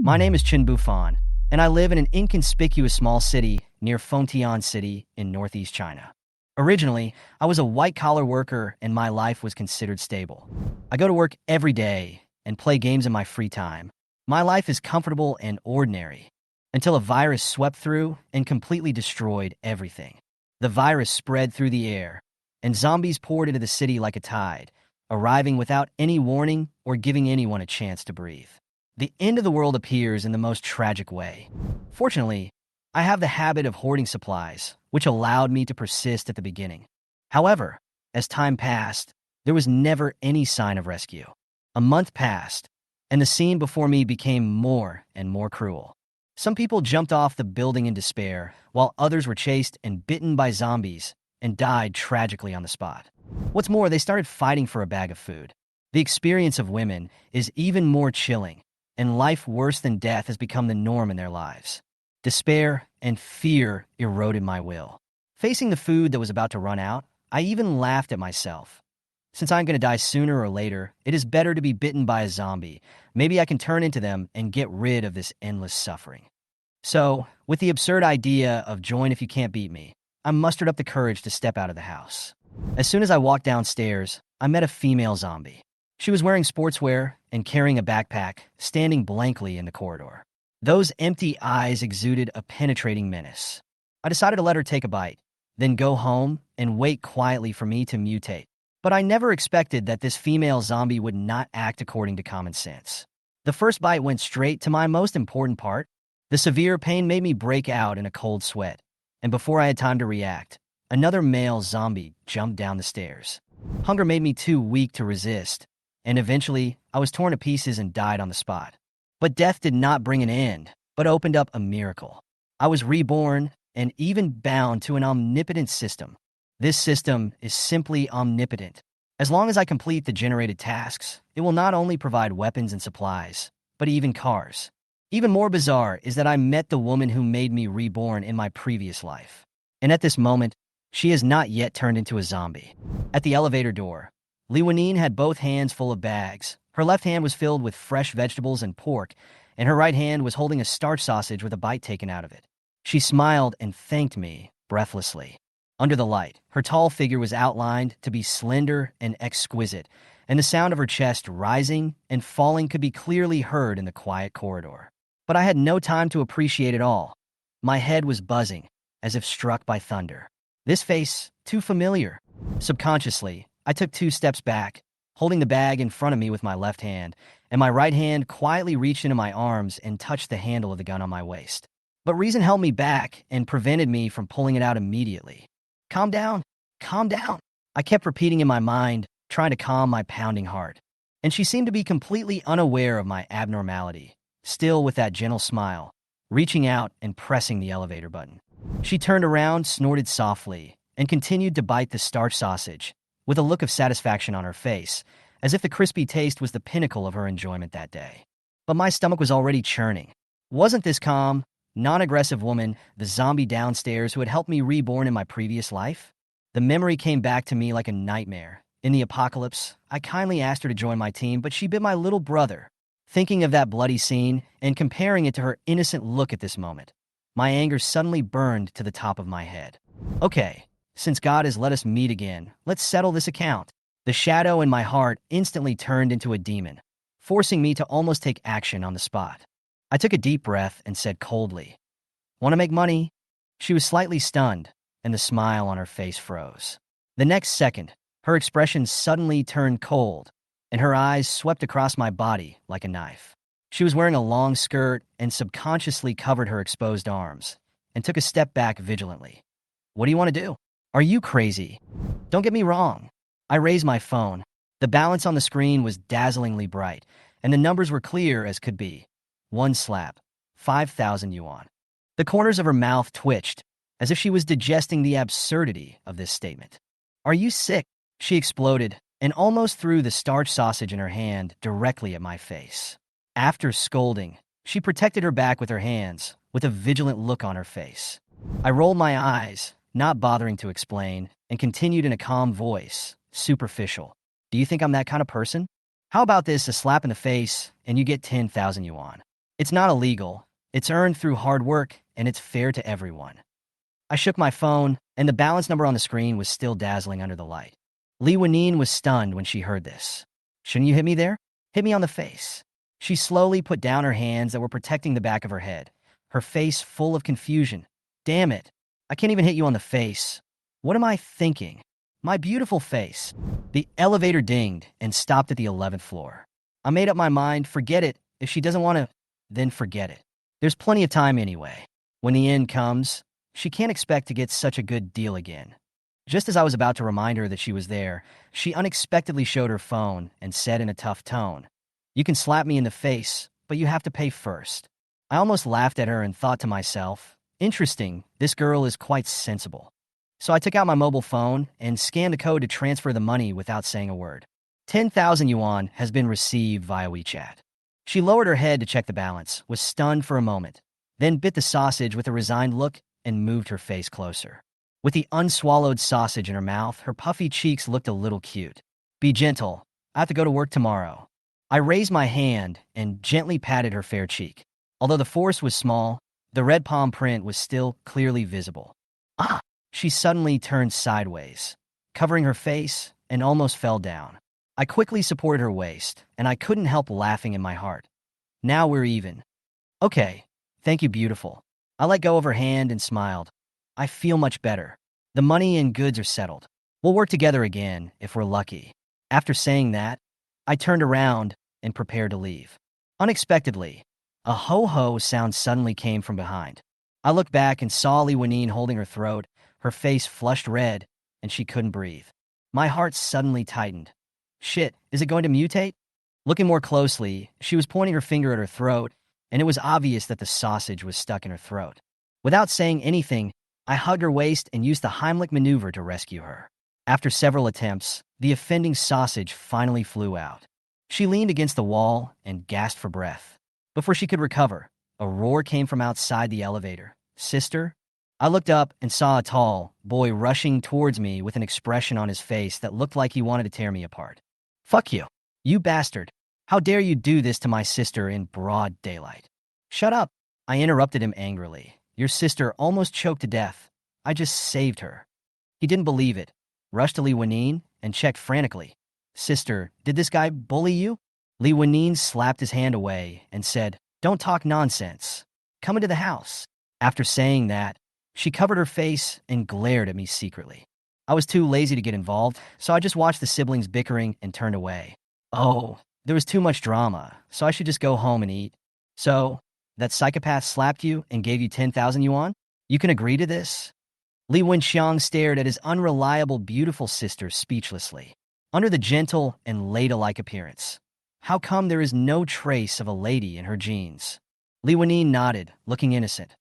My name is Chen Bufan, and I live in an inconspicuous small city near Fengtian City in northeast China. Originally, I was a white-collar worker and my life was considered stable. I go to work every day and play games in my free time. My life is comfortable and ordinary until a virus swept through and completely destroyed everything. The virus spread through the air, and zombies poured into the city like a tide, arriving without any warning or giving anyone a chance to breathe. The end of the world appears in the most tragic way. Fortunately, I have the habit of hoarding supplies, which allowed me to persist at the beginning. However, as time passed, there was never any sign of rescue. A month passed, and the scene before me became more and more cruel. Some people jumped off the building in despair, while others were chased and bitten by zombies and died tragically on the spot. What's more, they started fighting for a bag of food. The experience of women is even more chilling, and life worse than death has become the norm in their lives. Despair and fear eroded my will. Facing the food that was about to run out, I even laughed at myself. Since I'm going to die sooner or later, it is better to be bitten by a zombie. Maybe I can turn into them and get rid of this endless suffering. So, with the absurd idea of join if you can't beat me, I mustered up the courage to step out of the house. As soon as I walked downstairs, I met a female zombie. She was wearing sportswear and carrying a backpack, standing blankly in the corridor. Those empty eyes exuded a penetrating menace. I decided to let her take a bite, then go home and wait quietly for me to mutate. But I never expected that this female zombie would not act according to common sense. The first bite went straight to my most important part. The severe pain made me break out in a cold sweat, and before I had time to react, another male zombie jumped down the stairs. Hunger made me too weak to resist, and eventually, I was torn to pieces and died on the spot. But death did not bring an end, but opened up a miracle. I was reborn and even bound to an omnipotent system. This system is simply omnipotent. As long as I complete the generated tasks, it will not only provide weapons and supplies, but even cars. Even more bizarre is that I met the woman who made me reborn in my previous life. And at this moment, she has not yet turned into a zombie. At the elevator door, Lanine had both hands full of bags. Her left hand was filled with fresh vegetables and pork, and her right hand was holding a starch sausage with a bite taken out of it. She smiled and thanked me breathlessly. Under the light, her tall figure was outlined to be slender and exquisite, and the sound of her chest rising and falling could be clearly heard in the quiet corridor. But I had no time to appreciate it all. My head was buzzing, as if struck by thunder. This face, too familiar. Subconsciously, I took 2 steps back, holding the bag in front of me with my left hand, and my right hand quietly reached into my arms and touched the handle of the gun on my waist. But reason held me back and prevented me from pulling it out immediately. Calm down, calm down. I kept repeating in my mind, trying to calm my pounding heart. And she seemed to be completely unaware of my abnormality, still with that gentle smile, reaching out and pressing the elevator button. She turned around, snorted softly, and continued to bite the starch sausage, with a look of satisfaction on her face, as if the crispy taste was the pinnacle of her enjoyment that day. But my stomach was already churning. Wasn't this calm, non-aggressive woman the zombie downstairs who had helped me reborn in my previous life? The memory came back to me like a nightmare. In the apocalypse, I kindly asked her to join my team, but she bit my little brother. Thinking of that bloody scene and comparing it to her innocent look at this moment, my anger suddenly burned to the top of my head. Okay. Since God has let us meet again, let's settle this account. The shadow in my heart instantly turned into a demon, forcing me to almost take action on the spot. I took a deep breath and said coldly, "Want to make money?" She was slightly stunned, and the smile on her face froze. The next second, her expression suddenly turned cold, and her eyes swept across my body like a knife. She was wearing a long skirt and subconsciously covered her exposed arms, and took a step back vigilantly. "What do you want to do? Are you crazy?" Don't get me wrong. I raised my phone. The balance on the screen was dazzlingly bright, and the numbers were clear as could be. 1 slap, 5,000 yuan. The corners of her mouth twitched, as if she was digesting the absurdity of this statement. "Are you sick?" She exploded, and almost threw the starch sausage in her hand directly at my face. After scolding, she protected her back with her hands, with a vigilant look on her face. I rolled my eyes, not bothering to explain, and continued in a calm voice, superficial. "Do you think I'm that kind of person? How about this, a slap in the face, and you get 10,000 yuan?" It's not illegal. It's earned through hard work, and it's fair to everyone. I shook my phone, and the balance number on the screen was still dazzling under the light. Li Wanine was stunned when she heard this. Shouldn't you hit me there? Hit me on the face. She slowly put down her hands that were protecting the back of her head, her face full of confusion. Damn it. I can't even hit you on the face. What am I thinking? My beautiful face. The elevator dinged and stopped at the 11th floor. I made up my mind, forget it. If she doesn't want to, then forget it. There's plenty of time anyway. When the end comes, she can't expect to get such a good deal again. Just as I was about to remind her that she was there, she unexpectedly showed her phone and said in a tough tone, "You can slap me in the face, but you have to pay first." I almost laughed at her and thought to myself, interesting, this girl is quite sensible. So I took out my mobile phone and scanned the code to transfer the money without saying a word. 10,000 yuan has been received via WeChat. She lowered her head to check the balance, was stunned for a moment, then bit the sausage with a resigned look and moved her face closer. With the unswallowed sausage in her mouth, her puffy cheeks looked a little cute. Be gentle. I have to go to work tomorrow. I raised my hand and gently patted her fair cheek. Although the force was small, the red palm print was still clearly visible. Ah! She suddenly turned sideways, covering her face, and almost fell down. I quickly supported her waist, and I couldn't help laughing in my heart. Now we're even. Okay, thank you, beautiful. I let go of her hand and smiled. I feel much better. The money and goods are settled. We'll work together again if we're lucky. After saying that, I turned around and prepared to leave. Unexpectedly, a ho-ho sound suddenly came from behind. I looked back and saw Li Wanine holding her throat, her face flushed red, and she couldn't breathe. My heart suddenly tightened. Shit, is it going to mutate? Looking more closely, she was pointing her finger at her throat, and it was obvious that the sausage was stuck in her throat. Without saying anything, I hugged her waist and used the Heimlich maneuver to rescue her. After several attempts, the offending sausage finally flew out. She leaned against the wall and gasped for breath. Before she could recover, a roar came from outside the elevator. Sister? I looked up and saw a tall boy rushing towards me with an expression on his face that looked like he wanted to tear me apart. Fuck you. You bastard. How dare you do this to my sister in broad daylight? Shut up. I interrupted him angrily. Your sister almost choked to death. I just saved her. He didn't believe it, rushed to Li Wanine and checked frantically. Sister, did this guy bully you? Li Wanine slapped his hand away and said, Don't talk nonsense. Come into the house. After saying that, she covered her face and glared at me secretly. I was too lazy to get involved, so I just watched the siblings bickering and turned away. Oh, there was too much drama, so I should just go home and eat. So, that psychopath slapped you and gave you 10,000 yuan? You can agree to this? Li Wenxiang stared at his unreliable, beautiful sister speechlessly. Under the gentle and ladylike appearance, how come there is no trace of a lady in her jeans? Li Wanine nodded, looking innocent.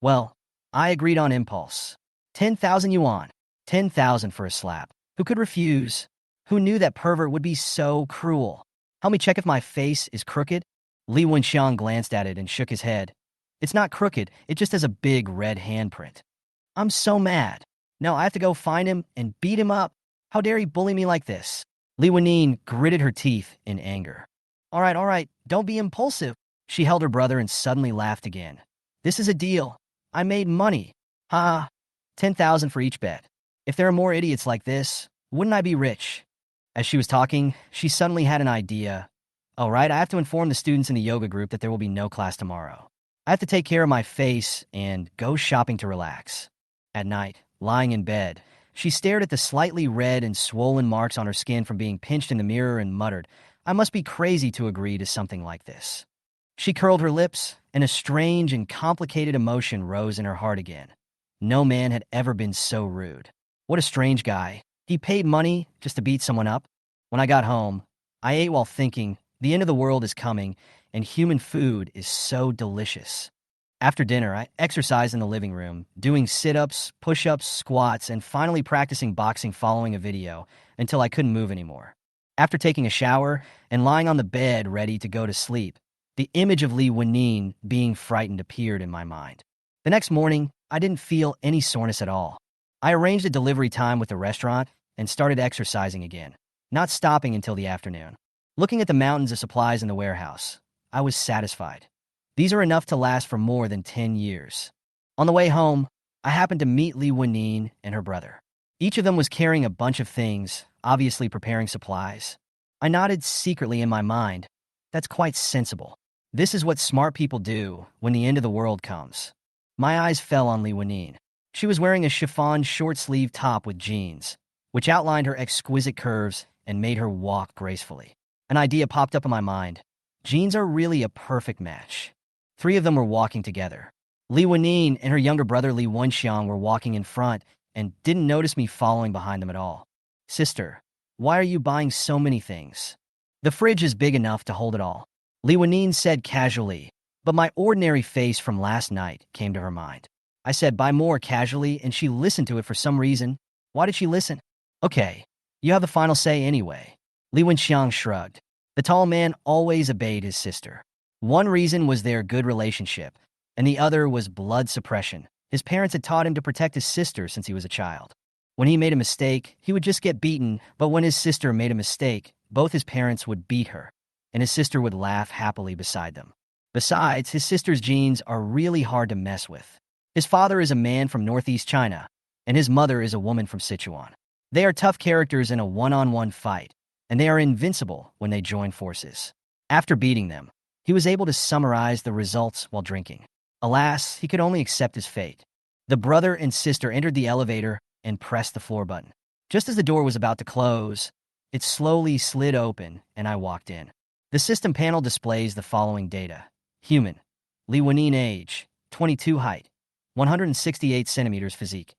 Well, I agreed on impulse. 10,000 yuan. 10,000 for a slap. Who could refuse? Who knew that pervert would be so cruel? Help me check if my face is crooked? Li Wenxiang glanced at it and shook his head. It's not crooked, it just has a big red handprint. I'm so mad. Now I have to go find him and beat him up. How dare he bully me like this? Li Wanine gritted her teeth in anger. All right, don't be impulsive. She held her brother and suddenly laughed again. This is a deal. I made money. Ha! 10,000 for each bet. If there are more idiots like this, wouldn't I be rich? As she was talking, she suddenly had an idea. All right, I have to inform the students in the yoga group that there will be no class tomorrow. I have to take care of my face and go shopping to relax. At night, lying in bed, she stared at the slightly red and swollen marks on her skin from being pinched in the mirror and muttered, I must be crazy to agree to something like this. She curled her lips, and a strange and complicated emotion rose in her heart again. No man had ever been so rude. What a strange guy. He paid money just to beat someone up. When I got home, I ate while thinking, the end of the world is coming, and human food is so delicious. After dinner, I exercised in the living room, doing sit-ups, push-ups, squats, and finally practicing boxing following a video until I couldn't move anymore. After taking a shower and lying on the bed ready to go to sleep, the image of Li Wanine being frightened appeared in my mind. The next morning, I didn't feel any soreness at all. I arranged a delivery time with the restaurant and started exercising again, not stopping until the afternoon. Looking at the mountains of supplies in the warehouse, I was satisfied. These are enough to last for more than 10 years. On the way home, I happened to meet Lanine and her brother. Each of them was carrying a bunch of things, obviously preparing supplies. I nodded secretly in my mind. That's quite sensible. This is what smart people do when the end of the world comes. My eyes fell on Lanine. She was wearing a chiffon short-sleeved top with jeans, which outlined her exquisite curves and made her walk gracefully. An idea popped up in my mind. Jeans are really a perfect match. 3 of them were walking together. Lanine and her younger brother Li Wenxiang were walking in front and didn't notice me following behind them at all. Sister, why are you buying so many things? The fridge is big enough to hold it all. Lanine said casually, but my ordinary face from last night came to her mind. I said buy more casually, and she listened to it for some reason. Why did she listen? Okay, you have the final say anyway. Li Wenxiang shrugged. The tall man always obeyed his sister. One reason was their good relationship, and the other was blood suppression. His parents had taught him to protect his sister since he was a child. When he made a mistake, he would just get beaten, but when his sister made a mistake, both his parents would beat her, and his sister would laugh happily beside them. Besides, his sister's genes are really hard to mess with. His father is a man from northeast China, and his mother is a woman from Sichuan. They are tough characters in a one-on-one fight, and they are invincible when they join forces. After beating them, he was able to summarize the results while drinking. Alas, he could only accept his fate. The brother and sister entered the elevator and pressed the floor button. Just as the door was about to close, it slowly slid open, and I walked in. The system panel displays the following data. Human. Lanine age. 22 height. 168 centimeters physique.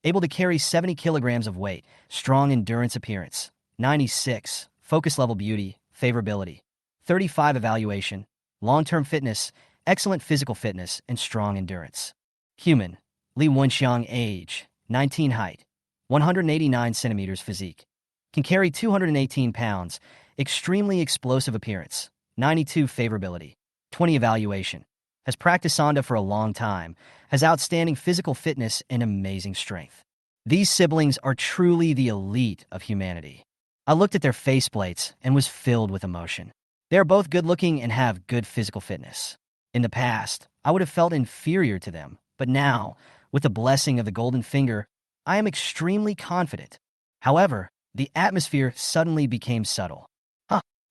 Able to carry 70 kilograms of weight. Strong endurance appearance. 96. Focus level beauty. Favorability. 35 evaluation. Long-term fitness. Excellent physical fitness and strong endurance. Human. Li Wenxiang age. 19 height. 189 centimeters physique. Can carry 218 pounds. Extremely explosive appearance. 92 favorability. 20 evaluation. Has practiced Sanda for a long time. Has outstanding physical fitness and amazing strength. These siblings are truly the elite of humanity. I looked at their faceplates and was filled with emotion. They are both good-looking and have good physical fitness. In the past, I would have felt inferior to them, but now, with the blessing of the Golden Finger, I am extremely confident. However, the atmosphere suddenly became subtle.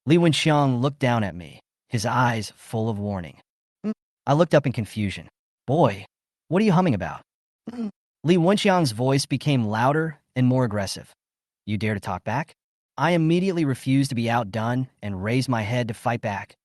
Li Wenxiang looked down at me, his eyes full of warning. I looked up in confusion. Boy, what are you humming about? Li Wenxiang's voice became louder and more aggressive. You dare to talk back? I immediately refused to be outdone and raised my head to fight back.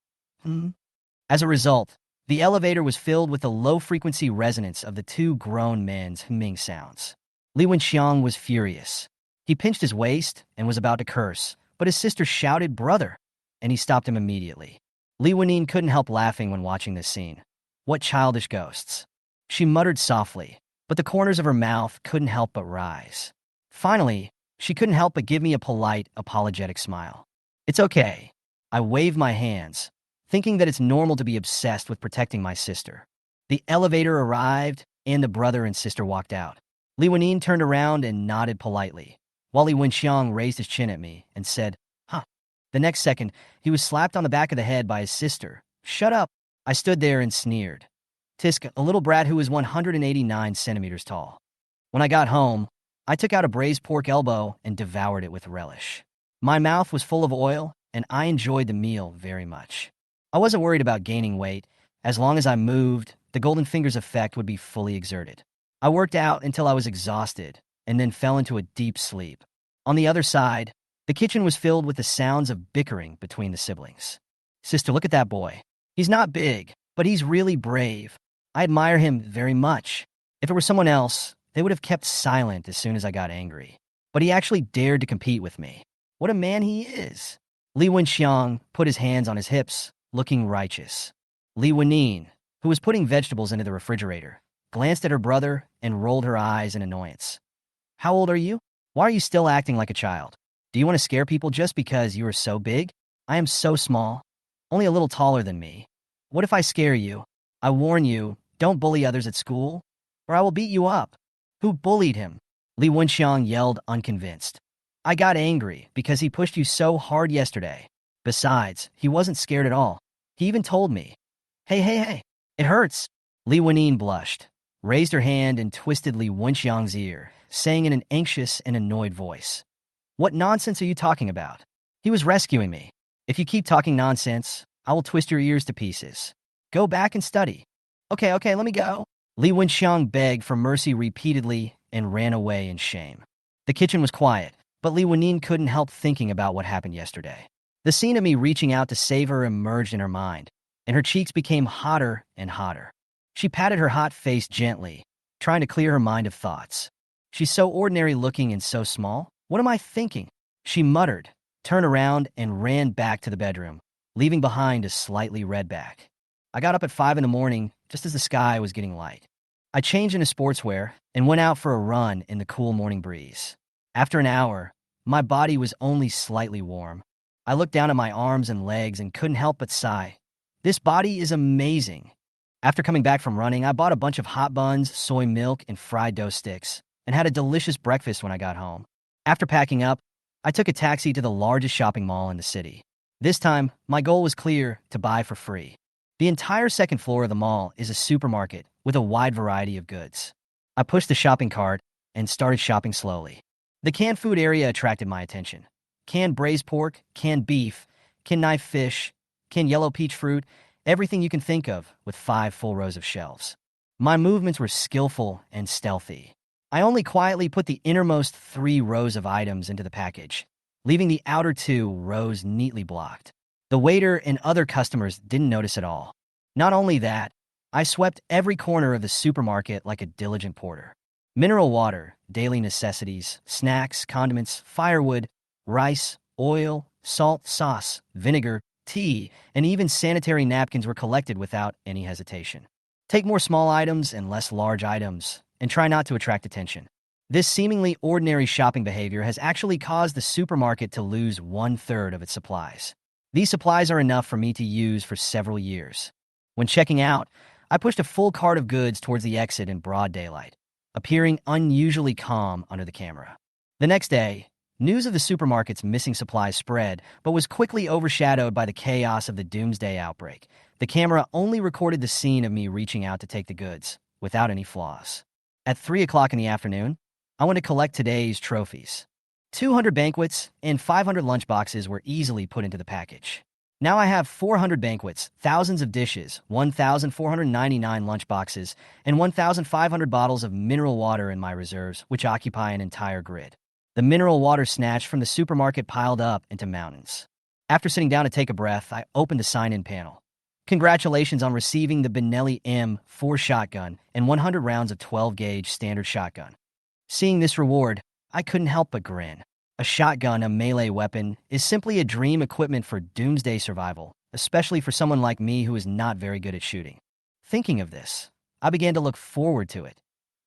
As a result, the elevator was filled with the low-frequency resonance of the 2 grown men's humming sounds. Li Wenxiang was furious. He pinched his waist and was about to curse, but his sister shouted, "Brother!" and he stopped him immediately. Lanine couldn't help laughing when watching this scene. What childish ghosts. She muttered softly, but the corners of her mouth couldn't help but rise. Finally, she couldn't help but give me a polite, apologetic smile. It's okay. I waved my hands, thinking that it's normal to be obsessed with protecting my sister. The elevator arrived, and the brother and sister walked out. Lanine turned around and nodded politely, while Li Wenxiang raised his chin at me and said, "Huh." The next second, he was slapped on the back of the head by his sister. "Shut up." I stood there and sneered. Tisk, a little brat who was 189 centimeters tall. When I got home, I took out a braised pork elbow and devoured it with relish. My mouth was full of oil, and I enjoyed the meal very much. I wasn't worried about gaining weight. As long as I moved, the Golden Finger's effect would be fully exerted. I worked out until I was exhausted, and then fell into a deep sleep. On the other side, the kitchen was filled with the sounds of bickering between the siblings. Sister, look at that boy. He's not big, but he's really brave. I admire him very much. If it were someone else, they would have kept silent as soon as I got angry. But he actually dared to compete with me. What a man he is. Li Wenxiang put his hands on his hips, looking righteous. Lanine, who was putting vegetables into the refrigerator, glanced at her brother and rolled her eyes in annoyance. How old are you? Why are you still acting like a child? Do you want to scare people just because you are so big? I am so small, only a little taller than me. What if I scare you? I warn you, don't bully others at school, or I will beat you up. Who bullied him? Li Wenxiang yelled, unconvinced. I got angry because he pushed you so hard yesterday. Besides, he wasn't scared at all. He even told me, Hey. It hurts. Li Wenyin blushed, raised her hand and twisted Li Wenxiang's ear, saying in an anxious and annoyed voice, "What nonsense are you talking about? He was rescuing me. If you keep talking nonsense, I will twist your ears to pieces. Go back and study." Okay, let me go. Li Wenxiang begged for mercy repeatedly and ran away in shame. The kitchen was quiet, but Li Wenyin couldn't help thinking about what happened yesterday. The scene of me reaching out to save her emerged in her mind, and her cheeks became hotter and hotter. She patted her hot face gently, trying to clear her mind of thoughts. "She's so ordinary looking and so small. What am I thinking?" She muttered, turned around, and ran back to the bedroom, leaving behind a slightly red back. I got up at 5 in the morning, just as the sky was getting light. I changed into sportswear and went out for a run in the cool morning breeze. After an hour, my body was only slightly warm. I looked down at my arms and legs and couldn't help but sigh. This body is amazing. After coming back from running, I bought a bunch of hot buns, soy milk, and fried dough sticks, and had a delicious breakfast when I got home. After packing up, I took a taxi to the largest shopping mall in the city. This time, my goal was clear: to buy for free. The entire second floor of the mall is a supermarket with a wide variety of goods. I pushed the shopping cart and started shopping slowly. The canned food area attracted my attention. Canned braised pork, canned beef, canned knife fish, canned yellow peach fruit, everything you can think of, with 5 full rows of shelves. My movements were skillful and stealthy. I only quietly put the innermost 3 rows of items into the package, leaving the outer 2 rows neatly blocked. The waiter and other customers didn't notice at all. Not only that, I swept every corner of the supermarket like a diligent porter. Mineral water, daily necessities, snacks, condiments, firewood, rice, oil, salt, sauce, vinegar, tea, and even sanitary napkins were collected without any hesitation. Take more small items and less large items, and try not to attract attention. This seemingly ordinary shopping behavior has actually caused the supermarket to lose 1/3 of its supplies. These supplies are enough for me to use for several years. When checking out, I pushed a full cart of goods towards the exit in broad daylight, appearing unusually calm under the camera. The next day, news of the supermarket's missing supplies spread, but was quickly overshadowed by the chaos of the Doomsday outbreak. The camera only recorded the scene of me reaching out to take the goods, without any flaws. At 3 o'clock in the afternoon, I went to collect today's trophies. 200 banquets and 500 lunchboxes were easily put into the package. Now I have 400 banquets, thousands of dishes, 1,499 lunchboxes, and 1,500 bottles of mineral water in my reserves, which occupy an entire grid. The mineral water snatched from the supermarket piled up into mountains. After sitting down to take a breath, I opened a sign-in panel. Congratulations on receiving the Benelli M4 shotgun and 100 rounds of 12-gauge standard shotgun. Seeing this reward, I couldn't help but grin. A shotgun, a melee weapon, is simply a dream equipment for Doomsday survival, especially for someone like me who is not very good at shooting. Thinking of this, I began to look forward to it.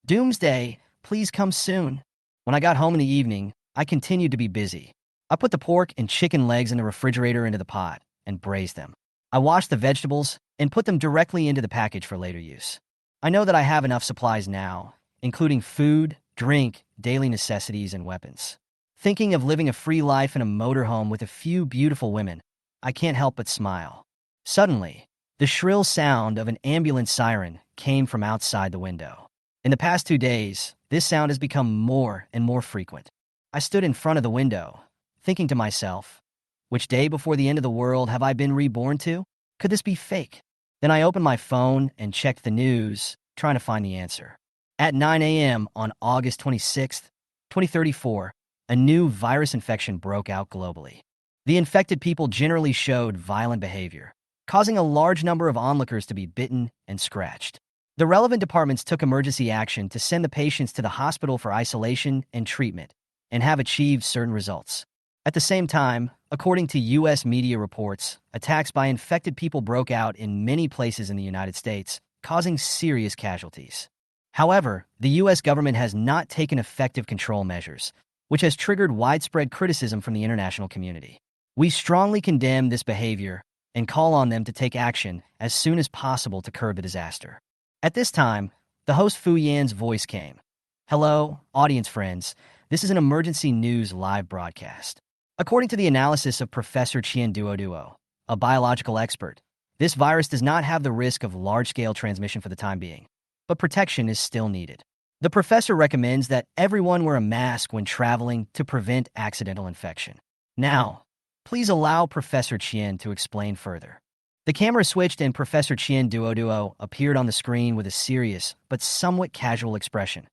Doomsday, please come soon. When I got home in the evening, I continued to be busy. I put the pork and chicken legs in the refrigerator into the pot and braised them. I washed the vegetables and put them directly into the package for later use. I know that I have enough supplies now, including food, drink, daily necessities, and weapons. Thinking of living a free life in a motorhome with a few beautiful women, I can't help but smile. Suddenly, the shrill sound of an ambulance siren came from outside the window. In the past 2 days, this sound has become more and more frequent. I stood in front of the window, thinking to myself, which day before the end of the world have I been reborn to? Could this be fake? Then I opened my phone and checked the news, trying to find the answer. At 9 a.m. on August 26, 2034, a new virus infection broke out globally. The infected people generally showed violent behavior, causing a large number of onlookers to be bitten and scratched. The relevant departments took emergency action to send the patients to the hospital for isolation and treatment, and have achieved certain results. At the same time, according to U.S. media reports, attacks by infected people broke out in many places in the United States, causing serious casualties. However, the U.S. government has not taken effective control measures, which has triggered widespread criticism from the international community. We strongly condemn this behavior and call on them to take action as soon as possible to curb the disaster. At this time, the host Fu Yan's voice came. Hello, audience friends. This is an emergency news live broadcast. According to the analysis of Professor Qian Duoduo, a biological expert, This virus does not have the risk of large-scale transmission for the time being, but protection is still needed. The professor recommends that everyone wear a mask when traveling to prevent accidental infection. Now, please allow Professor Chen to explain further. The camera switched and Professor Chen Duo appeared on the screen with a serious but somewhat casual expression.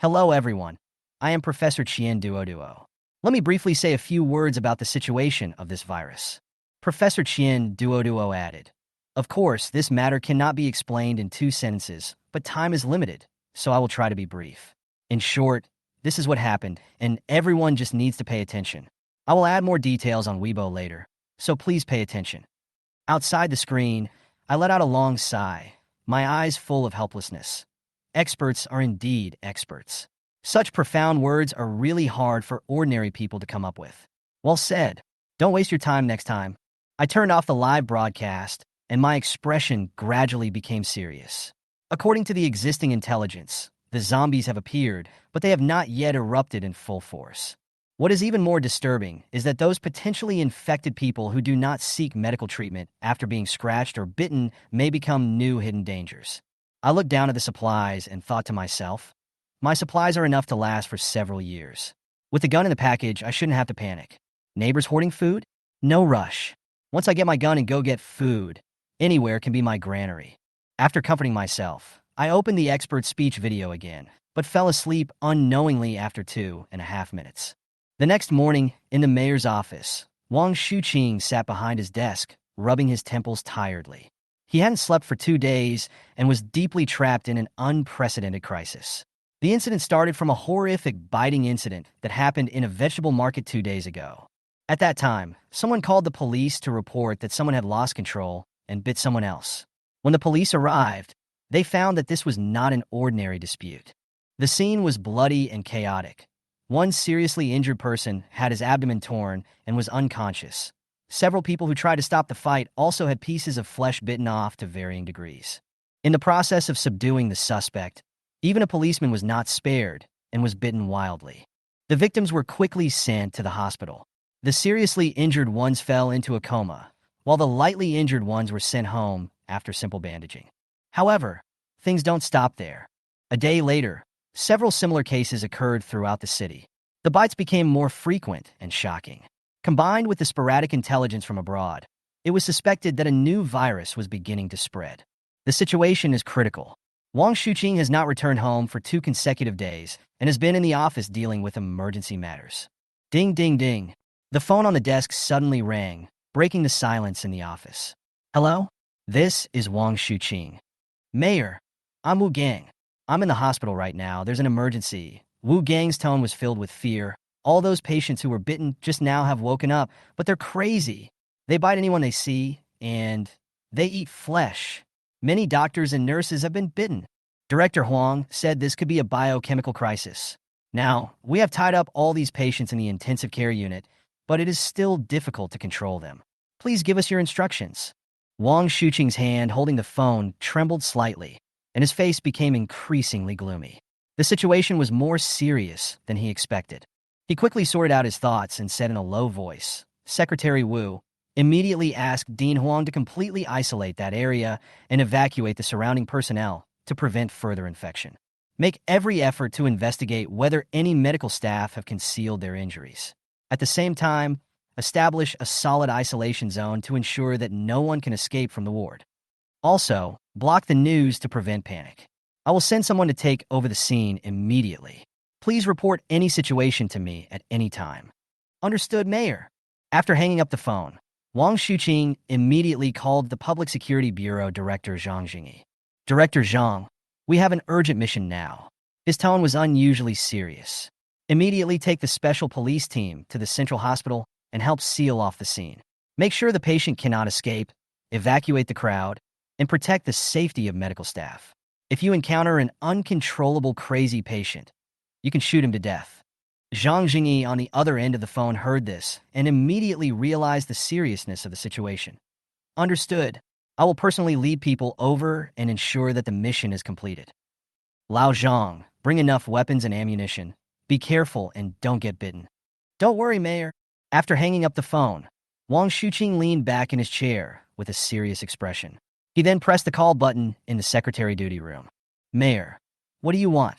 Hello everyone, I am Professor Chen Duo. Let me briefly say a few words about the situation of this virus. Professor Chen Duo added, of course, this matter cannot be explained in 2 sentences, but time is limited, so I will try to be brief. In short, this is what happened, and everyone just needs to pay attention. I will add more details on Weibo later, so please pay attention. Outside the screen, I let out a long sigh, my eyes full of helplessness. Experts are indeed experts. Such profound words are really hard for ordinary people to come up with. Well said. Don't waste your time next time. I turned off the live broadcast, and my expression gradually became serious. According to the existing intelligence, the zombies have appeared, but they have not yet erupted in full force. What is even more disturbing is that those potentially infected people who do not seek medical treatment after being scratched or bitten may become new hidden dangers. I looked down at the supplies and thought to myself, my supplies are enough to last for several years. With the gun in the package, I shouldn't have to panic. Neighbors hoarding food? No rush. Once I get my gun and go get food, anywhere can be my granary. After comforting myself, I opened the expert speech video again, but fell asleep unknowingly after 2.5 minutes. The next morning, in the mayor's office, Wang Shuqing sat behind his desk, rubbing his temples tiredly. He hadn't slept for 2 days and was deeply trapped in an unprecedented crisis. The incident started from a horrific biting incident that happened in a vegetable market 2 days ago. At that time, someone called the police to report that someone had lost control and bit someone else. When the police arrived, they found that this was not an ordinary dispute. The scene was bloody and chaotic. One seriously injured person had his abdomen torn and was unconscious. Several people who tried to stop the fight also had pieces of flesh bitten off to varying degrees. In the process of subduing the suspect, even a policeman was not spared and was bitten wildly. The victims were quickly sent to the hospital. The seriously injured ones fell into a coma, while the lightly injured ones were sent home after simple bandaging. However, things don't stop there. A day later, several similar cases occurred throughout the city. The bites became more frequent and shocking. Combined with the sporadic intelligence from abroad, it was suspected that a new virus was beginning to spread. The situation is critical. Wang Shuqing has not returned home for 2 consecutive days and has been in the office dealing with emergency matters. Ding, ding, ding. The phone on the desk suddenly rang, breaking the silence in the office. Hello? This is Wang Shuqing. Mayor, I'm Wu Gang. I'm in the hospital right now. There's an emergency. Wu Gang's tone was filled with fear. All those patients who were bitten just now have woken up, but they're crazy. They bite anyone they see, and they eat flesh. Many doctors and nurses have been bitten. Director Huang said this could be a biochemical crisis. Now, we have tied up all these patients in the intensive care unit, but it is still difficult to control them. Please give us your instructions. Wang Shuqing's hand holding the phone trembled slightly, and his face became increasingly gloomy. The situation was more serious than he expected. He quickly sorted out his thoughts and said in a low voice, Secretary Wu immediately asked Dean Huang to completely isolate that area and evacuate the surrounding personnel to prevent further infection. Make every effort to investigate whether any medical staff have concealed their injuries. At the same time, establish a solid isolation zone to ensure that no one can escape from the ward. Also, block the news to prevent panic. I will send someone to take over the scene immediately. Please report any situation to me at any time. Understood, Mayor. After hanging up the phone, Wang Shuqing immediately called the Public Security Bureau Director Zhang. Director Zhang, we have an urgent mission now. His tone was unusually serious. Immediately take the special police team to the central hospital and help seal off the scene. Make sure the patient cannot escape, evacuate the crowd, and protect the safety of medical staff. If you encounter an uncontrollable crazy patient, you can shoot him to death. Zhang Jingyi on the other end of the phone heard this and immediately realized the seriousness of the situation. Understood. I will personally lead people over and ensure that the mission is completed. Lao Zhang, bring enough weapons and ammunition. Be careful and don't get bitten. Don't worry, Mayor. After hanging up the phone, Wang Shuqing leaned back in his chair, with a serious expression. He then pressed the call button in the secretary duty room. Mayor, what do you want?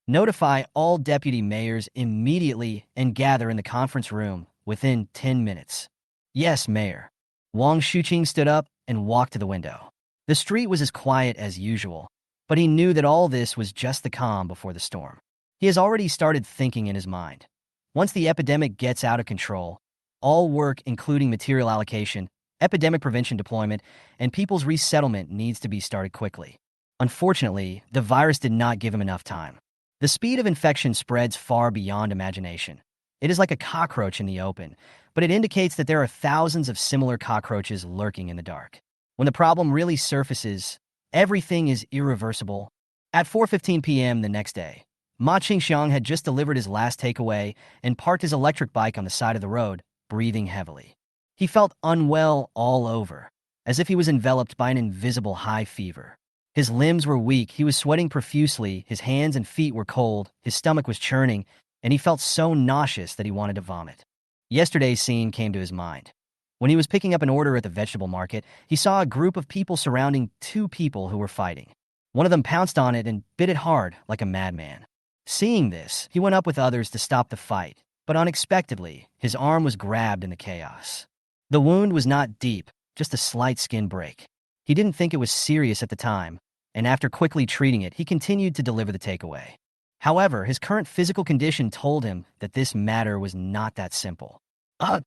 Notify all deputy mayors immediately and gather in the conference room within 10 minutes. Yes, Mayor. Wang Shuqing stood up and walked to the window. The street was as quiet as usual, but he knew that all this was just the calm before the storm. He has already started thinking in his mind. Once the epidemic gets out of control, all work, including material allocation, epidemic prevention deployment, and people's resettlement needs to be started quickly. Unfortunately, the virus did not give him enough time. The speed of infection spreads far beyond imagination. It is like a cockroach in the open, but it indicates that there are thousands of similar cockroaches lurking in the dark. When the problem really surfaces, everything is irreversible. At 4:15 p.m. the next day, Ma Qingxiang had just delivered his last takeaway and parked his electric bike on the side of the road, breathing heavily. He felt unwell all over, as if he was enveloped by an invisible high fever. His limbs were weak, he was sweating profusely, his hands and feet were cold, his stomach was churning, and he felt so nauseous that he wanted to vomit. Yesterday's scene came to his mind. When he was picking up an order at the vegetable market, he saw a group of people surrounding two people who were fighting. One of them pounced on it and bit it hard like a madman. Seeing this, he went up with others to stop the fight, but unexpectedly, his arm was grabbed in the chaos. The wound was not deep, just a slight skin break. He didn't think it was serious at the time, and after quickly treating it, he continued to deliver the takeaway. However, his current physical condition told him that this matter was not that simple. Ugh!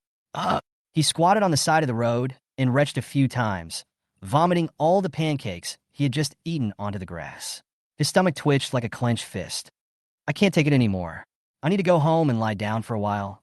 He squatted on the side of the road and retched a few times, vomiting all the pancakes he had just eaten onto the grass. His stomach twitched like a clenched fist. I can't take it anymore. I need to go home and lie down for a while.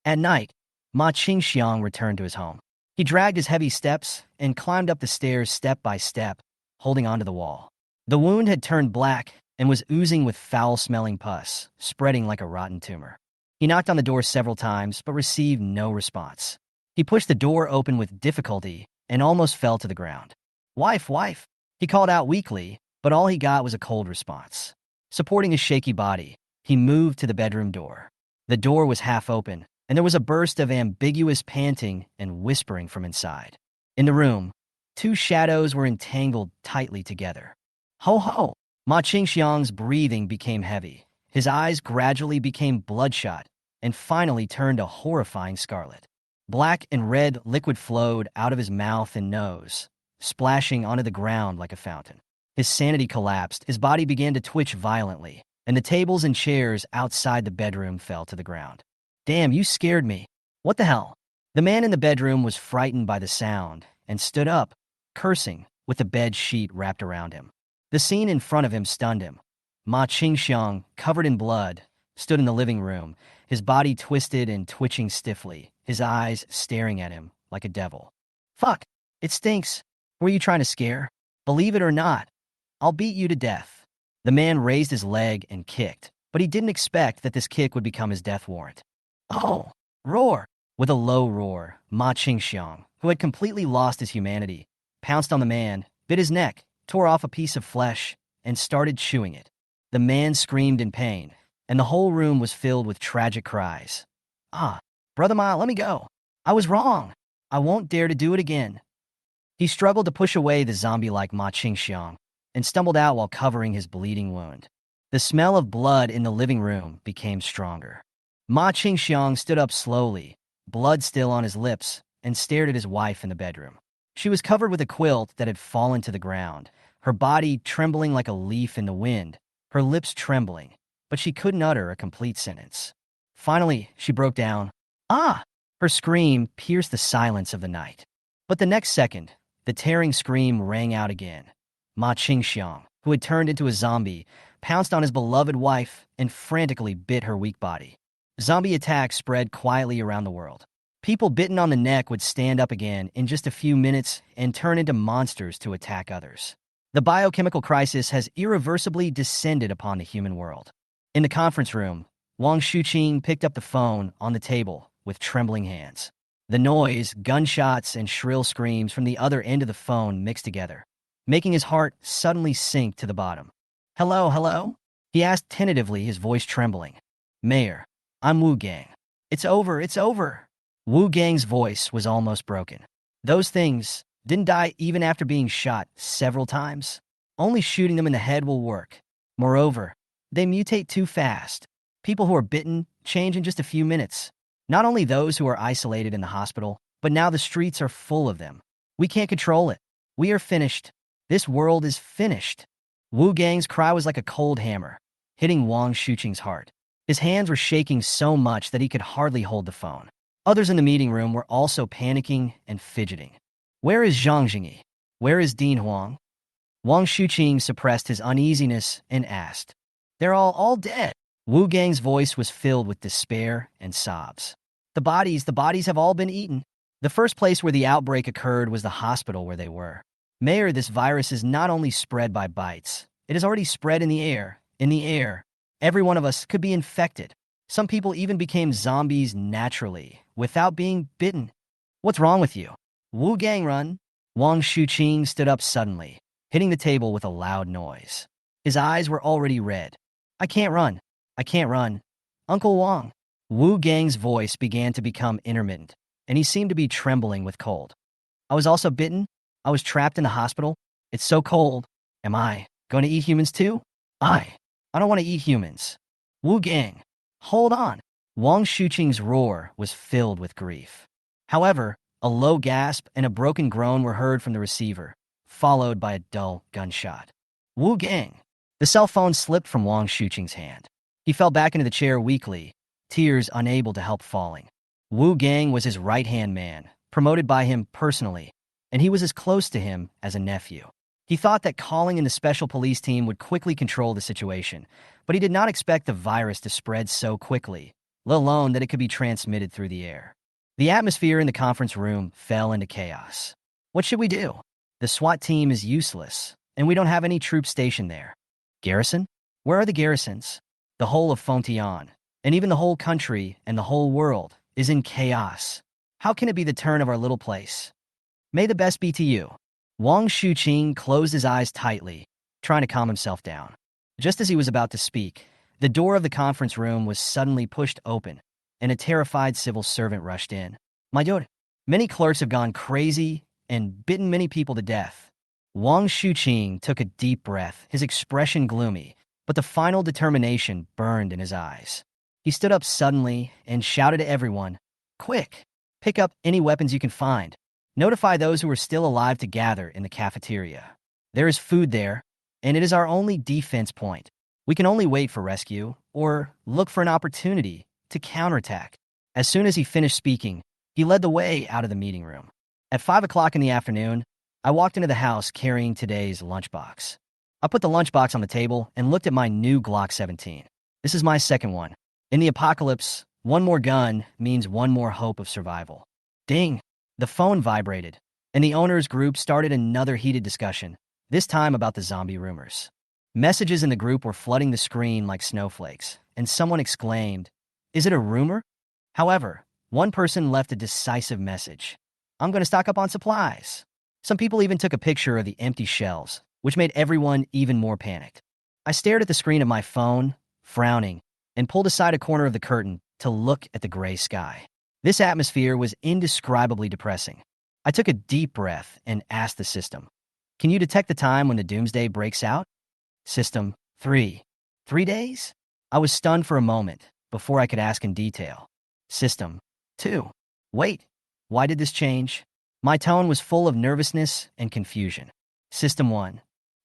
At night, Ma Qingxiang returned to his home. He dragged his heavy steps and climbed up the stairs step by step, holding onto the wall. The wound had turned black and was oozing with foul-smelling pus, spreading like a rotten tumor. He knocked on the door several times, but received no response. He pushed the door open with difficulty and almost fell to the ground. Wife! He called out weakly, but all he got was a cold response. Supporting his shaky body, he moved to the bedroom door. The door was half open, and there was a burst of ambiguous panting and whispering from inside. In the room, two shadows were entangled tightly together. Ho! Ma Qingxiang's breathing became heavy. His eyes gradually became bloodshot and finally turned a horrifying scarlet. Black and red liquid flowed out of his mouth and nose, splashing onto the ground like a fountain. His sanity collapsed, his body began to twitch violently, and the tables and chairs outside the bedroom fell to the ground. Damn, you scared me. What the hell? The man in the bedroom was frightened by the sound and stood up, cursing, with the bed sheet wrapped around him. The scene in front of him stunned him. Ma Qingxiang, covered in blood, stood in the living room, his body twisted and twitching stiffly, his eyes staring at him like a devil. Fuck! It stinks. Were you trying to scare? Believe it or not, I'll beat you to death. The man raised his leg and kicked, but he didn't expect that this kick would become his death warrant. Oh! Roar! With a low roar, Ma Qingxiang, who had completely lost his humanity, pounced on the man, bit his neck, tore off a piece of flesh, and started chewing it. The man screamed in pain, and the whole room was filled with tragic cries. Brother Ma, let me go. I was wrong. I won't dare to do it again. He struggled to push away the zombie-like Ma Qingxiang and stumbled out while covering his bleeding wound. The smell of blood in the living room became stronger. Ma Qingxiang stood up slowly, blood still on his lips, and stared at his wife in the bedroom. She was covered with a quilt that had fallen to the ground, her body trembling like a leaf in the wind, her lips trembling, but she couldn't utter a complete sentence. Finally, she broke down. Ah! Her scream pierced the silence of the night. But the next second, the tearing scream rang out again. Ma Qingxiang, who had turned into a zombie, pounced on his beloved wife and frantically bit her weak body. Zombie attacks spread quietly around the world. People bitten on the neck would stand up again in just a few minutes and turn into monsters to attack others. The biochemical crisis has irreversibly descended upon the human world. In the conference room, Wang Shuqing picked up the phone on the table with trembling hands. The noise, gunshots, and shrill screams from the other end of the phone mixed together, making his heart suddenly sink to the bottom. Hello? He asked tentatively, his voice trembling. Mayor, I'm Wu Gang. It's over. Wu Gang's voice was almost broken. Those things, didn't die even after being shot several times. Only shooting them in the head will work. Moreover, they mutate too fast. People who are bitten change in just a few minutes. Not only those who are isolated in the hospital, but now the streets are full of them. We can't control it. We are finished. This world is finished. Wu Gang's cry was like a cold hammer, hitting Wang Shuqing's heart. His hands were shaking so much that he could hardly hold the phone. Others in the meeting room were also panicking and fidgeting. Where is Zhang Jingyi? Where is Dean Huang? Wang Shuqing suppressed his uneasiness and asked. They're all dead. Wu Gang's voice was filled with despair and sobs. The bodies have all been eaten. The first place where the outbreak occurred was the hospital where they were. Mayor, this virus is not only spread by bites. It has already spread in the air. In the air. Every one of us could be infected. Some people even became zombies naturally, without being bitten. What's wrong with you? Wu Gang, run. Wang Shuqing stood up suddenly, hitting the table with a loud noise. His eyes were already red. I can't run. I can't run. Uncle Wang. Wu Gang's voice began to become intermittent, and he seemed to be trembling with cold. I was also bitten. I was trapped in the hospital. It's so cold. Am I going to eat humans too? I don't want to eat humans. Wu Gang, hold on. Wang Shuqing's roar was filled with grief. However, a low gasp and a broken groan were heard from the receiver, followed by a dull gunshot. Wu Gang. The cell phone slipped from Wang Shuqing's hand. He fell back into the chair weakly, tears unable to help falling. Wu Gang was his right-hand man, promoted by him personally, and he was as close to him as a nephew. He thought that calling in the special police team would quickly control the situation, but he did not expect the virus to spread so quickly, let alone that it could be transmitted through the air. The atmosphere in the conference room fell into chaos. What should we do? The SWAT team is useless, and we don't have any troops stationed there. Garrison? Where are the garrisons? The whole of Fengtian, and even the whole country and the whole world, is in chaos. How can it be the turn of our little place? May the best be to you. Wang Shuqing closed his eyes tightly, trying to calm himself down. Just as he was about to speak, the door of the conference room was suddenly pushed open, and a terrified civil servant rushed in. My lord, many clerks have gone crazy and bitten many people to death. Wang Shuqing took a deep breath, his expression gloomy, but the final determination burned in his eyes. He stood up suddenly and shouted to everyone, Quick! Pick up any weapons you can find. Notify those who are still alive to gather in the cafeteria. There is food there, and it is our only defense point. We can only wait for rescue, or look for an opportunity to counterattack. As soon as he finished speaking, he led the way out of the meeting room. At 5 o'clock in the afternoon, I walked into the house carrying today's lunchbox. I put the lunchbox on the table and looked at my new Glock 17. This is my second one. In the apocalypse, one more gun means one more hope of survival. Ding! The phone vibrated, and the owners' group started another heated discussion, this time about the zombie rumors. Messages in the group were flooding the screen like snowflakes, and someone exclaimed, Is it a rumor? However, one person left a decisive message. I'm going to stock up on supplies. Some people even took a picture of the empty shelves, which made everyone even more panicked. I stared at the screen of my phone, frowning, and pulled aside a corner of the curtain to look at the gray sky. This atmosphere was indescribably depressing. I took a deep breath and asked the system, Can you detect the time when the Doomsday breaks out? System, 3. 3 days? I was stunned for a moment before I could ask in detail. System, 2. Wait, why did this change? My tone was full of nervousness and confusion. System 1.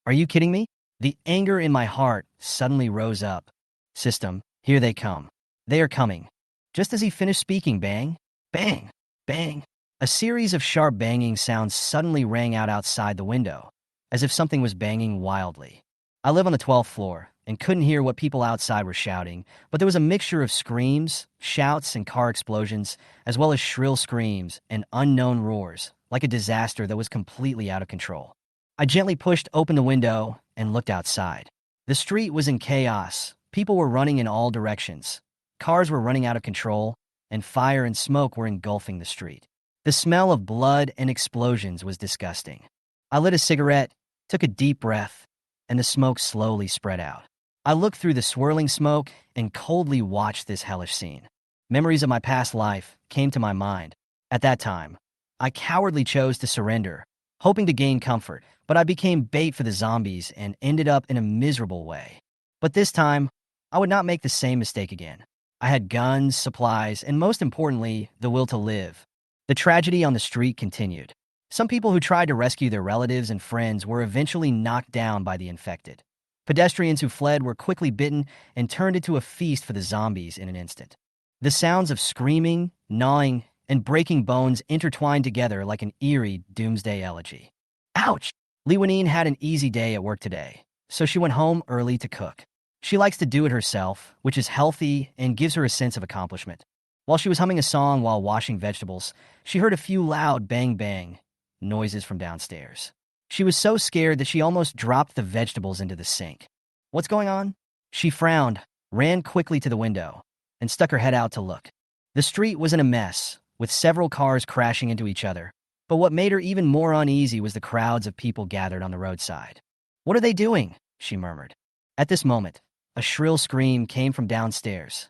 Are you kidding me? The anger in my heart suddenly rose up. System, here they come. They are coming. Just as he finished speaking, bang, bang, bang. A series of sharp banging sounds suddenly rang out outside the window, as if something was banging wildly. I live on the 12th floor and couldn't hear what people outside were shouting, but there was a mixture of screams, shouts, and car explosions, as well as shrill screams and unknown roars, like a disaster that was completely out of control. I gently pushed open the window and looked outside. The street was in chaos. People were running in all directions. Cars were running out of control, and fire and smoke were engulfing the street. The smell of blood and explosions was disgusting. I lit a cigarette, took a deep breath, and the smoke slowly spread out. I looked through the swirling smoke and coldly watched this hellish scene. Memories of my past life came to my mind. At that time, I cowardly chose to surrender, hoping to gain comfort, but I became bait for the zombies and ended up in a miserable way. But this time, I would not make the same mistake again. I had guns, supplies, and most importantly, the will to live. The tragedy on the street continued. Some people who tried to rescue their relatives and friends were eventually knocked down by the infected. Pedestrians who fled were quickly bitten and turned into a feast for the zombies in an instant. The sounds of screaming, gnawing, and breaking bones intertwined together like an eerie doomsday elegy. Ouch! Lanine had an easy day at work today, so she went home early to cook. She likes to do it herself, which is healthy and gives her a sense of accomplishment. While she was humming a song while washing vegetables, she heard a few loud bang-bang noises from downstairs. She was so scared that she almost dropped the vegetables into the sink. What's going on? She frowned, ran quickly to the window, and stuck her head out to look. The street was in a mess, with several cars crashing into each other. But what made her even more uneasy was the crowds of people gathered on the roadside. "What are they doing?" she murmured. At this moment, a shrill scream came from downstairs.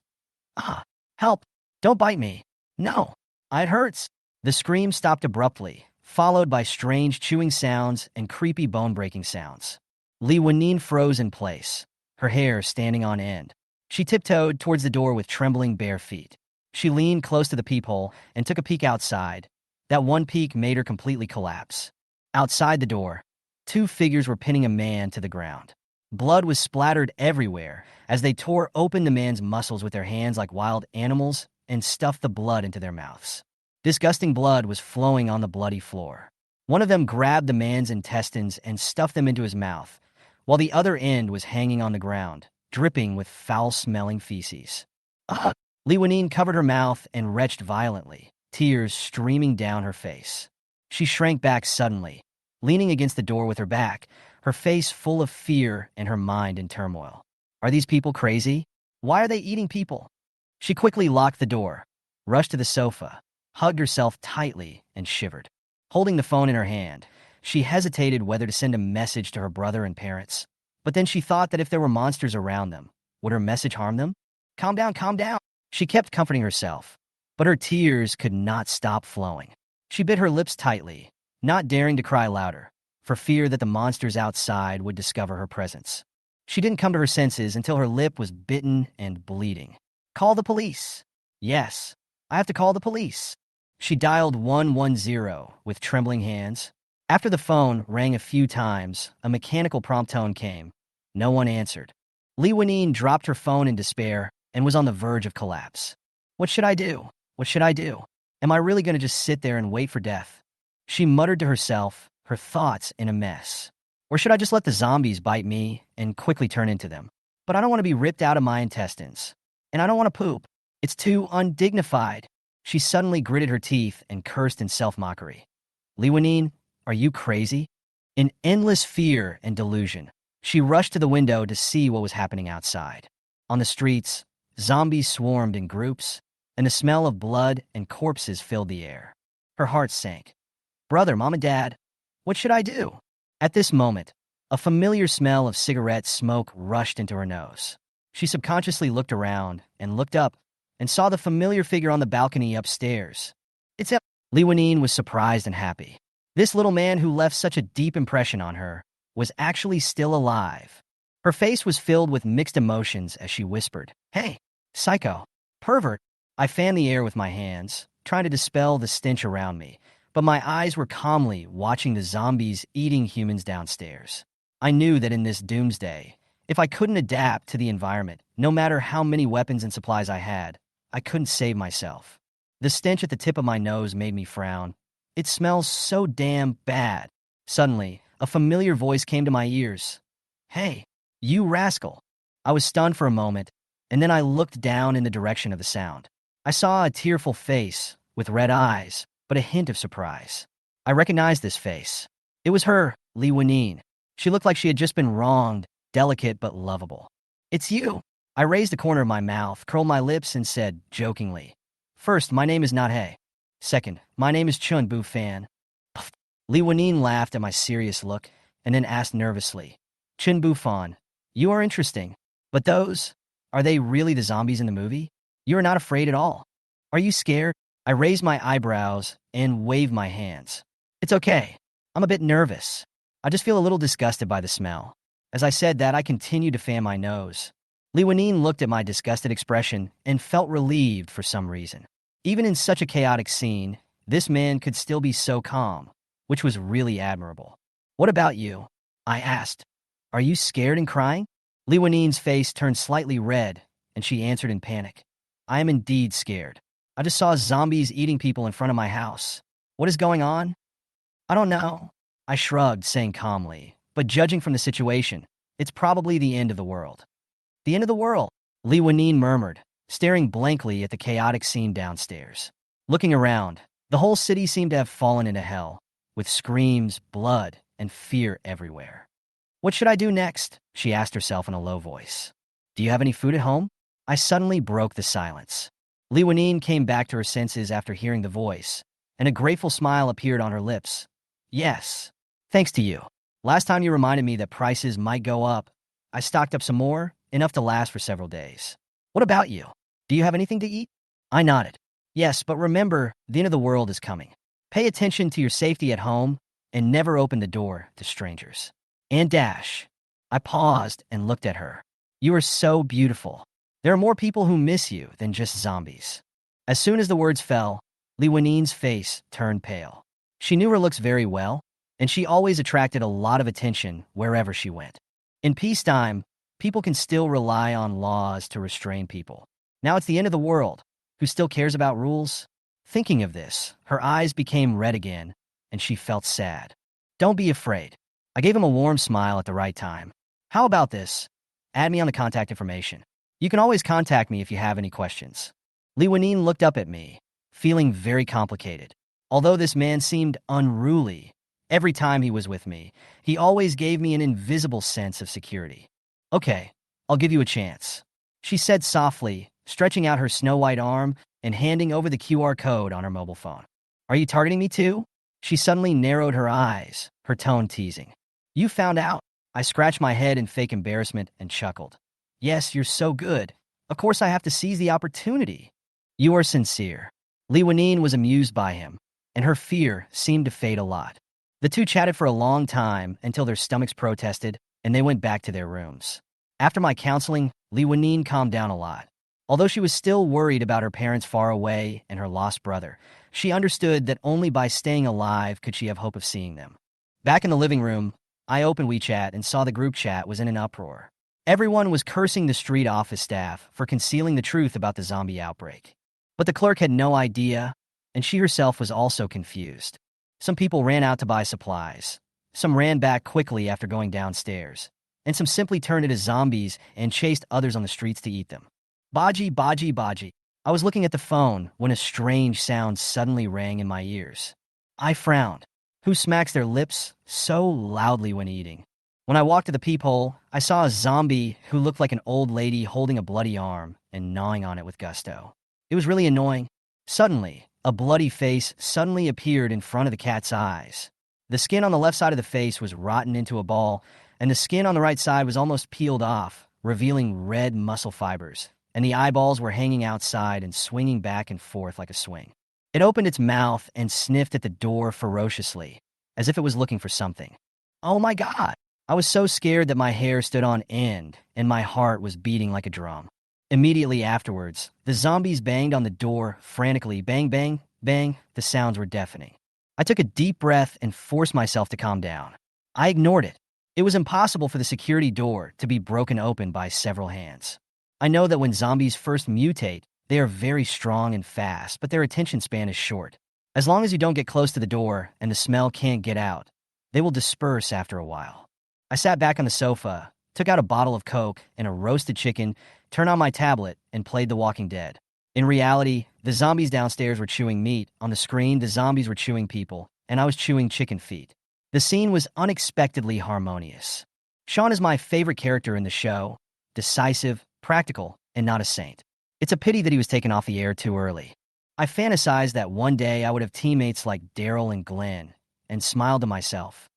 "Ah, help! Don't bite me! No! It hurts!" The scream stopped abruptly, followed by strange chewing sounds and creepy bone-breaking sounds. Lanine froze in place, her hair standing on end. She tiptoed towards the door with trembling bare feet. She leaned close to the peephole and took a peek outside. That one peek made her completely collapse. Outside the door, two figures were pinning a man to the ground. Blood was splattered everywhere as they tore open the man's muscles with their hands like wild animals and stuffed the blood into their mouths. Disgusting blood was flowing on the bloody floor. One of them grabbed the man's intestines and stuffed them into his mouth, while the other end was hanging on the ground, dripping with foul-smelling feces. Ugh! Lanine covered her mouth and retched violently, tears streaming down her face. She shrank back suddenly, leaning against the door with her back, her face full of fear and her mind in turmoil. Are these people crazy? Why are they eating people? She quickly locked the door, rushed to the sofa, hugged herself tightly, and shivered. Holding the phone in her hand, she hesitated whether to send a message to her brother and parents. But then she thought that if there were monsters around them, would her message harm them? Calm down, calm down. She kept comforting herself, but her tears could not stop flowing. She bit her lips tightly, not daring to cry louder, for fear that the monsters outside would discover her presence. She didn't come to her senses until her lip was bitten and bleeding. Call the police. Yes, I have to call the police. She dialed 110 with trembling hands. After the phone rang a few times, a mechanical prompt tone came. No one answered. Lanine dropped her phone in despair and was on the verge of collapse. What should I do? What should I do? Am I really going to just sit there and wait for death? She muttered to herself, her thoughts in a mess. Or should I just let the zombies bite me and quickly turn into them? But I don't want to be ripped out of my intestines. And I don't want to poop. It's too undignified. She suddenly gritted her teeth and cursed in self-mockery. Lanine, are you crazy? In endless fear and delusion, she rushed to the window to see what was happening outside. On the streets, zombies swarmed in groups, and the smell of blood and corpses filled the air. Her heart sank. Brother, Mom, and Dad, what should I do? At this moment, a familiar smell of cigarette smoke rushed into her nose. She subconsciously looked around and looked up and saw the familiar figure on the balcony upstairs. It's him. Lanine was surprised and happy. This little man who left such a deep impression on her was actually still alive. Her face was filled with mixed emotions as she whispered, "Hey, psycho, pervert." I fanned the air with my hands, trying to dispel the stench around me, but my eyes were calmly watching the zombies eating humans downstairs. I knew that in this doomsday, if I couldn't adapt to the environment, no matter how many weapons and supplies I had, I couldn't save myself. The stench at the tip of my nose made me frown. It smells so damn bad. Suddenly, a familiar voice came to my ears. "Hey, you rascal." I was stunned for a moment, and then I looked down in the direction of the sound. I saw a tearful face with red eyes, but a hint of surprise. I recognized this face. It was her, Lanine. She looked like she had just been wronged, delicate but lovable. "It's you." I raised the corner of my mouth, curled my lips, and said, jokingly, "First, my name is not Hey. Second, my name is Chen Bufan." Lanine laughed at my serious look, and then asked nervously, "Chen Bufan, you are interesting. But those, are they really the zombies in the movie? You are not afraid at all. Are you scared?" I raised my eyebrows and waved my hands. "It's okay. I'm a bit nervous. I just feel a little disgusted by the smell. As I said that, I continued to fan my nose. Lanine looked at my disgusted expression and felt relieved for some reason. Even in such a chaotic scene, this man could still be so calm, which was really admirable. What about you? I asked. Are you scared and crying? Lanine's face turned slightly red, and she answered in panic. I am indeed scared. I just saw zombies eating people in front of my house. What is going on? I don't know. I shrugged, saying calmly, but judging from the situation, it's probably the end of the world. The end of the world, Lanine murmured, staring blankly at the chaotic scene downstairs. Looking around, the whole city seemed to have fallen into hell, with screams, blood, and fear everywhere. What should I do next? She asked herself in a low voice. Do you have any food at home? I suddenly broke the silence. Lanine came back to her senses after hearing the voice, and a grateful smile appeared on her lips. Yes. Thanks to you. Last time you reminded me that prices might go up, I stocked up some more, enough to last for several days. What about you? Do you have anything to eat? I nodded. Yes, but remember, the end of the world is coming. Pay attention to your safety at home, and never open the door to strangers. And dash. I paused and looked at her. You are so beautiful. There are more people who miss you than just zombies. As soon as the words fell, Lanine's face turned pale. She knew her looks very well, and she always attracted a lot of attention wherever she went. In peacetime, people can still rely on laws to restrain people. Now it's the end of the world. Who still cares about rules? Thinking of this, her eyes became red again, and she felt sad. Don't be afraid. I gave him a warm smile at the right time. How about this? Add me on the contact information. You can always contact me if you have any questions. Lanine looked up at me, feeling very complicated. Although this man seemed unruly, every time he was with me, he always gave me an invisible sense of security. Okay, I'll give you a chance, she said softly, stretching out her snow-white arm and handing over the QR code on her mobile phone. Are you targeting me too? She suddenly narrowed her eyes, her tone teasing. You found out. I scratched my head in fake embarrassment and chuckled. Yes, you're so good. Of course I have to seize the opportunity. You are sincere. Lanine was amused by him, and her fear seemed to fade a lot. The two chatted for a long time until their stomachs protested, and they went back to their rooms. After my counseling, Lanine calmed down a lot. Although she was still worried about her parents far away and her lost brother, she understood that only by staying alive could she have hope of seeing them. Back in the living room, I opened WeChat and saw the group chat was in an uproar. Everyone was cursing the street office staff for concealing the truth about the zombie outbreak. But the clerk had no idea, and she herself was also confused. Some people ran out to buy supplies. Some ran back quickly after going downstairs, and some simply turned into zombies and chased others on the streets to eat them. Baji, baji, baji. I was looking at the phone when a strange sound suddenly rang in my ears. I frowned. Who smacks their lips so loudly when eating? When I walked to the peephole, I saw a zombie who looked like an old lady holding a bloody arm and gnawing on it with gusto. It was really annoying. Suddenly, a bloody face suddenly appeared in front of the cat's eyes. The skin on the left side of the face was rotten into a ball, and the skin on the right side was almost peeled off, revealing red muscle fibers, and the eyeballs were hanging outside and swinging back and forth like a swing. It opened its mouth and sniffed at the door ferociously, as if it was looking for something. Oh my God! I was so scared that my hair stood on end, and my heart was beating like a drum. Immediately afterwards, the zombies banged on the door frantically. Bang, bang, bang. The sounds were deafening. I took a deep breath and forced myself to calm down. I ignored it. It was impossible for the security door to be broken open by several hands. I know that when zombies first mutate, they are very strong and fast, but their attention span is short. As long as you don't get close to the door and the smell can't get out, they will disperse after a while. I sat back on the sofa, took out a bottle of Coke and a roasted chicken, turned on my tablet, and played The Walking Dead. In reality, the zombies downstairs were chewing meat. On the screen, the zombies were chewing people, and I was chewing chicken feet. The scene was unexpectedly harmonious. Sean is my favorite character in the show, decisive, practical, and not a saint. It's a pity that he was taken off the air too early. I fantasized that one day I would have teammates like Daryl and Glenn, and smiled to myself.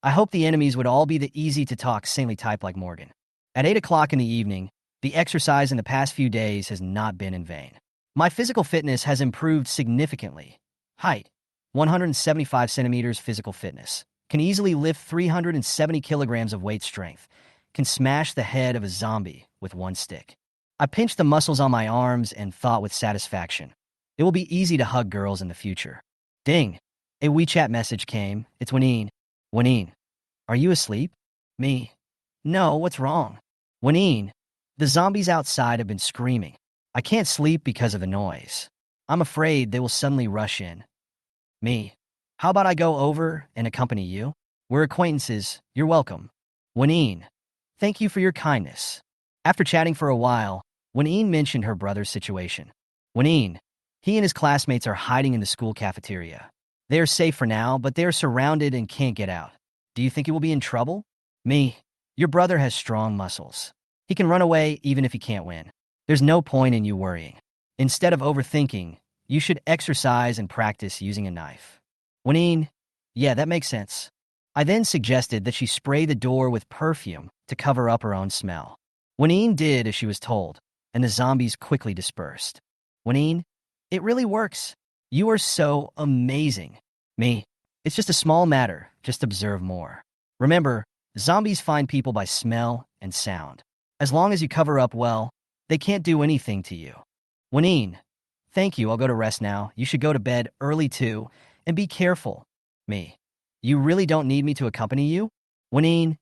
I hoped the enemies would all be the easy-to-talk, saintly type like Morgan. At 8 o'clock in the evening, the exercise in the past few days has not been in vain. My physical fitness has improved significantly. Height, 175 centimeters physical fitness. can easily lift 370 kilograms of weight strength, can smash the head of a zombie with one stick. I pinched the muscles on my arms and thought with satisfaction, it will be easy to hug girls in the future. Ding! A WeChat message came. It's Lanine. Lanine, are you asleep? Me. No, what's wrong? Lanine, the zombies outside have been screaming. I can't sleep because of the noise. I'm afraid they will suddenly rush in. Me. How about I go over and accompany you? We're acquaintances. You're welcome. Lanine, thank you for your kindness. After chatting for a while, Lanine mentioned her brother's situation. Lanine, he and his classmates are hiding in the school cafeteria. They are safe for now, but they are surrounded and can't get out. Do you think he will be in trouble? Me. Your brother has strong muscles. He can run away even if he can't win. There's no point in you worrying. Instead of overthinking, you should exercise and practice using a knife. Lanine, yeah, that makes sense. I then suggested that she spray the door with perfume to cover up her own smell. Lanine did as she was told, and the zombies quickly dispersed. Lanine, it really works. You are so amazing. Me, it's just a small matter, just observe more. Remember, zombies find people by smell and sound. As long as you cover up well, they can't do anything to you. Lanine, thank you, I'll go to rest now. You should go to bed early too, and be careful. Me, you really don't need me to accompany you? Lanine,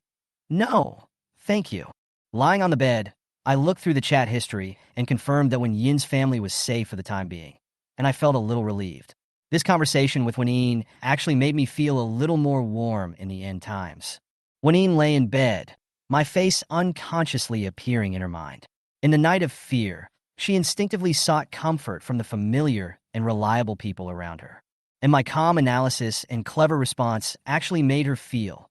no, thank you. Lying on the bed, I looked through the chat history and confirmed that Yin's family was safe for the time being, and I felt a little relieved. This conversation with Lanine actually made me feel a little more warm in the end times. Lanine lay in bed, my face unconsciously appearing in her mind. In the night of fear, she instinctively sought comfort from the familiar and reliable people around her. And my calm analysis and clever response actually made her feel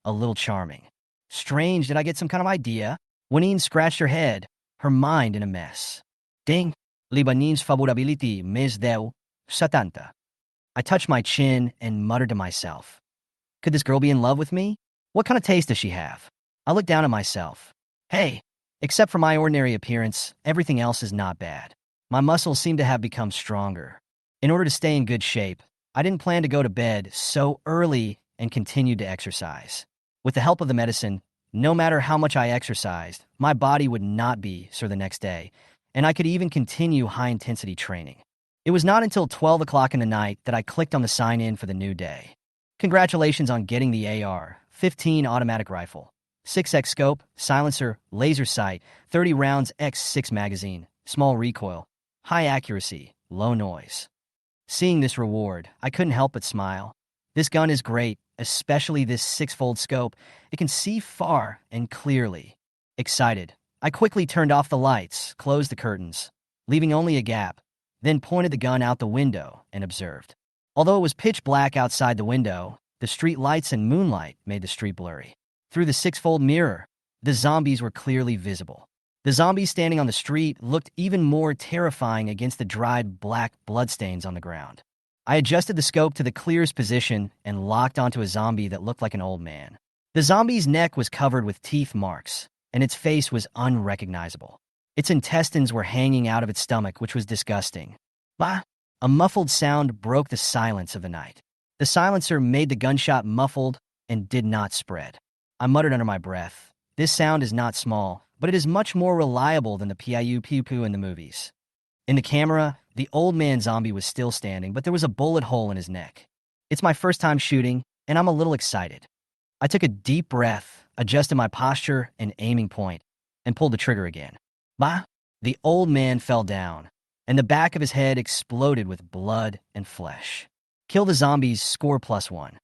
a little charming. Strange, did I get some kind of idea? Lanine scratched her head, her mind in a mess. Ding! Libanin's favorability mes deu 70. I touched my chin and muttered to myself. Could this girl be in love with me? What kind of taste does she have? I looked down at myself. Hey, except for my ordinary appearance, everything else is not bad. My muscles seem to have become stronger. In order to stay in good shape, I didn't plan to go to bed so early and continued to exercise. With the help of the medicine, no matter how much I exercised, my body would not be sore the next day, and I could even continue high-intensity training. It was not until 12 o'clock in the night that I clicked on the sign-in for the new day. Congratulations on getting the AR-15 automatic rifle, 6x scope, silencer, laser sight, 30 rounds x6 magazine, small recoil, high accuracy, low noise. Seeing this reward, I couldn't help but smile. This gun is great, especially this 6-fold scope. It can see far and clearly. Excited, I quickly turned off the lights, closed the curtains, leaving only a gap, then pointed the gun out the window and observed. Although it was pitch black outside the window, the street lights and moonlight made the street blurry. Through the 6-fold mirror, the zombies were clearly visible. The zombies standing on the street looked even more terrifying against the dried black bloodstains on the ground. I adjusted the scope to the clearest position and locked onto a zombie that looked like an old man. The zombie's neck was covered with teeth marks, and its face was unrecognizable. Its intestines were hanging out of its stomach, which was disgusting. Bah! A muffled sound broke the silence of the night. The silencer made the gunshot muffled and did not spread. I muttered under my breath. This sound is not small, but it is much more reliable than the piu pew pew in the movies. In the camera, the old man zombie was still standing, but there was a bullet hole in his neck. It's my first time shooting, and I'm a little excited. I took a deep breath, adjusted my posture and aiming point, and pulled the trigger again. Bah! The old man fell down, and the back of his head exploded with blood and flesh. Kill the zombies, score +1.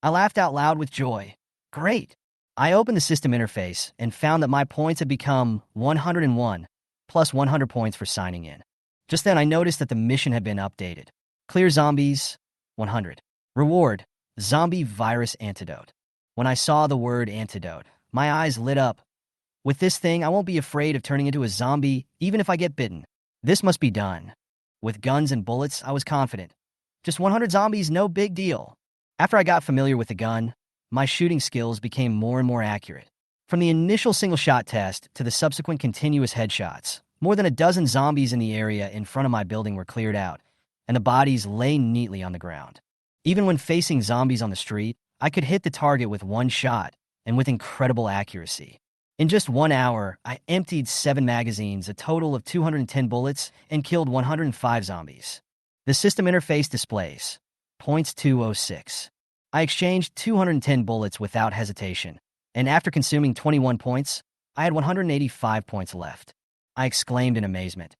I laughed out loud with joy. Great! I opened the system interface and found that my points had become 101, plus 100 points for signing in. Just then I noticed that the mission had been updated. Clear zombies, 100. Reward, zombie virus antidote. When I saw the word antidote, my eyes lit up. With this thing, I won't be afraid of turning into a zombie, even if I get bitten. This must be done. With guns and bullets, I was confident. Just 100 zombies, no big deal. After I got familiar with the gun, my shooting skills became more and more accurate. From the initial single-shot test to the subsequent continuous headshots, more than a dozen zombies in the area in front of my building were cleared out, and the bodies lay neatly on the ground. Even when facing zombies on the street, I could hit the target with one shot, and with incredible accuracy. In just 1 hour, I emptied 7 magazines, a total of 210 bullets, and killed 105 zombies. The system interface displays points 206. I exchanged 210 bullets without hesitation, and after consuming 21 points, I had 185 points left. I exclaimed in amazement.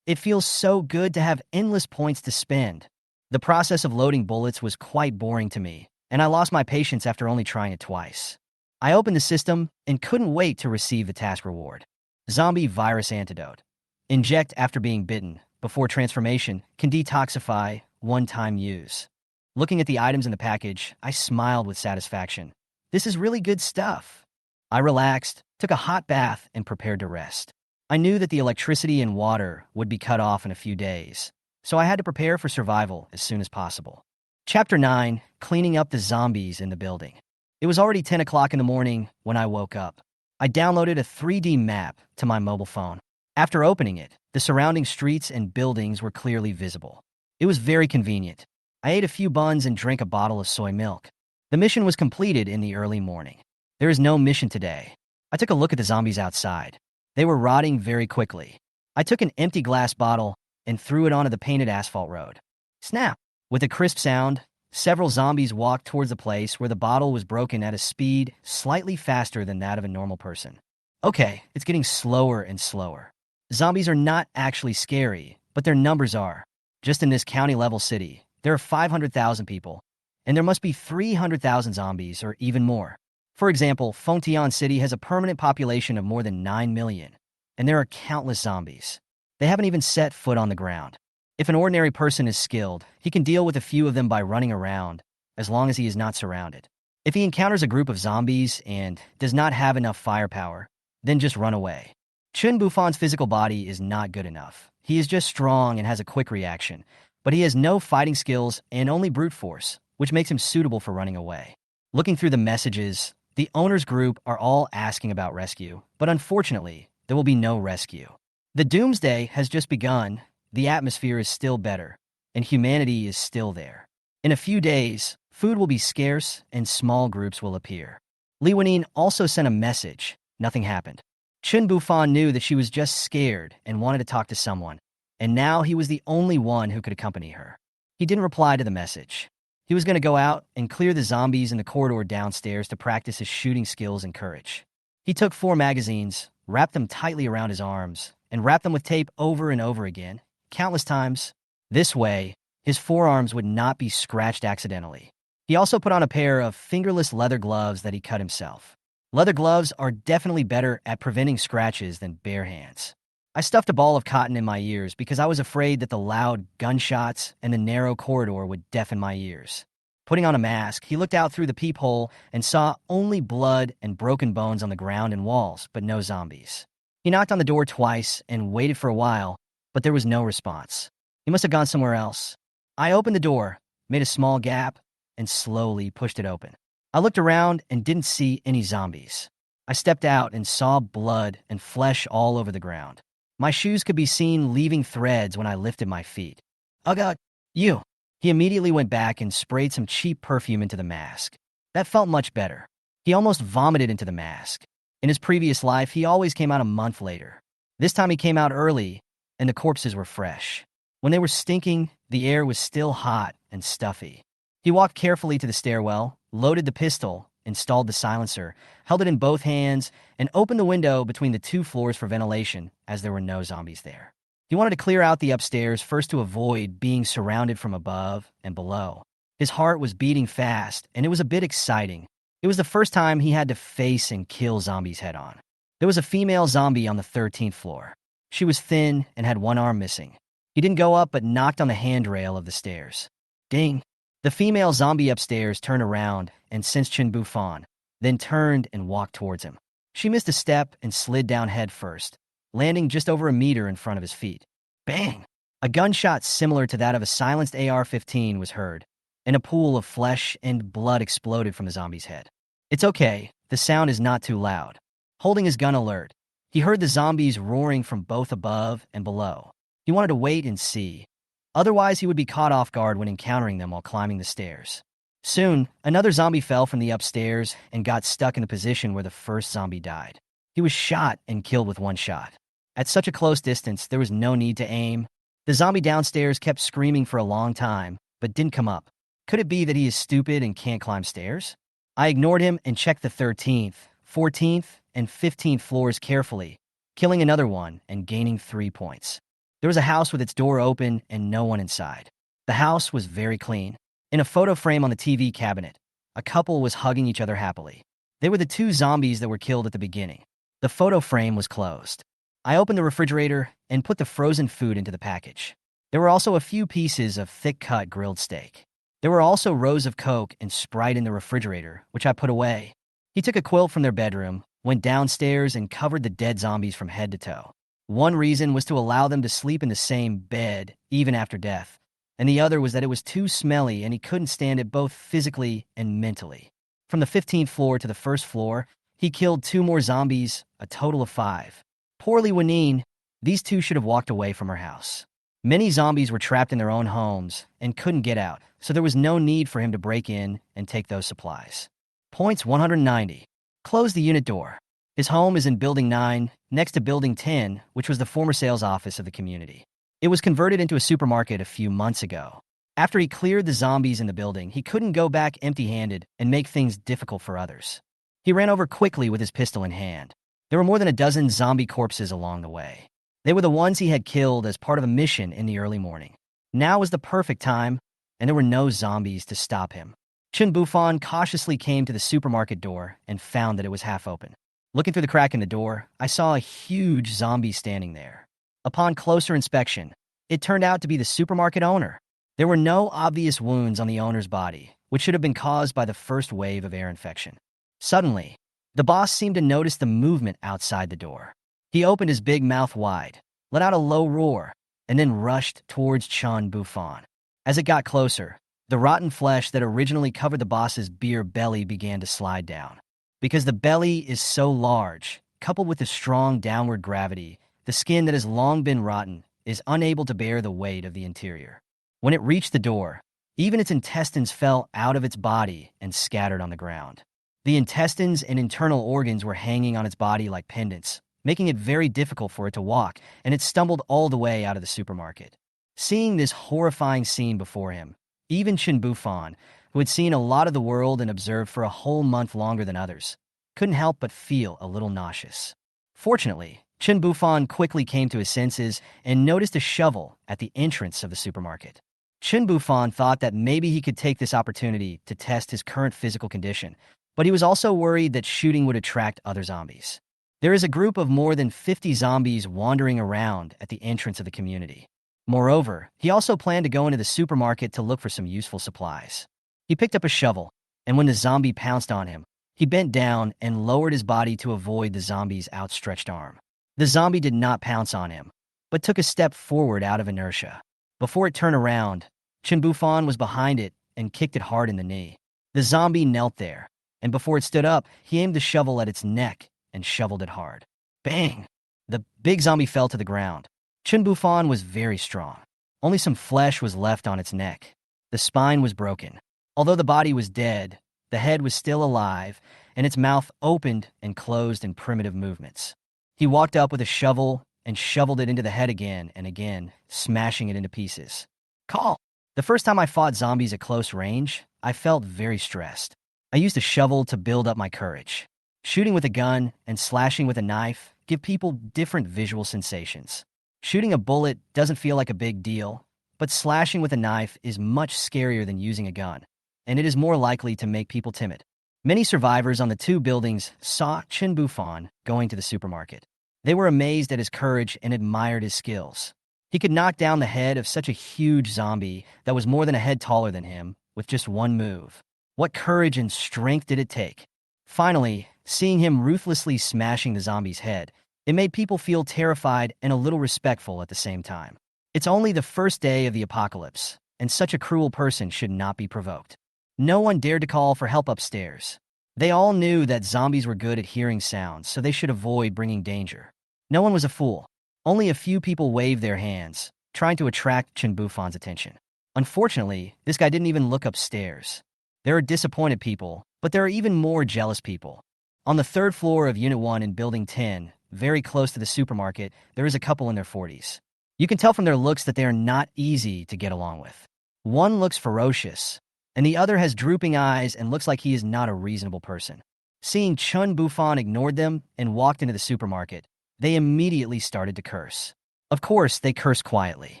It feels so good to have endless points to spend. The process of loading bullets was quite boring to me, and I lost my patience after only trying it twice. I opened the system and couldn't wait to receive the task reward. Zombie virus antidote. Inject after being bitten, before transformation, can detoxify, one-time use. Looking at the items in the package, I smiled with satisfaction. This is really good stuff. I relaxed, took a hot bath, and prepared to rest. I knew that the electricity and water would be cut off in a few days, so I had to prepare for survival as soon as possible. Chapter 9, Cleaning Up the Zombies in the Building. It was already 10 o'clock in the morning when I woke up. I downloaded a 3D map to my mobile phone. After opening it, the surrounding streets and buildings were clearly visible. It was very convenient. I ate a few buns and drank a bottle of soy milk. The mission was completed in the early morning. There is no mission today. I took a look at the zombies outside. They were rotting very quickly. I took an empty glass bottle and threw it onto the painted asphalt road. Snap! With a crisp sound, several zombies walked towards the place where the bottle was broken at a speed slightly faster than that of a normal person. Okay, it's getting slower and slower. Zombies are not actually scary, but their numbers are. Just in this county-level city, there are 500,000 people, and there must be 300,000 zombies or even more. For example, Fengtian City has a permanent population of more than 9 million, and there are countless zombies. They haven't even set foot on the ground. If an ordinary person is skilled, he can deal with a few of them by running around, as long as he is not surrounded. If he encounters a group of zombies and does not have enough firepower, then just run away. Chen Bufan's physical body is not good enough. He is just strong and has a quick reaction, but he has no fighting skills and only brute force, which makes him suitable for running away. Looking through the messages, the owners group are all asking about rescue, but unfortunately, there will be no rescue. The Doomsday has just begun. The atmosphere is still better, and humanity is still there. In a few days, food will be scarce and small groups will appear. Lanine also sent a message. Nothing happened. Chen Bufan knew that she was just scared and wanted to talk to someone, and now he was the only one who could accompany her. He didn't reply to the message. He was going to go out and clear the zombies in the corridor downstairs to practice his shooting skills and courage. He took 4 magazines, wrapped them tightly around his arms, and wrapped them with tape over and over again, countless times. This way, his forearms would not be scratched accidentally. He also put on a pair of fingerless leather gloves that he cut himself. Leather gloves are definitely better at preventing scratches than bare hands. I stuffed a ball of cotton in my ears because I was afraid that the loud gunshots and the narrow corridor would deafen my ears. Putting on a mask, he looked out through the peephole and saw only blood and broken bones on the ground and walls, but no zombies. He knocked on the door twice and waited for a while, but there was no response. He must have gone somewhere else. I opened the door, made a small gap, and slowly pushed it open. I looked around and didn't see any zombies. I stepped out and saw blood and flesh all over the ground. My shoes could be seen leaving threads when I lifted my feet. Ugh, you! He immediately went back and sprayed some cheap perfume into the mask. That felt much better. He almost vomited into the mask. In his previous life, he always came out a month later. This time he came out early, and the corpses were fresh. When they were stinking, the air was still hot and stuffy. He walked carefully to the stairwell, loaded the pistol, installed the silencer, held it in both hands, and opened the window between the 2 floors for ventilation, as there were no zombies there. He wanted to clear out the upstairs first to avoid being surrounded from above and below. His heart was beating fast, and it was a bit exciting. It was the first time he had to face and kill zombies head-on. There was a female zombie on the 13th floor. She was thin and had 1 arm missing. He didn't go up but knocked on the handrail of the stairs. Ding! The female zombie upstairs turned around and sensed Chen Bufan, then turned and walked towards him. She missed a step and slid down head first, landing just over a meter in front of his feet. Bang! A gunshot similar to that of a silenced AR-15 was heard, and a pool of flesh and blood exploded from the zombie's head. It's okay, the sound is not too loud. Holding his gun alert, he heard the zombies roaring from both above and below. He wanted to wait and see. Otherwise, he would be caught off guard when encountering them while climbing the stairs. Soon, another zombie fell from the upstairs and got stuck in the position where the first zombie died. He was shot and killed with one shot. At such a close distance, there was no need to aim. The zombie downstairs kept screaming for a long time, but didn't come up. Could it be that he is stupid and can't climb stairs? I ignored him and checked the 13th, 14th, and 15th floors carefully, killing another one and gaining 3 points. There was a house with its door open and no one inside. The house was very clean. In a photo frame on the TV cabinet, a couple was hugging each other happily. They were the 2 zombies that were killed at the beginning. The photo frame was closed. I opened the refrigerator and put the frozen food into the package. There were also a few pieces of thick-cut grilled steak. There were also rows of Coke and Sprite in the refrigerator, which I put away. He took a quilt from their bedroom, went downstairs, and covered the dead zombies from head to toe. One reason was to allow them to sleep in the same bed, even after death, and the other was that it was too smelly and he couldn't stand it both physically and mentally. From the 15th floor to the first floor, he killed 2 more zombies, a total of 5. Poorly Lanine, these 2 should have walked away from her house. Many zombies were trapped in their own homes and couldn't get out, so there was no need for him to break in and take those supplies. Points 190. Close the unit door. His home is in Building 9, next to Building 10, which was the former sales office of the community. It was converted into a supermarket a few months ago. After he cleared the zombies in the building, he couldn't go back empty-handed and make things difficult for others. He ran over quickly with his pistol in hand. There were more than a dozen zombie corpses along the way. They were the ones he had killed as part of a mission in the early morning. Now was the perfect time, and there were no zombies to stop him. Chen Bufan cautiously came to the supermarket door and found that it was half open. Looking through the crack in the door, I saw a huge zombie standing there. Upon closer inspection, it turned out to be the supermarket owner. There were no obvious wounds on the owner's body, which should have been caused by the first wave of air infection. Suddenly, the boss seemed to notice the movement outside the door. He opened his big mouth wide, let out a low roar, and then rushed towards Chen Bufan. As it got closer, the rotten flesh that originally covered the boss's beer belly began to slide down. Because the belly is so large, coupled with the strong downward gravity, the skin that has long been rotten is unable to bear the weight of the interior. When it reached the door, even its intestines fell out of its body and scattered on the ground. The intestines and internal organs were hanging on its body like pendants, making it very difficult for it to walk, and it stumbled all the way out of the supermarket. Seeing this horrifying scene before him, even Chen Bufan, who had seen a lot of the world and observed for a whole month longer than others, couldn't help but feel a little nauseous. Fortunately, Chen Bufan quickly came to his senses and noticed a shovel at the entrance of the supermarket. Chen Bufan thought that maybe he could take this opportunity to test his current physical condition, but he was also worried that shooting would attract other zombies. There is a group of more than 50 zombies wandering around at the entrance of the community. Moreover, he also planned to go into the supermarket to look for some useful supplies. He picked up a shovel, and when the zombie pounced on him, he bent down and lowered his body to avoid the zombie's outstretched arm. The zombie did not pounce on him, but took a step forward out of inertia. Before it turned around, Chen Bufan was behind it and kicked it hard in the knee. The zombie knelt there, and before it stood up, he aimed the shovel at its neck and shoveled it hard. Bang! The big zombie fell to the ground. Chen Bufan was very strong. Only some flesh was left on its neck. The spine was broken. Although the body was dead, the head was still alive, and its mouth opened and closed in primitive movements. He walked up with a shovel and shoveled it into the head again and again, smashing it into pieces. Call! The first time I fought zombies at close range, I felt very stressed. I used a shovel to build up my courage. Shooting with a gun and slashing with a knife give people different visual sensations. Shooting a bullet doesn't feel like a big deal, but slashing with a knife is much scarier than using a gun, and it is more likely to make people timid. Many survivors on the 2 buildings saw Chen Bufan going to the supermarket. They were amazed at his courage and admired his skills. He could knock down the head of such a huge zombie that was more than a head taller than him with just one move. What courage and strength did it take? Finally, seeing him ruthlessly smashing the zombie's head, it made people feel terrified and a little respectful at the same time. It's only the first day of the apocalypse, and such a cruel person should not be provoked. No one dared to call for help upstairs. They all knew that zombies were good at hearing sounds, so they should avoid bringing danger. No one was a fool. Only a few people waved their hands, trying to attract Chen Bufan's attention. Unfortunately, this guy didn't even look upstairs. There are disappointed people, but there are even more jealous people. On the third floor of Unit 1 in Building 10, very close to the supermarket, there is a couple in their 40s. You can tell from their looks that they are not easy to get along with. One looks ferocious, and the other has drooping eyes and looks like he is not a reasonable person. Seeing Chen Bufan ignored them and walked into the supermarket, they immediately started to curse. Of course, they cursed quietly.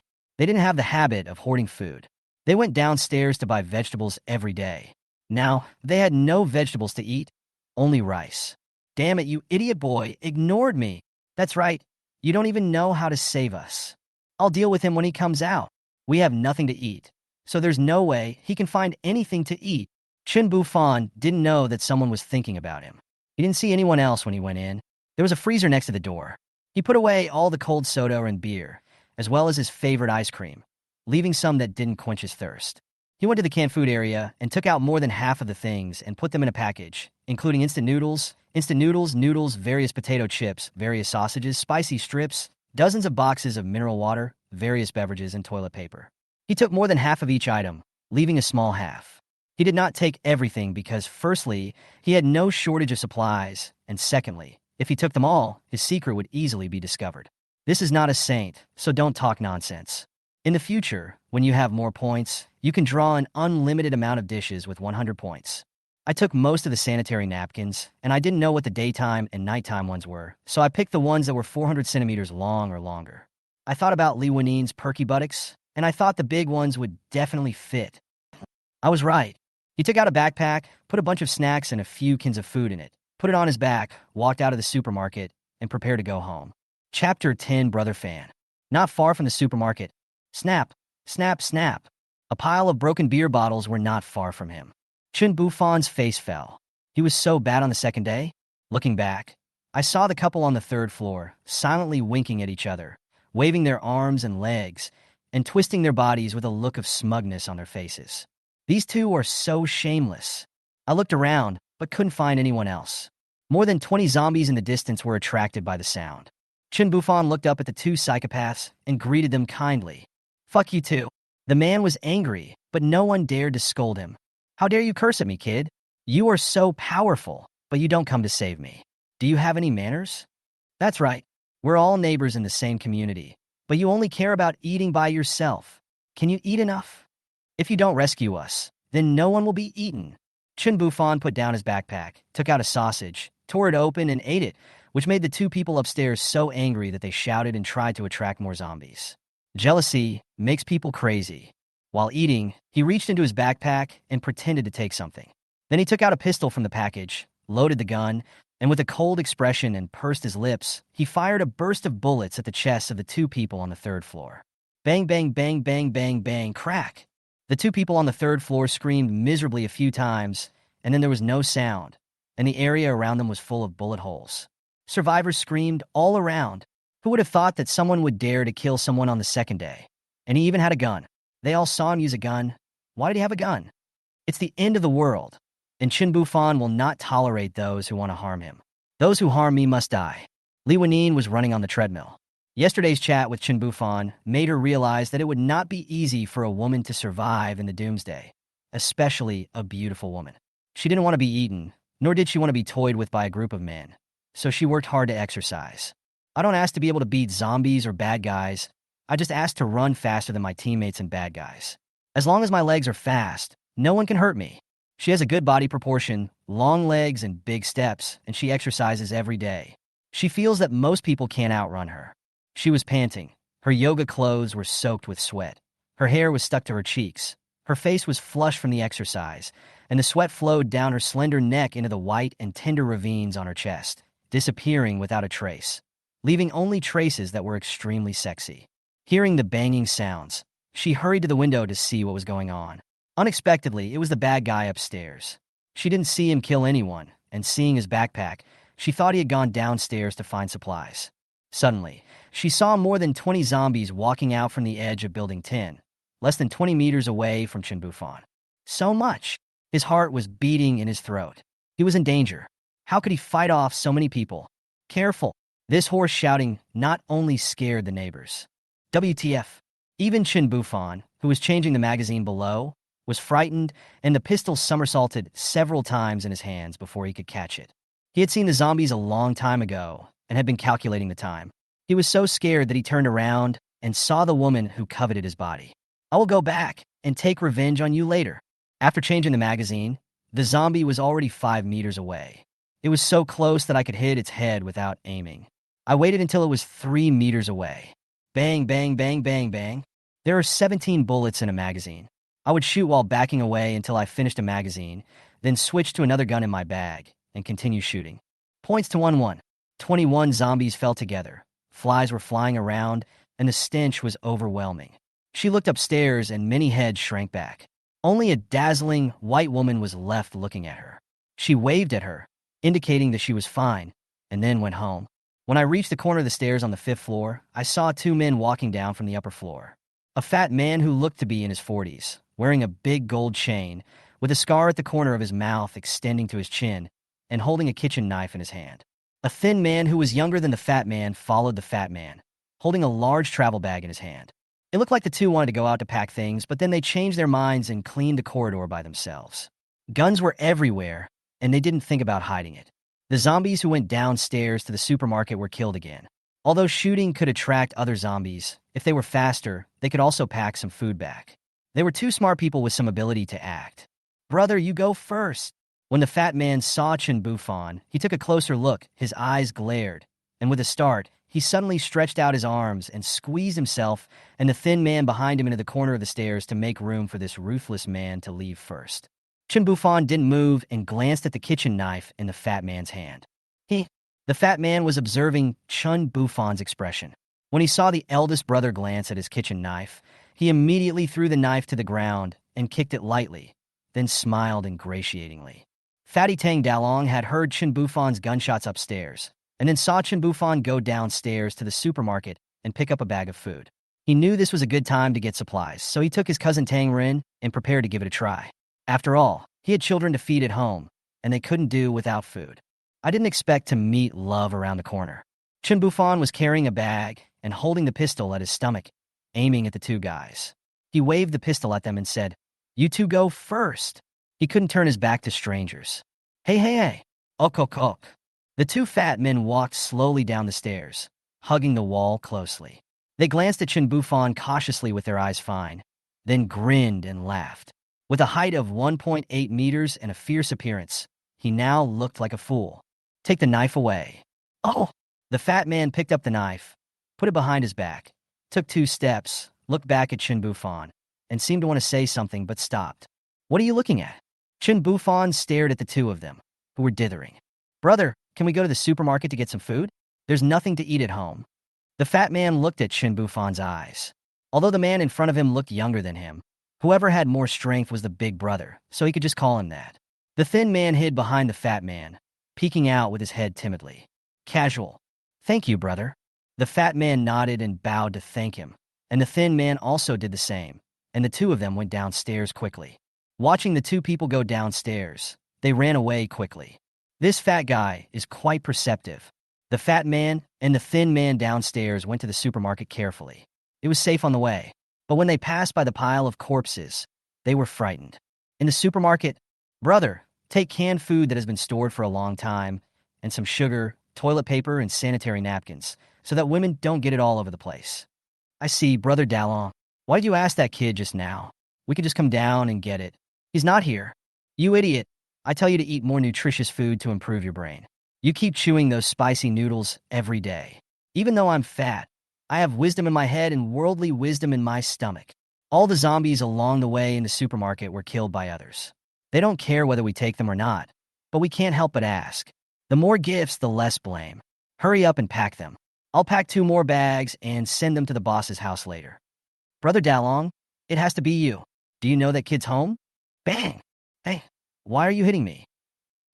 They didn't have the habit of hoarding food. They went downstairs to buy vegetables every day. Now, they had no vegetables to eat, only rice. Damn it, you idiot boy, ignored me. That's right, you don't even know how to save us. I'll deal with him when he comes out. We have nothing to eat, so there's no way he can find anything to eat. Chen Bufan didn't know that someone was thinking about him. He didn't see anyone else when he went in. There was a freezer next to the door. He put away all the cold soda and beer, as well as his favorite ice cream, leaving some that didn't quench his thirst. He went to the canned food area and took out more than half of the things and put them in a package, including instant noodles, various potato chips, various sausages, spicy strips, dozens of boxes of mineral water, various beverages, and toilet paper. He took more than half of each item, leaving a small half. He did not take everything because, firstly, he had no shortage of supplies, and secondly, if he took them all, his secret would easily be discovered. This is not a saint, so don't talk nonsense. In the future, when you have more points, you can draw an unlimited amount of dishes with 100 points. I took most of the sanitary napkins, and I didn't know what the daytime and nighttime ones were, so I picked the ones that were 400 centimeters long or longer. I thought about Lanine's perky buttocks, and I thought the big ones would definitely fit. I was right. He took out a backpack, put a bunch of snacks and a few cans of food in it, put it on his back, walked out of the supermarket, and prepared to go home. Chapter 10 Brother Fan. Not far from the supermarket. Snap, snap, snap. A pile of broken beer bottles were not far from him. Chen Bufan's face fell. He was so bad on the second day. Looking back, I saw the couple on the third floor, silently winking at each other, waving their arms and legs, and twisting their bodies with a look of smugness on their faces. These two are so shameless. I looked around, but couldn't find anyone else. More than 20 zombies in the distance were attracted by the sound. Chen Bufan looked up at the two psychopaths and greeted them kindly. Fuck you too. The man was angry, but no one dared to scold him. How dare you curse at me, kid? You are so powerful, but you don't come to save me. Do you have any manners? That's right. We're all neighbors in the same community, but you only care about eating by yourself. Can you eat enough? If you don't rescue us, then no one will be eaten. Chen Bufan put down his backpack, took out a sausage, tore it open, and ate it, which made the two people upstairs so angry that they shouted and tried to attract more zombies. Jealousy makes people crazy. While eating, he reached into his backpack and pretended to take something. Then he took out a pistol from the package, loaded the gun, and with a cold expression and pursed his lips, he fired a burst of bullets at the chests of the two people on the third floor. Bang, bang, bang, bang, bang, bang, crack. The two people on the third floor screamed miserably a few times, and then there was no sound, and the area around them was full of bullet holes. Survivors screamed all around. Who would have thought that someone would dare to kill someone on the second day? And he even had a gun. They all saw him use a gun. Why did he have a gun? It's the end of the world, and Chen Bufan will not tolerate those who want to harm him. Those who harm me must die. Lanine was running on the treadmill. Yesterday's chat with Chen Bufan made her realize that it would not be easy for a woman to survive in the Doomsday, especially a beautiful woman. She didn't want to be eaten, nor did she want to be toyed with by a group of men, so she worked hard to exercise. I don't ask to be able to beat zombies or bad guys. I just ask to run faster than my teammates and bad guys. As long as my legs are fast, no one can hurt me. She has a good body proportion, long legs and big steps, and she exercises every day. She feels that most people can't outrun her. She was panting. Her yoga clothes were soaked with sweat. Her hair was stuck to her cheeks. Her face was flushed from the exercise, and the sweat flowed down her slender neck into the white and tender ravines on her chest, disappearing without a trace, leaving only traces that were extremely sexy. Hearing the banging sounds, she hurried to the window to see what was going on. Unexpectedly, it was the bad guy upstairs. She didn't see him kill anyone, and seeing his backpack, she thought he had gone downstairs to find supplies. Suddenly, she saw more than 20 zombies walking out from the edge of Building 10, less than 20 meters away from Chen Bufan. So much! His heart was beating in his throat. He was in danger. How could he fight off so many people? Careful! This hoarse shouting not only scared the neighbors. WTF. Even Chen Bufan, who was changing the magazine below, was frightened, and the pistol somersaulted several times in his hands before he could catch it. He had seen the zombies a long time ago and had been calculating the time. He was so scared that he turned around and saw the woman who coveted his body. "I will go back and take revenge on you later." After changing the magazine, the zombie was already 5 meters away. It was so close that I could hit its head without aiming. I waited until it was 3 meters away. Bang, bang, bang, bang, bang. There are 17 bullets in a magazine. I would shoot while backing away until I finished a magazine, then switch to another gun in my bag, and continue shooting. Points to 1-1. 21 zombies fell together. Flies were flying around, and the stench was overwhelming. She looked upstairs, and many heads shrank back. Only a dazzling white woman was left looking at her. She waved at her, indicating that she was fine, and then went home. When I reached the corner of the stairs on the 5th floor, I saw 2 men walking down from the upper floor. A fat man who looked to be in his 40s, wearing a big gold chain, with a scar at the corner of his mouth extending to his chin, and holding a kitchen knife in his hand. A thin man who was younger than the fat man followed the fat man, holding a large travel bag in his hand. It looked like the two wanted to go out to pack things, but then they changed their minds and cleaned the corridor by themselves. Guns were everywhere, and they didn't think about hiding it. The zombies who went downstairs to the supermarket were killed again. Although shooting could attract other zombies, if they were faster, they could also pack some food back. They were two smart people with some ability to act. "Brother, you go first." When the fat man saw Chen Bufan, he took a closer look, his eyes glared, and with a start, he suddenly stretched out his arms and squeezed himself and the thin man behind him into the corner of the stairs to make room for this ruthless man to leave first. Chen Bufan didn't move and glanced at the kitchen knife in the fat man's hand. The fat man was observing Chen Bufan's expression. When he saw the eldest brother glance at his kitchen knife, he immediately threw the knife to the ground and kicked it lightly, then smiled ingratiatingly. Fatty Tang Dalong had heard Chen Bufan's gunshots upstairs, and then saw Chen Bufan go downstairs to the supermarket and pick up a bag of food. He knew this was a good time to get supplies, so he took his cousin Tang Rin and prepared to give it a try. After all, he had children to feed at home, and they couldn't do without food. I didn't expect to meet love around the corner. Chen Bufan was carrying a bag and holding the pistol at his stomach, aiming at the two guys. He waved the pistol at them and said, "You two go first." He couldn't turn his back to strangers. Hey. Ok. The two fat men walked slowly down the stairs, hugging the wall closely. They glanced at Chen Bufan cautiously with their eyes fine, then grinned and laughed. With a height of 1.8 meters and a fierce appearance, he now looked like a fool. "Take the knife away." "Oh!" The fat man picked up the knife, put it behind his back, took 2 steps, looked back at Chen Bufan, and seemed to want to say something but stopped. "What are you looking at?" Chen Bufan stared at the two of them, who were dithering. "Brother, can we go to the supermarket to get some food? There's nothing to eat at home." The fat man looked at Chen Bufan's eyes. Although the man in front of him looked younger than him, whoever had more strength was the big brother, so he could just call him that. The thin man hid behind the fat man, peeking out with his head timidly. Casual. "Thank you, brother." The fat man nodded and bowed to thank him, and the thin man also did the same, and the two of them went downstairs quickly. Watching the two people go downstairs, they ran away quickly. This fat guy is quite perceptive. The fat man and the thin man downstairs went to the supermarket carefully. It was safe on the way, but when they passed by the pile of corpses, they were frightened. In the supermarket, "Brother, take canned food that has been stored for a long time, and some sugar, toilet paper, and sanitary napkins, so that women don't get it all over the place." "I see, Brother Dalong. Why did you ask that kid just now? We could just come down and get it." "He's not here." "You idiot. I tell you to eat more nutritious food to improve your brain. You keep chewing those spicy noodles every day. Even though I'm fat, I have wisdom in my head and worldly wisdom in my stomach." All the zombies along the way in the supermarket were killed by others. They don't care whether we take them or not, but we can't help but ask. The more gifts, the less blame. Hurry up and pack them. I'll pack 2 more bags and send them to the boss's house later. "Brother Dalong, it has to be you. Do you know that kid's home?" Bang! "Hey, why are you hitting me?"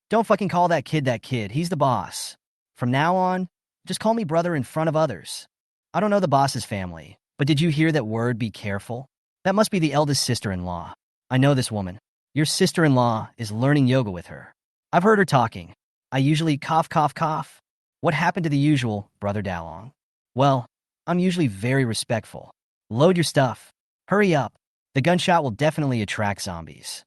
"Don't fucking call that kid. He's the boss. From now on, just call me brother in front of others." "I don't know the boss's family, but did you hear that word, be careful? That must be the eldest sister-in-law. I know this woman. Your sister-in-law is learning yoga with her. I've heard her talking. I usually cough. What happened to the usual, Brother Dalong?" "Well, I'm usually very respectful. Load your stuff. Hurry up." The gunshot will definitely attract zombies.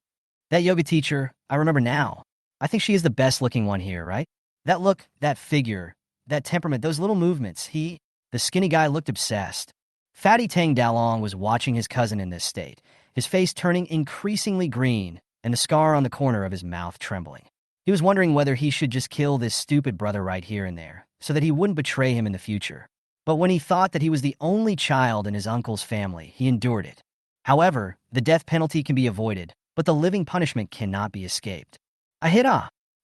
That yoga teacher, I remember now. I think she is the best looking one here, right? That look, that figure, that temperament, those little movements, the skinny guy looked obsessed. Fatty Tang Dalong was watching his cousin in this state, his face turning increasingly green and the scar on the corner of his mouth trembling. He was wondering whether he should just kill this stupid brother right here and there, so that he wouldn't betray him in the future. But when he thought that he was the only child in his uncle's family, he endured it. However, the death penalty can be avoided, but the living punishment cannot be escaped. A hit.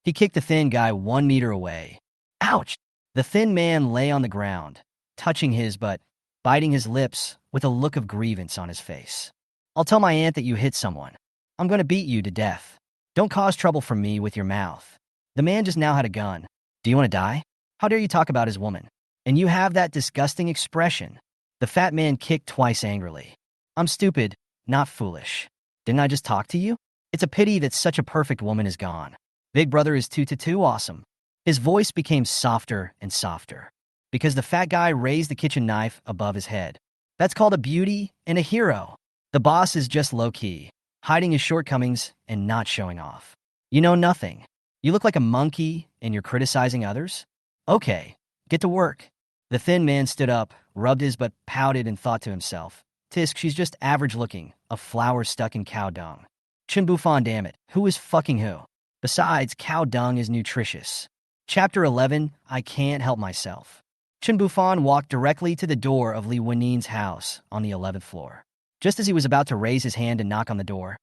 He kicked the thin guy 1 meter away. Ouch! The thin man lay on the ground, touching his butt, biting his lips with a look of grievance on his face. I'll tell my aunt that you hit someone. I'm going to beat you to death. Don't cause trouble for me with your mouth. The man just now had a gun. Do you want to die? How dare you talk about his woman? And you have that disgusting expression. The fat man kicked twice angrily. I'm stupid, not foolish. Didn't I just talk to you? It's a pity that such a perfect woman is gone. Big brother is too awesome. His voice became softer and softer, because the fat guy raised the kitchen knife above his head. That's called a beauty and a hero. The boss is just low-key, hiding his shortcomings and not showing off. You know nothing. You look like a monkey and you're criticizing others? Okay, get to work. The thin man stood up, rubbed his butt, pouted, and thought to himself, Tisk, she's just average looking, a flower stuck in cow dung. Chen Bufan, damn it, who is fucking who? Besides, cow dung is nutritious. Chapter 11, I Can't Help Myself. Chen Bufan walked directly to the door of Li Wennin's house on the 11th floor. Just as he was about to raise his hand and knock on the door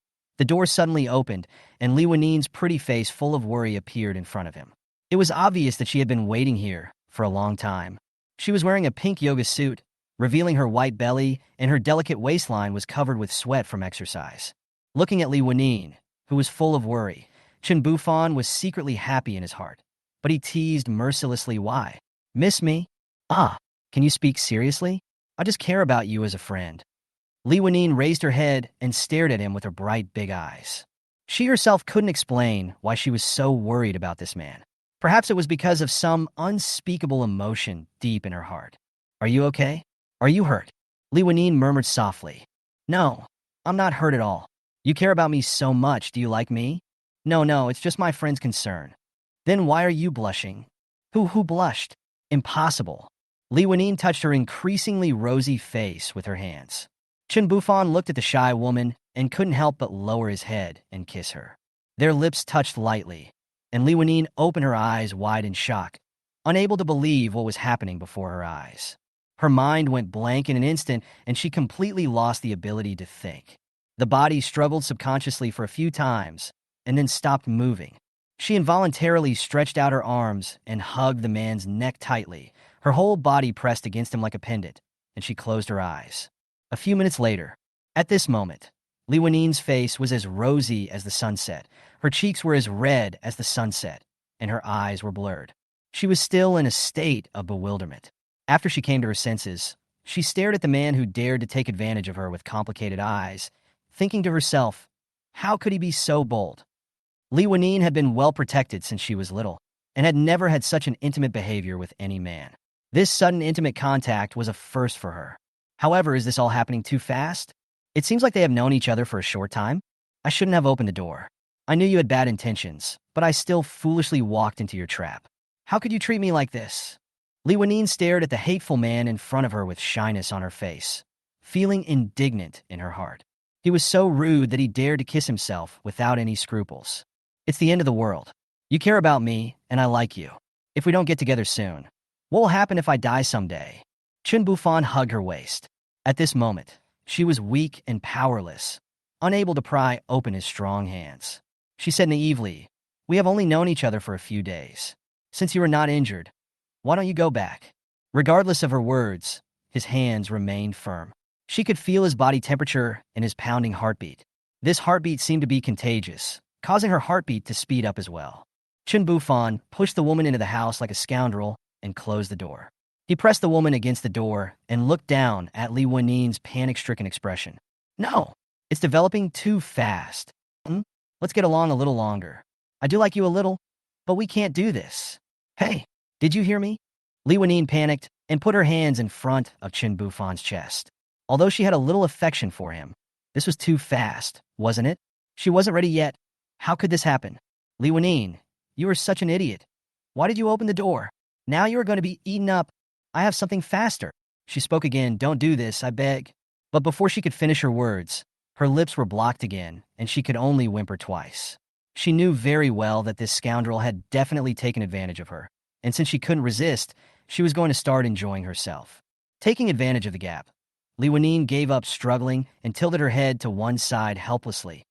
suddenly opened, and Li Wennin's pretty face full of worry appeared in front of him. It was obvious that she had been waiting here for a long time. She was wearing a pink yoga suit, revealing her white belly, and her delicate waistline was covered with sweat from exercise. Looking at Li Wennin, who was full of worry, Chen Bufan was secretly happy in his heart. But he teased mercilessly, why? Miss me? Can you speak seriously? I just care about you as a friend. Li Wennin raised her head and stared at him with her bright big eyes. She herself couldn't explain why she was so worried about this man. Perhaps it was because of some unspeakable emotion deep in her heart. Are you okay? Are you hurt? Li Wennin murmured softly. No, I'm not hurt at all. You care about me so much, do you like me? No, it's just my friend's concern. Then why are you blushing? Who blushed? Impossible. Li Wennin touched her increasingly rosy face with her hands. Chen Bufan looked at the shy woman and couldn't help but lower his head and kiss her. Their lips touched lightly, and Li Wennin opened her eyes wide in shock, unable to believe what was happening before her eyes. Her mind went blank in an instant, and she completely lost the ability to think. The body struggled subconsciously for a few times, and then stopped moving. She involuntarily stretched out her arms and hugged the man's neck tightly, her whole body pressed against him like a pendant, and she closed her eyes. A few minutes later, at this moment, Li Wennin's face was as rosy as the sunset, her cheeks were as red as the sunset, and her eyes were blurred. She was still in a state of bewilderment. After she came to her senses, she stared at the man who dared to take advantage of her with complicated eyes, thinking to herself, how could he be so bold? Li Wennin had been well protected since she was little, and had never had such an intimate behavior with any man. This sudden intimate contact was a first for her. However, is this all happening too fast? It seems like they have known each other for a short time. I shouldn't have opened the door. I knew you had bad intentions, but I still foolishly walked into your trap. How could you treat me like this? Li Wennin stared at the hateful man in front of her with shyness on her face, feeling indignant in her heart. He was so rude that he dared to kiss himself without any scruples. It's the end of the world. You care about me, and I like you. If we don't get together soon, what will happen if I die someday? Chen Bufan hugged her waist. At this moment, she was weak and powerless, unable to pry open his strong hands. She said naively, we have only known each other for a few days. Since you are not injured, why don't you go back? Regardless of her words, his hands remained firm. She could feel his body temperature and his pounding heartbeat. This heartbeat seemed to be contagious, causing her heartbeat to speed up as well. Chen Bufan pushed the woman into the house like a scoundrel and closed the door. He pressed the woman against the door and looked down at Li Wennin's panic-stricken expression. No, it's developing too fast. Let's get along a little longer. I do like you a little, but we can't do this. Hey, did you hear me? Li Wennin panicked and put her hands in front of Chen Bufan's chest. Although she had a little affection for him, This was too fast, wasn't it? She wasn't ready yet. How could this happen? Lanine, you are such an idiot. Why did you open the door? Now you are going to be eaten up. I have something faster. She spoke again. Don't do this, I beg. But before she could finish her words, her lips were blocked again, and she could only whimper twice. She knew very well that this scoundrel had definitely taken advantage of her, and since she couldn't resist, she was going to start enjoying herself. Taking advantage of the gap, Lanine gave up struggling and tilted her head to one side helplessly.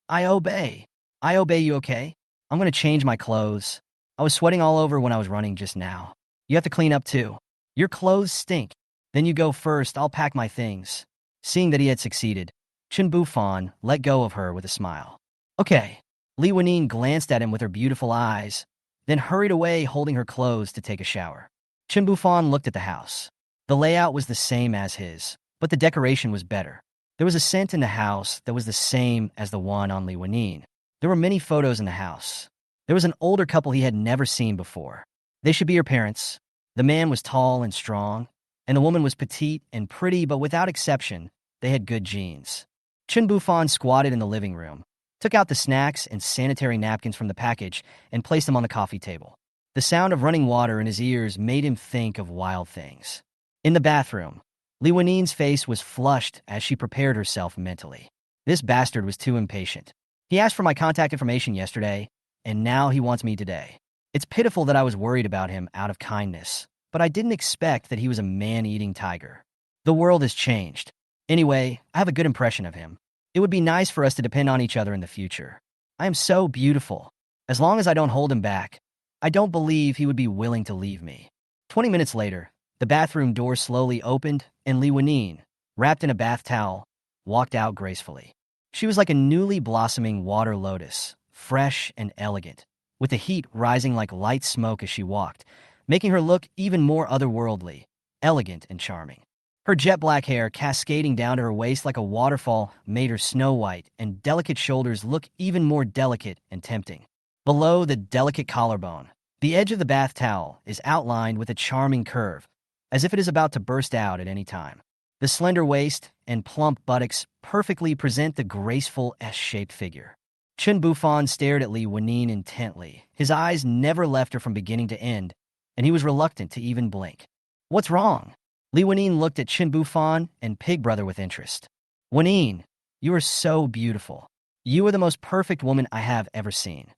I obey. I obey you, okay? I'm going to change my clothes. I was sweating all over when I was running just now. You have to clean up too. Your clothes stink. Then you go first, I'll pack my things. Seeing that he had succeeded, Chen Bufan let go of her with a smile. Okay. Lanine glanced at him with her beautiful eyes, then hurried away holding her clothes to take a shower. Chen Bufan looked at the house. The layout was the same as his, but the decoration was better. There was a scent in the house that was the same as the one on Lanine. There were many photos in the house. There was an older couple he had never seen before. They should be her parents. The man was tall and strong, and the woman was petite and pretty, but without exception, they had good genes. Chen Bufan squatted in the living room, took out the snacks and sanitary napkins from the package, and placed them on the coffee table. The sound of running water in his ears made him think of wild things. In the bathroom, Lanine's face was flushed as she prepared herself mentally. This bastard was too impatient. He asked for my contact information yesterday, and now he wants me today. It's pitiful that I was worried about him out of kindness, but I didn't expect that he was a man-eating tiger. The world has changed. Anyway, I have a good impression of him. It would be nice for us to depend on each other in the future. I am so beautiful. As long as I don't hold him back, I don't believe he would be willing to leave me. 20 minutes later, the bathroom door slowly opened, and Lanine, wrapped in a bath towel, walked out gracefully. She was like a newly blossoming water lotus, fresh and elegant, with the heat rising like light smoke as she walked, making her look even more otherworldly, elegant and charming. Her jet-black hair cascading down to her waist like a waterfall made her snow-white, and delicate shoulders look even more delicate and tempting. Below the delicate collarbone, the edge of the bath towel is outlined with a charming curve, as if it is about to burst out at any time. The slender waist and plump buttocks perfectly present the graceful S-shaped figure. Chen Bufan stared at Lanine intently. His eyes never left her from beginning to end, and he was reluctant to even blink. What's wrong? Lanine looked at Chen Bufan and Pig Brother with interest. Lanine, you are so beautiful. You are the most perfect woman I have ever seen.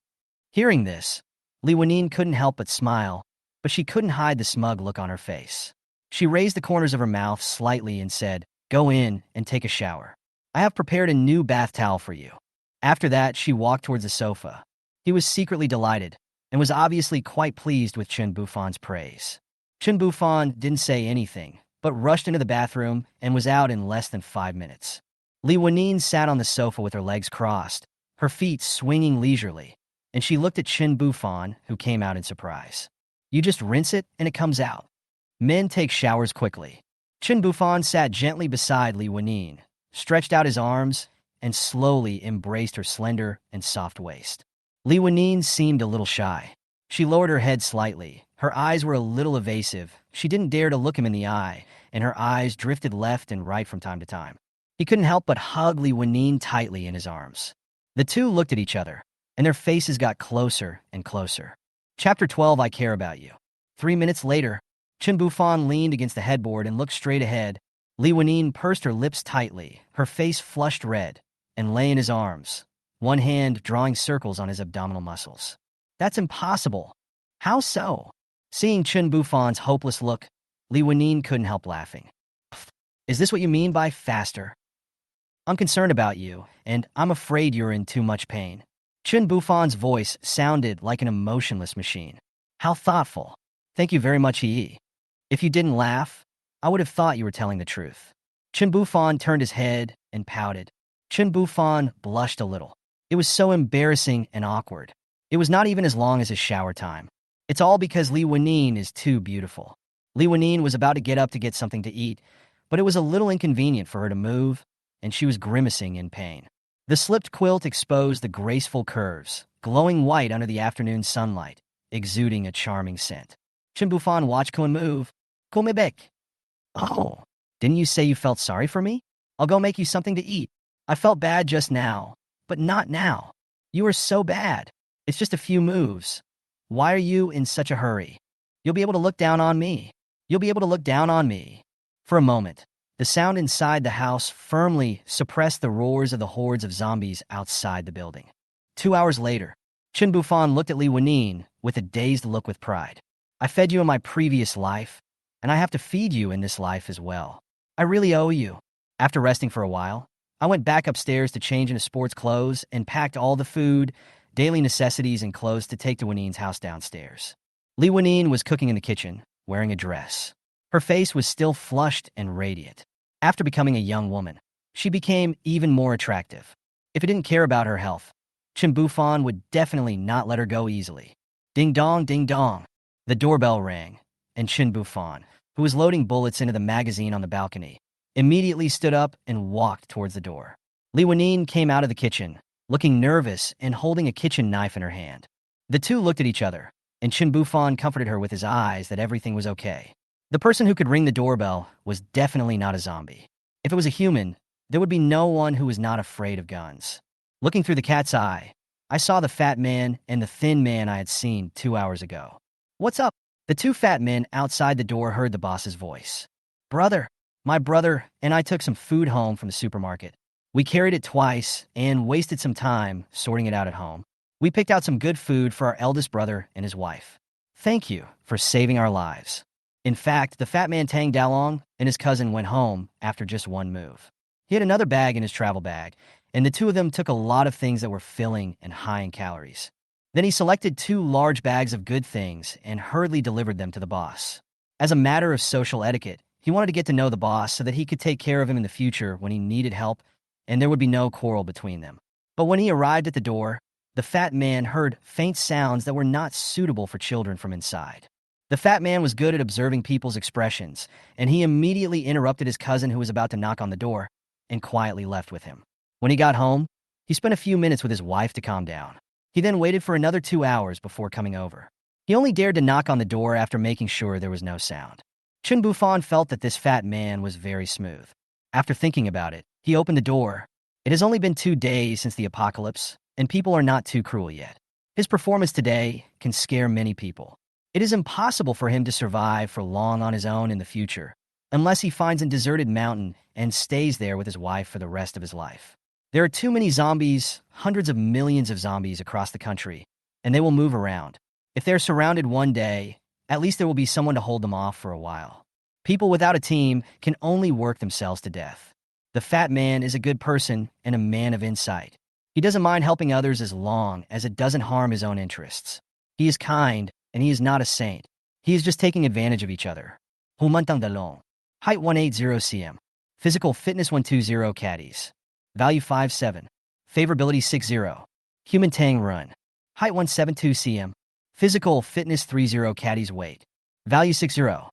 Hearing this, Lanine couldn't help but smile, but she couldn't hide the smug look on her face. She raised the corners of her mouth slightly and said, "Go in and take a shower. I have prepared a new bath towel for you." After that, she walked towards the sofa. He was secretly delighted and was obviously quite pleased with Chen Bufan's praise. Chen Bufan didn't say anything, but rushed into the bathroom and was out in less than 5 minutes. Lanine sat on the sofa with her legs crossed, her feet swinging leisurely, and she looked at Chen Bufan, who came out in surprise. You just rinse it and it comes out. Men take showers quickly. Chen Bufan sat gently beside Lanine, stretched out his arms, and slowly embraced her slender and soft waist. Lanine seemed a little shy. She lowered her head slightly. Her eyes were a little evasive. She didn't dare to look him in the eye, and her eyes drifted left and right from time to time. He couldn't help but hug Lanine tightly in his arms. The two looked at each other, and their faces got closer and closer. Chapter 12, I Care About You. 3 minutes later, Chen Bufan leaned against the headboard and looked straight ahead. Lanine pursed her lips tightly, her face flushed red, and lay in his arms, one hand drawing circles on his abdominal muscles. That's impossible. How so? Seeing Chen Bufan's hopeless look, Lanine couldn't help laughing. Is this what you mean by faster? I'm concerned about you, and I'm afraid you're in too much pain. Chen Bufan's voice sounded like an emotionless machine. How thoughtful. Thank you very much, Yi. If you didn't laugh, I would have thought you were telling the truth. Chen Bufan turned his head and pouted. Chen Bufan blushed a little. It was so embarrassing and awkward. It was not even as long as his shower time. It's all because Lanine is too beautiful. Lanine was about to get up to get something to eat, but it was a little inconvenient for her to move, and she was grimacing in pain. The slipped quilt exposed the graceful curves, glowing white under the afternoon sunlight, exuding a charming scent. Chen Bufan watched Kun move. Kumebek. Oh, didn't you say you felt sorry for me? I'll go make you something to eat. I felt bad just now, but not now. You are so bad. It's just a few moves. Why are you in such a hurry? You'll be able to look down on me. You'll be able to look down on me. For a moment, the sound inside the house firmly suppressed the roars of the hordes of zombies outside the building. 2 hours later, Chen Bufan looked at Li Wanine with a dazed look with pride. I fed you in my previous life, and I have to feed you in this life as well. I really owe you. After resting for a while, I went back upstairs to change into sports clothes and packed all the food, daily necessities, and clothes to take to Wanine's house downstairs. Li Wanine was cooking in the kitchen, wearing a dress. Her face was still flushed and radiant. After becoming a young woman, she became even more attractive. If he didn't care about her health, Chen Bufan would definitely not let her go easily. Ding dong, ding dong. The doorbell rang, and Chen Bufan, who was loading bullets into the magazine on the balcony, immediately stood up and walked towards the door. Li Wanine came out of the kitchen, looking nervous and holding a kitchen knife in her hand. The two looked at each other, and Chen Bufan comforted her with his eyes that everything was okay. The person who could ring the doorbell was definitely not a zombie. If it was a human, there would be no one who was not afraid of guns. Looking through the cat's eye, I saw the fat man and the thin man I had seen 2 hours ago. What's up? The two fat men outside the door heard the boss's voice. Brother, my brother and I took some food home from the supermarket. We carried it twice and wasted some time sorting it out at home. We picked out some good food for our eldest brother and his wife. Thank you for saving our lives. In fact, the fat man Tang Dalong and his cousin went home after just one move. He had another bag in his travel bag, and the two of them took a lot of things that were filling and high in calories. Then he selected 2 large bags of good things and hurriedly delivered them to the boss. As a matter of social etiquette, he wanted to get to know the boss so that he could take care of him in the future when he needed help, and there would be no quarrel between them. But when he arrived at the door, the fat man heard faint sounds that were not suitable for children from inside. The fat man was good at observing people's expressions, and he immediately interrupted his cousin who was about to knock on the door and quietly left with him. When he got home, he spent a few minutes with his wife to calm down. He then waited for another 2 hours before coming over. He only dared to knock on the door after making sure there was no sound. Chen Bufan felt that this fat man was very smooth. After thinking about it, he opened the door. It has only been 2 days since the apocalypse, and people are not too cruel yet. His performance today can scare many people. It is impossible for him to survive for long on his own in the future, unless he finds a deserted mountain and stays there with his wife for the rest of his life. There are too many zombies, hundreds of millions of zombies across the country, and they will move around. If they're surrounded one day, at least there will be someone to hold them off for a while. People without a team can only work themselves to death. The fat man is a good person and a man of insight. He doesn't mind helping others as long as it doesn't harm his own interests. He is kind, and he is not a saint. He is just taking advantage of each other. Humantang Dalong. Height 180 cm. Physical fitness 120 caddies. Value 5.7. Favorability 6.0. Human Tang Run. Height 172 cm. Physical fitness 30 caddies weight. Value 6.0.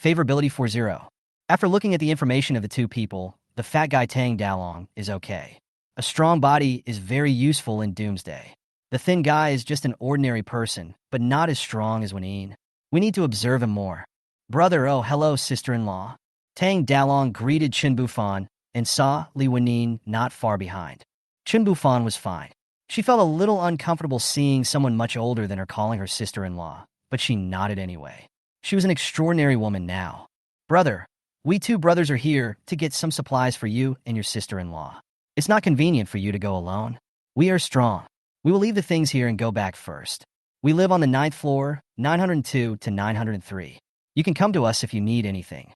Favorability 4.0. After looking at the information of the two people, the fat guy Tang Dalong is okay. A strong body is very useful in Doomsday. The thin guy is just an ordinary person, but not as strong as Wanine. We need to observe him more. Brother, oh hello sister-in-law. Tang Dalong greeted Chen Bufan and saw Li Wanine not far behind. Chen Bufan was fine. She felt a little uncomfortable seeing someone much older than her calling her sister-in-law, but she nodded anyway. She was an extraordinary woman now. Brother, we two brothers are here to get some supplies for you and your sister-in-law. It's not convenient for you to go alone. We are strong. We will leave the things here and go back first. We live on the 9th floor, 902 to 903. You can come to us if you need anything.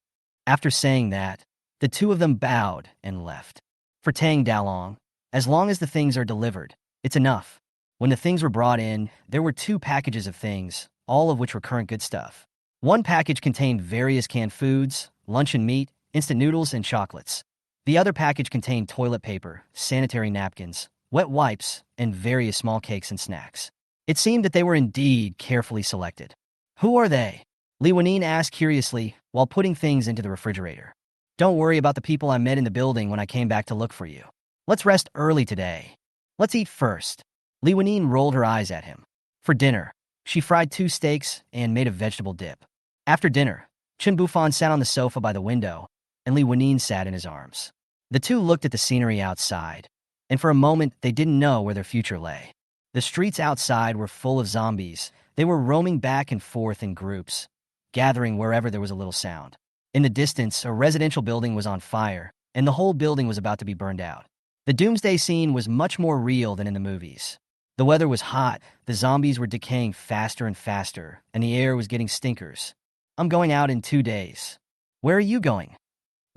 After saying that, the two of them bowed and left. For Tang Dalong, as long as the things are delivered, it's enough. When the things were brought in, there were 2 packages of things, all of which were current good stuff. One package contained various canned foods, luncheon meat, instant noodles, and chocolates. The other package contained toilet paper, sanitary napkins, wet wipes, and various small cakes and snacks. It seemed that they were indeed carefully selected. Who are they? Li Wanine asked curiously while putting things into the refrigerator. Don't worry about the people I met in the building when I came back to look for you. Let's rest early today. Let's eat first. Li Wanine rolled her eyes at him. For dinner, she fried 2 steaks and made a vegetable dip. After dinner, Chen Bufan sat on the sofa by the window, and Li Wanine sat in his arms. The two looked at the scenery outside, and for a moment they didn't know where their future lay. The streets outside were full of zombies. They were roaming back and forth in groups, gathering wherever there was a little sound. In the distance, a residential building was on fire, and the whole building was about to be burned out. The Doomsday scene was much more real than in the movies. The weather was hot, the zombies were decaying faster and faster, and the air was getting stinkers. I'm going out in 2 days. Where are you going?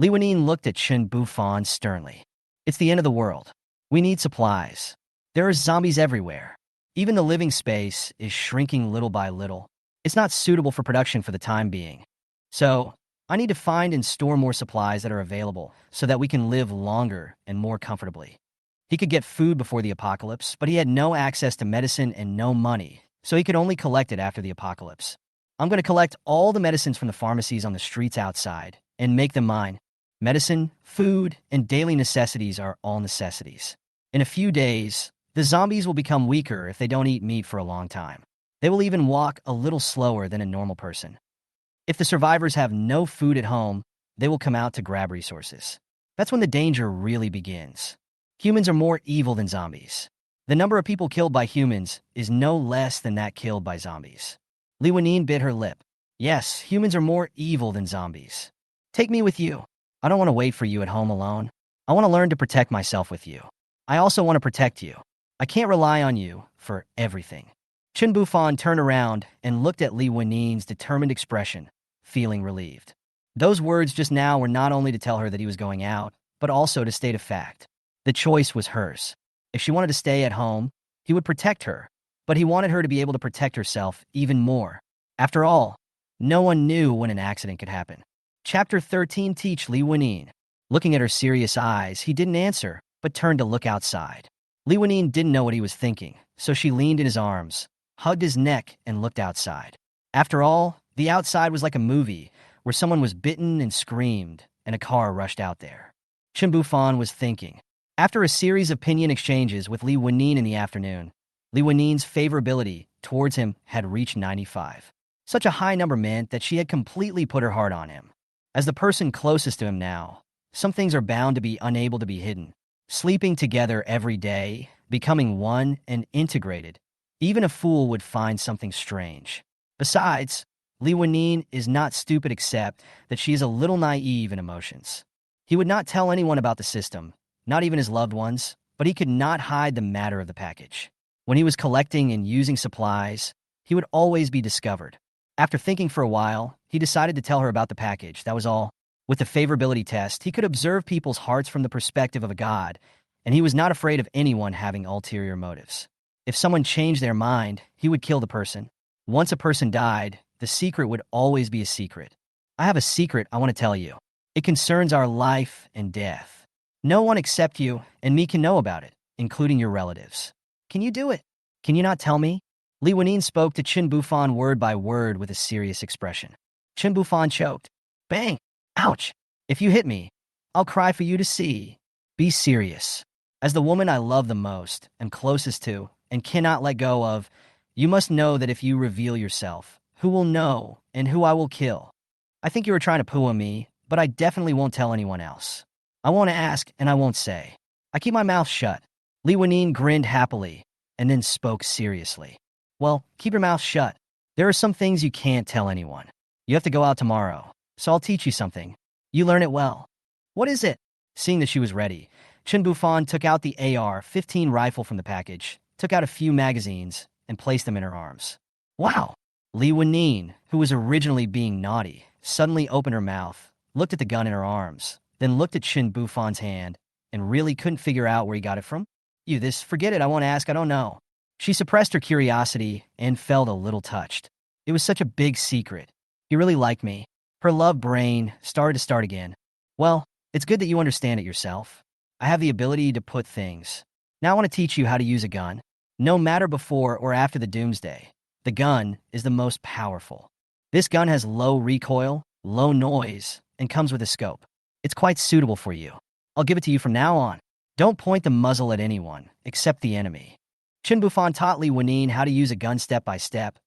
Lanine looked at Chen Bufan sternly. It's the end of the world. We need supplies. There are zombies everywhere. Even the living space is shrinking little by little. It's not suitable for production for the time being. So, I need to find and store more supplies that are available so that we can live longer and more comfortably. He could get food before the apocalypse, but he had no access to medicine and no money, so he could only collect it after the apocalypse. I'm going to collect all the medicines from the pharmacies on the streets outside and make them mine. Medicine, food, and daily necessities are all necessities. In a few days, the zombies will become weaker if they don't eat meat for a long time. They will even walk a little slower than a normal person. If the survivors have no food at home, they will come out to grab resources. That's when the danger really begins. Humans are more evil than zombies. The number of people killed by humans is no less than that killed by zombies. Lanine bit her lip. Yes, humans are more evil than zombies. Take me with you. I don't want to wait for you at home alone. I want to learn to protect myself with you. I also want to protect you. I can't rely on you for everything. Chen Bufan turned around and looked at Lanine's determined expression, feeling relieved. Those words just now were not only to tell her that he was going out, but also to state a fact. The choice was hers. If she wanted to stay at home, he would protect her, but he wanted her to be able to protect herself even more. After all, no one knew when an accident could happen. Chapter 13 Teach Lanine. Looking at her serious eyes, he didn't answer, but turned to look outside. Lanine didn't know what he was thinking, so she leaned in his arms, hugged his neck, and looked outside. After all, the outside was like a movie, where someone was bitten and screamed, and a car rushed out there. Chen Bufan was thinking. After a series of opinion exchanges with Lanine in the afternoon, Lanine's favorability towards him had reached 95. Such a high number meant that she had completely put her heart on him. As the person closest to him now, some things are bound to be unable to be hidden. Sleeping together every day, becoming one and integrated, even a fool would find something strange. Besides, Lanine is not stupid except that she is a little naive in emotions. He would not tell anyone about the system, not even his loved ones, but he could not hide the matter of the package. When he was collecting and using supplies, he would always be discovered. After thinking for a while, he decided to tell her about the package, that was all. With the favorability test, he could observe people's hearts from the perspective of a god, and he was not afraid of anyone having ulterior motives. If someone changed their mind, he would kill the person. Once a person died, the secret would always be a secret. I have a secret I want to tell you. It concerns our life and death. No one except you and me can know about it, including your relatives. Can you do it? Can you not tell me? Lanine spoke to Chen Bufan word by word with a serious expression. Chen Bufan choked. Bang! Ouch! If you hit me, I'll cry for you to see. Be serious. As the woman I love the most, am closest to, and cannot let go of, you must know that if you reveal yourself, who will know and who I will kill. I think you were trying to poo on me, but I definitely won't tell anyone else. I won't ask and I won't say. I keep my mouth shut. Lanine grinned happily, and then spoke seriously. Well, keep your mouth shut. There are some things you can't tell anyone. You have to go out tomorrow, so I'll teach you something. You learn it well. What is it? Seeing that she was ready, Chen Bufan took out the AR-15 rifle from the package, took out a few magazines, and placed them in her arms. Wow! Lanine, who was originally being naughty, suddenly opened her mouth, looked at the gun in her arms, then looked at Chen Bufan's hand, and really couldn't figure out where he got it from. Forget it, I won't ask, I don't know. She suppressed her curiosity and felt a little touched. It was such a big secret. He really liked me. Her love brain started to start again. Well, it's good that you understand it yourself. I have the ability to put things. Now I want to teach you how to use a gun. No matter before or after the Doomsday, the gun is the most powerful. This gun has low recoil, low noise, and comes with a scope. It's quite suitable for you. I'll give it to you from now on. Don't point the muzzle at anyone, except the enemy. Chen Bufan taught Lanine how to use a gun step by step,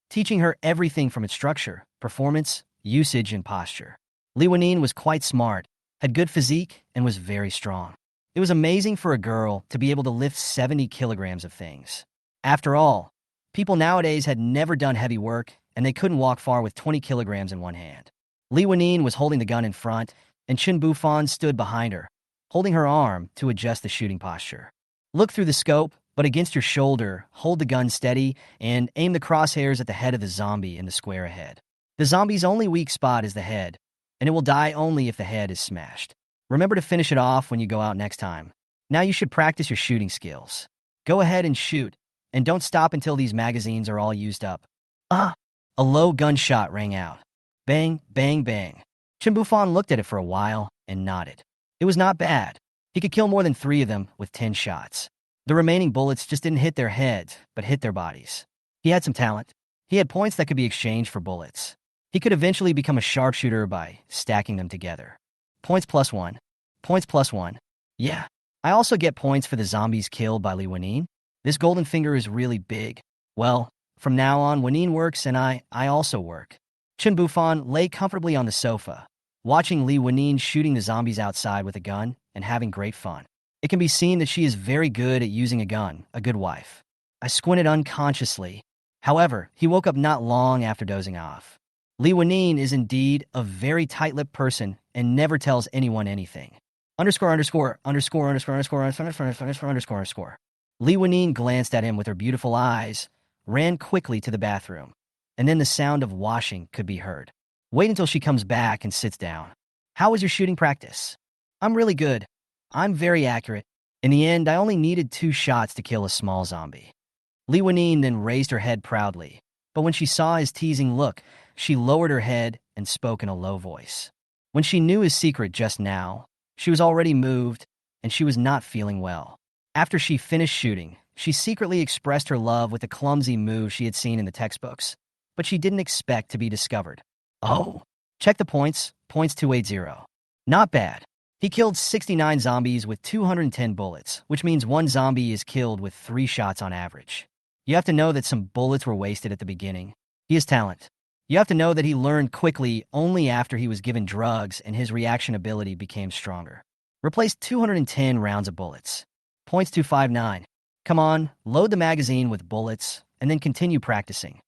teaching her everything from its structure, performance, usage, and posture. Lanine was quite smart, had good physique, and was very strong. It was amazing for a girl to be able to lift 70 kilograms of things. After all, people nowadays had never done heavy work, and they couldn't walk far with 20 kilograms in one hand. Lanine was holding the gun in front, and Chen Bufan stood behind her, holding her arm to adjust the shooting posture. Look through the scope, but against your shoulder, hold the gun steady, and aim the crosshairs at the head of the zombie in the square ahead. The zombie's only weak spot is the head, and it will die only if the head is smashed. Remember to finish it off when you go out next time. Now you should practice your shooting skills. Go ahead and shoot, and don't stop until these magazines are all used up. Ah! A low gunshot rang out. Bang, bang, bang. Chen Bufan looked at it for a while and nodded. It was not bad. He could kill more than 3 of them with 10 shots. The remaining bullets just didn't hit their heads, but hit their bodies. He had some talent. He had points that could be exchanged for bullets. He could eventually become a sharpshooter by stacking them together. Points +1. Points +1. Yeah. I also get points for the zombies killed by Lanine. This golden finger is really big. Well, from now on, Lanine works and I also work. Chen Bufan lay comfortably on the sofa, watching Lanine shooting the zombies outside with a gun and having great fun. It can be seen that she is very good at using a gun, a good wife. I squinted unconsciously. However, he woke up not long after dozing off. Lanine is indeed a very tight-lipped person and never tells anyone anything. Lanine glanced at him with her beautiful eyes, ran quickly to the bathroom, and then the sound of washing could be heard. Wait until she comes back and sits down. How was your shooting practice? I'm really good. I'm very accurate. In the end, I only needed 2 shots to kill a small zombie. Lanine then raised her head proudly, but when she saw his teasing look, she lowered her head and spoke in a low voice. When she knew his secret just now, she was already moved, and she was not feeling well. After she finished shooting, she secretly expressed her love with a clumsy move she had seen in the textbooks, but she didn't expect to be discovered. Oh, check the points. Points 280. Not bad. He killed 69 zombies with 210 bullets, which means 1 zombie is killed with 3 shots on average. You have to know that some bullets were wasted at the beginning. He has talent. You have to know that he learned quickly only after he was given drugs and his reaction ability became stronger. Replace 210 rounds of bullets. Points 259. Come on, load the magazine with bullets, and then continue practicing.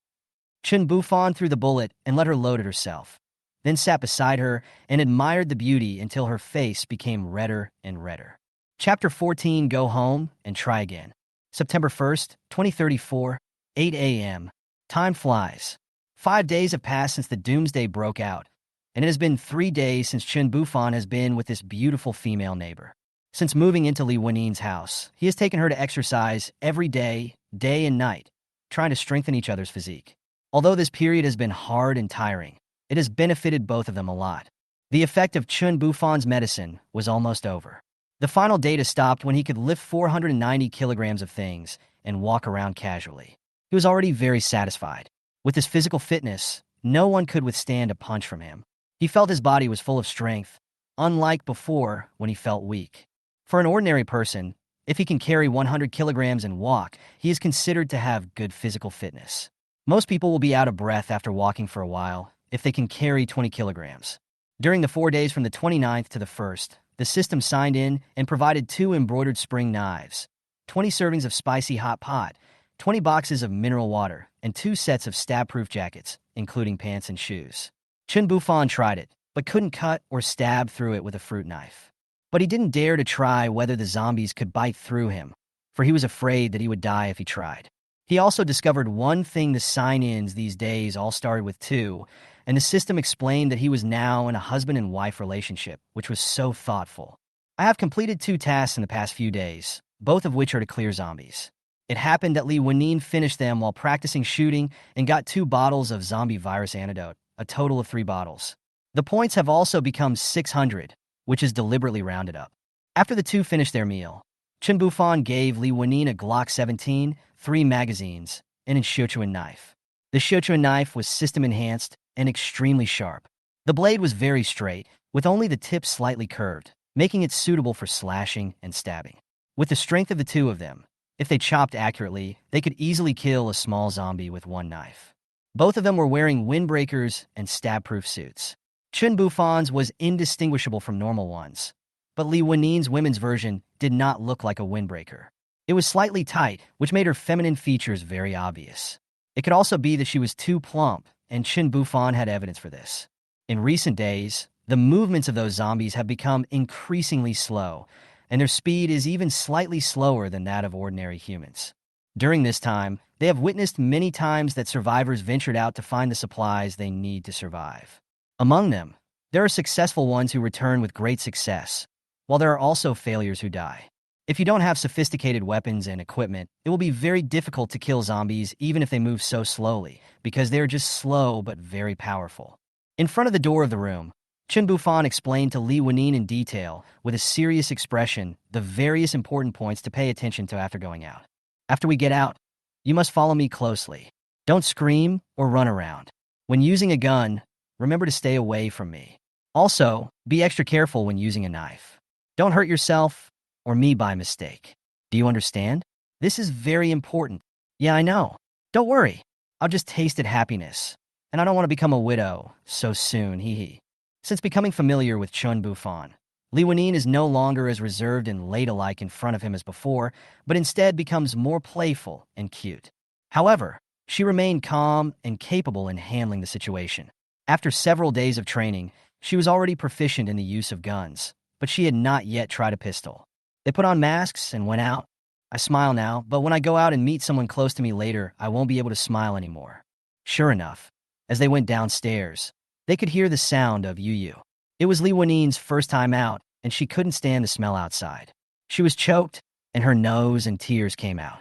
Chen Bufan threw the bullet and let her load it herself, then sat beside her and admired the beauty until her face became redder and redder. Chapter 14, Go Home and Try Again. September 1st, 2034, 8 a.m. Time flies. 5 days have passed since the Doomsday broke out, and it has been 3 days since Chen Bufan has been with this beautiful female neighbor. Since moving into Lanine's house, he has taken her to exercise every day, day and night, trying to strengthen each other's physique. Although this period has been hard and tiring, it has benefited both of them a lot. The effect of Chen Bufan's medicine was almost over. The final data stopped when he could lift 490 kilograms of things and walk around casually. He was already very satisfied. With his physical fitness, no one could withstand a punch from him. He felt his body was full of strength, unlike before when he felt weak. For an ordinary person, if he can carry 100 kilograms and walk, he is considered to have good physical fitness. Most people will be out of breath after walking for a while if they can carry 20 kilograms. During the 4 days from the 29th to the 1st, the system signed in and provided 2 embroidered spring knives, 20 servings of spicy hot pot, 20 boxes of mineral water, and 2 sets of stab-proof jackets, including pants and shoes. Chen Bufan tried it, but couldn't cut or stab through it with a fruit knife. But he didn't dare to try whether the zombies could bite through him, for he was afraid that he would die if he tried. He also discovered one thing: the sign-ins these days all started with 2, and the system explained that he was now in a husband and wife relationship, which was so thoughtful. I have completed 2 tasks in the past few days, both of which are to clear zombies. It happened that Lanine finished them while practicing shooting and got 2 bottles of zombie virus antidote, a total of 3 bottles. The points have also become 600, which is deliberately rounded up. After the 2 finished their meal, Chen Bufan gave Lanine a Glock 17, 3 magazines, and a Sichuan knife. The Sichuan knife was system-enhanced and extremely sharp. The blade was very straight, with only the tip slightly curved, making it suitable for slashing and stabbing. With the strength of the 2 of them, if they chopped accurately, they could easily kill a small zombie with 1 knife. Both of them were wearing windbreakers and stab-proof suits. Chen Bufan's was indistinguishable from normal ones, but Li Wennin's women's version did not look like a windbreaker. It was slightly tight, which made her feminine features very obvious. It could also be that she was too plump, and Chen Bufan had evidence for this. In recent days, the movements of those zombies have become increasingly slow, and their speed is even slightly slower than that of ordinary humans. During this time, they have witnessed many times that survivors ventured out to find the supplies they need to survive. Among them, there are successful ones who return with great success, while there are also failures who die. If you don't have sophisticated weapons and equipment, it will be very difficult to kill zombies even if they move so slowly, because they are just slow but very powerful. In front of the door of the room, Chen Bufan explained to Li Wennin in detail, with a serious expression, the various important points to pay attention to after going out. After we get out, you must follow me closely. Don't scream or run around. When using a gun, remember to stay away from me. Also, be extra careful when using a knife. Don't hurt yourself or me by mistake. Do you understand? This is very important. Yeah, I know. Don't worry. I'll just tasted happiness. And I don't want to become a widow so soon, hee hee. Since becoming familiar with Chen Bufan, Li Wennin is no longer as reserved and ladylike in front of him as before, but instead becomes more playful and cute. However, she remained calm and capable in handling the situation. After several days of training, she was already proficient in the use of guns, but she had not yet tried a pistol. They put on masks and went out. I smile now, but when I go out and meet someone close to me later, I won't be able to smile anymore. Sure enough, as they went downstairs, they could hear the sound of yu. It was Li Wennin's first time out, and she couldn't stand the smell outside. She was choked, and her nose and tears came out.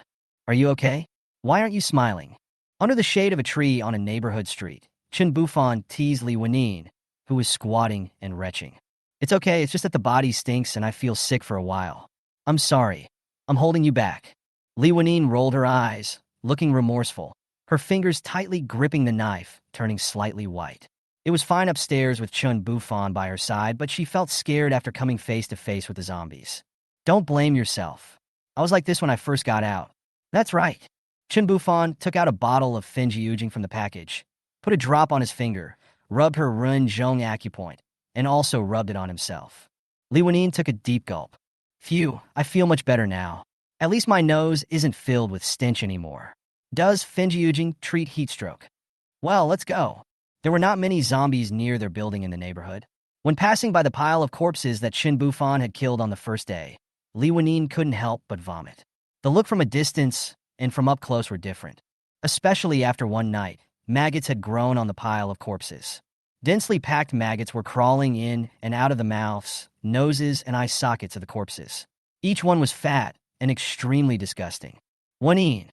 Are you okay? Why aren't you smiling? Under the shade of a tree on a neighborhood street, Chen Bufan teased Li Wennin, who was squatting and retching. It's okay, it's just that the body stinks and I feel sick for a while. I'm sorry. I'm holding you back. Li Wennin rolled her eyes, looking remorseful, her fingers tightly gripping the knife, turning slightly white. It was fine upstairs with Chen Bufan by her side, but she felt scared after coming face to face with the zombies. Don't blame yourself. I was like this when I first got out. That's right. Chen Bufan took out a bottle of Fengtian from the package, put a drop on his finger, rubbed her Run Zhong acupoint, and also rubbed it on himself. Li Wennin took a deep gulp. Phew, I feel much better now. At least my nose isn't filled with stench anymore. Does Fengtian treat heat stroke? Well, let's go. There were not many zombies near their building in the neighborhood. When passing by the pile of corpses that Chen Bufan had killed on the first day, Li Wennin couldn't help but vomit. The look from a distance and from up close were different. Especially after one night, maggots had grown on the pile of corpses. Densely packed maggots were crawling in and out of the mouths, noses, and eye sockets of the corpses. Each one was fat and extremely disgusting. Wennin,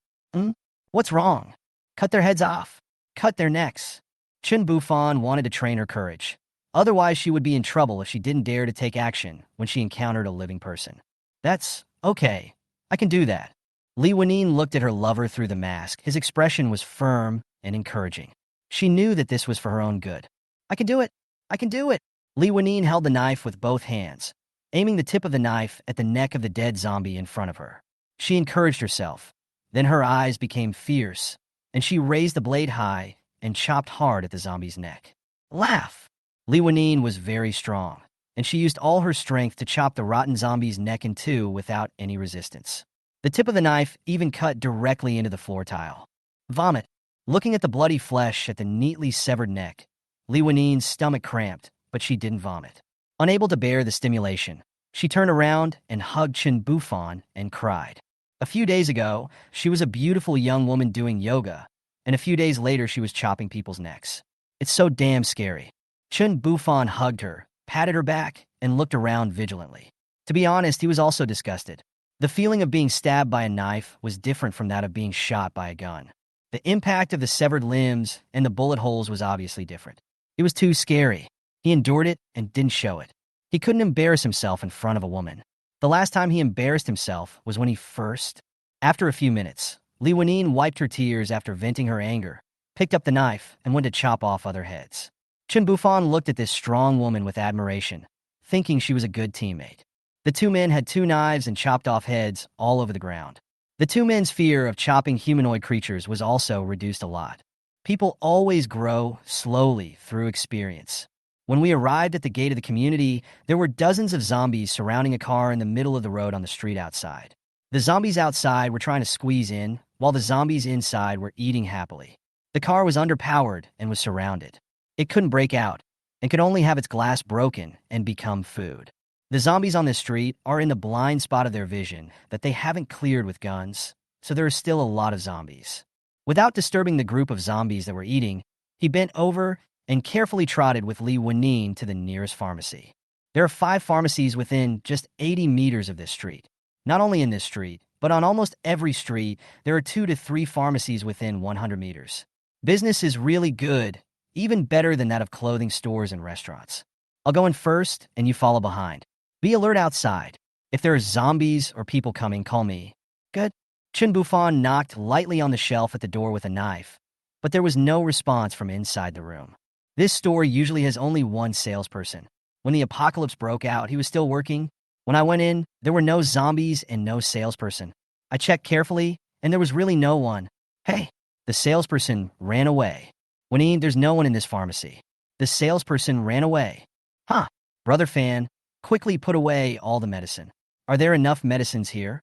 what's wrong? Cut their heads off. Cut their necks. Chen Bufan wanted to train her courage. Otherwise, she would be in trouble if she didn't dare to take action when she encountered a living person. That's okay. I can do that. Li Wennin looked at her lover through the mask. His expression was firm and encouraging. She knew that this was for her own good. I can do it. I can do it. Li Wennin held the knife with both hands, aiming the tip of the knife at the neck of the dead zombie in front of her. She encouraged herself. Then her eyes became fierce, and she raised the blade high and chopped hard at the zombie's neck. Laugh! Li Wennin was very strong, and she used all her strength to chop the rotten zombie's neck in two without any resistance. The tip of the knife even cut directly into the floor tile. Vomit. Looking at the bloody flesh at the neatly severed neck, Li Wennin's stomach cramped, but she didn't vomit. Unable to bear the stimulation, she turned around and hugged Chen Bufan and cried. A few days ago, she was a beautiful young woman doing yoga, and a few days later she was chopping people's necks. It's so damn scary. Chen Bufan hugged her, patted her back, and looked around vigilantly. To be honest, he was also disgusted. The feeling of being stabbed by a knife was different from that of being shot by a gun. The impact of the severed limbs and the bullet holes was obviously different. It was too scary. He endured it and didn't show it. He couldn't embarrass himself in front of a woman. The last time he embarrassed himself was when he first... After a few minutes, Li Wennin wiped her tears after venting her anger, picked up the knife, and went to chop off other heads. Chen Bufan looked at this strong woman with admiration, thinking she was a good teammate. The two men had two knives and chopped off heads all over the ground. The two men's fear of chopping humanoid creatures was also reduced a lot. People always grow slowly through experience. When we arrived at the gate of the community, there were dozens of zombies surrounding a car in the middle of the road on the street outside. The zombies outside were trying to squeeze in, while the zombies inside were eating happily. The car was underpowered and was surrounded. It couldn't break out, and could only have its glass broken and become food. The zombies on this street are in the blind spot of their vision that they haven't cleared with guns, so there is still a lot of zombies. Without disturbing the group of zombies that were eating, he bent over and carefully trotted with Lanine to the nearest pharmacy. There are 5 pharmacies within just 80 meters of this street. Not only in this street, but on almost every street, there are 2 to 3 pharmacies within 100 meters. Business is really good, even better than that of clothing stores and restaurants. I'll go in first, and you follow behind. Be alert outside. If there are zombies or people coming, call me. Good. Chen Bufan knocked lightly on the shelf at the door with a knife, but there was no response from inside the room. This store usually has only one salesperson. When the apocalypse broke out, he was still working. When I went in, there were no zombies and no salesperson. I checked carefully, and there was really no one. Hey, the salesperson ran away. Lanine, there's no one in this pharmacy. The salesperson ran away. Huh. Brother Fan, quickly put away all the medicine. Are there enough medicines here?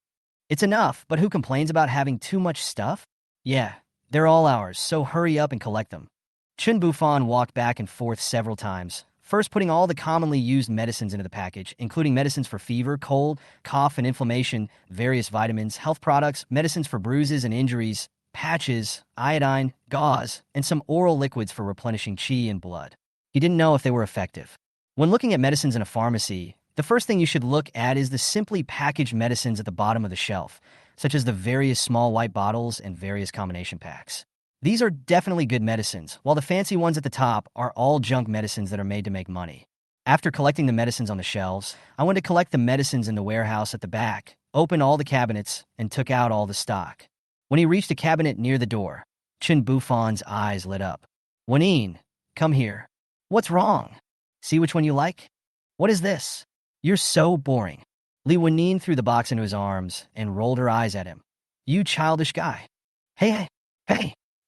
It's enough, but who complains about having too much stuff? Yeah, they're all ours, so hurry up and collect them. Chen Bufan walked back and forth several times, first putting all the commonly used medicines into the package, including medicines for fever, cold, cough, and inflammation, various vitamins, health products, medicines for bruises and injuries, patches, iodine, gauze, and some oral liquids for replenishing qi and blood. He didn't know if they were effective. When looking at medicines in a pharmacy, the first thing you should look at is the simply packaged medicines at the bottom of the shelf, such as the various small white bottles and various combination packs. These are definitely good medicines, while the fancy ones at the top are all junk medicines that are made to make money. After collecting the medicines on the shelves, I went to collect the medicines in the warehouse at the back, opened all the cabinets, and took out all the stock. When he reached a cabinet near the door, Chen Bufan's eyes lit up. Lanine, come here. What's wrong? See which one you like? What is this? You're so boring. Lanine threw the box into his arms and rolled her eyes at him. You childish guy. Hey.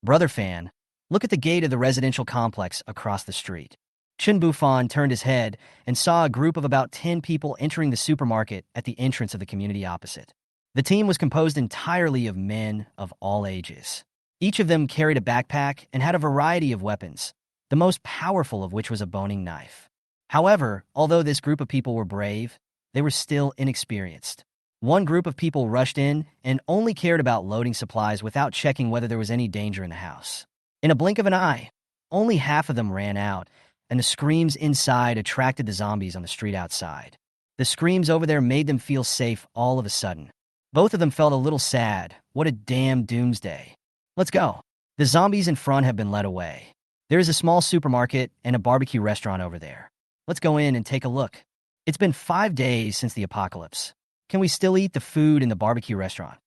Brother Fan, look at the gate of the residential complex across the street. Chen Bufan turned his head and saw a group of about 10 people entering the supermarket at the entrance of the community opposite. The team was composed entirely of men of all ages. Each of them carried a backpack and had a variety of weapons, the most powerful of which was a boning knife. However, although this group of people were brave, they were still inexperienced. One group of people rushed in and only cared about loading supplies without checking whether there was any danger in the house. In a blink of an eye, only half of them ran out, and the screams inside attracted the zombies on the street outside. The screams over there made them feel safe all of a sudden. Both of them felt a little sad. What a damn doomsday. Let's go. The zombies in front have been led away. There is a small supermarket and a barbecue restaurant over there. Let's go in and take a look. It's been 5 days since the apocalypse. Can we still eat the food in the barbecue restaurant?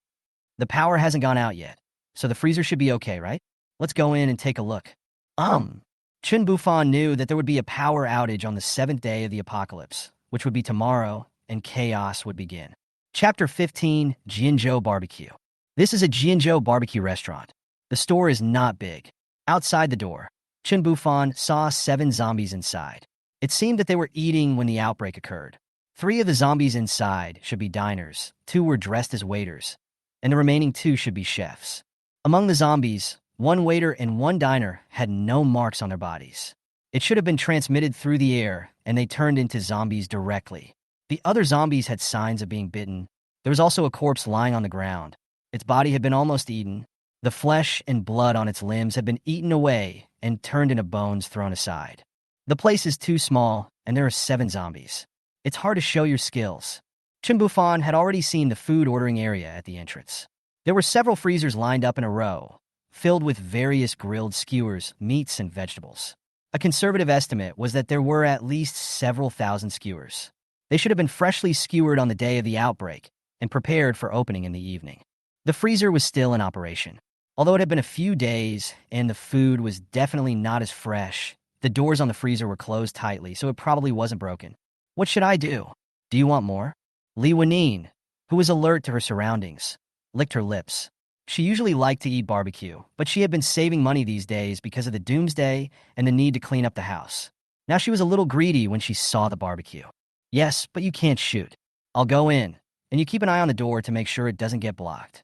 The power hasn't gone out yet, so the freezer should be okay, right? Let's go in and take a look. Chen Bufan knew that there would be a power outage on the 7th day of the apocalypse, which would be tomorrow, and chaos would begin. Chapter 15, Jianzhou Barbecue. This is a Jianzhou barbecue restaurant. The store is not big. Outside the door, Chen Bufan saw 7 zombies inside. It seemed that they were eating when the outbreak occurred. 3 of the zombies inside should be diners, 2 were dressed as waiters, and the remaining 2 should be chefs. Among the zombies, 1 waiter and 1 diner had no marks on their bodies. It should have been transmitted through the air, and they turned into zombies directly. The other zombies had signs of being bitten. There was also a corpse lying on the ground. Its body had been almost eaten. The flesh and blood on its limbs had been eaten away and turned into bones thrown aside. The place is too small, and there are 7 zombies. It's hard to show your skills. Chen Bufan had already seen the food ordering area at the entrance. There were several freezers lined up in a row, filled with various grilled skewers, meats, and vegetables. A conservative estimate was that there were at least several thousand skewers. They should have been freshly skewered on the day of the outbreak and prepared for opening in the evening. The freezer was still in operation. Although it had been a few days and the food was definitely not as fresh, the doors on the freezer were closed tightly, so it probably wasn't broken. What should I do? Do you want more? Lanine, who was alert to her surroundings, licked her lips. She usually liked to eat barbecue, but she had been saving money these days because of the Doomsday and the need to clean up the house. Now she was a little greedy when she saw the barbecue. Yes, but you can't shoot. I'll go in, and you keep an eye on the door to make sure it doesn't get blocked.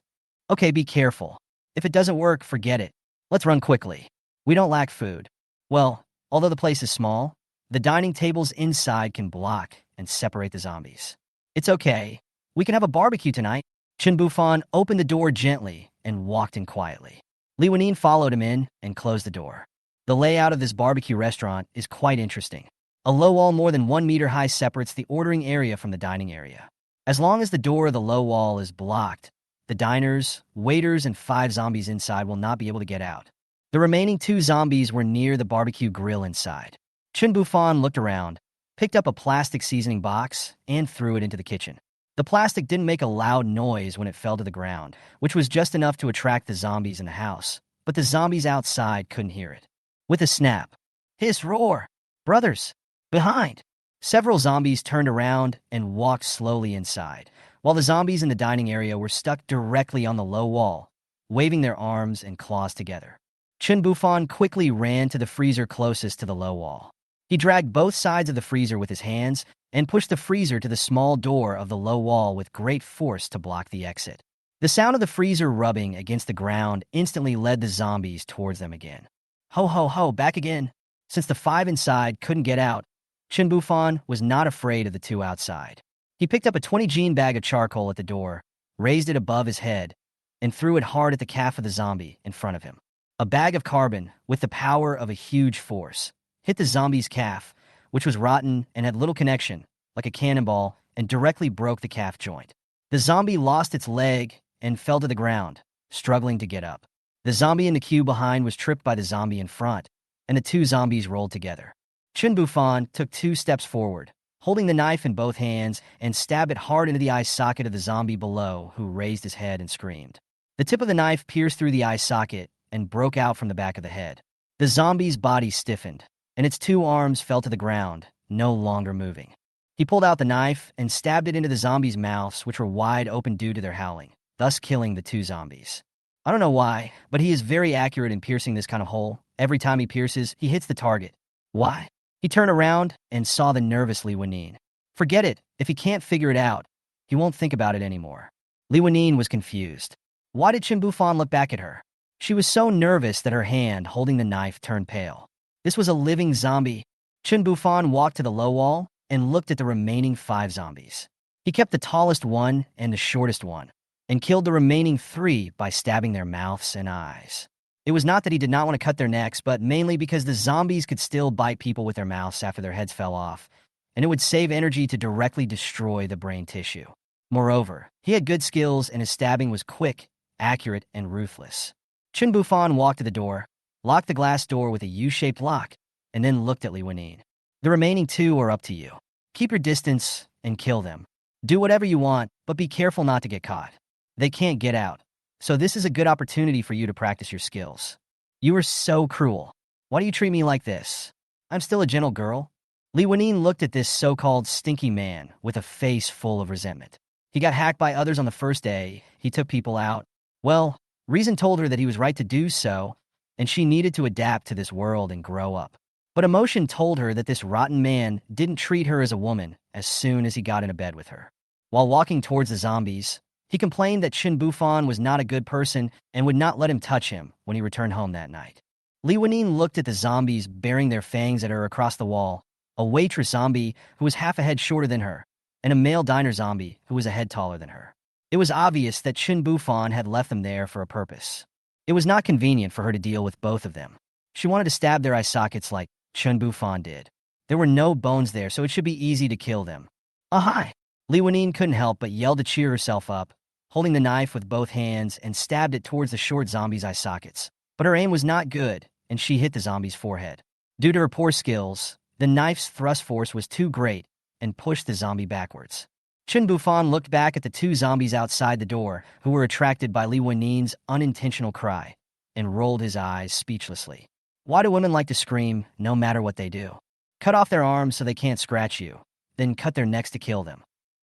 Okay, be careful. If it doesn't work, forget it. Let's run quickly. We don't lack food. Well, although the place is small, the dining tables inside can block and separate the zombies. It's okay. We can have a barbecue tonight. Chen Bufan opened the door gently and walked in quietly. Lanine followed him in and closed the door. The layout of this barbecue restaurant is quite interesting. A low wall more than 1 meter high separates the ordering area from the dining area. As long as the door of the low wall is blocked, the diners, waiters, and 5 zombies inside will not be able to get out. The remaining 2 zombies were near the barbecue grill inside. Chen Bufan looked around, picked up a plastic seasoning box, and threw it into the kitchen. The plastic didn't make a loud noise when it fell to the ground, which was just enough to attract the zombies in the house, but the zombies outside couldn't hear it. With a snap, hiss, roar, brothers, behind! Several zombies turned around and walked slowly inside, while the zombies in the dining area were stuck directly on the low wall, waving their arms and claws together. Chen Bufan quickly ran to the freezer closest to the low wall. He dragged both sides of the freezer with his hands and pushed the freezer to the small door of the low wall with great force to block the exit. The sound of the freezer rubbing against the ground instantly led the zombies towards them again. Ho ho ho, back again! Since the 5 inside couldn't get out, Chen Bufan was not afraid of the 2 outside. He picked up a 20-gene bag of charcoal at the door, raised it above his head, and threw it hard at the calf of the zombie in front of him. A bag of carbon, with the power of a huge force, hit the zombie's calf, which was rotten and had little connection, like a cannonball, and directly broke the calf joint. The zombie lost its leg and fell to the ground, struggling to get up. The zombie in the queue behind was tripped by the zombie in front, and the 2 zombies rolled together. Chen Bufan took 2 steps forward, holding the knife in both hands, and stabbed it hard into the eye socket of the zombie below, who raised his head and screamed. The tip of the knife pierced through the eye socket and broke out from the back of the head. The zombie's body stiffened, and its 2 arms fell to the ground, no longer moving. He pulled out the knife and stabbed it into the zombies' mouths, which were wide open due to their howling, thus killing the 2 zombies. I don't know why, but he is very accurate in piercing this kind of hole. Every time he pierces, he hits the target. Why? He turned around and saw the nervous Lanine. Forget it. If he can't figure it out, he won't think about it anymore. Lanine was confused. Why did Chen Bufan look back at her? She was so nervous that her hand holding the knife turned pale. This was a living zombie. Chen Bufan walked to the low wall and looked at the remaining 5 zombies. He kept the tallest one and the shortest one, and killed the remaining 3 by stabbing their mouths and eyes. It was not that he did not want to cut their necks, but mainly because the zombies could still bite people with their mouths after their heads fell off, and it would save energy to directly destroy the brain tissue. Moreover, he had good skills and his stabbing was quick, accurate, and ruthless. Chen Bufan walked to the door, locked the glass door with a U-shaped lock, and then looked at Lanine. The remaining 2 are up to you. Keep your distance and kill them. Do whatever you want, but be careful not to get caught. They can't get out, so this is a good opportunity for you to practice your skills. You are so cruel. Why do you treat me like this? I'm still a gentle girl. Lanine looked at this so-called stinky man with a face full of resentment. He got hacked by others on the first day. He took people out. Well, reason told her that he was right to do so, and she needed to adapt to this world and grow up. But emotion told her that this rotten man didn't treat her as a woman as soon as he got into bed with her. While walking towards the zombies, he complained that Chen Bufan was not a good person and would not let him touch him when he returned home that night. Lanine looked at the zombies baring their fangs at her across the wall, a waitress zombie who was half a head shorter than her, and a male diner zombie who was a head taller than her. It was obvious that Chen Bufan had left them there for a purpose. It was not convenient for her to deal with both of them. She wanted to stab their eye sockets like Chen Bufan did. There were no bones there, so it should be easy to kill them. Hi! Lanine couldn't help but yell to cheer herself up, holding the knife with both hands and stabbed it towards the short zombie's eye sockets. But her aim was not good, and she hit the zombie's forehead. Due to her poor skills, the knife's thrust force was too great and pushed the zombie backwards. Chen Bufan looked back at the 2 zombies outside the door who were attracted by Lanine's unintentional cry and rolled his eyes speechlessly. Why do women like to scream no matter what they do? Cut off their arms so they can't scratch you, then cut their necks to kill them.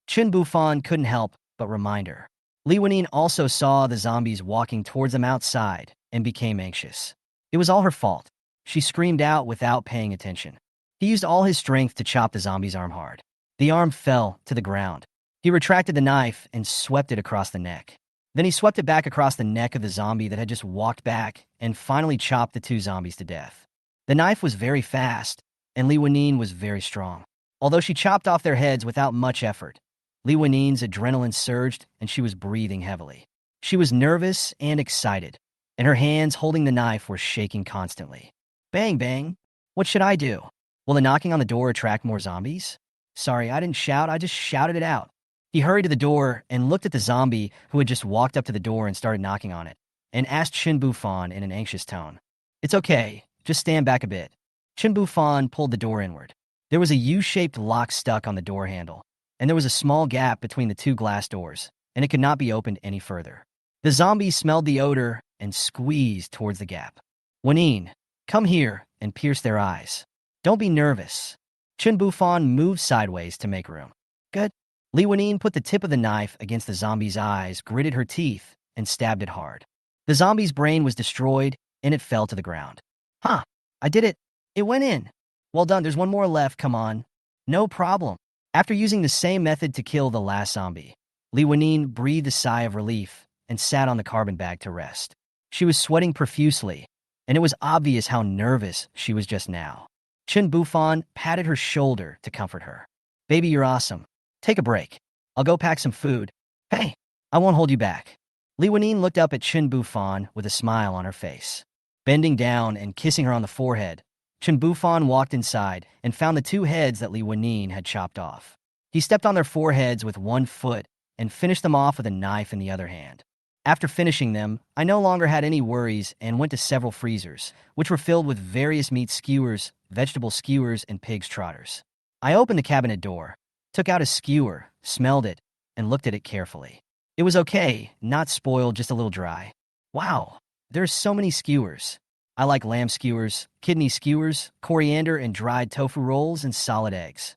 Chen Bufan couldn't help but remind her. Lanine also saw the zombies walking towards them outside and became anxious. It was all her fault. She screamed out without paying attention. He used all his strength to chop the zombie's arm hard. The arm fell to the ground. He retracted the knife and swept it across the neck. Then he swept it back across the neck of the zombie that had just walked back and finally chopped the two zombies to death. The knife was very fast, and Li Wanine was very strong. Although she chopped off their heads without much effort, Li Wanine's adrenaline surged and she was breathing heavily. She was nervous and excited, and her hands holding the knife were shaking constantly. Bang, bang. What should I do? Will the knocking on the door attract more zombies? Sorry, I didn't shout, I just shouted it out. He hurried to the door and looked at the zombie who had just walked up to the door and started knocking on it, and asked Chen Bufan in an anxious tone. It's okay, just stand back a bit. Chen Bufan pulled the door inward. There was a U-shaped lock stuck on the door handle, and there was a small gap between the two glass doors, and it could not be opened any further. The zombie smelled the odor and squeezed towards the gap. Wanine, come here and pierce their eyes. Don't be nervous. Chen Bufan moved sideways to make room. Good. Li Wanine put the tip of the knife against the zombie's eyes, gritted her teeth, and stabbed it hard. The zombie's brain was destroyed, and it fell to the ground. Huh, I did it. It went in. Well done, there's one more left, come on. No problem. After using the same method to kill the last zombie, Li Wanine breathed a sigh of relief and sat on the carbon bag to rest. She was sweating profusely, and it was obvious how nervous she was just now. Chen Bufan patted her shoulder to comfort her. Baby, you're awesome. Take a break. I'll go pack some food. Hey, I won't hold you back. Li Wanine looked up at Chen Bufan with a smile on her face. Bending down and kissing her on the forehead, Chen Bufan walked inside and found the two heads that Li Wanine had chopped off. He stepped on their foreheads with one foot and finished them off with a knife in the other hand. After finishing them, I no longer had any worries and went to several freezers, which were filled with various meat skewers, vegetable skewers, and pig's trotters. I opened the cabinet door, took out a skewer, smelled it, and looked at it carefully. It was okay, not spoiled, just a little dry. Wow, there's so many skewers. I like lamb skewers, kidney skewers, coriander and dried tofu rolls, and solid eggs.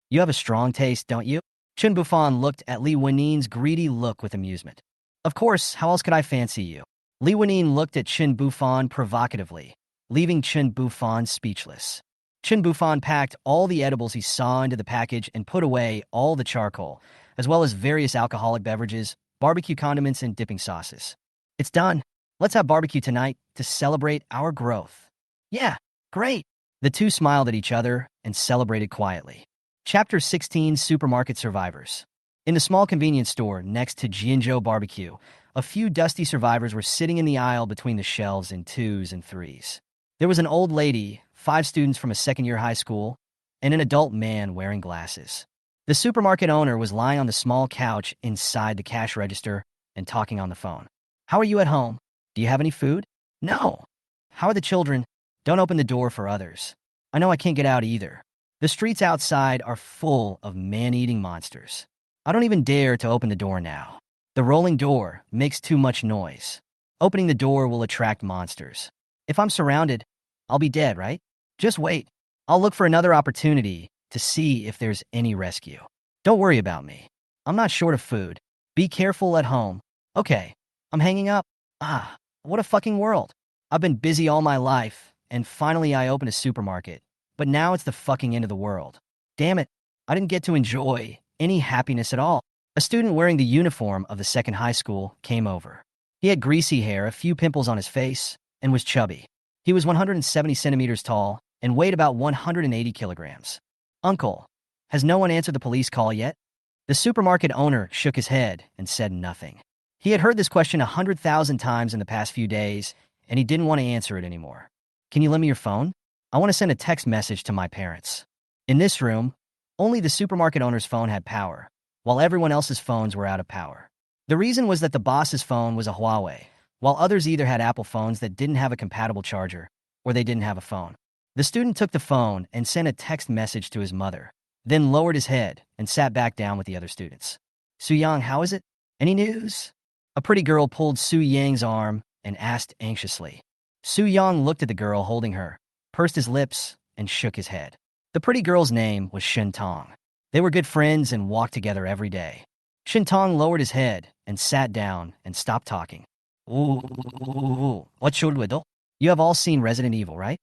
You have a strong taste, don't you? Chen Bufan looked at Li Wanine's greedy look with amusement. Of course, how else could I fancy you? Li Wanine looked at Chen Bufan provocatively, leaving Chen Bufan speechless. Chen Bufan packed all the edibles he saw into the package and put away all the charcoal, as well as various alcoholic beverages, barbecue condiments, and dipping sauces. It's done. Let's have barbecue tonight to celebrate our growth. Yeah, great. The two smiled at each other and celebrated quietly. Chapter 16, Supermarket Survivors. In the small convenience store next to Jianzhou Barbecue, a few dusty survivors were sitting in the aisle between the shelves in twos and threes. There was an old lady, 5 students from a second-year high school, and an adult man wearing glasses. The supermarket owner was lying on the small couch inside the cash register and talking on the phone. How are you at home? Do you have any food? No. How are the children? Don't open the door for others. I know I can't get out either. The streets outside are full of man-eating monsters. I don't even dare to open the door now. The rolling door makes too much noise. Opening the door will attract monsters. If I'm surrounded, I'll be dead, right? Just wait. I'll look for another opportunity to see if there's any rescue. Don't worry about me. I'm not short of food. Be careful at home. Okay, I'm hanging up. Ah, what a fucking world. I've been busy all my life, and finally I opened a supermarket. But now it's the fucking end of the world. Damn it, I didn't get to enjoy any happiness at all. A student wearing the uniform of the second high school came over. He had greasy hair, a few pimples on his face, and was chubby. He was 170 centimeters tall and weighed about 180 kilograms. Uncle, has no one answered the police call yet? The supermarket owner shook his head and said nothing. He had heard this question 100,000 times in the past few days, and he didn't want to answer it anymore. Can you lend me your phone? I want to send a text message to my parents. In this room, only the supermarket owner's phone had power, while everyone else's phones were out of power. The reason was that the boss's phone was a Huawei, while others either had Apple phones that didn't have a compatible charger, or they didn't have a phone. The student took the phone and sent a text message to his mother, then lowered his head and sat back down with the other students. Su Yang, how is it? Any news? A pretty girl pulled Su Yang's arm and asked anxiously. Su Yang looked at the girl holding her, pursed his lips, and shook his head. The pretty girl's name was Shen Tong. They were good friends and walked together every day. Shen Tong lowered his head and sat down and stopped talking. What should we do? You have all seen Resident Evil, right?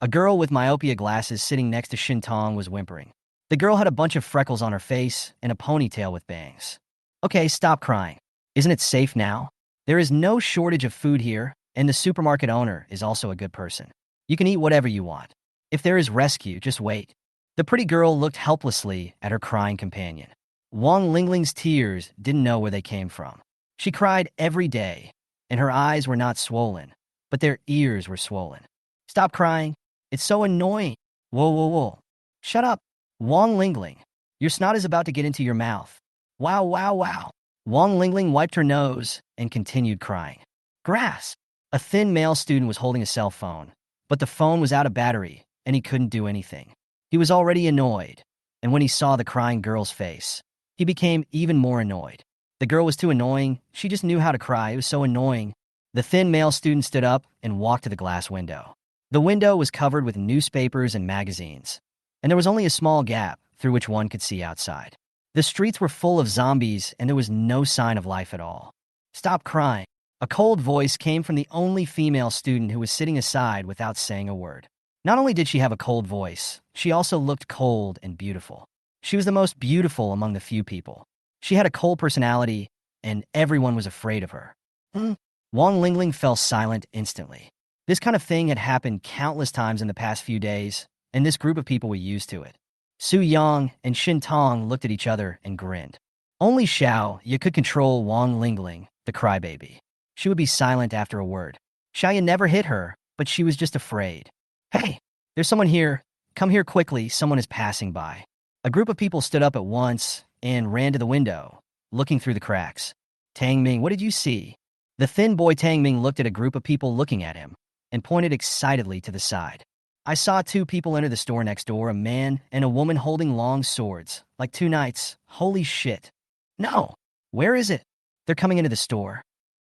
A girl with myopia glasses sitting next to Shintong was whimpering. The girl had a bunch of freckles on her face and a ponytail with bangs. Okay, stop crying. Isn't it safe now? There is no shortage of food here, and the supermarket owner is also a good person. You can eat whatever you want. If there is rescue, just wait. The pretty girl looked helplessly at her crying companion. Wang Lingling's tears didn't know where they came from. She cried every day, and her eyes were not swollen, but their ears were swollen. Stop crying. It's so annoying. Whoa, whoa, whoa. Shut up. Wang Lingling, your snot is about to get into your mouth. Wow, wow, wow. Wang Lingling wiped her nose and continued crying. Grass. A thin male student was holding a cell phone, but the phone was out of battery, and he couldn't do anything. He was already annoyed, and when he saw the crying girl's face, he became even more annoyed. The girl was too annoying. She just knew how to cry. It was so annoying. The thin male student stood up and walked to the glass window. The window was covered with newspapers and magazines, and there was only a small gap through which one could see outside. The streets were full of zombies, and there was no sign of life at all. Stop crying. A cold voice came from the only female student who was sitting aside without saying a word. Not only did she have a cold voice, she also looked cold and beautiful. She was the most beautiful among the few people. She had a cold personality, and everyone was afraid of her. Wang Lingling fell silent instantly. This kind of thing had happened countless times in the past few days, and this group of people were used to it. Su Yang and Shin Tong looked at each other and grinned. Only Xiao Ye could control Wang Lingling, the crybaby. She would be silent after a word. Xiao Ye never hit her, but she was just afraid. Hey, there's someone here. Come here quickly, someone is passing by. A group of people stood up at once and ran to the window, looking through the cracks. Tang Ming, what did you see? The thin boy Tang Ming looked at a group of people looking at him and pointed excitedly to the side. I saw two people enter the store next door, a man and a woman holding long swords, like two knights. Holy shit. No. Where is it? They're coming into the store.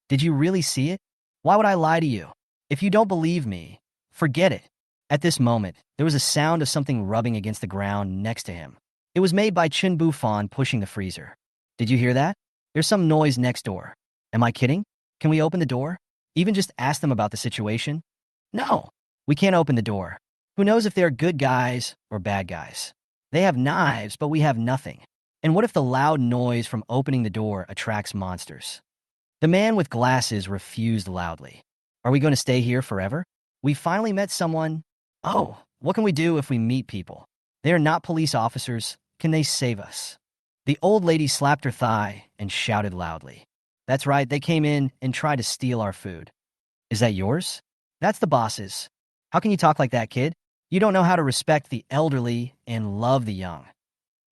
Did you really see it? Why would I lie to you? If you don't believe me, forget it. At this moment, there was a sound of something rubbing against the ground next to him. It was made by Chen Bufan pushing the freezer. Did you hear that? There's some noise next door. Am I kidding? Can we open the door? Even just ask them about the situation? No, we can't open the door. Who knows if they're good guys or bad guys? They have knives, but we have nothing. And what if the loud noise from opening the door attracts monsters? The man with glasses refused loudly. Are we going to stay here forever? We finally met someone. Oh, what can we do if we meet people? They are not police officers. Can they save us? The old lady slapped her thigh and shouted loudly. That's right, they came in and tried to steal our food. Is that yours? That's the boss's. How can you talk like that, kid? You don't know how to respect the elderly and love the young.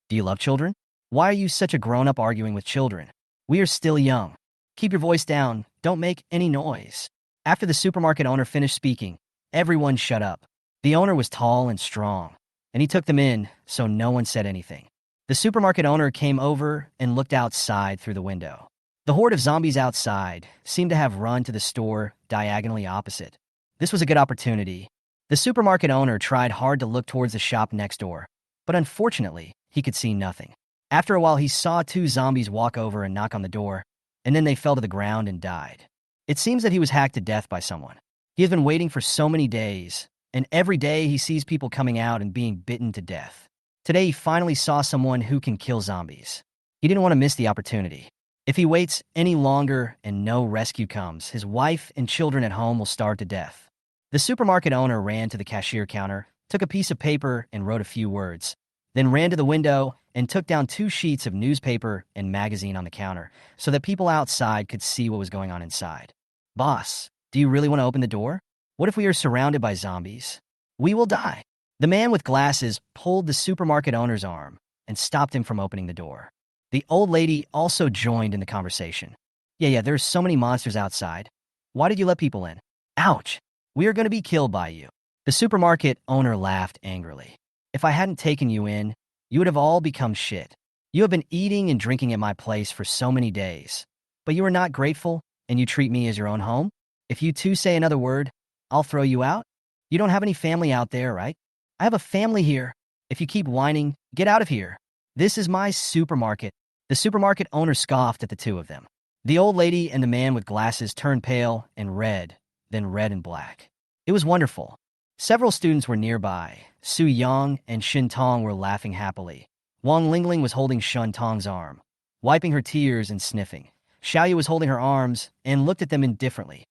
Do you love children? Why are you such a grown-up arguing with children? We are still young. Keep your voice down. Don't make any noise. After the supermarket owner finished speaking, everyone shut up. The owner was tall and strong, and he took them in, so no one said anything. The supermarket owner came over and looked outside through the window. The horde of zombies outside seemed to have run to the store diagonally opposite. This was a good opportunity. The supermarket owner tried hard to look towards the shop next door, but unfortunately, he could see nothing. After a while, he saw two zombies walk over and knock on the door, and then they fell to the ground and died. It seems that he was hacked to death by someone. He has been waiting for so many days, and every day he sees people coming out and being bitten to death. Today, he finally saw someone who can kill zombies. He didn't want to miss the opportunity. If he waits any longer and no rescue comes, his wife and children at home will starve to death. The supermarket owner ran to the cashier counter, took a piece of paper and wrote a few words, then ran to the window and took down 2 sheets of newspaper and magazine on the counter so that people outside could see what was going on inside. Boss, do you really want to open the door? What if we are surrounded by zombies? We will die. The man with glasses pulled the supermarket owner's arm and stopped him from opening the door. The old lady also joined in the conversation. Yeah, there's so many monsters outside. Why did you let people in? Ouch. We are going to be killed by you. The supermarket owner laughed angrily. If I hadn't taken you in, you would have all become shit. You have been eating and drinking at my place for so many days, but you are not grateful, and you treat me as your own home? If you two say another word, I'll throw you out? You don't have any family out there, right? I have a family here. If you keep whining, get out of here. This is my supermarket. The supermarket owner scoffed at the two of them. The old lady and the man with glasses turned pale and red, then red and black. It was wonderful. Several students were nearby. Su Yang and Shin Tong were laughing happily. Wang Lingling was holding Shun Tong's arm, wiping her tears and sniffing. Xiaoyu was holding her arms and looked at them indifferently,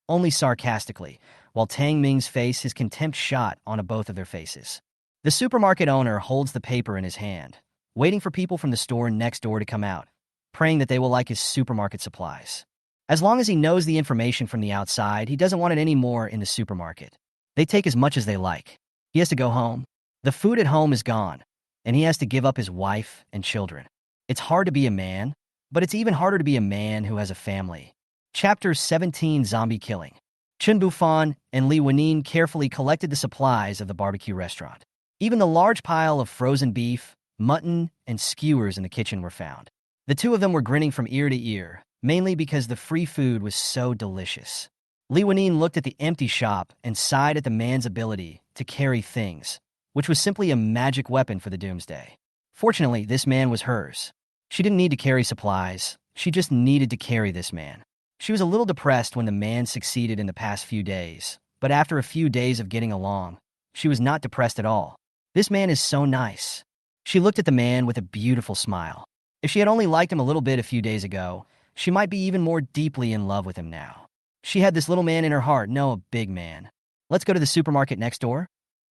only sarcastically, while Tang Ming's face his contempt shot onto both of their faces. The supermarket owner holds the paper in his hand, waiting for people from the store next door to come out, praying that they will like his supermarket supplies. As long as he knows the information from the outside, he doesn't want it any more in the supermarket. They take as much as they like. He has to go home. The food at home is gone, and he has to give up his wife and children. It's hard to be a man, but it's even harder to be a man who has a family. Chapter 17, Zombie Killing. Chen Bufan and Li Wenin carefully collected the supplies of the barbecue restaurant. Even the large pile of frozen beef, mutton, and skewers in the kitchen were found. The two of them were grinning from ear to ear, mainly because the free food was so delicious. Li Wenin looked at the empty shop and sighed at the man's ability to carry things, which was simply a magic weapon for the Doomsday. Fortunately, this man was hers. She didn't need to carry supplies, she just needed to carry this man. She was a little depressed when the man succeeded in the past few days, but after a few days of getting along, she was not depressed at all. This man is so nice. She looked at the man with a beautiful smile. If she had only liked him a little bit a few days ago, she might be even more deeply in love with him now. She had this little man in her heart, no, a big man. Let's go to the supermarket next door.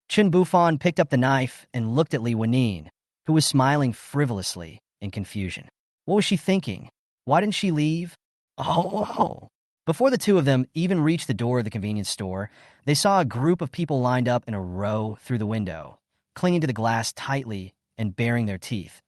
Chen Bufan picked up the knife and looked at Li Wenin, who was smiling frivolously in confusion. What was she thinking? Why didn't she leave? Oh. Before the two of them even reached the door of the convenience store, they saw a group of people lined up in a row through the window, clinging to the glass tightly and baring their teeth,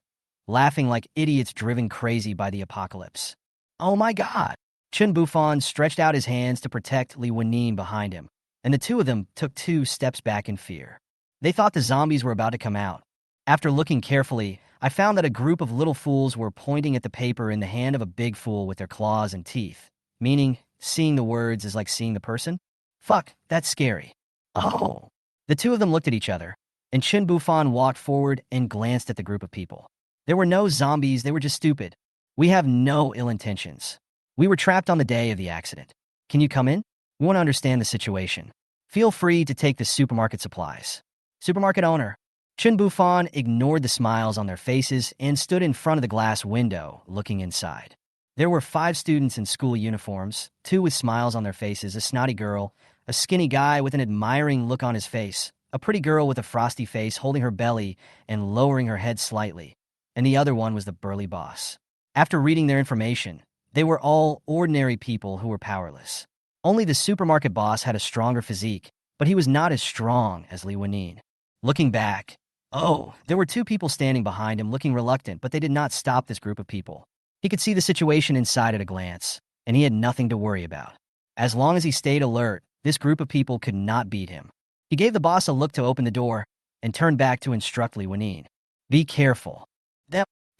laughing like idiots driven crazy by the apocalypse. Oh my God! Chen Bufan stretched out his hands to protect Li Wenin behind him, and the two of them took 2 steps back in fear. They thought the zombies were about to come out. After looking carefully, I found that a group of little fools were pointing at the paper in the hand of a big fool with their claws and teeth, meaning seeing the words is like seeing the person. Fuck, that's scary. Oh. The two of them looked at each other, and Chen Bufan walked forward and glanced at the group of people. There were no zombies, they were just stupid. We have no ill intentions. We were trapped on the day of the accident. Can you come in? We want to understand the situation. Feel free to take the supermarket supplies. Supermarket owner. Chen Bufan ignored the smiles on their faces and stood in front of the glass window, looking inside. There were 5 students in school uniforms, 2 with smiles on their faces, a snotty girl, a skinny guy with an admiring look on his face, a pretty girl with a frosty face holding her belly and lowering her head slightly, and the other one was the burly boss. After reading their information, they were all ordinary people who were powerless. Only the supermarket boss had a stronger physique, but he was not as strong as Li Wenin. Looking back, there were 2 people standing behind him looking reluctant, but they did not stop this group of people. He could see the situation inside at a glance, and he had nothing to worry about. As long as he stayed alert, this group of people could not beat him. He gave the boss a look to open the door and turned back to instruct Li Wenin. Be careful.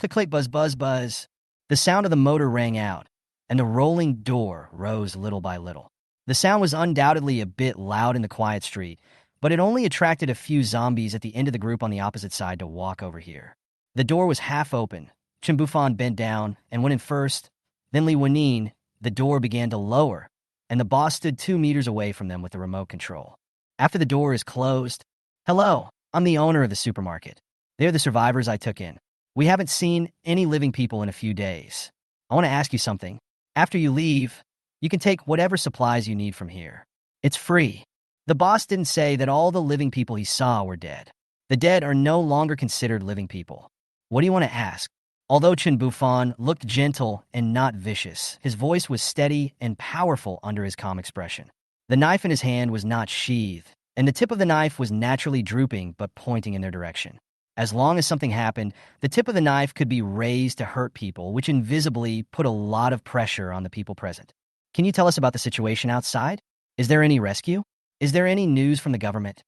Click, buzz, buzz, buzz. The sound of the motor rang out, and the rolling door rose little by little. The sound was undoubtedly a bit loud in the quiet street, but it only attracted a few zombies at the end of the group on the opposite side to walk over here. The door was half open. Chen Bufan bent down and went in first. Then Li Wenin, the door began to lower, and the boss stood 2 meters away from them with the remote control. After the door is closed, hello, I'm the owner of the supermarket. They're the survivors I took in. We haven't seen any living people in a few days. I want to ask you something. After you leave, you can take whatever supplies you need from here. It's free. The boss didn't say that all the living people he saw were dead. The dead are no longer considered living people. What do you want to ask? Although Chen Bufan looked gentle and not vicious, his voice was steady and powerful under his calm expression. The knife in his hand was not sheathed, and the tip of the knife was naturally drooping but pointing in their direction. As long as something happened, the tip of the knife could be raised to hurt people, which invisibly put a lot of pressure on the people present. Can you tell us about the situation outside? Is there any rescue? Is there any news from the government?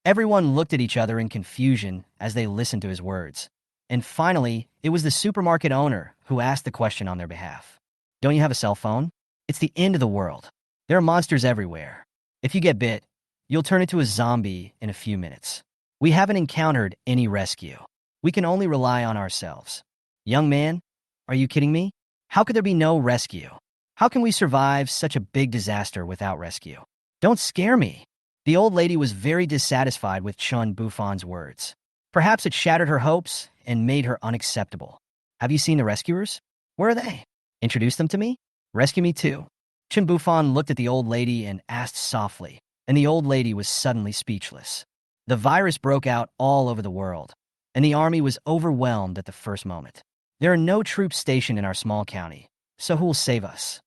Everyone looked at each other in confusion as they listened to his words. And finally, it was the supermarket owner who asked the question on their behalf. Don't you have a cell phone? It's the end of the world. There are monsters everywhere. If you get bit, you'll turn into a zombie in a few minutes. We haven't encountered any rescue. We can only rely on ourselves. Young man, are you kidding me? How could there be no rescue? How can we survive such a big disaster without rescue? Don't scare me. The old lady was very dissatisfied with Chen Bufan's words. Perhaps it shattered her hopes and made her unacceptable. Have you seen the rescuers? Where are they? Introduce them to me? Rescue me too. Chen Bufan looked at the old lady and asked softly, and the old lady was suddenly speechless. The virus broke out all over the world, and the army was overwhelmed at the first moment. There are no troops stationed in our small county, so who will save us?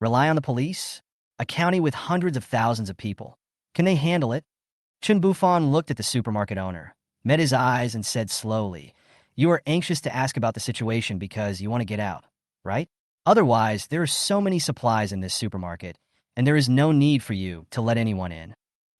Rely on the police? A county with hundreds of thousands of people. Can they handle it? Chen Bufan looked at the supermarket owner, met his eyes, and said slowly, "You are anxious to ask about the situation because you want to get out, right? Otherwise, there are so many supplies in this supermarket, and there is no need for you to let anyone in.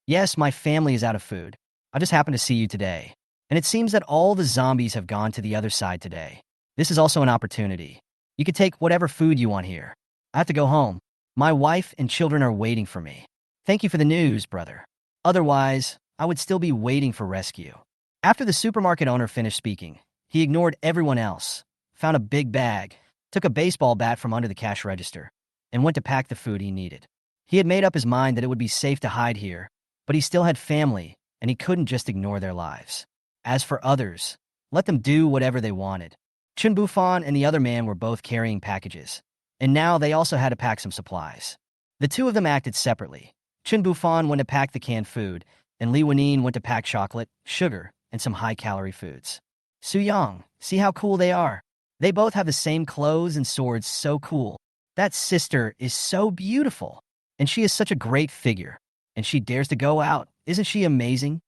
Yes, my family is out of food. I just happened to see you today, and it seems that all the zombies have gone to the other side today. This is also an opportunity. You could take whatever food you want here. I have to go home. My wife and children are waiting for me. Thank you for the news, brother. Otherwise, I would still be waiting for rescue." After the supermarket owner finished speaking, he ignored everyone else, found a big bag, took a baseball bat from under the cash register, and went to pack the food he needed. He had made up his mind that it would be safe to hide here, but he still had family, and he couldn't just ignore their lives. As for others, let them do whatever they wanted. Chen Bufan and the other man were both carrying packages, and now they also had to pack some supplies. The two of them acted separately. Chen Bufan went to pack the canned food, and Li Wanine went to pack chocolate, sugar, and some high-calorie foods. Su Yang, see how cool they are. They both have the same clothes and swords, so cool. That sister is so beautiful, and she is such a great figure, and she dares to go out. Isn't she amazing?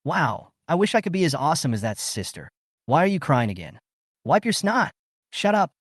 Wow, I wish I could be as awesome as that sister. Why are you crying again? Wipe your snot. Shut up.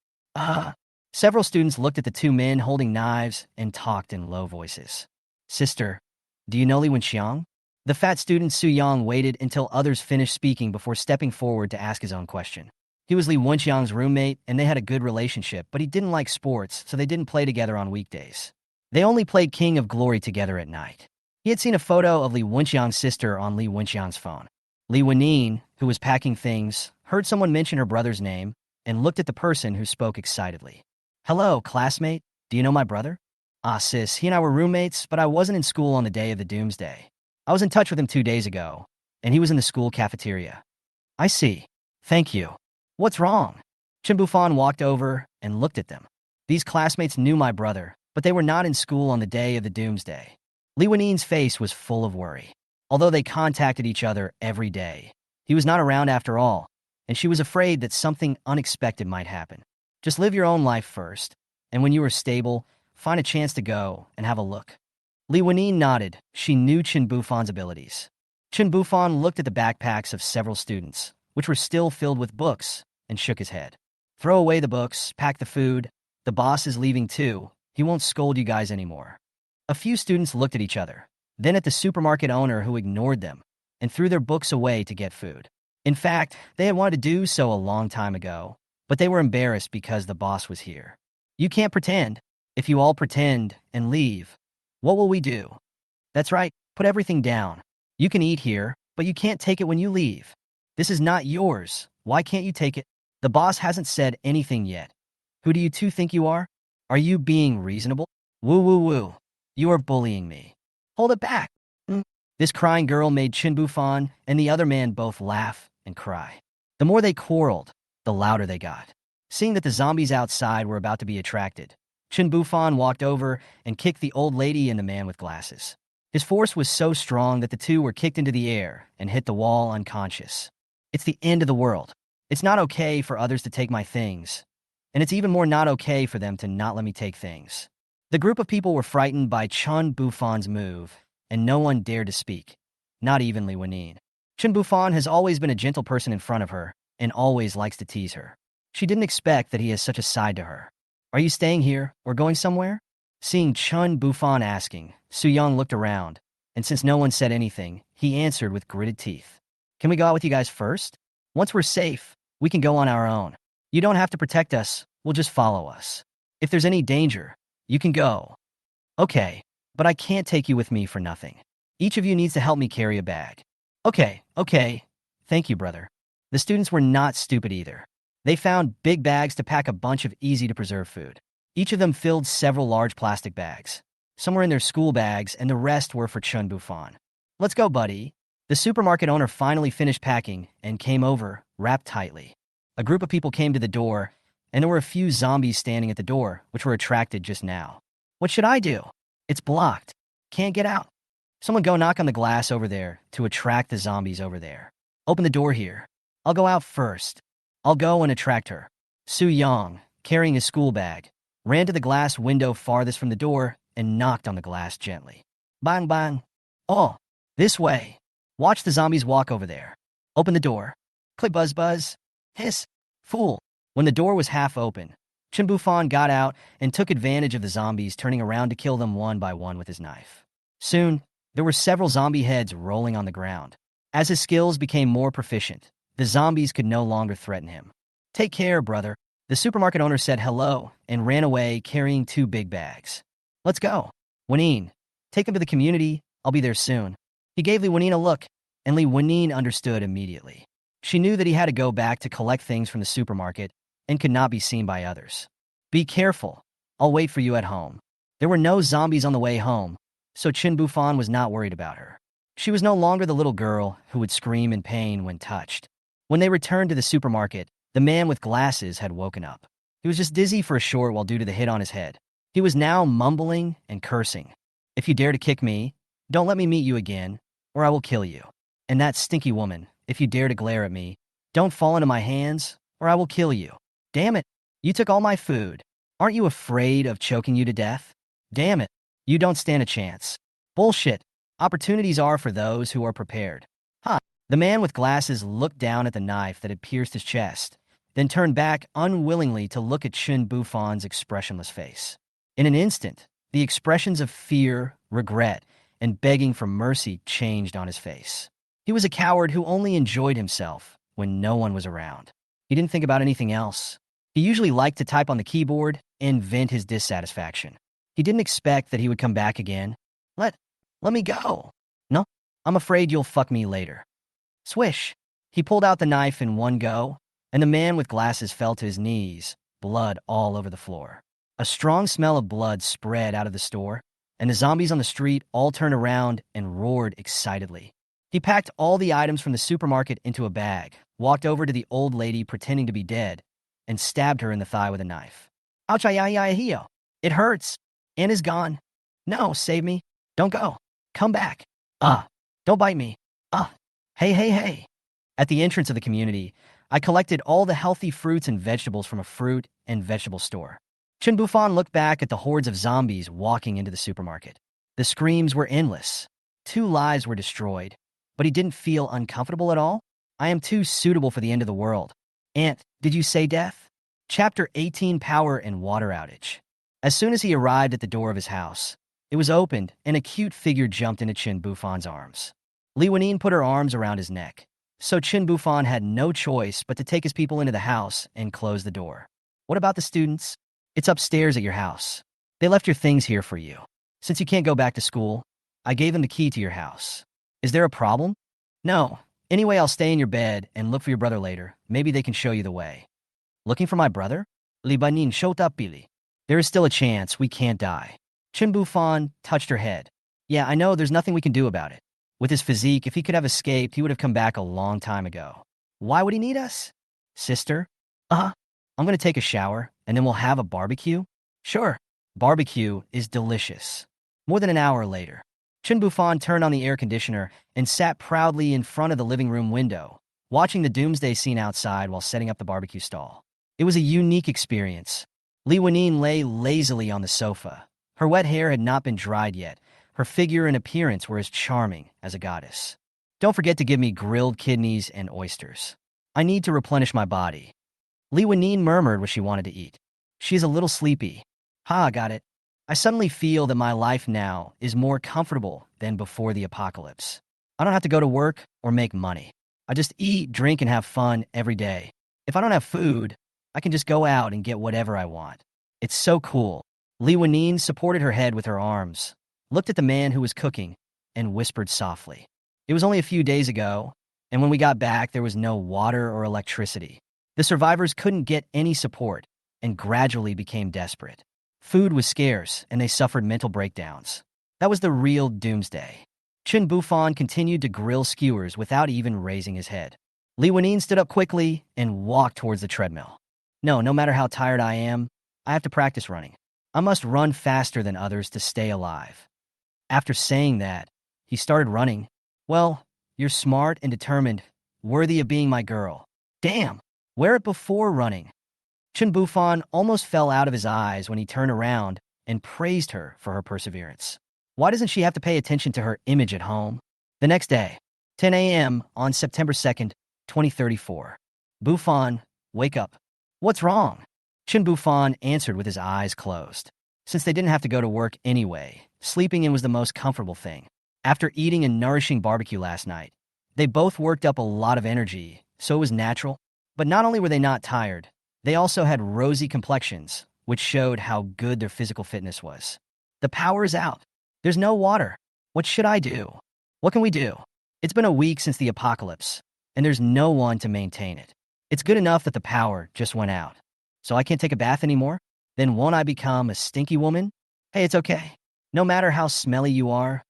Several students looked at the two men holding knives and talked in low voices. Sister, do you know Li Wenxiang? The fat student Su Yang waited until others finished speaking before stepping forward to ask his own question. He was Li Wenxiang's roommate, and they had a good relationship, but he didn't like sports, so they didn't play together on weekdays. They only played King of Glory together at night. He had seen a photo of Li Wenxiang's sister on Li Wenxiang's phone. Li Wanine, who was packing things, heard someone mention her brother's name and looked at the person who spoke excitedly. "Hello, classmate. Do you know my brother?" "Ah, sis, he and I were roommates, but I wasn't in school on the day of the Doomsday. I was in touch with him 2 days ago, and he was in the school cafeteria." "I see. Thank you. What's wrong?" Chen Bufan walked over and looked at them. These classmates knew my brother, but they were not in school on the day of the Doomsday. Li Wanine's face was full of worry. Although they contacted each other every day, he was not around after all, and she was afraid that something unexpected might happen. Just live your own life first, and when you are stable, find a chance to go and have a look. Li Wanine nodded. She knew Chen Bufan's abilities. Chen Bufan looked at the backpacks of several students, which were still filled with books, and shook his head. "Throw away the books, pack the food. The boss is leaving too. He won't scold you guys anymore." A few students looked at each other, then at the supermarket owner who ignored them and threw their books away to get food. In fact, they had wanted to do so a long time ago, but they were embarrassed because the boss was here. "You can't pretend. If you all pretend and leave, what will we do?" "That's right, put everything down. You can eat here, but you can't take it when you leave. This is not yours. Why can't you take it? The boss hasn't said anything yet. Who do you two think you are? Are you being reasonable? Woo woo woo. You are bullying me. Hold it back." This crying girl made Chen Bufan and the other man both laugh and cry. The more they quarreled, the louder they got. Seeing that the zombies outside were about to be attracted, Chen Bufan walked over and kicked the old lady and the man with glasses. His force was so strong that the two were kicked into the air and hit the wall unconscious. It's the end of the world. It's not okay for others to take my things, and it's even more not okay for them to not let me take things. The group of people were frightened by Chen Bufan's move, and no one dared to speak, not even Li Wanine. Chen Bufan has always been a gentle person in front of her and always likes to tease her. She didn't expect that he has such a side to her. "Are you staying here or going somewhere?" Seeing Chen Bufan asking, Su Yang looked around, and since no one said anything, he answered with gritted teeth. "Can we go out with you guys first? Once we're safe, we can go on our own. You don't have to protect us, we'll just follow us. If there's any danger, you can go." "Okay, but I can't take you with me for nothing. Each of you needs to help me carry a bag." Okay. Thank you, brother." The students were not stupid either. They found big bags to pack a bunch of easy-to-preserve food. Each of them filled several large plastic bags. Some were in their school bags, and the rest were for Chen Bufan. Let's go, buddy. The supermarket owner finally finished packing and came over, wrapped tightly. A group of people came to the door, and there were a few zombies standing at the door, which were attracted just now. What should I do? It's blocked. Can't get out. Someone go knock on the glass over there to attract the zombies over there. Open the door here. I'll go out first. I'll go and attract her. Su Yang, carrying his school bag, ran to the glass window farthest from the door and knocked on the glass gently. Bang, bang. Oh, this way. Watch the zombies walk over there. Open the door. Click, buzz, buzz. Hiss. Fool. When the door was half open, Chen Bufan got out and took advantage of the zombies, turning around to kill them one by one with his knife. Soon, there were several zombie heads rolling on the ground. As his skills became more proficient, the zombies could no longer threaten him. Take care, brother. The supermarket owner said hello and ran away carrying 2 big bags. Let's go. Lanine, take him to the community. I'll be there soon. He gave Li Wanine a look, and Li Wanine understood immediately. She knew that he had to go back to collect things from the supermarket and could not be seen by others. Be careful. I'll wait for you at home. There were no zombies on the way home, so Chen Bufan was not worried about her. She was no longer the little girl who would scream in pain when touched. When they returned to the supermarket, the man with glasses had woken up. He was just dizzy for a short while due to the hit on his head. He was now mumbling and cursing. If you dare to kick me, don't let me meet you again, or I will kill you. And that stinky woman, if you dare to glare at me, don't fall into my hands, or I will kill you. Damn it, you took all my food. Aren't you afraid of choking you to death? Damn it, you don't stand a chance. Bullshit. Opportunities are for those who are prepared. Ha! The man with glasses looked down at the knife that had pierced his chest, then turned back unwillingly to look at Chen Bufan's expressionless face. In an instant, the expressions of fear, regret, and begging for mercy changed on his face. He was a coward who only enjoyed himself when no one was around. He didn't think about anything else. He usually liked to type on the keyboard and vent his dissatisfaction. He didn't expect that he would come back again. Let me go. No, I'm afraid you'll fuck me later. Swish. He pulled out the knife in one go, and the man with glasses fell to his knees, blood all over the floor. A strong smell of blood spread out of the store, and the zombies on the street all turned around and roared excitedly. He packed all the items from the supermarket into a bag, walked over to the old lady pretending to be dead, and stabbed her in the thigh with a knife. Ouch, it hurts. Anne is gone. No, save me. Don't go. Come back. Don't bite me. Hey. At the entrance of the community, I collected all the healthy fruits and vegetables from a fruit and vegetable store. Chen Bufan looked back at the hordes of zombies walking into the supermarket. The screams were endless. 2 lives were destroyed, but he didn't feel uncomfortable at all. I am too suitable for the end of the world. Aunt, did you say death? Chapter 18, Power and Water Outage. As soon as he arrived at the door of his house, it was opened and a cute figure jumped into Chen Bufan's arms. Li Wanine put her arms around his neck, so Chen Bufan had no choice but to take his people into the house and close the door. What about the students? It's upstairs at your house. They left your things here for you. Since you can't go back to school, I gave them the key to your house. Is there a problem? No. Anyway, I'll stay in your bed and look for your brother later. Maybe they can show you the way. Looking for my brother? Li Banin showed up, Billy. There is still a chance we can't die. Chen Bufan touched her head. Yeah, I know there's nothing we can do about it. With his physique, if he could have escaped, he would have come back a long time ago. Why would he need us? Sister? I'm going to take a shower, and then we'll have a barbecue? Sure. Barbecue is delicious. More than an hour later, Chen Bufan turned on the air conditioner and sat proudly in front of the living room window, watching the Doomsday scene outside while setting up the barbecue stall. It was a unique experience. Li Wanine lay lazily on the sofa. Her wet hair had not been dried yet. Her figure and appearance were as charming as a goddess. Don't forget to give me grilled kidneys and oysters. I need to replenish my body. Li Wanine murmured what she wanted to eat. She is a little sleepy. Got it. I suddenly feel that my life now is more comfortable than before the apocalypse. I don't have to go to work or make money. I just eat, drink, and have fun every day. If I don't have food, I can just go out and get whatever I want. It's so cool. Li Wanine supported her head with her arms, looked at the man who was cooking, and whispered softly. It was only a few days ago, and when we got back, there was no water or electricity. The survivors couldn't get any support and gradually became desperate. Food was scarce, and they suffered mental breakdowns. That was the real Doomsday. Chen Bufan continued to grill skewers without even raising his head. Li Wanine stood up quickly and walked towards the treadmill. No matter how tired I am, I have to practice running. I must run faster than others to stay alive. After saying that, he started running. Well, you're smart and determined, worthy of being my girl. Damn, wear it before running. Chen Bufan almost fell out of his eyes when he turned around and praised her for her perseverance. Why doesn't she have to pay attention to her image at home? The next day, 10 a.m. on September 2nd, 2034. Bufan, wake up. What's wrong? Chen Bufan answered with his eyes closed. Since they didn't have to go to work anyway, sleeping in was the most comfortable thing. After eating a nourishing barbecue last night, they both worked up a lot of energy, so it was natural. But not only were they not tired, they also had rosy complexions, which showed how good their physical fitness was. The power is out. There's no water. What should I do? What can we do? It's been a week since the apocalypse, and there's no one to maintain it. It's good enough that the power just went out. So I can't take a bath anymore? Then won't I become a stinky woman? Hey, it's okay. No matter how smelly you are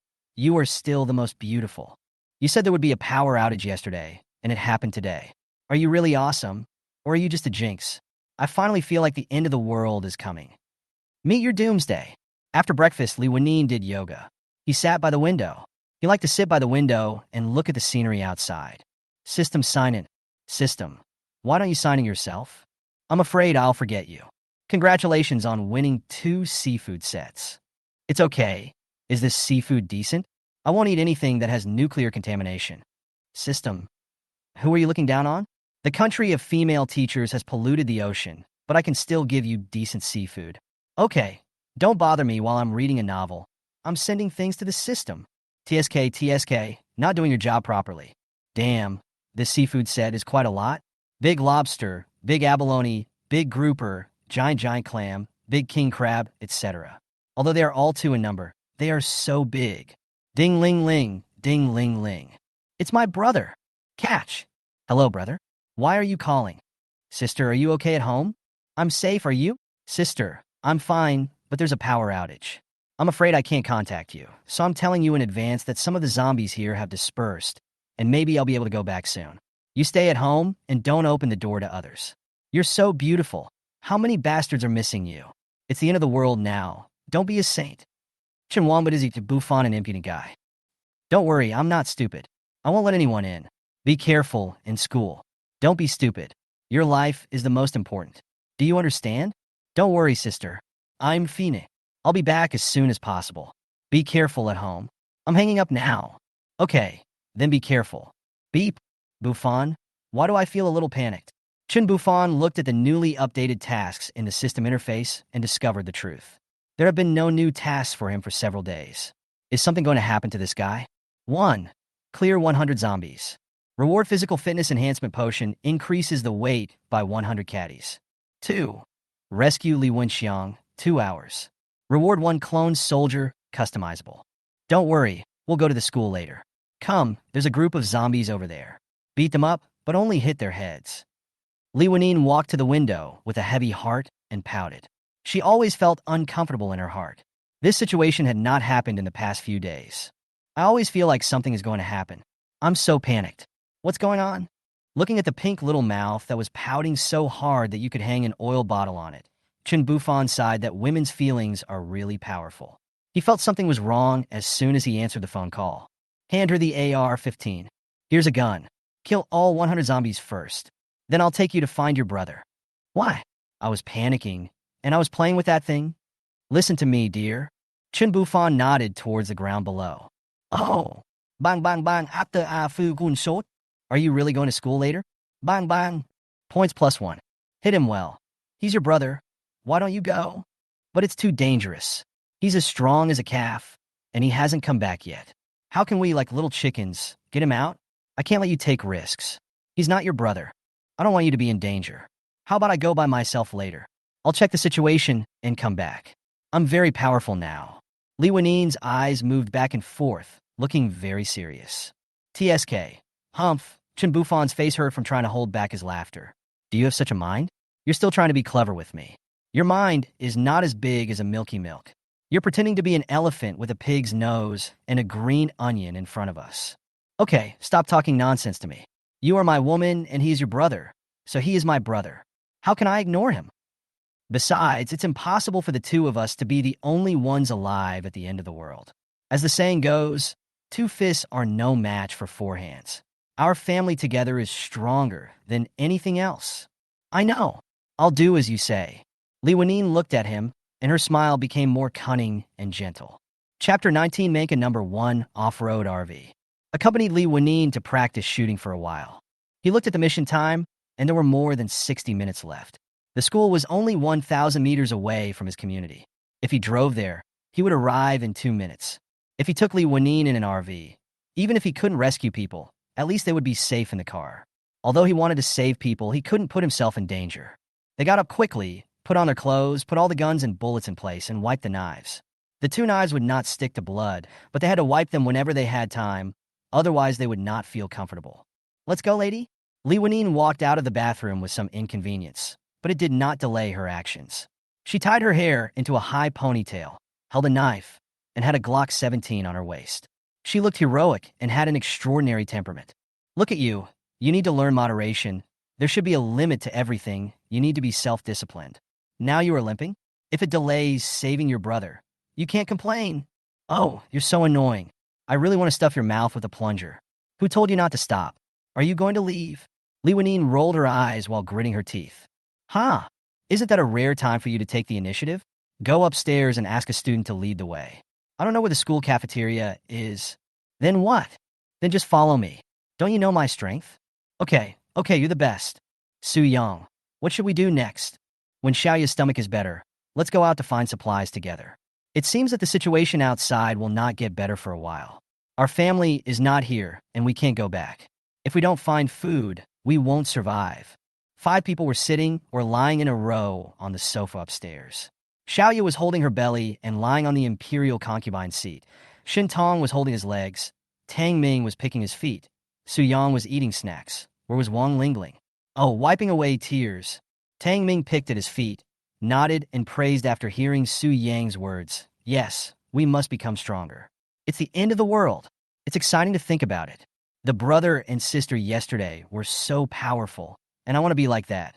still the most beautiful. You said there would be a power outage yesterday, and it happened today. Are you really awesome? Or are you just a jinx? I finally feel like the end of the world is coming. Meet your Doomsday. After breakfast, Li Wanine did yoga. He sat by the window. He liked to sit by the window and look at the scenery outside. System sign in. System, why don't you sign in yourself? I'm afraid I'll forget you. Congratulations on winning 2 seafood sets. It's okay. Is this seafood decent? I won't eat anything that has nuclear contamination. System, who are you looking down on? The country of female teachers has polluted the ocean, but I can still give you decent seafood. Okay, don't bother me while I'm reading a novel. I'm sending things to the system. TSK, not doing your job properly. Damn, this seafood set is quite a lot. Big lobster, big abalone, big grouper, giant clam, big king crab, etc. Although they are all 2 in number, they are so big. Ding ling ling, ding ling ling. It's my brother. Catch. Hello, brother. Why are you calling? Sister, are you okay at home? I'm safe, are you? Sister, I'm fine, but there's a power outage. I'm afraid I can't contact you, so I'm telling you in advance that some of the zombies here have dispersed, and maybe I'll be able to go back soon. You stay at home and don't open the door to others. You're so beautiful. How many bastards are missing you? It's the end of the world now. Don't be a saint. Chen Wambut is to Bufan an impudent guy. Don't worry, I'm not stupid. I won't let anyone in. Be careful in school. Don't be stupid. Your life is the most important. Do you understand? Don't worry, sister. I'm Fine. I'll be back as soon as possible. Be careful at home. I'm hanging up now. Okay, then be careful. Beep. Bufan, why do I feel a little panicked? Chen Bufan looked at the newly updated tasks in the system interface and discovered the truth. There have been no new tasks for him for several days. Is something going to happen to this guy? 1. Clear 100 zombies. Reward physical fitness enhancement potion increases the weight by 100 caddies. 2. Rescue Li Wenxiang, 2 hours. Reward 1 clone soldier, customizable. Don't worry, we'll go to the school later. Come, there's a group of zombies over there. Beat them up, but only hit their heads. Li Wanine walked to the window with a heavy heart and pouted. She always felt uncomfortable in her heart. This situation had not happened in the past few days. I always feel like something is going to happen. I'm so panicked. What's going on? Looking at the pink little mouth that was pouting so hard that you could hang an oil bottle on it, Chen Bufan sighed that women's feelings are really powerful. He felt something was wrong as soon as he answered the phone call. Hand her the AR-15. Here's a gun. Kill all 100 zombies first. Then I'll take you to find your brother. Why? I was panicking, and I was playing with that thing. Listen to me, dear. Chen Bufan nodded towards the ground below. Oh. Bang bang bang after I fu gun shot. Are you really going to school later? Bang bang. Points +1. Hit him well. He's your brother. Why don't you go? But it's too dangerous. He's as strong as a calf, and he hasn't come back yet. How can we, like little chickens, get him out? I can't let you take risks. He's not your brother. I don't want you to be in danger. How about I go by myself later? I'll check the situation and come back. I'm very powerful now. Li Wanine's eyes moved back and forth, looking very serious. TSK. Humph. Chen Bufan's face hurt from trying to hold back his laughter. Do you have such a mind? You're still trying to be clever with me. Your mind is not as big as a Milky Milk. You're pretending to be an elephant with a pig's nose and a green onion in front of us. Okay, stop talking nonsense to me. You are my woman and he is your brother, so he is my brother. How can I ignore him? Besides, it's impossible for the two of us to be the only ones alive at the end of the world. As the saying goes, two fists are no match for four hands. Our family together is stronger than anything else. I know. I'll do as you say. Lanine looked at him, and her smile became more cunning and gentle. Chapter 19, Manga number 1, Off-Road RV. Accompanied Lanine to practice shooting for a while. He looked at the mission time, and there were more than 60 minutes left. The school was only 1,000 meters away from his community. If he drove there, he would arrive in 2 minutes. If he took Lanine in an RV, even if he couldn't rescue people, at least they would be safe in the car. Although he wanted to save people, he couldn't put himself in danger. They got up quickly, put on their clothes, put all the guns and bullets in place, and wiped the knives. The 2 knives would not stick to blood, but they had to wipe them whenever they had time, otherwise they would not feel comfortable. Let's go, lady? Lanine walked out of the bathroom with some inconvenience, but it did not delay her actions. She tied her hair into a high ponytail, held a knife, and had a Glock 17 on her waist. She looked heroic and had an extraordinary temperament. Look at you. You need to learn moderation. There should be a limit to everything. You need to be self-disciplined. Now you are limping? If it delays saving your brother, you can't complain. Oh, you're so annoying. I really want to stuff your mouth with a plunger. Who told you not to stop? Are you going to leave? Lanine rolled her eyes while gritting her teeth. Huh? Isn't that a rare time for you to take the initiative? Go upstairs and ask a student to lead the way. I don't know where the school cafeteria is. Then what? Then just follow me. Don't you know my strength? Okay, you're the best. Su Yang, what should we do next? When Xiaoya's stomach is better, let's go out to find supplies together. It seems that the situation outside will not get better for a while. Our family is not here, and we can't go back. If we don't find food, we won't survive. 5 people were sitting or lying in a row on the sofa upstairs. Xiaoya was holding her belly and lying on the imperial concubine seat. Shin Tong was holding his legs. Tang Ming was picking his feet. Su Yang was eating snacks. Where was Wang Lingling? Oh, wiping away tears. Tang Ming picked at his feet, nodded, and praised after hearing Su Yang's words. Yes, we must become stronger. It's the end of the world. It's exciting to think about it. The brother and sister yesterday were so powerful, and I want to be like that.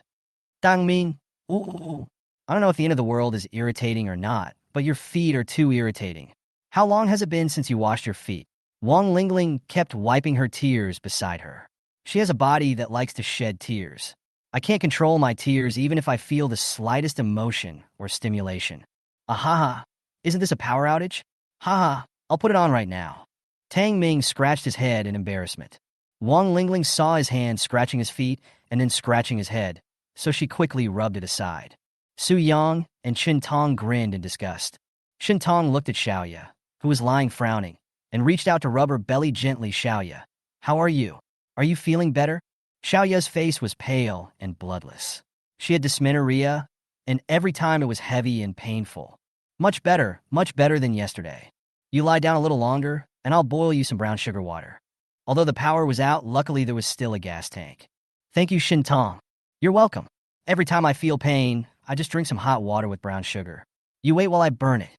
Tang Ming, ooh. I don't know if the end of the world is irritating or not, but your feet are too irritating. How long has it been since you washed your feet? Wang Lingling kept wiping her tears beside her. She has a body that likes to shed tears. I can't control my tears even if I feel the slightest emotion or stimulation. Ahaha, isn't this a power outage? Haha, I'll put it on right now. Tang Ming scratched his head in embarrassment. Wang Lingling saw his hand scratching his feet and then scratching his head, so she quickly rubbed it aside. Su Yang and Chen Tong grinned in disgust. Chen Tong looked at Xiaoya, who was lying frowning, and reached out to rub her belly gently. Xiaoya, how are you? Are you feeling better? Xiaoya's face was pale and bloodless. She had dysmenorrhea, and every time it was heavy and painful. Much better than yesterday. You lie down a little longer, and I'll boil you some brown sugar water. Although the power was out, luckily there was still a gas tank. Thank you, Shin Tong. You're welcome. Every time I feel pain, I just drink some hot water with brown sugar. You wait while I burn it.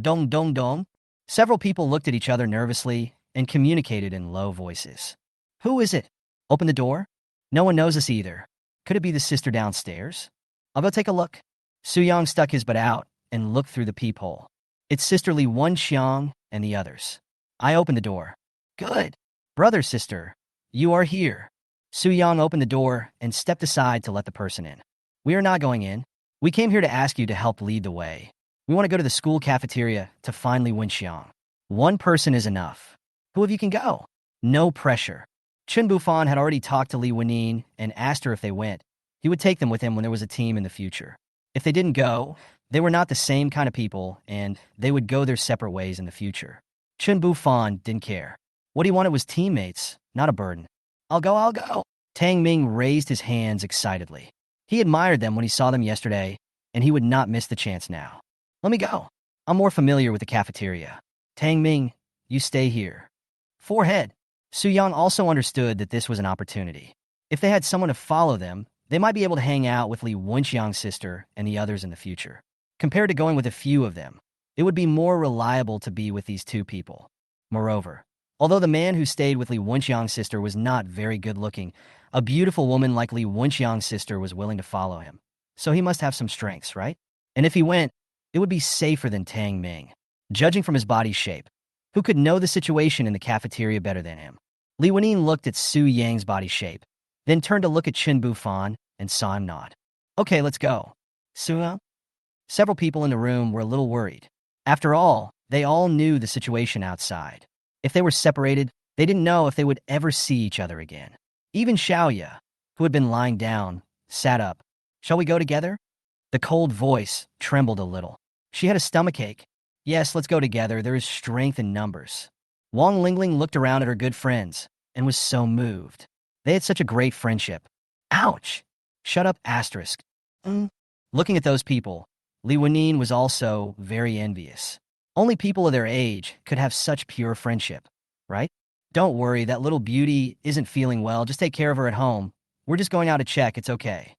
Dong dong dong. Several people looked at each other nervously and communicated in low voices. Who is it? Open the door? No one knows us either. Could it be the sister downstairs? I'll go take a look. Su Yang stuck his butt out and looked through the peephole. It's sisterly Wen Xiang and the others. I opened the door. Good. Brother, sister, you are here. Su Yang opened the door and stepped aside to let the person in. We are not going in. We came here to ask you to help lead the way. We want to go to the school cafeteria to find Wen Xiang. One person is enough. Who of you can go? No pressure. Chen Bufan had already talked to Lanine and asked her if they went. He would take them with him when there was a team in the future. If they didn't go, they were not the same kind of people, and they would go their separate ways in the future. Chen Bufan didn't care. What he wanted was teammates, not a burden. I'll go. Tang Ming raised his hands excitedly. He admired them when he saw them yesterday, and he would not miss the chance now. Let me go. I'm more familiar with the cafeteria. Tang Ming, you stay here. Forehead. Su Yang also understood that this was an opportunity. If they had someone to follow them, they might be able to hang out with Wen Xiang's sister and the others in the future. Compared to going with a few of them, It would be more reliable to be with these two people. Moreover, although the man who stayed with Li Wenxiang's sister was not very good-looking, a beautiful woman like Li Wenxiang's sister was willing to follow him. So he must have some strengths, right? And if he went, it would be safer than Tang Ming. Judging from his body shape, who could know the situation in the cafeteria better than him? Li Wenyin looked at Su Yang's body shape, then turned to look at Chen Bufan and saw him nod. Okay, let's go. Su? Several people in the room were a little worried. After all, they all knew the situation outside. If they were separated, they didn't know if they would ever see each other again. Even Xiaoya, who had been lying down, sat up. Shall we go together? The cold voice trembled a little. She had a stomachache. Yes, let's go together. There is strength in numbers. Wang Lingling looked around at her good friends and was so moved. They had such a great friendship. Ouch! Shut up, asterisk. Looking at those people, Li Wenyin was also very envious. Only people of their age could have such pure friendship, right? Don't worry, that little beauty isn't feeling well. Just take care of her at home. We're just going out to check. It's okay.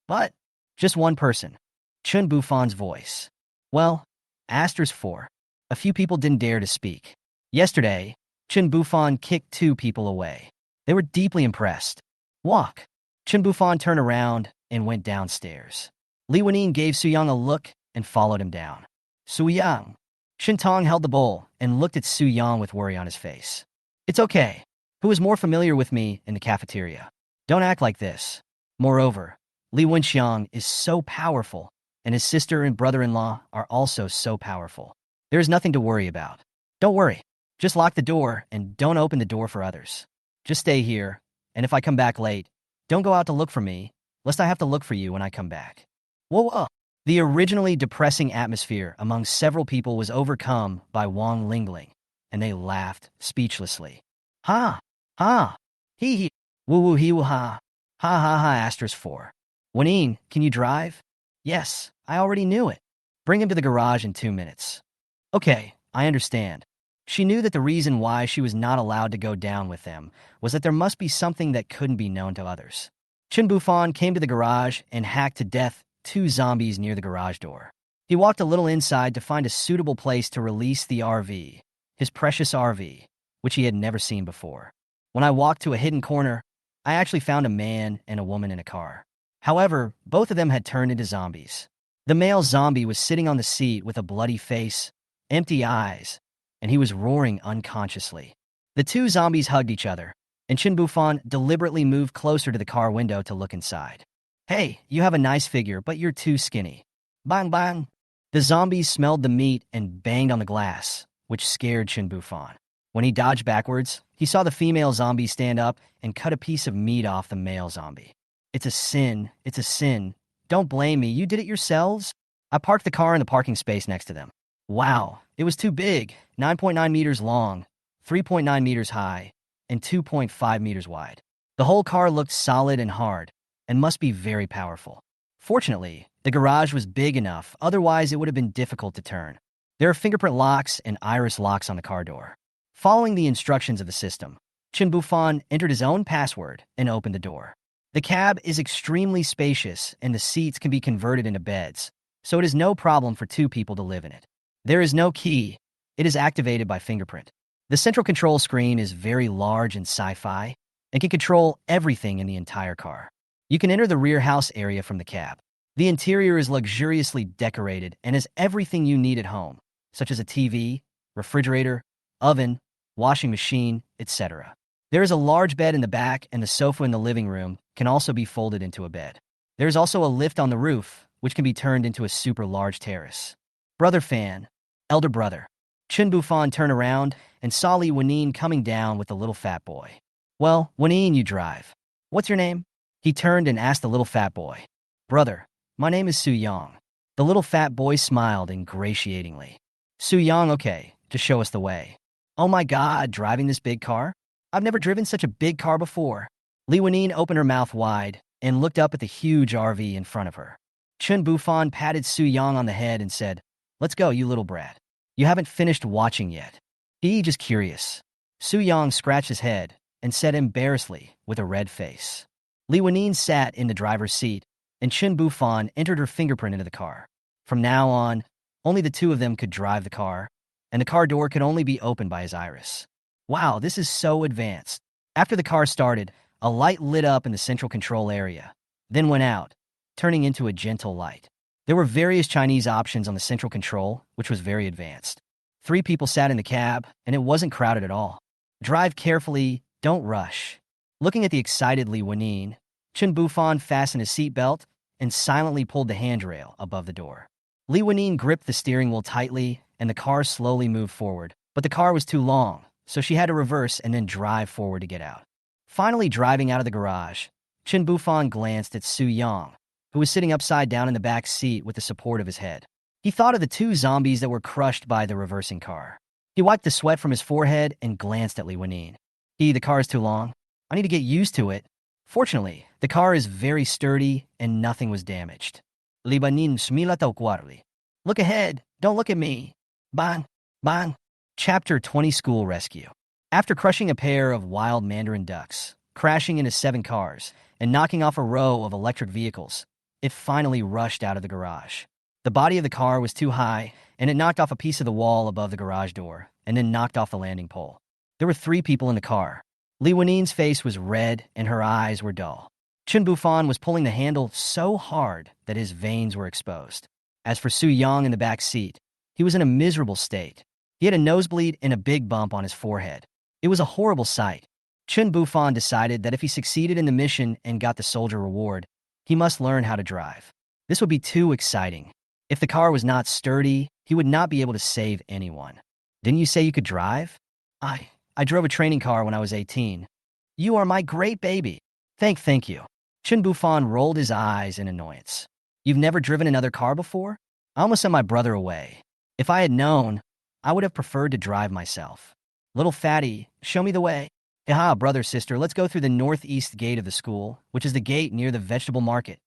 But just one person. Chen Bufan's voice. Well, asterisk 4. A few people didn't dare to speak. Yesterday, Chen Bufan kicked 2 people away. They were deeply impressed. Walk. Chen Bufan turned around and went downstairs. Li Wenyin gave Su Yang a look and followed him down. Su Yang. Shin Tong held the bowl and looked at Su Yang with worry on his face. It's okay. Who is more familiar with me in the cafeteria? Don't act like this. Moreover, Li Wenxiang is so powerful, and his sister and brother-in-law are also so powerful. There is nothing to worry about. Don't worry. Just lock the door and don't open the door for others. Just stay here, and if I come back late, don't go out to look for me, lest I have to look for you when I come back. Whoa! The originally depressing atmosphere among several people was overcome by Wang Lingling, and they laughed speechlessly. Ha! Ha! Hee hee! Woo woo hee woo ha! Ha ha ha! Asterisk 4. Wenyin, can you drive? Yes, I already knew it. Bring him to the garage in 2 minutes. Okay, I understand. She knew that the reason why she was not allowed to go down with them was that there must be something that couldn't be known to others. Chen Bufan came to the garage and hacked to death 2 zombies near the garage door. He walked a little inside to find a suitable place to release the RV, his precious RV, which he had never seen before. When I walked to a hidden corner, I actually found a man and a woman in a car. However, both of them had turned into zombies. The male zombie was sitting on the seat with a bloody face, empty eyes, and he was roaring unconsciously. The 2 zombies hugged each other, and Chen Bufan deliberately moved closer to the car window to look inside. Hey, you have a nice figure, but you're too skinny. Bang bang! The zombies smelled the meat and banged on the glass, which scared Chen Bufan. When he dodged backwards, he saw the female zombie stand up and cut a piece of meat off the male zombie. It's a sin. It's a sin. Don't blame me. You did it yourselves? I parked the car in the parking space next to them. Wow, it was too big. 9.9 meters long, 3.9 meters high, and 2.5 meters wide. The whole car looked solid and hard, and must be very powerful. Fortunately, the garage was big enough, otherwise it would have been difficult to turn. There are fingerprint locks and iris locks on the car door. Following the instructions of the system, Chen Bufan entered his own password and opened the door. The cab is extremely spacious and the seats can be converted into beds, so it is no problem for 2 people to live in it. There is no key. It is activated by fingerprint. The central control screen is very large and sci-fi and can control everything in the entire car. You can enter the rear house area from the cab. The interior is luxuriously decorated and has everything you need at home, such as a TV, refrigerator, oven, washing machine, etc. There is a large bed in the back, and the sofa in the living room can also be folded into a bed. There is also a lift on the roof, which can be turned into a super large terrace. Brother Fan, elder brother. Chen Bufan turned around and saw Li Wenyin coming down with the little fat boy. Well, Wenyin, you drive. What's your name? He turned and asked the little fat boy. Brother, my name is Su Yang. The little fat boy smiled ingratiatingly. Su Yang, okay, just show us the way. Oh my god, driving this big car? I've never driven such a big car before. Li Wenyin opened her mouth wide and looked up at the huge RV in front of her. Chen Bufan patted Su Yang on the head and said, Let's go, you little brat. You haven't finished watching yet. He just curious. Su Yang scratched his head and said embarrassedly with a red face. Li Wenyin sat in the driver's seat, and Chen Bufan entered her fingerprint into the car. From now on, Only the two of them could drive the car, and the car door could only be opened by his iris. Wow, this is so advanced. After the car started, a light lit up in the central control area, then went out, turning into a gentle light. There were various Chinese options on the central control, which was very advanced. 3 people sat in the cab, and it wasn't crowded at all. Drive carefully, don't rush. Looking at the excited Li Wanine, Chen Bufan fastened his seatbelt and silently pulled the handrail above the door. Li Wanine gripped the steering wheel tightly, and the car slowly moved forward, but the car was too long, so she had to reverse and then drive forward to get out. Finally driving out of the garage, Chen Bufan glanced at Su Yang, who was sitting upside down in the back seat with the support of his head. He thought of the 2 zombies that were crushed by the reversing car. He wiped the sweat from his forehead and glanced at Li Wanine. The car is too long. I need to get used to it. Fortunately, the car is very sturdy and nothing was damaged. Li Wanine smilata guarli. Look ahead, don't look at me. Ban, ban. Chapter 20 School Rescue. After crushing a pair of wild mandarin ducks, crashing into 7 cars, and knocking off a row of electric vehicles, it finally rushed out of the garage. The body of the car was too high, and it knocked off a piece of the wall above the garage door, and then knocked off the landing pole. There were 3 people in the car. Li Wanine's face was red, and her eyes were dull. Chen Bufan was pulling the handle so hard that his veins were exposed. As for Su Yang in the back seat, he was in a miserable state. He had a nosebleed and a big bump on his forehead. It was a horrible sight. Chen Bufan decided that if he succeeded in the mission and got the soldier reward, he must learn how to drive. This would be too exciting. If the car was not sturdy, he would not be able to save anyone. Didn't you say you could drive? I drove a training car when I was 18. You are my great baby. Thank you. Chen Bufan rolled his eyes in annoyance. You've never driven another car before? I almost sent my brother away. If I had known, I would have preferred to drive myself. Little fatty, show me the way. Aha, brother, sister, let's go through the northeast gate of the school, which is the gate near the vegetable market.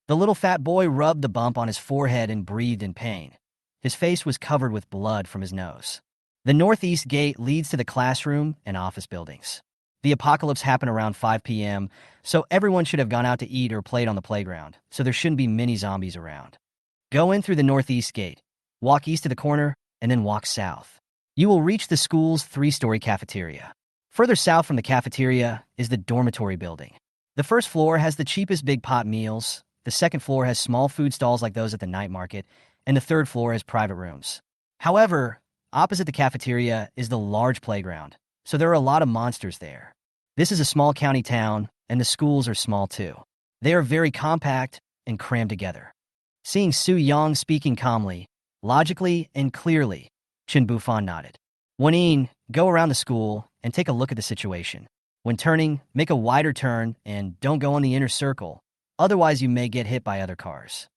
The little fat boy rubbed the bump on his forehead and breathed in pain. His face was covered with blood from his nose. The northeast gate leads to the classroom and office buildings. The apocalypse happened around 5 p.m., so everyone should have gone out to eat or played on the playground, so there shouldn't be many zombies around. Go in through the northeast gate, walk east to the corner, and then walk south. You will reach the school's 3-story cafeteria. Further south from the cafeteria is the dormitory building. The first floor has the cheapest big pot meals, the second floor has small food stalls like those at the night market, and the third floor has private rooms. However, opposite the cafeteria is the large playground, so there are a lot of monsters there. This is a small county town, and the schools are small too. They are very compact and crammed together. Seeing Su Yang speaking calmly, logically, and clearly, Chen Bufan nodded. Wanine, go around the school and take a look at the situation. When turning, make a wider turn and don't go in the inner circle, otherwise you may get hit by other cars.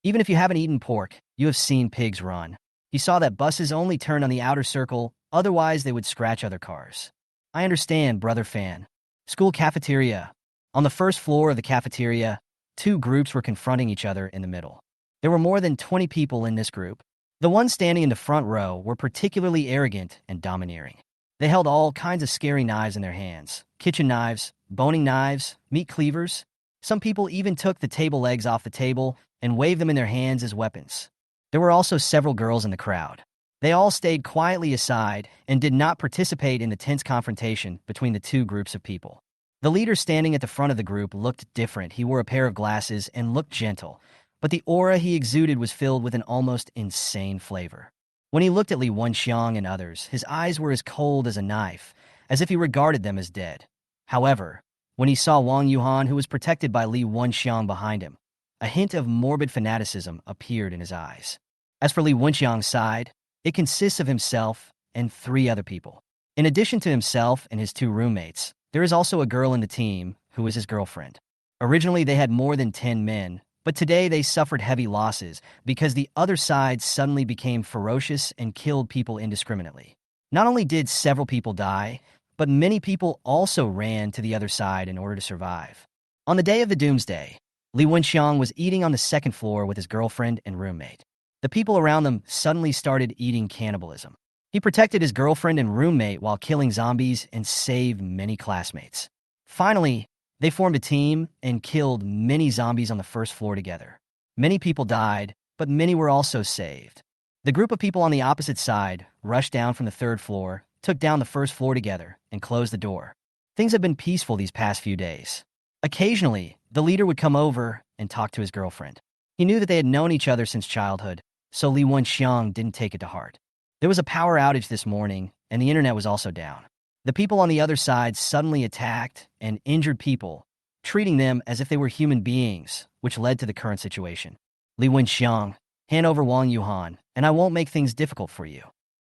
Even if you haven't eaten pork, you have seen pigs run. He saw that buses only turn on the outer circle, otherwise they would scratch other cars. I understand, brother fan. School cafeteria. On the first floor of the cafeteria, 2 groups were confronting each other in the middle. There were more than 20 people in this group. The ones standing in the front row were particularly arrogant and domineering. They held all kinds of scary knives in their hands. Kitchen knives, boning knives, meat cleavers. Some people even took the table legs off the table and waved them in their hands as weapons. There were also several girls in the crowd. They all stayed quietly aside and did not participate in the tense confrontation between the 2 groups of people. The leader standing at the front of the group looked different. He wore a pair of glasses and looked gentle, but the aura he exuded was filled with an almost insane flavor. When he looked at Li Wenxiang and others, his eyes were as cold as a knife, as if he regarded them as dead. However, when he saw Wang Yuhan, who was protected by Li Wenxiang behind him, a hint of morbid fanaticism appeared in his eyes. As for Li Wenxiang's side, it consists of himself and 3 other people. In addition to himself and his 2 roommates, there is also a girl in the team who is his girlfriend. Originally, they had more than 10 men, but today they suffered heavy losses because the other side suddenly became ferocious and killed people indiscriminately. Not only did several people die, but many people also ran to the other side in order to survive. On the day of the Doomsday, Li Wenxiang was eating on the 2nd floor with his girlfriend and roommate. The people around them suddenly started eating cannibalism. He protected his girlfriend and roommate while killing zombies and saved many classmates. Finally, they formed a team and killed many zombies on the 1st floor together. Many people died, but many were also saved. The group of people on the opposite side rushed down from the third floor, took down the first floor together, and closed the door. Things had been peaceful these past few days. Occasionally, the leader would come over and talk to his girlfriend. He knew that they had known each other since childhood, so Li Wenxiang didn't take it to heart. There was a power outage this morning, and the internet was also down. The people on the other side suddenly attacked and injured people, treating them as if they were human beings, which led to the current situation. Li Wenxiang, hand over Wang Yuhan, and I won't make things difficult for you.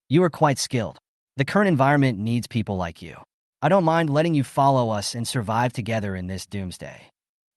You are quite skilled. The current environment needs people like you. I don't mind letting you follow us and survive together in this doomsday.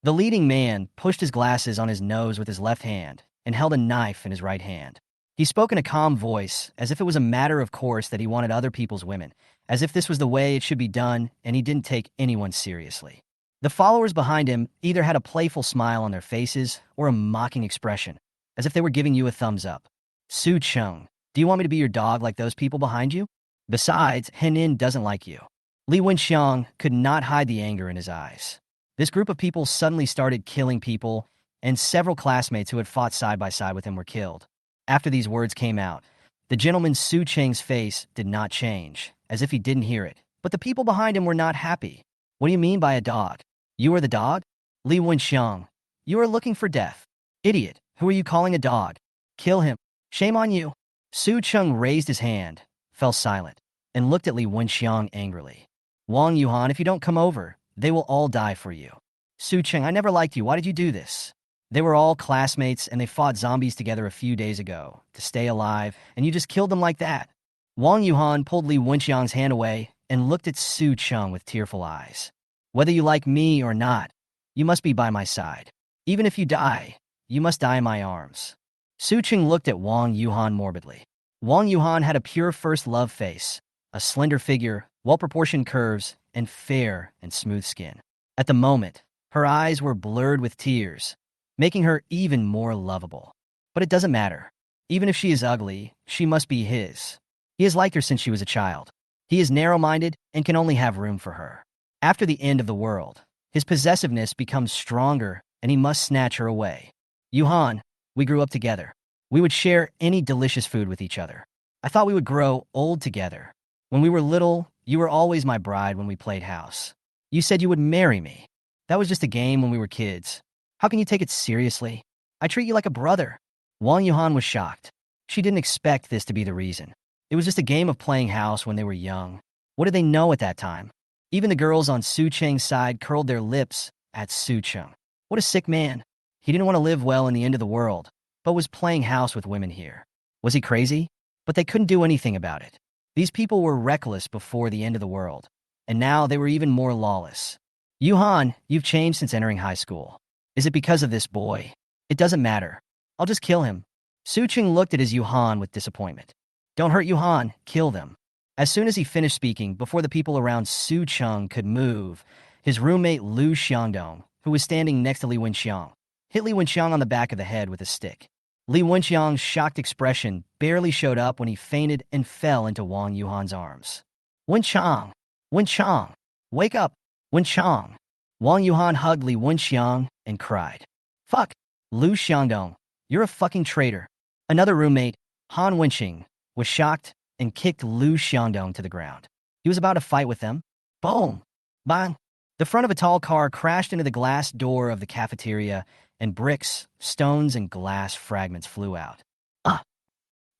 The leading man pushed his glasses on his nose with his left hand and held a knife in his right hand. He spoke in a calm voice, as if it was a matter of course that he wanted other people's women, as if this was the way it should be done, and he didn't take anyone seriously. The followers behind him either had a playful smile on their faces or a mocking expression, as if they were giving you a thumbs up. Su Cheng, do you want me to be your dog like those people behind you? Besides, Henin doesn't like you. Li Wenxiang could not hide the anger in his eyes. This group of people suddenly started killing people, and several classmates who had fought side by side with him were killed. After these words came out, the gentleman Su Cheng's face did not change, as if he didn't hear it. But the people behind him were not happy. What do you mean by a dog? You are the dog? Li Wenxiang, you are looking for death. Idiot, who are you calling a dog? Kill him. Shame on you. Su Cheng raised his hand, fell silent, and looked at Li Wenxiang angrily. Wang Yuhan, if you don't come over, they will all die for you. Su Cheng, I never liked you. Why did you do this? They were all classmates, and they fought zombies together a few days ago to stay alive, and you just killed them like that. Wang Yuhan pulled Li Wenxiang's hand away and looked at Su Cheng with tearful eyes. Whether you like me or not, you must be by my side. Even if you die, you must die in my arms. Su Cheng looked at Wang Yuhan morbidly. Wang Yuhan had a pure first love face, a slender figure, well-proportioned curves, and fair and smooth skin. At the moment, her eyes were blurred with tears, making her even more lovable. But it doesn't matter. Even if she is ugly, she must be his. He has liked her since she was a child. He is narrow-minded and can only have room for her. After the end of the world, his possessiveness becomes stronger, and he must snatch her away. Yuhan, we grew up together. We would share any delicious food with each other. I thought we would grow old together. When we were little, you were always my bride when we played house. You said you would marry me. That was just a game when we were kids. How can you take it seriously? I treat you like a brother. Wang Yuhan was shocked. She didn't expect this to be the reason. It was just a game of playing house when they were young. What did they know at that time? Even the girls on Su Cheng's side curled their lips at Su Cheng. What a sick man. He didn't want to live well in the end of the world, but was playing house with women here. Was he crazy? But they couldn't do anything about it. These people were reckless before the end of the world, and now they were even more lawless. Yuhan, you've changed since entering high school. Is it because of this boy? It doesn't matter. I'll just kill him. Su Cheng looked at his Yuhan with disappointment. Don't hurt Yuhan, kill them. As soon as he finished speaking, before the people around Su Cheng could move, his roommate Lu Xiangdong, who was standing next to Li Wenxiang, hit Li Wenxiang on the back of the head with a stick. Li Wenxiang's shocked expression barely showed up when he fainted and fell into Wang Yuhan's arms. Wenxiang! Wenxiang! Wake up! Wenxiang! Wang Yuhan hugged Li Wenxiang and cried. Fuck! Lu Xiangdong, you're a fucking traitor. Another roommate, Han Wenxing, was shocked and kicked Lu Xiangdong to the ground. He was about to fight with them. Boom! Bang! The front of a tall car crashed into the glass door of the cafeteria, and bricks, stones, and glass fragments flew out.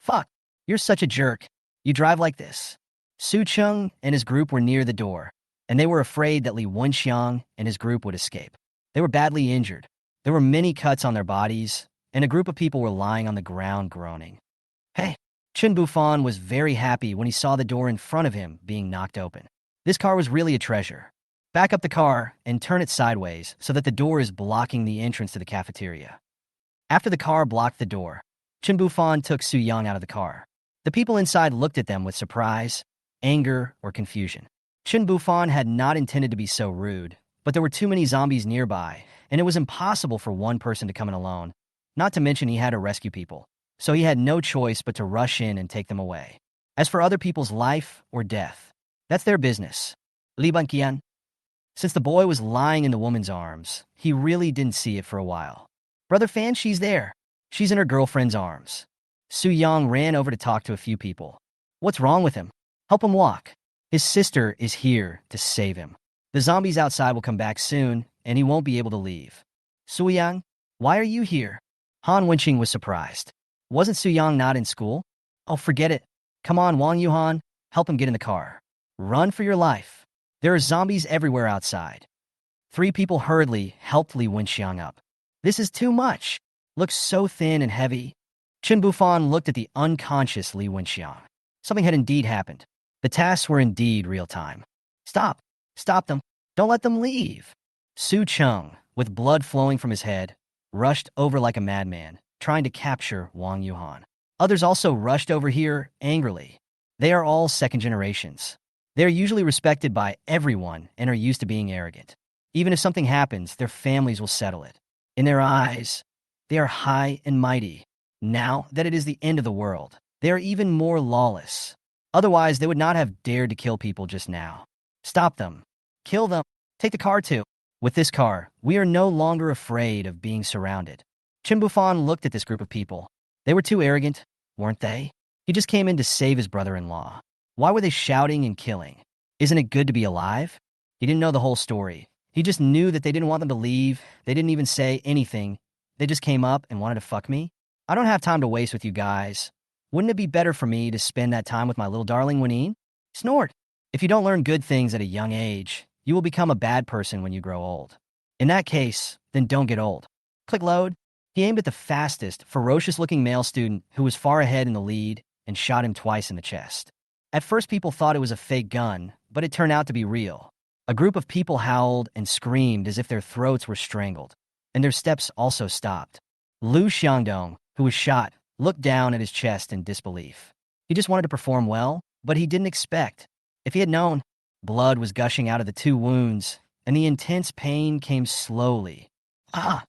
Fuck! You're such a jerk. You drive like this. Su Cheng and his group were near the door, and they were afraid that Li Wenxiang and his group would escape. They were badly injured. There were many cuts on their bodies, and a group of people were lying on the ground groaning. Hey! Chen Bufan was very happy when he saw the door in front of him being knocked open. This car was really a treasure. Back up the car and turn it sideways so that the door is blocking the entrance to the cafeteria. After the car blocked the door, Chen Bufan took Su Yang out of the car. The people inside looked at them with surprise, anger, or confusion. Chen Bufan had not intended to be so rude, but there were too many zombies nearby, and it was impossible for one person to come in alone, not to mention he had to rescue people. So he had no choice but to rush in and take them away. As for other people's life or death, that's their business. Li Banqian. Since the boy was lying in the woman's arms, he really didn't see it for a while. Brother Fan, she's there. She's in her girlfriend's arms. Su Yang ran over to talk to a few people. What's wrong with him? Help him walk. His sister is here to save him. The zombies outside will come back soon, and he won't be able to leave. Su Yang, why are you here? Han Wenqing was surprised. Wasn't Su Yang not in school? Oh, forget it. Come on, Wang Yuhan, help him get in the car. Run for your life. There are zombies everywhere outside. 3 people hurriedly helped Li Wenxiang up. This is too much. Looks so thin and heavy. Chen Bufan looked at the unconscious Li Wenxiang. Something had indeed happened. The tasks were indeed real-time. Stop. Stop them. Don't let them leave. Su Cheng, with blood flowing from his head, rushed over like a madman, trying to capture Wang Yuhan. Others also rushed over here angrily. They are all second generations. They are usually respected by everyone and are used to being arrogant. Even if something happens, their families will settle it. In their eyes, they are high and mighty. Now that it is the end of the world, they are even more lawless. Otherwise, they would not have dared to kill people just now. Stop them. Kill them. Take the car too. With this car, we are no longer afraid of being surrounded. Chen Bufan looked at this group of people. They were too arrogant, weren't they? He just came in to save his brother-in-law. Why were they shouting and killing? Isn't it good to be alive? He didn't know the whole story. He just knew that they didn't want them to leave. They didn't even say anything. They just came up and wanted to fuck me. I don't have time to waste with you guys. Wouldn't it be better for me to spend that time with my little darling Lanine? Snort. If you don't learn good things at a young age, you will become a bad person when you grow old. In that case, then don't get old. Click load. He aimed at the fastest, ferocious-looking male student who was far ahead in the lead and shot him twice in the chest. At first, people thought it was a fake gun, but it turned out to be real. A group of people howled and screamed as if their throats were strangled, and their steps also stopped. Lu Xiangdong, who was shot, looked down at his chest in disbelief. He just wanted to perform well, but he didn't expect. If he had known, blood was gushing out of the 2 wounds, and the intense pain came slowly. Ah!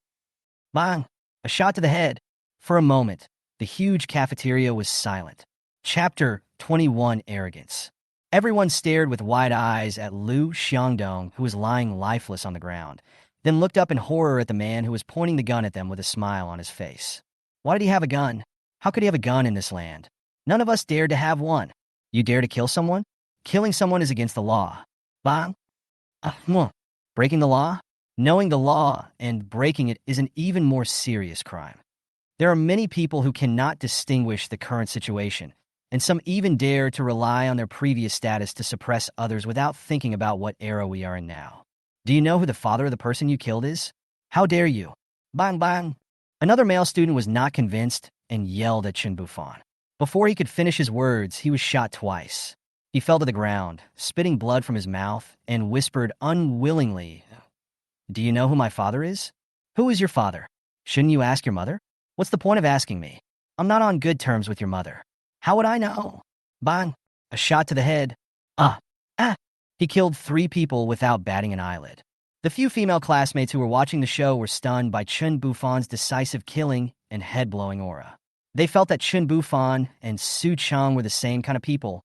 Bang! A shot to the head. For a moment, the huge cafeteria was silent. Chapter 21, Arrogance. Everyone stared with wide eyes at Lu Xiangdong, who was lying lifeless on the ground, then looked up in horror at the man who was pointing the gun at them with a smile on his face. Why did he have a gun? How could he have a gun in this land? None of us dared to have one. You dare to kill someone? Killing someone is against the law. Bang! Breaking the law? Knowing the law and breaking it is an even more serious crime. There are many people who cannot distinguish the current situation, and some even dare to rely on their previous status to suppress others without thinking about what era we are in now. Do you know who the father of the person you killed is? How dare you? Bang, bang. Another male student was not convinced and yelled at Chen Bufan. Before he could finish his words, he was shot twice. He fell to the ground, spitting blood from his mouth, and whispered unwillingly, "Do you know who my father is? Who is your father? Shouldn't you ask your mother? What's the point of asking me? I'm not on good terms with your mother. How would I know?" Bang! A shot to the head. Ah! He killed 3 people without batting an eyelid. The few female classmates who were watching the show were stunned by Chen Bufan's decisive killing and head-blowing aura. They felt that Chen Bufan and Su Cheng were the same kind of people,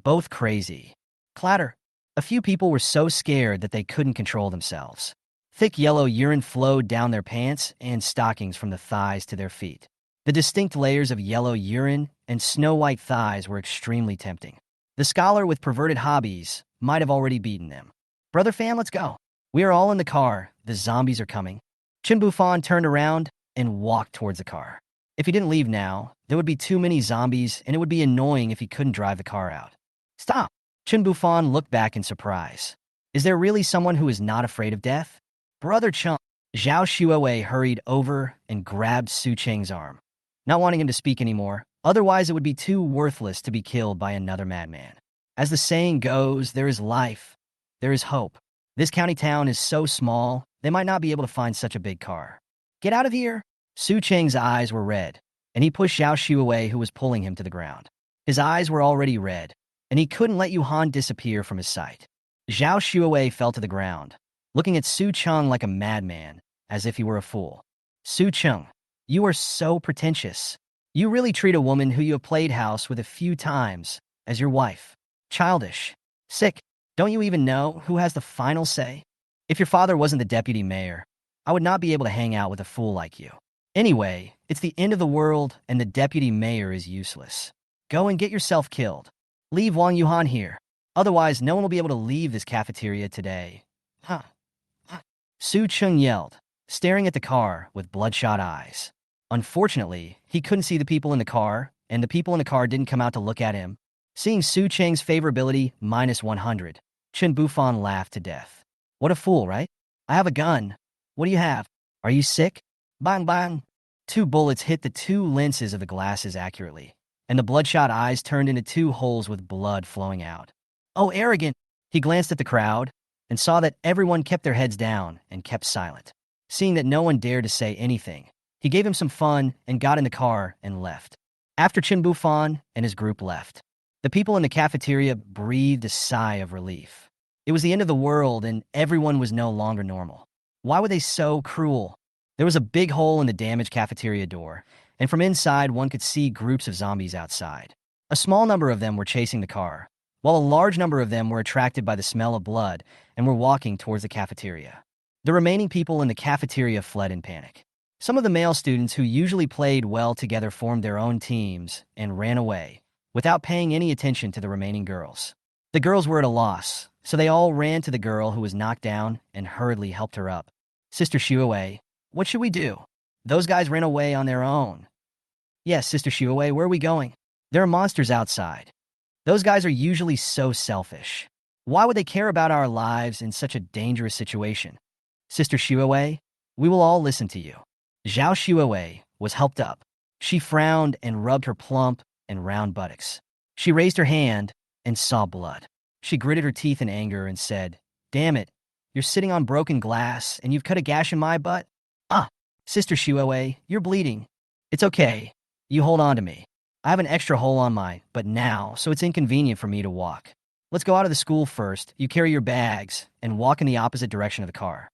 both crazy. Clatter. A few people were so scared that they couldn't control themselves. Thick yellow urine flowed down their pants and stockings from the thighs to their feet. The distinct layers of yellow urine and snow-white thighs were extremely tempting. The scholar with perverted hobbies might have already beaten them. Brother fam, let's go. We are all in the car. The zombies are coming. Chen Bufan turned around and walked towards the car. If he didn't leave now, there would be too many zombies, and it would be annoying if he couldn't drive the car out. Stop! Chen Bufan looked back in surprise. Is there really someone who is not afraid of death? Brother Cheng. Zhao Xuewei hurried over and grabbed Su Cheng's arm, not wanting him to speak anymore. Otherwise, it would be too worthless to be killed by another madman. As the saying goes, there is life. There is hope. This county town is so small, they might not be able to find such a big car. Get out of here! Su Cheng's eyes were red, and he pushed Zhao Xuewei, who was pulling him to the ground. His eyes were already red, and he couldn't let Yuhan disappear from his sight. Zhao Xuewei fell to the ground, looking at Su Cheng like a madman, as if he were a fool. Su Cheng, you are so pretentious. You really treat a woman who you have played house with a few times as your wife. Childish. Sick. Don't you even know who has the final say? If your father wasn't the deputy mayor, I would not be able to hang out with a fool like you. Anyway, it's the end of the world, and the deputy mayor is useless. Go and get yourself killed. Leave Wang Yuhan here. Otherwise, no one will be able to leave this cafeteria today. Huh. Su Chung yelled, staring at the car with bloodshot eyes. Unfortunately, he couldn't see the people in the car, and the people in the car didn't come out to look at him. Seeing Su Cheng's favorability minus 100, Chen Bufan laughed to death. What a fool, right? I have a gun. What do you have? Are you sick? Bang bang. 2 bullets hit the 2 lenses of the glasses accurately, and the bloodshot eyes turned into 2 holes with blood flowing out. Oh, arrogant! He glanced at the crowd and saw that everyone kept their heads down and kept silent. Seeing that no one dared to say anything, he gave him some fun and got in the car and left. After Chen Bufan and his group left, the people in the cafeteria breathed a sigh of relief. It was the end of the world and everyone was no longer normal. Why were they so cruel? There was a big hole in the damaged cafeteria door, and from inside one could see groups of zombies outside. A small number of them were chasing the car, while a large number of them were attracted by the smell of blood and were walking towards the cafeteria. The remaining people in the cafeteria fled in panic. Some of the male students who usually played well together formed their own teams and ran away, without paying any attention to the remaining girls. The girls were at a loss, so they all ran to the girl who was knocked down and hurriedly helped her up. Sister Shuawei, what should we do? Those guys ran away on their own. Yes, Sister Shuawei, where are we going? There are monsters outside. Those guys are usually so selfish. Why would they care about our lives in such a dangerous situation? Sister Shuawei, we will all listen to you. Zhao Shuawei was helped up. She frowned and rubbed her plump and round buttocks. She raised her hand and saw blood. She gritted her teeth in anger and said, "Damn it, you're sitting on broken glass and you've cut a gash in my butt? Ah, Sister Shuawei, you're bleeding. It's okay. You hold on to me. I have an extra hole on my butt now, so it's inconvenient for me to walk. Let's go out of the school first. You carry your bags and walk in the opposite direction of the car."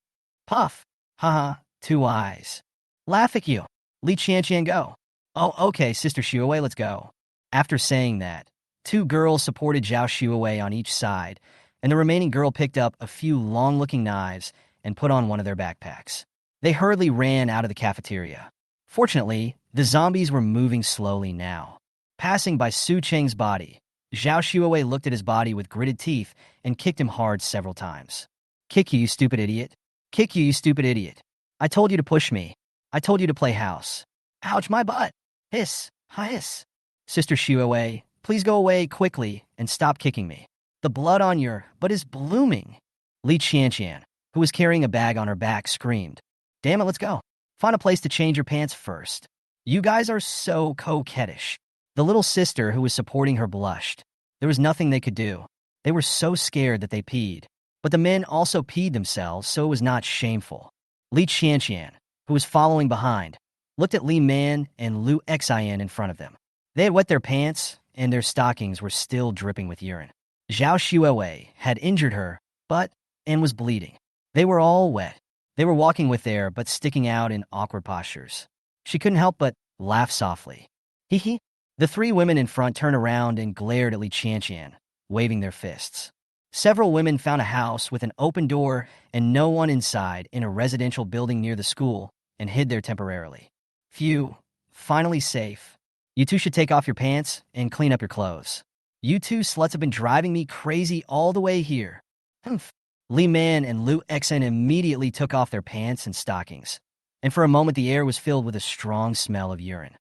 Puff. Haha, 2 eyes. Laugh at you. Li Qianqian, go. Oh, okay, Sister Shuawei, let's go. After saying that, 2 girls supported Zhao Shuawei on each side, and the remaining girl picked up a few long-looking knives and put on one of their backpacks. They hurriedly ran out of the cafeteria. Fortunately, the zombies were moving slowly now. Passing by Su Cheng's body, Zhao Shuawei looked at his body with gritted teeth and kicked him hard several times. Kick you, you stupid idiot. Kick you, you stupid idiot. I told you to push me. I told you to play house. Ouch, my butt. Hiss, hiss. Sister Shuawei, please go away quickly and stop kicking me. The blood on your butt is blooming. Li Qianqian, who was carrying a bag on her back, screamed. Damn it, let's go. Find a place to change your pants first. You guys are so coquettish. The little sister who was supporting her blushed. There was nothing they could do. They were so scared that they peed. But the men also peed themselves, so it was not shameful. Li Qianqian, who was following behind, looked at Li Man and Lu Xian in front of them. They had wet their pants, and their stockings were still dripping with urine. Zhao Shuawei had injured her butt and was bleeding. They were all wet. They were walking with their butts sticking out in awkward postures. She couldn't help but laugh softly. Hee hee. The 3 women in front turned around and glared at Li Qianqian, waving their fists. Several women found a house with an open door and no one inside in a residential building near the school and hid there temporarily. Phew, finally safe. You 2 should take off your pants and clean up your clothes. You 2 sluts have been driving me crazy all the way here. Humph. Li Man and Lu Xen immediately took off their pants and stockings, and for a moment the air was filled with a strong smell of urine.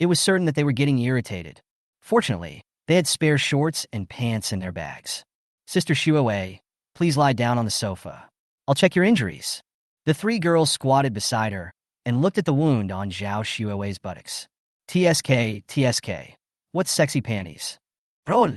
It was certain that they were getting irritated. Fortunately, they had spare shorts and pants in their bags. Sister Shuawei, please lie down on the sofa. I'll check your injuries. The 3 girls squatted beside her and looked at the wound on Zhao Shuawei's buttocks. TSK, TSK. What sexy panties. Roll.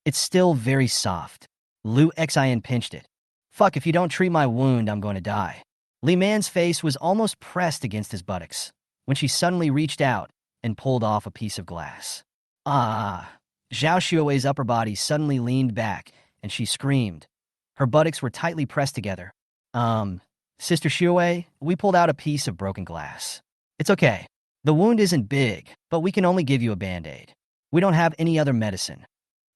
It's still very soft. Lu Xian pinched it. Fuck, if you don't treat my wound, I'm going to die. Li Man's face was almost pressed against his buttocks when she suddenly reached out and pulled off a piece of glass. Ah! Zhao Shuawei's upper body suddenly leaned back and she screamed. Her buttocks were tightly pressed together. Sister Shuawei, we pulled out a piece of broken glass. It's okay. The wound isn't big, but we can only give you a band-aid. We don't have any other medicine.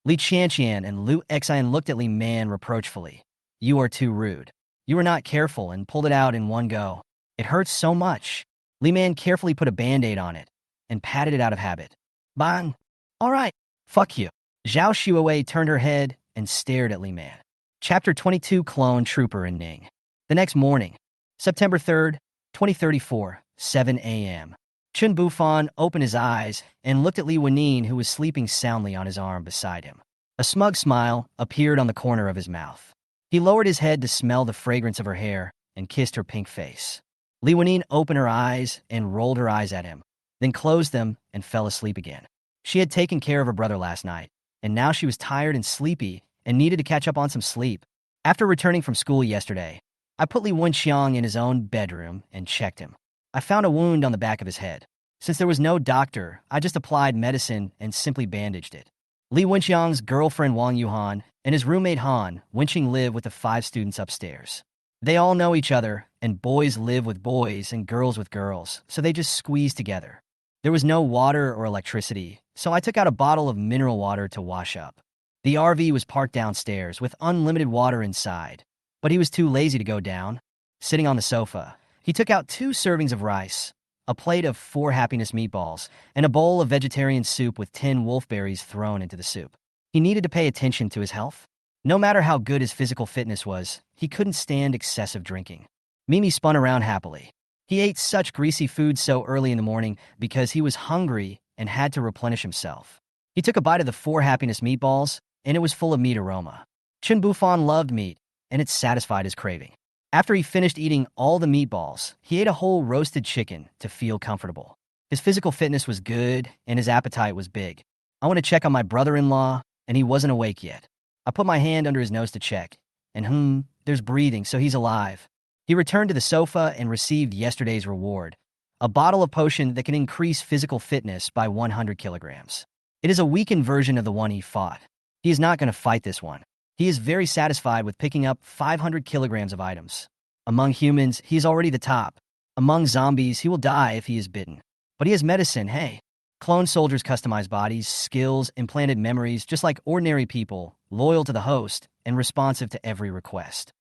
Li Qianqian and Lu Xian looked at Li Man reproachfully. You are too rude. You were not careful and pulled it out in one go. It hurts so much. Li Man carefully put a band-aid on it and patted it out of habit. Bang! All right, fuck you. Zhao Shuawei turned her head and stared at Li Man. Chapter 22, Clone Trooper and Ning. The next morning, September 3rd, 2034, 7 a.m. Chen Bufan opened his eyes and looked at Li Wanine, who was sleeping soundly on his arm beside him. A smug smile appeared on the corner of his mouth. He lowered his head to smell the fragrance of her hair and kissed her pink face. Li Wanine opened her eyes and rolled her eyes at him, then closed them and fell asleep again. She had taken care of her brother last night, and now she was tired and sleepy and needed to catch up on some sleep. After returning from school yesterday, I put Li Wenxiang in his own bedroom and checked him. I found a wound on the back of his head. Since there was no doctor, I just applied medicine and simply bandaged it. Li Wenxiang's girlfriend Wang Yuhan and his roommate Han Wenqing live with the 5 students upstairs. They all know each other, and boys live with boys and girls with girls, so they just squeeze together. There was no water or electricity, so I took out a bottle of mineral water to wash up. The RV was parked downstairs with unlimited water inside, but he was too lazy to go down. Sitting on the sofa, he took out 2 servings of rice, a plate of 4 happiness meatballs, and a bowl of vegetarian soup with 10 wolfberries thrown into the soup. He needed to pay attention to his health. No matter how good his physical fitness was, he couldn't stand excessive drinking. Mimi spun around happily. He ate such greasy food so early in the morning because he was hungry and had to replenish himself. He took a bite of the 4 happiness meatballs, and it was full of meat aroma. Chen Bufan loved meat, and it satisfied his craving. After he finished eating all the meatballs, he ate a whole roasted chicken to feel comfortable. His physical fitness was good, and his appetite was big. I went to check on my brother-in-law, and he wasn't awake yet. I put my hand under his nose to check, and there's breathing, so he's alive. He returned to the sofa and received yesterday's reward, a bottle of potion that can increase physical fitness by 100 kilograms. It is a weakened version of the one he fought. He is not going to fight this one. He is very satisfied with picking up 500 kilograms of items. Among humans, he is already the top. Among zombies, he will die if he is bitten. But he has medicine, hey. Clone soldiers customize bodies, skills, implanted memories, just like ordinary people, loyal to the host and responsive to every request.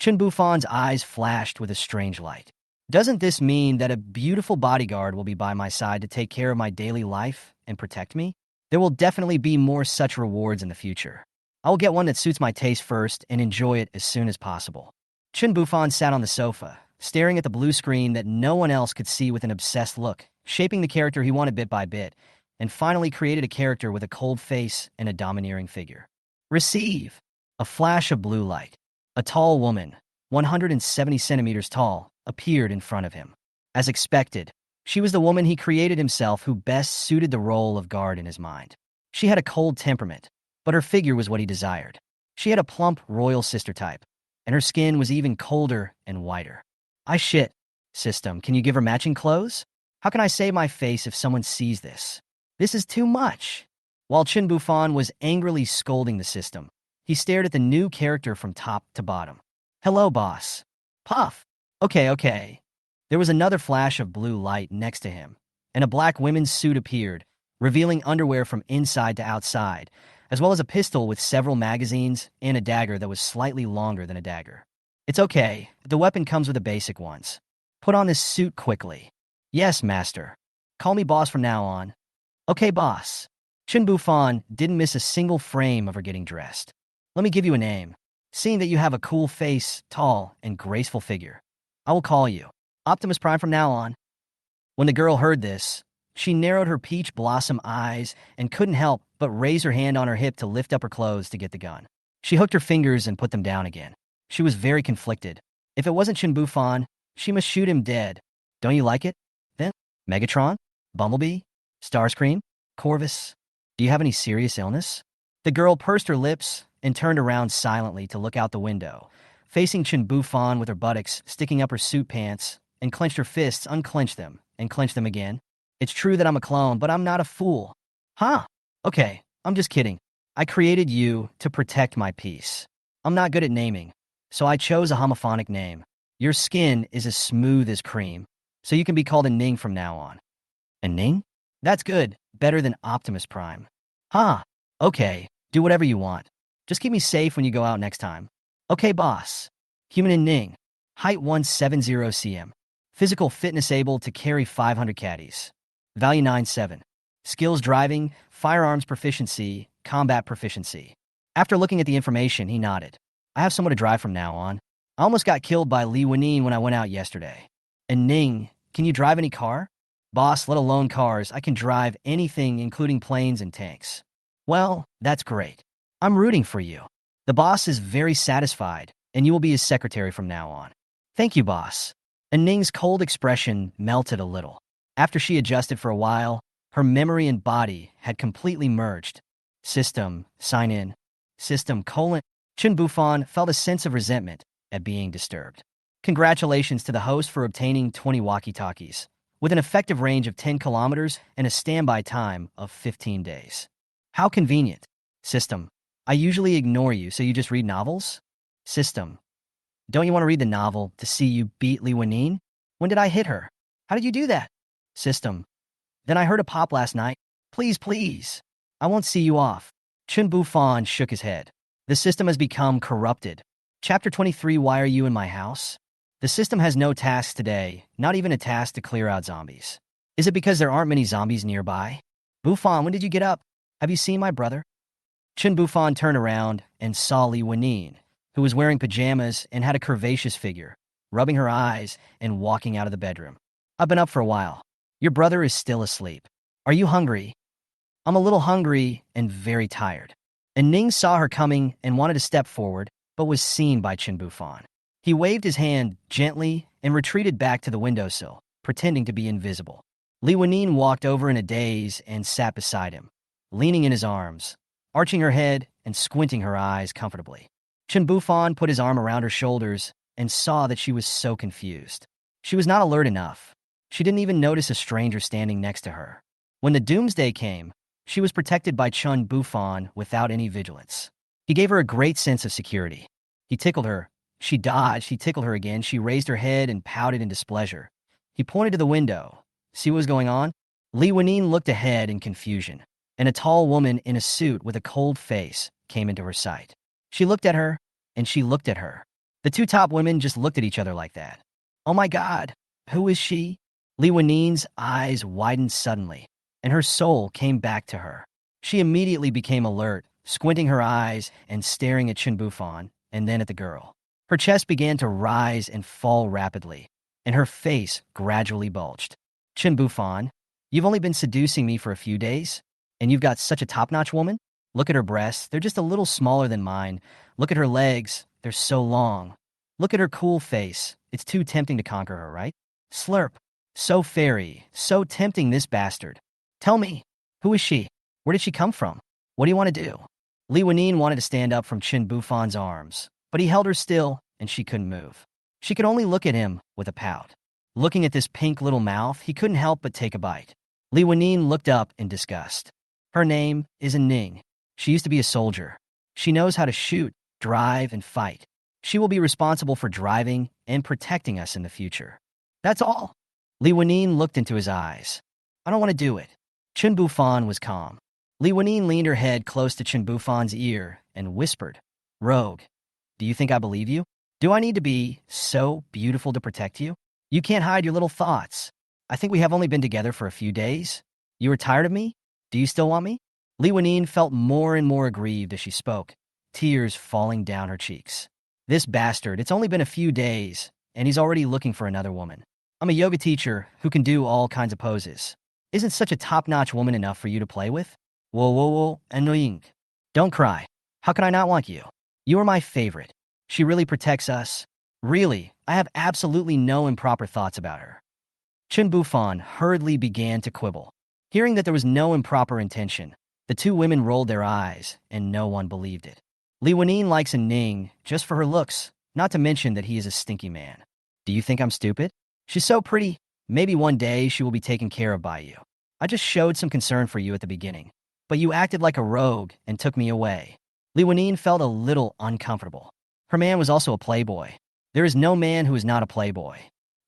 Chen Bufan's eyes flashed with a strange light. Doesn't this mean that a beautiful bodyguard will be by my side to take care of my daily life and protect me? There will definitely be more such rewards in the future. I will get one that suits my taste first and enjoy it as soon as possible. Chen Bufan sat on the sofa, staring at the blue screen that no one else could see with an obsessed look, shaping the character he wanted bit by bit, and finally created a character with a cold face and a domineering figure. Receive! A flash of blue light. A tall woman, 170 centimeters tall, appeared in front of him. As expected, she was the woman he created himself who best suited the role of guard in his mind. She had a cold temperament, but her figure was what he desired. She had a plump royal sister type, and her skin was even colder and whiter. System, can you give her matching clothes? How can I save my face if someone sees this? This is too much. While Chen Bufan was angrily scolding the system, he stared at the new character from top to bottom. Hello, boss. Puff. Okay. There was another flash of blue light next to him, and a black women's suit appeared, revealing underwear from inside to outside, as well as a pistol with several magazines and a dagger that was slightly longer than a dagger. It's okay. The weapon comes with the basic ones. Put on this suit quickly. Yes, master. Call me boss from now on. Okay, boss. Chen Bufan didn't miss a single frame of her getting dressed. Let me give you a name. Seeing that you have a cool face, tall, and graceful figure, I will call you Optimus Prime from now on. When the girl heard this, she narrowed her peach blossom eyes and couldn't help but raise her hand on her hip to lift up her clothes to get the gun. She hooked her fingers and put them down again. She was very conflicted. If it wasn't Chen Bufan, she must shoot him dead. Don't you like it? Then, Megatron? Bumblebee? Starscream? Corvus? Do you have any serious illness? The girl pursed her lips and turned around silently to look out the window, facing Chen Bufan with her buttocks sticking up her suit pants, and clenched her fists, unclenched them, and clenched them again. It's true that I'm a clone, but I'm not a fool. Huh? Okay, I'm just kidding. I created you to protect my peace. I'm not good at naming, so I chose a homophonic name. Your skin is as smooth as cream, so you can be called a Ning from now on. A Ning? That's good. Better than Optimus Prime. Huh? Okay, do whatever you want. Just keep me safe when you go out next time. Okay, boss. Human and Ning. Height 170 cm. Physical fitness able to carry 500 caddies. Value 9.7. Skills driving, firearms proficiency, combat proficiency. After looking at the information, he nodded. I have someone to drive from now on. I almost got killed by Lanine when I went out yesterday. And Ning, can you drive any car? Boss, let alone cars, I can drive anything including planes and tanks. Well, that's great. I'm rooting for you. The boss is very satisfied, and you will be his secretary from now on. Thank you, boss. And Ning's cold expression melted a little. After she adjusted for a while, her memory and body had completely merged. System, sign in. System, colon. Chen Bufan felt a sense of resentment at being disturbed. Congratulations to the host for obtaining 20 walkie-talkies, with an effective range of 10 kilometers and a standby time of 15 days. How convenient. System, I usually ignore you, so you just read novels? System, don't you want to read the novel to see you beat Lanine? When did I hit her? How did you do that? System, then I heard a pop last night. Please, please. I won't see you off. Chen Bufan shook his head. The system has become corrupted. Chapter 23, Why are you in my house? The system has no tasks today, not even a task to clear out zombies. Is it because there aren't many zombies nearby? Bufan, when did you get up? Have you seen my brother? Chen Bufan turned around and saw Lanine, who was wearing pajamas and had a curvaceous figure, rubbing her eyes and walking out of the bedroom. I've been up for a while. Your brother is still asleep. Are you hungry? I'm a little hungry and very tired. And Ning saw her coming and wanted to step forward, but was seen by Chen Bufan. He waved his hand gently and retreated back to the windowsill, pretending to be invisible. Lanine walked over in a daze and sat beside him, leaning in his arms, arching her head and squinting her eyes comfortably. Chen Bufan put his arm around her shoulders and saw that she was so confused. She was not alert enough. She didn't even notice a stranger standing next to her. When the Doomsday came, she was protected by Chen Bufan without any vigilance. He gave her a great sense of security. He tickled her. She dodged. He tickled her again. She raised her head and pouted in displeasure. He pointed to the window. See what was going on? Lanine looked ahead in confusion, and a tall woman in a suit with a cold face came into her sight. She looked at her, and she looked at her. The two top women just looked at each other like that. Oh my God, who is she? Lanine's eyes widened suddenly, and her soul came back to her. She immediately became alert, squinting her eyes and staring at Chen Bufan, and then at the girl. Her chest began to rise and fall rapidly, and her face gradually bulged. Chen Bufan, you've only been seducing me for a few days, and you've got such a top-notch woman? Look at her breasts, they're just a little smaller than mine. Look at her legs, they're so long. Look at her cool face, it's too tempting to conquer her, right? Slurp. So fairy, so tempting, this bastard. Tell me, who is she? Where did she come from? What do you want to do? Lanine wanted to stand up from Chen Bufan's arms, but he held her still, and she couldn't move. She could only look at him with a pout. Looking at this pink little mouth, he couldn't help but take a bite. Lanine looked up in disgust. Her name is Ning. She used to be a soldier. She knows how to shoot, drive, and fight. She will be responsible for driving and protecting us in the future. That's all. Lanine looked into his eyes. I don't want to do it. Chen Bufan was calm. Lanine leaned her head close to Chen Bufan's ear and whispered, Rogue, do you think I believe you? Do I need to be so beautiful to protect you? You can't hide your little thoughts. I think we have only been together for a few days. You are tired of me? Do you still want me? Lanine felt more and more aggrieved as she spoke, tears falling down her cheeks. This bastard, it's only been a few days, and he's already looking for another woman. I'm a yoga teacher who can do all kinds of poses. Isn't such a top-notch woman enough for you to play with? Whoa, annoying. Don't cry. How can I not want you? You are my favorite. She really protects us. Really, I have absolutely no improper thoughts about her. Chen Bufan hurriedly began to quibble. Hearing that there was no improper intention, the two women rolled their eyes, and no one believed it. Lanine likes a Ning just for her looks, not to mention that he is a stinky man. Do you think I'm stupid? She's so pretty. Maybe one day she will be taken care of by you. I just showed some concern for you at the beginning, but you acted like a rogue and took me away. Lanine felt a little uncomfortable. Her man was also a playboy. There is no man who is not a playboy.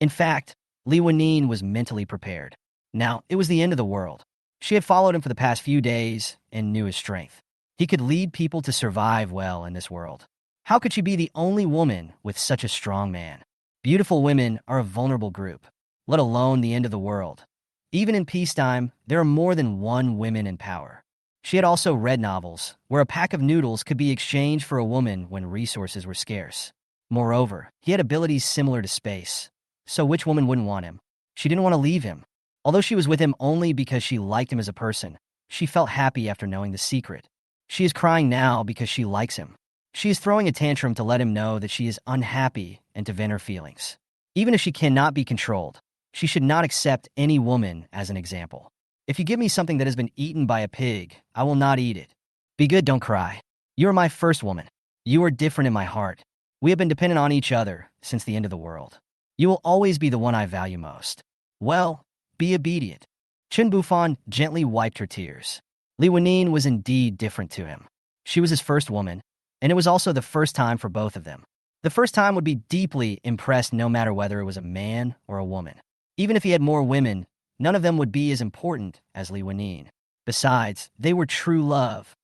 In fact, Lanine was mentally prepared. Now, it was the end of the world. She had followed him for the past few days and knew his strength. He could lead people to survive well in this world. How could she be the only woman with such a strong man? Beautiful women are a vulnerable group. let alone the end of the world. Even in peacetime, there are more than one woman in power. She had also read novels, where a pack of noodles could be exchanged for a woman when resources were scarce. Moreover, he had abilities similar to space. So which woman wouldn't want him? She didn't want to leave him. Although she was with him only because she liked him as a person, she felt happy after knowing the secret. She is crying now because she likes him. She is throwing a tantrum to let him know that she is unhappy and to vent her feelings. Even if she cannot be controlled, she should not accept any woman as an example. If you give me something that has been eaten by a pig, I will not eat it. Be good, don't cry. You are my first woman. You are different in my heart. We have been dependent on each other since the end of the world. You will always be the one I value most. Well, be obedient. Chen Bufan gently wiped her tears. Lanine was indeed different to him. She was his first woman, and it was also the first time for both of them. The first time would be deeply impressed no matter whether it was a man or a woman. Even if he had more women, none of them would be as important as Lanine. Besides, they were true love.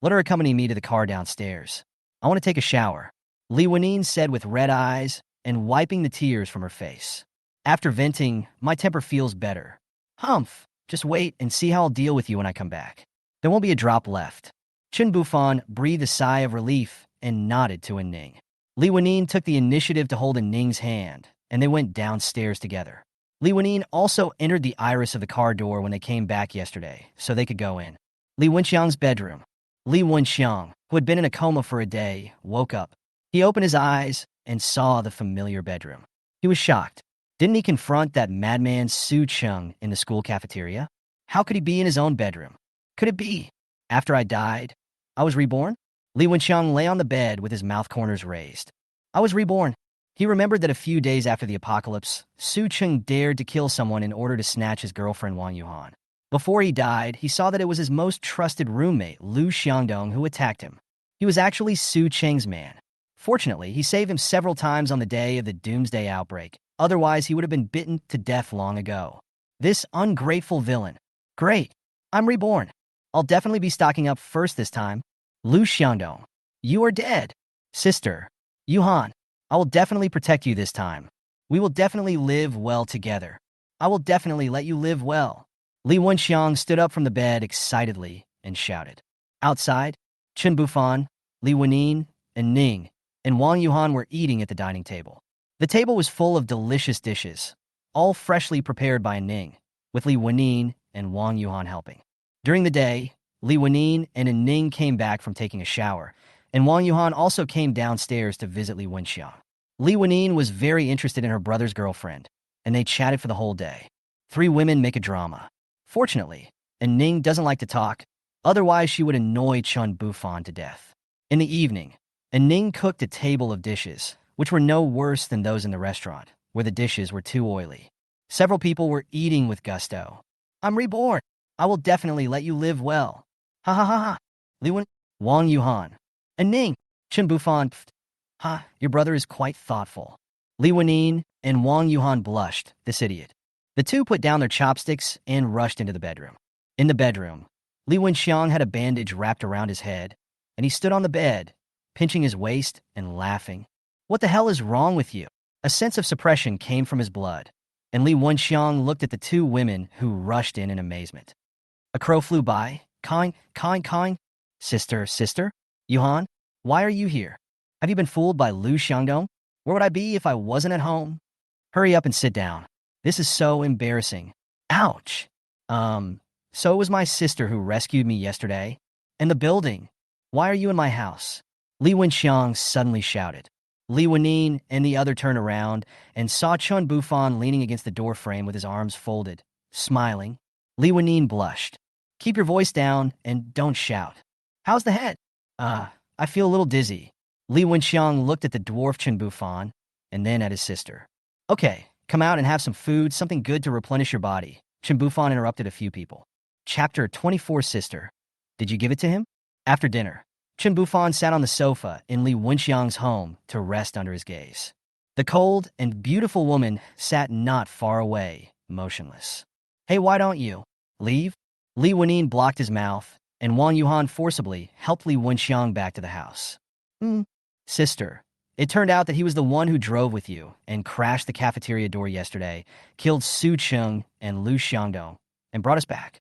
Let her accompany me to the car downstairs. I want to take a shower, Lanine said with red eyes and wiping the tears from her face. After venting, my temper feels better. Humph, just wait and see how I'll deal with you when I come back. There won't be a drop left. Chen Bufan breathed a sigh of relief and nodded to Ning. Lanine took the initiative to hold Ning's hand, and they went downstairs together. Lanine also entered the iris of the car door when they came back yesterday, so they could go in. Li Wenxiang's bedroom. Li Wenxiang, who had been in a coma for a day, woke up. He opened his eyes and saw the familiar bedroom. He was shocked. Didn't he confront that madman Su Cheng in the school cafeteria? How could he be in his own bedroom? Could it be? After I died, I was reborn? Li Wenxiang lay on the bed with his mouth corners raised. I was reborn. He remembered that a few days after the apocalypse, Su Cheng dared to kill someone in order to snatch his girlfriend Wang Yuhan. Before he died, he saw that it was his most trusted roommate, Lu Xiangdong, who attacked him. He was actually Su Cheng's man. Fortunately, he saved him several times on the day of the Doomsday outbreak. Otherwise, he would have been bitten to death long ago. This ungrateful villain. Great. I'm reborn. I'll definitely be stocking up first this time. Lu Xiangdong, you are dead. Sister, Yuhan, I will definitely protect you this time. We will definitely live well together. I will definitely let you live well. Li Wenxiang stood up from the bed excitedly and shouted. Outside, Chen Bufan, Li Lanine, and Ning, and Wang Yuhan were eating at the dining table. The table was full of delicious dishes, all freshly prepared by Ning, with Li Lanine and Wang Yuhan helping. During the day, Li Lanine and Ning came back from taking a shower, and Wang Yuhan also came downstairs to visit Li Wenxiang. Li Lanine was very interested in her brother's girlfriend, and they chatted for the whole day. 3 women make a drama. Fortunately, Ning doesn't like to talk, otherwise she would annoy Chen Bufan to death. In the evening, Ning cooked a table of dishes, which were no worse than those in the restaurant, where the dishes were too oily. Several people were eating with gusto. I'm reborn. I will definitely let you live well. Ha ha ha ha. Li Wen, Wang Yuhan, Ning, Chen Bufan. Ha, your brother is quite thoughtful. Li Lanine and Wang Yuhan blushed, this idiot. The two put down their chopsticks and rushed into the bedroom. In the bedroom, Li Wenxiang had a bandage wrapped around his head, and he stood on the bed, pinching his waist and laughing. What the hell is wrong with you? A sense of suppression came from his blood, and Li Wenxiang looked at the 2 women who rushed in amazement. A crow flew by. Kind. Sister, Yuhan, why are you here? Have you been fooled by Lu Xiangdong? Where would I be if I wasn't at home? Hurry up and sit down. This is so embarrassing. Ouch. So it was my sister who rescued me yesterday? In the building. Why are you in my house? Li Wenxiang suddenly shouted. Li Lanine and the other turned around and saw Chen Bufan leaning against the door frame with his arms folded, smiling. Li Lanine blushed. Keep your voice down and don't shout. How's the head? I feel a little dizzy. Li Wenxiang looked at the dwarf Chen Bufan and then at his sister. Okay, come out and have some food, something good to replenish your body. Chen Bufan interrupted a few people. Chapter 24, Sister. Did you give it to him? After dinner, Chen Bufan sat on the sofa in Li Wenxiang's home to rest under his gaze. The cold and beautiful woman sat not far away, motionless. Hey, why don't you leave? Li Lanine blocked his mouth, and Wang Yuhan forcibly helped Li Wenxiang back to the house. Sister, It turned out that he was the one who drove with you and crashed the cafeteria door yesterday, killed Su Chung and Lu Xiangdong, and brought us back.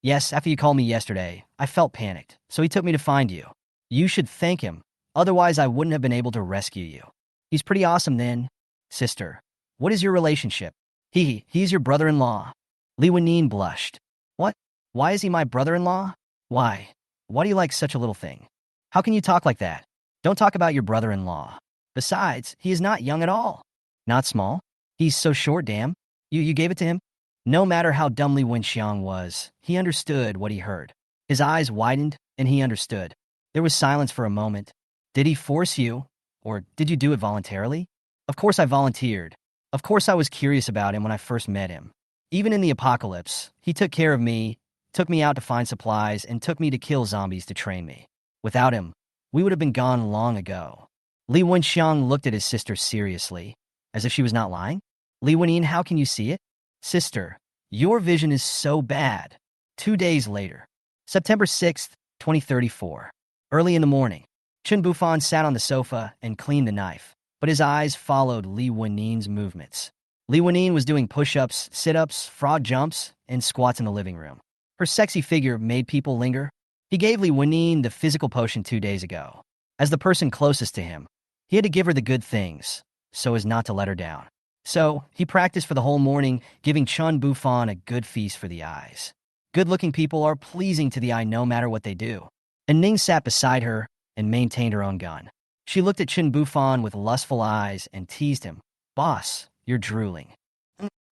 Yes, after you called me yesterday, I felt panicked, so he took me to find you. You should thank him, otherwise I wouldn't have been able to rescue you. He's pretty awesome then. Sister, what is your relationship? He's your brother-in-law. Li Wenyin blushed. What? Why is he my brother-in-law? Why? Why do you like such a little thing? How can you talk like that? Don't talk about your brother-in-law. Besides, he is not young at all. Not small? He's so short, damn. You gave it to him? No matter how dumb Li Wenxiang was, he understood what he heard. His eyes widened, and he understood. There was silence for a moment. Did he force you? Or did you do it voluntarily? Of course I volunteered. Of course I was curious about him when I first met him. Even in the apocalypse, he took care of me, took me out to find supplies, and took me to kill zombies to train me. Without him, we would have been gone long ago. Li Wenxiang looked at his sister seriously, as if she was not lying. Li Wenyin, how can you see it? Sister, your vision is so bad. 2 days later, September 6th, 2034. Early in the morning, Chen Bufan sat on the sofa and cleaned the knife, but his eyes followed Li Wenyin's movements. Li Wenyin was doing push-ups, sit-ups, frog jumps, and squats in the living room. Her sexy figure made people linger. He gave Li Wenyin the physical potion 2 days ago. As the person closest to him, he had to give her the good things, so as not to let her down. So, he practiced for the whole morning, giving Chen Bufan a good feast for the eyes. Good-looking people are pleasing to the eye no matter what they do. And Ning sat beside her and maintained her own gun. She looked at Chen Bufan with lustful eyes and teased him. Boss, you're drooling.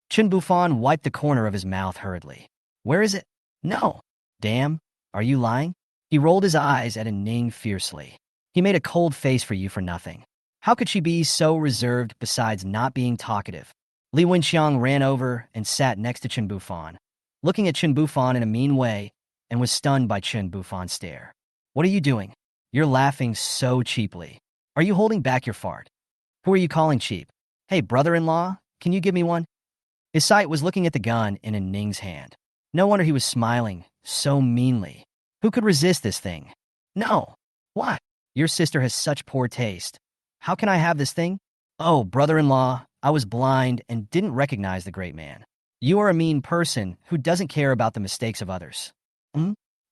Chen Bufan wiped the corner of his mouth hurriedly. Where is it? No. Damn, are you lying? He rolled his eyes at Ning fiercely. He made a cold face for you for nothing. How could she be so reserved besides not being talkative? Li Wenxiang ran over and sat next to Chen Bufan, looking at Chen Bufan in a mean way, and was stunned by Chen Bufan's stare. What are you doing? You're laughing so cheaply. Are you holding back your fart? Who are you calling cheap? Hey, brother-in-law, can you give me one? His sight was looking at the gun in Ning's hand. No wonder he was smiling so meanly. Who could resist this thing? No. What? Your sister has such poor taste. How can I have this thing? Oh, brother-in-law, I was blind and didn't recognize the great man. You are a mean person who doesn't care about the mistakes of others.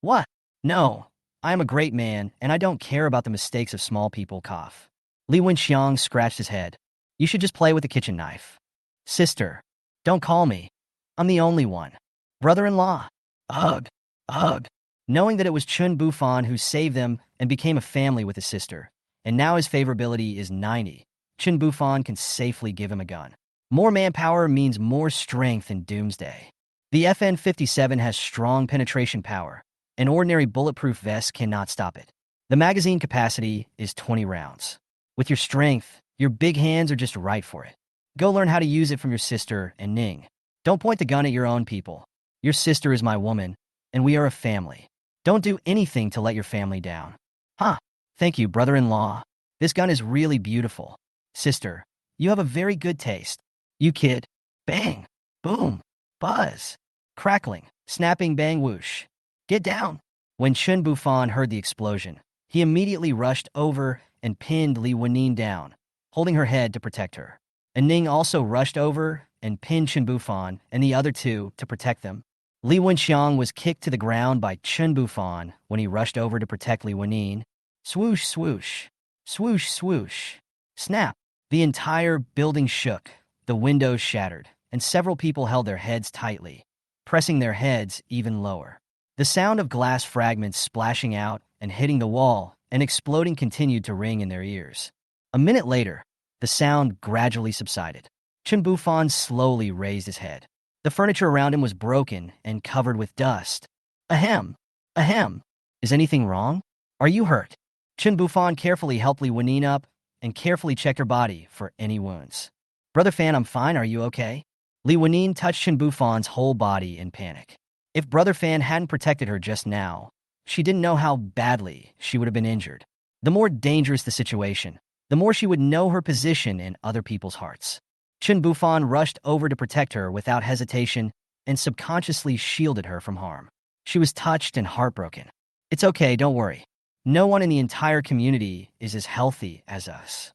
What? No, I am a great man and I don't care about the mistakes of small people. Cough. Li Wenxiang scratched his head. You should just play with the kitchen knife. Sister, don't call me. I'm the only one. Brother-in-law. Ugh. Ugh. Knowing that it was Chen Bufan who saved them and became a family with his sister, and now his favorability is 90, Chen Bufan can safely give him a gun. More manpower means more strength in Doomsday. The FN-57 has strong penetration power. An ordinary bulletproof vest cannot stop it. The magazine capacity is 20 rounds. With your strength, your big hands are just right for it. Go learn how to use it from your sister and Ning. Don't point the gun at your own people. Your sister is my woman, and we are a family. Don't do anything to let your family down. Huh. Thank you, brother-in-law. This gun is really beautiful. Sister, you have a very good taste. You kid. Bang. Boom. Buzz. Crackling. Snapping bang whoosh. Get down. When Chen Bufan heard the explosion, he immediately rushed over and pinned Li Wenyin down, holding her head to protect her. And Ning also rushed over and pinned Chen Bufan and the other two to protect them. Li Wenxiang was kicked to the ground by Chen Bufan when he rushed over to protect Li Wenyin. Swoosh, swoosh. Swoosh, swoosh. Snap. The entire building shook, the windows shattered, and several people held their heads tightly, pressing their heads even lower. The sound of glass fragments splashing out and hitting the wall and exploding continued to ring in their ears. A minute later, the sound gradually subsided. Chen Bufan slowly raised his head. The furniture around him was broken and covered with dust. Ahem. Ahem. Is anything wrong? Are you hurt? Chen Bufan carefully helped Li Wenyin up and carefully checked her body for any wounds. Brother Fan, I'm fine. Are you okay? Li Wenyin touched Chen Bufan's whole body in panic. If Brother Fan hadn't protected her just now, she didn't know how badly she would have been injured. The more dangerous the situation, the more she would know her position in other people's hearts. Chen Bufan rushed over to protect her without hesitation and subconsciously shielded her from harm. She was touched and heartbroken. It's okay, don't worry. No one in the entire community is as healthy as us.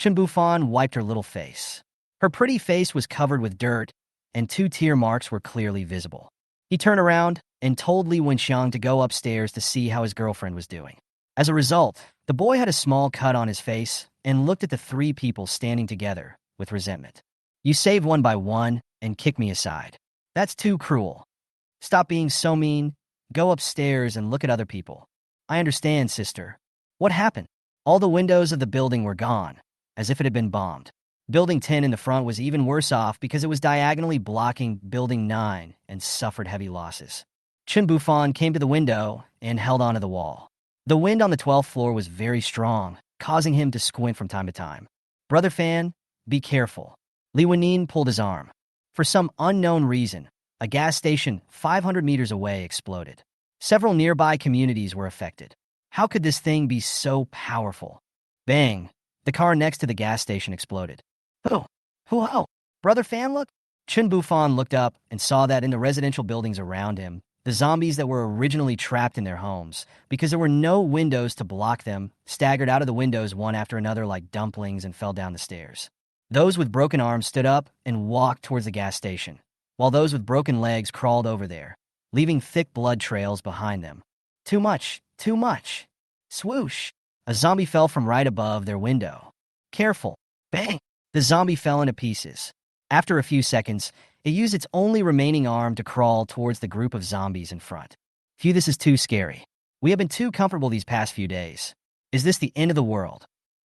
Chen Bufan wiped her little face. Her pretty face was covered with dirt, and 2 tear marks were clearly visible. He turned around and told Li Wenxiang to go upstairs to see how his girlfriend was doing. As a result, the boy had a small cut on his face and looked at the 3 people standing together with resentment. You saved one by one and kicked me aside. That's too cruel. Stop being so mean. Go upstairs and look at other people. I understand, sister. What happened? All the windows of the building were gone, as if it had been bombed. Building 10 in the front was even worse off because it was diagonally blocking Building 9 and suffered heavy losses. Chen Bufan came to the window and held onto the wall. The wind on the 12th floor was very strong, causing him to squint from time to time. Brother Fan, be careful. Li Wenyin pulled his arm. For some unknown reason, a gas station 500 meters away exploded. Several nearby communities were affected. How could this thing be so powerful? Bang! The car next to the gas station exploded. Oh, Brother Fan, look! Chen Bufan looked up and saw that in the residential buildings around him, the zombies that were originally trapped in their homes, because there were no windows to block them, staggered out of the windows one after another like dumplings and fell down the stairs. Those with broken arms stood up and walked towards the gas station, while those with broken legs crawled over there, leaving thick blood trails behind them. Too much. Swoosh! A zombie fell from right above their window. Careful. Bang! The zombie fell into pieces. After a few seconds, it used its only remaining arm to crawl towards the group of zombies in front. Phew, this is too scary. We have been too comfortable these past few days. Is this the end of the world?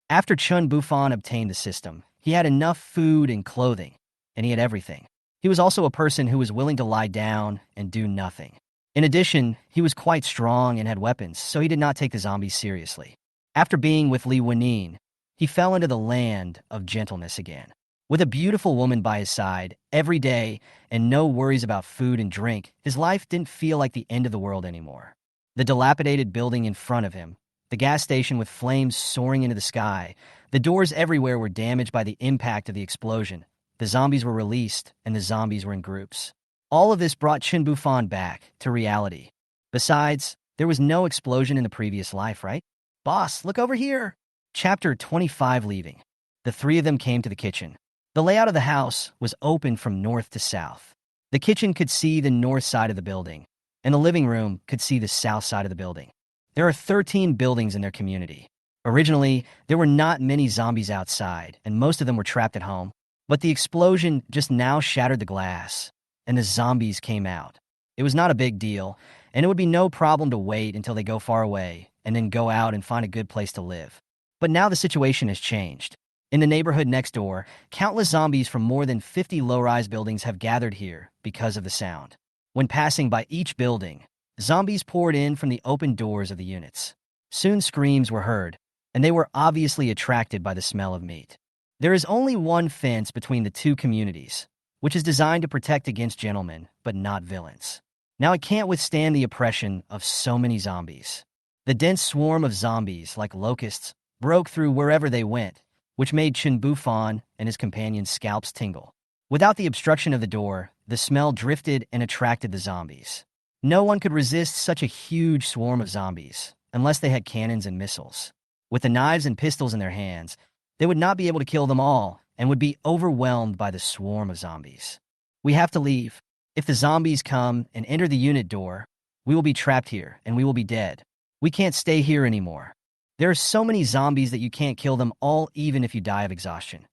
After Chen Bufan obtained the system, he had enough food and clothing, and he had everything. He was also a person who was willing to lie down and do nothing. In addition, he was quite strong and had weapons, so he did not take the zombies seriously. After being with Li Wenyin, he fell into the land of gentleness again. With a beautiful woman by his side every day and no worries about food and drink, his life didn't feel like the end of the world anymore. The dilapidated building in front of him, the gas station with flames soaring into the sky, the doors everywhere were damaged by the impact of the explosion. The zombies were released, and the zombies were in groups. All of this brought Chen Bufan back to reality. Besides, there was no explosion in the previous life, right? Boss, look over here! Chapter 25 Leaving. The 3 of them came to the kitchen. The layout of the house was open from north to south. The kitchen could see the north side of the building, and the living room could see the south side of the building. There are 13 buildings in their community. Originally, there were not many zombies outside, and most of them were trapped at home. But the explosion just now shattered the glass, and the zombies came out. It was not a big deal, and it would be no problem to wait until they go far away, and then go out and find a good place to live. But now the situation has changed. In the neighborhood next door, countless zombies from more than 50 low-rise buildings have gathered here because of the sound. When passing by each building, zombies poured in from the open doors of the units. Soon screams were heard, and they were obviously attracted by the smell of meat. There is only one fence between the 2 communities, which is designed to protect against gentlemen, but not villains. Now it can't withstand the oppression of so many zombies. The dense swarm of zombies, like locusts, broke through wherever they went, which made Chen Bufan and his companions' scalps tingle. Without the obstruction of the door, the smell drifted and attracted the zombies. No one could resist such a huge swarm of zombies, unless they had cannons and missiles. With the knives and pistols in their hands, they would not be able to kill them all and would be overwhelmed by the swarm of zombies. We have to leave. If the zombies come and enter the unit door, we will be trapped here and we will be dead. We can't stay here anymore. There are so many zombies that you can't kill them all even if you die of exhaustion.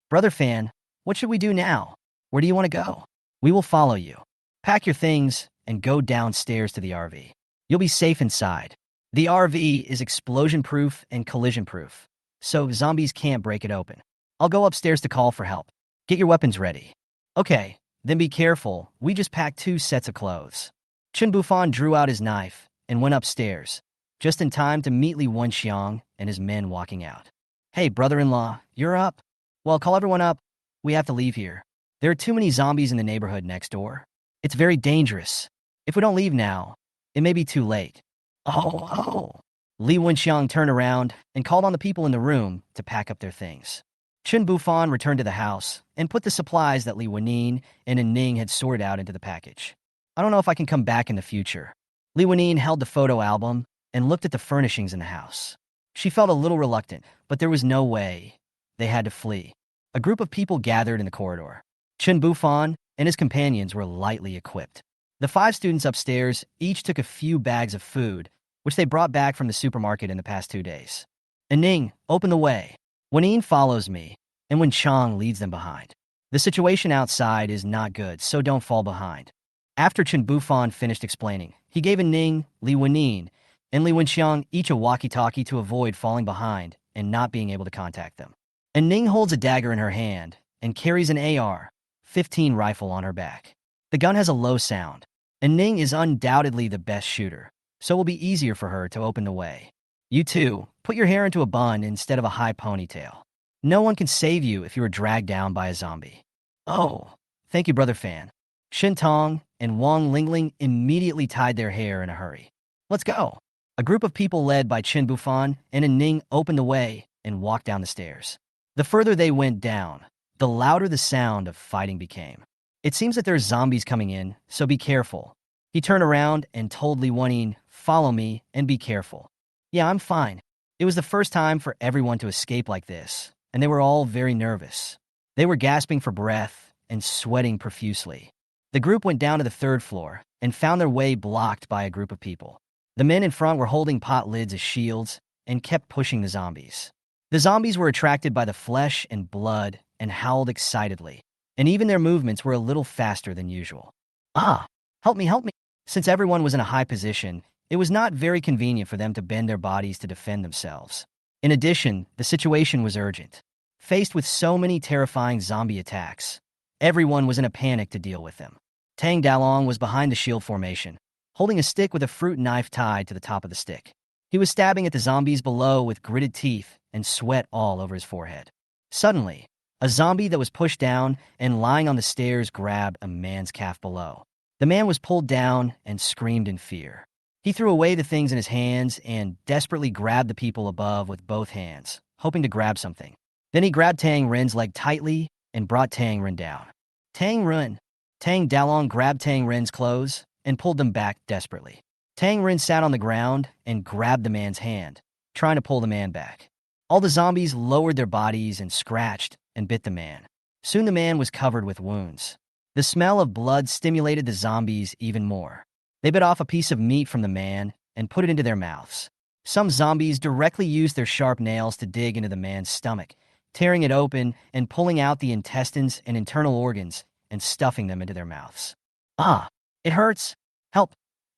Brother Fan, what should we do now? Where do you want to go? We will follow you. Pack your things and go downstairs to the RV. You'll be safe inside. The RV is explosion-proof and collision-proof, so zombies can't break it open. I'll go upstairs to call for help. Get your weapons ready. Okay, then be careful. We just packed 2 sets of clothes. Chen Bufan drew out his knife and went upstairs, just in time to meet Li Wenxiang and his men walking out. Hey, brother-in-law, you're up? Well, call everyone up. We have to leave here. There are too many zombies in the neighborhood next door. It's very dangerous. If we don't leave now, it may be too late. Oh. Li Wenxiang turned around and called on the people in the room to pack up their things. Chen Bufan returned to the house and put the supplies that Li Wenyin and Ning had sorted out into the package. I don't know if I can come back in the future. Li Wenyin held the photo album and looked at the furnishings in the house. She felt a little reluctant, but there was no way. They had to flee. A group of people gathered in the corridor. Chen Bufan and his companions were lightly equipped. The 5 students upstairs each took a few bags of food, which they brought back from the supermarket in the past 2 days. Ning, open the way. Lanine follows me, and when Chang leads them behind. The situation outside is not good, so don't fall behind. After Chen Bufan finished explaining, he gave Ning, Li Wenin, and Li Wenxiang each a walkie-talkie to avoid falling behind and not being able to contact them. And Ning holds a dagger in her hand and carries an AR-15 rifle on her back. The gun has a low sound, and Ning is undoubtedly the best shooter, so it will be easier for her to open the way. You two, put your hair into a bun instead of a high ponytail. No one can save you if you are dragged down by a zombie. Oh, thank you, Brother Fan. Shin Tong and Wang Lingling immediately tied their hair in a hurry. Let's go. A group of people led by Chen Bufan and Ning opened the way and walked down the stairs. The further they went down, the louder the sound of fighting became. It seems that there's zombies coming in, so be careful. He turned around and told Li Wenin, follow me and be careful. Yeah, I'm fine. It was the first time for everyone to escape like this, and they were all very nervous. They were gasping for breath and sweating profusely. The group went down to the 3rd floor and found their way blocked by a group of people. The men in front were holding pot lids as shields and kept pushing the zombies. The zombies were attracted by the flesh and blood and howled excitedly, and even their movements were a little faster than usual. Ah, help me, help me. Since everyone was in a high position, it was not very convenient for them to bend their bodies to defend themselves. In addition, the situation was urgent. Faced with so many terrifying zombie attacks, everyone was in a panic to deal with them. Tang Dalong was behind the shield formation, holding a stick with a fruit knife tied to the top of the stick. He was stabbing at the zombies below with gritted teeth and sweat all over his forehead. Suddenly, a zombie that was pushed down and lying on the stairs grabbed a man's calf below. The man was pulled down and screamed in fear. He threw away the things in his hands and desperately grabbed the people above with both hands, hoping to grab something. Then he grabbed Tang Rin's leg tightly and brought Tang Rin down. Tang Rin. Tang Dalong grabbed Tang Rin's clothes and pulled them back desperately. Tang Rin sat on the ground and grabbed the man's hand, trying to pull the man back. All the zombies lowered their bodies and scratched and bit the man. Soon the man was covered with wounds. The smell of blood stimulated the zombies even more. They bit off a piece of meat from the man and put it into their mouths. Some zombies directly used their sharp nails to dig into the man's stomach, tearing it open and pulling out the intestines and internal organs and stuffing them into their mouths. Ah, it hurts. Help.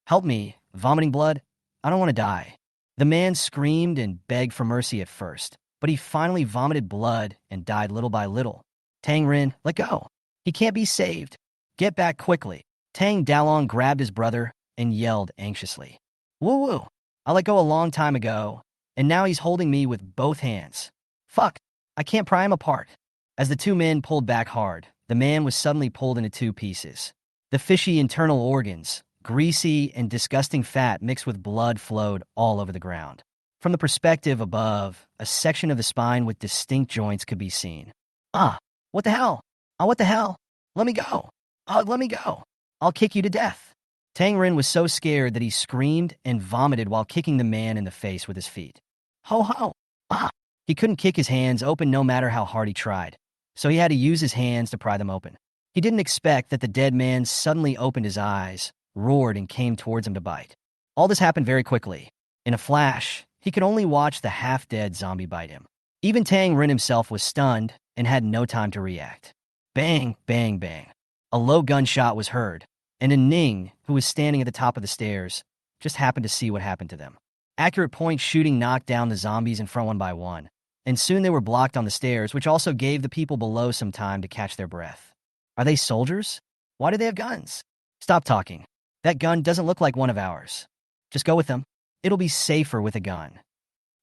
Help me. Vomiting blood. I don't want to die. The man screamed and begged for mercy at first, but he finally vomited blood and died little by little. Tang Rin, let go. He can't be saved. Get back quickly. Tang Dalong grabbed his brother and yelled anxiously. Woo-woo. I let go a long time ago, and now he's holding me with both hands. Fuck. I can't pry him apart. As the 2 men pulled back hard, the man was suddenly pulled into 2 pieces. The fishy internal organs, greasy and disgusting fat mixed with blood flowed all over the ground. From the perspective above, a section of the spine with distinct joints could be seen. Ah, what the hell? Ah, what the hell? Let me go. Ah, let me go. I'll kick you to death. Tang Rin was so scared that he screamed and vomited while kicking the man in the face with his feet. Ho ho! Ah! He couldn't kick his hands open no matter how hard he tried, so he had to use his hands to pry them open. He didn't expect that the dead man suddenly opened his eyes, roared, and came towards him to bite. All this happened very quickly. In a flash, he could only watch the half-dead zombie bite him. Even Tang Rin himself was stunned and had no time to react. Bang, bang, bang. A low gunshot was heard, and Ning, who was standing at the top of the stairs, just happened to see what happened to them. Accurate point shooting knocked down the zombies in front one by one, and soon they were blocked on the stairs, which also gave the people below some time to catch their breath. Are they soldiers? Why do they have guns? Stop talking. That gun doesn't look like one of ours. Just go with them. It'll be safer with a gun.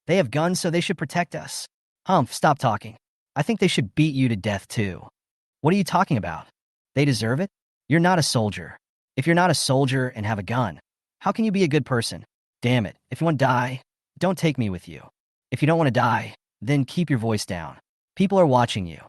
They have guns, so they should protect us. Humph, stop talking. I think they should beat you to death too. What are you talking about? They deserve it? You're not a soldier. If you're not a soldier and have a gun, how can you be a good person? Damn it, if you want to die, don't take me with you. If you don't want to die, then keep your voice down. People are watching you.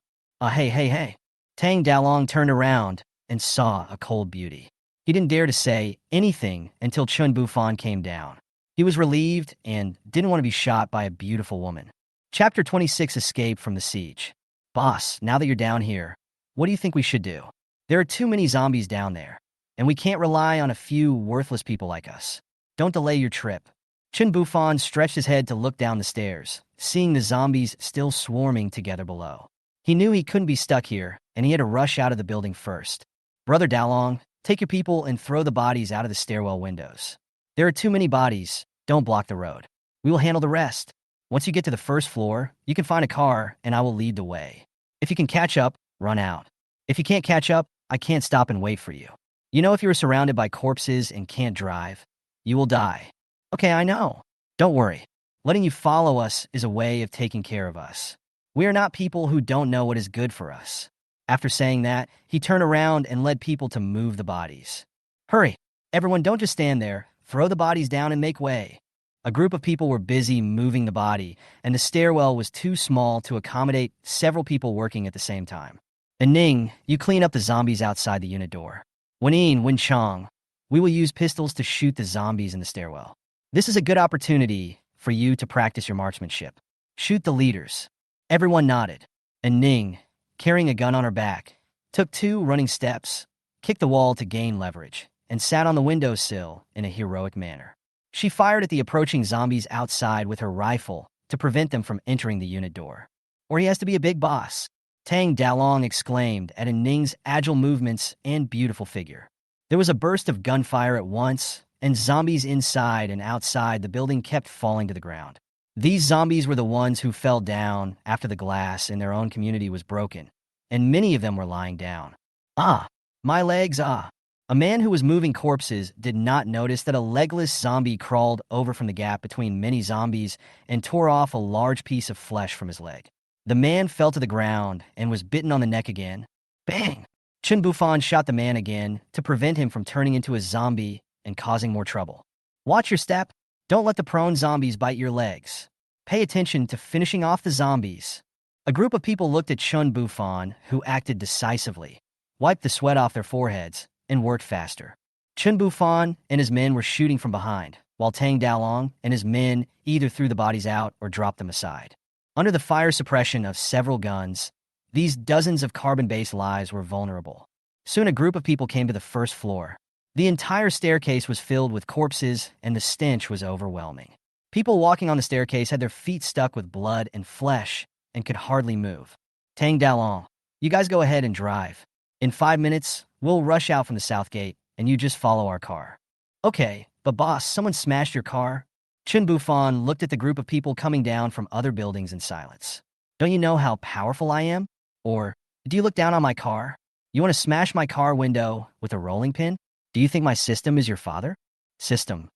Hey. Tang Dalong turned around and saw a cold beauty. He didn't dare to say anything until Chen Bufan came down. He was relieved and didn't want to be shot by a beautiful woman. Chapter 26, Escape from the Siege. Boss, now that you're down here, what do you think we should do? There are too many zombies down there, and we can't rely on a few worthless people like us. Don't delay your trip. Chen Bufan stretched his head to look down the stairs, seeing the zombies still swarming together below. He knew he couldn't be stuck here, and he had to rush out of the building first. Brother Dalong, take your people and throw the bodies out of the stairwell windows. There are too many bodies. Don't block the road. We will handle the rest. Once you get to the first floor, you can find a car, and I will lead the way. If you can catch up, run out. If you can't catch up, I can't stop and wait for you. You know, if you are surrounded by corpses and can't drive, you will die. Okay, I know. Don't worry. Letting you follow us is a way of taking care of us. We are not people who don't know what is good for us. After saying that, he turned around and led people to move the bodies. Hurry. Everyone, don't just stand there. Throw the bodies down and make way. A group of people were busy moving the body, and the stairwell was too small to accommodate several people working at the same time. And Ning, you clean up the zombies outside the unit door. Wen Chong, we will use pistols to shoot the zombies in the stairwell. This is a good opportunity for you to practice your marksmanship. Shoot the leaders. Everyone nodded, and Ning, carrying a gun on her back, took 2 running steps, kicked the wall to gain leverage, and sat on the windowsill in a heroic manner. She fired at the approaching zombies outside with her rifle to prevent them from entering the unit door. Or he has to be a big boss, Tang Dalong exclaimed at Ning's agile movements and beautiful figure. There was a burst of gunfire at once, and zombies inside and outside the building kept falling to the ground. These zombies were the ones who fell down after the glass in their own community was broken, and many of them were lying down. Ah, my legs, ah. A man who was moving corpses did not notice that a legless zombie crawled over from the gap between many zombies and tore off a large piece of flesh from his leg. The man fell to the ground and was bitten on the neck again. Bang! Chen Bufan shot the man again to prevent him from turning into a zombie and causing more trouble. Watch your step. Don't let the prone zombies bite your legs. Pay attention to finishing off the zombies. A group of people looked at Chen Bufan, who acted decisively, wiped the sweat off their foreheads, and worked faster. Chen Bufan and his men were shooting from behind, while Tang Dalong and his men either threw the bodies out or dropped them aside. Under the fire suppression of several guns, these dozens of carbon-based lives were vulnerable. Soon a group of people came to the first floor. The entire staircase was filled with corpses, and the stench was overwhelming. People walking on the staircase had their feet stuck with blood and flesh and could hardly move. Tang Dalong, you guys go ahead and drive. In 5 minutes, we'll rush out from the south gate, and you just follow our car. Okay, but boss, someone smashed your car? Chen Bufan looked at the group of people coming down from other buildings in silence. Don't you know how powerful I am? Or, do you look down on my car? You want to smash my car window with a rolling pin? Do you think my system is your father? System.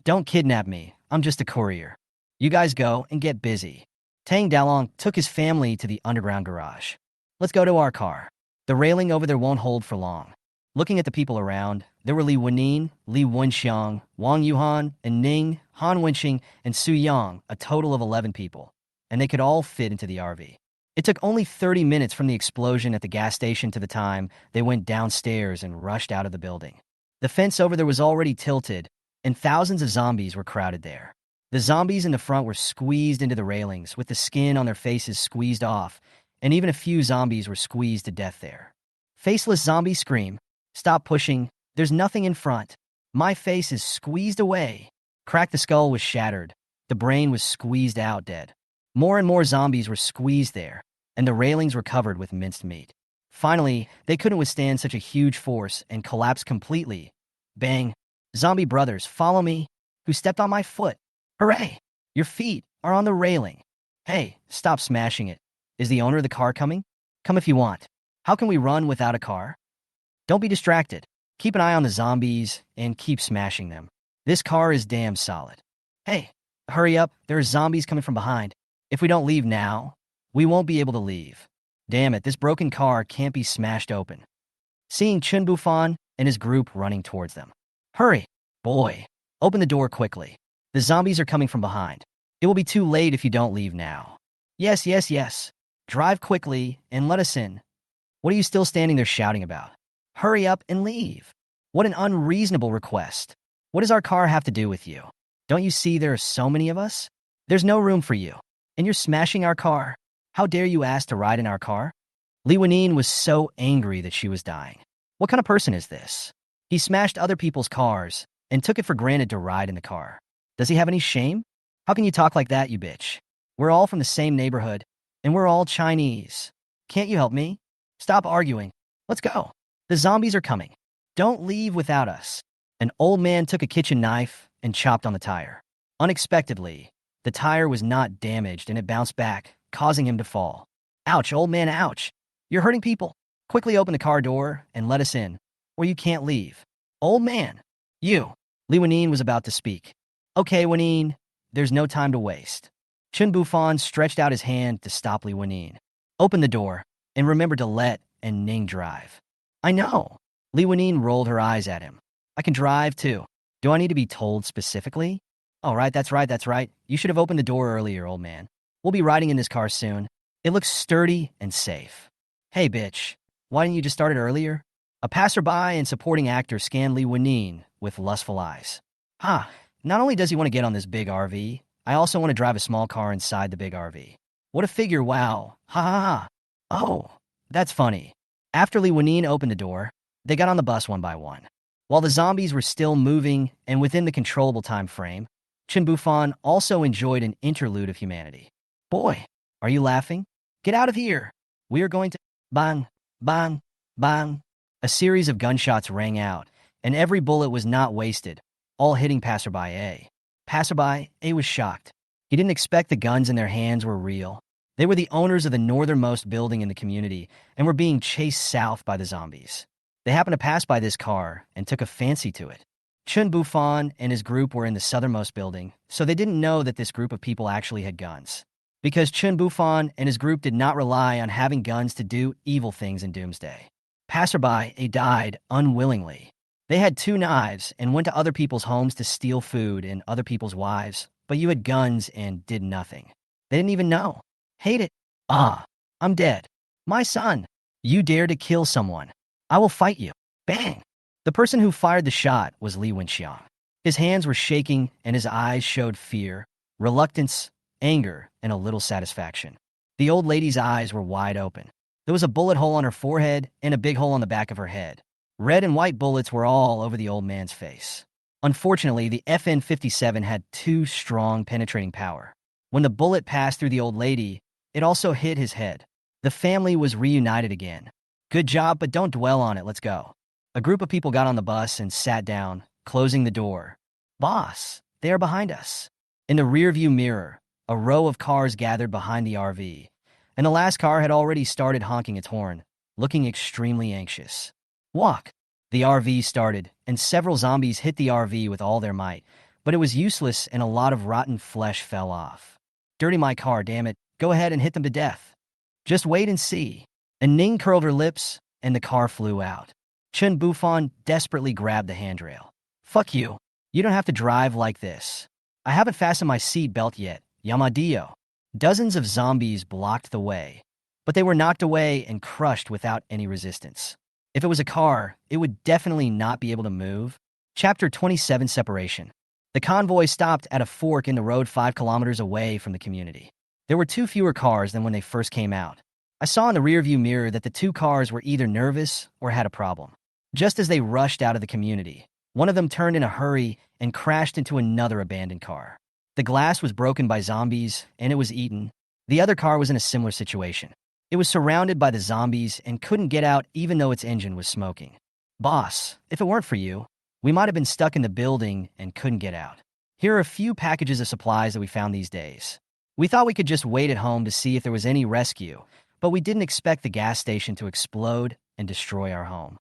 Don't kidnap me. I'm just a courier. You guys go and get busy. Tang Dalong took his family to the underground garage. Let's go to our car. The railing over there won't hold for long. Looking at the people around, there were Li Wenyin, Li Wenxiang, Wang Yuhan, and Ning, Han Wenxing, and Su Yang, a total of 11 people, and they could all fit into the RV. It took only 30 minutes from the explosion at the gas station to the time they went downstairs and rushed out of the building. The fence over there was already tilted, and thousands of zombies were crowded there. The zombies in the front were squeezed into the railings, with the skin on their faces squeezed off, and even a few zombies were squeezed to death there. Faceless zombies scream, "Stop pushing, there's nothing in front. My face is squeezed away." Crack the skull was shattered. The brain was squeezed out dead. More and more zombies were squeezed there, and the railings were covered with minced meat. Finally, they couldn't withstand such a huge force and collapsed completely. Bang! Zombie brothers, follow me. Who stepped on my foot? Hooray! Your feet are on the railing. Hey, stop smashing it. Is the owner of the car coming? Come if you want. How can we run without a car? Don't be distracted. Keep an eye on the zombies and keep smashing them. This car is damn solid. Hey, hurry up. There are zombies coming from behind. If we don't leave now, we won't be able to leave. Damn it, this broken car can't be smashed open. Seeing Chen Bufan and his group running towards them. Hurry, boy. Open the door quickly. The zombies are coming from behind. It will be too late if you don't leave now. Yes, yes, yes. Drive quickly and let us in. What are you still standing there shouting about? Hurry up and leave. What an unreasonable request. What does our car have to do with you? Don't you see there are so many of us? There's no room for you. And you're smashing our car. How dare you ask to ride in our car? Lanine was so angry that she was dying. What kind of person is this? He smashed other people's cars and took it for granted to ride in the car. Does he have any shame? How can you talk like that, you bitch? We're all from the same neighborhood, and we're all Chinese. Can't you help me? Stop arguing. Let's go. The zombies are coming. Don't leave without us. An old man took a kitchen knife and chopped on the tire. Unexpectedly, the tire was not damaged and it bounced back, causing him to fall. Ouch, old man, ouch. You're hurting people. Quickly open the car door and let us in, or you can't leave. Old man. You. Lanine was about to speak. Okay, Lanine, there's no time to waste. Chen Bufan stretched out his hand to stop Lanine. Open the door, and remember to let and Ning drive. I know. Lanine rolled her eyes at him. I can drive too. Do I need to be told specifically? All right, that's right. You should have opened the door earlier, old man. We'll be riding in this car soon. It looks sturdy and safe. Hey, bitch, why didn't you just start it earlier? A passerby and supporting actor scanned Lanine with lustful eyes. Not only does he want to get on this big RV, I also want to drive a small car inside the big RV. What a figure, wow. Ha ha ha. Oh, that's funny. After Lanine opened the door, they got on the bus one by one. While the zombies were still moving and within the controllable time frame, Chen Bufan also enjoyed an interlude of humanity. Boy, are you laughing? Get out of here. We are going to... Bang, bang, bang. A series of gunshots rang out, and every bullet was not wasted, all hitting Passerby A. Passerby A was shocked. He didn't expect the guns in their hands were real. They were the owners of the northernmost building in the community and were being chased south by the zombies. They happened to pass by this car and took a fancy to it. Chen Bufan and his group were in the southernmost building, so they didn't know that this group of people actually had guns. Because Chen Bufan and his group did not rely on having guns to do evil things in Doomsday. Passerby A died unwillingly. They had 2 knives and went to other people's homes to steal food and other people's wives, but you had guns and did nothing. They didn't even know. Hate it. I'm dead. My son. You dare to kill someone. I will fight you. Bang. The person who fired the shot was Li Wenxiang. His hands were shaking and his eyes showed fear, reluctance, anger, and a little satisfaction. The old lady's eyes were wide open. There was a bullet hole on her forehead and a big hole on the back of her head. Red and white bullets were all over the old man's face. Unfortunately, the FN-57 had too strong penetrating power. When the bullet passed through the old lady, it also hit his head. The family was reunited again. Good job, but don't dwell on it, let's go. A group of people got on the bus and sat down, closing the door. Boss, they are behind us. In the rearview mirror, a row of cars gathered behind the RV, and the last car had already started honking its horn, looking extremely anxious. Walk. The RV started, and several zombies hit the RV with all their might, but it was useless and a lot of rotten flesh fell off. Dirty my car, damn it. Go ahead and hit them to death. Just wait and see. And Ning curled her lips, and the car flew out. Chen Bufan desperately grabbed the handrail. Fuck you. You don't have to drive like this. I haven't fastened my seat belt yet. Yamadio. Dozens of zombies blocked the way, but they were knocked away and crushed without any resistance. If it was a car, it would definitely not be able to move. Chapter 27 Separation. The convoy stopped at a fork in the road 5 kilometers away from the community. There were 2 fewer cars than when they first came out. I saw in the rearview mirror that the 2 cars were either nervous or had a problem. Just as they rushed out of the community, one of them turned in a hurry and crashed into another abandoned car. The glass was broken by zombies, and it was eaten. The other car was in a similar situation. It was surrounded by the zombies and couldn't get out even though its engine was smoking. Boss, if it weren't for you, we might have been stuck in the building and couldn't get out. Here are a few packages of supplies that we found these days. We thought we could just wait at home to see if there was any rescue, but we didn't expect the gas station to explode and destroy our home.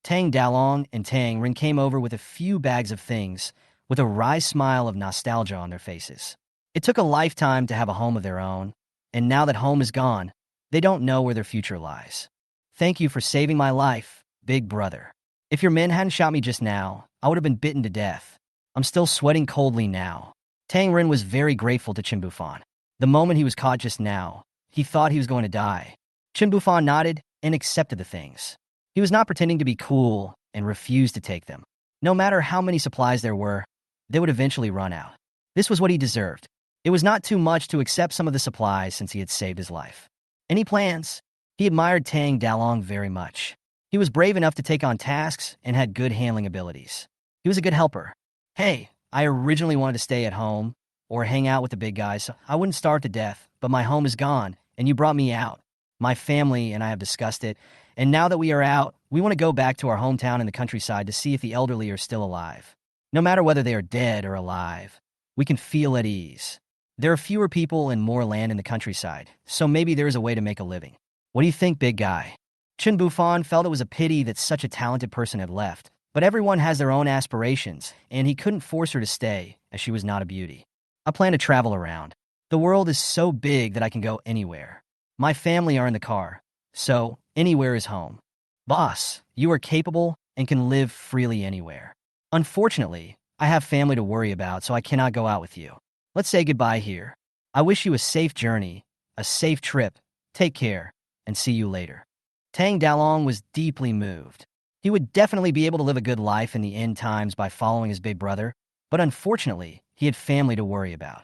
Tang Dalong and Tang Rin came over with a few bags of things, with a wry smile of nostalgia on their faces. It took a lifetime to have a home of their own, and now that home is gone, they don't know where their future lies. Thank you for saving my life, big brother. If your men hadn't shot me just now, I would have been bitten to death. I'm still sweating coldly now. Tang Rin was very grateful to Chen Bufan. The moment he was caught just now, he thought he was going to die. Chen Bufan nodded and accepted the things. He was not pretending to be cool and refused to take them. No matter how many supplies there were, they would eventually run out. This was what he deserved. It was not too much to accept some of the supplies since he had saved his life. Any plans? He admired Tang Dalong very much. He was brave enough to take on tasks and had good handling abilities. He was a good helper. Hey, I originally wanted to stay at home or hang out with the big guys so I wouldn't starve to death, but my home is gone, and you brought me out. My family and I have discussed it, and now that we are out, we want to go back to our hometown in the countryside to see if the elderly are still alive. No matter whether they are dead or alive, we can feel at ease. There are fewer people and more land in the countryside, so maybe there is a way to make a living. What do you think, big guy? Chen Bufan felt it was a pity that such a talented person had left, but everyone has their own aspirations, and he couldn't force her to stay, as she was not a beauty. I plan to travel around. The world is so big that I can go anywhere. My family are in the car, so anywhere is home. Boss, you are capable and can live freely anywhere. Unfortunately, I have family to worry about, so I cannot go out with you. Let's say goodbye here. I wish you a safe journey, a safe trip. Take care, and see you later. Tang Dalong was deeply moved. He would definitely be able to live a good life in the end times by following his big brother, but unfortunately, he had family to worry about.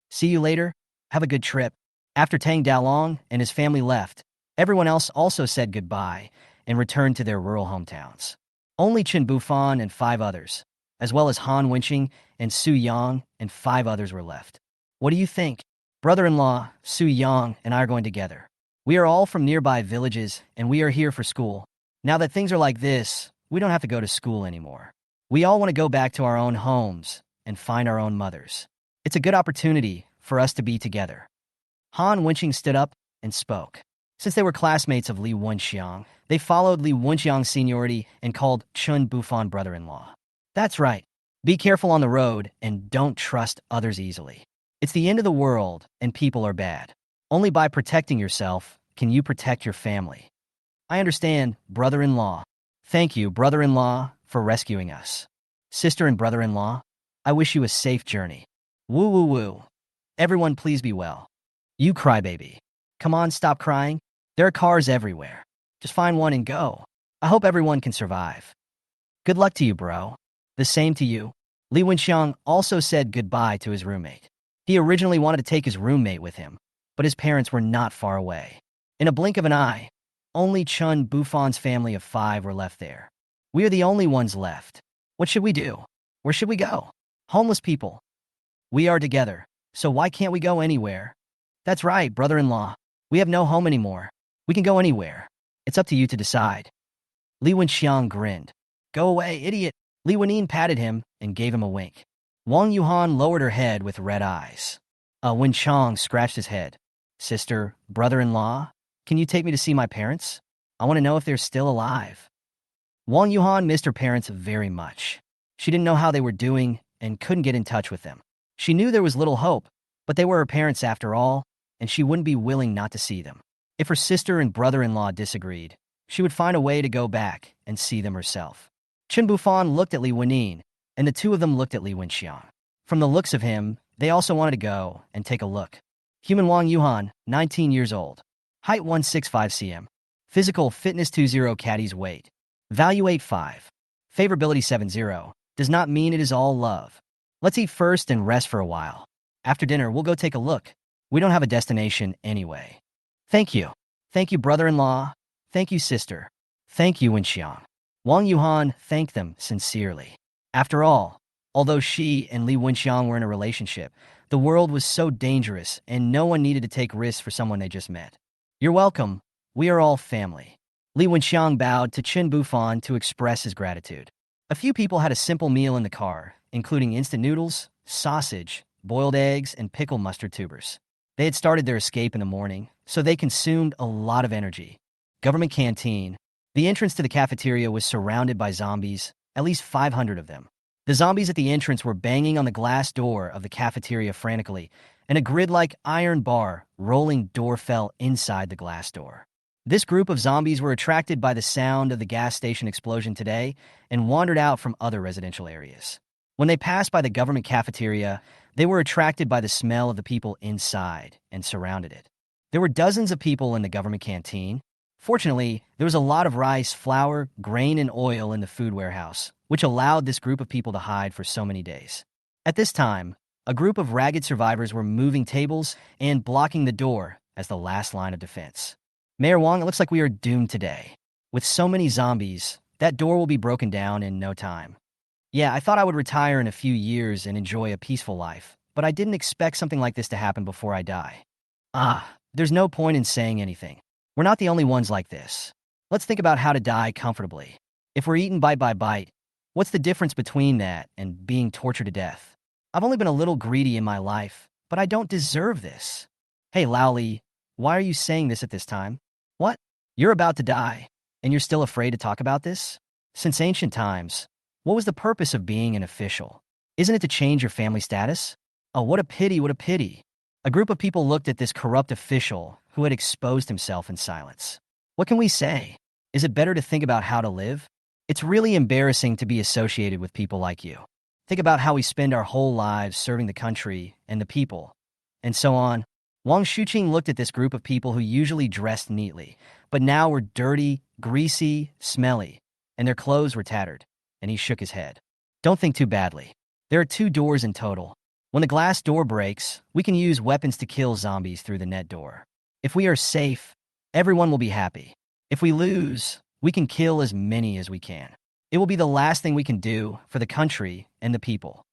See you later. Have a good trip. After Tang Dalong and his family left, everyone else also said goodbye and returned to their rural hometowns. Only Chen Bufan and 5 others, as well as Han Wenqing and Su Yang and 5 others were left. What do you think? Brother-in-law, Su Yang, and I are going together. We are all from nearby villages, and we are here for school. Now that things are like this, we don't have to go to school anymore. We all want to go back to our own homes and find our own mothers. It's a good opportunity for us to be together. Han Wenqing stood up and spoke. Since they were classmates of Li Wenxiang, they followed Li Wenxiang's seniority and called Chen Bufan brother-in-law. That's right. Be careful on the road and don't trust others easily. It's the end of the world and people are bad. Only by protecting yourself can you protect your family. I understand, brother-in-law. Thank you, brother-in-law, for rescuing us. Sister and brother-in-law, I wish you a safe journey. Woo woo woo. Everyone please be well. You crybaby. Come on, stop crying. There are cars everywhere. Just find one and go. I hope everyone can survive. Good luck to you, bro. The same to you. Li Wenxiang also said goodbye to his roommate. He originally wanted to take his roommate with him, but his parents were not far away. In a blink of an eye, only Chen Bufan's family of 5 were left there. We are the only ones left. What should we do? Where should we go? Homeless people. We are together, so why can't we go anywhere? That's right, brother-in-law. We have no home anymore. We can go anywhere. It's up to you to decide. Li Wenxiang grinned. Go away, idiot. Li Wenin patted him and gave him a wink. Wang Yuhan lowered her head with red eyes. Wenxiang scratched his head. Sister, brother-in-law, can you take me to see my parents? I want to know if they're still alive. Wang Yuhan missed her parents very much. She didn't know how they were doing and couldn't get in touch with them. She knew there was little hope, but they were her parents after all, and she wouldn't be willing not to see them. If her sister and brother-in-law disagreed, she would find a way to go back and see them herself. Chen Bufan looked at Li Wenin, and the two of them looked at Li Wenxiang. From the looks of him, they also wanted to go and take a look. Human Wang Yuhan, 19 years old. Height 165 cm. Physical fitness 20 caddies weight. Value 85. Favorability 70. Does not mean it is all love. Let's eat first and rest for a while. After dinner, we'll go take a look. We don't have a destination anyway. Thank you. Thank you, brother-in-law. Thank you, sister. Thank you, Wenxiang. Wang Yuhan thanked them sincerely. After all, although she and Li Wenxiang were in a relationship, the world was so dangerous and no one needed to take risks for someone they just met. You're welcome. We are all family. Li Wenxiang bowed to Chen Bufan to express his gratitude. A few people had a simple meal in the car, including instant noodles, sausage, boiled eggs, and pickled mustard tubers. They had started their escape in the morning, so they consumed a lot of energy. Government canteen. The entrance to the cafeteria was surrounded by zombies, at least 500 of them. The zombies at the entrance were banging on the glass door of the cafeteria frantically, and a grid-like iron bar rolling door fell inside the glass door. This group of zombies were attracted by the sound of the gas station explosion today and wandered out from other residential areas. When they passed by the government cafeteria, they were attracted by the smell of the people inside and surrounded it. There were dozens of people in the government canteen. Fortunately, there was a lot of rice, flour, grain, and oil in the food warehouse, which allowed this group of people to hide for so many days. At this time, A group of ragged survivors were moving tables and blocking the door as the last line of defense. Mayor Wang, it looks like we are doomed today. With so many zombies, that door will be broken down in no time. Yeah, I thought I would retire in a few years and enjoy a peaceful life, but I didn't expect something like this to happen before I die. There's no point in saying anything. We're not the only ones like this. Let's think about how to die comfortably. If we're eaten bite by bite, what's the difference between that and being tortured to death? I've only been a little greedy in my life, but I don't deserve this. Hey, Laoli, why are you saying this at this time? What? You're about to die, and you're still afraid to talk about this? Since ancient times, what was the purpose of being an official? Isn't it to change your family status? Oh, what a pity, what a pity. A group of people looked at this corrupt official who had exposed himself in silence. What can we say? Is it better to think about how to live? It's really embarrassing to be associated with people like you. Think about how we spend our whole lives serving the country and the people, and so on. Wang Shuqing looked at this group of people who usually dressed neatly, but now were dirty, greasy, smelly, and their clothes were tattered, and he shook his head. Don't think too badly. There are 2 doors in total. When the glass door breaks, we can use weapons to kill zombies through the net door. If we are safe, everyone will be happy. If we lose, we can kill as many as we can. It will be the last thing we can do for the country and the people.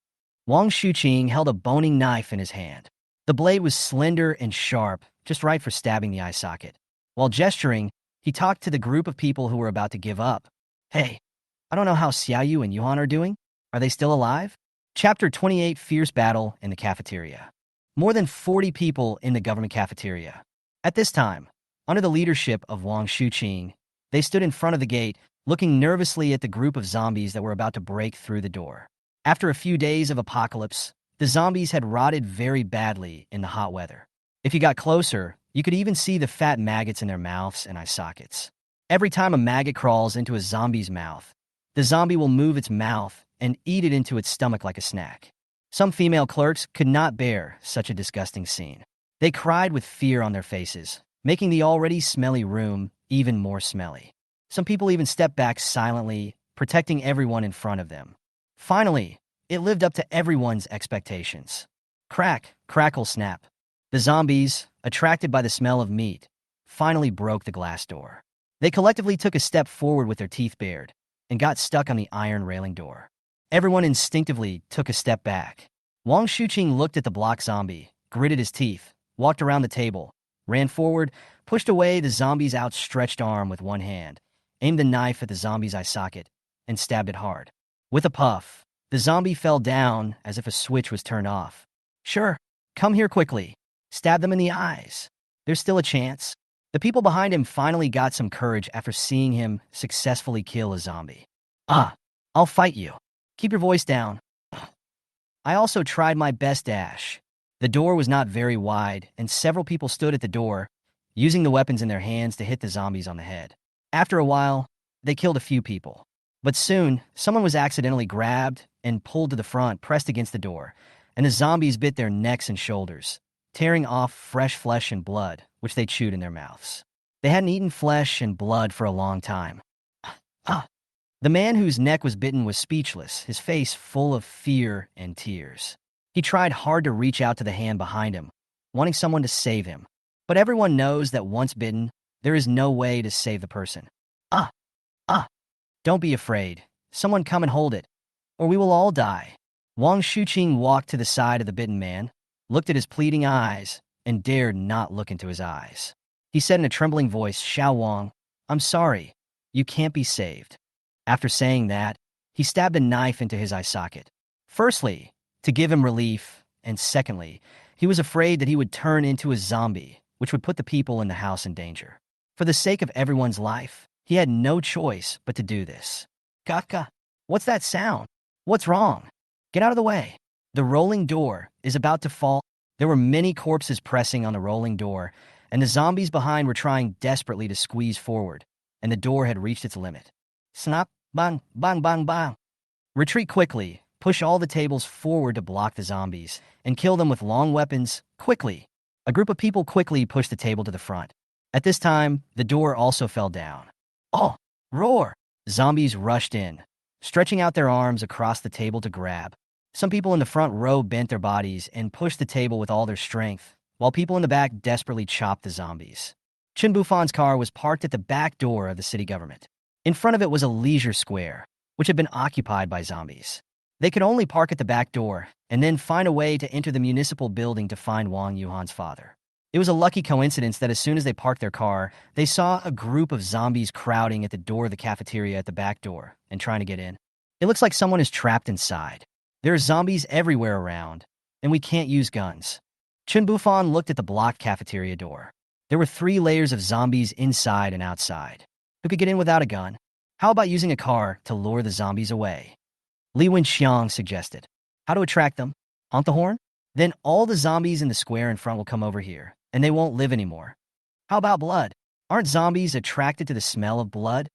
Wang Shuqing held a boning knife in his hand. The blade was slender and sharp, just right for stabbing the eye socket. While gesturing, he talked to the group of people who were about to give up. Hey, I don't know how Xiaoyu and Yuan are doing. Are they still alive? Chapter 28, Fierce Battle in the Cafeteria. More than 40 people in the government cafeteria. At this time, under the leadership of Wang Shuqing, they stood in front of the gate, looking nervously at the group of zombies that were about to break through the door. After a few days of apocalypse, the zombies had rotted very badly in the hot weather. If you got closer, you could even see the fat maggots in their mouths and eye sockets. Every time a maggot crawls into a zombie's mouth, the zombie will move its mouth and eat it into its stomach like a snack. Some female clerks could not bear such a disgusting scene. They cried with fear on their faces, making the already smelly room even more smelly. Some people even stepped back silently, protecting everyone in front of them. Finally, it lived up to everyone's expectations. Crack, crackle, snap. The zombies, attracted by the smell of meat, finally broke the glass door. They collectively took a step forward with their teeth bared and got stuck on the iron railing door. Everyone instinctively took a step back. Wang Shuqing looked at the block zombie, gritted his teeth, walked around the table, ran forward, pushed away the zombie's outstretched arm with one hand, aimed the knife at the zombie's eye socket, and stabbed it hard. With a puff, the zombie fell down as if a switch was turned off. Sure, come here quickly. Stab them in the eyes. There's still a chance. The people behind him finally got some courage after seeing him successfully kill a zombie. I'll fight you. Keep your voice down. I also tried my best, Dash. The door was not very wide, and several people stood at the door, using the weapons in their hands to hit the zombies on the head. After a while, they killed a few people. But soon, someone was accidentally grabbed and pulled to the front, pressed against the door, and the zombies bit their necks and shoulders, tearing off fresh flesh and blood, which they chewed in their mouths. They hadn't eaten flesh and blood for a long time. The man whose neck was bitten was speechless, his face full of fear and tears. He tried hard to reach out to the hand behind him, wanting someone to save him. But everyone knows that once bitten, there is no way to save the person. Don't be afraid. Someone come and hold it, or we will all die. Wang Shuqing walked to the side of the bitten man, looked at his pleading eyes, and dared not look into his eyes. He said in a trembling voice, Xiao Wang, I'm sorry, you can't be saved. After saying that, he stabbed a knife into his eye socket. Firstly, to give him relief, and secondly, he was afraid that he would turn into a zombie, which would put the people in the house in danger. For the sake of everyone's life, he had no choice but to do this. Kaka, what's that sound? What's wrong? Get out of the way. The rolling door is about to fall. There were many corpses pressing on the rolling door, and the zombies behind were trying desperately to squeeze forward, and the door had reached its limit. Snap, bang, bang, bang, bang. Retreat quickly, push all the tables forward to block the zombies, and kill them with long weapons, quickly. A group of people quickly pushed the table to the front. At this time, the door also fell down. Oh, roar! Zombies rushed in, stretching out their arms across the table to grab. Some people in the front row bent their bodies and pushed the table with all their strength, while people in the back desperately chopped the zombies. Chen Bufan's car was parked at the back door of the city government. In front of it was a leisure square, which had been occupied by zombies. They could only park at the back door and then find a way to enter the municipal building to find Wang Yuhan's father. It was a lucky coincidence that as soon as they parked their car, they saw a group of zombies crowding at the door of the cafeteria at the back door and trying to get in. It looks like someone is trapped inside. There are zombies everywhere around, and we can't use guns. Chen Bufan looked at the blocked cafeteria door. There were 3 layers of zombies inside and outside. Who could get in without a gun? How about using a car to lure the zombies away? Li Wenxiang suggested. How to attract them? Honk the horn? Then all the zombies in the square in front will come over here, and they won't live anymore. How about blood? Aren't zombies attracted to the smell of blood?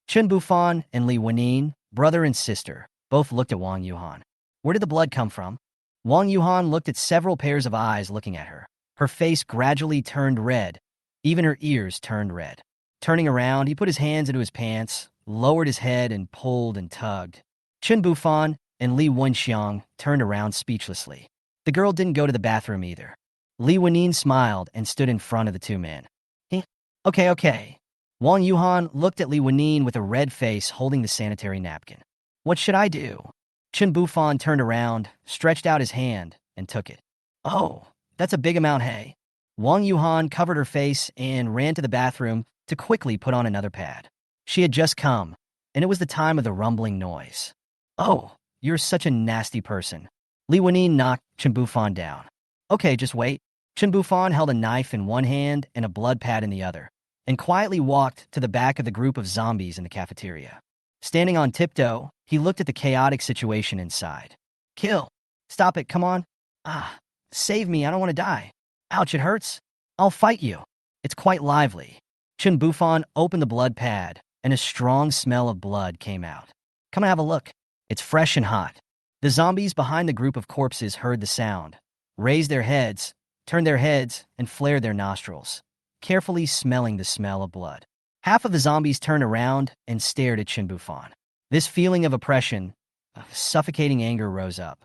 Chen Bufan and Li Wenyin, brother and sister, both looked at Wang Yuhan. Where did the blood come from? Wang Yuhan looked at several pairs of eyes looking at her. Her face gradually turned red. Even her ears turned red. Turning around, he put his hands into his pants, lowered his head, and pulled and tugged. Chen Bufan and Li Wenxiang turned around speechlessly. The girl didn't go to the bathroom either. Li Wenyin smiled and stood in front of the 2 men. Okay. Wang Yuhan looked at Li Wenyin with a red face holding the sanitary napkin. What should I do? Chen Bufan turned around, stretched out his hand, and took it. Oh, that's a big amount, hey. Wang Yuhan covered her face and ran to the bathroom to quickly put on another pad. She had just come, and it was the time of the rumbling noise. Oh, you're such a nasty person. Li Wenyin knocked Chen Bufan down. Okay, just wait. Chen Bufan held a knife in one hand and a blood pad in the other, and quietly walked to the back of the group of zombies in the cafeteria. Standing on tiptoe, he looked at the chaotic situation inside. Kill. Stop it, come on. Save me, I don't want to die. Ouch, it hurts. I'll fight you. It's quite lively. Chen Bufan opened the blood pad, and a strong smell of blood came out. Come and have a look. It's fresh and hot. The zombies behind the group of corpses heard the sound, raised their heads, turned their heads, and flared their nostrils, carefully smelling the smell of blood. Half of the zombies turned around and stared at Chen Bufan. This feeling of oppression, of suffocating anger rose up.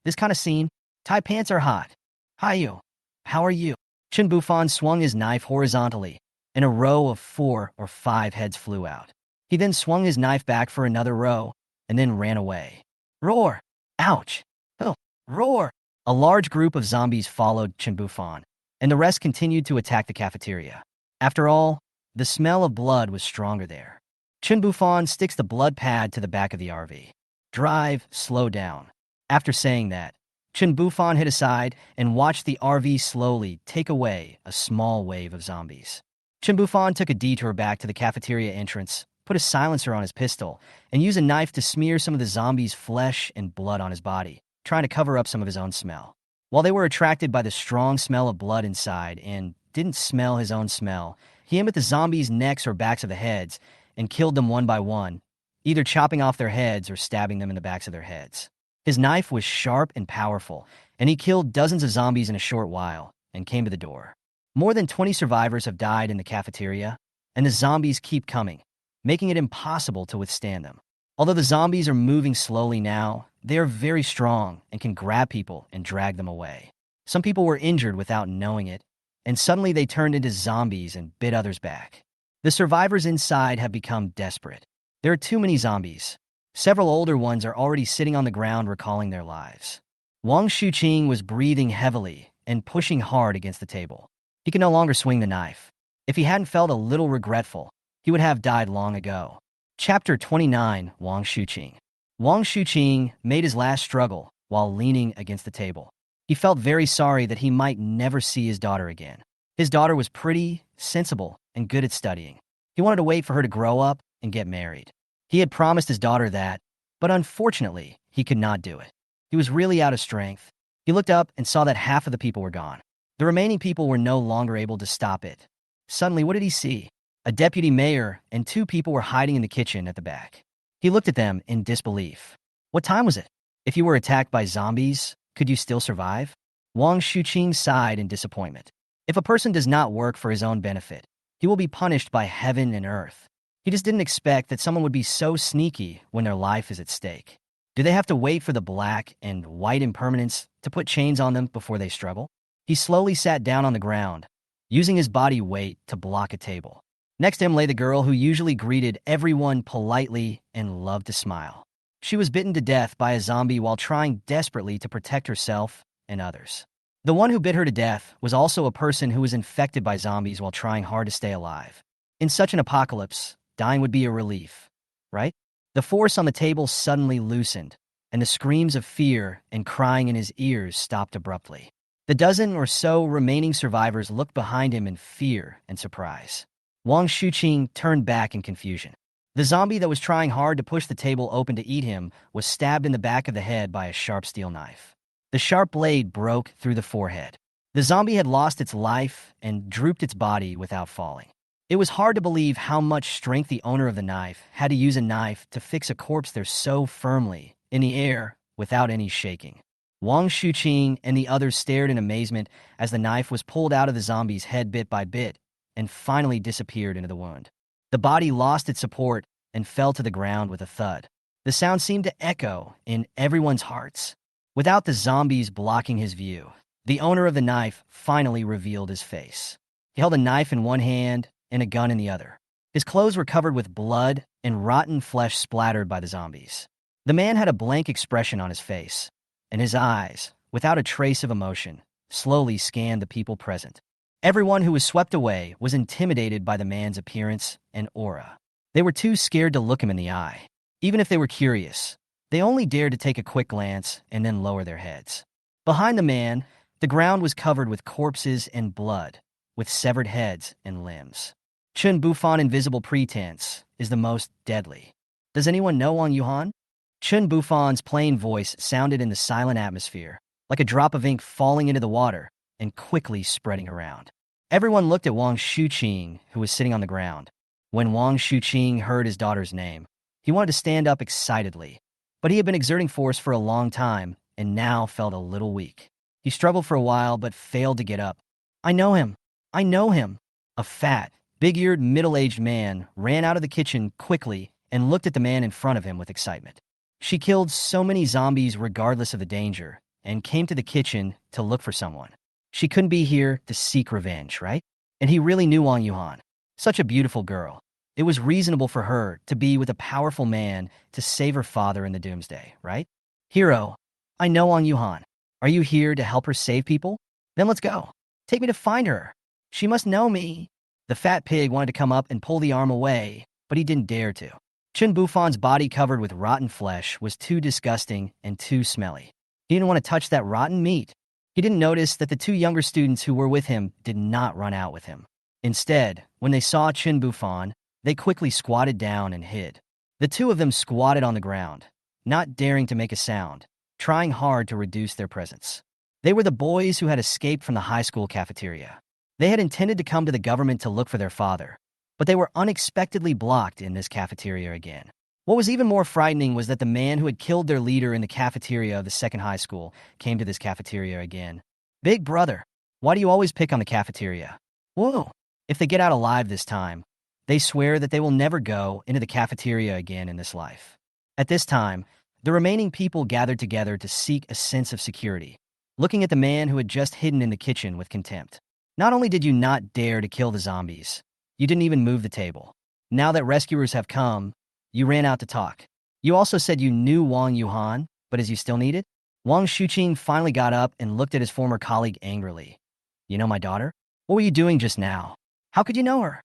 This kind of scene, Thai pants are hot. Hi you. How are you? Chen Bufan swung his knife horizontally, and a row of 4 or 5 heads flew out. He then swung his knife back for another row, and then ran away. Roar! Ouch! Oh, roar! A large group of zombies followed Chen Bufan, and the rest continued to attack the cafeteria. After all, the smell of blood was stronger there. Chen Bufan sticks the blood pad to the back of the RV. Drive, slow down. After saying that, Chen Bufan hit aside and watched the RV slowly take away a small wave of zombies. Chen Bufan took a detour back to the cafeteria entrance, put a silencer on his pistol, and used a knife to smear some of the zombies' flesh and blood on his body, trying to cover up some of his own smell. While they were attracted by the strong smell of blood inside and didn't smell his own smell, he aimed at the zombies' necks or backs of the heads and killed them one by one, either chopping off their heads or stabbing them in the backs of their heads. His knife was sharp and powerful, and he killed dozens of zombies in a short while and came to the door. More than 20 survivors have died in the cafeteria, and the zombies keep coming, making it impossible to withstand them. Although the zombies are moving slowly now, they are very strong and can grab people and drag them away. Some people were injured without knowing it, and suddenly they turned into zombies and bit others back. The survivors inside have become desperate. There are too many zombies. Several older ones are already sitting on the ground recalling their lives. Wang Shuqing was breathing heavily and pushing hard against the table. He could no longer swing the knife. If he hadn't felt a little regretful, he would have died long ago. Chapter 29, Wang Shuqing. Wang Shuqing made his last struggle while leaning against the table. He felt very sorry that he might never see his daughter again. His daughter was pretty, sensible, and good at studying. He wanted to wait for her to grow up and get married. He had promised his daughter that, but unfortunately, he could not do it. He was really out of strength. He looked up and saw that half of the people were gone. The remaining people were no longer able to stop it. Suddenly, what did he see? A deputy mayor and 2 people were hiding in the kitchen at the back. He looked at them in disbelief. What time was it? If you were attacked by zombies, could you still survive? Wang Shuqing sighed in disappointment. If a person does not work for his own benefit, he will be punished by heaven and earth. He just didn't expect that someone would be so sneaky when their life is at stake. Do they have to wait for the black and white impermanence to put chains on them before they struggle? He slowly sat down on the ground, using his body weight to block a table. Next to him lay the girl who usually greeted everyone politely and loved to smile. She was bitten to death by a zombie while trying desperately to protect herself and others. The one who bit her to death was also a person who was infected by zombies while trying hard to stay alive. In such an apocalypse, dying would be a relief, right? The force on the table suddenly loosened, and the screams of fear and crying in his ears stopped abruptly. The dozen or so remaining survivors looked behind him in fear and surprise. Wang Shuqing turned back in confusion. The zombie that was trying hard to push the table open to eat him was stabbed in the back of the head by a sharp steel knife. The sharp blade broke through the forehead. The zombie had lost its life and drooped its body without falling. It was hard to believe how much strength the owner of the knife had to use a knife to fix a corpse there so firmly in the air without any shaking. Wang Shuqing and the others stared in amazement as the knife was pulled out of the zombie's head bit by bit and finally disappeared into the wound. The body lost its support and fell to the ground with a thud. The sound seemed to echo in everyone's hearts. Without the zombies blocking his view, the owner of the knife finally revealed his face. He held a knife in one hand and a gun in the other. His clothes were covered with blood and rotten flesh splattered by the zombies. The man had a blank expression on his face, and his eyes, without a trace of emotion, slowly scanned the people present. Everyone who was swept away was intimidated by the man's appearance and aura. They were too scared to look him in the eye. Even if they were curious, they only dared to take a quick glance and then lower their heads. Behind the man, the ground was covered with corpses and blood, with severed heads and limbs. Chen Bufan invisible pretense is the most deadly. Does anyone know Wang Yuhan? Chen Bufan's plain voice sounded in the silent atmosphere, like a drop of ink falling into the water and quickly spreading around. Everyone looked at Wang Shuqing, who was sitting on the ground. When Wang Shuqing heard his daughter's name, he wanted to stand up excitedly, but he had been exerting force for a long time and now felt a little weak. He struggled for a while but failed to get up. I know him. I know him. A fat, big-eared, middle-aged man ran out of the kitchen quickly and looked at the man in front of him with excitement. She killed so many zombies regardless of the danger and came to the kitchen to look for someone. She couldn't be here to seek revenge, right? And he really knew Wang Yuhan. Such a beautiful girl. It was reasonable for her to be with a powerful man to save her father in the Doomsday, right? Hero, I know Wang Yuhan. Are you here to help her save people? Then let's go. Take me to find her. She must know me. The fat pig wanted to come up and pull the arm away, but he didn't dare to. Chen Bufan's body covered with rotten flesh was too disgusting and too smelly. He didn't want to touch that rotten meat. He didn't notice that the two younger students who were with him did not run out with him. Instead, when they saw Chen Bufan, they quickly squatted down and hid. The two of them squatted on the ground, not daring to make a sound, trying hard to reduce their presence. They were the boys who had escaped from the high school cafeteria. They had intended to come to the government to look for their father, but they were unexpectedly blocked in this cafeteria again. What was even more frightening was that the man who had killed their leader in the cafeteria of the second high school came to this cafeteria again. Big brother, why do you always pick on the cafeteria? Whoa! If they get out alive this time, they swear that they will never go into the cafeteria again in this life. At this time, the remaining people gathered together to seek a sense of security, looking at the man who had just hidden in the kitchen with contempt. Not only did you not dare to kill the zombies, you didn't even move the table. Now that rescuers have come, you ran out to talk. You also said you knew Wang Yuhan, but as you still needed? Wang Shuqing finally got up and looked at his former colleague angrily. You know my daughter? What were you doing just now? How could you know her?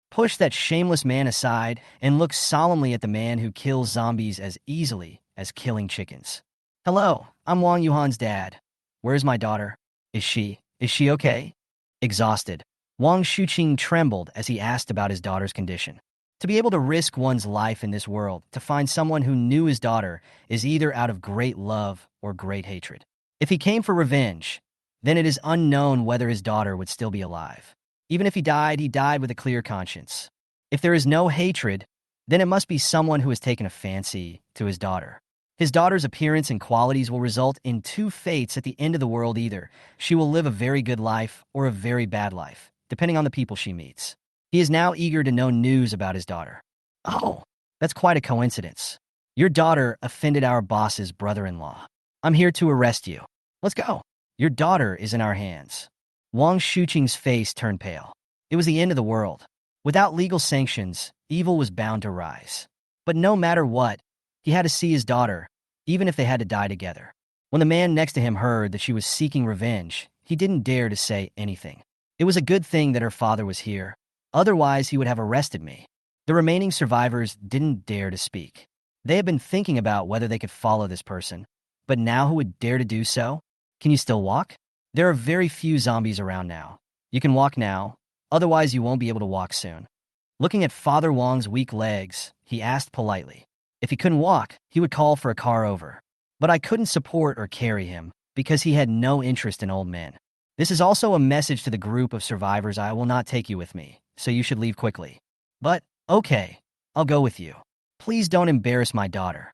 Push that shameless man aside and look solemnly at the man who kills zombies as easily as killing chickens. Hello, I'm Wang Yuhan's dad. Where's my daughter? Is she okay? Exhausted, Wang Shuqing trembled as he asked about his daughter's condition. To be able to risk one's life in this world to find someone who knew his daughter is either out of great love or great hatred. If he came for revenge, then it is unknown whether his daughter would still be alive. Even if he died with a clear conscience. If there is no hatred, then it must be someone who has taken a fancy to his daughter. His daughter's appearance and qualities will result in two fates at the end of the world either. She will live a very good life or a very bad life, depending on the people she meets. He is now eager to know news about his daughter. Oh, that's quite a coincidence. Your daughter offended our boss's brother-in-law. I'm here to arrest you. Let's go. Your daughter is in our hands. Wang Shuqing's face turned pale. It was the end of the world. Without legal sanctions, evil was bound to rise. But no matter what, he had to see his daughter, even if they had to die together. When the man next to him heard that she was seeking revenge, he didn't dare to say anything. It was a good thing that her father was here. Otherwise, he would have arrested me. The remaining survivors didn't dare to speak. They had been thinking about whether they could follow this person, but now who would dare to do so? Can you still walk? There are very few zombies around now. You can walk now, otherwise you won't be able to walk soon. Looking at Father Wang's weak legs, he asked politely. If he couldn't walk, he would call for a car over. But I couldn't support or carry him, because he had no interest in old men. This is also a message to the group of survivors. I will not take you with me, so you should leave quickly. But, okay, I'll go with you. Please don't embarrass my daughter.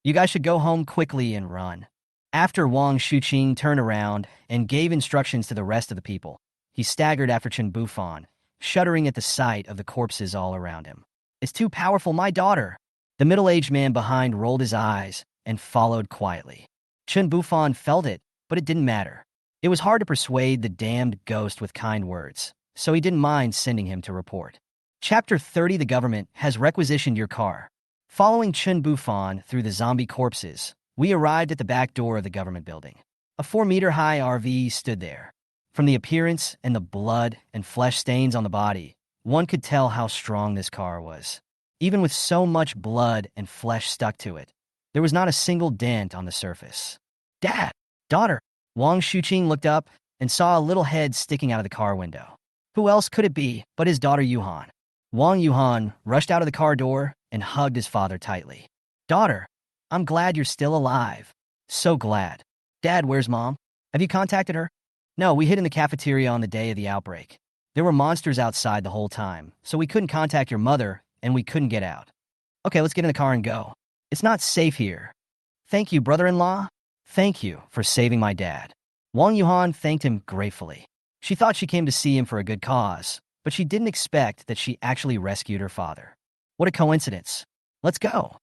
You guys should go home quickly and run. After Wang Shuqing turned around and gave instructions to the rest of the people, he staggered after Chen Bufan, shuddering at the sight of the corpses all around him. It's too powerful, my daughter. The middle-aged man behind rolled his eyes and followed quietly. Chen Bufan felt it, but it didn't matter. It was hard to persuade the damned ghost with kind words, so he didn't mind sending him to report. Chapter 30. The government has requisitioned your car. Following Chen Bufan through the zombie corpses, we arrived at the back door of the government building. A 4-meter-high RV stood there. From the appearance and the blood and flesh stains on the body, one could tell how strong this car was. Even with so much blood and flesh stuck to it, there was not a single dent on the surface. Dad! Daughter! Wang Shuqing looked up and saw a little head sticking out of the car window. Who else could it be but his daughter Yuhan? Wang Yuhan rushed out of the car door and hugged his father tightly. Daughter, I'm glad you're still alive. So glad. Dad, where's Mom? Have you contacted her? No, we hid in the cafeteria on the day of the outbreak. There were monsters outside the whole time, so we couldn't contact your mother, and we couldn't get out. Okay, let's get in the car and go. It's not safe here. Thank you, brother-in-law. Thank you for saving my dad. Wang Yuhan thanked him gratefully. She thought she came to see him for a good cause, but she didn't expect that she actually rescued her father. What a coincidence. Let's go.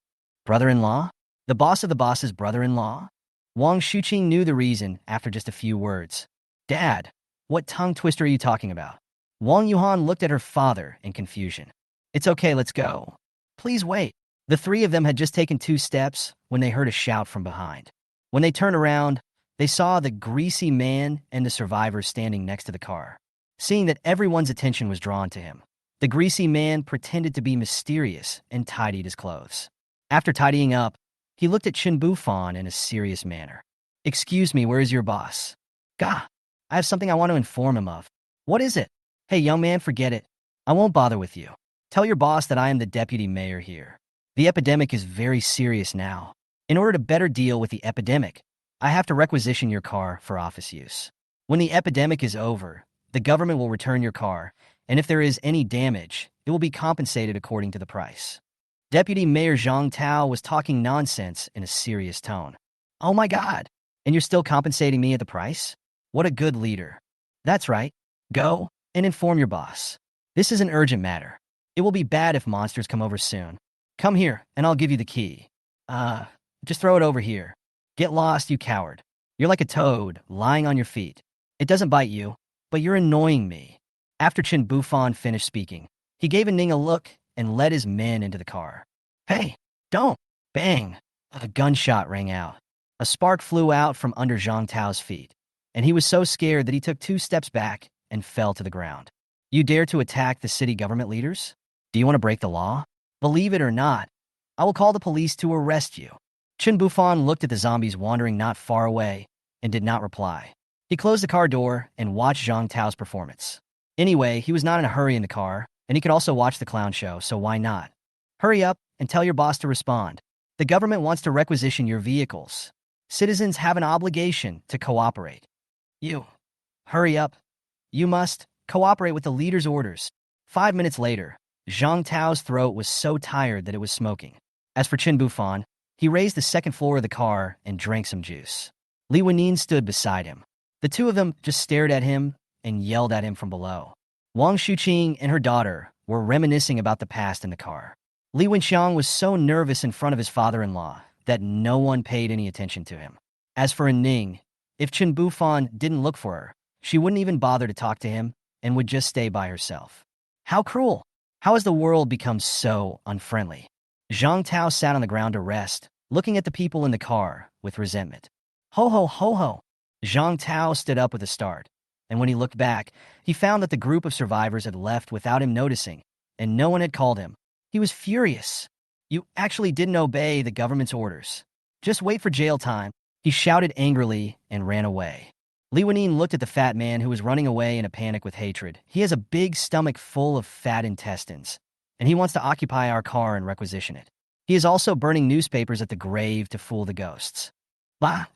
Brother-in-law? The boss of the boss's brother-in-law? Wang Shuqing knew the reason after just a few words. Dad, what tongue twister are you talking about? Wang Yuhan looked at her father in confusion. It's okay, let's go. Please wait. The three of them had just taken 2 steps when they heard a shout from behind. When they turned around, they saw the greasy man and the survivors standing next to the car. Seeing that everyone's attention was drawn to him, the greasy man pretended to be mysterious and tidied his clothes. After tidying up, he looked at Chen Bufan in a serious manner. Excuse me, where is your boss? Gah, I have something I want to inform him of. What is it? Hey, young man, forget it. I won't bother with you. Tell your boss that I am the deputy mayor here. The epidemic is very serious now. In order to better deal with the epidemic, I have to requisition your car for office use. When the epidemic is over, the government will return your car, and if there is any damage, it will be compensated according to the price. Deputy Mayor Zhang Tao was talking nonsense in a serious tone. Oh my God! And you're still compensating me at the price? What a good leader. That's right. Go and inform your boss. This is an urgent matter. It will be bad if monsters come over soon. Come here, and I'll give you the key. Just throw it over here. Get lost, you coward. You're like a toad, lying on your feet. It doesn't bite you, but you're annoying me. After Chen Bufan finished speaking, he gave Ning a look and led his men into the car. Hey, don't! Bang! A gunshot rang out. A spark flew out from under Zhang Tao's feet, and he was so scared that he took 2 steps back and fell to the ground. You dare to attack the city government leaders? Do you want to break the law? Believe it or not, I will call the police to arrest you. Chen Bufan looked at the zombies wandering not far away and did not reply. He closed the car door and watched Zhang Tao's performance. Anyway, he was not in a hurry in the car, and he could also watch the clown show, so why not? Hurry up and tell your boss to respond. The government wants to requisition your vehicles. Citizens have an obligation to cooperate. Hurry up. You must cooperate with the leader's orders. 5 minutes later, Zhang Tao's throat was so tired that it was smoking. As for Chen Bufan, he raised the 2nd floor of the car and drank some juice. Li Wenin stood beside him. The 2 of them just stared at him and yelled at him from below. Wang Shuqing and her daughter were reminiscing about the past in the car. Li Wenxiang was so nervous in front of his father-in-law that no one paid any attention to him. As for Ning, if Chen Bufan didn't look for her, she wouldn't even bother to talk to him and would just stay by herself. How cruel! How has the world become so unfriendly? Zhang Tao sat on the ground to rest, looking at the people in the car with resentment. Ho ho ho ho! Zhang Tao stood up with a start, and when he looked back, he found that the group of survivors had left without him noticing, and no one had called him. He was furious. You actually didn't obey the government's orders. Just wait for jail time, he shouted angrily and ran away. Li Wenyin looked at the fat man who was running away in a panic with hatred. He has a big stomach full of fat intestines, and he wants to occupy our car and requisition it. He is also burning newspapers at the grave to fool the ghosts. Bah!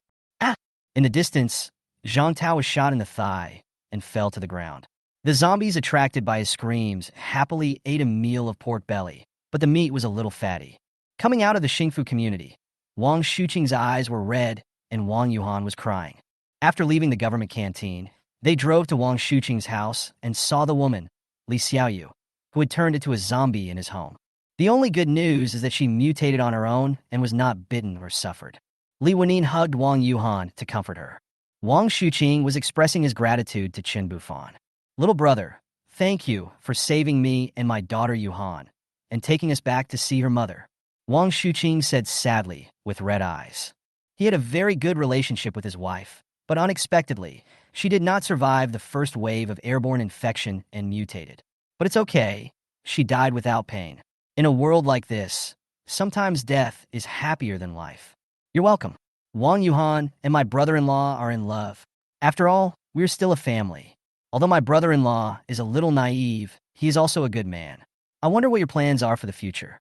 Ah! In the distance, Zhang Tao was shot in the thigh and fell to the ground. The zombies, attracted by his screams, happily ate a meal of pork belly, but the meat was a little fatty. Coming out of the Xingfu community, Wang Shuqing's eyes were red and Wang Yuhan was crying. After leaving the government canteen, they drove to Wang Shuqing's house and saw the woman, Li Xiaoyu, who had turned into a zombie in his home. The only good news is that she mutated on her own and was not bitten or suffered. Li Wenyin hugged Wang Yuhan to comfort her. Wang Shuqing was expressing his gratitude to Chen Bufan. Little brother, thank you for saving me and my daughter Yuhan, and taking us back to see her mother, Wang Shuqing said sadly, with red eyes. He had a very good relationship with his wife, but unexpectedly, she did not survive the first wave of airborne infection and mutated. But it's okay, she died without pain. In a world like this, sometimes death is happier than life. You're welcome. Wang Yuhan and my brother-in-law are in love. After all, we're still a family. Although my brother-in-law is a little naive, he is also a good man. I wonder what your plans are for the future.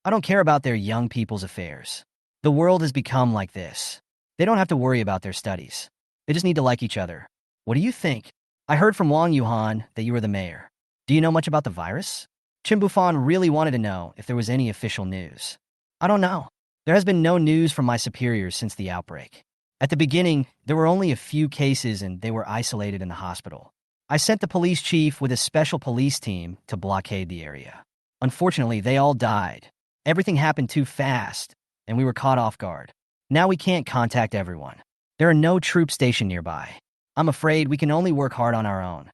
I don't care about their young people's affairs. The world has become like this. They don't have to worry about their studies. They just need to like each other. What do you think? I heard from Wang Yuhan that you were the mayor. Do you know much about the virus? Chen Bufan really wanted to know if there was any official news. I don't know. There has been no news from my superiors since the outbreak. At the beginning, there were only a few cases and they were isolated in the hospital. I sent the police chief with a special police team to blockade the area. Unfortunately, they all died. Everything happened too fast, and we were caught off guard. Now we can't contact everyone. There are no troops stationed nearby. I'm afraid we can only work hard on our own.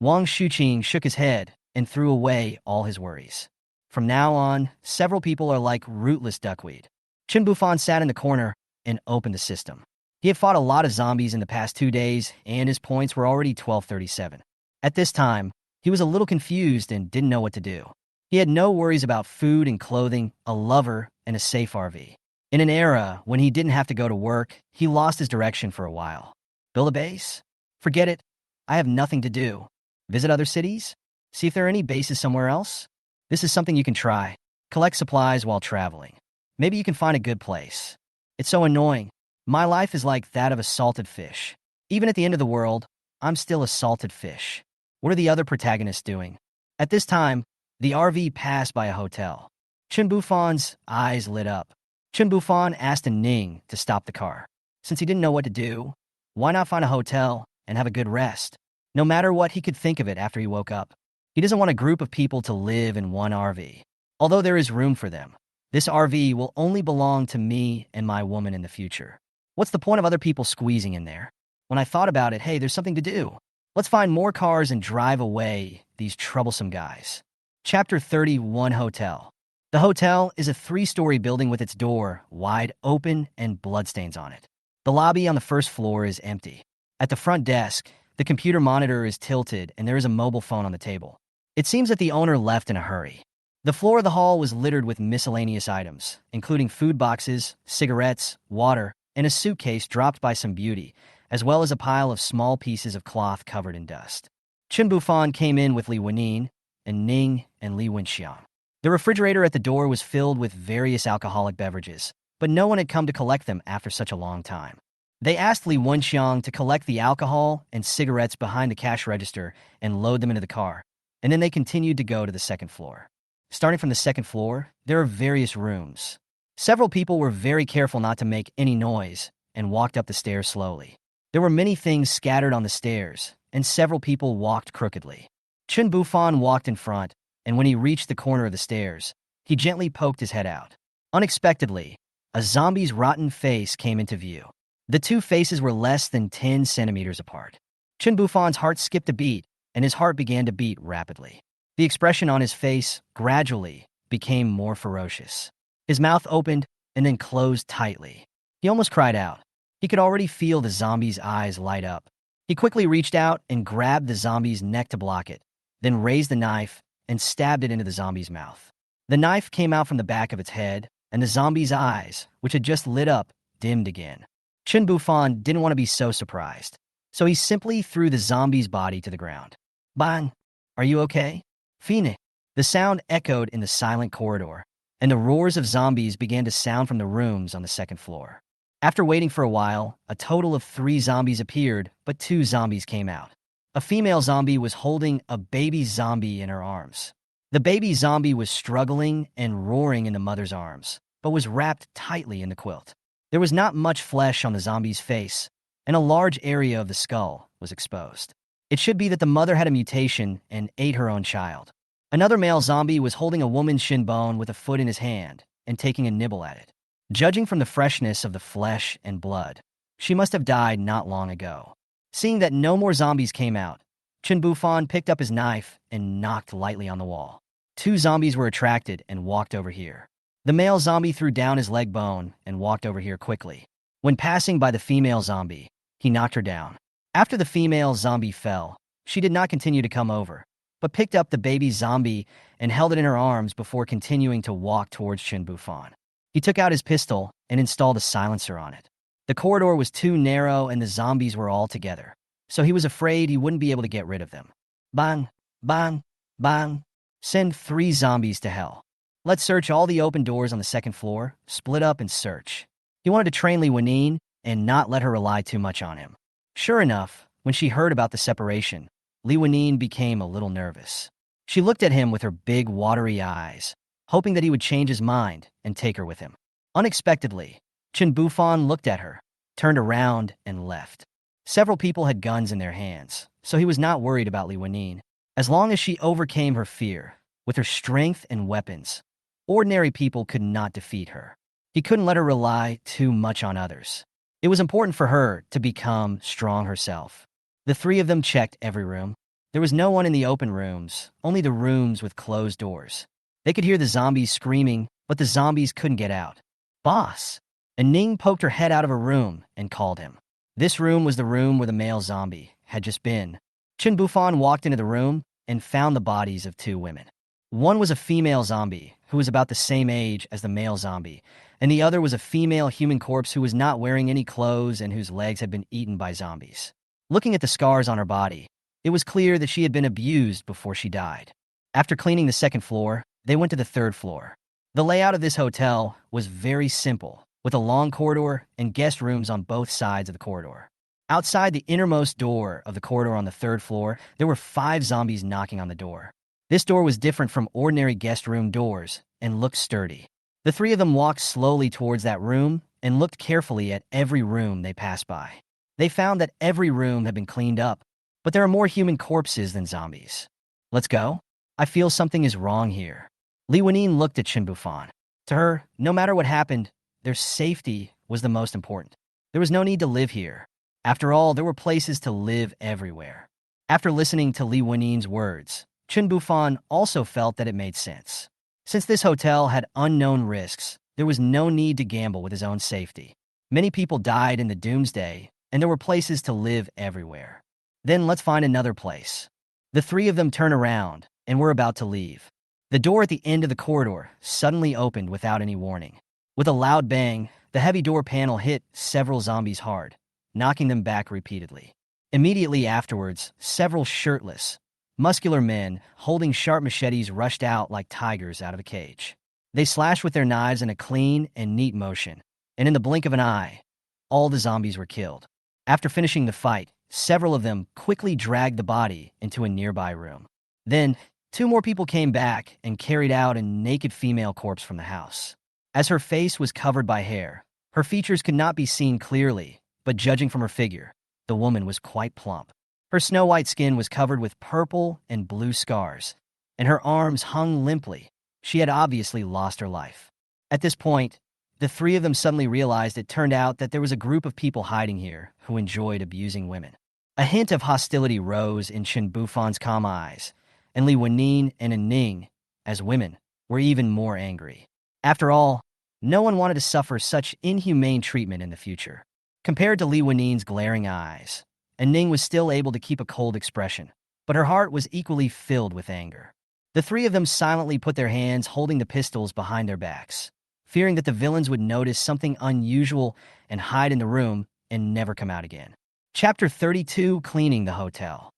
Wang Shuqing shook his head and threw away all his worries. From now on, several people are like rootless duckweed. Chen Bufan sat in the corner and opened the system. He had fought a lot of zombies in the past 2 days, and his points were already 1237. At this time, he was a little confused and didn't know what to do. He had no worries about food and clothing, a lover, and a safe RV. In an era when he didn't have to go to work, he lost his direction for a while. Build a base? Forget it. I have nothing to do. Visit other cities? See if there are any bases somewhere else? This is something you can try. Collect supplies while traveling. Maybe you can find a good place. It's so annoying. My life is like that of a salted fish. Even at the end of the world, I'm still a salted fish. What are the other protagonists doing? At this time, the RV passed by a hotel. Chen Bufan's eyes lit up. Chen Bufan asked Ning to stop the car. Since he didn't know what to do, why not find a hotel and have a good rest? No matter what, he could think of it after he woke up. He doesn't want a group of people to live in one RV. Although there is room for them, this RV will only belong to me and my woman in the future. What's the point of other people squeezing in there? When I thought about it, hey, there's something to do. Let's find more cars and drive away these troublesome guys. Chapter 31 Hotel. The hotel is a 3-story building with its door wide open and bloodstains on it. The lobby on the first floor is empty. At the front desk, the computer monitor is tilted and there is a mobile phone on the table. It seems that the owner left in a hurry. The floor of the hall was littered with miscellaneous items, including food boxes, cigarettes, water, and a suitcase dropped by some beauty, as well as a pile of small pieces of cloth covered in dust. Chen Bufan came in with Li Wenyin, and Ning and Li Wenxiang. The refrigerator at the door was filled with various alcoholic beverages, but no one had come to collect them after such a long time. They asked Li Wenxiang to collect the alcohol and cigarettes behind the cash register and load them into the car, and then they continued to go to the second floor. Starting from the second floor, there are various rooms. Several people were very careful not to make any noise and walked up the stairs slowly. There were many things scattered on the stairs, and several people walked crookedly. Chen Bufan walked in front, and when he reached the corner of the stairs, He gently poked his head out. Unexpectedly, a zombie's rotten face came into view. The two faces were less than 10 centimeters apart. Chen Bufan's heart skipped a beat, and his heart began to beat rapidly. The expression on his face gradually became more ferocious. His mouth opened and then closed tightly. He almost cried out. He could already feel the zombie's eyes light up. He quickly reached out and grabbed the zombie's neck to block it, then raised the knife and stabbed it into the zombie's mouth. The knife came out from the back of its head, and the zombie's eyes, which had just lit up, dimmed again. Chen Bufan didn't want to be so surprised, so he simply threw the zombie's body to the ground. "Ban, are you okay?" "Fine." The sound echoed in the silent corridor, and the roars of zombies began to sound from the rooms on the second floor. After waiting for a while, a total of 3 zombies appeared, but 2 zombies came out. A female zombie was holding a baby zombie in her arms. The baby zombie was struggling and roaring in the mother's arms, but was wrapped tightly in the quilt. There was not much flesh on the zombie's face, and a large area of the skull was exposed. It should be that the mother had a mutation and ate her own child. Another male zombie was holding a woman's shin bone with a foot in his hand and taking a nibble at it. Judging from the freshness of the flesh and blood, she must have died not long ago. Seeing that no more zombies came out, Chen Bufan picked up his knife and knocked lightly on the wall. 2 zombies were attracted and walked over here. The male zombie threw down his leg bone and walked over here quickly. When passing by the female zombie, he knocked her down. After the female zombie fell, she did not continue to come over, but picked up the baby zombie and held it in her arms before continuing to walk towards Chen Bufan. He took out his pistol and installed a silencer on it. The corridor was too narrow and the zombies were all together, so he was afraid he wouldn't be able to get rid of them. "Ban, ban, ban. Send 3 zombies to hell. Let's search all the open doors on the second floor, split up and search." He wanted to train Lanine and not let her rely too much on him. Sure enough, when she heard about the separation, Lanine became a little nervous. She looked at him with her big watery eyes, hoping that he would change his mind and take her with him. Unexpectedly, Chen Bufan looked at her, turned around, and left. Several people had guns in their hands, so he was not worried about Lanine. As long as she overcame her fear, with her strength and weapons, ordinary people could not defeat her. He couldn't let her rely too much on others. It was important for her to become strong herself. The 3 of them checked every room. There was no one in the open rooms, only the rooms with closed doors. They could hear the zombies screaming, but the zombies couldn't get out. "Boss!" And Ning poked her head out of her room and called him. This room was the room where the male zombie had just been. Chen Bufan walked into the room and found the bodies of 2 women. One was a female zombie, who was about the same age as the male zombie, and the other was a female human corpse who was not wearing any clothes and whose legs had been eaten by zombies. Looking at the scars on her body, it was clear that she had been abused before she died. After cleaning the second floor, they went to the third floor. The layout of this hotel was very simple, with a long corridor and guest rooms on both sides of the corridor. Outside the innermost door of the corridor on the third floor, there were 5 zombies knocking on the door. This door was different from ordinary guest room doors and looked sturdy. The 3 of them walked slowly towards that room and looked carefully at every room they passed by. They found that every room had been cleaned up, but there are more human corpses than zombies. "Let's go? I feel something is wrong here." Lanine looked at Chen Bufan. To her, no matter what happened, their safety was the most important. There was no need to live here. After all, there were places to live everywhere. After listening to Lanine's words, Chen Bufan also felt that it made sense. Since this hotel had unknown risks, there was no need to gamble with his own safety. Many people died in the Doomsday, and there were places to live everywhere. Then let's find another place. The 3 of them turned around and were about to leave. The door at the end of the corridor suddenly opened without any warning. With a loud bang, the heavy door panel hit several zombies hard, knocking them back repeatedly. Immediately afterwards, several shirtless, muscular men holding sharp machetes rushed out like tigers out of a cage. They slashed with their knives in a clean and neat motion, and in the blink of an eye, all the zombies were killed. After finishing the fight, several of them quickly dragged the body into a nearby room. Then, 2 more people came back and carried out a naked female corpse from the house. As her face was covered by hair, her features could not be seen clearly, but judging from her figure, the woman was quite plump. Her snow-white skin was covered with purple and blue scars, and her arms hung limply, She had obviously lost her life. At this point, the three of them suddenly realized it turned out that there was a group of people hiding here who enjoyed abusing women. A hint of hostility rose in Chen Bufan's calm eyes, and Li Wenyin and Ning, as women, were even more angry. After all, no one wanted to suffer such inhumane treatment in the future. Compared to Li Wenin's glaring eyes, Ning was still able to keep a cold expression, but her heart was equally filled with anger. The three of them silently put their hands holding the pistols behind their backs, fearing that the villains would notice something unusual and hide in the room and never come out again. Chapter 32, Cleaning the Hotel.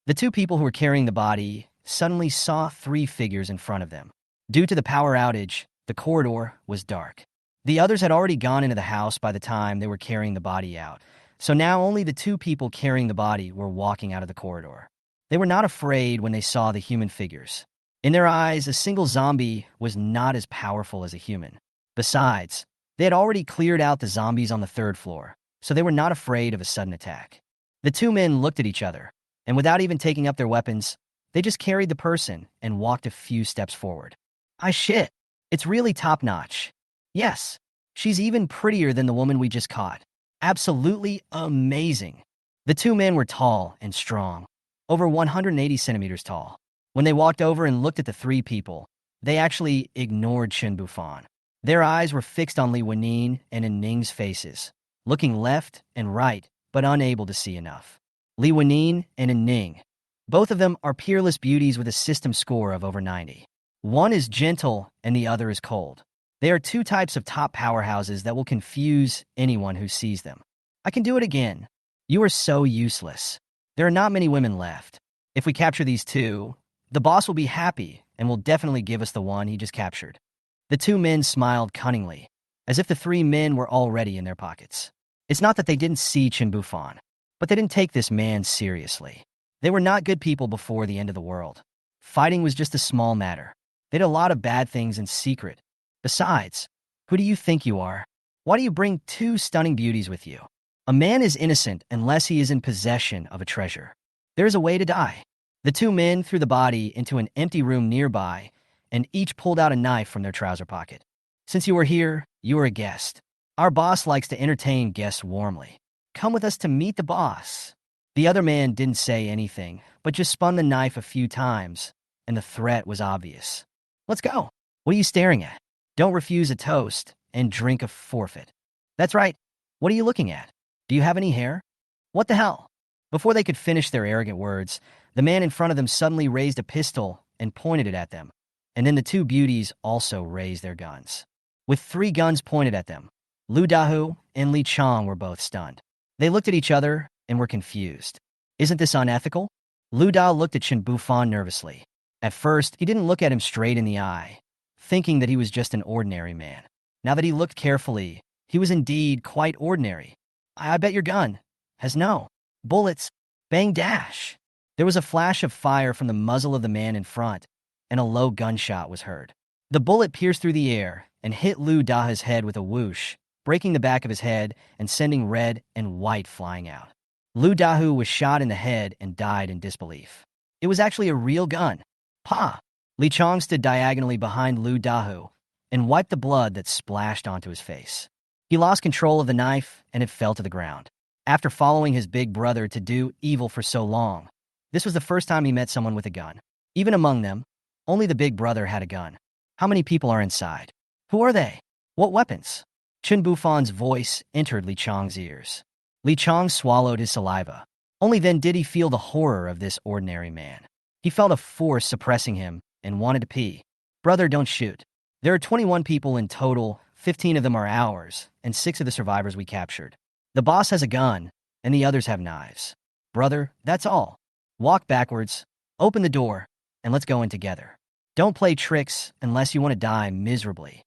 The two people who were carrying the body suddenly saw three figures in front of them. Due to the power outage, the corridor was dark. The others had already gone into the house by the time they were carrying the body out, so now only the two people carrying the body were walking out of the corridor. They were not afraid when they saw the human figures. In their eyes, a single zombie was not as powerful as a human. Besides, they had already cleared out the zombies on the third floor, so they were not afraid of a sudden attack. The two men looked at each other, and without even taking up their weapons, they just carried the person and walked a few steps forward. Shit. It's really top-notch. Yes, she's even prettier than the woman we just caught. Absolutely amazing. The two men were tall and strong, over 180 centimeters tall. When they walked over and looked at the three people, they actually ignored Chen Bufan. Their eyes were fixed on Li Wenin and in Ning's faces, looking left and right, but unable to see enough. Li Wenin and in Ning. Both of them are peerless beauties with a system score of over 90. One is gentle and the other is cold. They are two types of top powerhouses that will confuse anyone who sees them. I can do it again. You are so useless. There are not many women left. If we capture these two, the boss will be happy and will definitely give us the one he just captured. The two men smiled cunningly, as if the three men were already in their pockets. It's not that they didn't see Chen Bufan, but they didn't take this man seriously. They were not good people before the end of the world. Fighting was just a small matter. They did a lot of bad things in secret. Besides, who do you think you are? Why do you bring two stunning beauties with you? A man is innocent unless he is in possession of a treasure. There is a way to die. The two men threw the body into an empty room nearby and each pulled out a knife from their trouser pocket. Since you are here, you are a guest. Our boss likes to entertain guests warmly. Come with us to meet the boss. The other man didn't say anything, but just spun the knife a few times, and the threat was obvious. Let's go. What are you staring at? Don't refuse a toast and drink a forfeit. That's right. What are you looking at? Do you have any hair? What the hell? Before they could finish their arrogant words, the man in front of them suddenly raised a pistol and pointed it at them, and then the two beauties also raised their guns. With three guns pointed at them, Lu Dahu and Li Chang were both stunned. They looked at each other and were confused. Isn't this unethical? Lu Da looked at Chen Bufan nervously. At first, he didn't look at him straight in the eye, thinking that he was just an ordinary man. Now that he looked carefully, he was indeed quite ordinary. I bet your gun has no bullets. Bang dash. There was a flash of fire from the muzzle of the man in front, and a low gunshot was heard. The bullet pierced through the air and hit Lu Da's head with a whoosh, breaking the back of his head and sending red and white flying out. Lu Dahu was shot in the head and died in disbelief. It was actually a real gun. Pa! Li Chang stood diagonally behind Lu Dahu and wiped the blood that splashed onto his face. He lost control of the knife and it fell to the ground. After following his big brother to do evil for so long, this was the first time he met someone with a gun. Even among them, only the big brother had a gun. How many people are inside? Who are they? What weapons? Chen Bufan's voice entered Li Chang's ears. Li Chang swallowed his saliva. Only then did he feel the horror of this ordinary man. He felt a force suppressing him and wanted to pee. Brother, don't shoot. There are 21 people in total, 15 of them are ours, and 6 of the survivors we captured. The boss has a gun, and the others have knives. Brother, that's all. Walk backwards, open the door, and let's go in together. Don't play tricks unless you want to die miserably.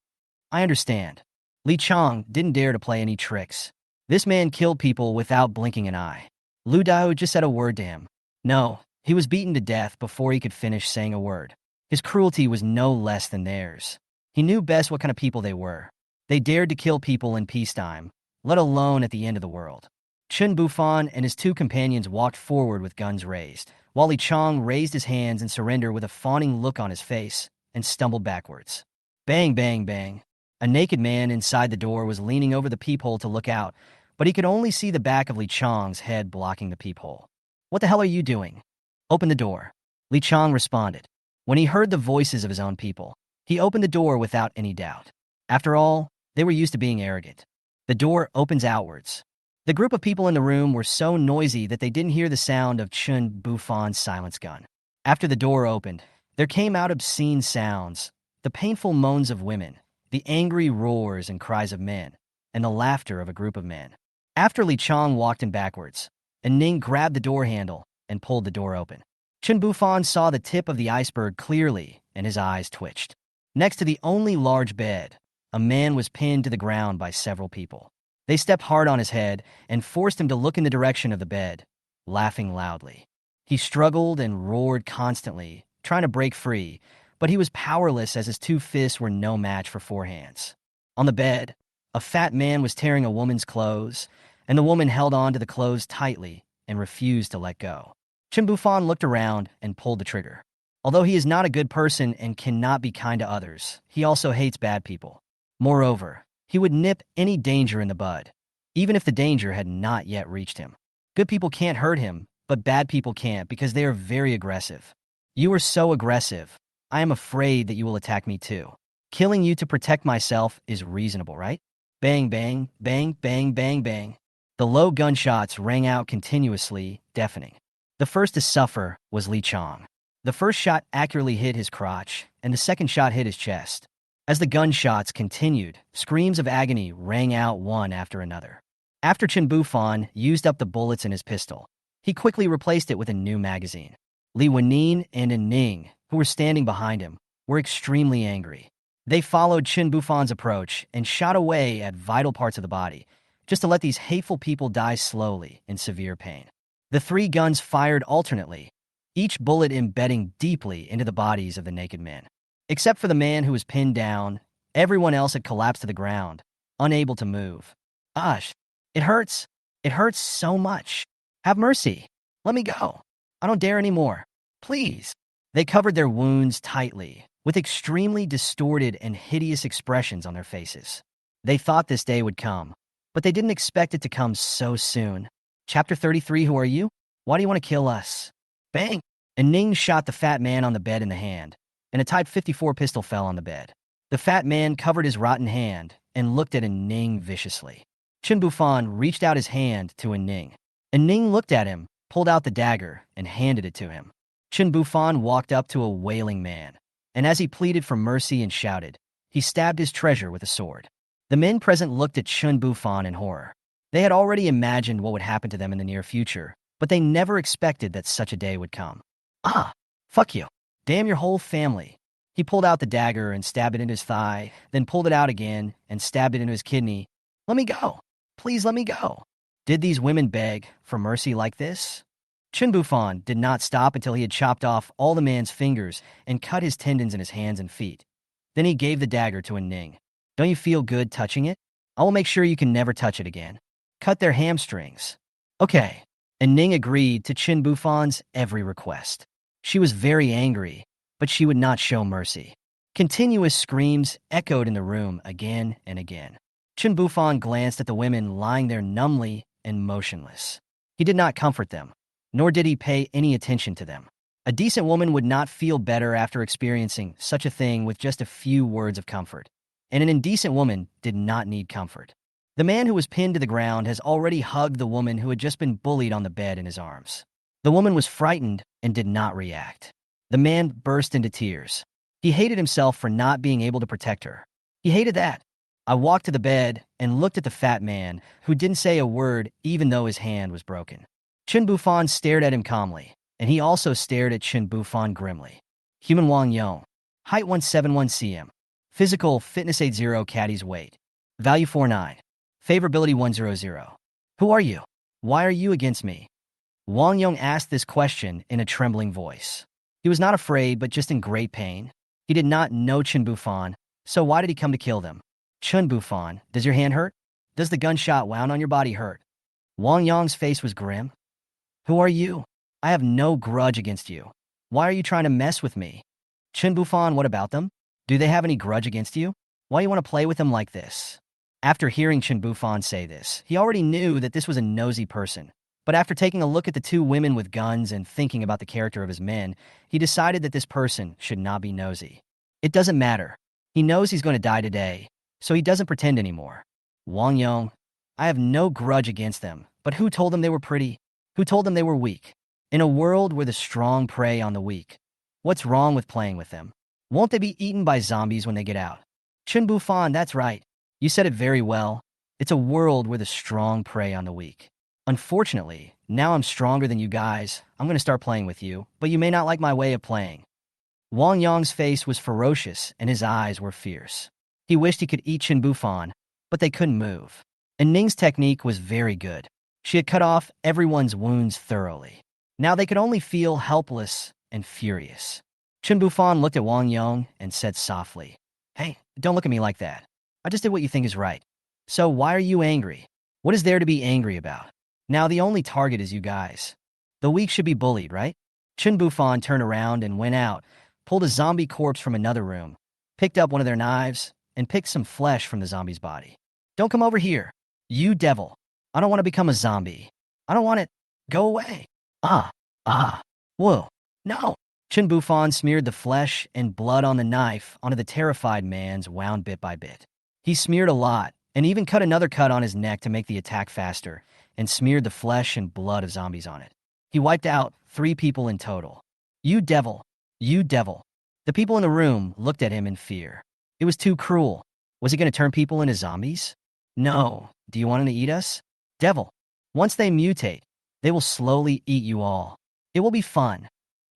I understand. Li Chang didn't dare to play any tricks. This man killed people without blinking an eye. Lu Dao just said a word to him. No, he was beaten to death before he could finish saying a word. His cruelty was no less than theirs. He knew best what kind of people they were. They dared to kill people in peacetime, let alone at the end of the world. Chen Bufan and his two companions walked forward with guns raised, while Li Chang raised his hands in surrender with a fawning look on his face and stumbled backwards. Bang, bang, bang. A naked man inside the door was leaning over the peephole to look out, but he could only see the back of Li Chang's head blocking the peephole. "What the hell are you doing?" "Open the door." Li Chang responded. When he heard the voices of his own people, he opened the door without any doubt. After all, they were used to being arrogant. The door opens outwards. The group of people in the room were so noisy that they didn't hear the sound of Chen Bufan's silence gun. After the door opened, there came out obscene sounds, the painful moans of women, the angry roars and cries of men, and the laughter of a group of men. After Li Chang walked in backwards, and Ning grabbed the door handle and pulled the door open. Chen Bufan saw the tip of the iceberg clearly, and his eyes twitched. Next to the only large bed, a man was pinned to the ground by several people. They stepped hard on his head and forced him to look in the direction of the bed, laughing loudly. He struggled and roared constantly, trying to break free, but he was powerless as his two fists were no match for four hands. On the bed, a fat man was tearing a woman's clothes, and the woman held on to the clothes tightly and refused to let go. Chen Bufan looked around and pulled the trigger. Although he is not a good person and cannot be kind to others, he also hates bad people. Moreover, he would nip any danger in the bud, even if the danger had not yet reached him. Good people can't hurt him, but bad people can't because they are very aggressive. "You are so aggressive. I am afraid that you will attack me too. Killing you to protect myself is reasonable, right?" Bang, bang, bang, bang, bang, bang. The low gunshots rang out continuously, deafening. The first to suffer was Li Chang. The first shot accurately hit his crotch, and the second shot hit his chest. As the gunshots continued, screams of agony rang out one after another. After Chen Bufan used up the bullets in his pistol, he quickly replaced it with a new magazine. Li Wanine and Ning, who were standing behind him, were extremely angry. They followed Chen Bufan's approach and shot away at vital parts of the body, just to let these hateful people die slowly in severe pain. The three guns fired alternately, each bullet embedding deeply into the bodies of the naked men. Except for the man who was pinned down, everyone else had collapsed to the ground, unable to move. "Gosh, it hurts. It hurts so much. Have mercy. Let me go. I don't dare anymore. Please." They covered their wounds tightly, with extremely distorted and hideous expressions on their faces. They thought this day would come, but they didn't expect it to come so soon. Chapter 33, Who are you? Why do you want to kill us? Bang! And Ning shot the fat man on the bed in the hand, and a Type 54 pistol fell on the bed. The fat man covered his rotten hand and looked at Ning viciously. Chen Bufan reached out his hand to Ning. Ning looked at him, pulled out the dagger, and handed it to him. Chen Bufan walked up to a wailing man, and as he pleaded for mercy and shouted, he stabbed his treasure with a sword. The men present looked at Chen Bufan in horror. They had already imagined what would happen to them in the near future, but they never expected that such a day would come. "Ah, fuck you. Damn your whole family." He pulled out the dagger and stabbed it into his thigh, then pulled it out again and stabbed it into his kidney. "Let me go. Please let me go." Did these women beg for mercy like this? Chen Bufan did not stop until he had chopped off all the man's fingers and cut his tendons in his hands and feet. Then he gave the dagger to Ning. "Don't you feel good touching it? I will make sure you can never touch it again. Cut their hamstrings." "Okay." And Ning agreed to Chen Bufan's every request. She was very angry, but she would not show mercy. Continuous screams echoed in the room again and again. Chen Bufan glanced at the women lying there numbly and motionless. He did not comfort them, nor did he pay any attention to them. A decent woman would not feel better after experiencing such a thing with just a few words of comfort, and an indecent woman did not need comfort. The man who was pinned to the ground has already hugged the woman who had just been bullied on the bed in his arms. The woman was frightened and did not react. The man burst into tears. He hated himself for not being able to protect her. He hated that. I walked to the bed and looked at the fat man, who didn't say a word even though his hand was broken. Chen Bufan stared at him calmly, and he also stared at Chen Bufan grimly. Human Wang Yong. Height 171 cm. Physical fitness 80 caddies weight. Value 49. Favorability 100. Who are you? Why are you against me? Wang Yong asked this question in a trembling voice. He was not afraid, but just in great pain. He did not know Chen Bufan, so why did he come to kill them? Chen Bufan, does your hand hurt? Does the gunshot wound on your body hurt? Wang Yong's face was grim. Who are you? I have no grudge against you. Why are you trying to mess with me? Chen Bufan, what about them? Do they have any grudge against you? Why you want to play with them like this? After hearing Chen Bufan say this, he already knew that this was a nosy person. But after taking a look at the two women with guns and thinking about the character of his men, he decided that this person should not be nosy. It doesn't matter. He knows he's going to die today, so he doesn't pretend anymore. Wang Yong, I have no grudge against them, but who told them they were pretty? Who told them they were weak? In a world where the strong prey on the weak, what's wrong with playing with them? Won't they be eaten by zombies when they get out? Chen Bufan, that's right. You said it very well. It's a world where the strong prey on the weak. Unfortunately, now I'm stronger than you guys. I'm going to start playing with you, but you may not like my way of playing. Wang Yong's face was ferocious and his eyes were fierce. He wished he could eat Chen Bufan, but they couldn't move. And Ning's technique was very good. She had cut off everyone's wounds thoroughly. Now they could only feel helpless and furious. Chen Bufan looked at Wang Yong and said softly, "Hey, don't look at me like that. I just did what you think is right. So why are you angry? What is there to be angry about? Now the only target is you guys. The weak should be bullied, right?" Chen Bufan turned around and went out, pulled a zombie corpse from another room, picked up one of their knives, and picked some flesh from the zombie's body. "Don't come over here. You devil. I don't want to become a zombie. I don't want it. Go away." Whoa. No. Chen Bufan smeared the flesh and blood on the knife onto the terrified man's wound bit by bit. He smeared a lot, and even cut another cut on his neck to make the attack faster, and smeared the flesh and blood of zombies on it. He wiped out 3 people in total. You devil. You devil. The people in the room looked at him in fear. It was too cruel. Was he going to turn people into zombies? No. Do you want him to eat us? Devil. Once they mutate, they will slowly eat you all. It will be fun.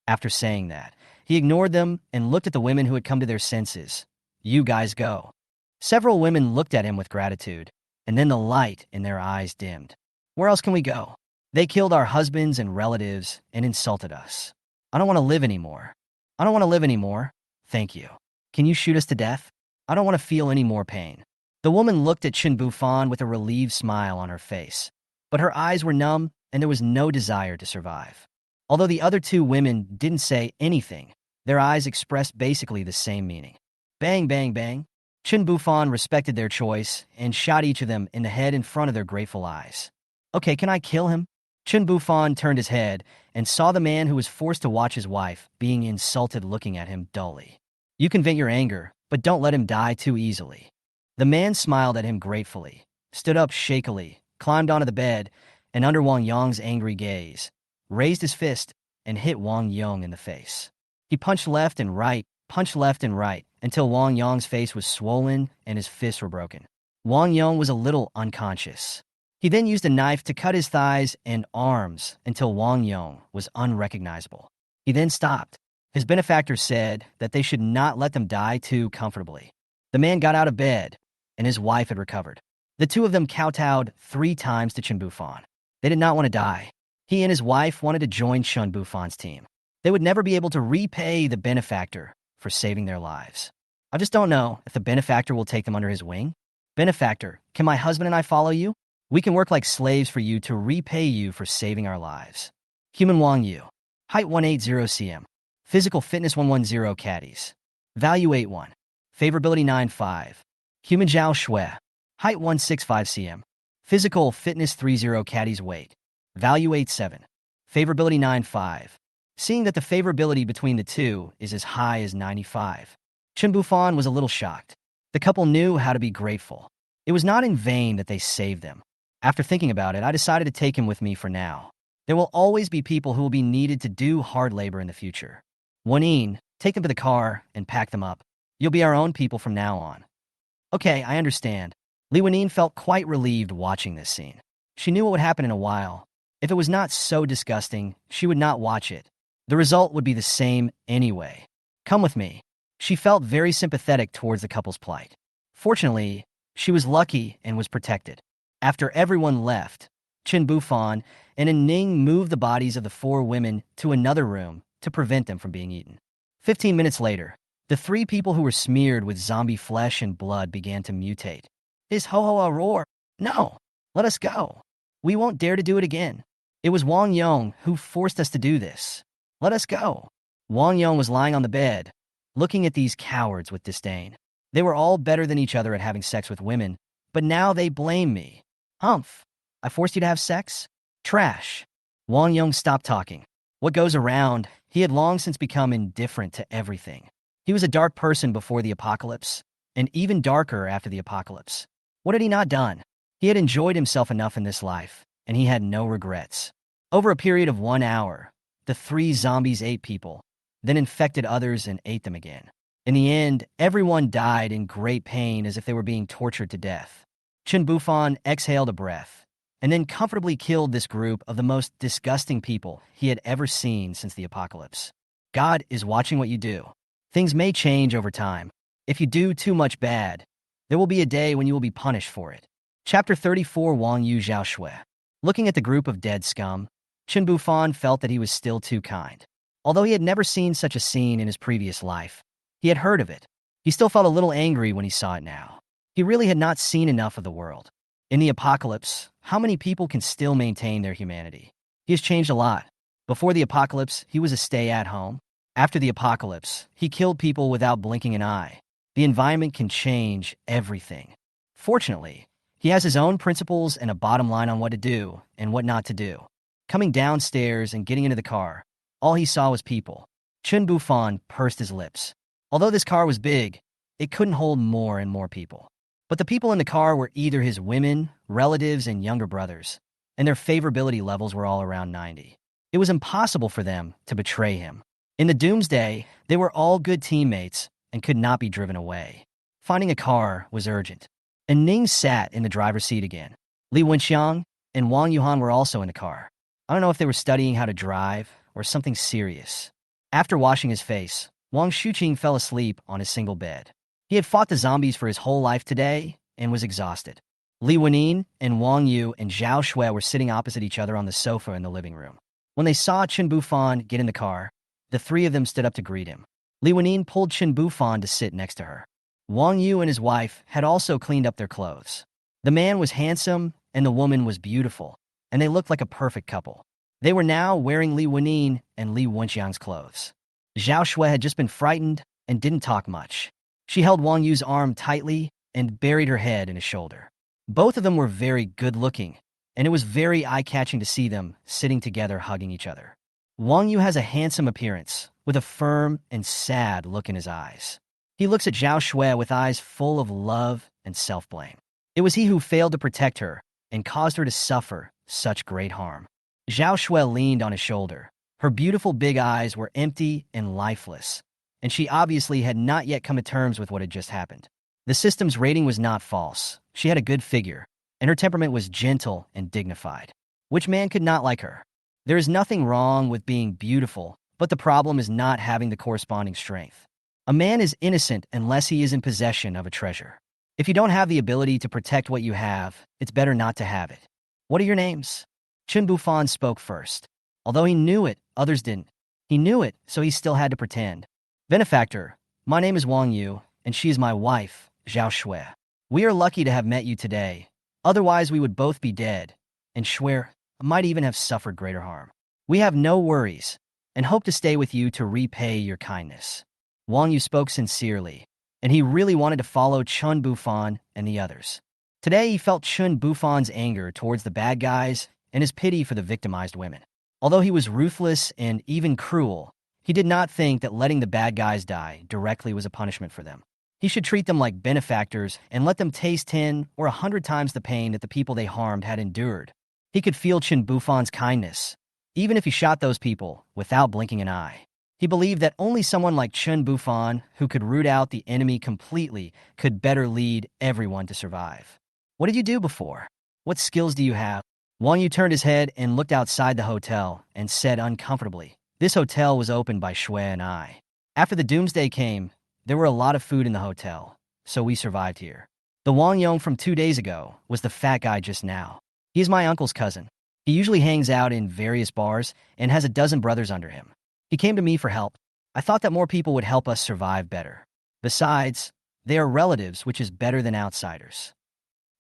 After saying that, he ignored them and looked at the women who had come to their senses. You guys go. Several women looked at him with gratitude, and then the light in their eyes dimmed. Where else can we go? They killed our husbands and relatives and insulted us. I don't want to live anymore. I don't want to live anymore. Thank you. Can you shoot us to death? I don't want to feel any more pain. The woman looked at Chen Bufan with a relieved smile on her face, but her eyes were numb and there was no desire to survive. Although the other 2 women didn't say anything, their eyes expressed basically the same meaning. Bang, bang, bang. Chen Bufan respected their choice and shot each of them in the head in front of their grateful eyes. Okay, can I kill him? Chen Bufan turned his head and saw the man who was forced to watch his wife being insulted looking at him dully. You can vent your anger, but don't let him die too easily. The man smiled at him gratefully, stood up shakily, climbed onto the bed, and under Wang Yong's angry gaze, raised his fist and hit Wang Yong in the face. He punched left and right, until Wang Yong's face was swollen and his fists were broken. Wang Yong was a little unconscious. He then used a knife to cut his thighs and arms until Wang Yong was unrecognizable. He then stopped. His benefactor said that they should not let them die too comfortably. The man got out of bed, and his wife had recovered. The 2 of them kowtowed 3 times to Chen Bufan. They did not want to die. He and his wife wanted to join Chen Bufan's team. They would never be able to repay the benefactor for saving their lives. I just don't know if the benefactor will take them under his wing. Benefactor, can my husband and I follow you? We can work like slaves for you to repay you for saving our lives. Human Wang Yu. Height 180 cm. Physical fitness 110 caddies. Value 81. Favorability 95. Human Zhao Shui. Height 165 cm. Physical fitness 30 caddies weight. Value 87. Favorability 95. Seeing that the favorability between the 2 is as high as 95. Chen Bufan was a little shocked. The couple knew how to be grateful. It was not in vain that they saved them. After thinking about it, I decided to take him with me for now. There will always be people who will be needed to do hard labor in the future. Lanine, take them to the car and pack them up. You'll be our own people from now on. Okay, I understand. Li Wanine felt quite relieved watching this scene. She knew what would happen in a while. If it was not so disgusting, she would not watch it. The result would be the same anyway. Come with me. She felt very sympathetic towards the couple's plight. Fortunately, she was lucky and was protected. After everyone left, Chen Bufan and Ning moved the bodies of the 4 women to another room to prevent them from being eaten. 15 minutes later, the 3 people who were smeared with zombie flesh and blood began to mutate. Is ho-ho-a roar? No, let us go. We won't dare to do it again. It was Wang Yong who forced us to do this. Let us go. Wang Yong was lying on the bed, looking at these cowards with disdain. They were all better than each other at having sex with women, but now they blame me. Humph! I forced you to have sex? Trash. Wang Yong stopped talking. What goes around, he had long since become indifferent to everything. He was a dark person before the apocalypse, and even darker after the apocalypse. What had he not done? He had enjoyed himself enough in this life, and he had no regrets. Over a period of 1 hour, the 3 zombies ate people, then infected others and ate them again. In the end, everyone died in great pain as if they were being tortured to death. Chen Bufan exhaled a breath, and then comfortably killed this group of the most disgusting people he had ever seen since the apocalypse. God is watching what you do. Things may change over time. If you do too much bad, there will be a day when you will be punished for it. Chapter 34 Wang Yu Zhao Shui. Looking at the group of dead scum, Chen Bufan felt that he was still too kind. Although he had never seen such a scene in his previous life, he had heard of it. He still felt a little angry when he saw it now. He really had not seen enough of the world. In the apocalypse, how many people can still maintain their humanity? He has changed a lot. Before the apocalypse, he was a stay-at-home. After the apocalypse, he killed people without blinking an eye. The environment can change everything. Fortunately, he has his own principles and a bottom line on what to do and what not to do. Coming downstairs and getting into the car, all he saw was people. Chen Bufan pursed his lips. Although this car was big, it couldn't hold more and more people. But the people in the car were either his women, relatives, and younger brothers, and their favorability levels were all around 90. It was impossible for them to betray him. In the Doomsday, they were all good teammates and could not be driven away. Finding a car was urgent. And Ning sat in the driver's seat again. Li Wenxiang and Wang Yuhan were also in the car. I don't know if they were studying how to drive or something serious. After washing his face, Wang Shuqing fell asleep on his single bed. He had fought the zombies for his whole life today and was exhausted. Li Wenin and Wang Yu and Zhao Shui were sitting opposite each other on the sofa in the living room. When they saw Chen Bufan get in the car, the 3 of them stood up to greet him. Li Wenin pulled Chen Bufan to sit next to her. Wang Yu and his wife had also cleaned up their clothes. The man was handsome and the woman was beautiful, and they looked like a perfect couple. They were now wearing Li Wenin and Li Wenxiang's clothes. Zhao Shui had just been frightened and didn't talk much. She held Wang Yu's arm tightly and buried her head in his shoulder. Both of them were very good-looking, and it was very eye-catching to see them sitting together hugging each other. Wang Yu has a handsome appearance, with a firm and sad look in his eyes. He looks at Zhao Shui with eyes full of love and self-blame. It was he who failed to protect her and caused her to suffer such great harm. Zhao Shui leaned on his shoulder. Her beautiful big eyes were empty and lifeless, and she obviously had not yet come to terms with what had just happened. The system's rating was not false. She had a good figure, and her temperament was gentle and dignified. Which man could not like her? There is nothing wrong with being beautiful, but the problem is not having the corresponding strength. A man is innocent unless he is in possession of a treasure. If you don't have the ability to protect what you have, it's better not to have it. What are your names? Chen Bufan spoke first. Although he knew it, others didn't. He knew it, so he still had to pretend. Benefactor, my name is Wang Yu, and she is my wife, Zhao Shui. We are lucky to have met you today. Otherwise, we would both be dead, and Shui might even have suffered greater harm. We have no worries, and hope to stay with you to repay your kindness. Wang Yu spoke sincerely, and he really wanted to follow Chen Bufan and the others. Today, he felt Chen Bufan's anger towards the bad guys and his pity for the victimized women. Although he was ruthless and even cruel, he did not think that letting the bad guys die directly was a punishment for them. He should treat them like benefactors and let them taste 10 or 100 times the pain that the people they harmed had endured. He could feel Chen Bufan's kindness, even if he shot those people without blinking an eye. He believed that only someone like Chen Bufan, who could root out the enemy completely, could better lead everyone to survive. What did you do before? What skills do you have? Wang Yu turned his head and looked outside the hotel and said uncomfortably, "This hotel was opened by Shui and I. After the Doomsday came, there were a lot of food in the hotel, so we survived here. The Wang Yong from 2 days ago was the fat guy just now. He is my uncle's cousin. He usually hangs out in various bars and has a dozen brothers under him. He came to me for help. I thought that more people would help us survive better. Besides, they are relatives, which is better than outsiders.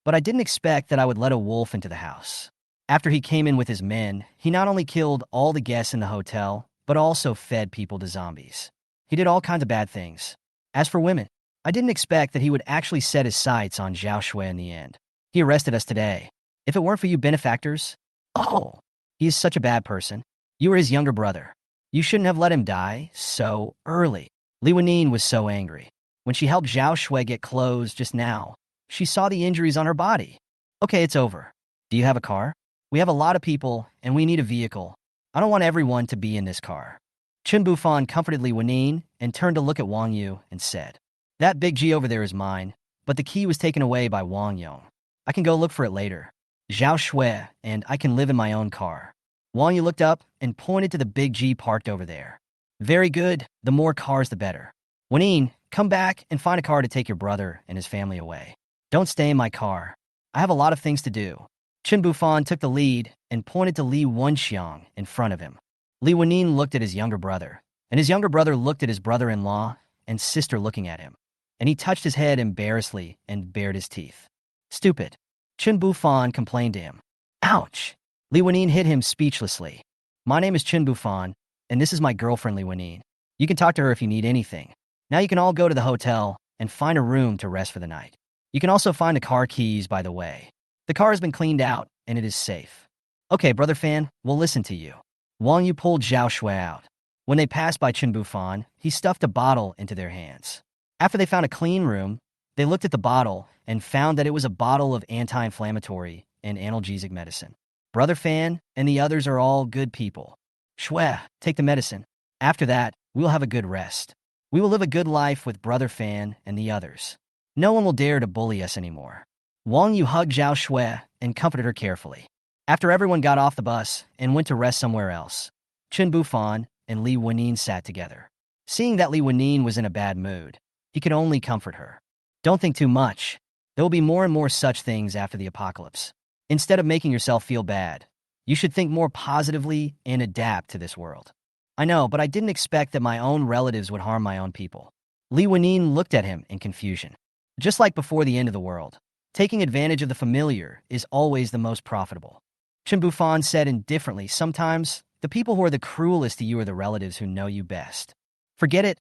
But I didn't expect that I would let a wolf into the house. After he came in with his men, he not only killed all the guests in the hotel, but also fed people to zombies. He did all kinds of bad things. As for women, I didn't expect that he would actually set his sights on Zhao Shui in the end. He arrested us today. If it weren't for you benefactors... Oh, he is such a bad person. You were his younger brother. You shouldn't have let him die so early. Lanine was so angry. When she helped Zhao Shui get clothes just now, she saw the injuries on her body. Okay, it's over. Do you have a car? We have a lot of people, and we need a vehicle. I don't want everyone to be in this car. Chen Bufan comforted Lanine and turned to look at Wang Yu and said, that big G over there is mine, but the key was taken away by Wang Yong. I can go look for it later. Zhao Shui, and I can live in my own car. Wang Yu looked up and pointed to the big G parked over there. Very good. The more cars, the better. Lanine, come back and find a car to take your brother and his family away. Don't stay in my car. I have a lot of things to do. Chen Bufan took the lead and pointed to Li Wenxiang in front of him. Li Wenyin looked at his younger brother, and his younger brother looked at his brother-in-law and sister looking at him, and he touched his head embarrassedly and bared his teeth. Stupid. Chen Bufan complained to him. Ouch! Li Wenyin hit him speechlessly. My name is Chen Bufan, and this is my girlfriend Li Wenyin. You can talk to her if you need anything. Now you can all go to the hotel and find a room to rest for the night. You can also find the car keys, by the way. The car has been cleaned out, and it is safe. Okay, Brother Fan, we'll listen to you. Wang Yu pulled Zhao Shui out. When they passed by Chen Bufan, he stuffed a bottle into their hands. After they found a clean room, they looked at the bottle and found that it was a bottle of anti-inflammatory and analgesic medicine. Brother Fan and the others are all good people. Shui, take the medicine. After that, we'll have a good rest. We will live a good life with Brother Fan and the others. No one will dare to bully us anymore. Wang Yu hugged Zhao Shui and comforted her carefully. After everyone got off the bus and went to rest somewhere else, Chen Bufan and Li Wenyin sat together. Seeing that Li Wenyin was in a bad mood, he could only comfort her. Don't think too much. There will be more and more such things after the apocalypse. Instead of making yourself feel bad, you should think more positively and adapt to this world. I know, but I didn't expect that my own relatives would harm my own people. Li Wenyin looked at him in confusion. Just like before the end of the world, taking advantage of the familiar is always the most profitable. Chen Bufan said indifferently, sometimes the people who are the cruelest to you are the relatives who know you best. Forget it.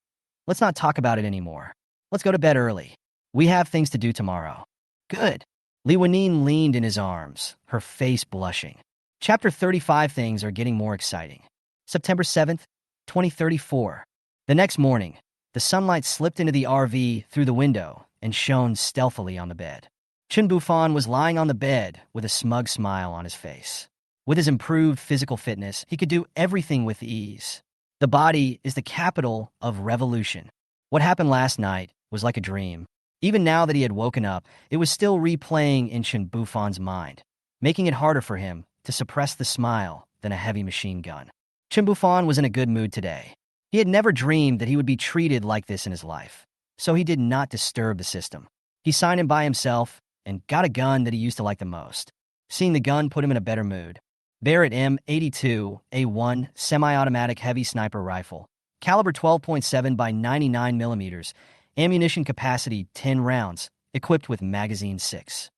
Let's not talk about it anymore. Let's go to bed early. We have things to do tomorrow. Good. Li Wenyin leaned in his arms, her face blushing. Chapter 35 things are getting more exciting. September 7th, 2034. The next morning, the sunlight slipped into the RV through the window and shone stealthily on the bed. Chen Bufan was lying on the bed with a smug smile on his face. With his improved physical fitness, he could do everything with ease. The body is the capital of revolution. What happened last night was like a dream. Even now that he had woken up, it was still replaying in Chen Bufan's mind, making it harder for him to suppress the smile than a heavy machine gun. Chen Bufan was in a good mood today. He had never dreamed that he would be treated like this in his life, so he did not disturb the system. He signed in by himself and got a gun that he used to like the most. Seeing the gun put him in a better mood. Barrett M82A1 semi-automatic heavy sniper rifle, caliber 12.7 by 99 millimeters, ammunition capacity 10 rounds, equipped with magazine 6.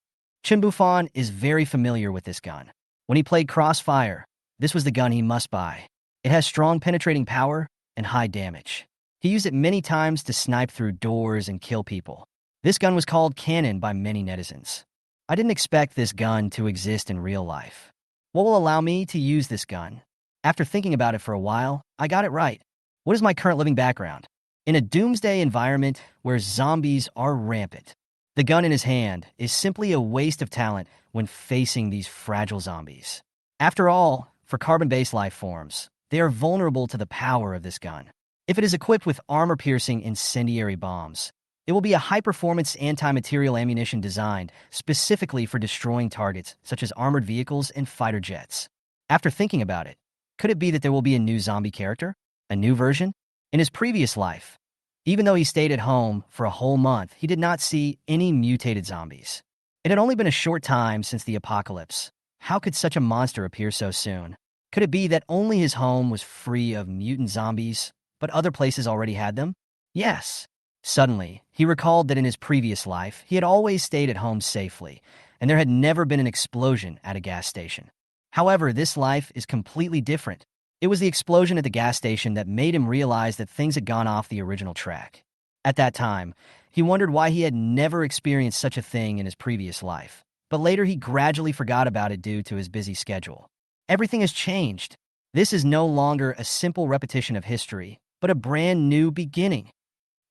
Chen Bufan is very familiar with this gun. When he played Crossfire, this was the gun he must buy. It has strong penetrating power and high damage. He used it many times to snipe through doors and kill people. This gun was called Cannon by many netizens. I didn't expect this gun to exist in real life. What will allow me to use this gun? After thinking about it for a while, I got it right. What is my current living background? In a doomsday environment where zombies are rampant, the gun in his hand is simply a waste of talent when facing these fragile zombies. After all, for carbon-based life forms, they are vulnerable to the power of this gun. If it is equipped with armor-piercing incendiary bombs, it will be a high-performance anti-material ammunition designed specifically for destroying targets such as armored vehicles and fighter jets. After thinking about it, could it be that there will be a new zombie character? A new version? In his previous life, even though he stayed at home for a whole month, he did not see any mutated zombies. It had only been a short time since the apocalypse. How could such a monster appear so soon? Could it be that only his home was free of mutant zombies, but other places already had them? Yes. Suddenly, he recalled that in his previous life, he had always stayed at home safely, and there had never been an explosion at a gas station. However, this life is completely different. It was the explosion at the gas station that made him realize that things had gone off the original track. At that time, he wondered why he had never experienced such a thing in his previous life, but later he gradually forgot about it due to his busy schedule. Everything has changed. This is no longer a simple repetition of history, but a brand new beginning.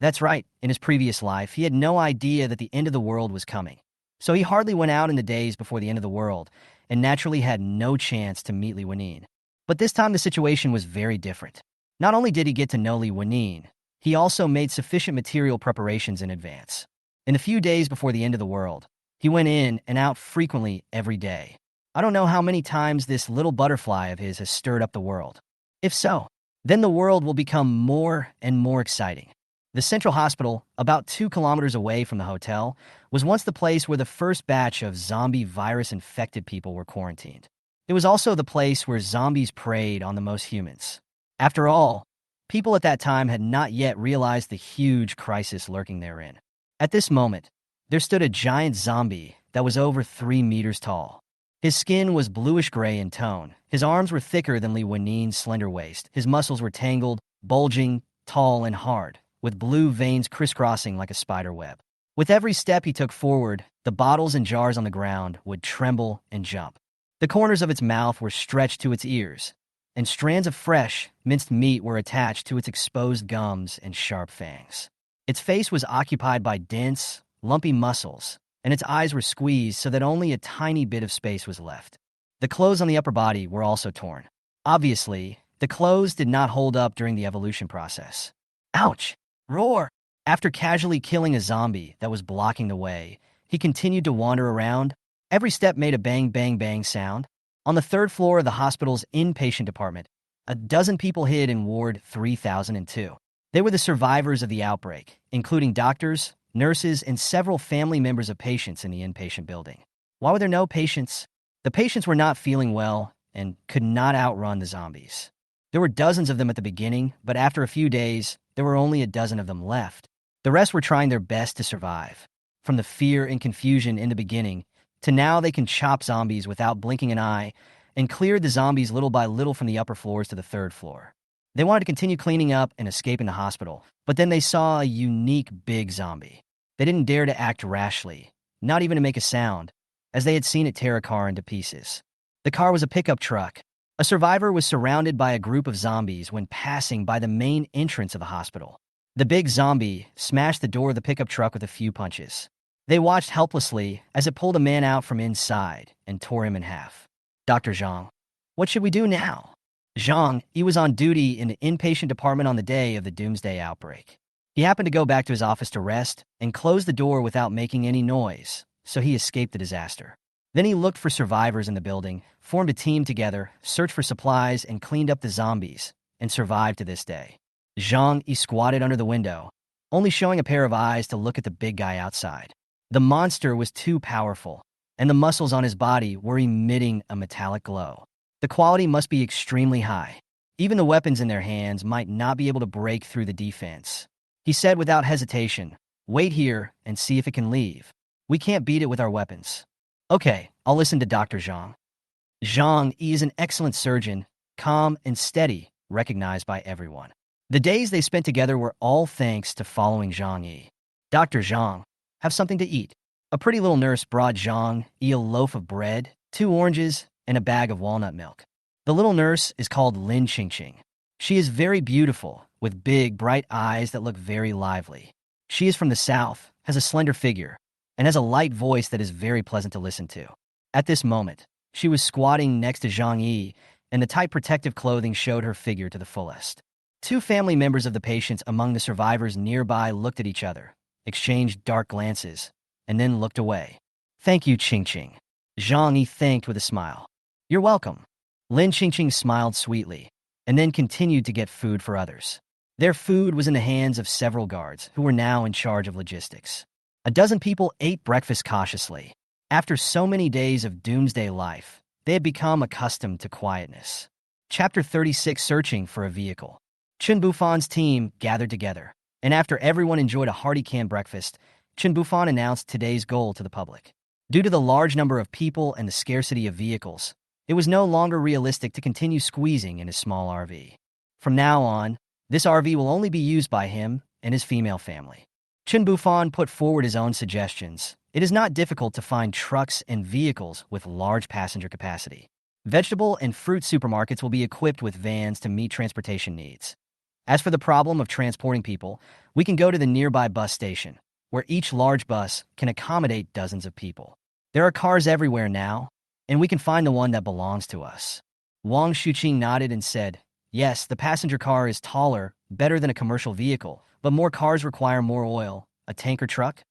That's right, in his previous life, he had no idea that the end of the world was coming. So he hardly went out in the days before the end of the world, and naturally had no chance to meet Li Wanine. But this time the situation was very different. Not only did he get to know Li Wanine, he also made sufficient material preparations in advance. In the few days before the end of the world, he went in and out frequently every day. I don't know how many times this little butterfly of his has stirred up the world. If so, then the world will become more and more exciting. The Central Hospital, about 2 kilometers away from the hotel, was once the place where the first batch of zombie virus-infected people were quarantined. It was also the place where zombies preyed on the most humans. After all, people at that time had not yet realized the huge crisis lurking therein. At this moment, there stood a giant zombie that was over 3 meters tall. His skin was bluish-gray in tone. His arms were thicker than Li Wanine's slender waist. His muscles were tangled, bulging, tall, and hard, with blue veins crisscrossing like a spider web. With every step he took forward, the bottles and jars on the ground would tremble and jump. The corners of its mouth were stretched to its ears, and strands of fresh, minced meat were attached to its exposed gums and sharp fangs. Its face was occupied by dense, lumpy muscles, and its eyes were squeezed so that only a tiny bit of space was left. The clothes on the upper body were also torn. Obviously, the clothes did not hold up during the evolution process. Ouch! Roar! After casually killing a zombie that was blocking the way, he continued to wander around. Every step made a bang, bang, bang sound. On the 3rd floor of the hospital's inpatient department, a dozen people hid in Ward 3002. They were the survivors of the outbreak, including doctors, nurses, and several family members of patients in the inpatient building. Why were there no patients? The patients were not feeling well and could not outrun the zombies. There were dozens of them at the beginning, but after a few days, there were only a dozen of them left. The rest were trying their best to survive. From the fear and confusion in the beginning, to now they can chop zombies without blinking an eye, and cleared the zombies little by little from the upper floors to the 3rd floor. They wanted to continue cleaning up and escaping the hospital, but then they saw a unique big zombie. They didn't dare to act rashly, not even to make a sound, as they had seen it tear a car into pieces. The car was a pickup truck. A survivor was surrounded by a group of zombies when passing by the main entrance of the hospital. The big zombie smashed the door of the pickup truck with a few punches. They watched helplessly as it pulled a man out from inside and tore him in half. Dr. Jang, what should we do now? Jang, he was on duty in the inpatient department on the day of the Doomsday outbreak. He happened to go back to his office to rest and closed the door without making any noise, so he escaped the disaster. Then he looked for survivors in the building, formed a team together, searched for supplies, and cleaned up the zombies, and survived to this day. Jang, he squatted under the window, only showing a pair of eyes to look at the big guy outside. The monster was too powerful, and the muscles on his body were emitting a metallic glow. The quality must be extremely high. Even the weapons in their hands might not be able to break through the defense. He said without hesitation, "Wait here and see if it can leave. We can't beat it with our weapons." "Okay, I'll listen to Dr. Zhang." Zhang, he is an excellent surgeon, calm and steady, recognized by everyone. The days they spent together were all thanks to following Zhang Yi. "Dr. Zhang, have something to eat." A pretty little nurse brought Zhang Yi a loaf of bread, 2 oranges, and a bag of walnut milk. The little nurse is called Lin Qingqing. She is very beautiful, with big, bright eyes that look very lively. She is from the south, has a slender figure, and has a light voice that is very pleasant to listen to. At this moment, she was squatting next to Zhang Yi, and the tight protective clothing showed her figure to the fullest. 2 family members of the patients among the survivors nearby looked at each other, exchanged dark glances, and then looked away. "Thank you, Qingqing." Zhang Yi thanked with a smile. "You're welcome." Lin Qingqing smiled sweetly, and then continued to get food for others. Their food was in the hands of several guards, who were now in charge of logistics. A dozen people ate breakfast cautiously. After so many days of doomsday life, they had become accustomed to quietness. Chapter 36, Searching for a Vehicle. Chen Bufan's team gathered together, and after everyone enjoyed a hearty canned breakfast, Chen Bufan announced today's goal to the public. Due to the large number of people and the scarcity of vehicles, It was no longer realistic to continue squeezing in his small RV. From now on, this RV will only be used by him and his female family. Chen Bufan put forward his own suggestions. It is not difficult to find trucks and vehicles with large passenger capacity. Vegetable and fruit supermarkets will be equipped with vans to meet transportation needs. As for the problem of transporting people, we can go to the nearby bus station, where each large bus can accommodate dozens of people. There are cars everywhere now, and we can find the one that belongs to us. Wang Shuqing nodded and said, yes, the passenger car is taller, better than a commercial vehicle, but more cars require more oil. A tanker truck?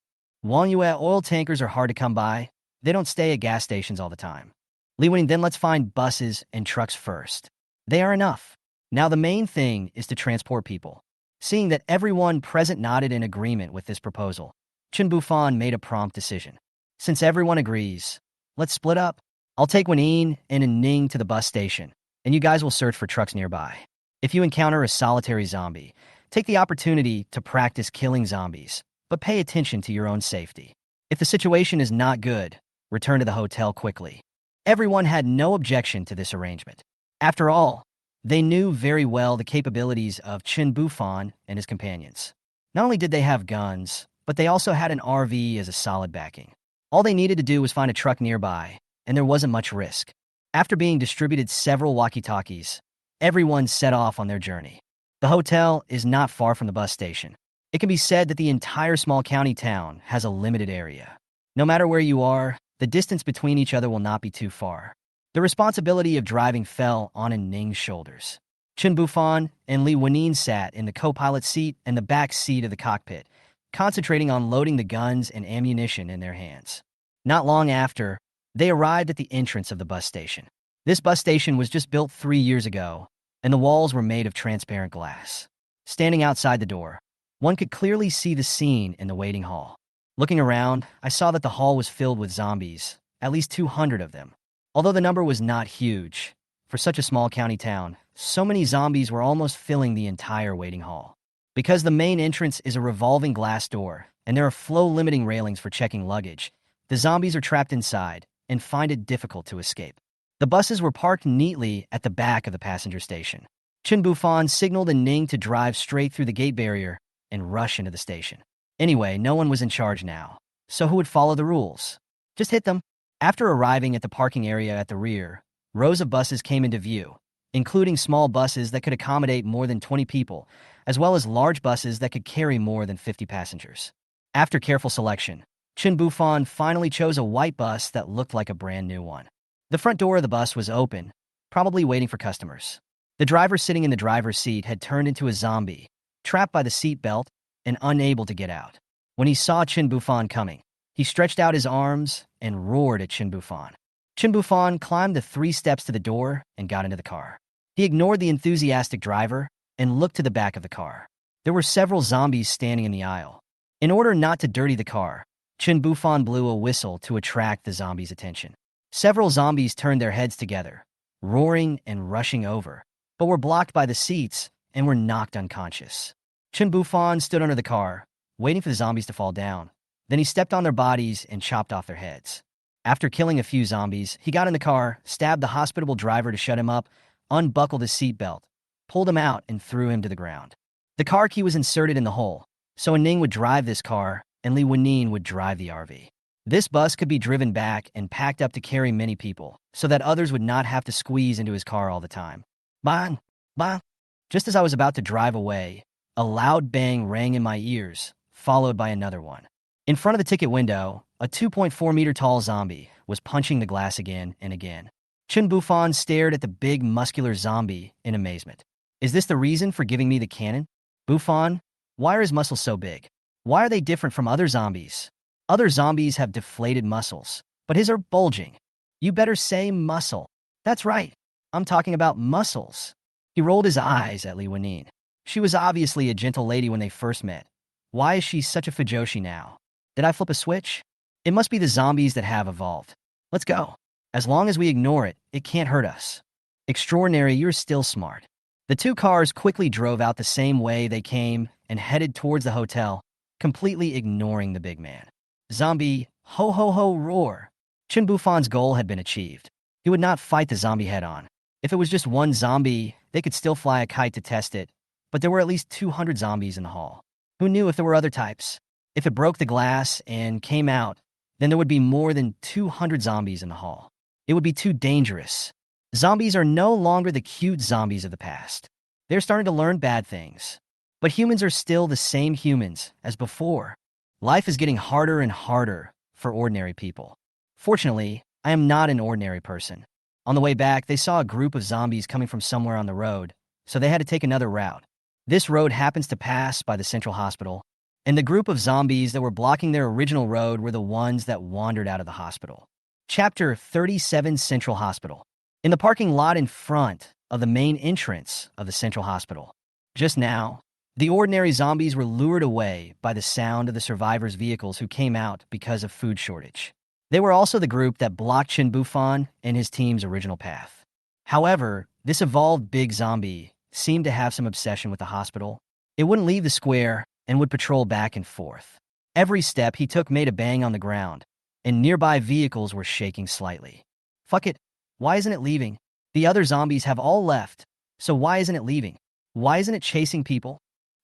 Wang Yue, oil tankers are hard to come by. They don't stay at gas stations all the time. Li Wening, then let's find buses and trucks first. They are enough. Now the main thing is to transport people. Seeing that everyone present nodded in agreement with this proposal, Chen Bufan made a prompt decision. Since everyone agrees, let's split up. I'll take Lanine and Ning to the bus station, and you guys will search for trucks nearby. If you encounter a solitary zombie, take the opportunity to practice killing zombies, but pay attention to your own safety. If the situation is not good, return to the hotel quickly. Everyone had no objection to this arrangement. After all, they knew very well the capabilities of Chen Bufan and his companions. Not only did they have guns, but they also had an RV as a solid backing. All they needed to do was find a truck nearby, and there wasn't much risk. After being distributed several walkie-talkies, everyone set off on their journey. The hotel is not far from the bus station. It can be said that the entire small county town has a limited area. No matter where you are, the distance between each other will not be too far. The responsibility of driving fell on Ning's shoulders. Chen Bufan and Li Wening sat in the co-pilot seat and the back seat of the cockpit, concentrating on loading the guns and ammunition in their hands. Not long after, they arrived at the entrance of the bus station. This bus station was just built 3 years ago, and the walls were made of transparent glass. Standing outside the door, one could clearly see the scene in the waiting hall. Looking around, I saw that the hall was filled with zombies, at least 200 of them. Although the number was not huge, for such a small county town, so many zombies were almost filling the entire waiting hall. Because the main entrance is a revolving glass door, and there are flow-limiting railings for checking luggage, the zombies are trapped inside and find it difficult to escape. The buses were parked neatly at the back of the passenger station. Chen Bufan signaled Ning to drive straight through the gate barrier and rush into the station. Anyway, no one was in charge now, so who would follow the rules? Just hit them. After arriving at the parking area at the rear, rows of buses came into view, including small buses that could accommodate more than 20 people, as well as large buses that could carry more than 50 passengers. After careful selection, Chen Bufan finally chose a white bus that looked like a brand new one. The front door of the bus was open, probably waiting for customers. The driver sitting in the driver's seat had turned into a zombie, trapped by the seat belt and unable to get out. When he saw Chen Bufan coming, he stretched out his arms and roared at Chen Bufan. Chen Bufan climbed the 3 steps to the door and got into the car. He ignored the enthusiastic driver and looked to the back of the car. There were several zombies standing in the aisle. In order not to dirty the car, Chen Bufan blew a whistle to attract the zombies' attention. Several zombies turned their heads together, roaring and rushing over, but were blocked by the seats and were knocked unconscious. Chen Bufan stood under the car, waiting for the zombies to fall down. Then he stepped on their bodies and chopped off their heads. After killing a few zombies, he got in the car, stabbed the hospitable driver to shut him up, unbuckled his seatbelt, pulled him out, and threw him to the ground. The car key was inserted in the hole, so Ning would drive this car and Li Wening would drive the RV. This bus could be driven back and packed up to carry many people, so that others would not have to squeeze into his car all the time. Bang! Bang! Just as I was about to drive away, a loud bang rang in my ears, followed by another one. In front of the ticket window, a 2.4-meter tall zombie was punching the glass again and again. Chen Bufan stared at the big, muscular zombie in amazement. Is this the reason for giving me the cannon? Bufan, why are his muscles so big? Why are they different from other zombies? Other zombies have deflated muscles, but his are bulging. You better say muscle. That's right. I'm talking about muscles. He rolled his eyes at Li Wening. She was obviously a gentle lady when they first met. Why is she such a fujoshi now? Did I flip a switch? It must be the zombies that have evolved. Let's go. As long as we ignore it, it can't hurt us. Extraordinary, you're still smart. The 2 cars quickly drove out the same way they came and headed towards the hotel, completely ignoring the big man. Zombie, ho ho ho roar. Chen Bufan's goal had been achieved. He would not fight the zombie head-on. If it was just one zombie, they could still fly a kite to test it, but there were at least 200 zombies in the hall. Who knew if there were other types? If it broke the glass and came out, then there would be more than 200 zombies in the hall. It would be too dangerous. Zombies are no longer the cute zombies of the past. They're starting to learn bad things. But humans are still the same humans as before. Life is getting harder and harder for ordinary people. Fortunately, I am not an ordinary person. On the way back, they saw a group of zombies coming from somewhere on the road, so they had to take another route. This road happens to pass by the central hospital, and the group of zombies that were blocking their original road were the ones that wandered out of the hospital. Chapter 37 Central Hospital. In the parking lot in front of the main entrance of the central hospital. Just now, the ordinary zombies were lured away by the sound of the survivors' vehicles who came out because of food shortage. They were also the group that blocked Chen Bufan and his team's original path. However, this evolved big zombie seemed to have some obsession with the hospital. It wouldn't leave the square and would patrol back and forth. Every step he took made a bang on the ground, and nearby vehicles were shaking slightly. Fuck it. Why isn't it leaving? The other zombies have all left, so why isn't it leaving? Why isn't it chasing people?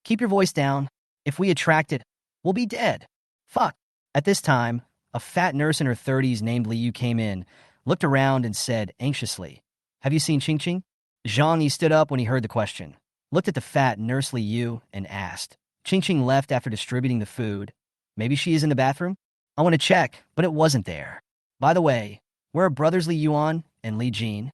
Keep your voice down. If we attract it, we'll be dead. Fuck. At this time, a fat nurse in her 30s named Liu came in, looked around and said anxiously, "Have you seen Qingqing?" Zhang stood up when he heard the question, looked at the fat nurse Liu and asked. Qingqing left after distributing the food. Maybe she is in the bathroom? I want to check, but it wasn't there. By the way, where are brothers Li Yuan and Li Jin?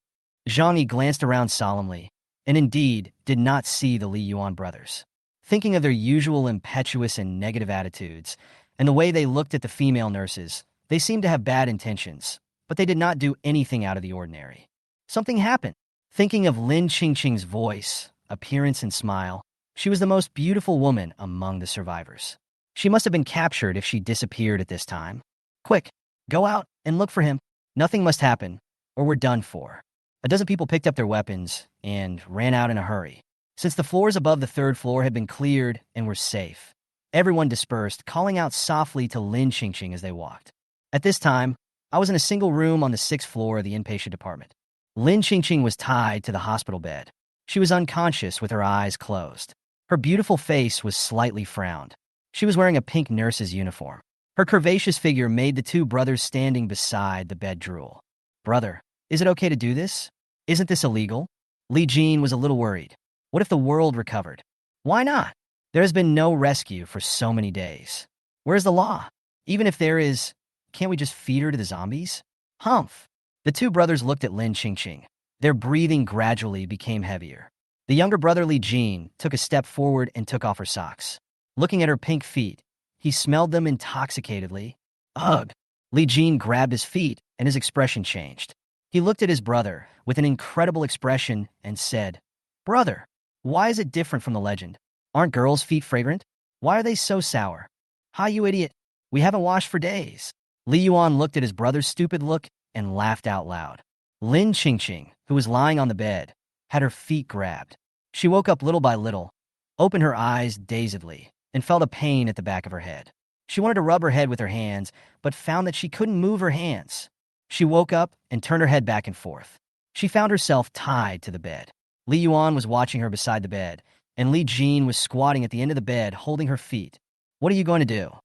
Zhang glanced around solemnly, and indeed did not see the Li Yuan brothers. Thinking of their usual impetuous and negative attitudes, and the way they looked at the female nurses, they seemed to have bad intentions, but they did not do anything out of the ordinary. Something happened. Thinking of Lin Qingqing's voice, appearance, and smile, she was the most beautiful woman among the survivors. She must have been captured if she disappeared at this time. Quick, go out and look for him. Nothing must happen, or we're done for. A dozen people picked up their weapons and ran out in a hurry. Since the floors above the third floor had been cleared and were safe, everyone dispersed, calling out softly to Lin Qingqing as they walked. At this time, I was in a single room on the 6th floor of the inpatient department. Lin Qingqing was tied to the hospital bed. She was unconscious with her eyes closed. Her beautiful face was slightly frowned. She was wearing a pink nurse's uniform. Her curvaceous figure made the two brothers standing beside the bed drool. "Brother, is it okay to do this? Isn't this illegal?" Li Jin was a little worried. What if the world recovered? Why not? There has been no rescue for so many days. Where's the law? Even if there is, can't we just feed her to the zombies? Humph. The two brothers looked at Lin Qingqing. Their breathing gradually became heavier. The younger brother Li Jin took a step forward and took off her socks. Looking at her pink feet, he smelled them intoxicatedly. Ugh! Li Jin grabbed his feet and his expression changed. He looked at his brother with an incredible expression and said, "Brother, why is it different from the legend? Aren't girls' feet fragrant? Why are they so sour? Ha, you idiot. We haven't washed for days." Li Yuan looked at his brother's stupid look and laughed out loud. Lin Qingqing, who was lying on the bed, had her feet grabbed. She woke up little by little, opened her eyes dazedly, and felt a pain at the back of her head. She wanted to rub her head with her hands, but found that she couldn't move her hands. She woke up and turned her head back and forth. She found herself tied to the bed. Li Yuan was watching her beside the bed, and Li Jin was squatting at the end of the bed holding her feet. "What are you going to do?"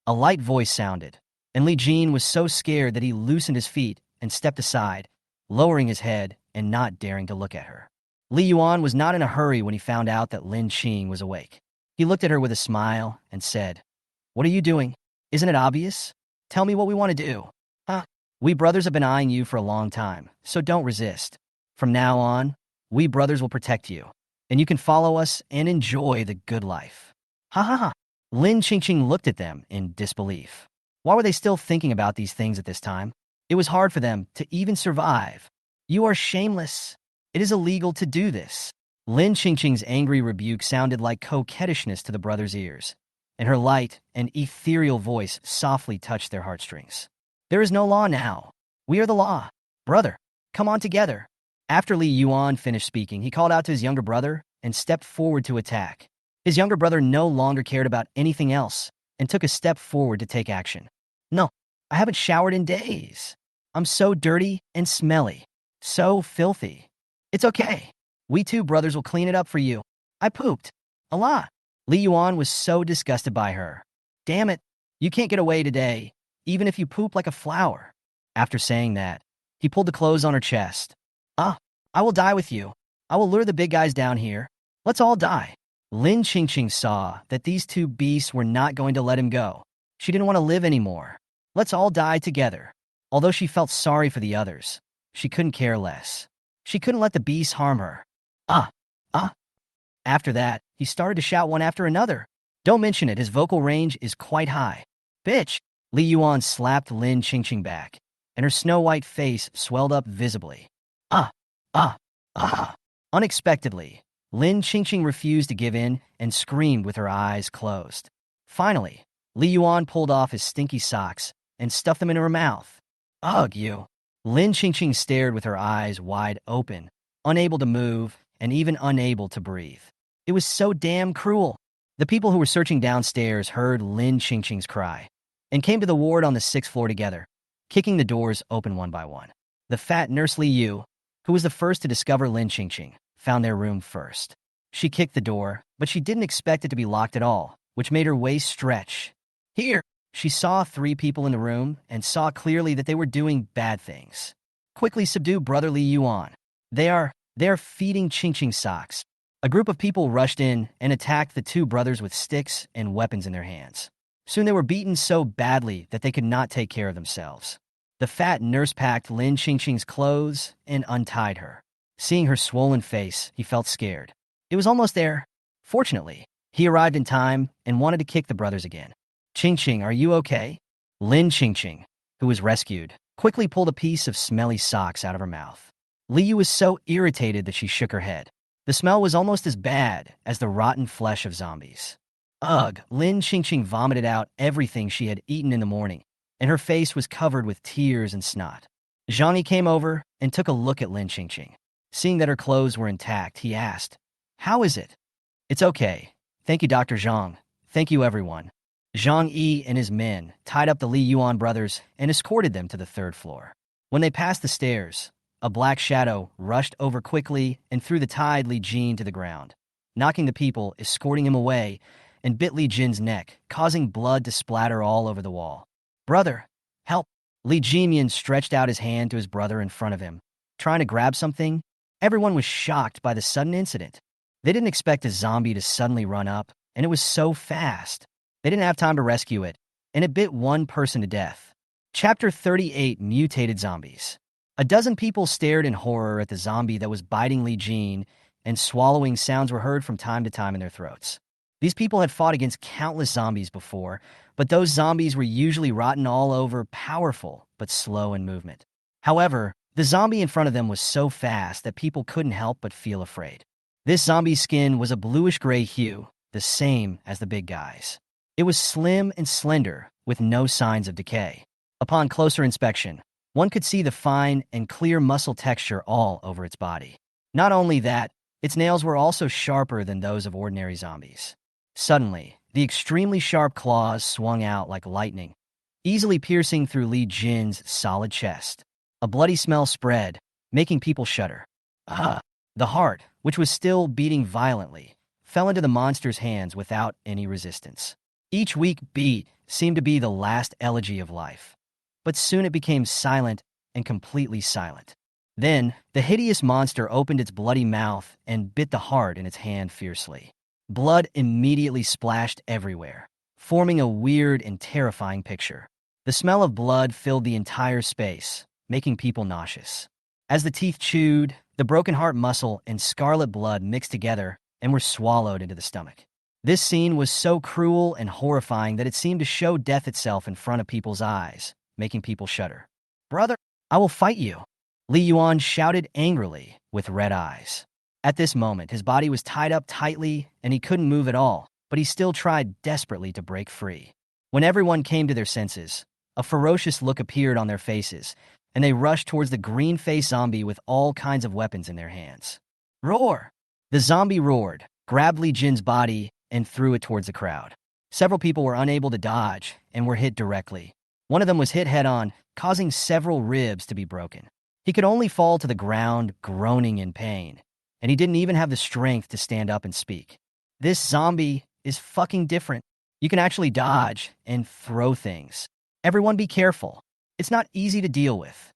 A light voice sounded, and Li Jin was so scared that he loosened his feet and stepped aside, lowering his head and not daring to look at her. Li Yuan was not in a hurry when he found out that Lin Qing was awake. He looked at her with a smile and said, "What are you doing? Isn't it obvious? Tell me what we want to do." "Huh? We brothers have been eyeing you for a long time, so don't resist. From now on, we brothers will protect you, and you can follow us and enjoy the good life." Ha ha ha. Lin Qingqing looked at them in disbelief. Why were they still thinking about these things at this time? It was hard for them to even survive. "You are shameless. It is illegal to do this." Lin Qingqing's angry rebuke sounded like coquettishness to the brothers' ears, and her light and ethereal voice softly touched their heartstrings. "There is no law now. We are the law. Brother, come on together." After Li Yuan finished speaking, he called out to his younger brother and stepped forward to attack. His younger brother no longer cared about anything else and took a step forward to take action. "No, I haven't showered in days." I'm so dirty and smelly. So filthy. It's okay. We two brothers will clean it up for you. I pooped. A lot. Li Yuan was so disgusted by her. Damn it. You can't get away today, even if you poop like a flower. After saying that, he pulled the clothes on her chest. Ah, I will die with you. I will lure the big guys down here. Let's all die. Lin Qingqing saw that these two beasts were not going to let him go. She didn't want to live anymore. Let's all die together. Although she felt sorry for the others, she couldn't care less. She couldn't let the beasts harm her. Ah, ah. After that, he started to shout one after another. Don't mention it, his vocal range is quite high. Bitch! Li Yuan slapped Lin Qingqing back, and her snow-white face swelled up visibly. Ah, ah, ah. Unexpectedly, Lin Qingqing refused to give in and screamed with her eyes closed. Finally, Li Yuan pulled off his stinky socks and stuffed them into her mouth. Ugh, you. Lin Qingqing stared with her eyes wide open, unable to move and even unable to breathe. It was so damn cruel. The people who were searching downstairs heard Lin Qingqing's cry and came to the ward on the 6th floor together, kicking the doors open one by one. The fat nurse Li Yu, who was the first to discover Lin Qingqing, found their room first. She kicked the door, but she didn't expect it to be locked at all, which made her waist stretch. Here! She saw 3 people in the room and saw clearly that they were doing bad things. Quickly subdue Brother Li Yuan. They are feeding Qingqing socks. A group of people rushed in and attacked the 2 brothers with sticks and weapons in their hands. Soon they were beaten so badly that they could not take care of themselves. The fat nurse packed Lin Qingqing's clothes and untied her. Seeing her swollen face, he felt scared. It was almost there. Fortunately, he arrived in time and wanted to kick the brothers again. Qingqing, are you okay? Lin Qingqing, who was rescued, quickly pulled a piece of smelly socks out of her mouth. Li Yu was so irritated that she shook her head. The smell was almost as bad as the rotten flesh of zombies. Ugh, Lin Qingqing vomited out everything she had eaten in the morning, and her face was covered with tears and snot. Zhang came over and took a look at Lin Qingqing. Seeing that her clothes were intact, he asked, "How is it?" "It's okay. Thank you, Dr. Zhang. Thank you, everyone." Zhang Yi and his men tied up the Li Yuan brothers and escorted them to the 3rd floor. When they passed the stairs, a black shadow rushed over quickly and threw the tied Li Jin to the ground, knocking the people escorting him away, and bit Li Jin's neck, causing blood to splatter all over the wall. "Brother, help!" Li Jinyan stretched out his hand to his brother in front of him, trying to grab something. Everyone was shocked by the sudden incident. They didn't expect a zombie to suddenly run up, and it was so fast. They didn't have time to rescue it, and it bit 1 person to death. Chapter 38, Mutated Zombies. A dozen people stared in horror at the zombie that was biting Li Jin, and swallowing sounds were heard from time to time in their throats. These people had fought against countless zombies before, but those zombies were usually rotten all over, powerful, but slow in movement. However, the zombie in front of them was so fast that people couldn't help but feel afraid. This zombie's skin was a bluish-gray hue, the same as the big guys. It was slim and slender, with no signs of decay. Upon closer inspection, one could see the fine and clear muscle texture all over its body. Not only that, its nails were also sharper than those of ordinary zombies. Suddenly, the extremely sharp claws swung out like lightning, easily piercing through Li Jin's solid chest. A bloody smell spread, making people shudder. Ah! The heart, which was still beating violently, fell into the monster's hands without any resistance. Each weak beat seemed to be the last elegy of life. But soon it became silent and completely silent. Then, the hideous monster opened its bloody mouth and bit the heart in its hand fiercely. Blood immediately splashed everywhere, forming a weird and terrifying picture. The smell of blood filled the entire space, making people nauseous. As the teeth chewed, the broken heart muscle and scarlet blood mixed together and were swallowed into the stomach. This scene was so cruel and horrifying that it seemed to show death itself in front of people's eyes, making people shudder. "Brother, I will fight you!" Li Yuan shouted angrily, with red eyes. At this moment, his body was tied up tightly and he couldn't move at all, but he still tried desperately to break free. When everyone came to their senses, a ferocious look appeared on their faces, and they rushed towards the green-faced zombie with all kinds of weapons in their hands. "Roar!" The zombie roared, grabbed Li Jin's body, and threw it towards the crowd. Several people were unable to dodge and were hit directly. One of them was hit head-on, causing several ribs to be broken. He could only fall to the ground, groaning in pain, and he didn't even have the strength to stand up and speak. This zombie is fucking different. You can actually dodge and throw things. Everyone be careful. It's not easy to deal with.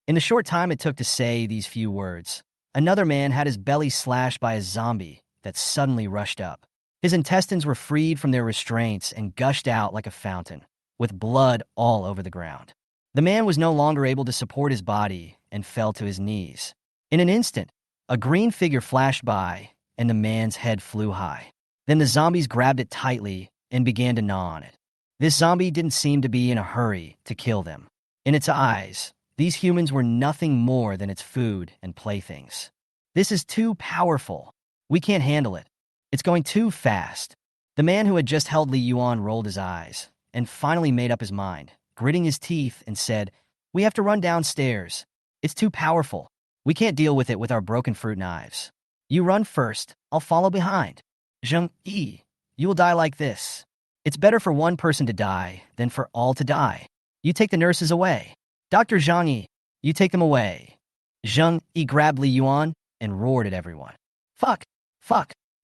In the short time it took to say these few words, another man had his belly slashed by a zombie that suddenly rushed up. His intestines were freed from their restraints and gushed out like a fountain, with blood all over the ground. The man was no longer able to support his body and fell to his knees. In an instant, a green figure flashed by, and the man's head flew high. Then the zombies grabbed it tightly and began to gnaw on it. This zombie didn't seem to be in a hurry to kill them. In its eyes, these humans were nothing more than its food and playthings. This is too powerful. We can't handle it. It's going too fast. The man who had just held Li Yuan rolled his eyes and finally made up his mind, gritting his teeth and said, "We have to run downstairs. It's too powerful. We can't deal with it with our broken fruit knives. You run first, I'll follow behind. Zheng Yi, you will die like this. It's better for one person to die than for all to die. You take the nurses away. Dr. Zhang Yi, you take them away." Zheng Yi grabbed Li Yuan and roared at everyone. Fuck.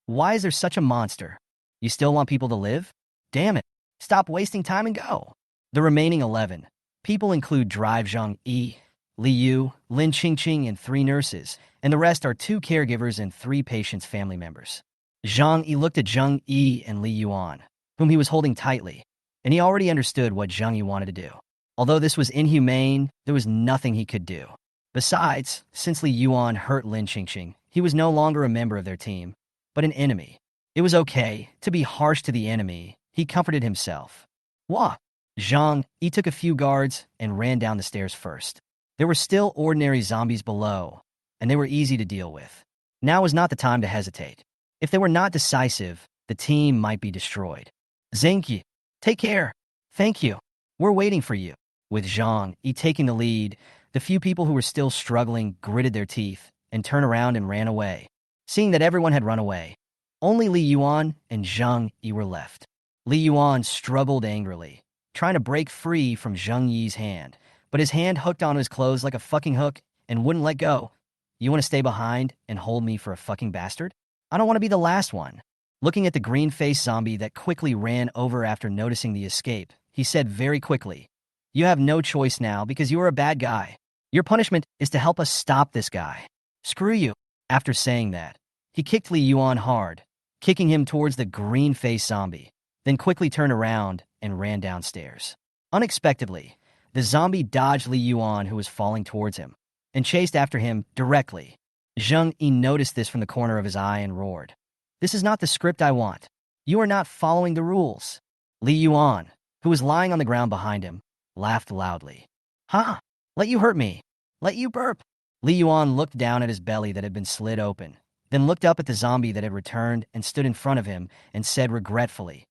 Why is there such a monster? You still want people to live? Damn it. Stop wasting time and go. The remaining 11 people include Drive Zhang Yi, Li Yu, Lin Qingqing, and 3 nurses, and the rest are 2 caregivers and 3 patients' family members. Zhang Yi looked at Zheng Yi and Li Yuan, whom he was holding tightly, and he already understood what Zheng Yi wanted to do. Although this was inhumane, there was nothing he could do. Besides, since Li Yuan hurt Lin Qingqing, he was no longer a member of their team, but an enemy. It was okay to be harsh to the enemy, he comforted himself. Wah! Zhang Yi took a few guards and ran down the stairs first. There were still ordinary zombies below, and they were easy to deal with. Now was not the time to hesitate. If they were not decisive, the team might be destroyed. Zheng, take care. Thank you. We're waiting for you. With Zhang Yi taking the lead, the few people who were still struggling gritted their teeth and turned around and ran away. Seeing that everyone had run away, only Li Yuan and Zheng Yi were left. Li Yuan struggled angrily, trying to break free from Zheng Yi's hand, but his hand hooked onto his clothes like a fucking hook and wouldn't let go. You want to stay behind and hold me for a fucking bastard? I don't want to be the last one. Looking at the green-faced zombie that quickly ran over after noticing the escape, he said very quickly, "You have no choice now because you are a bad guy. Your punishment is to help us stop this guy. Screw you." After saying that, he kicked Li Yuan hard, kicking him towards the green-faced zombie, then quickly turned around and ran downstairs. Unexpectedly, the zombie dodged Li Yuan, who was falling towards him, and chased after him directly. Zheng Yi noticed this from the corner of his eye and roared, "This is not the script I want. You are not following the rules." Li Yuan, who was lying on the ground behind him, laughed loudly. "Ha! Let you hurt me. Let you burp." Li Yuan looked down at his belly that had been slid open, then looked up at the zombie that had returned and stood in front of him and said regretfully,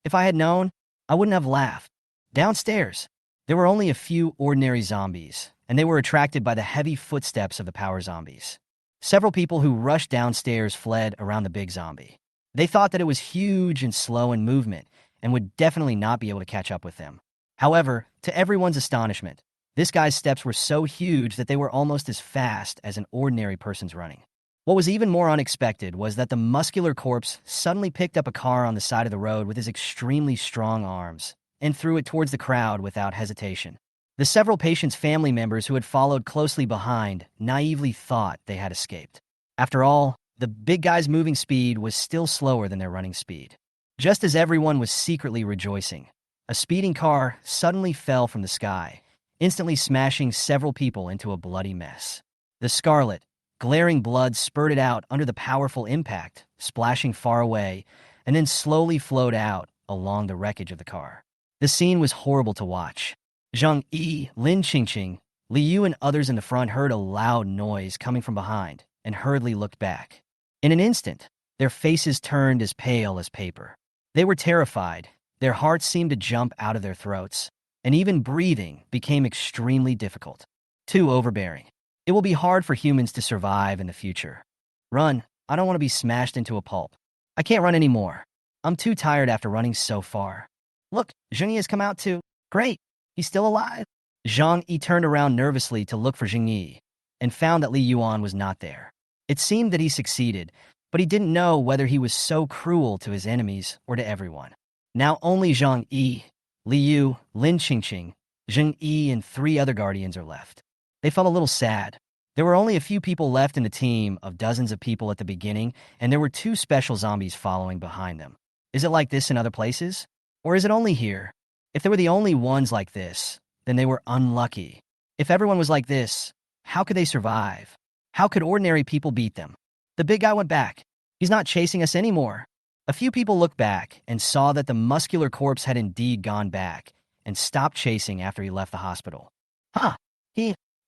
"If I had known, I wouldn't have laughed." Downstairs, there were only a few ordinary zombies, and they were attracted by the heavy footsteps of the power zombies. Several people who rushed downstairs fled around the big zombie. They thought that it was huge and slow in movement and would definitely not be able to catch up with them. However, to everyone's astonishment, this guy's steps were so huge that they were almost as fast as an ordinary person's running. What was even more unexpected was that the muscular corpse suddenly picked up a car on the side of the road with his extremely strong arms and threw it towards the crowd without hesitation. The several patients' family members who had followed closely behind naively thought they had escaped. After all, the big guy's moving speed was still slower than their running speed. Just as everyone was secretly rejoicing, a speeding car suddenly fell from the sky, instantly smashing several people into a bloody mess. The scarlet, glaring blood spurted out under the powerful impact, splashing far away, and then slowly flowed out along the wreckage of the car. The scene was horrible to watch. Zhang Yi, Lin Qingqing, Li Yu, and others in the front heard a loud noise coming from behind and hurriedly looked back. In an instant, their faces turned as pale as paper. They were terrified, their hearts seemed to jump out of their throats, and even breathing became extremely difficult. Too overbearing. It will be hard for humans to survive in the future. Run, I don't want to be smashed into a pulp. I can't run anymore. I'm too tired after running so far. Look, Zheng Yi has come out too. Great, he's still alive. Zhang Yi turned around nervously to look for Jing Yi and found that Li Yuan was not there. It seemed that he succeeded, but he didn't know whether he was so cruel to his enemies or to everyone. Now only Zhang Yi, Li Yu, Lin Qingqing, Zheng Yi, and 3 other guardians are left. They felt a little sad. There were only a few people left in the team of dozens of people at the beginning, and there were 2 special zombies following behind them. Is it like this in other places? Or is it only here? If they were the only ones like this, then they were unlucky. If everyone was like this, how could they survive? How could ordinary people beat them? The big guy went back. He's not chasing us anymore. A few people looked back and saw that the muscular corpse had indeed gone back and stopped chasing after he left the hospital. Huh,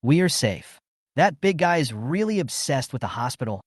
we are safe. That big guy is really obsessed with the hospital.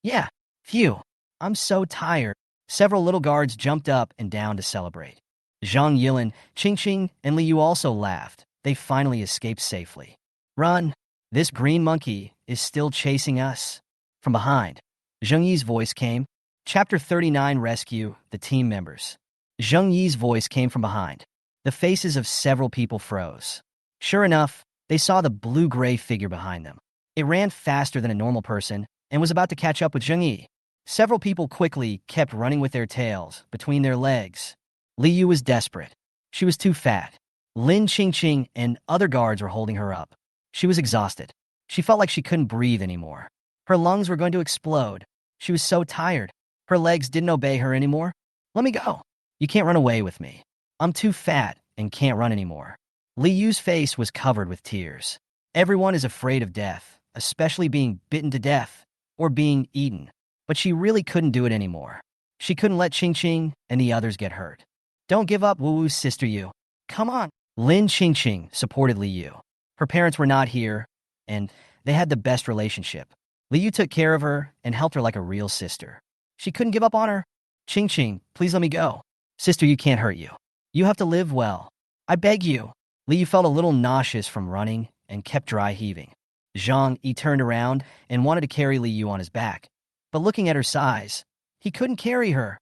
Yeah, phew, I'm so tired. Several little guards jumped up and down to celebrate. Zhang Yilin, Qingqing, and Li Yu also laughed. They finally escaped safely. Run! This green monkey is still chasing us. From behind, Zheng Yi's voice came. Chapter 39 Rescue, the team members. Zheng Yi's voice came from behind. The faces of several people froze. Sure enough, they saw the blue-gray figure behind them. It ran faster than a normal person and was about to catch up with Zheng Yi. Several people quickly kept running with their tails between their legs. Li Yu was desperate. She was too fat. Lin Qingqing and other guards were holding her up. She was exhausted. She felt like she couldn't breathe anymore. Her lungs were going to explode. She was so tired. Her legs didn't obey her anymore. Let me go. You can't run away with me. I'm too fat and can't run anymore. Li Yu's face was covered with tears. Everyone is afraid of death, especially being bitten to death or being eaten. But she really couldn't do it anymore. She couldn't let Qingqing and the others get hurt. Don't give up, Wu-Wu's sister Yu. Come on. Lin Qingqing supported Li Yu. Her parents were not here, and they had the best relationship. Li Yu took care of her and helped her like a real sister. She couldn't give up on her. Qingqing, please let me go. Sister, you can't hurt you. You have to live well. I beg you. Li Yu felt a little nauseous from running and kept dry heaving. Zhang Yi turned around and wanted to carry Li Yu on his back, but looking at her size, he couldn't carry her.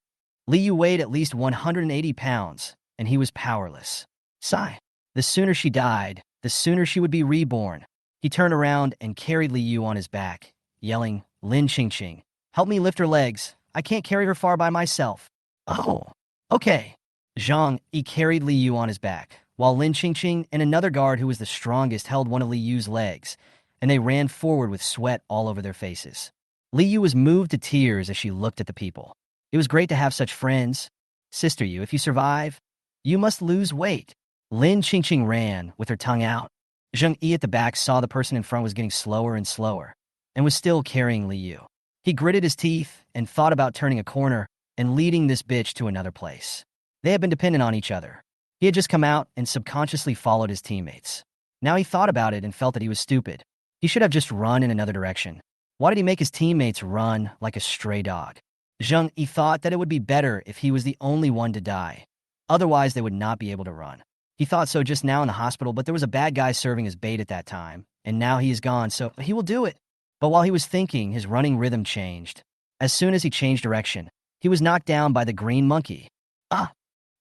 Li Yu weighed at least 180 pounds, and he was powerless. Sigh. The sooner she died, the sooner she would be reborn. He turned around and carried Li Yu on his back, yelling, Lin Qingqing, help me lift her legs. I can't carry her far by myself. Oh, okay. Zhang Yi carried Li Yu on his back, while Lin Qingqing and another guard who was the strongest held one of Li Yu's legs, and they ran forward with sweat all over their faces. Li Yu was moved to tears as she looked at the people. It was great to have such friends. Sister Yu, if you survive, you must lose weight. Lin Qingqing ran with her tongue out. Zheng Yi at the back saw the person in front was getting slower and slower, and was still carrying Li Yu. He gritted his teeth and thought about turning a corner and leading this bitch to another place. They had been dependent on each other. He had just come out and subconsciously followed his teammates. Now he thought about it and felt that he was stupid. He should have just run in another direction. Why did he make his teammates run like a stray dog? Zheng Yi thought that it would be better if he was the only one to die. Otherwise, they would not be able to run. He thought so just now in the hospital, but there was a bad guy serving as bait at that time, and now he is gone, so he will do it. But while he was thinking, his running rhythm changed. As soon as he changed direction, he was knocked down by the green monkey. Ah!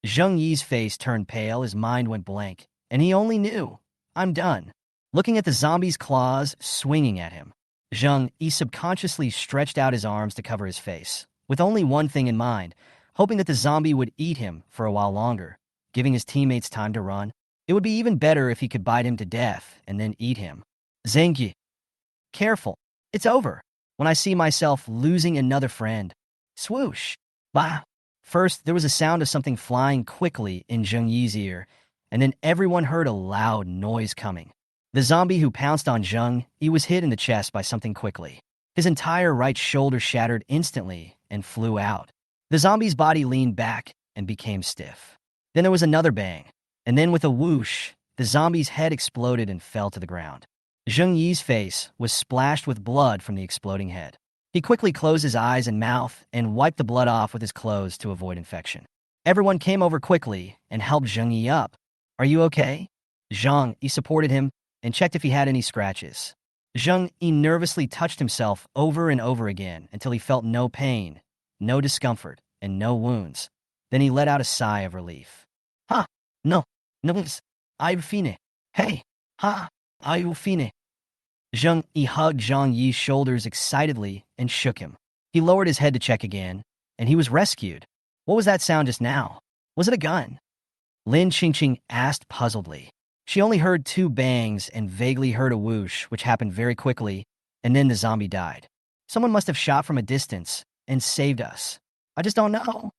Zheng Yi's face turned pale, his mind went blank, and he only knew, I'm done. Looking at the zombie's claws swinging at him, Zheng Yi subconsciously stretched out his arms to cover his face, with only one thing in mind, hoping that the zombie would eat him for a while longer, giving his teammates time to run. It would be even better if he could bite him to death and then eat him. Zheng Yi. Careful. It's over. When I see myself losing another friend. Swoosh. Bah. First, there was a sound of something flying quickly in Zheng Yi's ear, and then everyone heard a loud noise coming. The zombie who pounced on Zheng Yi was hit in the chest by something quickly. His entire right shoulder shattered instantly and flew out. The zombie's body leaned back and became stiff. Then there was another bang, and then with a whoosh, the zombie's head exploded and fell to the ground. Zheng Yi's face was splashed with blood from the exploding head. He quickly closed his eyes and mouth and wiped the blood off with his clothes to avoid infection. Everyone came over quickly and helped Zheng Yi up. Are you okay? Zhang Yi supported him and checked if he had any scratches. Zheng Yi nervously touched himself over and over again until he felt no pain, no discomfort, and no wounds. Then he let out a sigh of relief. No, I've seen it. Hey, Ha! Are you fine? Zhang Yi hugged Zhang Yi's shoulders excitedly and shook him. He lowered his head to check again, and he was rescued. What was that sound just now? Was it a gun? Lin Qingqing asked puzzledly. She only heard two bangs and vaguely heard a whoosh, which happened very quickly, and then the zombie died. Someone must have shot from a distance and saved us. I just don't know.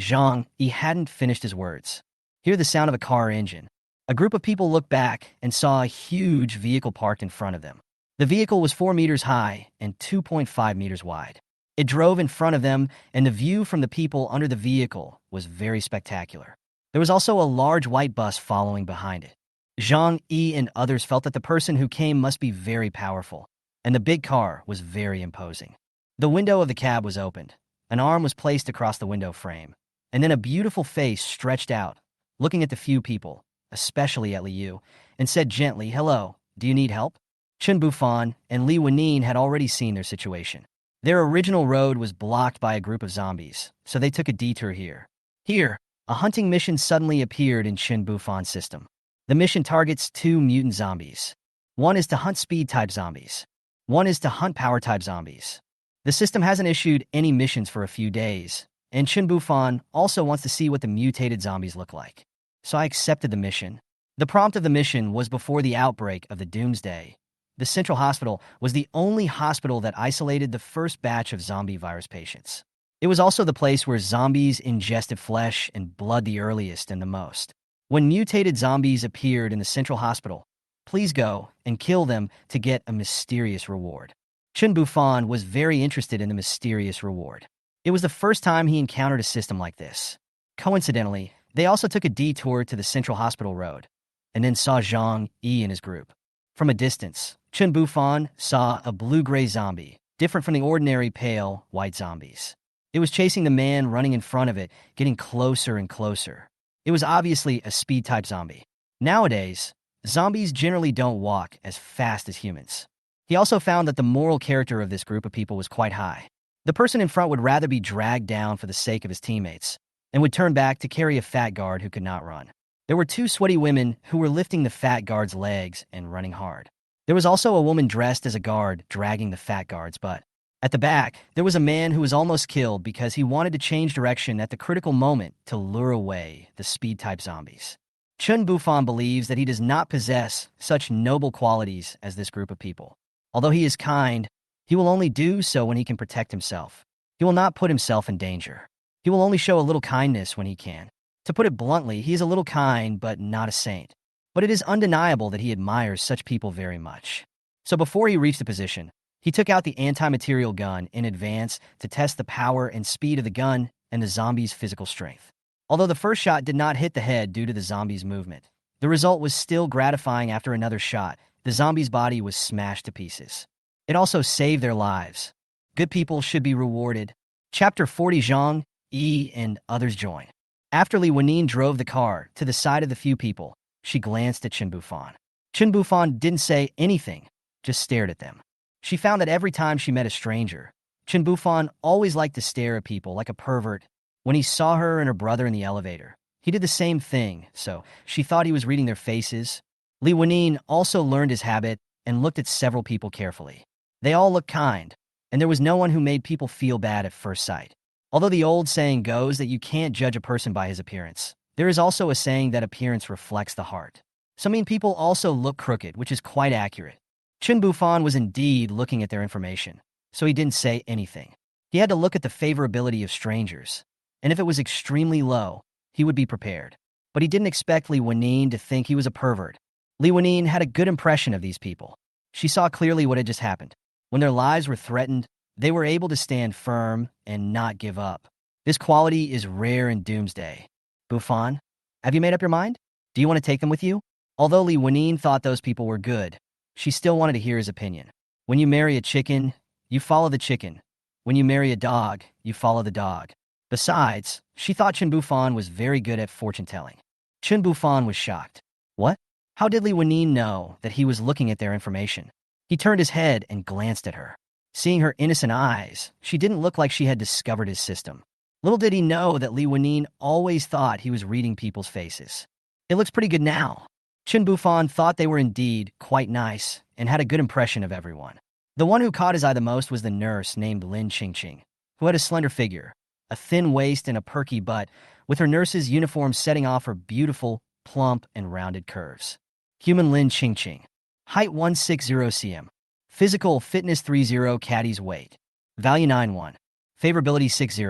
Zhang Yi hadn't finished his words. Hear the sound of a car engine. A group of people looked back and saw a huge vehicle parked in front of them. The vehicle was 4 meters high and 2.5 meters wide. It drove in front of them, and the view from the people under the vehicle was very spectacular. There was also a large white bus following behind it. Zhang Yi and others felt that the person who came must be very powerful, and the big car was very imposing. The window of the cab was opened. An arm was placed across the window frame, and then a beautiful face stretched out, looking at the few people, especially at Liu, and said gently, "Hello, do you need help?" Chen Bufan and Li Wanine had already seen their situation. Their original road was blocked by a group of zombies, so they took a detour here. Here, a hunting mission suddenly appeared in Chen Bufan's system. The mission targets 2 mutant zombies. One is to hunt speed-type zombies. One is to hunt power-type zombies. The system hasn't issued any missions for a few days, and Chen Bufan also wants to see what the mutated zombies look like. So I accepted the mission. The prompt of the mission was before the outbreak of the Doomsday. The Central Hospital was the only hospital that isolated the first batch of zombie virus patients. It was also the place where zombies ingested flesh and blood the earliest and the most. When mutated zombies appeared in the Central Hospital, please go and kill them to get a mysterious reward. Chen Bufan was very interested in the mysterious reward. It was the first time he encountered a system like this. Coincidentally, they also took a detour to the Central Hospital Road, and then saw Zhang Yi and his group. From a distance, Chen Bufan saw a blue-gray zombie, different from the ordinary pale, white zombies. It was chasing the man running in front of it, getting closer and closer. It was obviously a speed-type zombie. Nowadays, zombies generally don't walk as fast as humans. He also found that the moral character of this group of people was quite high. The person in front would rather be dragged down for the sake of his teammates, and would turn back to carry a fat guard who could not run. There were 2 sweaty women who were lifting the fat guard's legs and running hard. There was also a woman dressed as a guard dragging the fat guard's butt. At the back, there was a man who was almost killed because he wanted to change direction at the critical moment to lure away the speed-type zombies. Chen Bufan believes that he does not possess such noble qualities as this group of people. Although he is kind, he will only do so when he can protect himself. He will not put himself in danger. He will only show a little kindness when he can. To put it bluntly, he is a little kind, but not a saint. But it is undeniable that he admires such people very much. So before he reached the position, he took out the anti-material gun in advance to test the power and speed of the gun and the zombie's physical strength. Although the first shot did not hit the head due to the zombie's movement, the result was still gratifying. After another shot, the zombie's body was smashed to pieces. It also saved their lives. Good people should be rewarded. Chapter 40. Zhang Yi and others join. After Li Wanine drove the car to the side of the few people, she glanced at Chen Bufan. Chen Bufan didn't say anything, just stared at them. She found that every time she met a stranger, Chen Bufan always liked to stare at people like a pervert. When he saw her and her brother in the elevator, he did the same thing, so she thought he was reading their faces. Li Wanine also learned his habit and looked at several people carefully. They all looked kind, and there was no one who made people feel bad at first sight. Although the old saying goes that you can't judge a person by his appearance, there is also a saying that appearance reflects the heart. Some mean people also look crooked, which is quite accurate. Chen Bufan was indeed looking at their information, so he didn't say anything. He had to look at the favorability of strangers, and if it was extremely low, he would be prepared. But he didn't expect Li Wanine to think he was a pervert. Li Wanine had a good impression of these people. She saw clearly what had just happened. When their lives were threatened, they were able to stand firm and not give up. This quality is rare in Doomsday. Bufan, have you made up your mind? Do you want to take them with you? Although Li Wanine thought those people were good, she still wanted to hear his opinion. When you marry a chicken, you follow the chicken. When you marry a dog, you follow the dog. Besides, she thought Chen Bufan was very good at fortune-telling. Chen Bufan was shocked. What? How did Li Wanine know that he was looking at their information? He turned his head and glanced at her. Seeing her innocent eyes, she didn't look like she had discovered his system. Little did he know that Li Wanine always thought he was reading people's faces. It looks pretty good now. Chen Bufan thought they were indeed quite nice and had a good impression of everyone. The one who caught his eye the most was the nurse named Lin Qingqing, who had a slender figure, a thin waist, and a perky butt, with her nurse's uniform setting off her beautiful, plump, and rounded curves. Human Lin Qingqing. Height 160 cm. Physical fitness 30 caddies weight. Value 91. Favorability 60.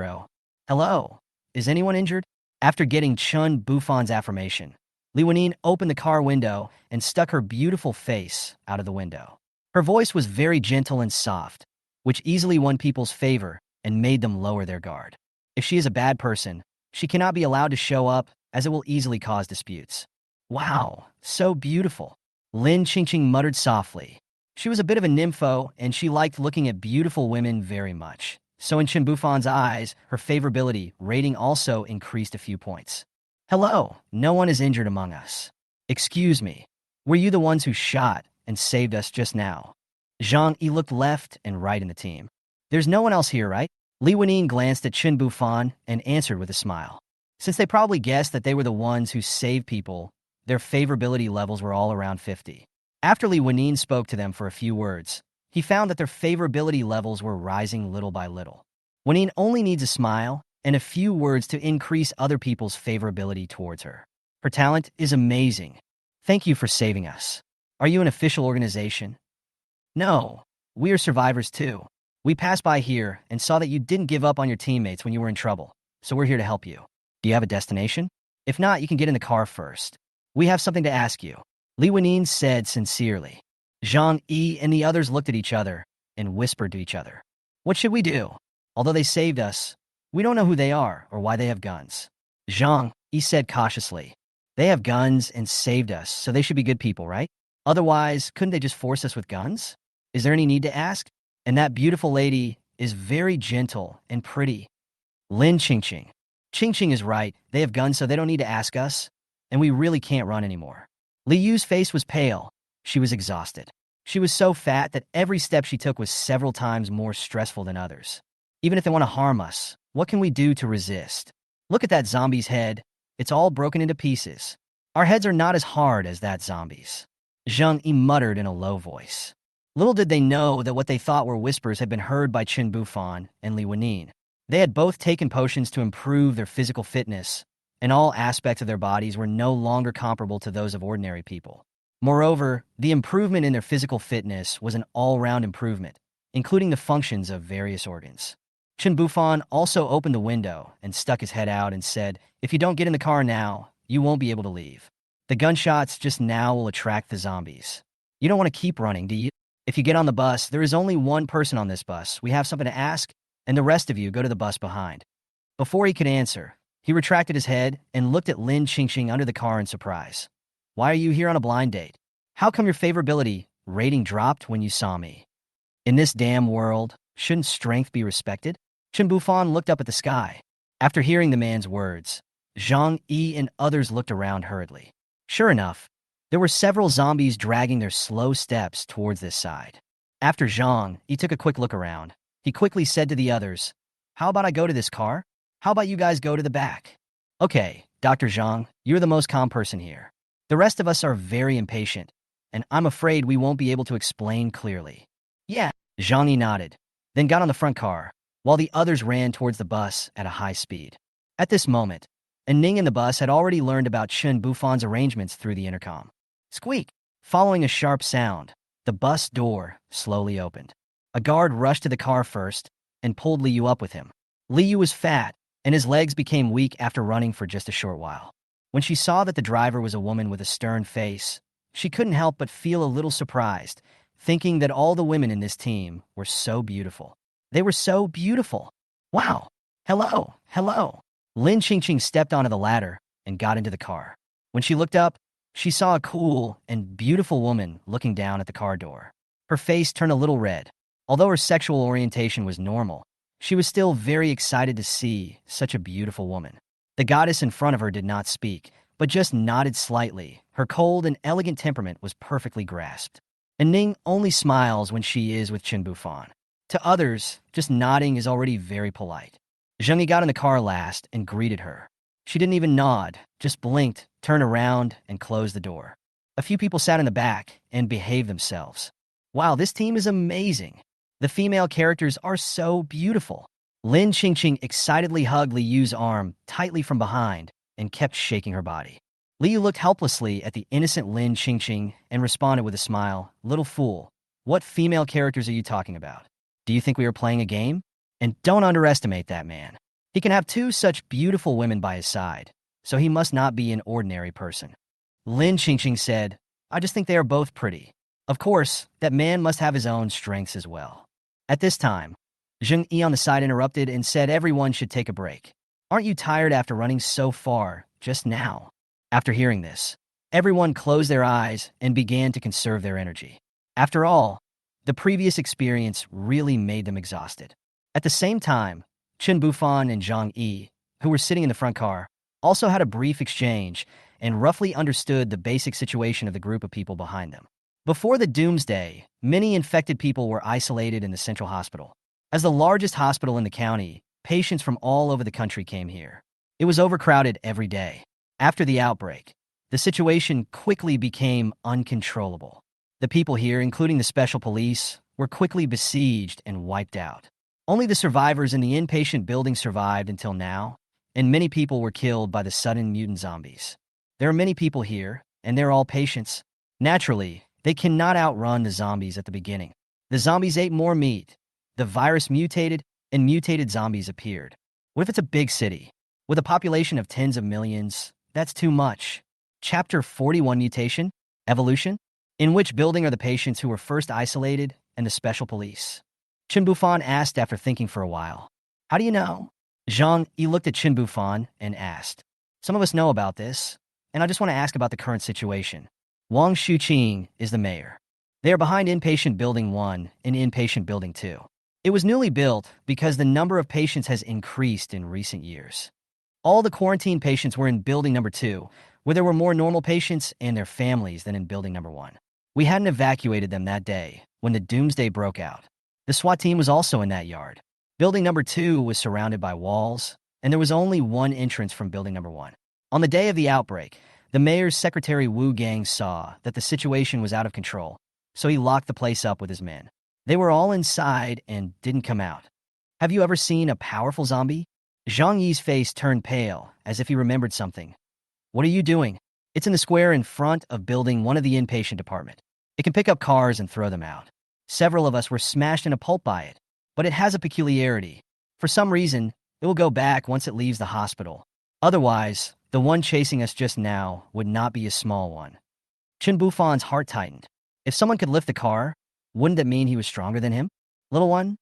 Hello. Is anyone injured? After getting Chen Bufan's affirmation, Lanine opened the car window and stuck her beautiful face out of the window. Her voice was very gentle and soft, which easily won people's favor and made them lower their guard. If she is a bad person, she cannot be allowed to show up, as it will easily cause disputes. Wow, so beautiful. Lin Qingqing muttered softly. She was a bit of a nympho, and she liked looking at beautiful women very much. So in Chen Bufan's eyes, her favorability rating also increased a few points. Hello, no one is injured among us. Excuse me, were you the ones who shot and saved us just now? Jang looked left and right in the team. There's no one else here, right? Lanine glanced at Chen Bufan and answered with a smile. Since they probably guessed that they were the ones who saved people, their favorability levels were all around 50. After Lanine spoke to them for a few words, he found that their favorability levels were rising little by little. Lanine only needs a smile and a few words to increase other people's favorability towards her. Her talent is amazing. Thank you for saving us. Are you an official organization? No, we are survivors too. We passed by here and saw that you didn't give up on your teammates when you were in trouble, so we're here to help you. Do you have a destination? If not, you can get in the car first. We have something to ask you. Lanine said sincerely. Zhang Yi and the others looked at each other and whispered to each other. What should we do? Although they saved us, we don't know who they are or why they have guns. Zhang Yi said cautiously. They have guns and saved us, so they should be good people, right? Otherwise, couldn't they just force us with guns? Is there any need to ask? And that beautiful lady is very gentle and pretty. Lin Qingqing. Qingqing is right. They have guns, so they don't need to ask us. And we really can't run anymore. Li Yu's face was pale. She was exhausted. She was so fat that every step she took was several times more stressful than others. Even if they want to harm us, what can we do to resist? Look at that zombie's head. It's all broken into pieces. Our heads are not as hard as that zombie's. Zhang Yi muttered in a low voice. Little did they know that what they thought were whispers had been heard by Chen Bufan and Lanine. They had both taken potions to improve their physical fitness, and all aspects of their bodies were no longer comparable to those of ordinary people. Moreover, the improvement in their physical fitness was an all-round improvement, including the functions of various organs. Chen Bufan also opened the window and stuck his head out and said, if you don't get in the car now, you won't be able to leave. The gunshots just now will attract the zombies. You don't want to keep running, do you? If you get on the bus, there is only one person on this bus. We have something to ask, and the rest of you go to the bus behind. Before he could answer, he retracted his head and looked at Lin Qingqing under the car in surprise. Why are you here on a blind date? How come your favorability rating dropped when you saw me? In this damn world, shouldn't strength be respected? Chen Bufan looked up at the sky. After hearing the man's words, Zhang Yi and others looked around hurriedly. Sure enough, there were several zombies dragging their slow steps towards this side. After Zhang Yi took a quick look around, he quickly said to the others, how about I go to this car? How about you guys go to the back? Okay, Dr. Zhang, you're the most calm person here. The rest of us are very impatient, and I'm afraid we won't be able to explain clearly. Yeah, Zhang Yi nodded, then got on the front car, while the others ran towards the bus at a high speed. At this moment, Ning in the bus had already learned about Chen Bufan's arrangements through the intercom. Squeak! Following a sharp sound, the bus door slowly opened. A guard rushed to the car first and pulled Li Yu up with him. Li Yu was fat, and his legs became weak after running for just a short while. When she saw that the driver was a woman with a stern face, she couldn't help but feel a little surprised, thinking that all the women in this team were so beautiful. They were so beautiful. Wow! Hello! Hello! Lin Qingqing stepped onto the ladder and got into the car. When she looked up, she saw a cool and beautiful woman looking down at the car door. Her face turned a little red. Although her sexual orientation was normal, she was still very excited to see such a beautiful woman. The goddess in front of her did not speak, but just nodded slightly. Her cold and elegant temperament was perfectly grasped. And Ning only smiles when she is with Chen Bufan. To others, just nodding is already very polite. Zhang Yi got in the car last and greeted her. She didn't even nod, just blinked, turned around, and closed the door. A few people sat in the back and behaved themselves. Wow, this team is amazing. The female characters are so beautiful. Lin Qingqing excitedly hugged Li Yu's arm tightly from behind and kept shaking her body. Li Yu looked helplessly at the innocent Lin Qingqing and responded with a smile, "Little fool, what female characters are you talking about? Do you think we are playing a game? And don't underestimate that man. He can have two such beautiful women by his side, so he must not be an ordinary person." Lin Qingqing said, "I just think they are both pretty. Of course, that man must have his own strengths as well." At this time, Zheng Yi on the side interrupted and said everyone should take a break. "Aren't you tired after running so far just now?" After hearing this, everyone closed their eyes and began to conserve their energy. After all, the previous experience really made them exhausted. At the same time, Chen Bufan and Zhang Yi, who were sitting in the front car, also had a brief exchange and roughly understood the basic situation of the group of people behind them. Before the Doomsday, many infected people were isolated in the central hospital. As the largest hospital in the county, patients from all over the country came here. It was overcrowded every day. After the outbreak, the situation quickly became uncontrollable. The people here, including the special police, were quickly besieged and wiped out. Only the survivors in the inpatient building survived until now, and many people were killed by the sudden mutant zombies. There are many people here, and they're all patients. Naturally, they cannot outrun the zombies at the beginning. The zombies ate more meat. The virus mutated, and mutated zombies appeared. What if it's a big city? With a population of tens of millions, that's too much. Chapter 41 Mutation? Evolution? In which building are the patients who were first isolated and the special police? Chen Bufan asked after thinking for a while. How do you know? Zhang Yi looked at Chen Bufan and asked. Some of us know about this, and I just want to ask about the current situation. Wang Shuqing is the mayor. They are behind Inpatient Building 1 and Inpatient Building 2. It was newly built because the number of patients has increased in recent years. All the quarantine patients were in Building Number 2, where there were more normal patients and their families than in Building Number 1. We hadn't evacuated them that day when the Doomsday broke out. The SWAT team was also in that yard. Building Number 2 was surrounded by walls, and there was only one entrance from Building Number 1. On the day of the outbreak, the mayor's secretary Wu Gang saw that the situation was out of control, so he locked the place up with his men. They were all inside and didn't come out. Have you ever seen a powerful zombie? Zhang Yi's face turned pale, as if he remembered something. What are you doing? It's in the square in front of Building 1 of the inpatient department. It can pick up cars and throw them out. Several of us were smashed in a pulp by it, but it has a peculiarity. For some reason, it will go back once it leaves the hospital. Otherwise, the one chasing us just now would not be a small one. Chen Bufan's heart tightened. If someone could lift the car, wouldn't that mean he was stronger than him? Little one?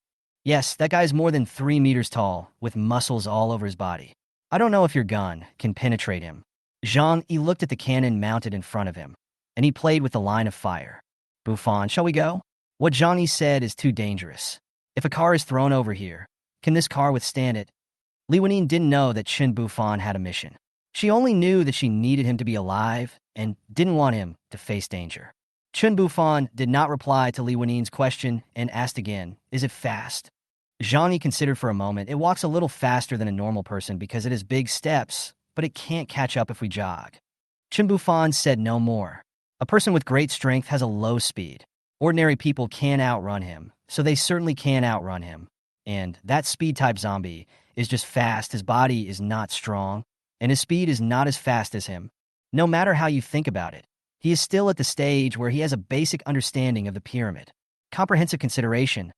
Yes, that guy's more than 3 meters tall, with muscles all over his body. I don't know if your gun can penetrate him. Zhang Yi looked at the cannon mounted in front of him, and he played with the line of fire. Bufan, shall we go? What Zhang Yi said is too dangerous. If a car is thrown over here, can this car withstand it? Li Wanine didn't know that Chen Bufan had a mission. She only knew that she needed him to be alive and didn't want him to face danger. Chen Bufan did not reply to Li Wanine's question and asked again, is it fast? Zhang Yi considered for a moment. It walks a little faster than a normal person because it has big steps, but it can't catch up if we jog. Chen Bufan said no more. A person with great strength has a low speed. Ordinary people can outrun him, so they certainly can outrun him. And that speed-type zombie is just fast. His body is not strong, and his speed is not as fast as him. No matter how you think about it, he is still at the stage where he has a basic understanding of the pyramid. Comprehensive consideration.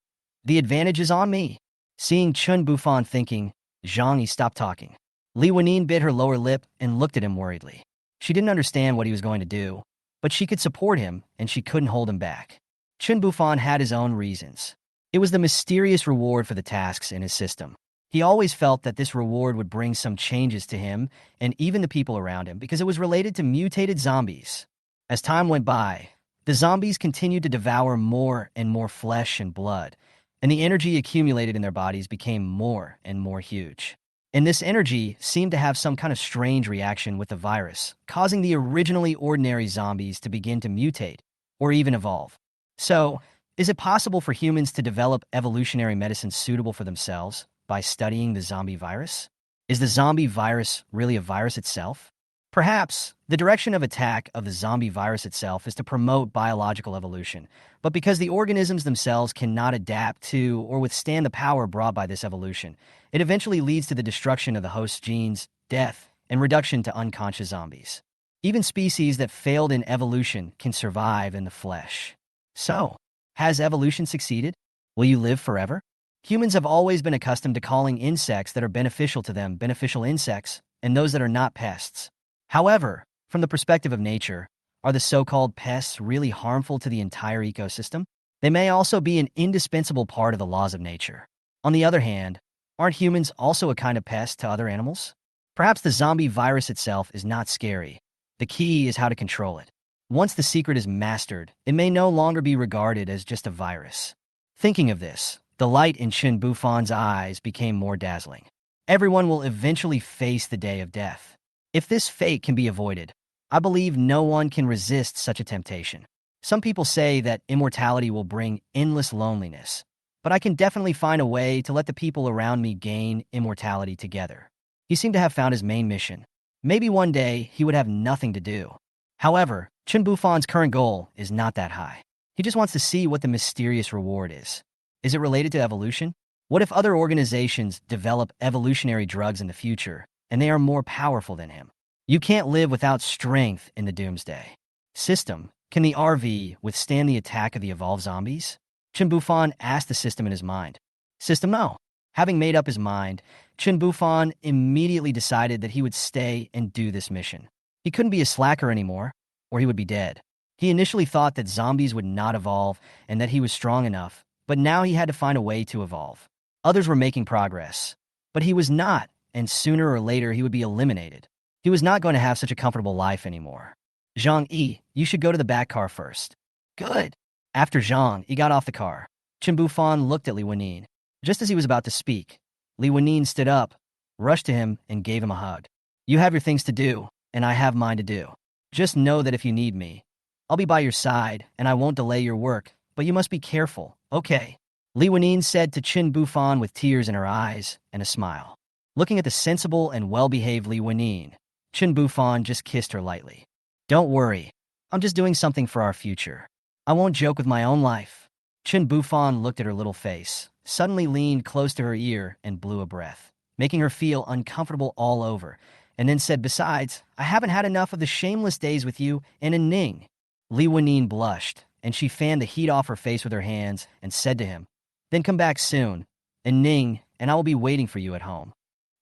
The advantage is on me. Seeing Chen Bufan thinking, Zhang Yi stopped talking. Li Wanine bit her lower lip and looked at him worriedly. She didn't understand what he was going to do, but she could support him, and she couldn't hold him back. Chen Bufan had his own reasons. It was the mysterious reward for the tasks in his system. He always felt that this reward would bring some changes to him and even the people around him because it was related to mutated zombies. As time went by, the zombies continued to devour more and more flesh and blood, and the energy accumulated in their bodies became more and more huge. And this energy seemed to have some kind of strange reaction with the virus, causing the originally ordinary zombies to begin to mutate or even evolve. So, is it possible for humans to develop evolutionary medicine suitable for themselves by studying the zombie virus? Is the zombie virus really a virus itself? Perhaps the direction of attack of the zombie virus itself is to promote biological evolution, but because the organisms themselves cannot adapt to or withstand the power brought by this evolution, it eventually leads to the destruction of the host's genes, death, and reduction to unconscious zombies. Even species that failed in evolution can survive in the flesh. So, has evolution succeeded? Will you live forever? Humans have always been accustomed to calling insects that are beneficial to them beneficial insects, and those that are not pests. However, from the perspective of nature, are the so-called pests really harmful to the entire ecosystem? They may also be an indispensable part of the laws of nature. On the other hand, aren't humans also a kind of pest to other animals? Perhaps the zombie virus itself is not scary. The key is how to control it. Once the secret is mastered, it may no longer be regarded as just a virus. Thinking of this, the light in Chen Bufan's eyes became more dazzling. Everyone will eventually face the day of death. If this fate can be avoided, I believe no one can resist such a temptation. Some people say that immortality will bring endless loneliness, but I can definitely find a way to let the people around me gain immortality together. He seemed to have found his main mission. Maybe one day he would have nothing to do. However, Chen Bufan's current goal is not that high. He just wants to see what the mysterious reward is. Is it related to evolution? What if other organizations develop evolutionary drugs in the future, and they are more powerful than him? You can't live without strength in the Doomsday system. Can the RV withstand the attack of the evolved zombies? Chen Bufan asked the system in his mind. System, no. Having made up his mind, Chen Bufan immediately decided that he would stay and do this mission. He couldn't be a slacker anymore, or he would be dead. He initially thought that zombies would not evolve and that he was strong enough, but now he had to find a way to evolve. Others were making progress, but he was not, and sooner or later he would be eliminated. He was not going to have such a comfortable life anymore. Zhang Yi, you should go to the back car first. Good. After Zhang Yi got off the car, Chen Bufan looked at Li Wanine. Just as he was about to speak, Li Wanine stood up, rushed to him, and gave him a hug. You have your things to do, and I have mine to do. Just know that if you need me, I'll be by your side, and I won't delay your work, but you must be careful, okay? Li Wanine said to Chen Bufan with tears in her eyes and a smile. Looking at the sensible and well-behaved Li Wanine, Chen Bufan just kissed her lightly. Don't worry, I'm just doing something for our future. I won't joke with my own life. Chen Bufan looked at her little face, suddenly leaned close to her ear and blew a breath, making her feel uncomfortable all over, and then said, besides, I haven't had enough of the shameless days with you and a Ning. Li Wanine blushed, and she fanned the heat off her face with her hands and said to him, then come back soon, and Ning, and I will be waiting for you at home.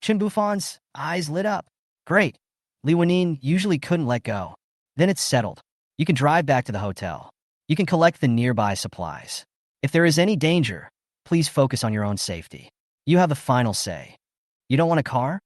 Chen Bufan's eyes lit up. Great. Li Wanine usually couldn't let go. Then it's settled. You can drive back to the hotel. You can collect the nearby supplies. If there is any danger, please focus on your own safety. You have the final say. You don't want a car?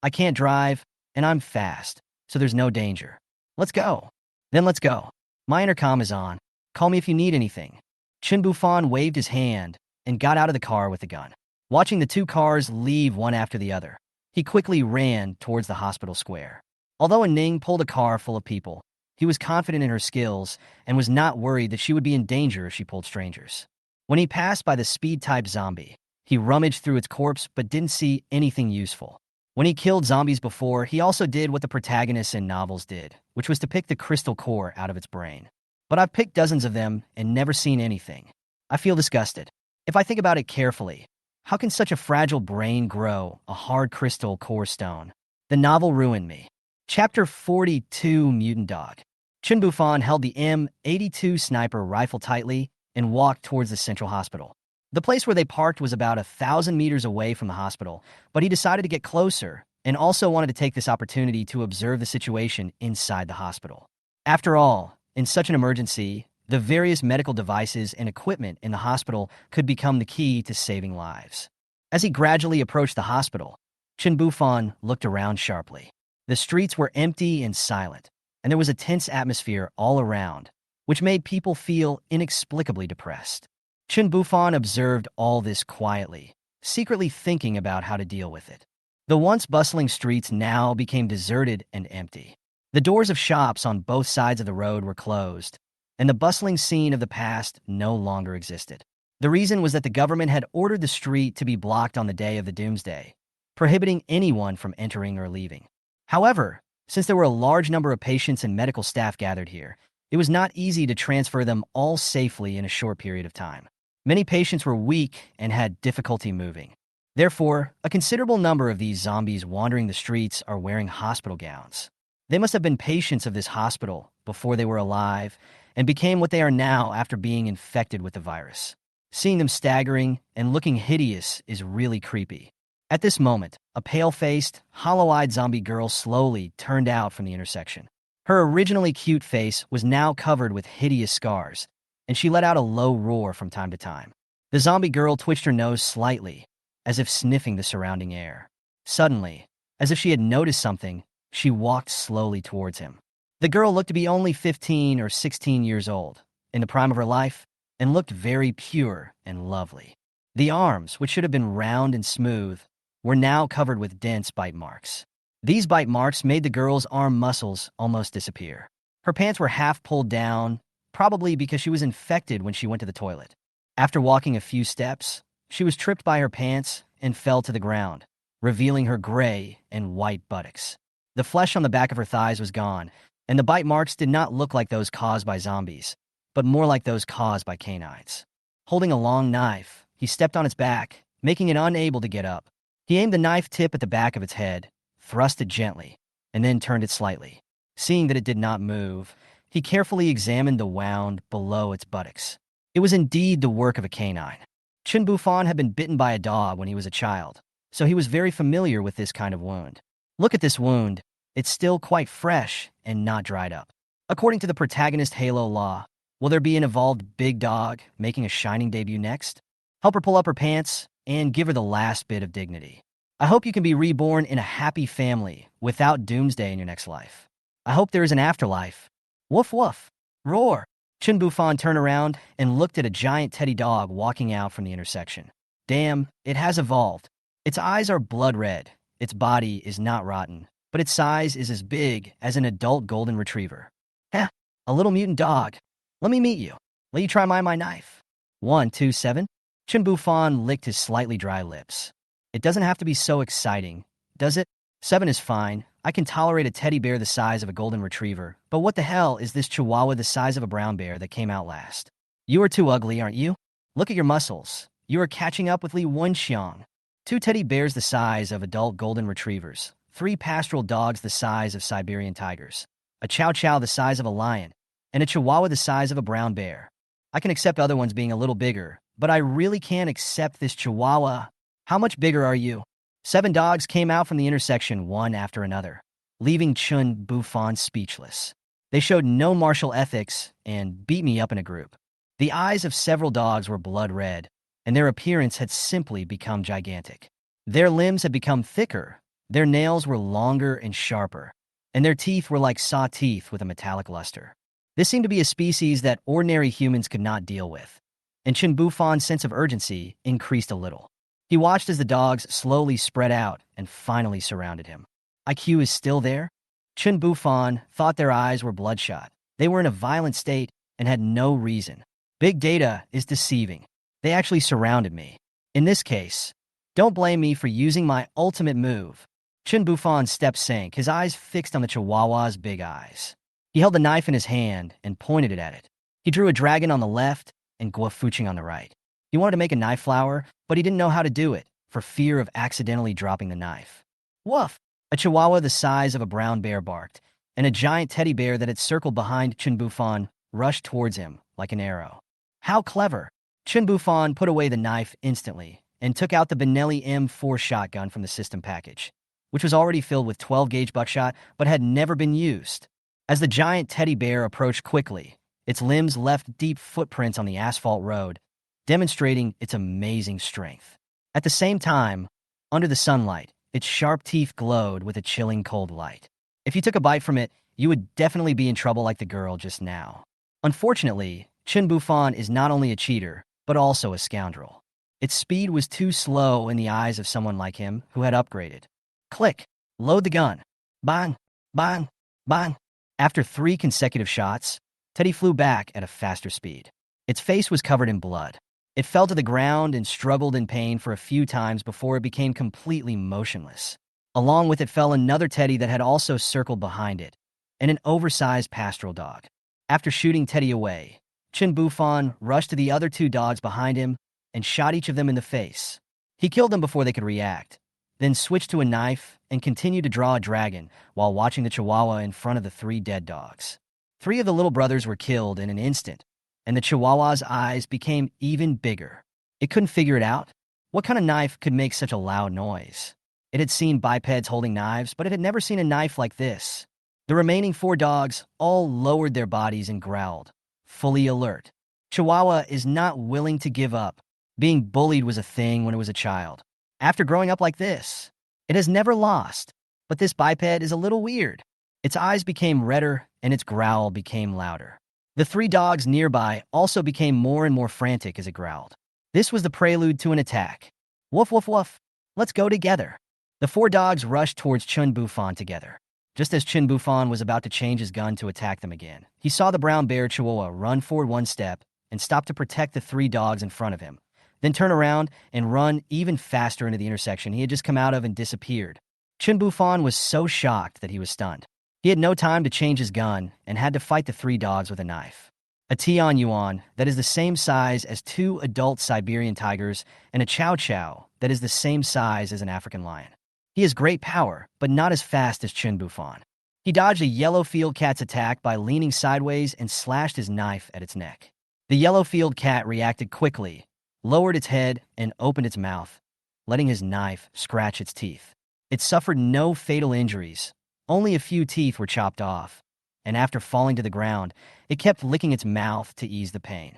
I can't drive, and I'm fast, so there's no danger. Let's go. Then let's go. My intercom is on. Call me if you need anything. Chen Bufan waved his hand and got out of the car with the gun. Watching the two cars leave one after the other, he quickly ran towards the hospital square. Although Ning pulled a car full of people, he was confident in her skills and was not worried that she would be in danger if she pulled strangers. When he passed by the speed-type zombie, he rummaged through its corpse but didn't see anything useful. When he killed zombies before, he also did what the protagonists in novels did, which was to pick the crystal core out of its brain. But I've picked dozens of them and never seen anything. I feel disgusted. If I think about it carefully, how can such a fragile brain grow a hard crystal core stone? The novel ruined me. Chapter 42, Mutant Dog. Chen Bufan held the M82 sniper rifle tightly and walked towards the central hospital. The place where they parked was about 1,000 meters away from the hospital, but he decided to get closer and also wanted to take this opportunity to observe the situation inside the hospital. After all, in such an emergency, the various medical devices and equipment in the hospital could become the key to saving lives. As he gradually approached the hospital, Chen Bufan looked around sharply. The streets were empty and silent, and there was a tense atmosphere all around, which made people feel inexplicably depressed. Chen Bufan observed all this quietly, secretly thinking about how to deal with it. The once bustling streets now became deserted and empty. The doors of shops on both sides of the road were closed, and the bustling scene of the past no longer existed. The reason was that the government had ordered the street to be blocked on the day of the Doomsday, prohibiting anyone from entering or leaving. However, Since there were a large number of patients and medical staff gathered here, it was not easy to transfer them all safely in a short period of time. Many patients were weak and had difficulty moving. Therefore, a considerable number of these zombies wandering the streets are wearing hospital gowns. They must have been patients of this hospital before they were alive and became what they are now after being infected with the virus. Seeing them staggering and looking hideous is really creepy. At this moment, a pale-faced, hollow-eyed zombie girl slowly turned out from the intersection. Her originally cute face was now covered with hideous scars, and she let out a low roar from time to time. The zombie girl twitched her nose slightly, as if sniffing the surrounding air. Suddenly, as if she had noticed something, she walked slowly towards him. The girl looked to be only 15 or 16 years old, in the prime of her life, and looked very pure and lovely. The arms, which should have been round and smooth, were now covered with dense bite marks. These bite marks made the girl's arm muscles almost disappear. Her pants were half pulled down, probably because she was infected when she went to the toilet. After walking a few steps, she was tripped by her pants and fell to the ground, revealing her gray and white buttocks. The flesh on the back of her thighs was gone, and the bite marks did not look like those caused by zombies, but more like those caused by canines. Holding a long knife, he stepped on its back, making it unable to get up. He aimed the knife tip at the back of its head, thrust it gently, and then turned it slightly. Seeing that it did not move, he carefully examined the wound below its buttocks. It was indeed the work of a canine. Chen Bufan had been bitten by a dog when he was a child, so he was very familiar with this kind of wound. Look at this wound. It's still quite fresh and not dried up. According to the protagonist Halo law, will there be an evolved big dog making a shining debut next? Help her pull up her pants and give her the last bit of dignity. I hope you can be reborn in a happy family without Doomsday in your next life. I hope there is an afterlife. Woof woof. Roar. Chen Bufan turned around and looked at a giant teddy dog walking out from the intersection. Damn, it has evolved. Its eyes are blood red. Its body is not rotten, but its size is as big as an adult golden retriever. Heh, a little mutant dog. Let me meet you. Let you try my knife. 127. Chen Bufan licked his slightly dry lips. It doesn't have to be so exciting, does it? 7 is fine. I can tolerate a teddy bear the size of a golden retriever, but what the hell is this chihuahua the size of a brown bear that came out last? You are too ugly, aren't you? Look at your muscles. You are catching up with Li Wenxiang. 2 teddy bears the size of adult golden retrievers, 3 pastoral dogs the size of Siberian tigers, a chow chow the size of a lion, and a chihuahua the size of a brown bear. I can accept other ones being a little bigger, but I really can't accept this chihuahua. How much bigger are you? 7 dogs came out from the intersection one after another, leaving Chen Bufan speechless. They showed no martial ethics and beat me up in a group. The eyes of several dogs were blood red, and their appearance had simply become gigantic. Their limbs had become thicker, their nails were longer and sharper, and their teeth were like saw teeth with a metallic luster. This seemed to be a species that ordinary humans could not deal with, and Chen Bufan's sense of urgency increased a little. He watched as the dogs slowly spread out and finally surrounded him. IQ is still there? Chen Bufan thought their eyes were bloodshot. They were in a violent state and had no reason. Big data is deceiving. They actually surrounded me. In this case, don't blame me for using my ultimate move. Chen Bufan's step sank, his eyes fixed on the chihuahua's big eyes. He held the knife in his hand and pointed it at it. He drew a dragon on the left and guafuching on the right. He wanted to make a knife flower, but he didn't know how to do it, for fear of accidentally dropping the knife. Woof! A chihuahua the size of a brown bear barked, and a giant teddy bear that had circled behind Chen Bufan rushed towards him like an arrow. How clever! Chen Bufan put away the knife instantly and took out the Benelli M4 shotgun from the system package, which was already filled with 12-gauge buckshot but had never been used. As the giant teddy bear approached quickly, its limbs left deep footprints on the asphalt road, demonstrating its amazing strength. At the same time, under the sunlight, its sharp teeth glowed with a chilling cold light. If you took a bite from it, you would definitely be in trouble like the girl just now. Unfortunately, Chen Bufan is not only a cheater, but also a scoundrel. Its speed was too slow in the eyes of someone like him who had upgraded. Click! Load the gun! Bang! Bang! Bang! After 3 consecutive shots, Teddy flew back at a faster speed. Its face was covered in blood. It fell to the ground and struggled in pain for a few times before it became completely motionless. Along with it fell another teddy that had also circled behind it, and an oversized pastoral dog. After shooting Teddy away, Chen Bufan rushed to the other two dogs behind him and shot each of them in the face. He killed them before they could react, then switched to a knife and continued to draw a dragon while watching the Chihuahua in front of the three dead dogs. Three of the little brothers were killed in an instant, and the Chihuahua's eyes became even bigger. It couldn't figure it out. What kind of knife could make such a loud noise? It had seen bipeds holding knives, but it had never seen a knife like this. The remaining four dogs all lowered their bodies and growled, fully alert. Chihuahua is not willing to give up. Being bullied was a thing when it was a child. After growing up like this, it has never lost. But this biped is a little weird. Its eyes became redder and its growl became louder. The three dogs nearby also became more and more frantic as it growled. This was the prelude to an attack. Woof, woof, woof. Let's go together. The four dogs rushed towards Chen Bufan together. Just as Chen Bufan was about to change his gun to attack them again, he saw the brown bear Chihuahua run forward one step and stop to protect the three dogs in front of him, then turn around and run even faster into the intersection he had just come out of and disappeared. Chen Bufan was so shocked that he was stunned. He had no time to change his gun and had to fight the three dogs with a knife. A Tian Yuan that is the same size as two adult Siberian tigers and a Chow Chow that is the same size as an African lion. He has great power, but not as fast as Chen Bufan. He dodged a yellow field cat's attack by leaning sideways and slashed his knife at its neck. The yellow field cat reacted quickly, lowered its head, and opened its mouth, letting his knife scratch its teeth. It suffered no fatal injuries. Only a few teeth were chopped off, and after falling to the ground, it kept licking its mouth to ease the pain.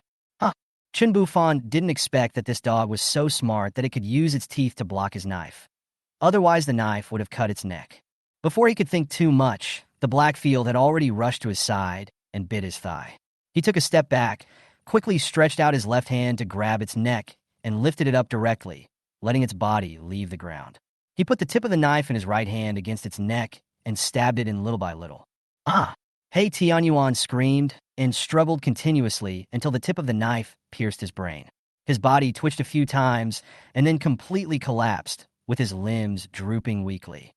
Chen Bufan didn't expect that this dog was so smart that it could use its teeth to block his knife. Otherwise, the knife would have cut its neck. Before he could think too much, the Blackfield had already rushed to his side and bit his thigh. He took a step back, quickly stretched out his left hand to grab its neck, and lifted it up directly, letting its body leave the ground. He put the tip of the knife in his right hand against its neck and stabbed it in little by little. Hey, Tianyuan screamed and struggled continuously until the tip of the knife pierced his brain. His body twitched a few times and then completely collapsed, with his limbs drooping weakly.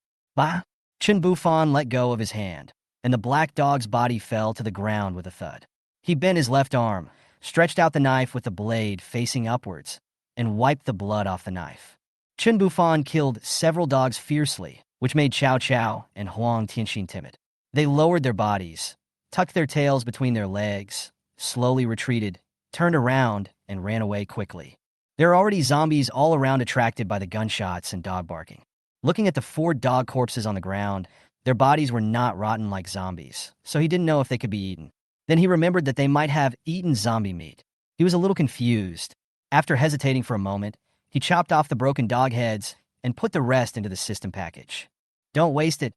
Chen Bufan let go of his hand, and the black dog's body fell to the ground with a thud. He bent his left arm, stretched out the knife with the blade facing upwards, and wiped the blood off the knife. Chen Bufan killed several dogs fiercely, which made Chow Chow and Huang Tianxin timid. They lowered their bodies, tucked their tails between their legs, slowly retreated, turned around, and ran away quickly. There are already zombies all around attracted by the gunshots and dog barking. Looking at the four dog corpses on the ground, their bodies were not rotten like zombies, so he didn't know if they could be eaten. Then he remembered that they might have eaten zombie meat. He was a little confused. After hesitating for a moment, he chopped off the broken dog heads and put the rest into the system package. Don't waste it.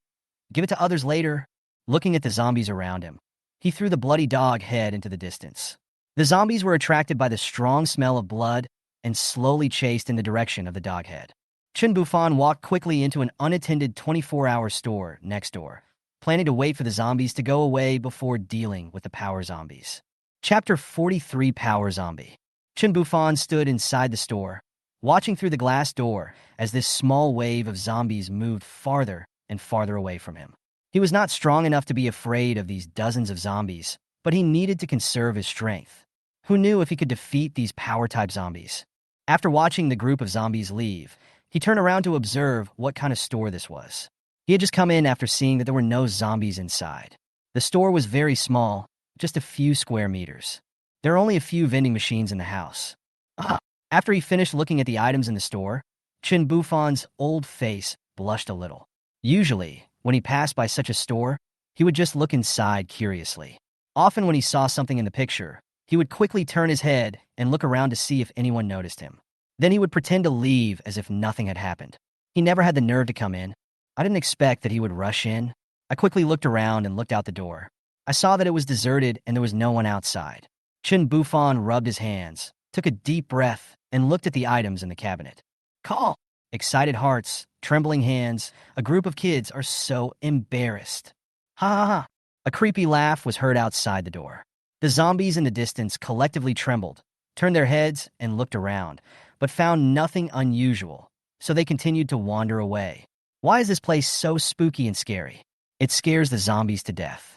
Give it to others later. Looking at the zombies around him, he threw the bloody dog head into the distance. The zombies were attracted by the strong smell of blood and slowly chased in the direction of the dog head. Chen Bufan walked quickly into an unattended 24-hour store next door, planning to wait for the zombies to go away before dealing with the power zombies. Chapter 43: Power Zombie. Chen Bufan stood inside the store, watching through the glass door as this small wave of zombies moved farther and farther away from him. He was not strong enough to be afraid of these dozens of zombies, but he needed to conserve his strength. Who knew if he could defeat these power-type zombies? After watching the group of zombies leave, he turned around to observe what kind of store this was. He had just come in after seeing that there were no zombies inside. The store was very small, just a few square meters. There are only a few vending machines in the house. After he finished looking at the items in the store, Chen Bufan's old face blushed a little. Usually, when he passed by such a store, he would just look inside curiously. Often when he saw something in the picture, he would quickly turn his head and look around to see if anyone noticed him. Then he would pretend to leave as if nothing had happened. He never had the nerve to come in. I didn't expect that he would rush in. I quickly looked around and looked out the door. I saw that it was deserted and there was no one outside. Chen Bufan rubbed his hands, took a deep breath, and looked at the items in the cabinet. Call! Excited hearts, trembling hands, a group of kids are so embarrassed. Ha ha ha! A creepy laugh was heard outside the door. The zombies in the distance collectively trembled, turned their heads, and looked around, but found nothing unusual, so they continued to wander away. Why is this place so spooky and scary? It scares the zombies to death.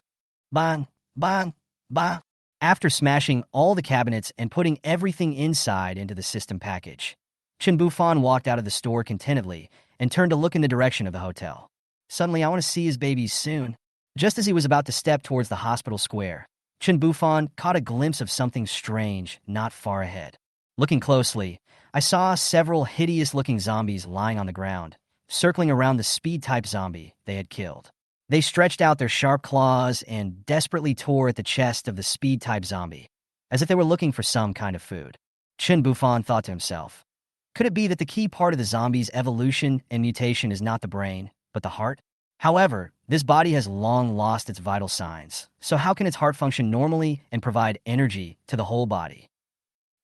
Bang, bang, bang. After smashing all the cabinets and putting everything inside into the system package, Chen Bufan walked out of the store contentedly and turned to look in the direction of the hotel. Suddenly, I want to see his babies soon. Just as he was about to step towards the hospital square, Chen Bufan caught a glimpse of something strange not far ahead. Looking closely, I saw several hideous-looking zombies lying on the ground, circling around the speed-type zombie they had killed. They stretched out their sharp claws and desperately tore at the chest of the speed-type zombie, as if they were looking for some kind of food. Chen Bufan thought to himself, could it be that the key part of the zombie's evolution and mutation is not the brain, but the heart? However, this body has long lost its vital signs, so how can its heart function normally and provide energy to the whole body?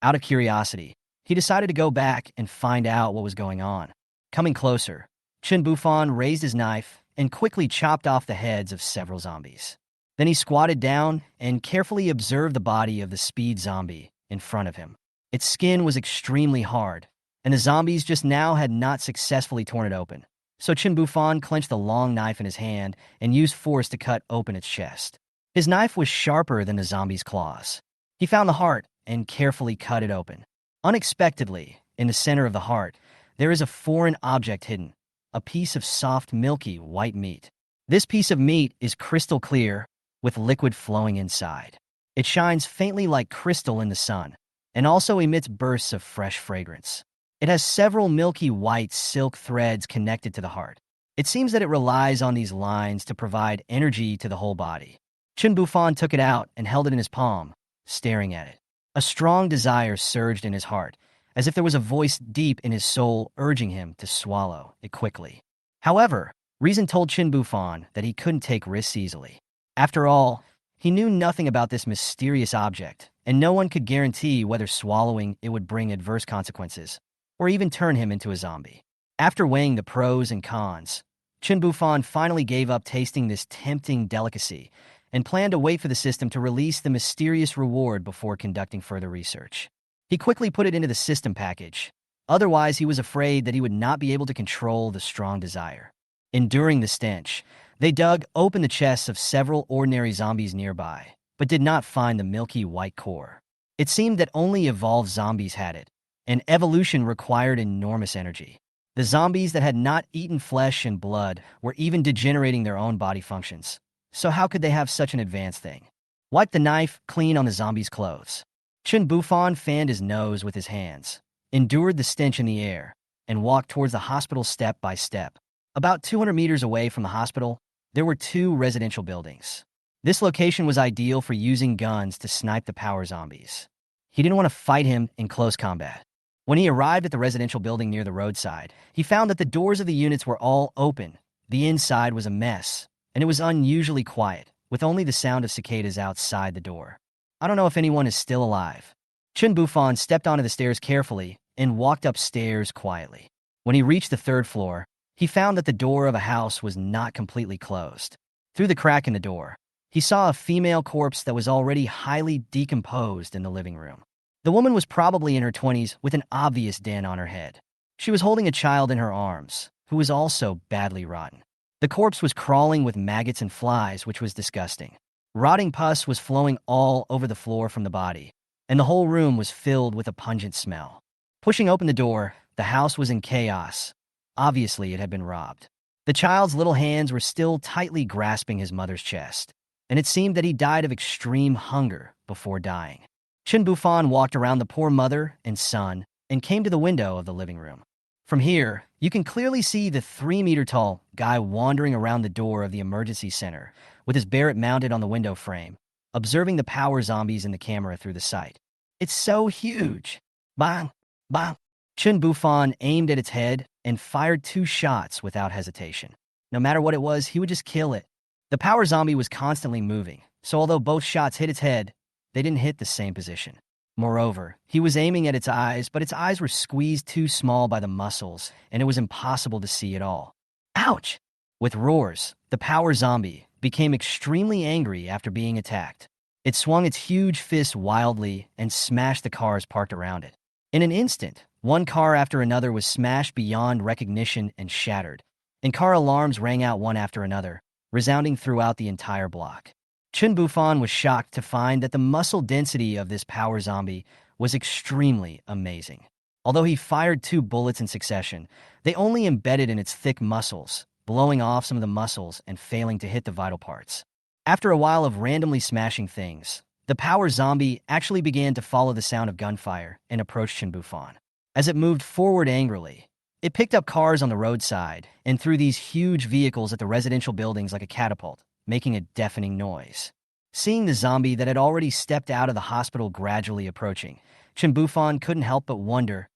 Out of curiosity, he decided to go back and find out what was going on. Coming closer, Chen Bufan raised his knife and quickly chopped off the heads of several zombies. Then he squatted down and carefully observed the body of the speed zombie in front of him. Its skin was extremely hard, and the zombies just now had not successfully torn it open. So Chen Bufan clenched the long knife in his hand and used force to cut open its chest. His knife was sharper than the zombie's claws. He found the heart and carefully cut it open. Unexpectedly, in the center of the heart, there is a foreign object hidden, a piece of soft, milky, white meat. This piece of meat is crystal clear, with liquid flowing inside. It shines faintly like crystal in the sun, and also emits bursts of fresh fragrance. It has several milky white silk threads connected to the heart. It seems that it relies on these lines to provide energy to the whole body. Chen Bufan took it out and held it in his palm, staring at it. A strong desire surged in his heart, as if there was a voice deep in his soul urging him to swallow it quickly. However, reason told Chen Bufan that he couldn't take risks easily. After all, he knew nothing about this mysterious object, and no one could guarantee whether swallowing it would bring adverse consequences, or even turn him into a zombie. After weighing the pros and cons, Chen Bufan finally gave up tasting this tempting delicacy and planned to wait for the system to release the mysterious reward before conducting further research. He quickly put it into the system package. Otherwise, he was afraid that he would not be able to control the strong desire. Enduring the stench, they dug open the chests of several ordinary zombies nearby, but did not find the milky white core. It seemed that only evolved zombies had it, and evolution required enormous energy. The zombies that had not eaten flesh and blood were even degenerating their own body functions. So how could they have such an advanced thing? Wipe the knife clean on the zombie's clothes. Chen Bufan fanned his nose with his hands, endured the stench in the air, and walked towards the hospital step by step. About 200 meters away from the hospital, there were 2 residential buildings. This location was ideal for using guns to snipe the power zombies. He didn't want to fight him in close combat. When he arrived at the residential building near the roadside, he found that the doors of the units were all open. The inside was a mess, and it was unusually quiet, with only the sound of cicadas outside the door. I don't know if anyone is still alive. Chen Bufan stepped onto the stairs carefully and walked upstairs quietly. When he reached the 3rd floor, he found that the door of a house was not completely closed. Through the crack in the door, he saw a female corpse that was already highly decomposed in the living room. The woman was probably in her 20s with an obvious dent on her head. She was holding a child in her arms, who was also badly rotten. The corpse was crawling with maggots and flies, which was disgusting. Rotting pus was flowing all over the floor from the body, and the whole room was filled with a pungent smell. Pushing open the door, the house was in chaos. Obviously, it had been robbed. The child's little hands were still tightly grasping his mother's chest, and it seemed that he died of extreme hunger before dying. Chen Bufan walked around the poor mother and son and came to the window of the living room. From here, you can clearly see the 3-meter-tall guy wandering around the door of the emergency center with his Barrett mounted on the window frame, observing the power zombies in the camera through the sight. It's so huge. Bang! Bang! Chen Bufan aimed at its head and fired 2 shots without hesitation. No matter what it was, he would just kill it. The power zombie was constantly moving, so although both shots hit its head, they didn't hit the same position. Moreover, he was aiming at its eyes, but its eyes were squeezed too small by the muscles, and it was impossible to see at all. Ouch! With roars, the power zombie became extremely angry after being attacked. It swung its huge fist wildly and smashed the cars parked around it. In an instant, one car after another was smashed beyond recognition and shattered, and car alarms rang out one after another, resounding throughout the entire block. Chen Bufan was shocked to find that the muscle density of this power zombie was extremely amazing. Although he fired 2 bullets in succession, they only embedded in its thick muscles, blowing off some of the muscles and failing to hit the vital parts. After a while of randomly smashing things, the power zombie actually began to follow the sound of gunfire and approached Chen Bufan. As it moved forward angrily, it picked up cars on the roadside and threw these huge vehicles at the residential buildings like a catapult, making a deafening noise. Seeing the zombie that had already stepped out of the hospital gradually approaching, Chen Bufan couldn't help but wonder,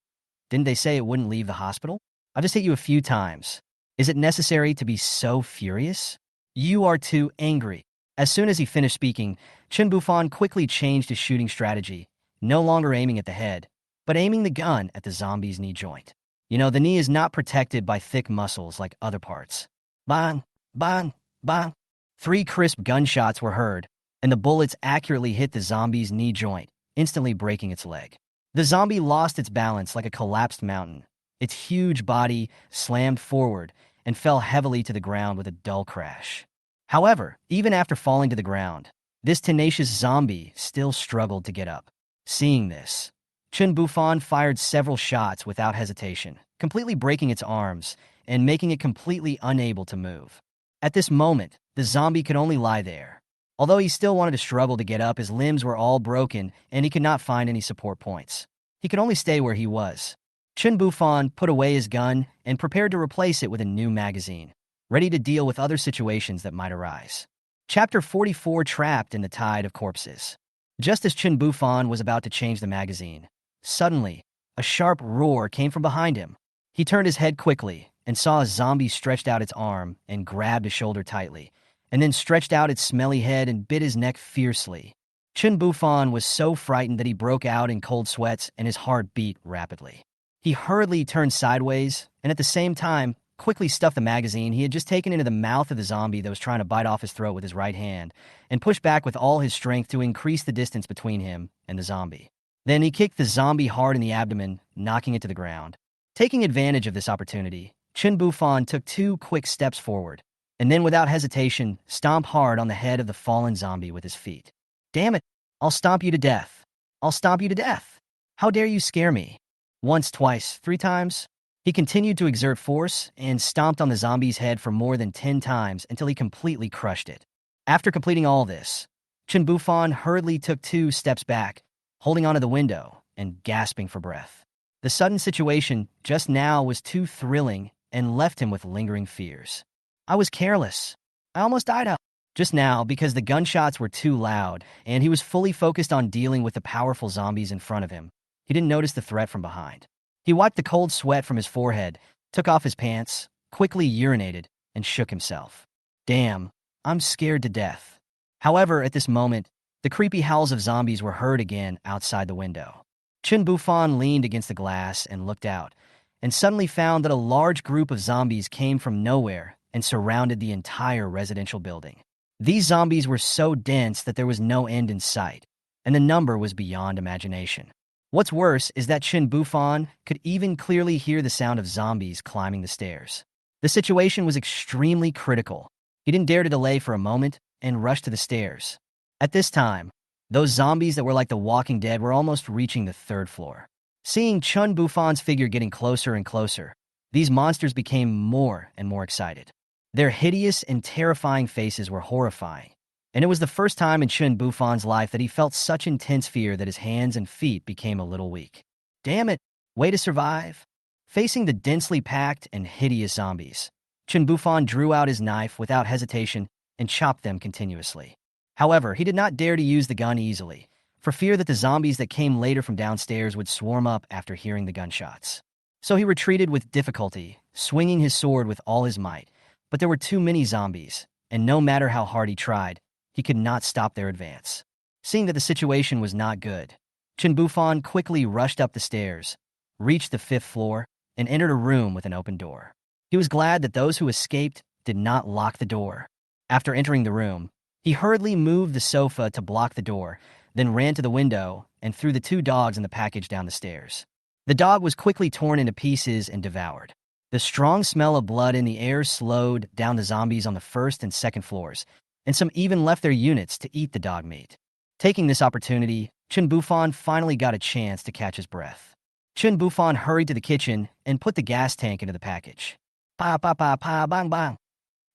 didn't they say it wouldn't leave the hospital? I've just hit you a few times. Is it necessary to be so furious? You are too angry. As soon as he finished speaking, Chen Bufan quickly changed his shooting strategy, no longer aiming at the head, but aiming the gun at the zombie's knee joint. You know, the knee is not protected by thick muscles like other parts. Bang, bang, bang. 3 crisp gunshots were heard, and the bullets accurately hit the zombie's knee joint, instantly breaking its leg. The zombie lost its balance like a collapsed mountain. Its huge body slammed forward and fell heavily to the ground with a dull crash. However, even after falling to the ground, this tenacious zombie still struggled to get up. Seeing this, Chen Bufan fired several shots without hesitation, completely breaking its arms and making it completely unable to move. At this moment, the zombie could only lie there. Although he still wanted to struggle to get up, his limbs were all broken and he could not find any support points. He could only stay where he was. Chen Bufan put away his gun and prepared to replace it with a new magazine, ready to deal with other situations that might arise. Chapter 44, Trapped in the Tide of Corpses. Just as Chen Bufan was about to change the magazine, suddenly, a sharp roar came from behind him. He turned his head quickly and saw a zombie stretched out its arm and grabbed his shoulder tightly, and then stretched out its smelly head and bit his neck fiercely. Chen Bufan was so frightened that he broke out in cold sweats and his heart beat rapidly. He hurriedly turned sideways and at the same time quickly stuffed the magazine he had just taken into the mouth of the zombie that was trying to bite off his throat with his right hand and pushed back with all his strength to increase the distance between him and the zombie. Then he kicked the zombie hard in the abdomen, knocking it to the ground. Taking advantage of this opportunity, Chen Bufan took 2 quick steps forward, and then without hesitation, stomped hard on the head of the fallen zombie with his feet. Damn it! I'll stomp you to death! I'll stomp you to death! How dare you scare me? Once, twice, 3 times? He continued to exert force and stomped on the zombie's head for more than 10 times until he completely crushed it. After completing all this, Chen Bufan hurriedly took 2 steps back, holding onto the window and gasping for breath. The sudden situation just now was too thrilling and left him with lingering fears. I was careless. I almost died out just now because the gunshots were too loud and he was fully focused on dealing with the powerful zombies in front of him. He didn't notice the threat from behind. He wiped the cold sweat from his forehead, took off his pants, quickly urinated, and shook himself. Damn, I'm scared to death. However, at this moment, the creepy howls of zombies were heard again outside the window. Chen Bufan leaned against the glass and looked out, and suddenly found that a large group of zombies came from nowhere and surrounded the entire residential building. These zombies were so dense that there was no end in sight, and the number was beyond imagination. What's worse is that Chen Bufan could even clearly hear the sound of zombies climbing the stairs. The situation was extremely critical. He didn't dare to delay for a moment and rushed to the stairs. At this time, those zombies that were like the Walking Dead were almost reaching the 3rd floor. Seeing Chen Bufan's figure getting closer and closer, these monsters became more and more excited. Their hideous and terrifying faces were horrifying, and it was the first time in Chen Bufan's life that he felt such intense fear that his hands and feet became a little weak. Damn it, way to survive. Facing the densely packed and hideous zombies, Chen Bufan drew out his knife without hesitation and chopped them continuously. However, he did not dare to use the gun easily, for fear that the zombies that came later from downstairs would swarm up after hearing the gunshots. So he retreated with difficulty, swinging his sword with all his might, but there were too many zombies, and no matter how hard he tried, he could not stop their advance. Seeing that the situation was not good, Chen Bufan quickly rushed up the stairs, reached the 5th floor, and entered a room with an open door. He was glad that those who escaped did not lock the door. After entering the room, he hurriedly moved the sofa to block the door, then ran to the window and threw the 2 dogs in the package down the stairs. The dog was quickly torn into pieces and devoured. The strong smell of blood in the air slowed down the zombies on the first and second floors, and some even left their units to eat the dog meat. Taking this opportunity, Chen Bufan finally got a chance to catch his breath. Chen Bufan hurried to the kitchen and put the gas tank into the package. Pa pa pa pa bang bang.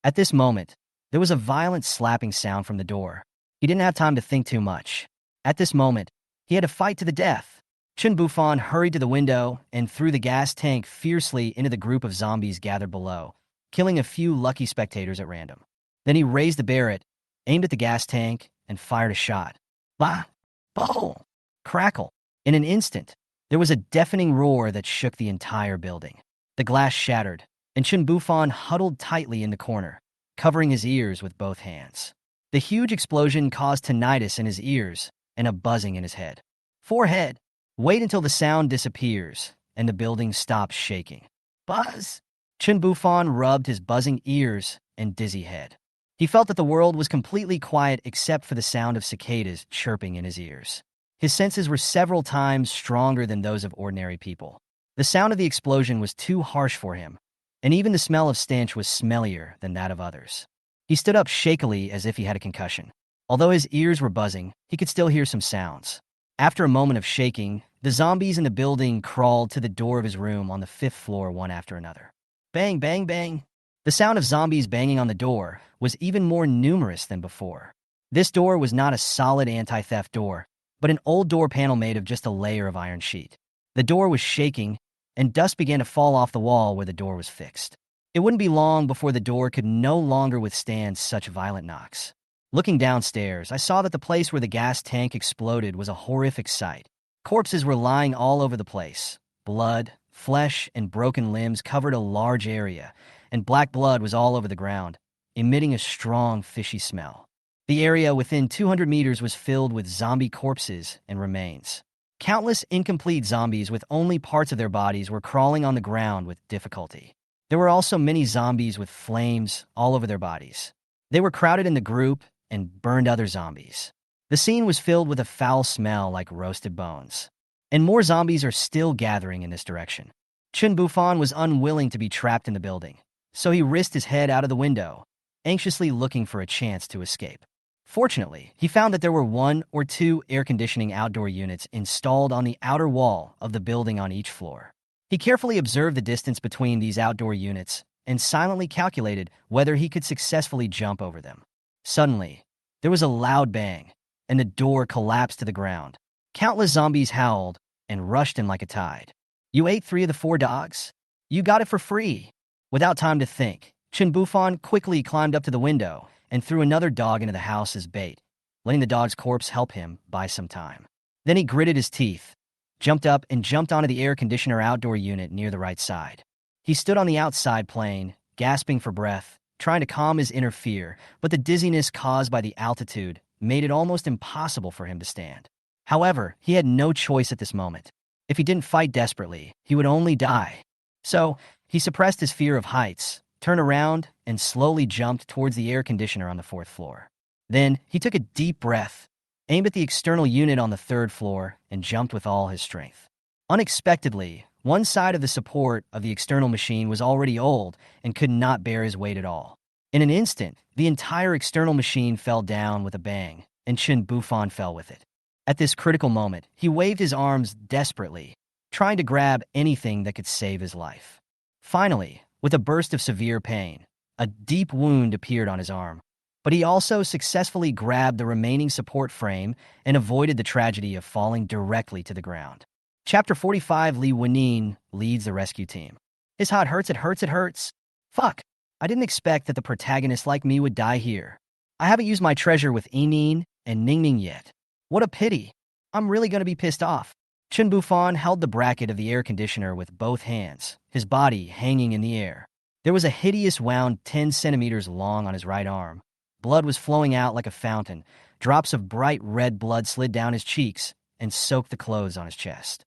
At this moment, there was a violent slapping sound from the door. He didn't have time to think too much. At this moment, he had to fight to the death. Chen Bufan hurried to the window and threw the gas tank fiercely into the group of zombies gathered below, killing a few lucky spectators at random. Then he raised the Barrett, aimed at the gas tank, and fired a shot. Bah! Boom! Crackle! In an instant, there was a deafening roar that shook the entire building. The glass shattered, and Chen Bufan huddled tightly in the corner, covering his ears with both hands. The huge explosion caused tinnitus in his ears and a buzzing in his head. Forehead! Wait until the sound disappears and the building stops shaking. Buzz! Chen Bufan rubbed his buzzing ears and dizzy head. He felt that the world was completely quiet except for the sound of cicadas chirping in his ears. His senses were several times stronger than those of ordinary people. The sound of the explosion was too harsh for him, and even the smell of stench was smellier than that of others. He stood up shakily as if he had a concussion. Although his ears were buzzing, he could still hear some sounds. After a moment of shaking, the zombies in the building crawled to the door of his room on the 5th floor one after another. Bang, bang, bang. The sound of zombies banging on the door was even more numerous than before. This door was not a solid anti-theft door, but an old door panel made of just a layer of iron sheet. The door was shaking, and dust began to fall off the wall where the door was fixed. It wouldn't be long before the door could no longer withstand such violent knocks. Looking downstairs, I saw that the place where the gas tank exploded was a horrific sight. Corpses were lying all over the place. Blood, flesh, and broken limbs covered a large area, and black blood was all over the ground, emitting a strong, fishy smell. The area within 200 meters was filled with zombie corpses and remains. Countless incomplete zombies with only parts of their bodies were crawling on the ground with difficulty. There were also many zombies with flames all over their bodies. They were crowded in the group and burned other zombies. The scene was filled with a foul smell like roasted bones. And more zombies are still gathering in this direction. Chen Bufan was unwilling to be trapped in the building, so he risked his head out of the window, anxiously looking for a chance to escape. Fortunately, he found that there were 1 or 2 air conditioning outdoor units installed on the outer wall of the building on each floor. He carefully observed the distance between these outdoor units and silently calculated whether he could successfully jump over them. Suddenly, there was a loud bang, and the door collapsed to the ground. Countless zombies howled and rushed in like a tide. You ate 3 of the 4 dogs? You got it for free. Without time to think, Chen Bufan quickly climbed up to the window and threw another dog into the house as bait, letting the dog's corpse help him buy some time. Then he gritted his teeth, jumped up, and jumped onto the air conditioner outdoor unit near the right side. He stood on the outside plane, gasping for breath, trying to calm his inner fear, but the dizziness caused by the altitude made it almost impossible for him to stand. However, he had no choice at this moment. If he didn't fight desperately, he would only die. So, he suppressed his fear of heights, turned around, and slowly jumped towards the air conditioner on the 4th floor. Then, he took a deep breath, aimed at the external unit on the 3rd floor, and jumped with all his strength. Unexpectedly, one side of the support of the external machine was already old and could not bear his weight at all. In an instant, the entire external machine fell down with a bang, and Chen Bufan fell with it. At this critical moment, he waved his arms desperately, trying to grab anything that could save his life. Finally, with a burst of severe pain, a deep wound appeared on his arm, but he also successfully grabbed the remaining support frame and avoided the tragedy of falling directly to the ground. Chapter 45. Li Wanine leads the rescue team. His heart hurts, it hurts, it hurts. Fuck, I didn't expect that the protagonist like me would die here. I haven't used my treasure with Yinyin and Ningning yet. What a pity. I'm really going to be pissed off. Chen Bufan held the bracket of the air conditioner with both hands, his body hanging in the air. There was a hideous wound 10 centimeters long on his right arm. Blood was flowing out like a fountain. Drops of bright red blood slid down his cheeks and soaked the clothes on his chest.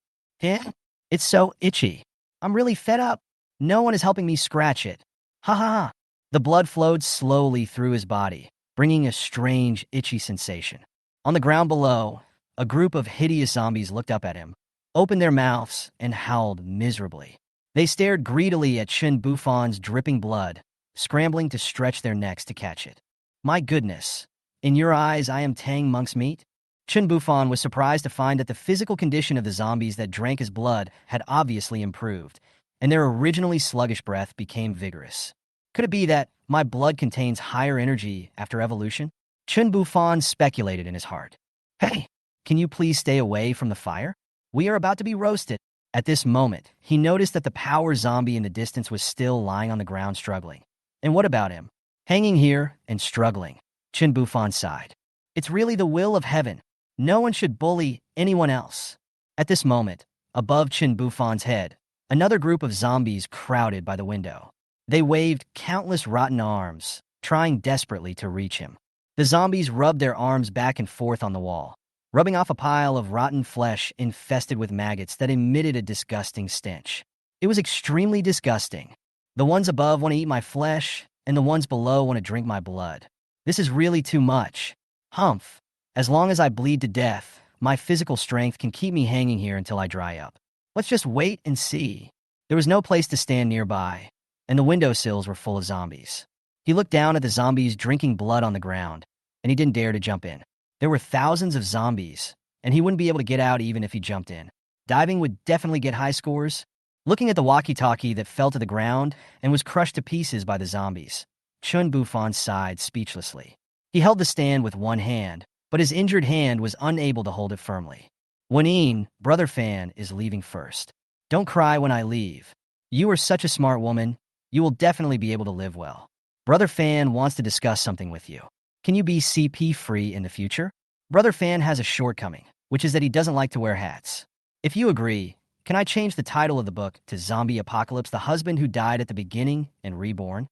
It's so itchy. I'm really fed up. No one is helping me scratch it. Ha ha ha. The blood flowed slowly through his body, bringing a strange, itchy sensation. On the ground below, a group of hideous zombies looked up at him, opened their mouths, and howled miserably. They stared greedily at Chen Bufan's dripping blood, scrambling to stretch their necks to catch it. My goodness. In your eyes, I am Tang monk's meat? Chen Bufan was surprised to find that the physical condition of the zombies that drank his blood had obviously improved, and their originally sluggish breath became vigorous. Could it be that my blood contains higher energy after evolution? Chen Bufan speculated in his heart. Hey, can you please stay away from the fire? We are about to be roasted. At this moment, he noticed that the power zombie in the distance was still lying on the ground struggling. And what about him? Hanging here and struggling. Chen Bufan sighed. It's really the will of heaven. No one should bully anyone else. At this moment, above Chen Bufan's head, another group of zombies crowded by the window. They waved countless rotten arms, trying desperately to reach him. The zombies rubbed their arms back and forth on the wall, rubbing off a pile of rotten flesh infested with maggots that emitted a disgusting stench. It was extremely disgusting. The ones above want to eat my flesh, and the ones below want to drink my blood. This is really too much. Humph. As long as I bleed to death, my physical strength can keep me hanging here until I dry up. Let's just wait and see. There was no place to stand nearby, and the windowsills were full of zombies. He looked down at the zombies drinking blood on the ground, and he didn't dare to jump in. There were thousands of zombies, and he wouldn't be able to get out even if he jumped in. Diving would definitely get high scores. Looking at the walkie-talkie that fell to the ground and was crushed to pieces by the zombies, Chen Bufan sighed speechlessly. He held the stand with one hand, but his injured hand was unable to hold it firmly. Lanine, Brother Fan, is leaving first. Don't cry when I leave. You are such a smart woman. You will definitely be able to live well. Brother Fan wants to discuss something with you. Can you be CP-free in the future? Brother Fan has a shortcoming, which is that he doesn't like to wear hats. If you agree, can I change the title of the book to Zombie Apocalypse: The Husband Who Died at the Beginning and Reborn?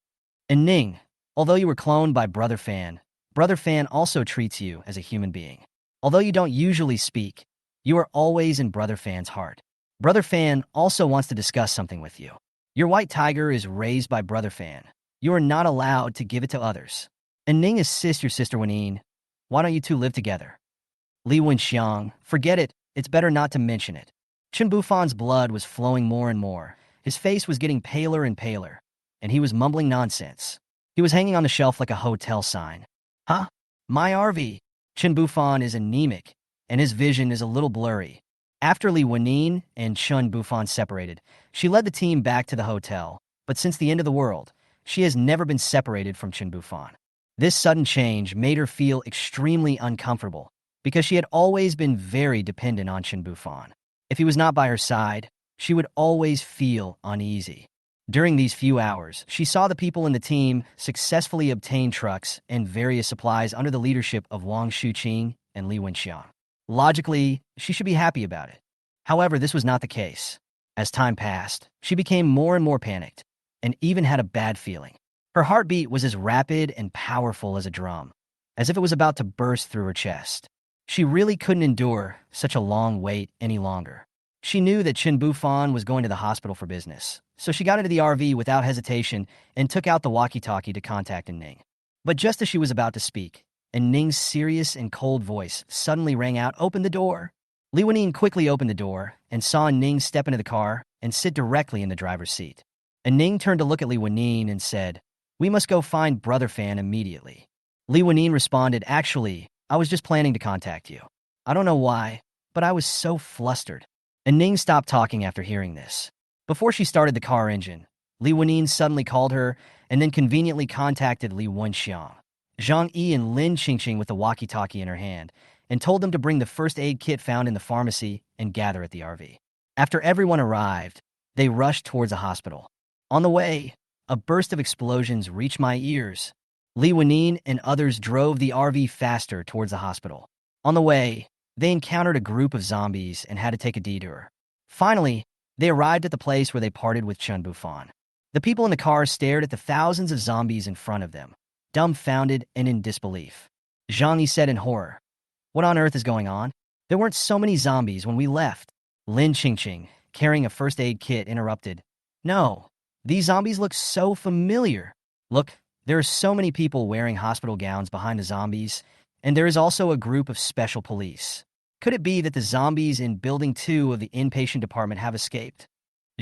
And Ning, although you were cloned by Brother Fan also treats you as a human being. Although you don't usually speak, you are always in Brother Fan's heart. Brother Fan also wants to discuss something with you. Your white tiger is raised by Brother Fan. You are not allowed to give it to others. And Ning assists your sister Lanine. Why don't you two live together? Li Wenxiang, forget it. It's better not to mention it. Chen Bufan's blood was flowing more and more. His face was getting paler and paler, and he was mumbling nonsense. He was hanging on the shelf like a hotel sign. Huh? My RV. Chen Bufan is anemic, and his vision is a little blurry. After Li Wenyin and Chen Bufan separated, she led the team back to the hotel, but since the end of the world, she has never been separated from Chen Bufan. This sudden change made her feel extremely uncomfortable, because she had always been very dependent on Chen Bufan. If he was not by her side, she would always feel uneasy. During these few hours, she saw the people in the team successfully obtain trucks and various supplies under the leadership of Wang Shuqing and Li Wenxiang. Logically, she should be happy about it. However, this was not the case. As time passed, she became more and more panicked, and even had a bad feeling. Her heartbeat was as rapid and powerful as a drum, as if it was about to burst through her chest. She really couldn't endure such a long wait any longer. She knew that Chen Bufan was going to the hospital for business, so she got into the RV without hesitation and took out the walkie-talkie to contact Ning. But just as she was about to speak, Ning's serious and cold voice suddenly rang out, "Open the door." Li Wenyin quickly opened the door and saw Ning step into the car and sit directly in the driver's seat. Ning turned to look at Li Wenyin and said, "We must go find Brother Fan immediately." Li Wenyin responded, "Actually, I was just planning to contact you. I don't know why, but I was so flustered." Ning stopped talking after hearing this. Before she started the car engine, Li Wenyin suddenly called her and then conveniently contacted Li Wenxiang, Zhang Yi, and Lin Qingqing with the walkie-talkie in her hand, and told them to bring the first aid kit found in the pharmacy and gather at the RV. After everyone arrived, they rushed towards the hospital. On the way, a burst of explosions reached my ears. Li Wenyin and others drove the RV faster towards the hospital. On the way, they encountered a group of zombies and had to take a detour. Finally, they arrived at the place where they parted with Chen Bufan. The people in the car stared at the thousands of zombies in front of them, dumbfounded and in disbelief. Zhang Yi said in horror, "What on earth is going on? There weren't so many zombies when we left." Lin Qingqing, carrying a first aid kit, interrupted, "No, these zombies look so familiar. Look, there are so many people wearing hospital gowns behind the zombies, and there is also a group of special police. Could it be that the zombies in Building 2 of the inpatient department have escaped?"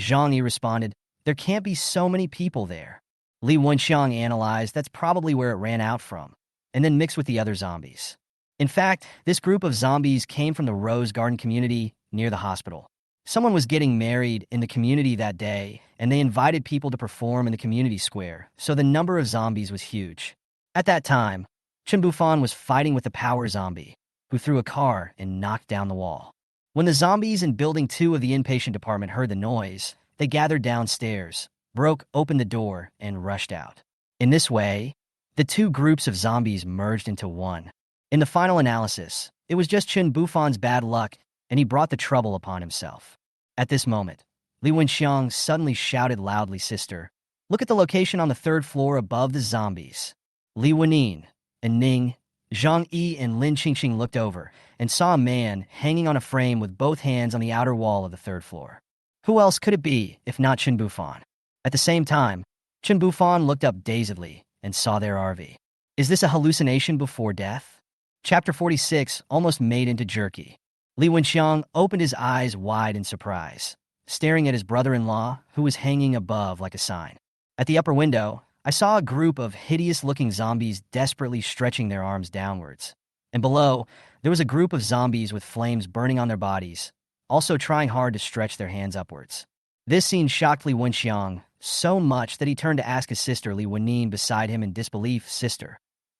Zhang Yi responded, "There can't be so many people there." Li Wenxiang analyzed that's probably where it ran out from, and then mixed with the other zombies. In fact, this group of zombies came from the Rose Garden community near the hospital. Someone was getting married in the community that day, and they invited people to perform in the community square, so the number of zombies was huge. At that time, Chen Bufan was fighting with the power zombie, who threw a car and knocked down the wall. When the zombies in Building 2 of the inpatient department heard the noise, they gathered downstairs, broke open the door, and rushed out. In this way, the two groups of zombies merged into one. In the final analysis, it was just Chen Bufan's bad luck, and he brought the trouble upon himself. At this moment, Li Wenxiang suddenly shouted loudly, "Sister, look at the location on the third floor above the zombies." Li Wenin and Ning, Zhang Yi, and Lin Qingxing looked over and saw a man hanging on a frame with both hands on the outer wall of the third floor. Who else could it be if not Chen Bufan? At the same time, Chen Bufan looked up dazedly and saw their RV. Is this a hallucination before death? Chapter 46 almost made into jerky. Li Wenxiang opened his eyes wide in surprise, staring at his brother-in-law, who was hanging above like a sign. At the upper window, I saw a group of hideous-looking zombies desperately stretching their arms downwards. And below, there was a group of zombies with flames burning on their bodies, also trying hard to stretch their hands upwards. This scene shocked Li Wenxiang so much that he turned to ask his sister Li Wenin beside him in disbelief, "Sister,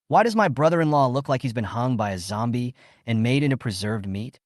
why does my brother-in-law look like he's been hung by a zombie and made into preserved meat?"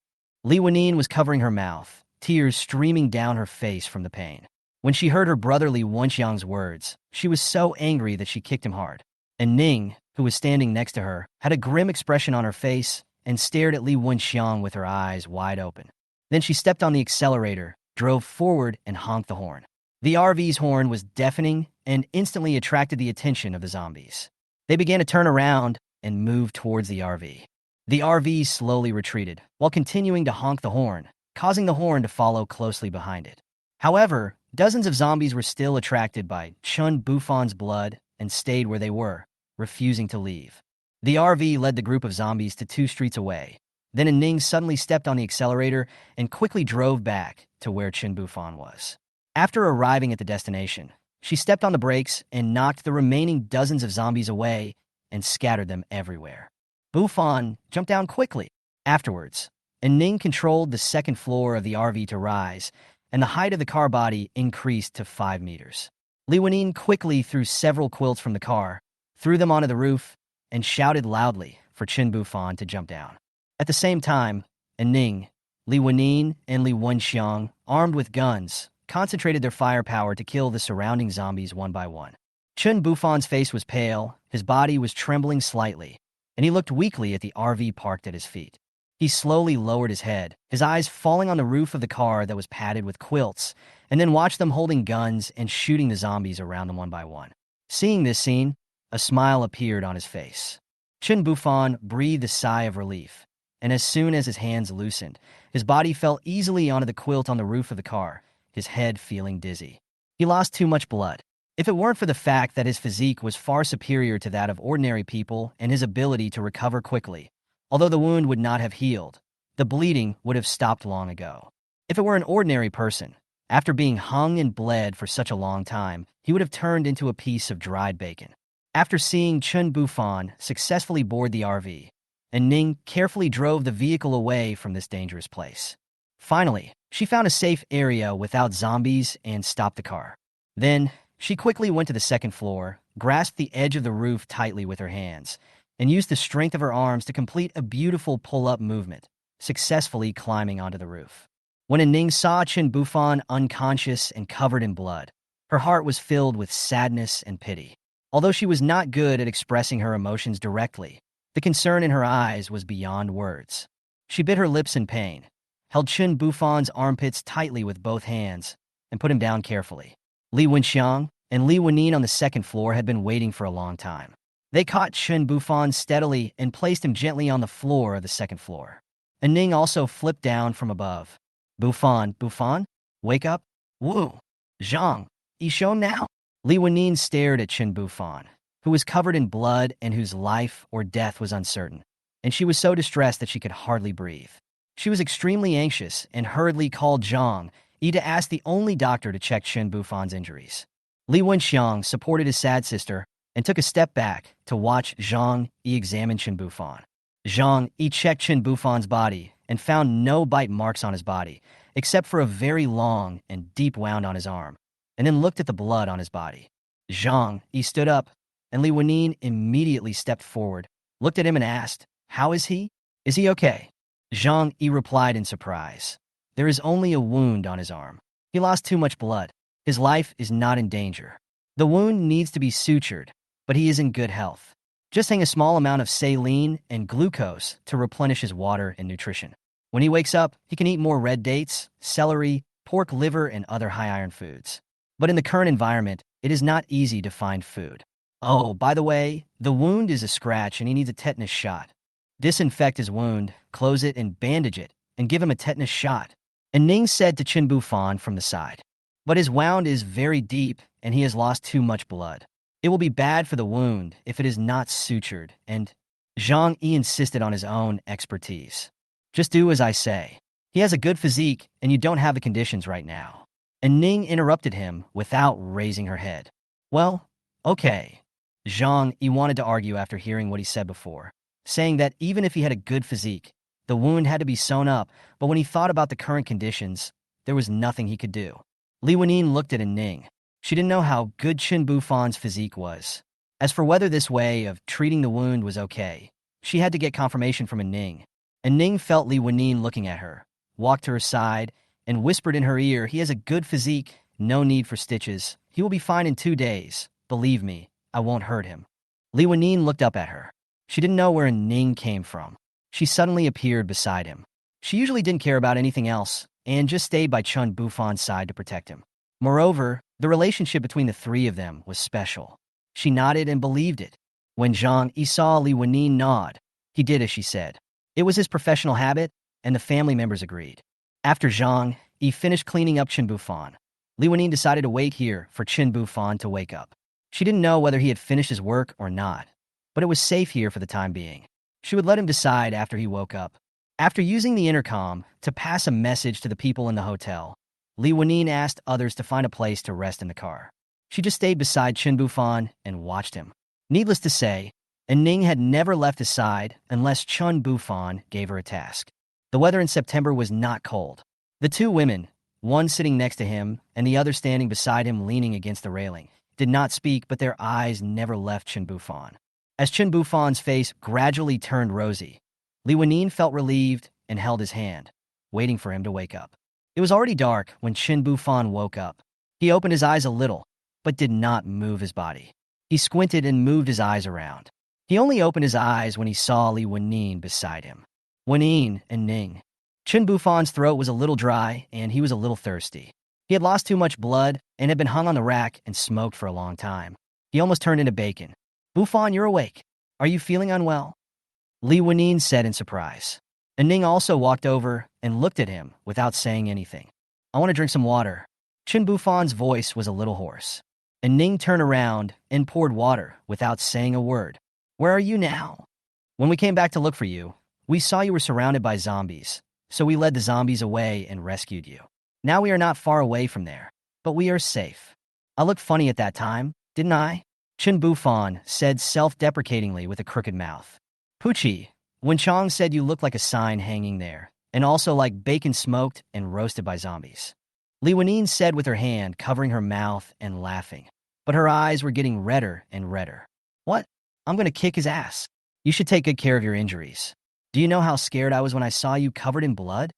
Li Wenin was covering her mouth, tears streaming down her face from the pain. When she heard her brother Li Wenxiang's words, she was so angry that she kicked him hard. And Ning, who was standing next to her, had a grim expression on her face and stared at Li Wenxiang with her eyes wide open. Then she stepped on the accelerator, drove forward, and honked the horn. The RV's horn was deafening and instantly attracted the attention of the zombies. They began to turn around and move towards the RV. The RV slowly retreated, while continuing to honk the horn, causing the horn to follow closely behind it. However, dozens of zombies were still attracted by Chen Bufan's blood and stayed where they were, refusing to leave. The RV led the group of zombies to 2 streets away. Then Ning suddenly stepped on the accelerator and quickly drove back to where Chen Bufan was. After arriving at the destination, she stepped on the brakes and knocked the remaining dozens of zombies away and scattered them everywhere. Bufan jumped down quickly. Afterwards, Ning controlled the second floor of the RV to rise, and the height of the car body increased to 5 meters. Li Wenin quickly threw several quilts from the car, threw them onto the roof, and shouted loudly for Chen Bufan to jump down. At the same time, Ning, Li Wenin, and Li Wenxiang, armed with guns, concentrated their firepower to kill the surrounding zombies one by one. Chen Bufan's face was pale, his body was trembling slightly, and he looked weakly at the RV parked at his feet. He slowly lowered his head, his eyes falling on the roof of the car that was padded with quilts, and then watched them holding guns and shooting the zombies around them one by one. Seeing this scene, a smile appeared on his face. Chen Bufan breathed a sigh of relief, and as soon as his hands loosened, his body fell easily onto the quilt on the roof of the car, his head feeling dizzy. He lost too much blood. If it weren't for the fact that his physique was far superior to that of ordinary people and his ability to recover quickly, although the wound would not have healed, the bleeding would have stopped long ago. If it were an ordinary person, after being hung and bled for such a long time, he would have turned into a piece of dried bacon. After seeing Chen Bufan successfully board the RV, and Ning carefully drove the vehicle away from this dangerous place. Finally, she found a safe area without zombies and stopped the car. Then, she quickly went to the second floor, grasped the edge of the roof tightly with her hands, and used the strength of her arms to complete a beautiful pull-up movement, successfully climbing onto the roof. When Ning saw Chen Bufan unconscious and covered in blood, her heart was filled with sadness and pity. Although she was not good at expressing her emotions directly, the concern in her eyes was beyond words. She bit her lips in pain, held Chen Bufan's armpits tightly with both hands, and put him down carefully. Li Wenxiang and Li Wenin on the second floor had been waiting for a long time. They caught Chen Bufan steadily and placed him gently on the floor of the second floor. Ning also flipped down from above. Bufan, wake up. Woo! Zhang, you show now? Li Wenin stared at Chen Bufan, who was covered in blood and whose life or death was uncertain, and she was so distressed that she could hardly breathe. She was extremely anxious and hurriedly called Jang Ida asked the only doctor to check Chen Bufan's injuries. Li Wenxiang supported his sad sister and took a step back to watch Zhang Yi examine Chen Bufan. Zhang Yi checked Chen Bufan's body and found no bite marks on his body, except for a very long and deep wound on his arm, and then looked at the blood on his body. Zhang Yi stood up, and Li Wenin immediately stepped forward, looked at him and asked, "How is he? Is he okay?" Zhang Yi replied in surprise. "There is only a wound on his arm. He lost too much blood. His life is not in danger. The wound needs to be sutured, but he is in good health. Just hang a small amount of saline and glucose to replenish his water and nutrition. When he wakes up, he can eat more red dates, celery, pork liver, and other high-iron foods. But in the current environment, it is not easy to find food. Oh, by the way, the wound is a scratch and he needs a tetanus shot. Disinfect his wound, close it and bandage it, and give him a tetanus shot." And Ning said to Chen Bufan from the side. "But his wound is very deep and he has lost too much blood. It will be bad for the wound if it is not sutured," and Zhang Yi insisted on his own expertise. "Just do as I say. He has a good physique and you don't have the conditions right now." And Ning interrupted him without raising her head. "Well, okay." Zhang Yi wanted to argue after hearing what he said before, saying that even if he had a good physique, the wound had to be sewn up, but when he thought about the current conditions, there was nothing he could do. Li Wenin looked at Ning. She didn't know how good Chen Bufan's physique was. As for whether this way of treating the wound was okay, she had to get confirmation from Ning. And Ning felt Li Wenin looking at her, walked to her side, and whispered in her ear, "He has a good physique, no need for stitches. He will be fine in 2 days. Believe me, I won't hurt him." Li Wenin looked up at her. She didn't know where Ning came from. She suddenly appeared beside him. She usually didn't care about anything else, and just stayed by Chen Bufan's side to protect him. Moreover, the relationship between the three of them was special. She nodded and believed it. When Zhang Yi saw Li Wenin nod, he did as she said. It was his professional habit, and the family members agreed. After Zhang Yi finished cleaning up Chen Bufan, Li Wenin decided to wait here for Chen Bufan to wake up. She didn't know whether he had finished his work or not, but it was safe here for the time being. She would let him decide after he woke up. After using the intercom to pass a message to the people in the hotel, Li Wenin asked others to find a place to rest in the car. She just stayed beside Chen Bufan and watched him. Needless to say, Ning had never left his side unless Chen Bufan gave her a task. The weather in September was not cold. The two women, one sitting next to him and the other standing beside him leaning against the railing, did not speak, but their eyes never left Chen Bufan. As Chen Bufan's face gradually turned rosy, Li Wenin felt relieved and held his hand, waiting for him to wake up. It was already dark when Chen Bufan woke up. He opened his eyes a little, but did not move his body. He squinted and moved his eyes around. He only opened his eyes when he saw Li Wenin beside him. Wenin and Ning. Chen Bufan's throat was a little dry, and he was a little thirsty. He had lost too much blood and had been hung on the rack and smoked for a long time. He almost turned into bacon. "Bufan, you're awake. Are you feeling unwell?" Li Wenin said in surprise. And Ning also walked over and looked at him without saying anything. "I want to drink some water." Chen Bufan's voice was a little hoarse. And Ning turned around and poured water without saying a word. "Where are you now?" "When we came back to look for you, we saw you were surrounded by zombies, so we led the zombies away and rescued you. Now we are not far away from there, but we are safe. I looked funny at that time, didn't I?" Chen Bufan said self-deprecatingly with a crooked mouth. "Pucci, when Chang said you looked like a sign hanging there, and also like bacon smoked and roasted by zombies." Li Wenin said with her hand covering her mouth and laughing, but her eyes were getting redder and redder. "What? I'm going to kick his ass. You should take good care of your injuries. Do you know how scared I was when I saw you covered in blood?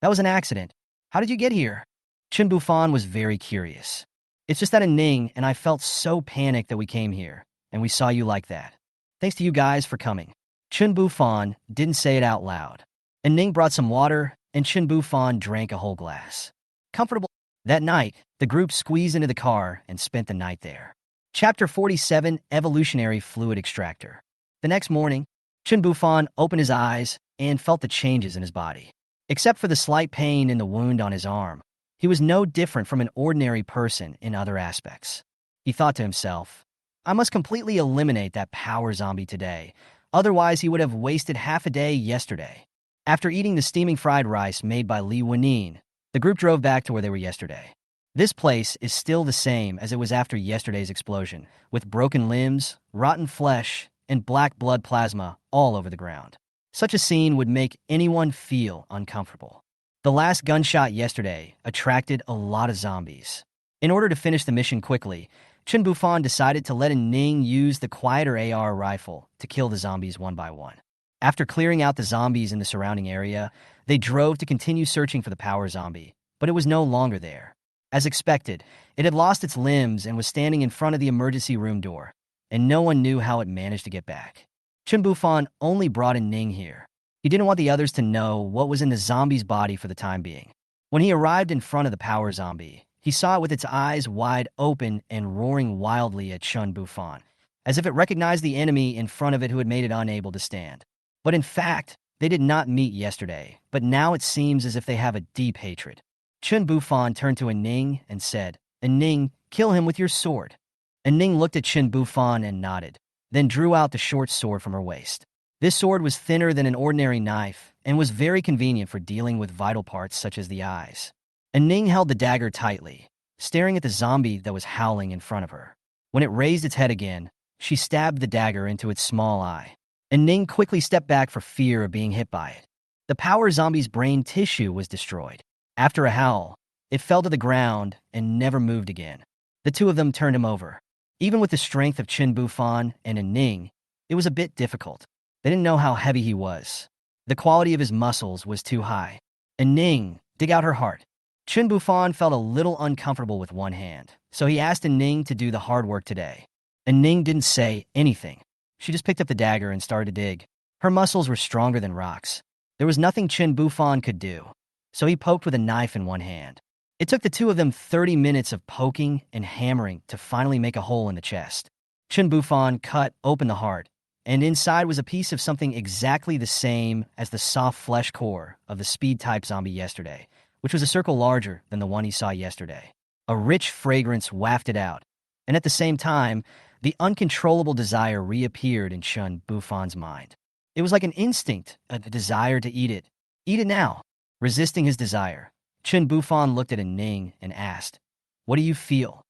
That was an accident. How did you get here?" Chen Bufan was very curious. "It's just that in Ning and I felt so panicked that we came here, and we saw you like that. Thanks to you guys for coming." Chen Bufan didn't say it out loud. And Ning brought some water, and Chen Bufan drank a whole glass. Comfortable. That night, the group squeezed into the car and spent the night there. Chapter 47, Evolutionary Fluid Extractor. The next morning, Chen Bufan opened his eyes and felt the changes in his body. Except for the slight pain in the wound on his arm, he was no different from an ordinary person in other aspects. He thought to himself, "I must completely eliminate that power zombie today, otherwise he would have wasted half a day yesterday." After eating the steaming fried rice made by Li Wenin, The group drove back to where they were yesterday. This place is still the same as it was after yesterday's explosion, with broken limbs, rotten flesh, and black blood plasma all over the ground. Such a scene would make anyone feel uncomfortable. The last gunshot yesterday attracted a lot of zombies. In order to finish the mission quickly, Chen Bufan decided to let Ning use the quieter AR rifle to kill the zombies one by one. After clearing out the zombies in the surrounding area, they drove to continue searching for the power zombie, but it was no longer there. As expected, it had lost its limbs and was standing in front of the emergency room door, and no one knew how it managed to get back. Chen Bufan only brought in Ning here. He didn't want the others to know what was in the zombie's body for the time being. When he arrived in front of the power zombie, he saw it with its eyes wide open and roaring wildly at Chen Bufan, as if it recognized the enemy in front of it who had made it unable to stand. But in fact, they did not meet yesterday, but now it seems as if they have a deep hatred. Chen Bufan turned to Ning and said, "Ning, kill him with your sword." Ning looked at Chen Bufan and nodded, then drew out the short sword from her waist. This sword was thinner than an ordinary knife and was very convenient for dealing with vital parts such as the eyes. Ning held the dagger tightly, staring at the zombie that was howling in front of her. When it raised its head again, she stabbed the dagger into its small eye. Ning quickly stepped back for fear of being hit by it. The power zombie's brain tissue was destroyed. After a howl, it fell to the ground and never moved again. The two of them turned him over. Even with the strength of Chen Bufan and Ning, it was a bit difficult. They didn't know how heavy he was. The quality of his muscles was too high. Ning, dig out her heart. Chen Bufan felt a little uncomfortable with one hand, so he asked Ning to do the hard work today. Ning didn't say anything. She just picked up the dagger and started to dig. Her muscles were stronger than rocks. There was nothing Chen Bufan could do, so he poked with a knife in one hand. It took the two of them 30 minutes of poking and hammering to finally make a hole in the chest. Chen Bufan cut open the heart, and inside was a piece of something exactly the same as the soft flesh core of the speed-type zombie yesterday, which was a circle larger than the one he saw yesterday. A rich fragrance wafted out, and at the same time, the uncontrollable desire reappeared in Chen Bufan's mind. It was like an instinct, a desire to eat it. Eat it now. Resisting his desire, Chen Bufan looked at Ning and asked, "What do you feel?"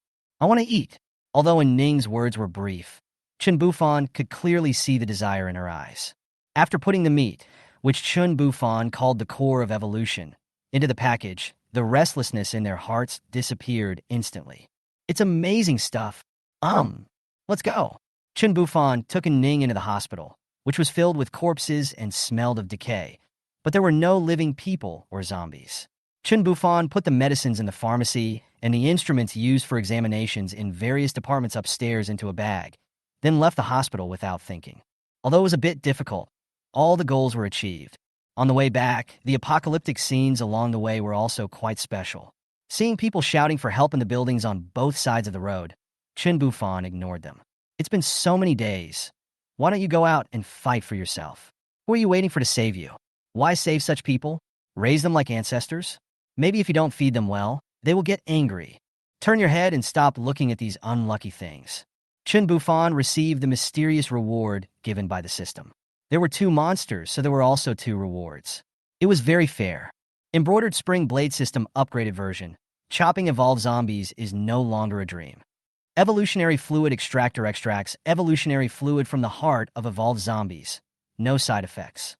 "I want to eat." Although Ning's words were brief, Chen Bufan could clearly see the desire in her eyes. After putting the meat, which Chen Bufan called the core of evolution, into the package, the restlessness in their hearts disappeared instantly. "It's amazing stuff. Let's go." Chen Bufan took Ning into the hospital, which was filled with corpses and smelled of decay, but there were no living people or zombies. Chen Bufan put the medicines in the pharmacy and the instruments used for examinations in various departments upstairs into a bag, then left the hospital without thinking. Although it was a bit difficult, all the goals were achieved. On the way back, the apocalyptic scenes along the way were also quite special. Seeing people shouting for help in the buildings on both sides of the road, Chen Bufan ignored them. "It's been so many days. Why don't you go out and fight for yourself? Who are you waiting for to save you? Why save such people? Raise them like ancestors? Maybe if you don't feed them well, they will get angry. Turn your head and stop looking at these unlucky things." Chen Bufan received the mysterious reward given by the system. There were 2 monsters, so there were also 2 rewards. It was very fair. Embroidered Spring Blade System upgraded version. Chopping evolved zombies is no longer a dream. Evolutionary Fluid Extractor extracts evolutionary fluid from the heart of evolved zombies. No side effects.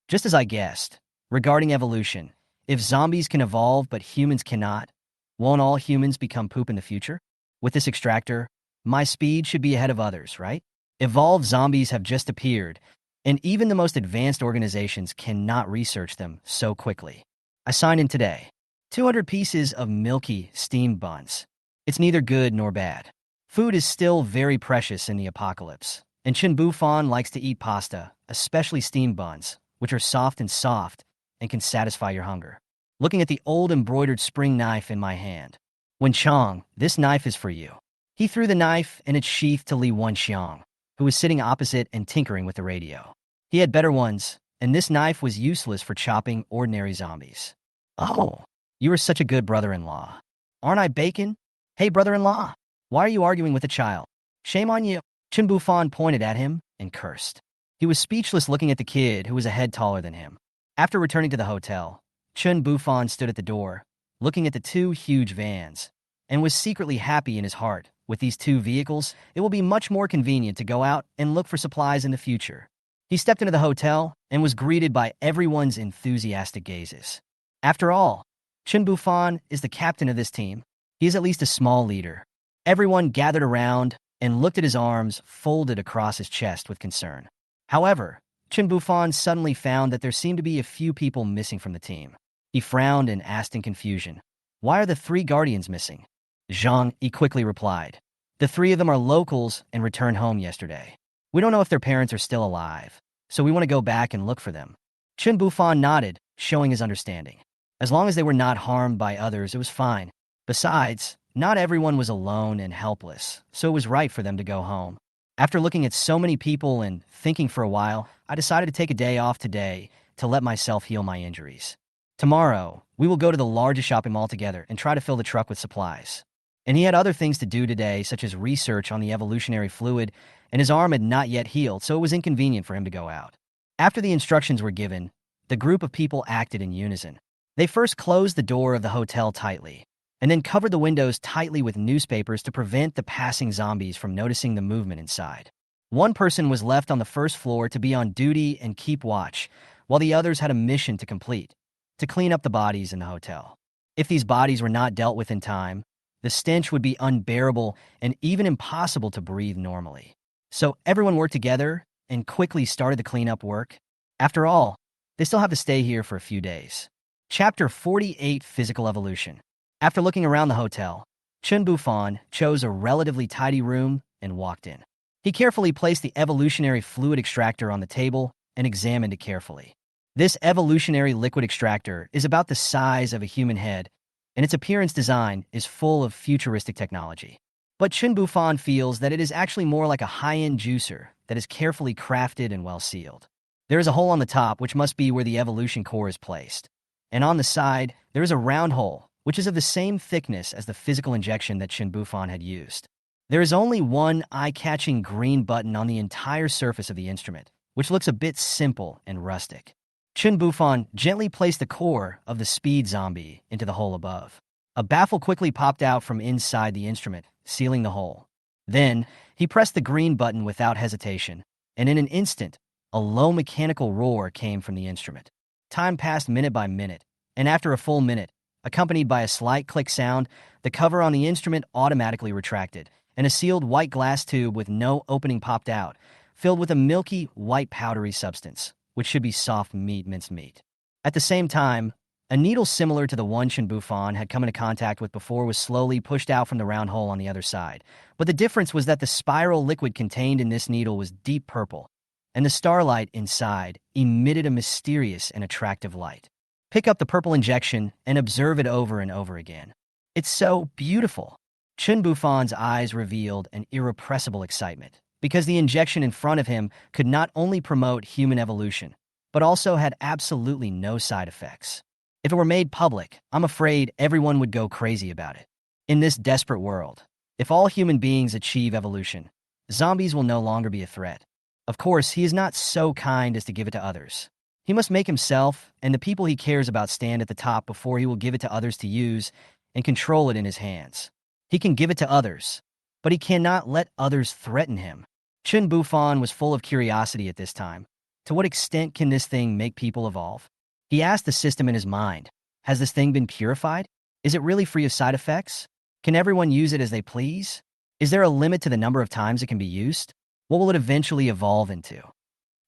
Just as I guessed, regarding evolution, if zombies can evolve but humans cannot, won't all humans become poop in the future? With this extractor, my speed should be ahead of others, right? Evolved zombies have just appeared, and even the most advanced organizations cannot research them so quickly. I signed in today. 200 pieces of milky, steamed buns. It's neither good nor bad. Food is still very precious in the apocalypse, and Chen Bufan likes to eat pasta, especially steamed buns, which are soft and can satisfy your hunger. Looking at the old embroidered spring knife in my hand. "Wen Chang, this knife is for you." He threw the knife and its sheath to Li Wenxiang, who was sitting opposite and tinkering with the radio. He had better ones, and this knife was useless for chopping ordinary zombies. "Oh, you are such a good brother-in-law. Aren't I bacon? Hey, brother-in-law, why are you arguing with a child? Shame on you." Chen Bufan pointed at him and cursed. He was speechless looking at the kid who was a head taller than him. After returning to the hotel, Chen Bufan stood at the door, looking at the two huge vans, and was secretly happy in his heart. With these two vehicles, it will be much more convenient to go out and look for supplies in the future. He stepped into the hotel and was greeted by everyone's enthusiastic gazes. After all, Chen Bufan is the captain of this team. He is at least a small leader. Everyone gathered around and looked at his arms folded across his chest with concern. However, Chen Bufan suddenly found that there seemed to be a few people missing from the team. He frowned and asked in confusion, "Why are the three guardians missing?" Jang, he quickly replied, "The three of them are locals and returned home yesterday. We don't know if their parents are still alive, so we want to go back and look for them." Chen Bufan nodded, showing his understanding. As long as they were not harmed by others, it was fine. Besides, not everyone was alone and helpless, so it was right for them to go home. After looking at so many people and thinking for a while, I decided to take a day off today to let myself heal my injuries. Tomorrow, we will go to the largest shopping mall together and try to fill the truck with supplies. And he had other things to do today, such as research on the evolutionary fluid, and his arm had not yet healed, so it was inconvenient for him to go out. After the instructions were given, the group of people acted in unison. They first closed the door of the hotel tightly, and then covered the windows tightly with newspapers to prevent the passing zombies from noticing the movement inside. One person was left on the first floor to be on duty and keep watch, while the others had a mission to complete, to clean up the bodies in the hotel. If these bodies were not dealt with in time, the stench would be unbearable and even impossible to breathe normally. So everyone worked together and quickly started the cleanup work. After all, they still have to stay here for a few days. Chapter 48: Physical Evolution. After looking around the hotel, Chen Bufan chose a relatively tidy room and walked in. He carefully placed the evolutionary fluid extractor on the table and examined it carefully. This evolutionary liquid extractor is about the size of a human head, and its appearance design is full of futuristic technology. But Chen Bufan feels that it is actually more like a high-end juicer that is carefully crafted and well-sealed. There is a hole on the top, which must be where the evolution core is placed. And on the side, there is a round hole, which is of the same thickness as the physical injection that Chen Bufan had used. There is only one eye-catching green button on the entire surface of the instrument, which looks a bit simple and rustic. Chen Bufan gently placed the core of the speed zombie into the hole above. A baffle quickly popped out from inside the instrument, sealing the hole. Then, he pressed the green button without hesitation, and in an instant, a low mechanical roar came from the instrument. Time passed minute by minute, and after a full minute, accompanied by a slight click sound, the cover on the instrument automatically retracted, and a sealed white glass tube with no opening popped out, filled with a milky, white powdery substance, which should be soft minced meat. At the same time, a needle similar to the one Chen Bufan had come into contact with before was slowly pushed out from the round hole on the other side. But the difference was that the spiral liquid contained in this needle was deep purple, and the starlight inside emitted a mysterious and attractive light. Pick up the purple injection and observe it over and over again. It's so beautiful. Chen Bufan's eyes revealed an irrepressible excitement, because the injection in front of him could not only promote human evolution, but also had absolutely no side effects. If it were made public, I'm afraid everyone would go crazy about it. In this desperate world, if all human beings achieve evolution, zombies will no longer be a threat. Of course, he is not so kind as to give it to others. He must make himself and the people he cares about stand at the top before he will give it to others to use and control it in his hands. He can give it to others, but he cannot let others threaten him. Chen Bufan was full of curiosity at this time. To what extent can this thing make people evolve? He asked the system in his mind, has this thing been purified? Is it really free of side effects? Can everyone use it as they please? Is there a limit to the number of times it can be used? What will it eventually evolve into?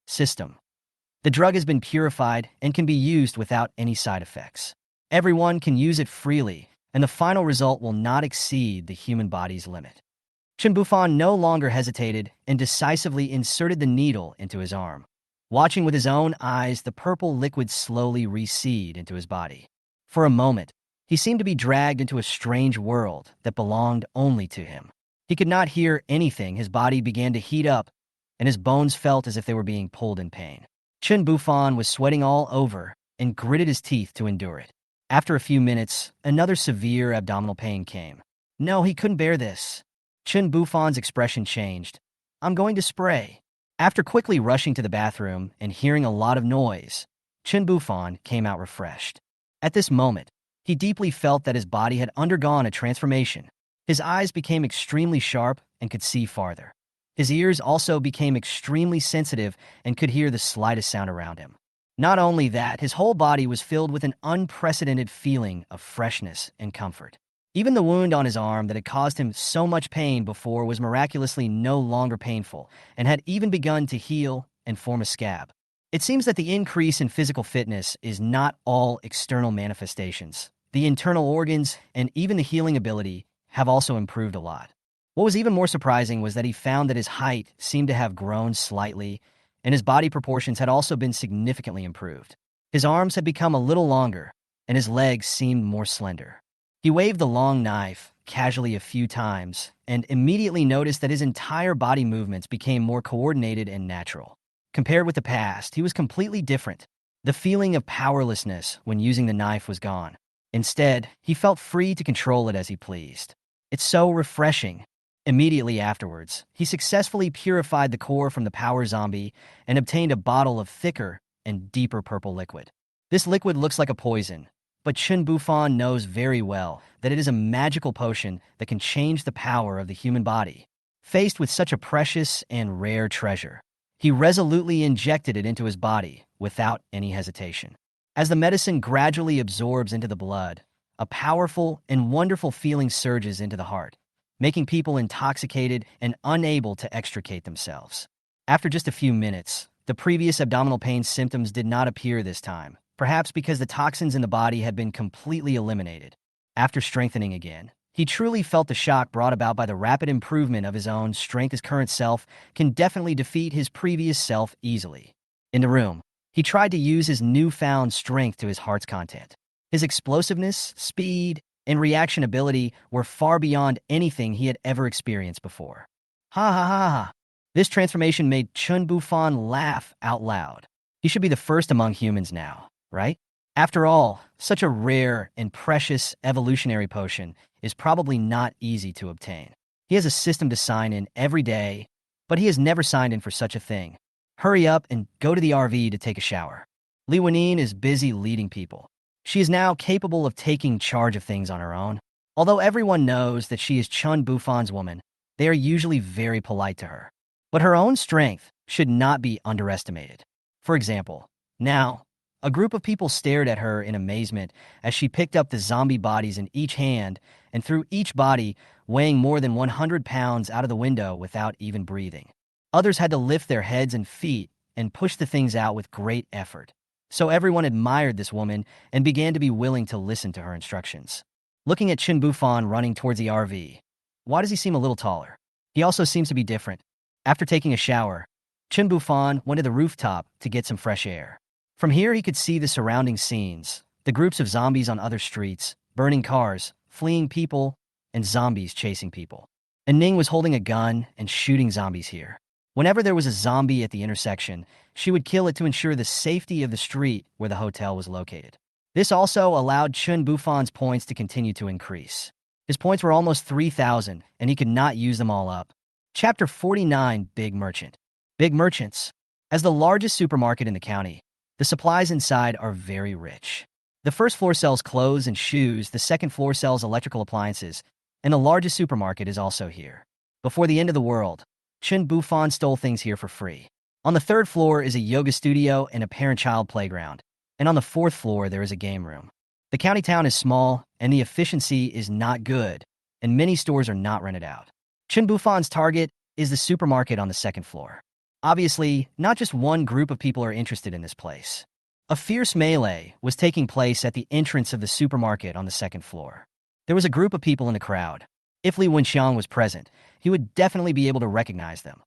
System. The drug has been purified and can be used without any side effects. Everyone can use it freely, and the final result will not exceed the human body's limit. Chen Bufan no longer hesitated and decisively inserted the needle into his arm. Watching with his own eyes the purple liquid slowly recede into his body. For a moment, he seemed to be dragged into a strange world that belonged only to him. He could not hear anything. His body began to heat up, and his bones felt as if they were being pulled in pain. Chen Bufan was sweating all over and gritted his teeth to endure it. After a few minutes, another severe abdominal pain came. No, he couldn't bear this. Chen Bufan's expression changed. I'm going to spray. After quickly rushing to the bathroom and hearing a lot of noise, Chen Bufan came out refreshed. At this moment, He deeply felt that his body had undergone a transformation. His eyes became extremely sharp and could see farther. His ears also became extremely sensitive and could hear the slightest sound around him. Not only that, his whole body was filled with an unprecedented feeling of freshness and comfort. Even the wound on his arm that had caused him so much pain before was miraculously no longer painful and had even begun to heal and form a scab. It seems that the increase in physical fitness is not all external manifestations. The internal organs and even the healing ability have also improved a lot. What was even more surprising was that he found that his height seemed to have grown slightly, and his body proportions had also been significantly improved. His arms had become a little longer, and his legs seemed more slender. He waved the long knife casually a few times, and immediately noticed that his entire body movements became more coordinated and natural. Compared with the past, he was completely different. The feeling of powerlessness when using the knife was gone. Instead, he felt free to control it as he pleased. It's so refreshing. Immediately afterwards, he successfully purified the core from the power zombie and obtained a bottle of thicker and deeper purple liquid. This liquid looks like a poison, but Chen Bufan knows very well that it is a magical potion that can change the power of the human body. Faced with such a precious and rare treasure, he resolutely injected it into his body without any hesitation. As the medicine gradually absorbs into the blood, a powerful and wonderful feeling surges into the heart, making people intoxicated and unable to extricate themselves. After just a few minutes, the previous abdominal pain symptoms did not appear this time, perhaps because the toxins in the body had been completely eliminated. After strengthening again, he truly felt the shock brought about by the rapid improvement of his own strength. His current self can definitely defeat his previous self easily. In the room, he tried to use his newfound strength to his heart's content. His explosiveness, speed, and reaction ability were far beyond anything he had ever experienced before. Ha ha ha ha. This transformation made Chen Bufan laugh out loud. He should be the first among humans now, right? After all, such a rare and precious evolutionary potion is probably not easy to obtain. He has a system to sign in every day, but he has never signed in for such a thing. Hurry up and go to the RV to take a shower. Lanine is busy leading people. She is now capable of taking charge of things on her own. Although everyone knows that she is Chen Bufan's woman, they are usually very polite to her. But her own strength should not be underestimated. For example, now, a group of people stared at her in amazement as she picked up the zombie bodies in each hand and threw each body weighing more than 100 pounds out of the window without even breathing. Others had to lift their heads and feet and push the things out with great effort. So everyone admired this woman and began to be willing to listen to her instructions. Looking at Chen Bufan running towards the RV, why does he seem a little taller? He also seems to be different. After taking a shower, Chen Bufan went to the rooftop to get some fresh air. From here he could see the surrounding scenes, the groups of zombies on other streets, burning cars, fleeing people, and zombies chasing people. And Ning was holding a gun and shooting zombies here. Whenever there was a zombie at the intersection, she would kill it to ensure the safety of the street where the hotel was located. This also allowed Chen Bufan's points to continue to increase. His points were almost 3,000, and he could not use them all up. Chapter 49, Big Merchant. Big Merchants. As the largest supermarket in the county, the supplies inside are very rich. The first floor sells clothes and shoes, the second floor sells electrical appliances, and the largest supermarket is also here. Before the end of the world, Chen Bufan stole things here for free. On the third floor is a yoga studio and a parent-child playground, and on the fourth floor there is a game room. The county town is small, and the efficiency is not good, and many stores are not rented out. Chen Bufan's target is the supermarket on the second floor. Obviously, not just one group of people are interested in this place. A fierce melee was taking place at the entrance of the supermarket on the second floor. There was a group of people in the crowd. If Li Wenxiang was present, he would definitely be able to recognize them.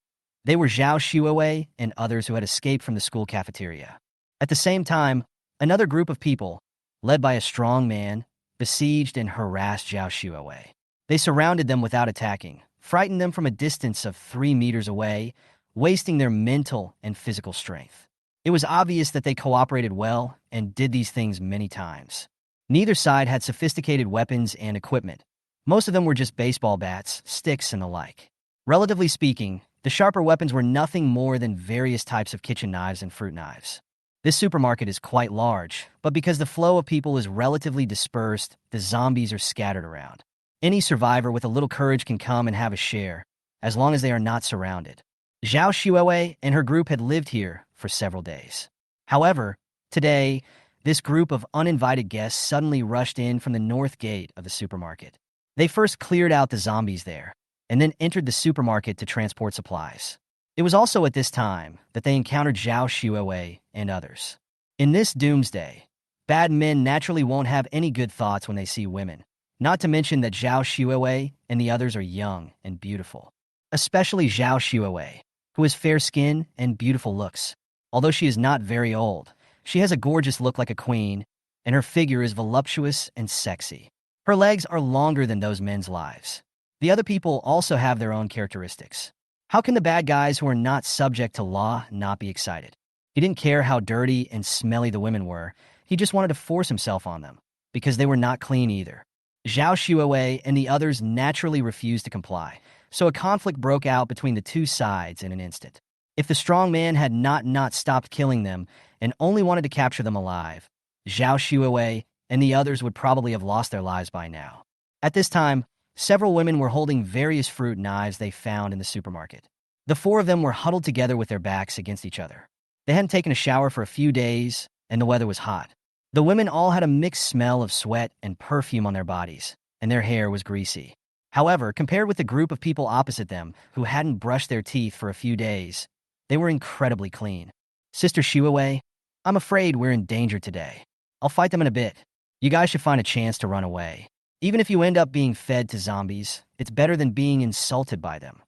They were Zhao Shuowei and others who had escaped from the school cafeteria. At the same time, another group of people, led by a strong man, besieged and harassed Zhao Shuowei. They surrounded them without attacking, frightened them from a distance of 3 meters away, wasting their mental and physical strength. It was obvious that they cooperated well and did these things many times. Neither side had sophisticated weapons and equipment. Most of them were just baseball bats, sticks, and the like. Relatively speaking, the sharper weapons were nothing more than various types of kitchen knives and fruit knives. This supermarket is quite large, but because the flow of people is relatively dispersed, the zombies are scattered around. Any survivor with a little courage can come and have a share, as long as they are not surrounded. Zhao Xuewei and her group had lived here for several days. However, today, this group of uninvited guests suddenly rushed in from the north gate of the supermarket. They first cleared out the zombies there, and then entered the supermarket to transport supplies. It was also at this time that they encountered Zhao Xuewei and others. In this Doomsday, bad men naturally won't have any good thoughts when they see women, not to mention that Zhao Xuewei and the others are young and beautiful. Especially Zhao Xuewei, who has fair skin and beautiful looks. Although she is not very old, she has a gorgeous look like a queen, and her figure is voluptuous and sexy. Her legs are longer than those men's lives. The other people also have their own characteristics. How can the bad guys who are not subject to law not be excited? He didn't care how dirty and smelly the women were, he just wanted to force himself on them, because they were not clean either. Zhao Xuewei and the others naturally refused to comply, so a conflict broke out between the two sides in an instant. If the strong man had not stopped killing them and only wanted to capture them alive, Zhao Xuewei and the others would probably have lost their lives by now. At this time, several women were holding various fruit knives they found in the supermarket. The four of them were huddled together with their backs against each other. They hadn't taken a shower for a few days, and the weather was hot. The women all had a mixed smell of sweat and perfume on their bodies, and their hair was greasy. However, compared with the group of people opposite them who hadn't brushed their teeth for a few days, they were incredibly clean. Sister Xuewei, I'm afraid we're in danger today. I'll fight them in a bit. You guys should find a chance to run away. Even if you end up being fed to zombies, it's better than being insulted by them.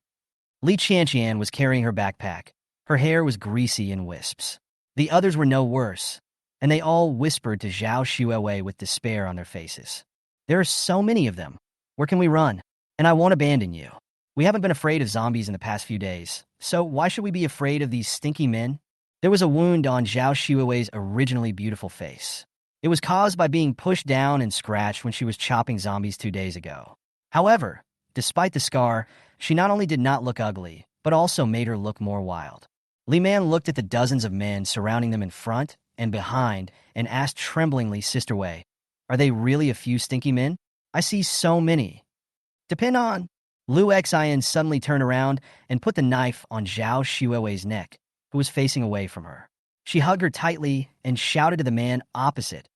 Li Qianqian was carrying her backpack. Her hair was greasy in wisps. The others were no worse, and they all whispered to Zhao Xuewei with despair on their faces. There are so many of them. Where can we run? And I won't abandon you. We haven't been afraid of zombies in the past few days, so why should we be afraid of these stinky men? There was a wound on Zhao Xuewei's originally beautiful face. It was caused by being pushed down and scratched when she was chopping zombies 2 days ago. However, despite the scar, she not only did not look ugly, but also made her look more wild. Li Man looked at the dozens of men surrounding them in front and behind and asked tremblingly, Sister Wei, are they really a few stinky men? I see so many. Depend on. Lu Xian suddenly turned around and put the knife on Zhao Xuewei's neck, who was facing away from her. She hugged her tightly and shouted to the man opposite,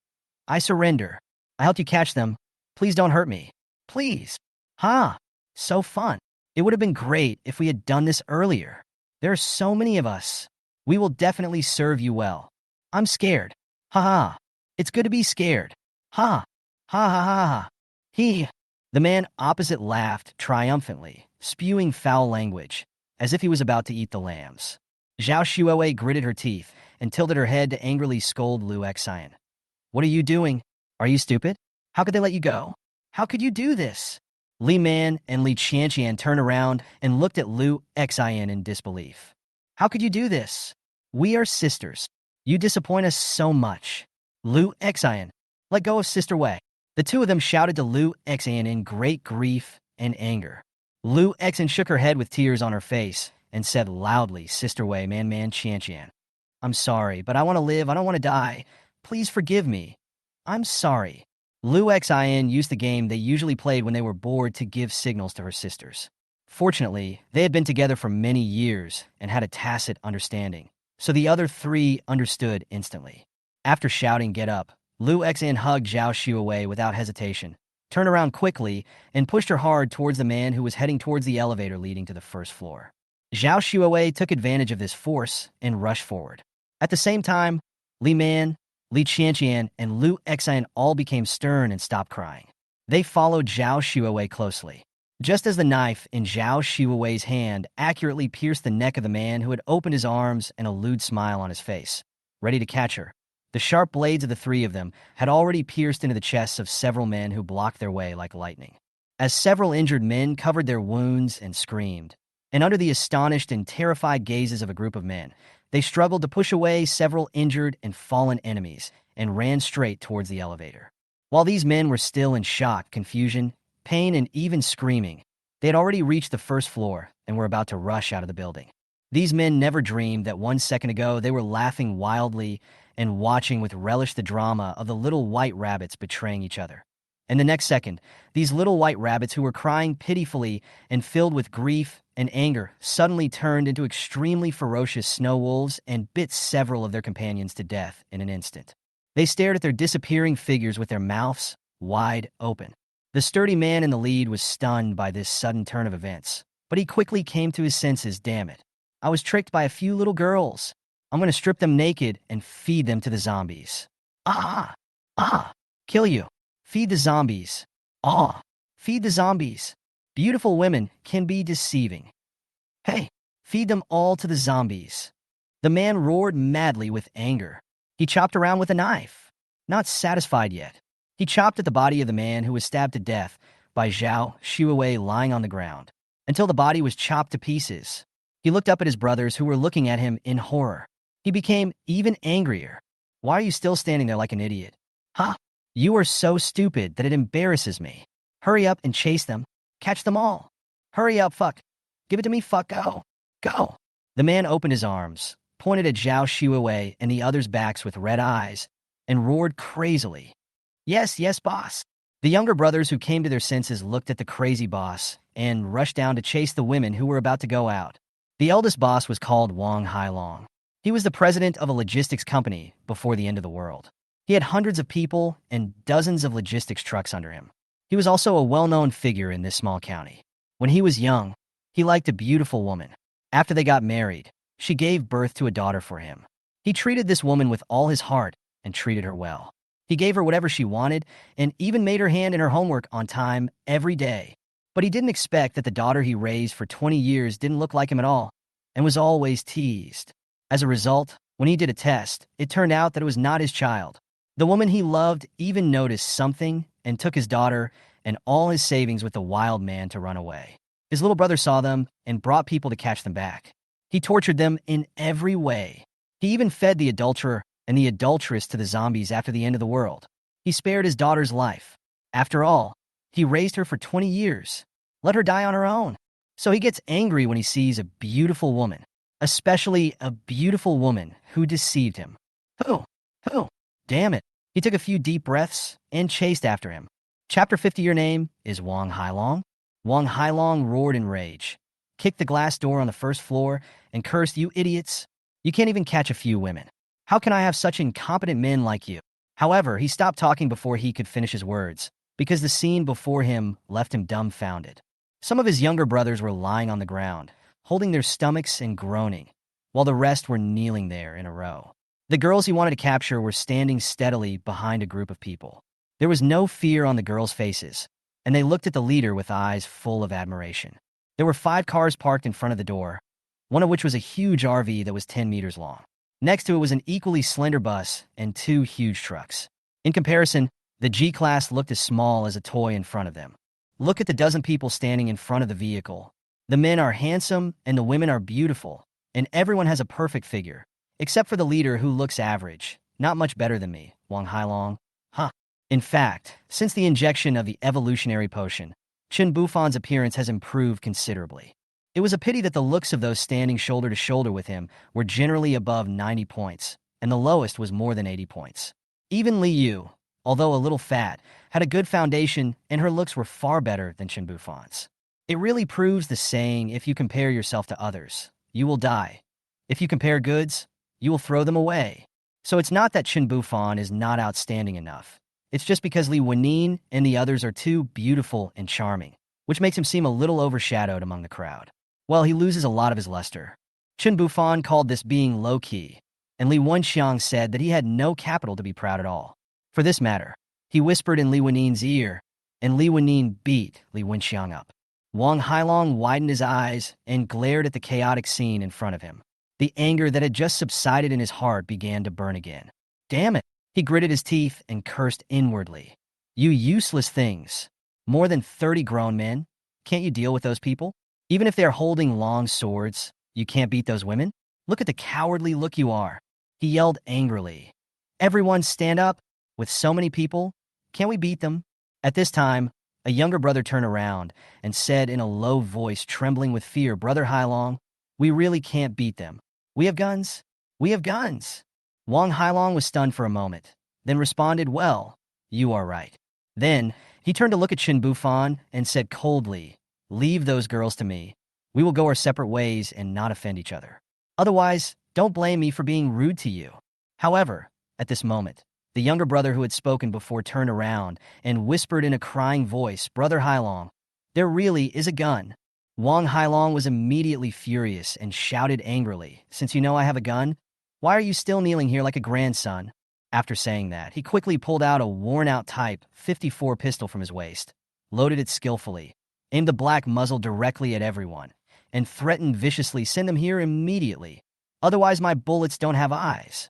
I surrender. I helped you catch them. Please don't hurt me. Please. Ha! So fun. It would have been great if we had done this earlier. There are so many of us. We will definitely serve you well. I'm scared. Ha ha. It's good to be scared. Ha. Ha ha ha ha. He. The man opposite laughed triumphantly, spewing foul language, as if he was about to eat the lambs. Zhao Xuewei gritted her teeth and tilted her head to angrily scold Lu Xian. What are you doing? Are you stupid? How could they let you go? How could you do this? Li Man and Li Qianqian turned around and looked at Lu Xian in disbelief. How could you do this? We are sisters. You disappoint us so much. Lu Xian, let go of Sister Wei. The two of them shouted to Lu Xian in great grief and anger. Lu Xian shook her head with tears on her face and said loudly, Sister Wei, Man Qianqian. I'm sorry, but I want to live. I don't want to die. Please forgive me. I'm sorry. Lu Xian used the game they usually played when they were bored to give signals to her sisters. Fortunately, they had been together for many years and had a tacit understanding, so the other three understood instantly. After shouting, get up, Lu Xian hugged Zhao Xuewei without hesitation, turned around quickly, and pushed her hard towards the man who was heading towards the elevator leading to the first floor. Zhao Xuewei took advantage of this force and rushed forward. At the same time, Li Man, Li Qianqian, and Lu Xian all became stern and stopped crying. They followed Zhao Xuewei closely. Just as the knife in Zhao Xuewei's hand accurately pierced the neck of the man who had opened his arms and a lewd smile on his face, ready to catch her, the sharp blades of the three of them had already pierced into the chests of several men who blocked their way like lightning. As several injured men covered their wounds and screamed, and under the astonished and terrified gazes of a group of men, they struggled to push away several injured and fallen enemies and ran straight towards the elevator. While these men were still in shock, confusion, pain, and even screaming, they had already reached the first floor and were about to rush out of the building. These men never dreamed that 1 second ago they were laughing wildly and watching with relish the drama of the little white rabbits betraying each other. And the next second, these little white rabbits who were crying pitifully and filled with grief and anger suddenly turned into extremely ferocious snow wolves and bit several of their companions to death in an instant. They stared at their disappearing figures with their mouths wide open. The sturdy man in the lead was stunned by this sudden turn of events, but he quickly came to his senses. Damn it. I was tricked by a few little girls. I'm going to strip them naked and feed them to the zombies. Kill you. Feed the zombies. Feed the zombies. Beautiful women can be deceiving. Hey, feed them all to the zombies. The man roared madly with anger. He chopped around with a knife. Not satisfied yet, he chopped at the body of the man who was stabbed to death by Zhao Shuwei lying on the ground, until the body was chopped to pieces. He looked up at his brothers who were looking at him in horror. He became even angrier. Why are you still standing there like an idiot? You are so stupid that it embarrasses me. Hurry up and chase them. Catch them all. Hurry up, fuck. Give it to me, fuck, go. Go. The man opened his arms, pointed at Zhao Shuwei and the others' backs with red eyes, and roared crazily. Yes, yes, boss. The younger brothers who came to their senses looked at the crazy boss and rushed down to chase the women who were about to go out. The eldest boss was called Wang Hailong. He was the president of a logistics company before the end of the world. He had hundreds of people and dozens of logistics trucks under him. He was also a well-known figure in this small county. When he was young, he liked a beautiful woman. After they got married, she gave birth to a daughter for him. He treated this woman with all his heart and treated her well. He gave her whatever she wanted and even made her hand in her homework on time every day. But he didn't expect that the daughter he raised for 20 years didn't look like him at all and was always teased. As a result, when he did a test, it turned out that it was not his child. The woman he loved even noticed something and took his daughter and all his savings with the wild man to run away. His little brother saw them and brought people to catch them back. He tortured them in every way. He even fed the adulterer and the adulteress to the zombies after the end of the world. He spared his daughter's life. After all, he raised her for 20 years. Let her die on her own. So he gets angry when he sees a beautiful woman, especially a beautiful woman who deceived him. Who? Damn it. He took a few deep breaths and chased after him. Chapter 50, your name is Wang Hailong. Wang Hailong roared in rage, kicked the glass door on the first floor, and cursed, you idiots. You can't even catch a few women. How can I have such incompetent men like you? However, he stopped talking before he could finish his words, because the scene before him left him dumbfounded. Some of his younger brothers were lying on the ground, holding their stomachs and groaning, while the rest were kneeling there in a row. The girls he wanted to capture were standing steadily behind a group of people. There was no fear on the girls' faces, and they looked at the leader with eyes full of admiration. There were 5 cars parked in front of the door, one of which was a huge RV that was 10 meters long. Next to it was an equally slender bus and 2 huge trucks. In comparison, the G-Class looked as small as a toy in front of them. Look at the dozen people standing in front of the vehicle. The men are handsome and the women are beautiful, and everyone has a perfect figure, except for the leader who looks average, not much better than me, Wang Hailong. In fact, since the injection of the evolutionary potion, Chen Bufan's appearance has improved considerably. It was a pity that the looks of those standing shoulder to shoulder with him were generally above 90 points, and the lowest was more than 80 points. Even Li Yu, although a little fat, had a good foundation and her looks were far better than Chen Bufan's. It really proves the saying, if you compare yourself to others, you will die. If you compare goods, you will throw them away. So it's not that Chen Bufan is not outstanding enough. It's just because Lanine and the others are too beautiful and charming, which makes him seem a little overshadowed among the crowd. Well, he loses a lot of his luster. Chen Bufan called this being low-key, and Li Wenxiang said that he had no capital to be proud at all. For this matter, he whispered in Li Wenine's ear, and Li Wenine beat Li Wenxiang up. Wang Hailong widened his eyes and glared at the chaotic scene in front of him. The anger that had just subsided in his heart began to burn again. Damn it! He gritted his teeth and cursed inwardly. You useless things. More than 30 grown men? Can't you deal with those people? Even if they're holding long swords, you can't beat those women? Look at the cowardly look you are. He yelled angrily. Everyone stand up. With so many people, can't we beat them? At this time, a younger brother turned around and said in a low voice, trembling with fear, Brother Hailong, We really can't beat them. We have guns. We have guns. Wang Hailong was stunned for a moment, then responded, well, you are right. Then, he turned to look at Chen Bufan and said coldly, leave those girls to me. We will go our separate ways and not offend each other. Otherwise, don't blame me for being rude to you. However, at this moment, the younger brother who had spoken before turned around and whispered in a crying voice, Brother Hailong, there really is a gun. Wang Hailong was immediately furious and shouted angrily, since you know I have a gun, why are you still kneeling here like a grandson? After saying that, he quickly pulled out a worn-out Type 54 pistol from his waist, loaded it skillfully, aimed the black muzzle directly at everyone, and threatened viciously, send them here immediately. Otherwise, my bullets don't have eyes.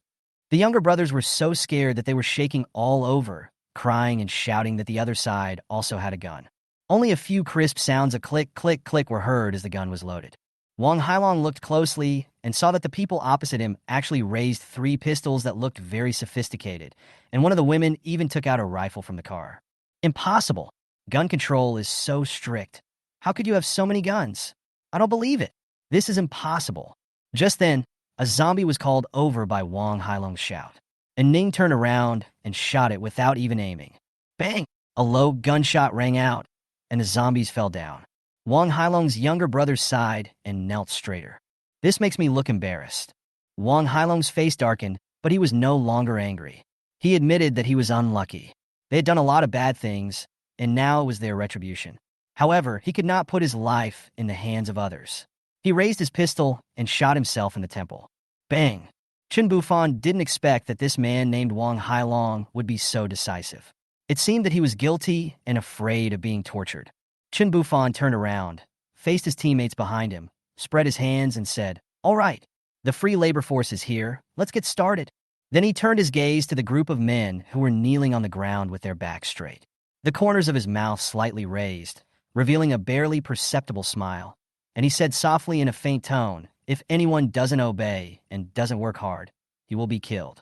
The younger brothers were so scared that they were shaking all over, crying and shouting that the other side also had a gun. Only a few crisp sounds of click, click, click were heard as the gun was loaded. Wang Hailong looked closely and saw that the people opposite him actually raised 3 pistols that looked very sophisticated, and one of the women even took out a rifle from the car. Impossible. Gun control is so strict. How could you have so many guns? I don't believe it. This is impossible. Just then, a zombie was called over by Wang Hailong's shout. And Ning turned around and shot it without even aiming. Bang! A low gunshot rang out, and the zombies fell down. Wang Hailong's younger brother sighed and knelt straighter. This makes me look embarrassed. Wang Hailong's face darkened, but he was no longer angry. He admitted that he was unlucky. They had done a lot of bad things, and now it was their retribution. However, he could not put his life in the hands of others. He raised his pistol and shot himself in the temple. Bang! Chen Bufan didn't expect that this man named Wang Hailong would be so decisive. It seemed that he was guilty and afraid of being tortured. Chen Bufan turned around, faced his teammates behind him, spread his hands and said, all right, the free labor force is here, let's get started. Then he turned his gaze to the group of men who were kneeling on the ground with their backs straight. The corners of his mouth slightly raised, revealing a barely perceptible smile, and he said softly in a faint tone, if anyone doesn't obey and doesn't work hard, he will be killed.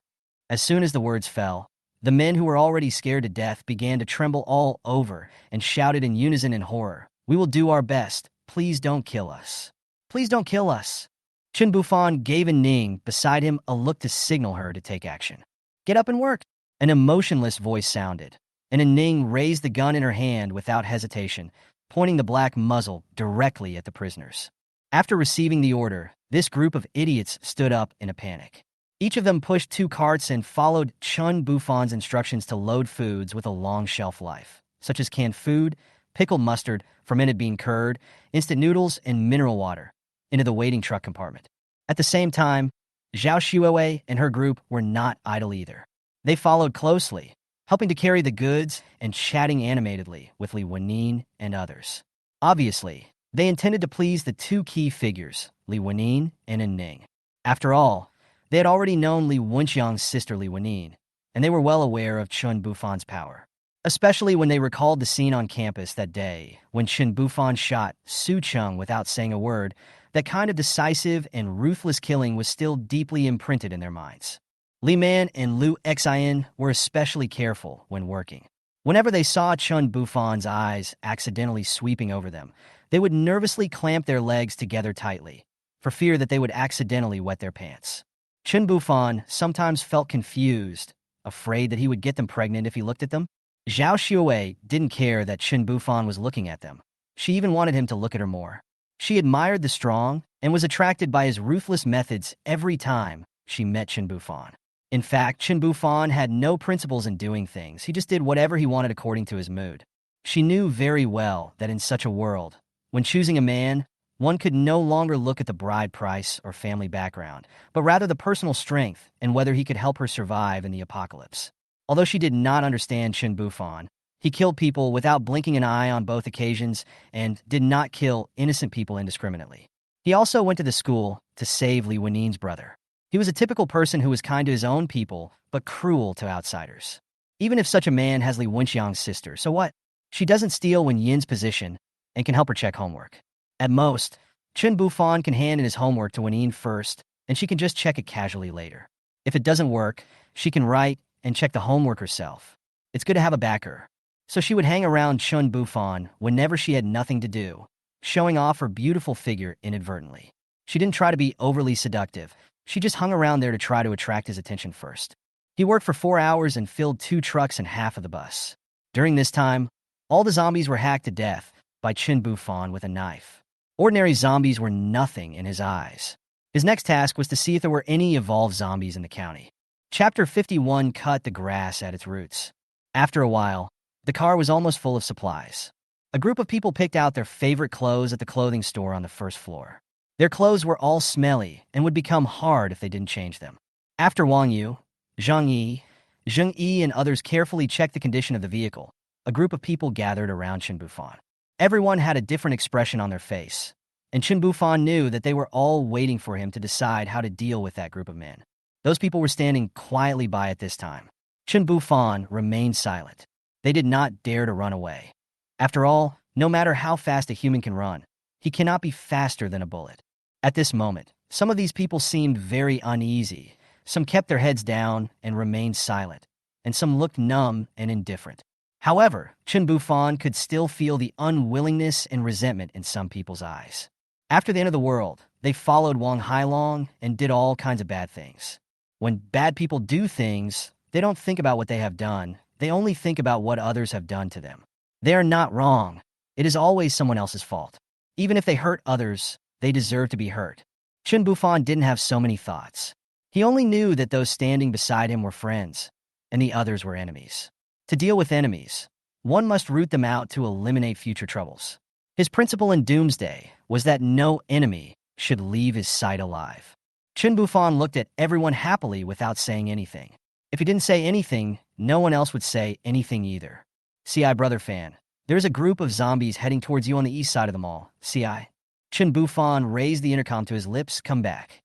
As soon as the words fell, the men who were already scared to death began to tremble all over and shouted in unison in horror, we will do our best, please don't kill us. Please don't kill us. Chen Bufan gave Ning beside him a look to signal her to take action. Get up and work. An emotionless voice sounded, and Ning raised the gun in her hand without hesitation, pointing the black muzzle directly at the prisoners. After receiving the order, this group of idiots stood up in a panic. Each of them pushed 2 carts and followed Chen Bufan's instructions to load foods with a long shelf life, such as canned food, pickled mustard, fermented bean curd, instant noodles, and mineral water, into the waiting truck compartment. At the same time, Zhao Xuewei and her group were not idle either. They followed closely, helping to carry the goods and chatting animatedly with Li Wenyin and others. Obviously, they intended to please the 2 key figures, Li Wenyin and Ning. After all, they had already known Li Wenxiang's sister Li Wenyin, and they were well aware of Chen Bufan's power. Especially when they recalled the scene on campus that day when Chen Bufan shot Su Cheng without saying a word. That kind of decisive and ruthless killing was still deeply imprinted in their minds. Li Man and Lu Xian were especially careful when working. Whenever they saw Chen Bufan's eyes accidentally sweeping over them, they would nervously clamp their legs together tightly, for fear that they would accidentally wet their pants. Chen Bufan sometimes felt confused, afraid that he would get them pregnant if he looked at them. Zhao Xuewei didn't care that Chen Bufan was looking at them. She even wanted him to look at her more. She admired the strong and was attracted by his ruthless methods every time she met Chen Bufan. In fact, Chen Bufan had no principles in doing things. He just did whatever he wanted according to his mood. She knew very well that in such a world, when choosing a man, one could no longer look at the bride price or family background, but rather the personal strength and whether he could help her survive in the apocalypse. Although she did not understand Chen Bufan, he killed people without blinking an eye on both occasions and did not kill innocent people indiscriminately. He also went to the school to save Li Wenin's brother. He was a typical person who was kind to his own people, but cruel to outsiders. Even if such a man has Li Wenxiang's sister, so what? She doesn't steal when Yin's position and can help her check homework. At most, Chen Bufan can hand in his homework to Wenin first, and she can just check it casually later. If it doesn't work, she can write and check the homework herself. It's good to have a backer. So she would hang around Chen Bufan whenever she had nothing to do, showing off her beautiful figure inadvertently. She didn't try to be overly seductive. She just hung around there to try to attract his attention first. He worked for 4 hours and filled 2 trucks and half of the bus. During this time, all the zombies were hacked to death by Chen Bufan with a knife. Ordinary zombies were nothing in his eyes. His next task was to see if there were any evolved zombies in the county. Chapter 51 cut the grass at its roots. After a while, the car was almost full of supplies. A group of people picked out their favorite clothes at the clothing store on the first floor. Their clothes were all smelly and would become hard if they didn't change them. After Wang Yu, Zhang Yi, and others carefully checked the condition of the vehicle, a group of people gathered around Chen Bufan. Everyone had a different expression on their face, and Chen Bufan knew that they were all waiting for him to decide how to deal with that group of men. Those people were standing quietly by at this time. Chen Bufan remained silent. They did not dare to run away. After all, no matter how fast a human can run, he cannot be faster than a bullet. At this moment, some of these people seemed very uneasy. Some kept their heads down and remained silent, and some looked numb and indifferent. However, Chen Bufan could still feel the unwillingness and resentment in some people's eyes. After the end of the world, they followed Wang Hailong and did all kinds of bad things. When bad people do things, they don't think about what they have done. They only think about what others have done to them. They are not wrong. It is always someone else's fault. Even if they hurt others, they deserve to be hurt. Chen Bufan didn't have so many thoughts. He only knew that those standing beside him were friends, and the others were enemies. To deal with enemies, one must root them out to eliminate future troubles. His principle in Doomsday was that no enemy should leave his sight alive. Chen Bufan looked at everyone happily without saying anything. If he didn't say anything, no one else would say anything either. CI brother fan, there's a group of zombies heading towards you on the east side of the mall. CI. Chen Bufan raised the intercom to his lips. Come back.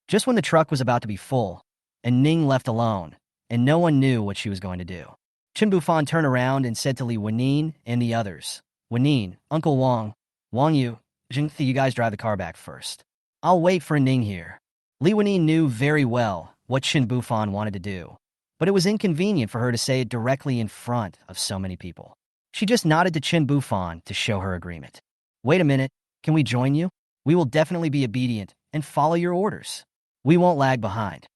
Just when the truck was about to be full, and Ning left alone, and no one knew what she was going to do. Chen Bufan turned around and said to Li Wanine and the others, Wanine, Uncle Wang, Wang Yu, Jing, you guys drive the car back first. I'll wait for Ning here. Li Wanine knew very well what Chen Bufan wanted to do, but it was inconvenient for her to say it directly in front of so many people. She just nodded to Chen Bufan to show her agreement. Wait a minute, can we join you? We will definitely be obedient and follow your orders. We won't lag behind.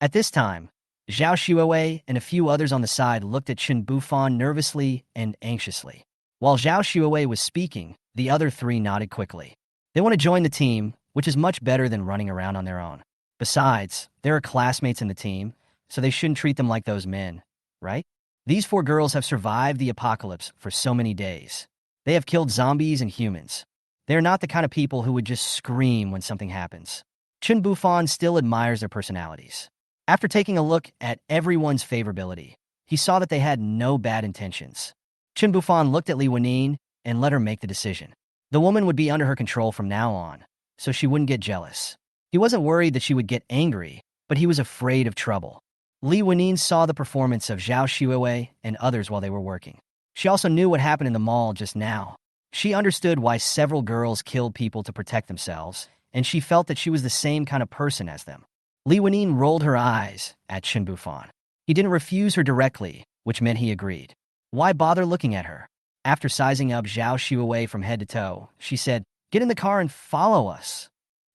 At this time, Zhao Shuowei and a few others on the side looked at Chen Bufan nervously and anxiously. While Zhao Shuowei was speaking, the other 3 nodded quickly. They want to join the team, which is much better than running around on their own. Besides, there are classmates in the team, so they shouldn't treat them like those men, right? These 4 girls have survived the apocalypse for so many days. They have killed zombies and humans. They are not the kind of people who would just scream when something happens. Chen Bufan still admires their personalities. After taking a look at everyone's favorability, he saw that they had no bad intentions. Chen Bufan looked at Li Wanine and let her make the decision. The woman would be under her control from now on, so she wouldn't get jealous. He wasn't worried that she would get angry, but he was afraid of trouble. Li Wanine saw the performance of Zhao Shuowei and others while they were working. She also knew what happened in the mall just now. She understood why several girls killed people to protect themselves, and she felt that she was the same kind of person as them. Li Wanine rolled her eyes at Chen Bufan. He didn't refuse her directly, which meant he agreed. Why bother looking at her? After sizing up Zhao Shuowei from head to toe, she said, "Get in the car and follow us."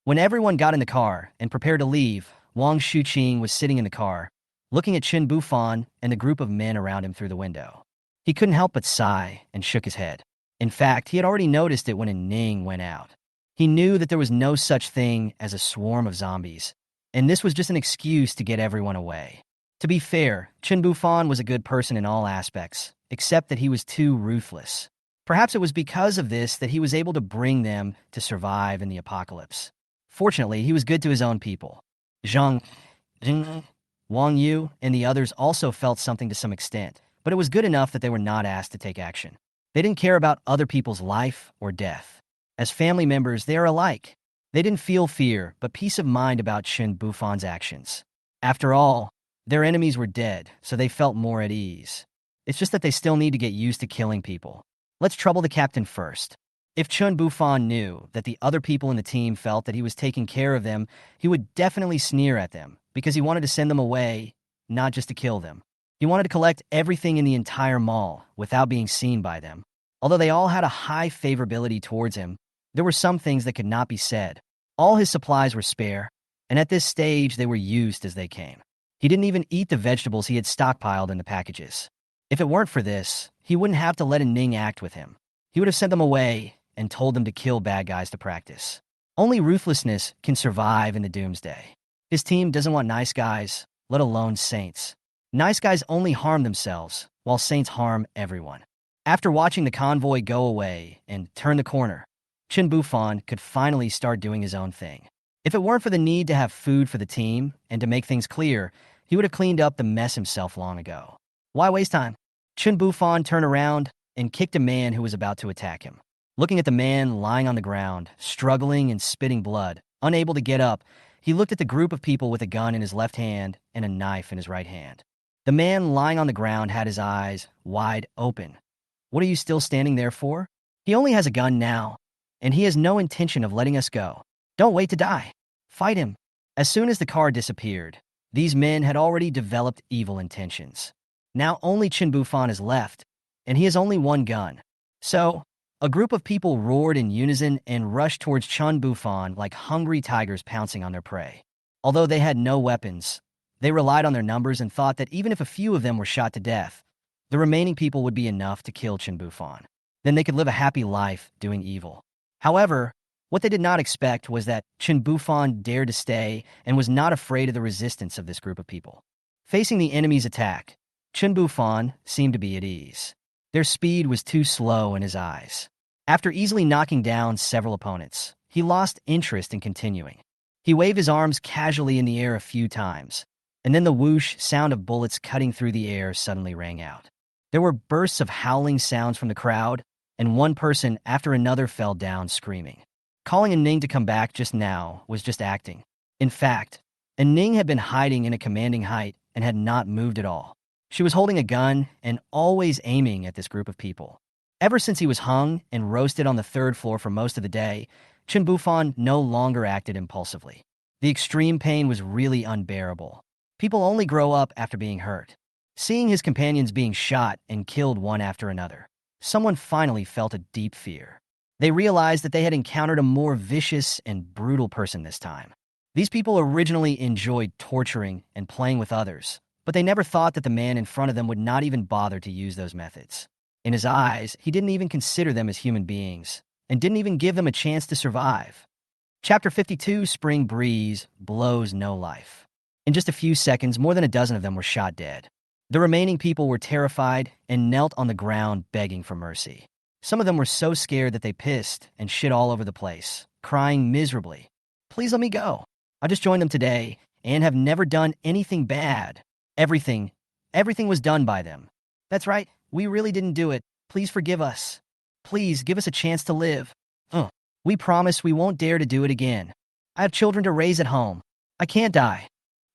When everyone got in the car and prepared to leave, Wang Shuqing was sitting in the car, looking at Chen Bufan and the group of men around him through the window. He couldn't help but sigh and shook his head. In fact, he had already noticed it when a Ning went out. He knew that there was no such thing as a swarm of zombies, and this was just an excuse to get everyone away. To be fair, Chen Bufan was a good person in all aspects, except that he was too ruthless. Perhaps it was because of this that he was able to bring them to survive in the apocalypse. Fortunately, he was good to his own people. Jang, Wang Yu, and the others also felt something to some extent, but it was good enough that they were not asked to take action. They didn't care about other people's life or death. As family members, they are alike. They didn't feel fear, but peace of mind about Chen Bufan's actions. After all, their enemies were dead, so they felt more at ease. It's just that they still need to get used to killing people. Let's trouble the captain first. If Chen Bufan knew that the other people in the team felt that he was taking care of them, he would definitely sneer at them, because he wanted to send them away, not just to kill them. He wanted to collect everything in the entire mall without being seen by them. Although they all had a high favorability towards him, there were some things that could not be said. All his supplies were spare, and at this stage they were used as they came. He didn't even eat the vegetables he had stockpiled in the packages. If it weren't for this, he wouldn't have to let a Ning act with him. He would have sent them away and told them to kill bad guys to practice. Only ruthlessness can survive in the Doomsday. His team doesn't want nice guys, let alone saints. Nice guys only harm themselves, while saints harm everyone. After watching the convoy go away and turn the corner, Chen Bufan could finally start doing his own thing. If it weren't for the need to have food for the team and to make things clear, he would have cleaned up the mess himself long ago. Why waste time? Chen Bufan turned around and kicked a man who was about to attack him. Looking at the man lying on the ground, struggling and spitting blood, unable to get up, he looked at the group of people with a gun in his left hand and a knife in his right hand. The man lying on the ground had his eyes wide open. What are you still standing there for? He only has a gun now, and he has no intention of letting us go. Don't wait to die. Fight him. As soon as the car disappeared, these men had already developed evil intentions. Now only Chen Bufan is left, and he has only one gun. So, a group of people roared in unison and rushed towards Chen Bufan like hungry tigers pouncing on their prey. Although they had no weapons, they relied on their numbers and thought that even if a few of them were shot to death, the remaining people would be enough to kill Chen Bufan. Then they could live a happy life doing evil. However, what they did not expect was that Chen Bufan dared to stay and was not afraid of the resistance of this group of people. Facing the enemy's attack, Chen Bufan seemed to be at ease. Their speed was too slow in his eyes. After easily knocking down several opponents, he lost interest in continuing. He waved his arms casually in the air a few times, and then the whoosh sound of bullets cutting through the air suddenly rang out. There were bursts of howling sounds from the crowd, and one person after another fell down screaming. Calling a Ning to come back just now was just acting. In fact, a Ning had been hiding in a commanding height and had not moved at all. She was holding a gun and always aiming at this group of people. Ever since he was hung and roasted on the third floor for most of the day, Chen Bufan no longer acted impulsively. The extreme pain was really unbearable. People only grow up after being hurt. Seeing his companions being shot and killed one after another, someone finally felt a deep fear. They realized that they had encountered a more vicious and brutal person this time. These people originally enjoyed torturing and playing with others, but they never thought that the man in front of them would not even bother to use those methods. In his eyes, he didn't even consider them as human beings, and didn't even give them a chance to survive. Chapter 52, Spring Breeze, blows no life. In just a few seconds, more than a dozen of them were shot dead. The remaining people were terrified and knelt on the ground begging for mercy. Some of them were so scared that they pissed and shit all over the place, crying miserably. Please let me go. I just joined them today and have never done anything bad. Everything was done by them. That's right, we really didn't do it. Please forgive us. Please give us a chance to live. We promise we won't dare to do it again. I have children to raise at home. I can't die.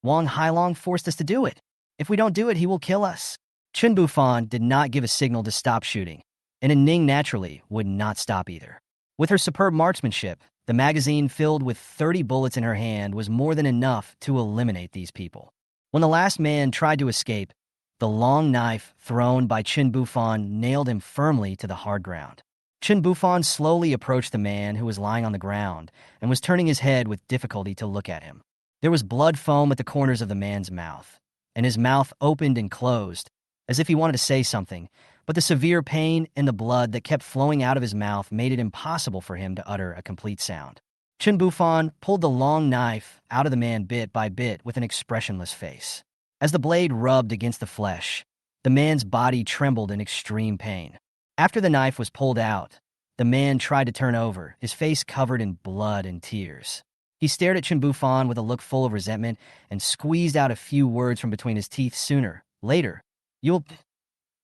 Wang Hailong forced us to do it. If we don't do it, he will kill us. Chen Bufan did not give a signal to stop shooting, and a Ning naturally would not stop either. With her superb marksmanship, the magazine filled with 30 bullets in her hand was more than enough to eliminate these people. When the last man tried to escape, the long knife thrown by Chen Bufan nailed him firmly to the hard ground. Chen Bufan slowly approached the man who was lying on the ground and was turning his head with difficulty to look at him. There was blood foam at the corners of the man's mouth, and his mouth opened and closed, as if he wanted to say something, but the severe pain and the blood that kept flowing out of his mouth made it impossible for him to utter a complete sound. Chen Bufan pulled the long knife out of the man bit by bit with an expressionless face. As the blade rubbed against the flesh, the man's body trembled in extreme pain. After the knife was pulled out, the man tried to turn over, his face covered in blood and tears. He stared at Chen Bufan with a look full of resentment and squeezed out a few words from between his teeth. Sooner, later, you'll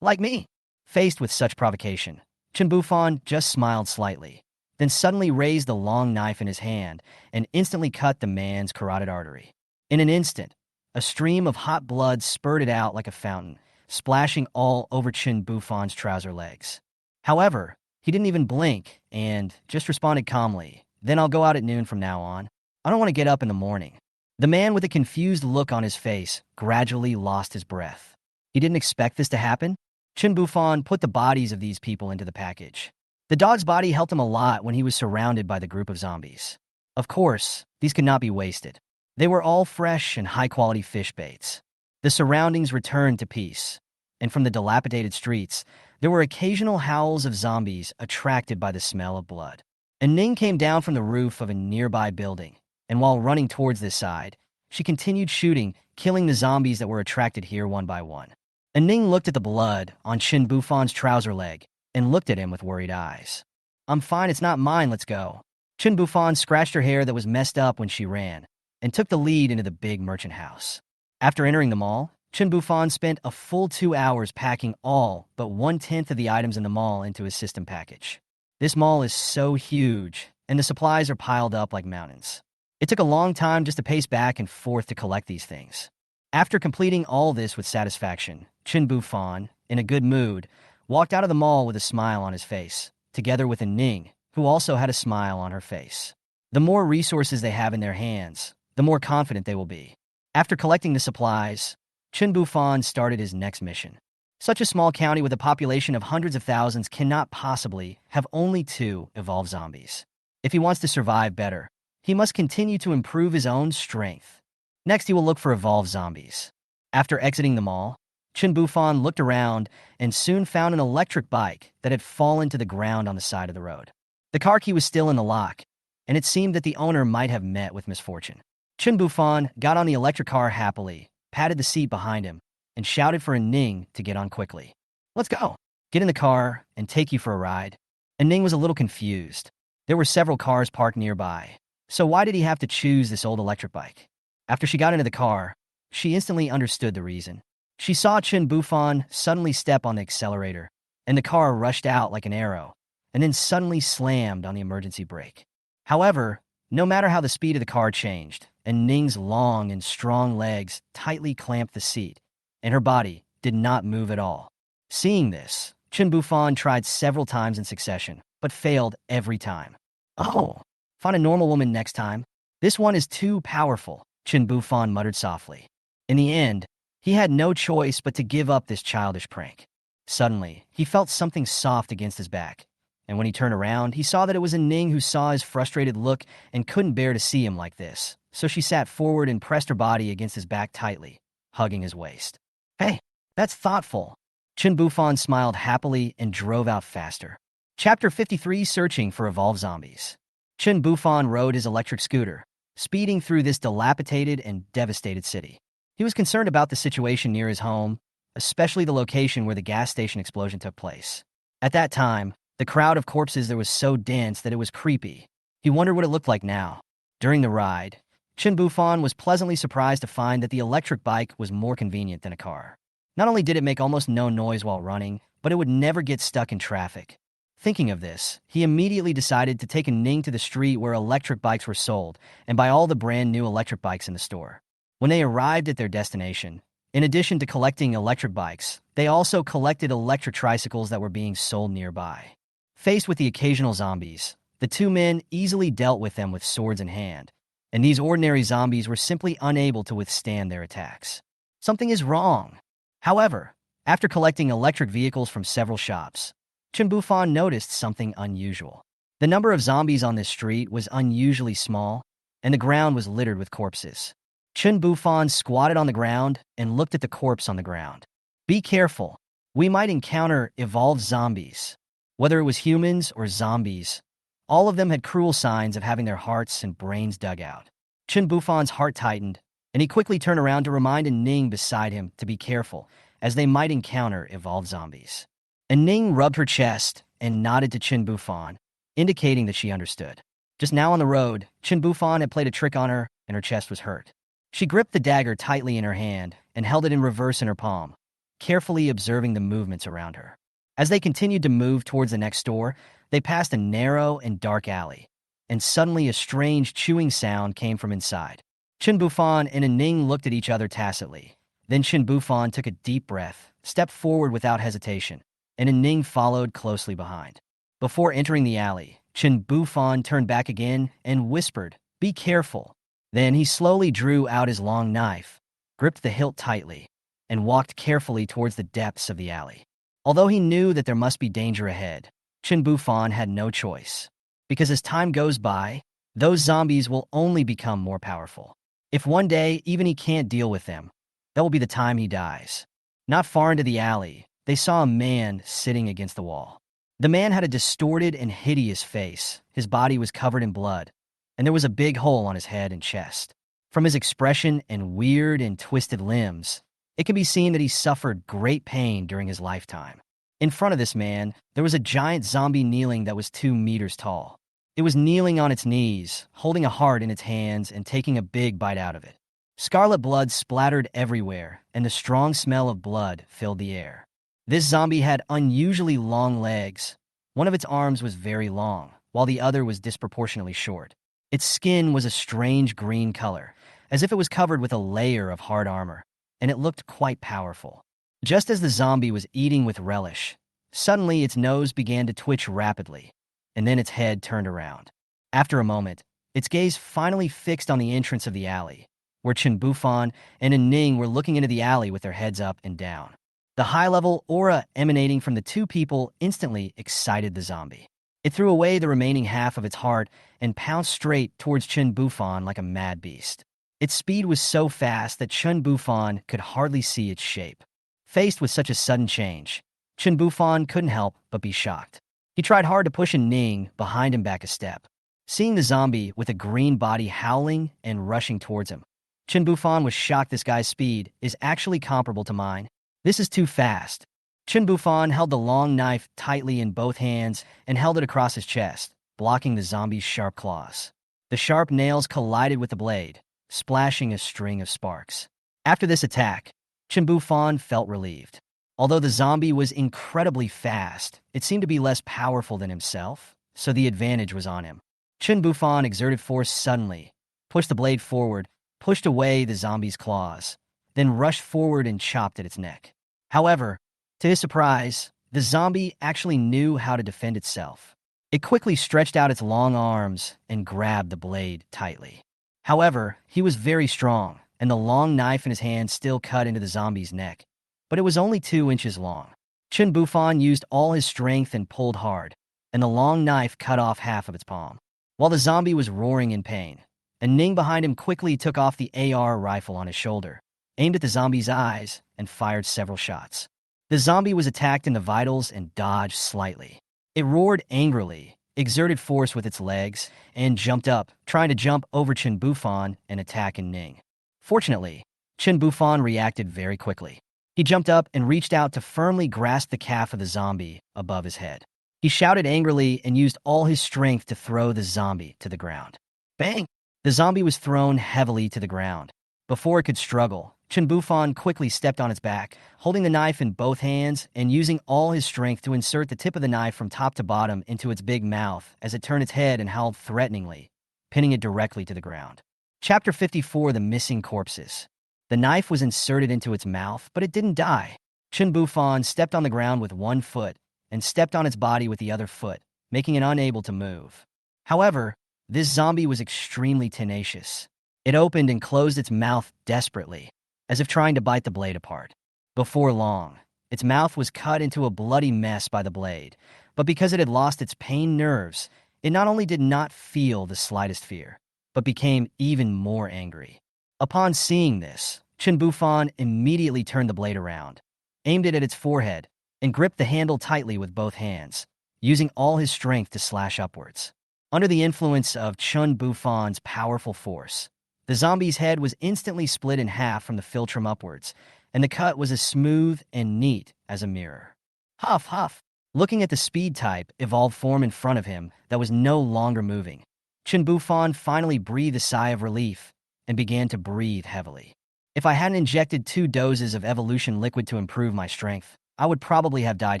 like me. Faced with such provocation, Chen Bufan just smiled slightly, then suddenly raised the long knife in his hand and instantly cut the man's carotid artery. In an instant, a stream of hot blood spurted out like a fountain, splashing all over Chen Bufan's trouser legs. However, he didn't even blink and just responded calmly, "Then I'll go out at noon from now on. I don't want to get up in the morning." The man with a confused look on his face gradually lost his breath. He didn't expect this to happen. Chen Bufan put the bodies of these people into the package. The dog's body helped him a lot when he was surrounded by the group of zombies. Of course, these could not be wasted. They were all fresh and high-quality fish baits. The surroundings returned to peace, and from the dilapidated streets, there were occasional howls of zombies attracted by the smell of blood. And Ning came down from the roof of a nearby building, and while running towards this side, she continued shooting, killing the zombies that were attracted here one by one. And Ning looked at the blood on Chen Bufan's trouser leg and looked at him with worried eyes. "I'm fine, it's not mine, let's go." Chen Bufan scratched her hair that was messed up when she ran and took the lead into the big merchant house. After entering the mall, Chen Bufan spent a full 2 hours packing all but 1/10 of the items in the mall into his system package. This mall is so huge, and the supplies are piled up like mountains. It took a long time just to pace back and forth to collect these things. After completing all this with satisfaction, Chen Bufan, in a good mood, walked out of the mall with a smile on his face, together with a Ning, who also had a smile on her face. The more resources they have in their hands, the more confident they will be. After collecting the supplies, Chen Bufan started his next mission. Such a small county with a population of hundreds of thousands cannot possibly have only 2 evolved zombies. If he wants to survive better, he must continue to improve his own strength. Next, he will look for evolved zombies. After exiting the mall, Chen Bufan looked around and soon found an electric bike that had fallen to the ground on the side of the road. The car key was still in the lock, and it seemed that the owner might have met with misfortune. Chen Bufan got on the electric car happily, patted the seat behind him, and shouted for a Ning to get on quickly. "Let's go. Get in the car and take you for a ride." And Ning was a little confused. There were several cars parked nearby, so why did he have to choose this old electric bike? After she got into the car, she instantly understood the reason. She saw Chen Bufan suddenly step on the accelerator, and the car rushed out like an arrow, and then suddenly slammed on the emergency brake. However, no matter how the speed of the car changed, and Ning's long and strong legs tightly clamped the seat, and her body did not move at all. Seeing this, Chen Bufan tried several times in succession, but failed every time. "Oh, find a normal woman next time. This one is too powerful," Chen Bufan muttered softly. In the end, he had no choice but to give up this childish prank. Suddenly, he felt something soft against his back, and when he turned around, he saw that it was a Ning who saw his frustrated look and couldn't bear to see him like this. So she sat forward and pressed her body against his back tightly, hugging his waist. "Hey, that's thoughtful." Chen Bufan smiled happily and drove out faster. Chapter 53, Searching for Evolved Zombies. Chen Bufan rode his electric scooter, speeding through this dilapidated and devastated city. He was concerned about the situation near his home, especially the location where the gas station explosion took place. At that time, the crowd of corpses there was so dense that it was creepy. He wondered what it looked like now. During the ride, Chen Bufan was pleasantly surprised to find that the electric bike was more convenient than a car. Not only did it make almost no noise while running, but it would never get stuck in traffic. Thinking of this, he immediately decided to take a Ning to the street where electric bikes were sold and buy all the brand new electric bikes in the store. When they arrived at their destination, in addition to collecting electric bikes, they also collected electric tricycles that were being sold nearby. Faced with the occasional zombies, the 2 men easily dealt with them with swords in hand, and these ordinary zombies were simply unable to withstand their attacks. Something is wrong. However, after collecting electric vehicles from several shops, Chen Bufan noticed something unusual. The number of zombies on this street was unusually small, and the ground was littered with corpses. Chen Bufan squatted on the ground and looked at the corpse on the ground. "Be careful. We might encounter evolved zombies." Whether it was humans or zombies, all of them had cruel signs of having their hearts and brains dug out. Chen Bufan's heart tightened, and he quickly turned around to remind a Ning beside him to be careful, as they might encounter evolved zombies. And Ning rubbed her chest and nodded to Chen Bufan, indicating that she understood. Just now on the road, Chen Bufan had played a trick on her, and her chest was hurt. She gripped the dagger tightly in her hand and held it in reverse in her palm, carefully observing the movements around her. As they continued to move towards the next door, they passed a narrow and dark alley, and suddenly a strange chewing sound came from inside. Chen Bufan and a Ning looked at each other tacitly. Then Chen Bufan took a deep breath, stepped forward without hesitation, and a Ning followed closely behind. Before entering the alley, Chen Bufan turned back again and whispered, "Be careful." Then he slowly drew out his long knife, gripped the hilt tightly, and walked carefully towards the depths of the alley. Although he knew that there must be danger ahead, Chen Bufan had no choice, because as time goes by, those zombies will only become more powerful. If one day even he can't deal with them, that will be the time he dies. Not far into the alley, they saw a man sitting against the wall. The man had a distorted and hideous face. His body was covered in blood, and there was a big hole on his head and chest. From his expression and weird and twisted limbs, it can be seen that he suffered great pain during his lifetime. In front of this man, there was a giant zombie kneeling that was 2 meters tall. It was kneeling on its knees, holding a heart in its hands and taking a big bite out of it. Scarlet blood splattered everywhere, and the strong smell of blood filled the air. This zombie had unusually long legs. One of its arms was very long, while the other was disproportionately short. Its skin was a strange green color, as if it was covered with a layer of hard armor, and it looked quite powerful. Just as the zombie was eating with relish, suddenly its nose began to twitch rapidly, and then its head turned around. After a moment, its gaze finally fixed on the entrance of the alley, where Chen Bufan and Ning were looking into the alley with their heads up and down. The high-level aura emanating from the two people instantly excited the zombie. It threw away the remaining half of its heart and pounced straight towards Chen Bufan like a mad beast. Its speed was so fast that Chen Bufan could hardly see its shape. Faced with such a sudden change, Chen Bufan couldn't help but be shocked. He tried hard to push Ning behind him back a step. Seeing the zombie with a green body howling and rushing towards him, Chen Bufan was shocked this guy's speed is actually comparable to mine. This is too fast. Chen Bufan held the long knife tightly in both hands and held it across his chest, blocking the zombie's sharp claws. The sharp nails collided with the blade, splashing a string of sparks. After this attack, Chen Bufan felt relieved. Although the zombie was incredibly fast, it seemed to be less powerful than himself, so the advantage was on him. Chen Bufan exerted force suddenly, pushed the blade forward, pushed away the zombie's claws, then rushed forward and chopped at its neck. However, to his surprise, the zombie actually knew how to defend itself. It quickly stretched out its long arms and grabbed the blade tightly. However, he was very strong, and the long knife in his hand still cut into the zombie's neck, but it was only 2 inches long. Chen Bufan used all his strength and pulled hard, and the long knife cut off half of its palm. While the zombie was roaring in pain, and Ning behind him quickly took off the AR rifle on his shoulder, aimed at the zombie's eyes, and fired several shots. The zombie was attacked in the vitals and dodged slightly. It roared angrily, exerted force with its legs, and jumped up, trying to jump over Chen Bufan and attack Ning. Fortunately, Chen Bufan reacted very quickly. He jumped up and reached out to firmly grasp the calf of the zombie above his head. He shouted angrily and used all his strength to throw the zombie to the ground. Bang! The zombie was thrown heavily to the ground. Before it could struggle, Chen Bufan quickly stepped on its back, holding the knife in both hands and using all his strength to insert the tip of the knife from top to bottom into its big mouth as it turned its head and howled threateningly, pinning it directly to the ground. Chapter 54: The Missing Corpses. The knife was inserted into its mouth, but it didn't die. Chen Bufan stepped on the ground with one foot and stepped on its body with the other foot, making it unable to move. However, this zombie was extremely tenacious. It opened and closed its mouth desperately, as if trying to bite the blade apart. Before long, its mouth was cut into a bloody mess by the blade, but because it had lost its pain nerves, it not only did not feel the slightest fear, but became even more angry. Upon seeing this, Chen Bufan immediately turned the blade around, aimed it at its forehead, and gripped the handle tightly with both hands, using all his strength to slash upwards. Under the influence of Chen Bufan's powerful force, the zombie's head was instantly split in half from the philtrum upwards, and the cut was as smooth and neat as a mirror. Huff, huff. Looking at the speed type evolved form in front of him that was no longer moving, Chen Bufan finally breathed a sigh of relief and began to breathe heavily. If I hadn't injected 2 doses of evolution liquid to improve my strength, I would probably have died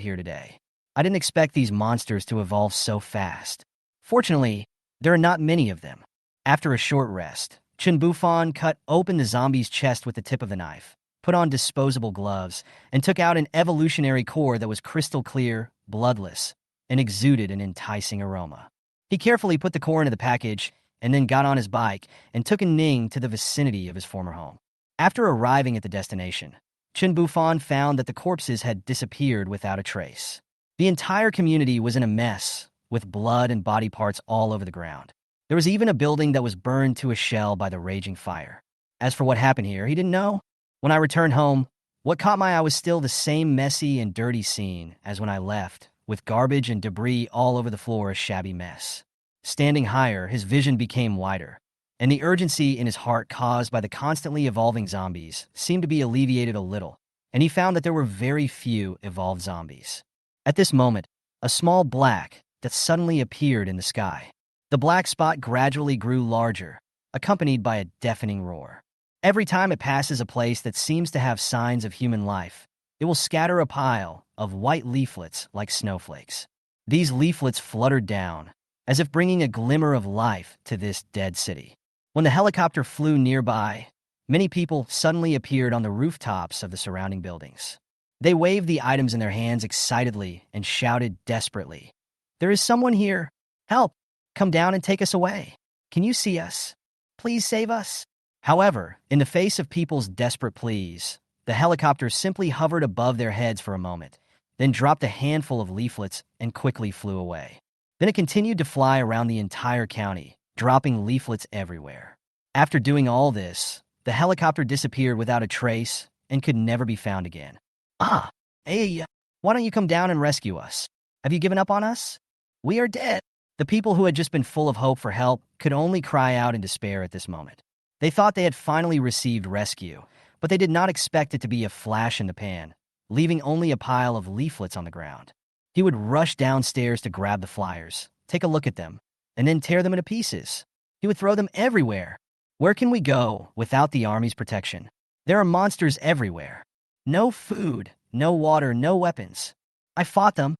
here today. I didn't expect these monsters to evolve so fast. Fortunately, there are not many of them. After a short rest, Chen Bufan cut open the zombie's chest with the tip of the knife, put on disposable gloves, and took out an evolutionary core that was crystal clear, bloodless, and exuded an enticing aroma. He carefully put the core into the package and then got on his bike and took Ning to the vicinity of his former home. After arriving at the destination, Chen Bufan found that the corpses had disappeared without a trace. The entire community was in a mess, with blood and body parts all over the ground. There was even a building that was burned to a shell by the raging fire. As for what happened here, he didn't know. When I returned home, what caught my eye was still the same messy and dirty scene as when I left, with garbage and debris all over the floor, a shabby mess. Standing higher, his vision became wider, and the urgency in his heart caused by the constantly evolving zombies seemed to be alleviated a little, and he found that there were very few evolved zombies. At this moment, a small black that suddenly appeared in the sky. The black spot gradually grew larger, accompanied by a deafening roar. Every time it passes a place that seems to have signs of human life, it will scatter a pile of white leaflets like snowflakes. These leaflets fluttered down, as if bringing a glimmer of life to this dead city. When the helicopter flew nearby, many people suddenly appeared on the rooftops of the surrounding buildings. They waved the items in their hands excitedly and shouted desperately, "There is someone here! Help! Come down and take us away! Can you see us? Please save us!" However, in the face of people's desperate pleas, the helicopter simply hovered above their heads for a moment, then dropped a handful of leaflets and quickly flew away. Then it continued to fly around the entire county, dropping leaflets everywhere. After doing all this, the helicopter disappeared without a trace and could never be found again. Hey, why don't you come down and rescue us? Have you given up on us? We are dead. The people who had just been full of hope for help could only cry out in despair at this moment. They thought they had finally received rescue, but they did not expect it to be a flash in the pan, leaving only a pile of leaflets on the ground. He would rush downstairs to grab the flyers, take a look at them, and then tear them into pieces. He would throw them everywhere. Where can we go without the army's protection? There are monsters everywhere. No food, no water, no weapons. I fought them.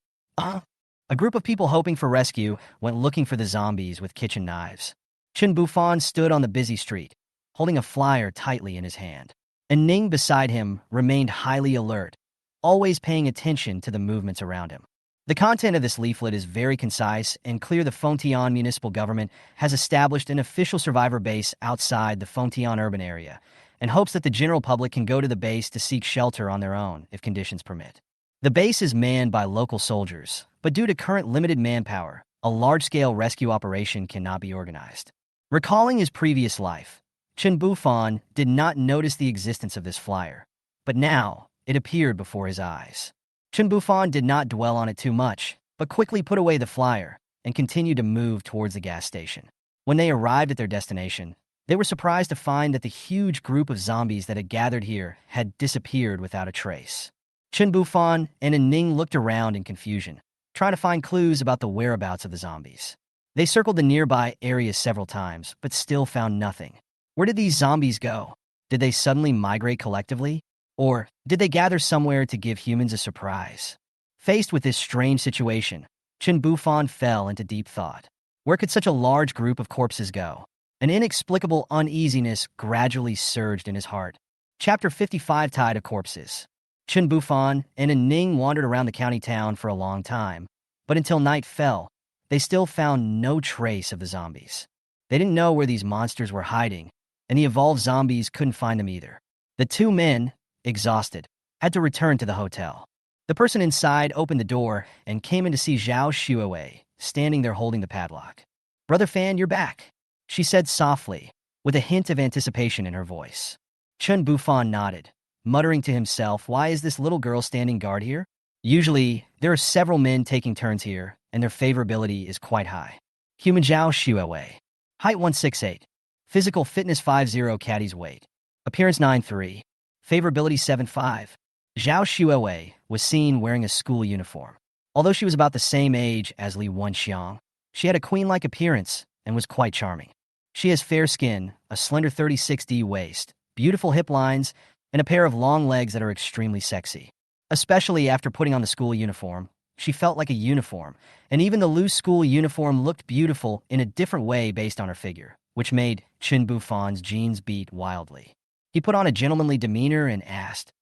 A group of people hoping for rescue went looking for the zombies with kitchen knives. Chen Bufan stood on the busy street, holding a flyer tightly in his hand. And Ning beside him remained highly alert, always paying attention to the movements around him. The content of this leaflet is very concise and clear. The Fengtian municipal government has established an official survivor base outside the Fengtian urban area and hopes that the general public can go to the base to seek shelter on their own if conditions permit. The base is manned by local soldiers, but due to current limited manpower, a large-scale rescue operation cannot be organized. Recalling his previous life, Chen Bufan did not notice the existence of this flyer, but now it appeared before his eyes. Chen Bufan did not dwell on it too much, but quickly put away the flyer and continued to move towards the gas station. When they arrived at their destination, they were surprised to find that the huge group of zombies that had gathered here had disappeared without a trace. Chen Bufan and Ning looked around in confusion, trying to find clues about the whereabouts of the zombies. They circled the nearby areas several times, but still found nothing. Where did these zombies go? Did they suddenly migrate collectively? Or did they gather somewhere to give humans a surprise? Faced with this strange situation, Chen Bufan fell into deep thought. Where could such a large group of corpses go? An inexplicable uneasiness gradually surged in his heart. Chapter 55, Tide of Corpses. Chen Bufan and Ning wandered around the county town for a long time, but until night fell, they still found no trace of the zombies. They didn't know where these monsters were hiding, and the evolved zombies couldn't find them either. The two men, exhausted, had to return to the hotel. The person inside opened the door and came in to see Zhao Shuowei, standing there holding the padlock. "Brother Fan, you're back," she said softly, with a hint of anticipation in her voice. Chen Bufan nodded, muttering to himself, "Why is this little girl standing guard here? Usually, there are several men taking turns here, and their favorability is quite high." Human Zhao Shuowei. Height 168. Physical fitness 50. Caddy's weight. Appearance 9'3". Favorability 7'5". Zhao Shuowei was seen wearing a school uniform. Although she was about the same age as Li Wenxiang, she had a queen-like appearance and was quite charming. She has fair skin, a slender 36D waist, beautiful hip lines, and a pair of long legs that are extremely sexy. Especially after putting on the school uniform, she felt like a uniform, and even the loose school uniform looked beautiful in a different way based on her figure, which made Chen Bufan's jeans beat wildly. He put on a gentlemanly demeanor and asked,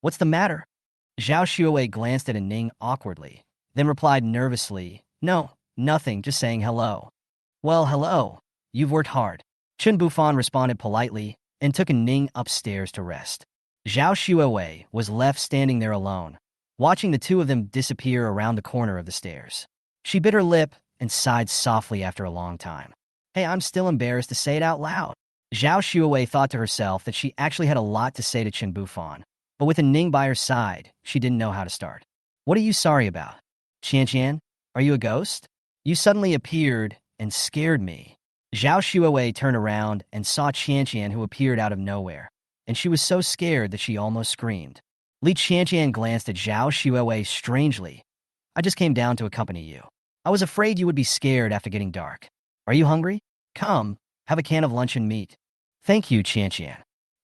"What's the matter?" Zhao Shuowei glanced at Ning awkwardly, then replied nervously, "No, nothing, just saying hello." "Well, hello. You've worked hard." Chen Bufan responded politely and took Ning upstairs to rest. Zhao Shuowei was left standing there alone, watching the two of them disappear around the corner of the stairs. She bit her lip and sighed softly after a long time. Hey, I'm still embarrassed to say it out loud. Zhao Shuawei thought to herself that she actually had a lot to say to Chen Bufan, but with a Ning by her side, she didn't know how to start. What are you sorry about? Qian, are you a ghost? You suddenly appeared and scared me. Zhao Shuawei turned around and saw Qian, who appeared out of nowhere, and she was so scared that she almost screamed. Li Qian glanced at Zhao Shuawei strangely. I just came down to accompany you. I was afraid you would be scared after getting dark. Are you hungry? Come, have a can of luncheon meat. Thank you, Qian.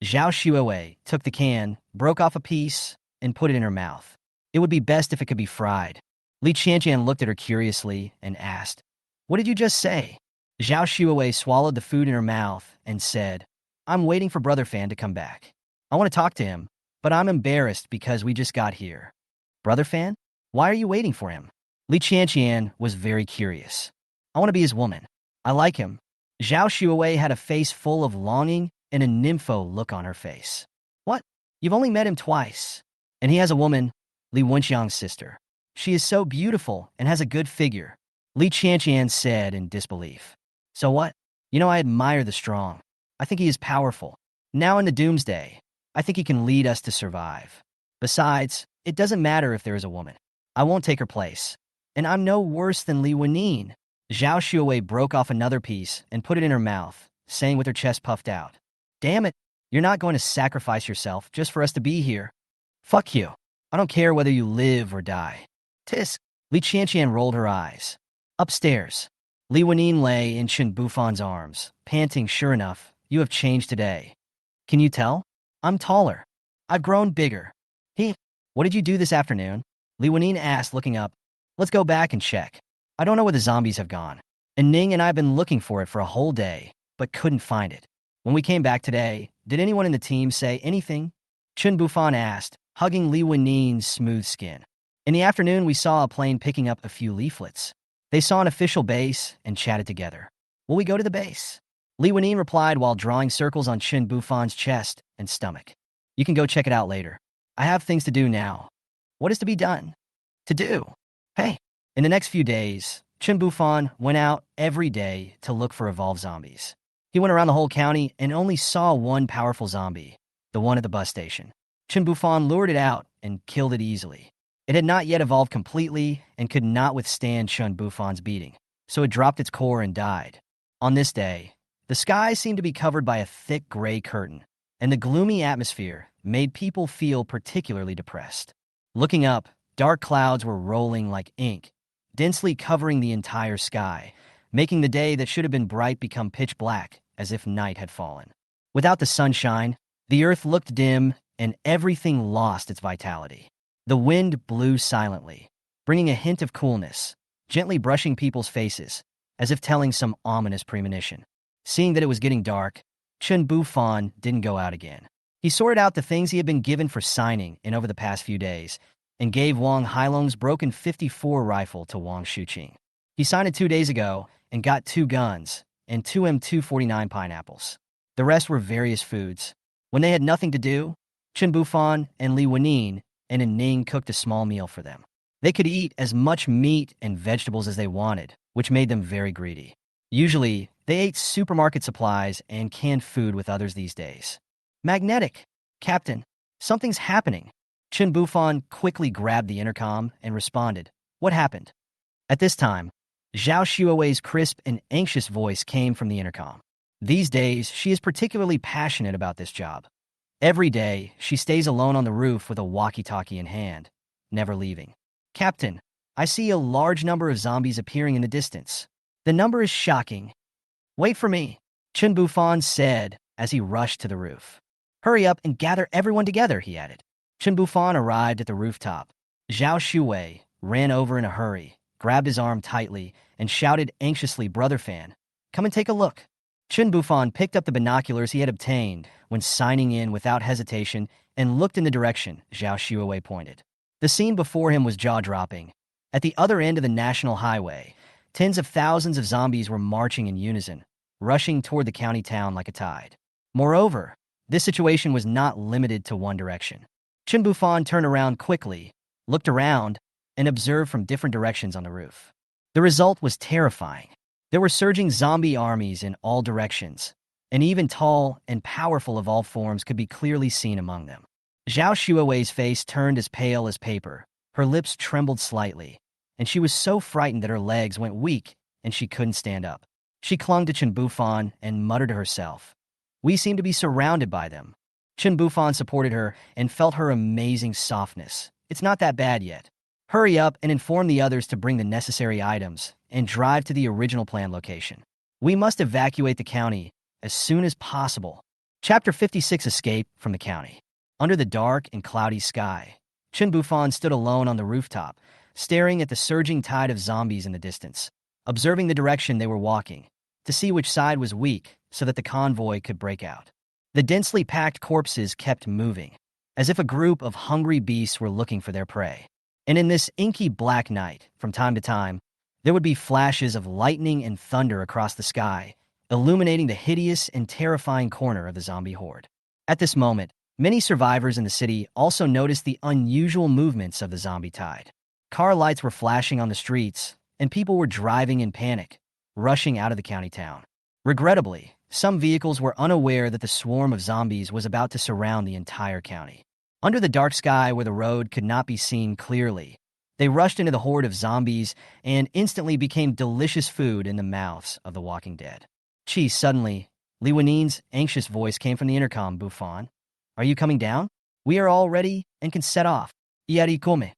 Zhao Shuawei took the can, broke off a piece, and put it in her mouth. It would be best if it could be fried. Li Qian looked at her curiously and asked, What did you just say? Zhao Shuawei swallowed the food in her mouth and said, I'm waiting for Brother Fan to come back. I want to talk to him, but I'm embarrassed because we just got here. Brother Fan? Why are you waiting for him? Li Qian was very curious. I want to be his woman. I like him. Zhao Shuawei had a face full of longing and a nympho look on her face. What? You've only met him twice. And he has a woman, Li Wenxiang's sister. She is so beautiful and has a good figure, Li Qian said in disbelief. So what? You know, I admire the strong. I think he is powerful. Now in the Doomsday, I think he can lead us to survive. Besides, it doesn't matter if there is a woman. I won't take her place. And I'm no worse than Li Lanine. Zhao Shuawei broke off another piece and put it in her mouth, saying with her chest puffed out, Damn it, you're not going to sacrifice yourself just for us to be here. Fuck you. I don't care whether you live or die. Tisk. Li Qian rolled her eyes. Upstairs. Li Wanine lay in Chen Bufan's arms, panting. Sure enough, you have changed today. Can you tell? I'm taller. I've grown bigger. What did you do this afternoon? Li Wanine asked, looking up. Let's go back and check. I don't know where the zombies have gone. And Ning and I have been looking for it for a whole day, but couldn't find it. When we came back today, did anyone in the team say anything? Chen Bufan asked, hugging Li Wanine's smooth skin. In the afternoon, we saw a plane picking up a few leaflets. They saw an official base and chatted together. Will we go to the base? Li Wanine replied while drawing circles on Chen Bufan's chest and stomach. You can go check it out later. I have things to do now. What is to be done? To do? Hey. In the next few days, Chen Bufan went out every day to look for evolved zombies. He went around the whole county and only saw one powerful zombie, the one at the bus station. Chen Bufan lured it out and killed it easily. It had not yet evolved completely and could not withstand Chen Bufan's beating, so it dropped its core and died. On this day, the sky seemed to be covered by a thick gray curtain, and the gloomy atmosphere made people feel particularly depressed. Looking up, dark clouds were rolling like ink, densely covering the entire sky, making the day that should have been bright become pitch black, as if night had fallen. Without the sunshine, the earth looked dim and everything lost its vitality. The wind blew silently, bringing a hint of coolness, gently brushing people's faces, as if telling some ominous premonition. Seeing that it was getting dark, Chen Bufan didn't go out again. He sorted out the things he had been given for signing in over the past few days, and gave Wang Hailong's broken 54 rifle to Wang Shuqing. He signed it 2 days ago and got 2 guns and 2 M249 pineapples. The rest were various foods. When they had nothing to do, Chen Bufan and Li Wanine and Ning cooked a small meal for them. They could eat as much meat and vegetables as they wanted, which made them very greedy. Usually, they ate supermarket supplies and canned food with others these days. Magnetic. Captain, something's happening. Chen Bufan quickly grabbed the intercom and responded, What happened? At this time, Zhao Shuawei's crisp and anxious voice came from the intercom. These days, she is particularly passionate about this job. Every day, she stays alone on the roof with a walkie-talkie in hand, never leaving. Captain, I see a large number of zombies appearing in the distance. The number is shocking. Wait for me, Chen Bufan said as he rushed to the roof. Hurry up and gather everyone together, he added. Chen Bufan arrived at the rooftop. Zhao Shuawei ran over in a hurry, grabbed his arm tightly, and shouted anxiously, Brother Fan, come and take a look. Chen Bufan picked up the binoculars he had obtained when signing in without hesitation and looked in the direction Zhao Shuawei pointed. The scene before him was jaw-dropping. At the other end of the national highway, tens of thousands of zombies were marching in unison, rushing toward the county town like a tide. Moreover, this situation was not limited to one direction. Chen Bufan turned around quickly, looked around, and observed from different directions on the roof. The result was terrifying. There were surging zombie armies in all directions, and even tall and powerful of all forms could be clearly seen among them. Zhao Shuawei's face turned as pale as paper, her lips trembled slightly, and she was so frightened that her legs went weak and she couldn't stand up. She clung to Chen Bufan and muttered to herself, "We seem to be surrounded by them." Chen Bufan supported her and felt her amazing softness. "It's not that bad yet. Hurry up and inform the others to bring the necessary items and drive to the original planned location. We must evacuate the county as soon as possible." Chapter 56: Escape from the County. Under the dark and cloudy sky, Chen Bufan stood alone on the rooftop, staring at the surging tide of zombies in the distance, observing the direction they were walking, to see which side was weak so that the convoy could break out. The densely packed corpses kept moving, as if a group of hungry beasts were looking for their prey. And in this inky black night, from time to time, there would be flashes of lightning and thunder across the sky, illuminating the hideous and terrifying corner of the zombie horde. At this moment, many survivors in the city also noticed the unusual movements of the zombie tide. Car lights were flashing on the streets, and people were driving in panic, rushing out of the county town. Regrettably, some vehicles were unaware that the swarm of zombies was about to surround the entire county. Under the dark sky where the road could not be seen clearly, they rushed into the horde of zombies and instantly became delicious food in the mouths of the walking dead. Gee, suddenly, Li Wenine's anxious voice came from the intercom. "Bufan, are you coming down? We are all ready and can set off. Yari come."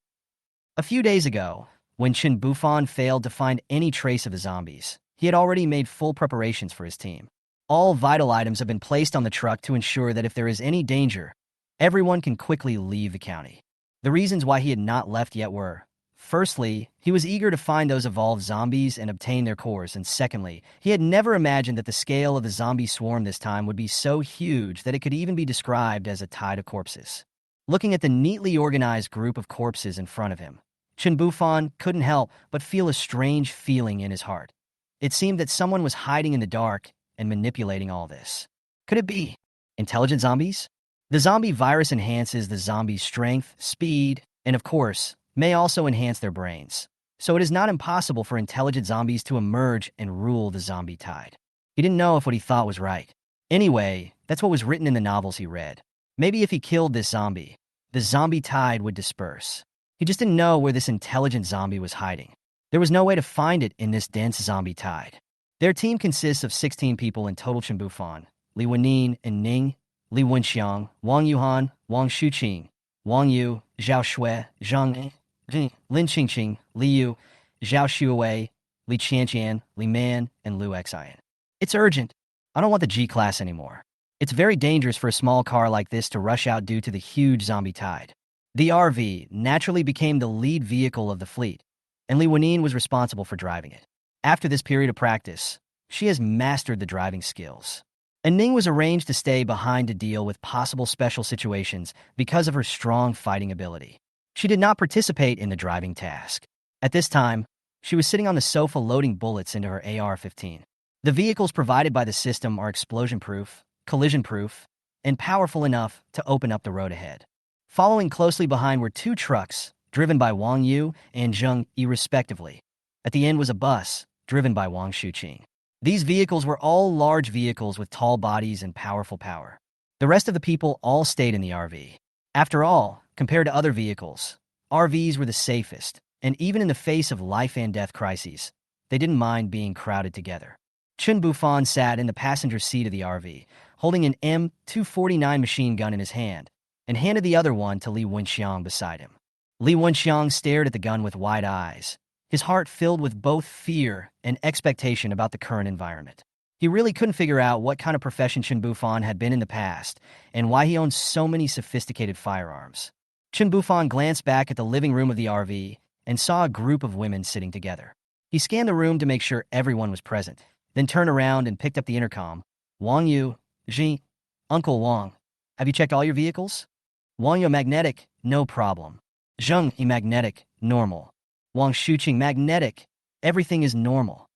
A few days ago, when Chen Bufan failed to find any trace of the zombies, he had already made full preparations for his team. All vital items have been placed on the truck to ensure that if there is any danger, everyone can quickly leave the county. The reasons why he had not left yet were, firstly, he was eager to find those evolved zombies and obtain their cores, and secondly, he had never imagined that the scale of the zombie swarm this time would be so huge that it could even be described as a tide of corpses. Looking at the neatly organized group of corpses in front of him, Chen Bufan couldn't help but feel a strange feeling in his heart. It seemed that someone was hiding in the dark and manipulating all this. Could it be intelligent zombies? The zombie virus enhances the zombie's strength, speed, and of course, may also enhance their brains. So it is not impossible for intelligent zombies to emerge and rule the zombie tide. He didn't know if what he thought was right. Anyway, that's what was written in the novels he read. Maybe if he killed this zombie, the zombie tide would disperse. He just didn't know where this intelligent zombie was hiding. There was no way to find it in this dense zombie tide. Their team consists of 16 people in total: Chen Bufan, Li Wenine and Ning, Li Wenxiang, Wang Yuhan, Wang Shuqing, Wang Yu, Zhao Shui, Zhang Lin Qingqing, Li Yu, Zhao Shuawei, Li Qianqian, Li Man, and Lu Xian. It's urgent. I don't want the G-class anymore. It's very dangerous for a small car like this to rush out due to the huge zombie tide. The RV naturally became the lead vehicle of the fleet, and Li Wenine was responsible for driving it. After this period of practice, she has mastered the driving skills. And Ning was arranged to stay behind to deal with possible special situations because of her strong fighting ability. She did not participate in the driving task. At this time, she was sitting on the sofa loading bullets into her AR-15. The vehicles provided by the system are explosion-proof, collision-proof, and powerful enough to open up the road ahead. Following closely behind were two trucks, driven by Wang Yu and Zheng Yi respectively. At the end was a bus, driven by Wang Shuqing. These vehicles were all large vehicles with tall bodies and powerful power. The rest of the people all stayed in the RV. After all, compared to other vehicles, RVs were the safest, and even in the face of life and death crises, they didn't mind being crowded together. Chen Bufan sat in the passenger seat of the RV, holding an M249 machine gun in his hand, and handed the other one to Li Wenxiang beside him. Li Wenxiang stared at the gun with wide eyes, his heart filled with both fear and expectation about the current environment. He really couldn't figure out what kind of profession Chen Bufan had been in the past and why he owned so many sophisticated firearms. Chen Bufan glanced back at the living room of the RV and saw a group of women sitting together. He scanned the room to make sure everyone was present, then turned around and picked up the intercom. "Wang Yu, Ji, Uncle Wang, have you checked all your vehicles?" "Wang Yu, magnetic, no problem." "Zheng Yi, magnetic, normal." "Wang Shuqing, magnetic, everything is normal."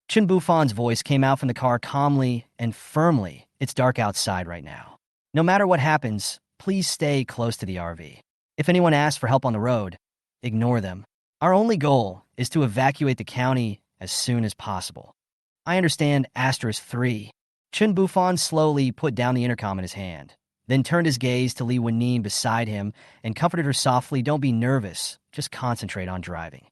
Chen Bufan's voice came out from the car calmly and firmly. "It's dark outside right now. No matter what happens, please stay close to the RV. If anyone asks for help on the road, ignore them. Our only goal is to evacuate the county as soon as possible." I understand asterisk 3. Chen Bufan slowly put down the intercom in his hand, then turned his gaze to Li Wenyin beside him and comforted her softly. Don't be nervous, just concentrate on driving.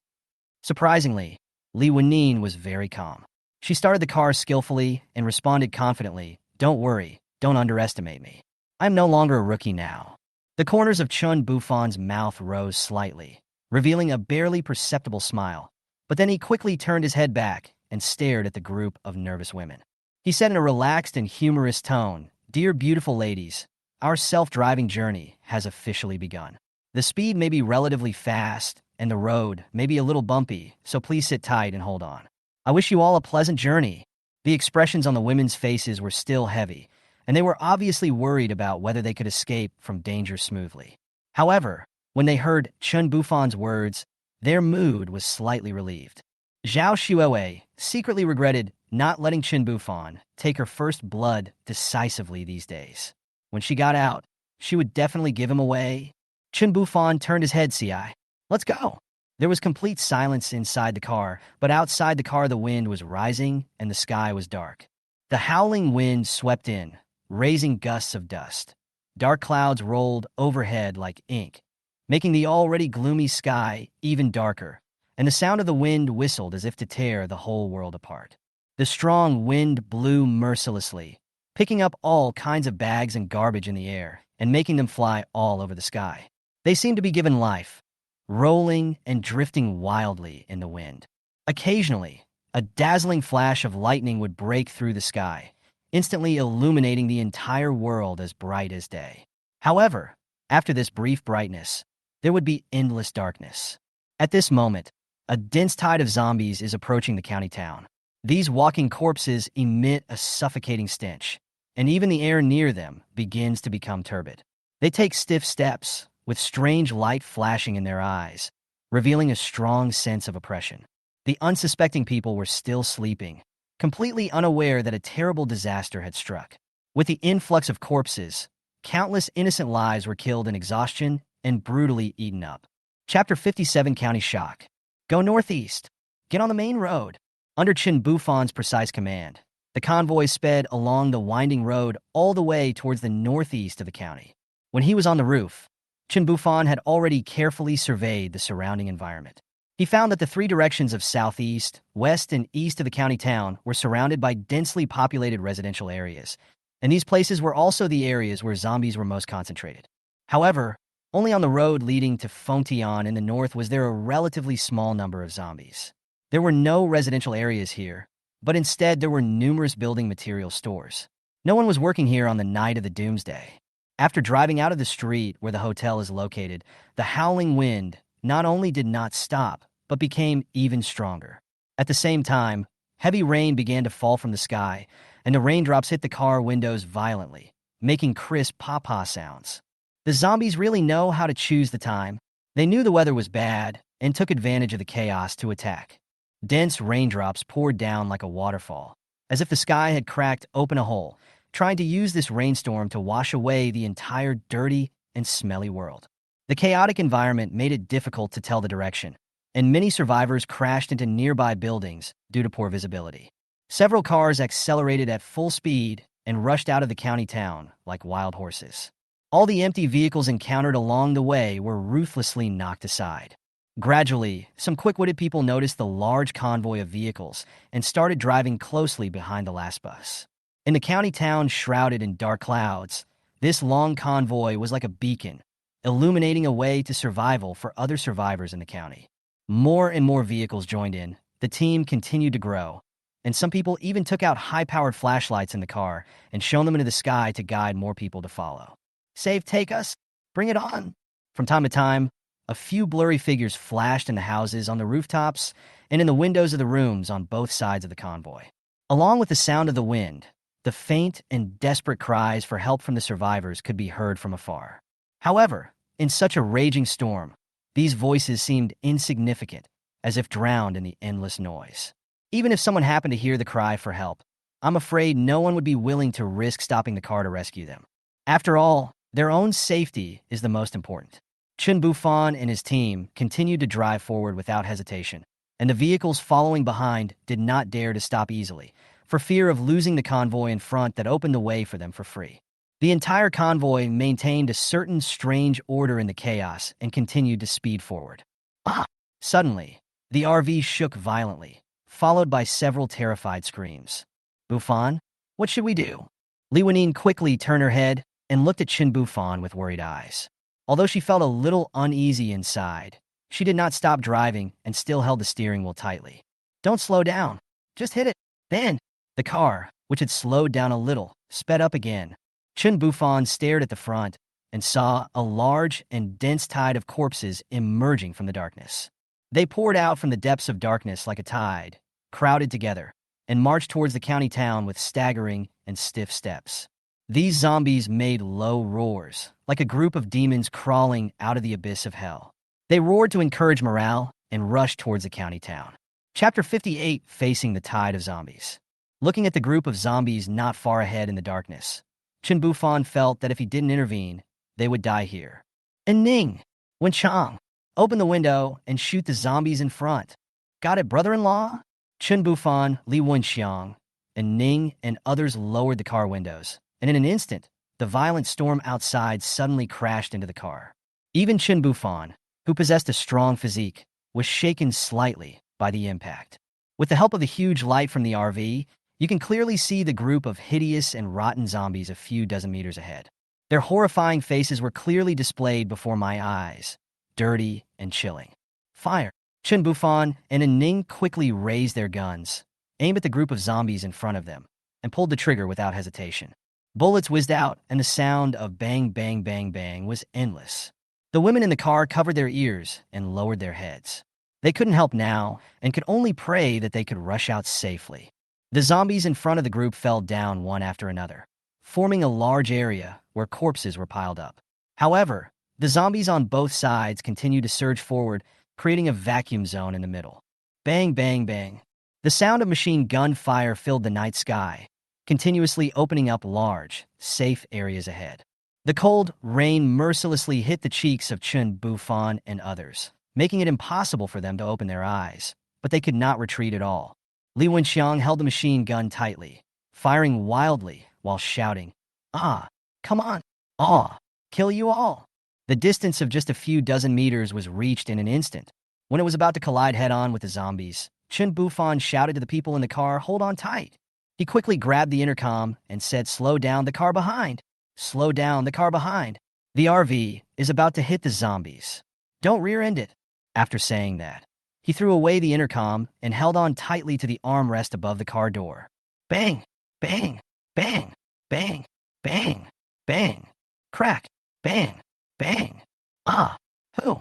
Surprisingly, Li Wenyin was very calm. She started the car skillfully and responded confidently, don't worry, don't underestimate me. I'm no longer a rookie now. The corners of Chen Bufan's mouth rose slightly, revealing a barely perceptible smile, but then he quickly turned his head back and stared at the group of nervous women. He said in a relaxed and humorous tone, Dear beautiful ladies, our self-driving journey has officially begun. The speed may be relatively fast, and the road may be a little bumpy, so please sit tight and hold on. I wish you all a pleasant journey. The expressions on the women's faces were still heavy, and they were obviously worried about whether they could escape from danger smoothly. However, when they heard Chen Bufan's words, their mood was slightly relieved. Zhao Xuewei secretly regretted not letting Chen Bufan take her first blood decisively these days. When she got out, she would definitely give him away. Chen Bufan turned his head, "CI. Let's go." There was complete silence inside the car, but outside the car the wind was rising and the sky was dark. The howling wind swept in, raising gusts of dust. Dark clouds rolled overhead like ink, making the already gloomy sky even darker, and the sound of the wind whistled as if to tear the whole world apart. The strong wind blew mercilessly, picking up all kinds of bags and garbage in the air and making them fly all over the sky. They seemed to be given life, rolling and drifting wildly in the wind. Occasionally, a dazzling flash of lightning would break through the sky, instantly illuminating the entire world as bright as day. However, after this brief brightness, there would be endless darkness. At this moment, a dense tide of zombies is approaching the county town. These walking corpses emit a suffocating stench, and even the air near them begins to become turbid. They take stiff steps, with strange light flashing in their eyes, revealing a strong sense of oppression. The unsuspecting people were still sleeping, completely unaware that a terrible disaster had struck. With the influx of corpses, countless innocent lives were killed in exhaustion and brutally eaten up. Chapter 57 County Shock. Go northeast. Get on the main road. Under Chen Bufan's precise command, the convoy sped along the winding road all the way towards the northeast of the county. When he was on the roof, Chen Bufan had already carefully surveyed the surrounding environment. He found that the three directions of southeast, west, and east of the county town were surrounded by densely populated residential areas, and these places were also the areas where zombies were most concentrated. However, only on the road leading to Fengtian in the north was there a relatively small number of zombies. There were no residential areas here, but instead there were numerous building material stores. No one was working here on the night of the Doomsday. After driving out of the street where the hotel is located, the howling wind not only did not stop, but became even stronger. At the same time, heavy rain began to fall from the sky, and the raindrops hit the car windows violently, making crisp papa sounds. The zombies really know how to choose the time. They knew the weather was bad and took advantage of the chaos to attack. Dense raindrops poured down like a waterfall, as if the sky had cracked open a hole, trying to use this rainstorm to wash away the entire dirty and smelly world. The chaotic environment made it difficult to tell the direction, and many survivors crashed into nearby buildings due to poor visibility. Several cars accelerated at full speed and rushed out of the county town like wild horses. All the empty vehicles encountered along the way were ruthlessly knocked aside. Gradually, some quick-witted people noticed the large convoy of vehicles and started driving closely behind the last bus. In the county town shrouded in dark clouds, this long convoy was like a beacon, illuminating a way to survival for other survivors in the county. More and more vehicles joined in, the team continued to grow, and some people even took out high-powered flashlights in the car and shone them into the sky to guide more people to follow. Save, take us, bring it on. From time to time, a few blurry figures flashed in the houses on the rooftops and in the windows of the rooms on both sides of the convoy. Along with the sound of the wind, the faint and desperate cries for help from the survivors could be heard from afar. However, in such a raging storm, these voices seemed insignificant, as if drowned in the endless noise. Even if someone happened to hear the cry for help, I'm afraid no one would be willing to risk stopping the car to rescue them. After all, their own safety is the most important. Chen Bufan and his team continued to drive forward without hesitation, and the vehicles following behind did not dare to stop easily, for fear of losing the convoy in front that opened the way for them for free. The entire convoy maintained a certain strange order in the chaos and continued to speed forward. Ah! Suddenly, the RV shook violently, followed by several terrified screams. Bufan, what should we do? Lanine quickly turned her head and looked at Chen Bufan with worried eyes. Although she felt a little uneasy inside, she did not stop driving and still held the steering wheel tightly. Don't slow down. Just hit it. Then, the car, which had slowed down a little, sped up again. Chen Bufan stared at the front and saw a large and dense tide of corpses emerging from the darkness. They poured out from the depths of darkness like a tide, crowded together, and marched towards the county town with staggering and stiff steps. These zombies made low roars, like a group of demons crawling out of the abyss of hell. They roared to encourage morale and rushed towards the county town. Chapter 58, Facing the Tide of Zombies. Looking at the group of zombies not far ahead in the darkness, Chen Bufan felt that if he didn't intervene, they would die here. And Ning, Wen Chang, open the window and shoot the zombies in front. Got it, brother-in-law? Chen Bufan, Li Wenxiang, and Ning and others lowered the car windows, and in an instant, the violent storm outside suddenly crashed into the car. Even Chen Bufan, who possessed a strong physique, was shaken slightly by the impact. With the help of the huge light from the RV, you can clearly see the group of hideous and rotten zombies a few dozen meters ahead. Their horrifying faces were clearly displayed before my eyes, dirty and chilling. Fire! Chen Bufan and Ning quickly raised their guns, aimed at the group of zombies in front of them, and pulled the trigger without hesitation. Bullets whizzed out, and the sound of bang, bang, bang, bang was endless. The women in the car covered their ears and lowered their heads. They couldn't help now and could only pray that they could rush out safely. The zombies in front of the group fell down one after another, forming a large area where corpses were piled up. However, the zombies on both sides continued to surge forward, creating a vacuum zone in the middle. Bang, bang, bang. The sound of machine gun fire filled the night sky, continuously opening up large, safe areas ahead. The cold rain mercilessly hit the cheeks of Chen Bufan and others, making it impossible for them to open their eyes, but they could not retreat at all. Li Wenxiang held the machine gun tightly, firing wildly while shouting, "Ah, come on! Ah, kill you all!" The distance of just a few dozen meters was reached in an instant. When it was about to collide head-on with the zombies, Chen Bufan shouted to the people in the car, "Hold on tight." He quickly grabbed the intercom and said, "Slow down the car behind. Slow down the car behind. The RV is about to hit the zombies. Don't rear-end it." After saying that, he threw away the intercom and held on tightly to the armrest above the car door. Bang, bang, bang, bang, bang, bang, crack, bang, bang. Ah, hoo,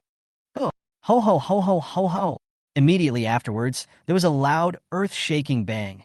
hoo, ho, ho, ho, ho, ho, ho. Immediately afterwards, there was a loud, earth-shaking bang,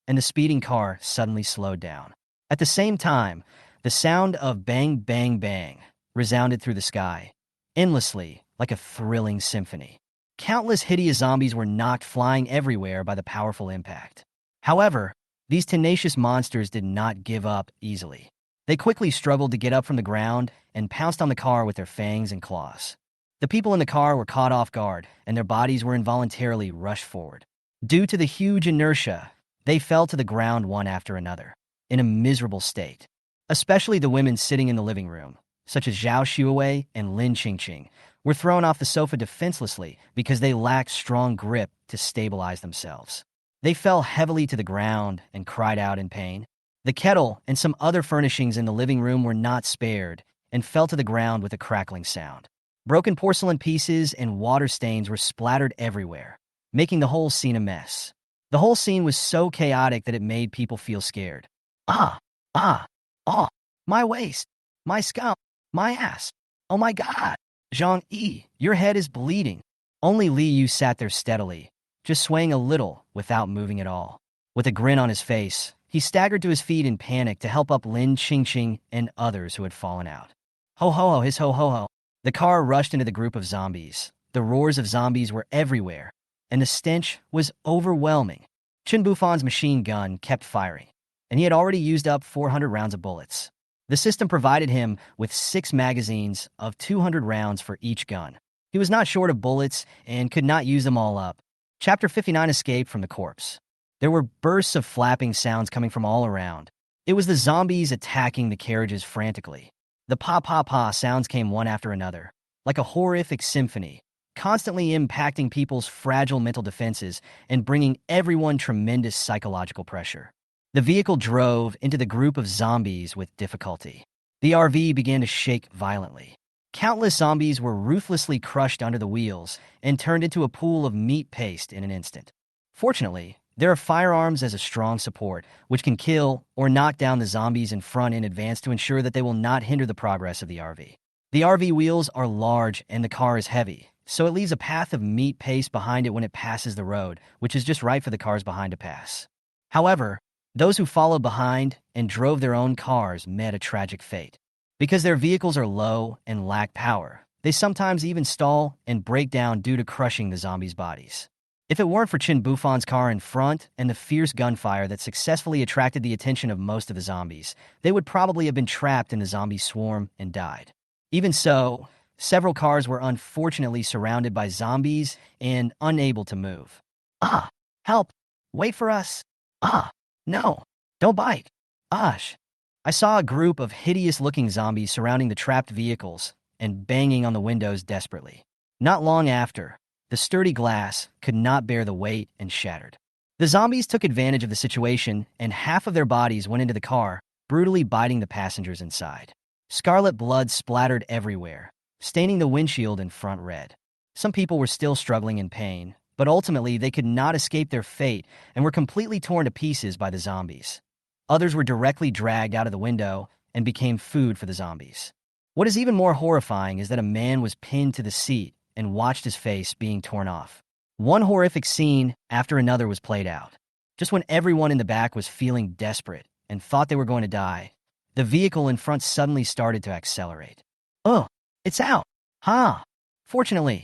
and the speeding car suddenly slowed down. At the same time, the sound of bang, bang, bang resounded through the sky, endlessly, like a thrilling symphony. Countless hideous zombies were knocked flying everywhere by the powerful impact. However, these tenacious monsters did not give up easily. They quickly struggled to get up from the ground and pounced on the car with their fangs and claws. The people in the car were caught off guard, and their bodies were involuntarily rushed forward. Due to the huge inertia, they fell to the ground one after another, in a miserable state. Especially the women sitting in the living room, such as Zhao Xuewei and Lin Qingqing, were thrown off the sofa defenselessly because they lacked strong grip to stabilize themselves. They fell heavily to the ground and cried out in pain. The kettle and some other furnishings in the living room were not spared and fell to the ground with a crackling sound. Broken porcelain pieces and water stains were splattered everywhere, making the whole scene a mess. The whole scene was so chaotic that it made people feel scared. Ah, ah, ah, my waist, my scalp, my ass. Oh my God. Zhang Yi, your head is bleeding. Only Li Yu sat there steadily, just swaying a little without moving at all. With a grin on his face, he staggered to his feet in panic to help up Lin Qingqing and others who had fallen out. Ho ho ho, his ho ho ho. The car rushed into the group of zombies. The roars of zombies were everywhere, and the stench was overwhelming. Chen Bufan's machine gun kept firing, and he had already used up 400 rounds of bullets. The system provided him with 6 magazines of 200 rounds for each gun. He was not short of bullets and could not use them all up. Chapter 59 Escape from the Corpse. There were bursts of flapping sounds coming from all around. It was the zombies attacking the carriages frantically. The pa-pa-pa sounds came one after another, like a horrific symphony, constantly impacting people's fragile mental defenses and bringing everyone tremendous psychological pressure. The vehicle drove into the group of zombies with difficulty. The RV began to shake violently. Countless zombies were ruthlessly crushed under the wheels and turned into a pool of meat paste in an instant. Fortunately, there are firearms as a strong support, which can kill or knock down the zombies in front in advance to ensure that they will not hinder the progress of the RV. The RV wheels are large and the car is heavy, so it leaves a path of meat paste behind it when it passes the road, which is just right for the cars behind to pass. However, those who followed behind and drove their own cars met a tragic fate. Because their vehicles are low and lack power, they sometimes even stall and break down due to crushing the zombies' bodies. If it weren't for Chen Bufan's car in front and the fierce gunfire that successfully attracted the attention of most of the zombies, they would probably have been trapped in the zombie swarm and died. Even so, several cars were unfortunately surrounded by zombies and unable to move. Ah, help! Wait for us! Ah, no! Don't bite! Osh! I saw a group of hideous-looking zombies surrounding the trapped vehicles and banging on the windows desperately. Not long after, the sturdy glass could not bear the weight and shattered. The zombies took advantage of the situation, and half of their bodies went into the car, brutally biting the passengers inside. Scarlet blood splattered everywhere, staining the windshield in front red. Some people were still struggling in pain, but ultimately they could not escape their fate and were completely torn to pieces by the zombies. Others were directly dragged out of the window and became food for the zombies. What is even more horrifying is that a man was pinned to the seat and watched his face being torn off. One horrific scene after another was played out. Just when everyone in the back was feeling desperate and thought they were going to die, the vehicle in front suddenly started to accelerate. Oh, it's out! Ha! Fortunately,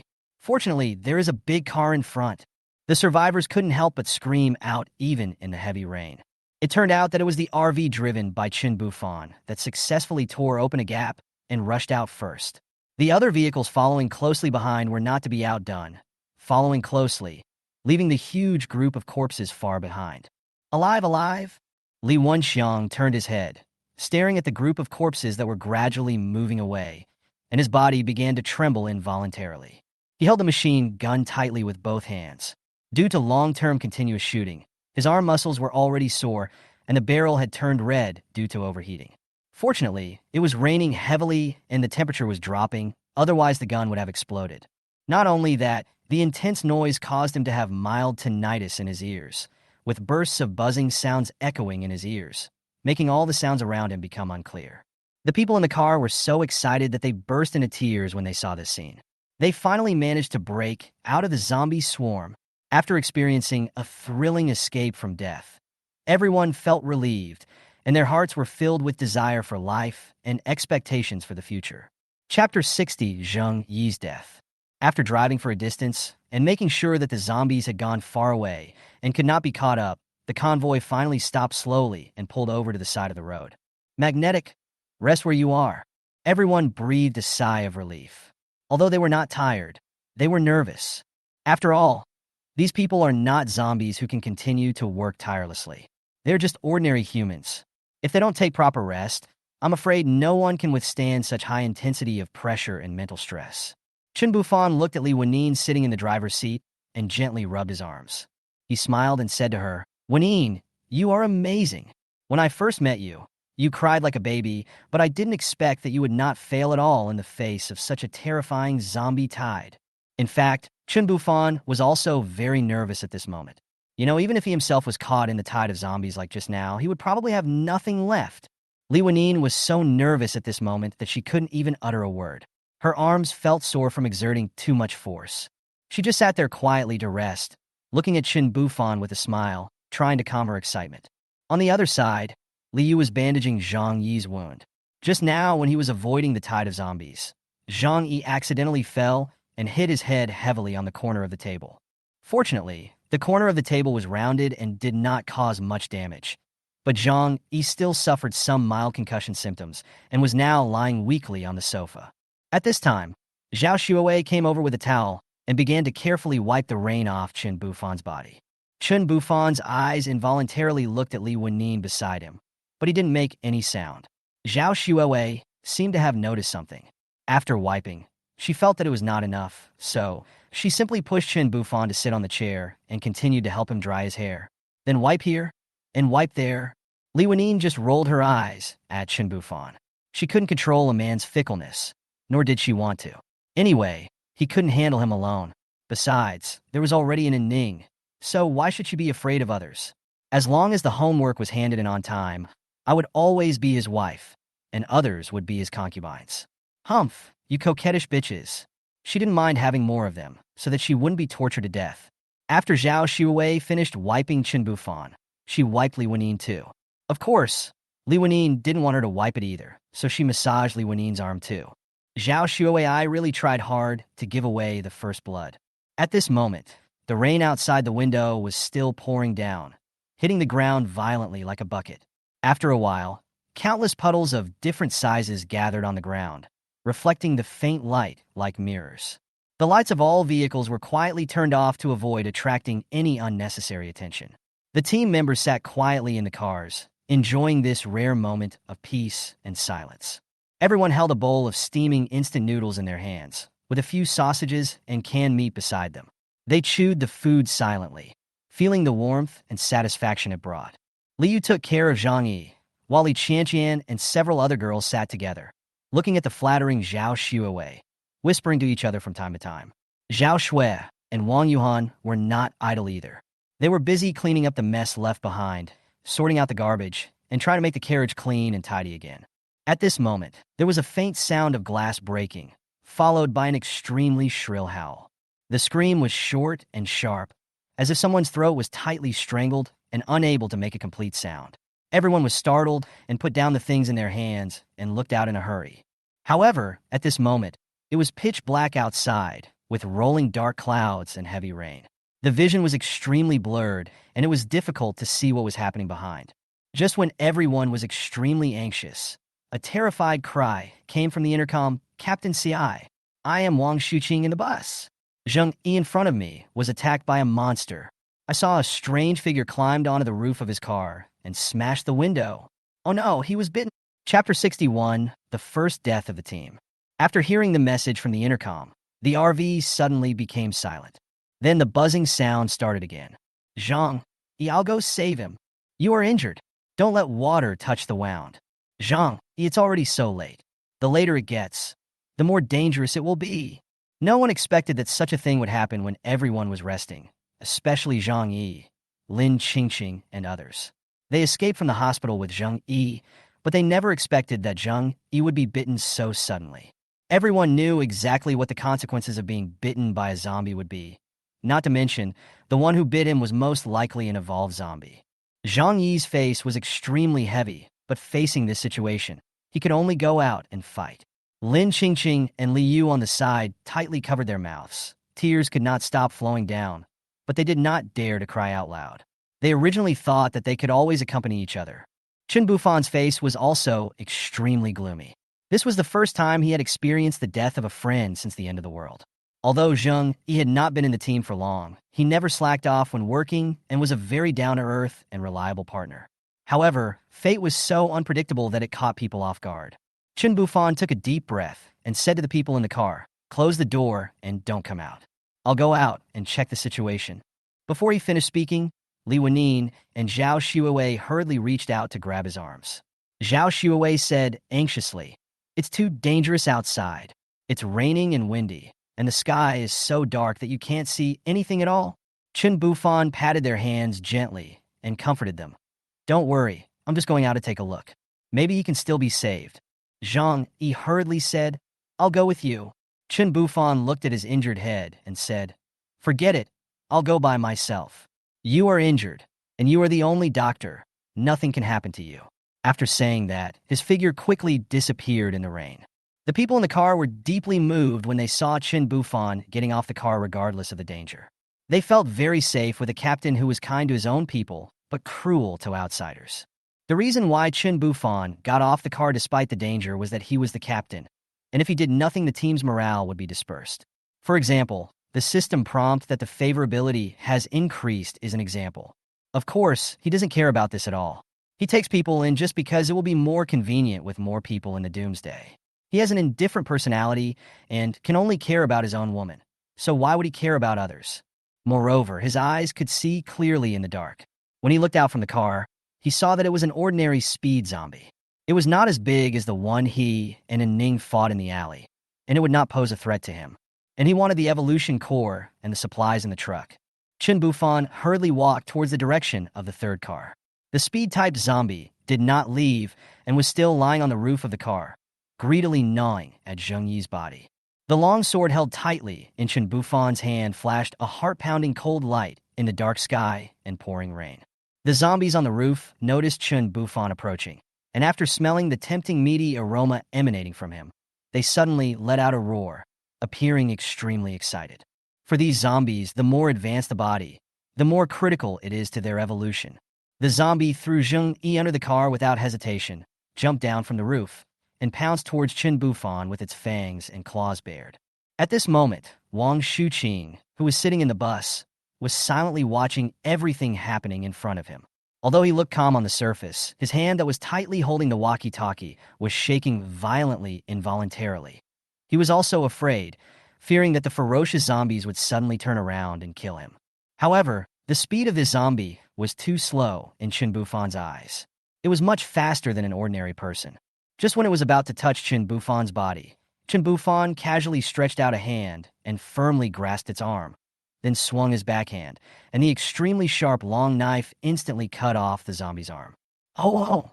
there is a big car in front. The survivors couldn't help but scream out even in the heavy rain. It turned out that it was the RV driven by Chen Bufan that successfully tore open a gap and rushed out first. The other vehicles following closely behind were not to be outdone, following closely, leaving the huge group of corpses far behind. Alive, alive! Li Wenxiang turned his head, staring at the group of corpses that were gradually moving away, and his body began to tremble involuntarily. He held the machine gun tightly with both hands. Due to long-term continuous shooting, his arm muscles were already sore, and the barrel had turned red due to overheating. Fortunately, it was raining heavily and the temperature was dropping, otherwise the gun would have exploded. Not only that, the intense noise caused him to have mild tinnitus in his ears, with bursts of buzzing sounds echoing in his ears, making all the sounds around him become unclear. The people in the car were so excited that they burst into tears when they saw this scene. They finally managed to break out of the zombie swarm after experiencing a thrilling escape from death. Everyone felt relieved, and their hearts were filled with desire for life and expectations for the future. Chapter 60 Zheng Yi's Death. After driving for a distance and making sure that the zombies had gone far away and could not be caught up, the convoy finally stopped slowly and pulled over to the side of the road. Magnetic, rest where you are. Everyone breathed a sigh of relief. Although they were not tired, they were nervous. After all, these people are not zombies who can continue to work tirelessly. They're just ordinary humans. If they don't take proper rest, I'm afraid no one can withstand such high intensity of pressure and mental stress. Chen Bufan looked at Li Wanine sitting in the driver's seat and gently rubbed his arms. He smiled and said to her, "Wanine, you are amazing. When I first met you, you cried like a baby, but I didn't expect that you would not fail at all in the face of such a terrifying zombie tide." In fact, Chen Bufan was also very nervous at this moment. Even if he himself was caught in the tide of zombies like just now, he would probably have nothing left. Li Wanine was so nervous at this moment that she couldn't even utter a word. Her arms felt sore from exerting too much force. She just sat there quietly to rest, looking at Chen Bufan with a smile, trying to calm her excitement. On the other side, Li Yu was bandaging Zhang Yi's wound. Just now, when he was avoiding the tide of zombies, Zhang Yi accidentally fell and hit his head heavily on the corner of the table. Fortunately, the corner of the table was rounded and did not cause much damage. But Zhang Yi still suffered some mild concussion symptoms and was now lying weakly on the sofa. At this time, Zhao Shuowei came over with a towel and began to carefully wipe the rain off Chen Bufan's body. Chen Bufan's eyes involuntarily looked at Li Wenyin beside him, but he didn't make any sound. Zhao Xuewei seemed to have noticed something. After wiping, she felt that it was not enough, so she simply pushed Chen Bufan to sit on the chair and continued to help him dry his hair. Then wipe here, and wipe there. Li Wenyin just rolled her eyes at Chen Bufan. She couldn't control a man's fickleness, nor did she want to. Anyway, he couldn't handle him alone. Besides, there was already an Ning, so why should she be afraid of others? As long as the homework was handed in on time, I would always be his wife, and others would be his concubines. Humph, you coquettish bitches. She didn't mind having more of them, so that she wouldn't be tortured to death. After Zhao Xuewei finished wiping Chen Bufan, she wiped Li Wenyin too. Of course, Li Wenyin didn't want her to wipe it either, so she massaged Li Wenyin's arm too. Zhao Xuewei really tried hard to give away the first blood. At this moment, the rain outside the window was still pouring down, hitting the ground violently like a bucket. After a while, countless puddles of different sizes gathered on the ground, reflecting the faint light like mirrors. The lights of all vehicles were quietly turned off to avoid attracting any unnecessary attention. The team members sat quietly in the cars, enjoying this rare moment of peace and silence. Everyone held a bowl of steaming instant noodles in their hands, with a few sausages and canned meat beside them. They chewed the food silently, feeling the warmth and satisfaction it brought. Liu took care of Zhang Yi, while Li Qianqian and several other girls sat together, looking at the flattering Zhao Xuewei, whispering to each other from time to time. Zhao Shui and Wang Yuhan were not idle either. They were busy cleaning up the mess left behind, sorting out the garbage, and trying to make the carriage clean and tidy again. At this moment, there was a faint sound of glass breaking, followed by an extremely shrill howl. The scream was short and sharp, as if someone's throat was tightly strangled and unable to make a complete sound. Everyone was startled and put down the things in their hands and looked out in a hurry. However, at this moment, it was pitch black outside, with rolling dark clouds and heavy rain. The vision was extremely blurred, and it was difficult to see what was happening behind. Just when everyone was extremely anxious, a terrified cry came from the intercom, "Captain CI, I am Wang Shuqing in the bus." Zhang Yi in front of me was attacked by a monster. I saw a strange figure climbed onto the roof of his car and smashed the window. Oh no, he was bitten. Chapter 61, the first death of the team. After hearing the message from the intercom, the RV suddenly became silent. Then the buzzing sound started again. Zhang Yi, I'll go save him. You are injured. Don't let water touch the wound. Zhang Yi, it's already so late. The later it gets, the more dangerous it will be. No one expected that such a thing would happen when everyone was resting, especially Zhang Yi, Lin Qingqing, and others. They escaped from the hospital with Zhang Yi, but they never expected that Zhang Yi would be bitten so suddenly. Everyone knew exactly what the consequences of being bitten by a zombie would be. Not to mention, the one who bit him was most likely an evolved zombie. Zhang Yi's face was extremely heavy, but facing this situation, he could only go out and fight. Lin Qingqing and Li Yu on the side tightly covered their mouths. Tears could not stop flowing down, but they did not dare to cry out loud. They originally thought that they could always accompany each other. Chen Bufan's face was also extremely gloomy. This was the first time he had experienced the death of a friend since the end of the world. Although Zhang Yi had not been in the team for long, he never slacked off when working and was a very down-to-earth and reliable partner. However, fate was so unpredictable that it caught people off guard. Chen Bufan took a deep breath and said to the people in the car, "Close the door and don't come out. I'll go out and check the situation." Before he finished speaking, Li Wenyin and Zhao Xuewei hurriedly reached out to grab his arms. Zhao Xuewei said anxiously, "It's too dangerous outside. It's raining and windy, and the sky is so dark that you can't see anything at all." Chen Bufan patted their hands gently and comforted them. "Don't worry, I'm just going out to take a look. Maybe he can still be saved." Zhang Yi hurriedly said, "I'll go with you." Chen Bufan looked at his injured head and said, "Forget it, I'll go by myself. You are injured, and you are the only doctor. Nothing can happen to you." After saying that, his figure quickly disappeared in the rain. The people in the car were deeply moved when they saw Chen Bufan getting off the car regardless of the danger. They felt very safe with a captain who was kind to his own people, but cruel to outsiders. The reason why Chen Bufan got off the car despite the danger was that he was the captain, and if he did nothing, the team's morale would be dispersed. For example, The system prompt that the favorability has increased is an example. Of course, he doesn't care about this at all. He takes people in just because it will be more convenient with more people in the Doomsday. He has an indifferent personality and can only care about his own woman. So why would he care about others? Moreover, his eyes could see clearly in the dark. When he looked out from the car, he saw that it was an ordinary speed zombie. It was not as big as the one he and Ning fought in the alley, and it would not pose a threat to him. And he wanted the evolution core and the supplies in the truck. Chen Bufan hurriedly walked towards the direction of the third car. The speed-typed zombie did not leave and was still lying on the roof of the car, greedily gnawing at Zheng Yi's body. The long sword held tightly in Chen Bufan's hand flashed a heart-pounding cold light in the dark sky and pouring rain. The zombies on the roof noticed Chen Bufan approaching, and after smelling the tempting meaty aroma emanating from him, they suddenly let out a roar, appearing extremely excited. For these zombies, the more advanced the body, the more critical it is to their evolution. The zombie threw Zheng Yi under the car without hesitation, jumped down from the roof, and pounced towards Chen Bufan with its fangs and claws bared. At this moment, Wang Shuqing, who was sitting in the bus, was silently watching everything happening in front of him. Although he looked calm on the surface, his hand that was tightly holding the walkie-talkie was shaking violently involuntarily. He was also afraid, fearing that the ferocious zombies would suddenly turn around and kill him. However, the speed of this zombie was too slow in Chen Bufan's eyes. It was much faster than an ordinary person. Just when it was about to touch Chen Bufan's body, Chen Bufan casually stretched out a hand and firmly grasped its arm, then swung his backhand, and the extremely sharp long knife instantly cut off the zombie's arm. Oh!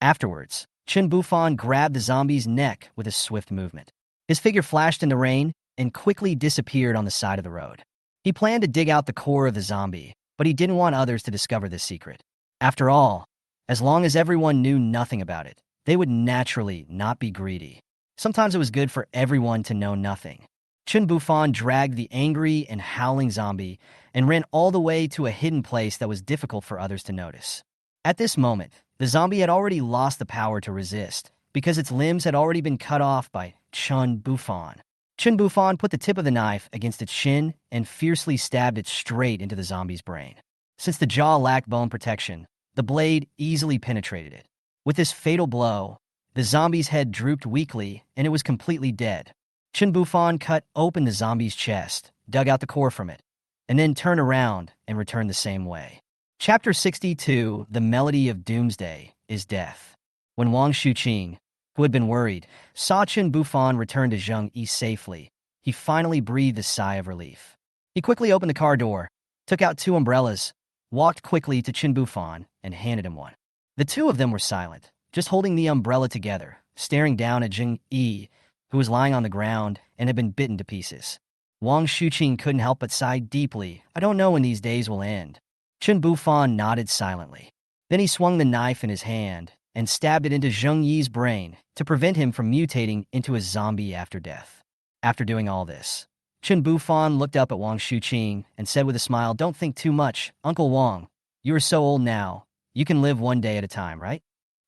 Afterwards, Chen Bufan grabbed the zombie's neck with a swift movement. His figure flashed in the rain and quickly disappeared on the side of the road. He planned to dig out the core of the zombie, but he didn't want others to discover this secret. After all, as long as everyone knew nothing about it, they would naturally not be greedy. Sometimes it was good for everyone to know nothing. Chen Bufan dragged the angry and howling zombie and ran all the way to a hidden place that was difficult for others to notice. At this moment, the zombie had already lost the power to resist because its limbs had already been cut off by Chen Bufan. Chen Bufan put the tip of the knife against its shin and fiercely stabbed it straight into the zombie's brain. Since the jaw lacked bone protection, the blade easily penetrated it. With this fatal blow, the zombie's head drooped weakly and it was completely dead. Chen Bufan cut open the zombie's chest, dug out the core from it, and then turned around and returned the same way. Chapter 62, The Melody of Doomsday, is Death. When Wang Shuqing, who had been worried, saw Chen Bufan return to Zheng Yi safely, he finally breathed a sigh of relief. He quickly opened the car door, took out 2 umbrellas, walked quickly to Chen Bufan, and handed him one. The 2 of them were silent, just holding the umbrella together, staring down at Zheng Yi, who was lying on the ground and had been bitten to pieces. Wang Shuqing couldn't help but sigh deeply. I don't know when these days will end. Chen Bufan nodded silently. Then he swung the knife in his hand and stabbed it into Zheng Yi's brain to prevent him from mutating into a zombie after death. After doing all this, Chen Bufan looked up at Wang Shuqing and said with a smile, "Don't think too much, Uncle Wang. You are so old now. You can live one day at a time, right?"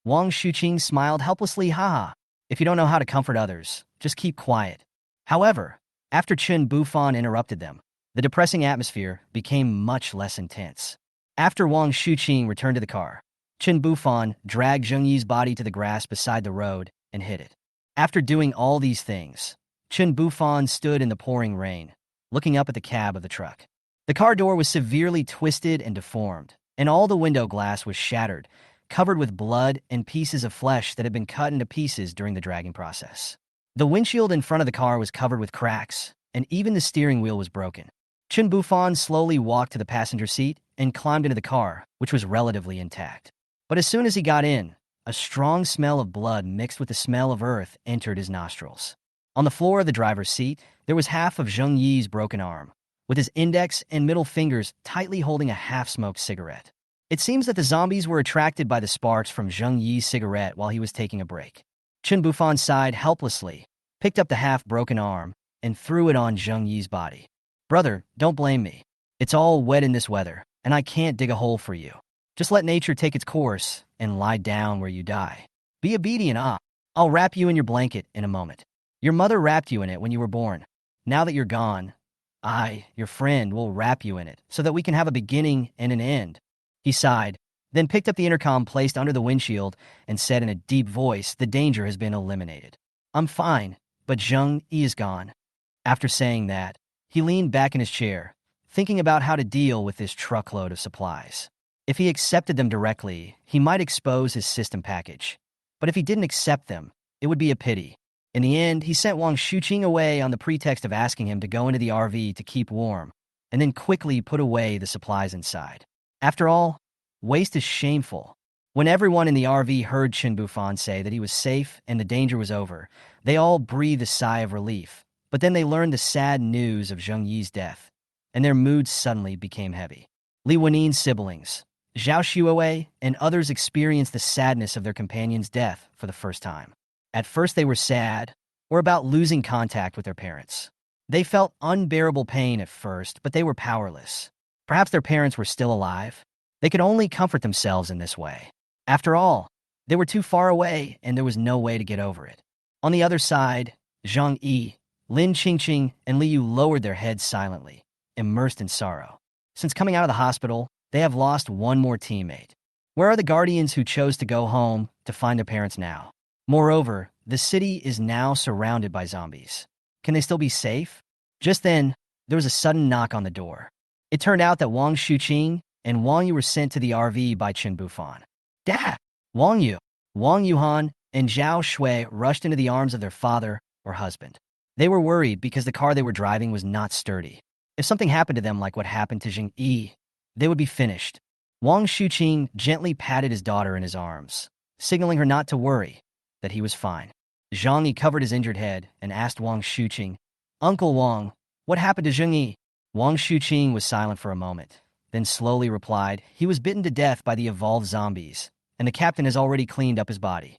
Wang Shuqing smiled helplessly. Haha. If you don't know how to comfort others, just keep quiet. However, after Chen Bufan interrupted them, the depressing atmosphere became much less intense. After Wang Shuqing returned to the car, Chen Bufan dragged Zheng Yi's body to the grass beside the road and hid it. After doing all these things, Chen Bufan stood in the pouring rain, looking up at the cab of the truck. The car door was severely twisted and deformed, and all the window glass was shattered, covered with blood and pieces of flesh that had been cut into pieces during the dragging process. The windshield in front of the car was covered with cracks, and even the steering wheel was broken. Chen Bufan slowly walked to the passenger seat and climbed into the car, which was relatively intact. But as soon as he got in, a strong smell of blood mixed with the smell of earth entered his nostrils. On the floor of the driver's seat, there was half of Zheng Yi's broken arm, with his index and middle fingers tightly holding a half-smoked cigarette. It seems that the zombies were attracted by the sparks from Zheng Yi's cigarette while he was taking a break. Chen Bufan sighed helplessly, picked up the half-broken arm, and threw it on Zheng Yi's body. "Brother, don't blame me. It's all wet in this weather, and I can't dig a hole for you. Just let nature take its course and lie down where you die. Be obedient, I'll wrap you in your blanket in a moment. Your mother wrapped you in it when you were born. Now that you're gone, Your friend, will wrap you in it, so that we can have a beginning and an end. He sighed, then picked up the intercom placed under the windshield and said in a deep voice, the danger has been eliminated. I'm fine, but Zheng Yi is gone. After saying that, he leaned back in his chair, thinking about how to deal with this truckload of supplies. If he accepted them directly, he might expose his system package. But if he didn't accept them, it would be a pity. In the end, he sent Wang Shuqing away on the pretext of asking him to go into the RV to keep warm, and then quickly put away the supplies inside. After all, waste is shameful. When everyone in the RV heard Chen Bufan say that he was safe and the danger was over, they all breathed a sigh of relief. But then they learned the sad news of Zheng Yi's death, and their moods suddenly became heavy. Li Wanine's siblings, Zhao Xuewei, and others experienced the sadness of their companion's death for the first time. At first they were sad, or about losing contact with their parents. They felt unbearable pain at first, but they were powerless. Perhaps their parents were still alive. They could only comfort themselves in this way. After all, they were too far away, and there was no way to get over it. On the other side, Zhang Yi, Lin Qingqing, and Liu lowered their heads silently, immersed in sorrow. Since coming out of the hospital, they have lost one more teammate. Where are the guardians who chose to go home to find their parents now? Moreover, the city is now surrounded by zombies. Can they still be safe? Just then, there was a sudden knock on the door. It turned out that Wang Shuqing and Wang Yu were sent to the RV by Chen Bufan. Dad! Wang Yu, Wang Yuhan, and Zhao Shui rushed into the arms of their father or husband. They were worried because the car they were driving was not sturdy. If something happened to them like what happened to Zheng Yi, they would be finished. Wang Shuqing gently patted his daughter in his arms, signaling her not to worry, that he was fine. Zhang Yi covered his injured head and asked Wang Shuqing, Uncle Wang, what happened to Zheng Yi? Wang Shuqing was silent for a moment, then slowly replied, he was bitten to death by the evolved zombies, and the captain has already cleaned up his body.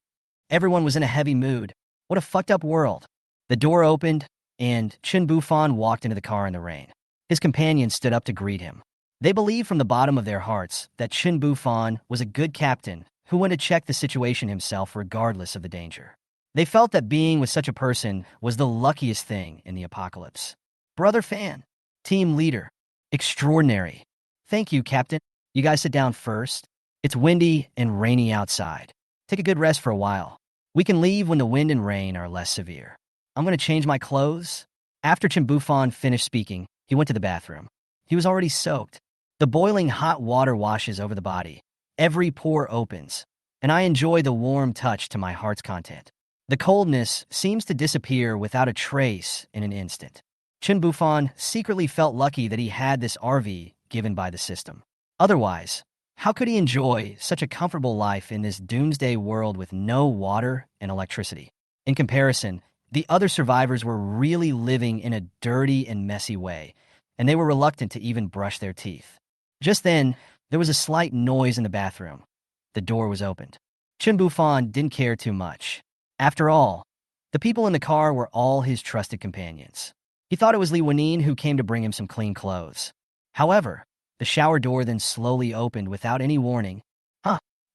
Everyone was in a heavy mood. What a fucked up world. The door opened, and Chen Bufan walked into the car in the rain. His companions stood up to greet him. They believed from the bottom of their hearts that Chen Bufan was a good captain who went to check the situation himself regardless of the danger. They felt that being with such a person was the luckiest thing in the apocalypse. Brother Fan, team leader, extraordinary. Thank you, Captain. You guys sit down first. It's windy and rainy outside. Take a good rest for a while. We can leave when the wind and rain are less severe. I'm going to change my clothes. After Chen Bufan finished speaking, he went to the bathroom. He was already soaked. The boiling hot water washes over the body. Every pore opens, and I enjoy the warm touch to my heart's content. The coldness seems to disappear without a trace in an instant. Chen Bufan secretly felt lucky that he had this RV given by the system. Otherwise, how could he enjoy such a comfortable life in this doomsday world with no water and electricity? In comparison, the other survivors were really living in a dirty and messy way, and they were reluctant to even brush their teeth. Just then, there was a slight noise in the bathroom. The door was opened. Chen Bufan didn't care too much. After all, the people in the car were all his trusted companions. He thought it was Li Wanine who came to bring him some clean clothes. However, the shower door then slowly opened without any warning.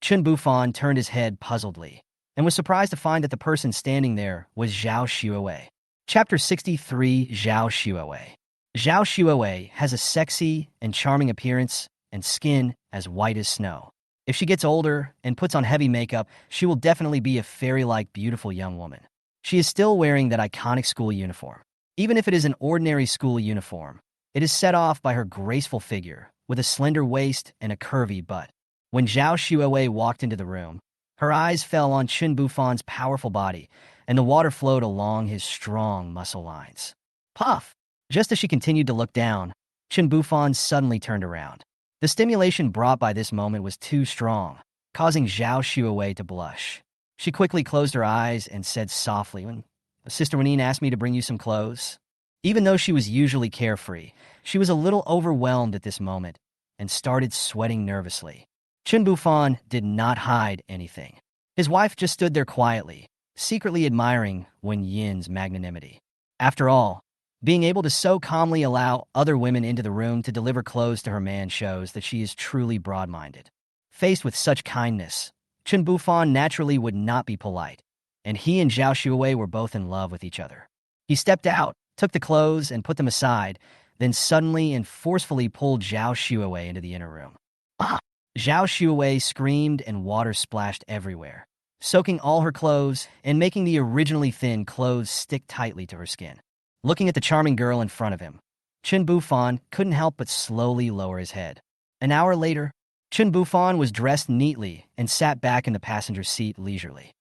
Chen Bufan turned his head puzzledly, and was surprised to find that the person standing there was Zhao Xuewei. Chapter 63, Zhao Xuewei. Zhao Xuewei has a sexy and charming appearance and skin as white as snow. If she gets older and puts on heavy makeup, she will definitely be a fairy-like beautiful young woman. She is still wearing that iconic school uniform. Even if it is an ordinary school uniform, it is set off by her graceful figure, with a slender waist and a curvy butt. When Zhao Xuewei walked into the room, her eyes fell on Chen Bufan's powerful body, and the water flowed along his strong muscle lines. Puff! Just as she continued to look down, Chen Bufan suddenly turned around. The stimulation brought by this moment was too strong, causing Zhao Xuewei to blush. She quickly closed her eyes and said softly, "When Sister Wanine asked me to bring you some clothes." Even though she was usually carefree, she was a little overwhelmed at this moment and started sweating nervously. Chen Bufan did not hide anything. His wife just stood there quietly, secretly admiring Wen Yin's magnanimity. After all, being able to so calmly allow other women into the room to deliver clothes to her man shows that she is truly broad-minded. Faced with such kindness, Chen Bufan naturally would not be polite, and he and Zhao Xuewei were both in love with each other. He stepped out, took the clothes, and put them aside, then suddenly and forcefully pulled Zhao Xuewei into the inner room. Ah! Zhao Xuewei screamed and water splashed everywhere, soaking all her clothes and making the originally thin clothes stick tightly to her skin. Looking at the charming girl in front of him, Chen Bufan couldn't help but slowly lower his head. An hour later, Chen Bufan was dressed neatly and sat back in the passenger seat leisurely.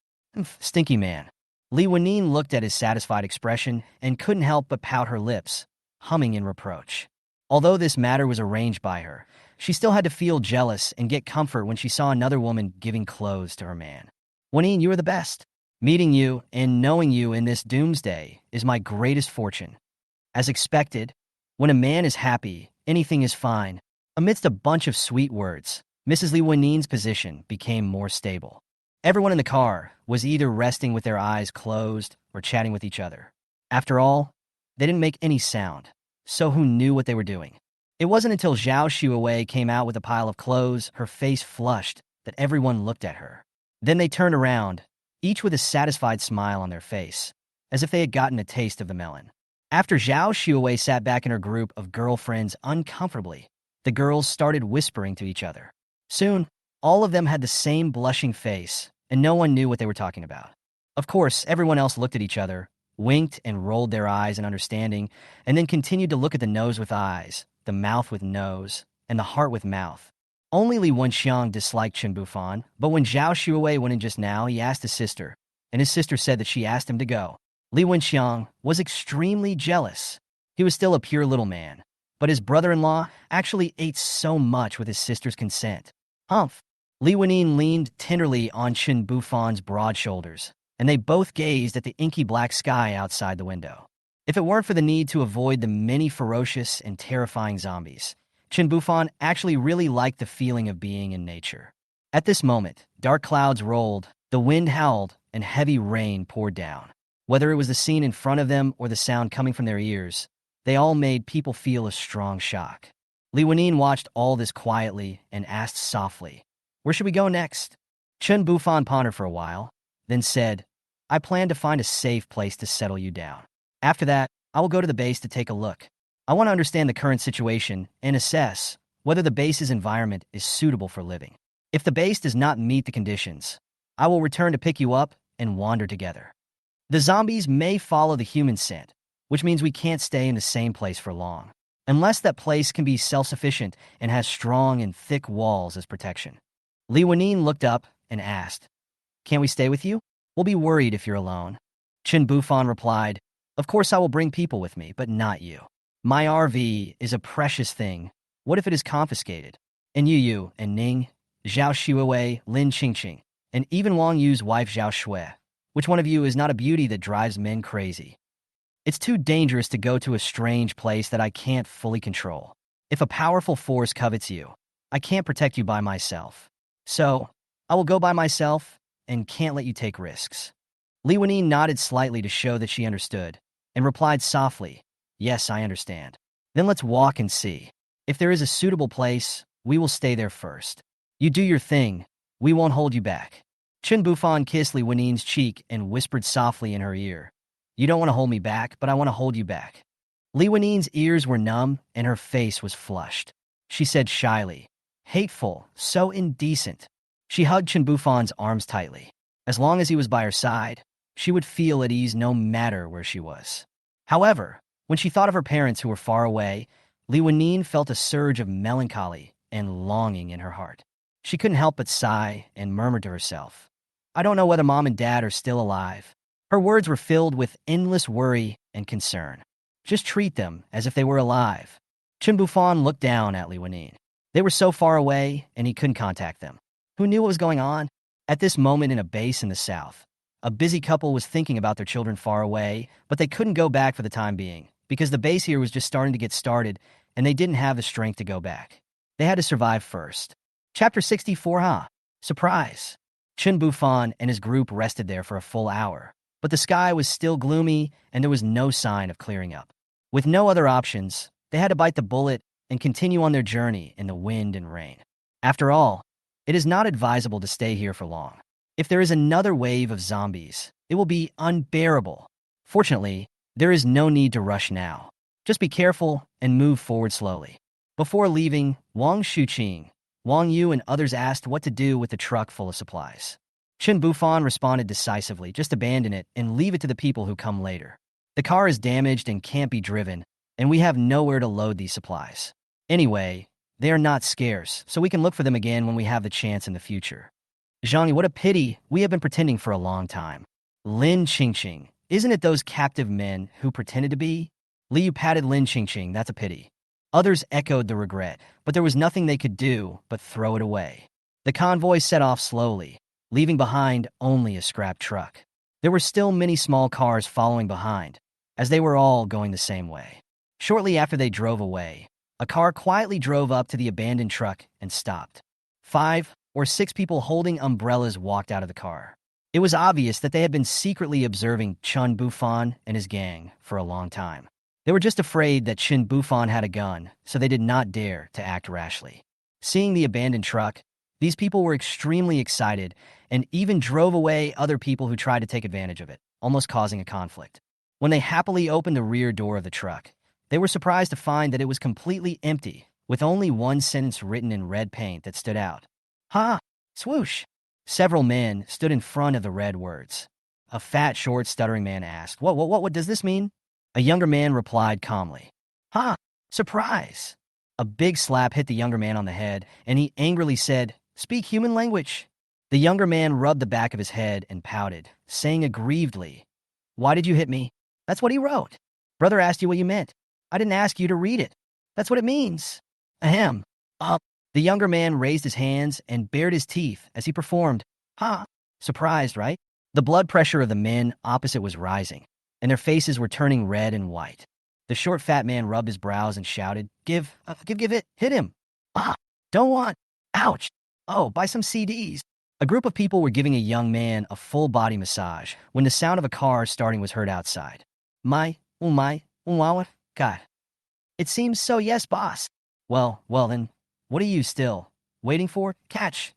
Stinky man. Li Wenyin looked at his satisfied expression and couldn't help but pout her lips, humming in reproach. Although this matter was arranged by her, she still had to feel jealous and get comfort when she saw another woman giving clothes to her man. Wenyin, you are the best. Meeting you and knowing you in this doomsday is my greatest fortune. As expected, when a man is happy, anything is fine. Amidst a bunch of sweet words, Mrs. Li Wenyin's position became more stable. Everyone in the car was either resting with their eyes closed or chatting with each other. After all, they didn't make any sound, so who knew what they were doing? It wasn't until Zhao Xuewei came out with a pile of clothes, her face flushed, that everyone looked at her. Then they turned around, each with a satisfied smile on their face, as if they had gotten a taste of the melon. After Zhao Xuewei sat back in her group of girlfriends uncomfortably, the girls started whispering to each other. Soon, all of them had the same blushing face, and no one knew what they were talking about. Of course, everyone else looked at each other, winked and rolled their eyes in understanding, and then continued to look at the nose with eyes, the mouth with nose, and the heart with mouth. Only Li Wenxiang disliked Chen Bufan, but when Zhao Xuewei went in just now, he asked his sister, and his sister said that she asked him to go. Li Wenxiang was extremely jealous. He was still a pure little man, but his brother-in-law actually ate so much with his sister's consent. Humph! Li Wenyin leaned tenderly on Chen Bufan's broad shoulders, and they both gazed at the inky black sky outside the window. If it weren't for the need to avoid the many ferocious and terrifying zombies, Chen Bufan actually really liked the feeling of being in nature. At this moment, dark clouds rolled, the wind howled, and heavy rain poured down. Whether it was the scene in front of them or the sound coming from their ears, they all made people feel a strong shock. Li Wenyin watched all this quietly and asked softly, "Where should we go next?" Chen Bufan pondered for a while, then said, "I plan to find a safe place to settle you down. After that, I will go to the base to take a look. I want to understand the current situation and assess whether the base's environment is suitable for living. If the base does not meet the conditions, I will return to pick you up and wander together. The zombies may follow the human scent, which means we can't stay in the same place for long, unless that place can be self-sufficient and has strong and thick walls as protection." Li Wenyin looked up and asked, "Can't we stay with you? We'll be worried if you're alone." Chen Bufan replied, "Of course I will bring people with me, but not you. My RV is a precious thing. What if it is confiscated? And you and Ning, Zhao Xuewei, Lin Qingqing, and even Wang Yu's wife Zhao Shui. Which one of you is not a beauty that drives men crazy? It's too dangerous to go to a strange place that I can't fully control. If a powerful force covets you, I can't protect you by myself. So, I will go by myself and can't let you take risks." Li Wenyin nodded slightly to show that she understood, and replied softly, "Yes, I understand. Then let's walk and see. If there is a suitable place, we will stay there first. You do your thing, we won't hold you back." Chen Bufan kissed Li Wenyin's cheek and whispered softly in her ear, "You don't want to hold me back, but I want to hold you back." Li Wenyin's ears were numb and her face was flushed. She said shyly, "Hateful, so indecent." She hugged Chen Bufan's arms tightly. As long as he was by her side, she would feel at ease no matter where she was. However, when she thought of her parents who were far away, Li Wenyin felt a surge of melancholy and longing in her heart. She couldn't help but sigh and murmur to herself, "I don't know whether Mom and Dad are still alive." Her words were filled with endless worry and concern. Just treat them as if they were alive. Chen Bufan looked down at Li Wenyin. They were so far away, and he couldn't contact them. Who knew what was going on? At this moment in a base in the south, a busy couple was thinking about their children far away, but they couldn't go back for the time being, because the base here was just starting to get started, and they didn't have the strength to go back. They had to survive first. Chapter 64, huh? Surprise! Chen Bufan and his group rested there for a full hour, but the sky was still gloomy and there was no sign of clearing up. With no other options, they had to bite the bullet and continue on their journey in the wind and rain. After all, it is not advisable to stay here for long. If there is another wave of zombies, it will be unbearable. Fortunately, there is no need to rush now. Just be careful and move forward slowly. Before leaving, Wang Shuqing, Wang Yu and others asked what to do with the truck full of supplies. Chen Bufan responded decisively, just abandon it and leave it to the people who come later. The car is damaged and can't be driven, and we have nowhere to load these supplies. Anyway, they are not scarce, so we can look for them again when we have the chance in the future. Zhang, what a pity, we have been pretending for a long time. Lin Qingqing, isn't it those captive men who pretended to be? Liu patted Lin Qingqing, that's a pity. Others echoed the regret, but there was nothing they could do but throw it away. The convoy set off slowly, leaving behind only a scrap truck. There were still many small cars following behind, as they were all going the same way. Shortly after they drove away, a car quietly drove up to the abandoned truck and stopped. 5 or 6 people holding umbrellas walked out of the car. It was obvious that they had been secretly observing Chen Bufan and his gang for a long time. They were just afraid that Chen Bufan had a gun, so they did not dare to act rashly. Seeing the abandoned truck, these people were extremely excited and even drove away other people who tried to take advantage of it, almost causing a conflict. When they happily opened the rear door of the truck, they were surprised to find that it was completely empty, with only one sentence written in red paint that stood out. Ha! Swoosh! Several men stood in front of the red words. A fat, short, stuttering man asked, What does this mean? A younger man replied calmly, Ha! Surprise! A big slap hit the younger man on the head, and he angrily said, Speak human language. The younger man rubbed the back of his head and pouted, saying aggrievedly, Why did you hit me? That's what he wrote. Brother asked you what you meant. I didn't ask you to read it. That's what it means. Ahem. The younger man raised his hands and bared his teeth as he performed, Ha! Surprised, right? The blood pressure of the men opposite was rising, and their faces were turning red and white. The short fat man rubbed his brows and shouted, Give it, hit him. Don't want. Ouch. Oh, buy some CDs. A group of people were giving a young man a full-body massage when the sound of a car starting was heard outside. God. It seems so, yes, boss. Well then, what are you still waiting for?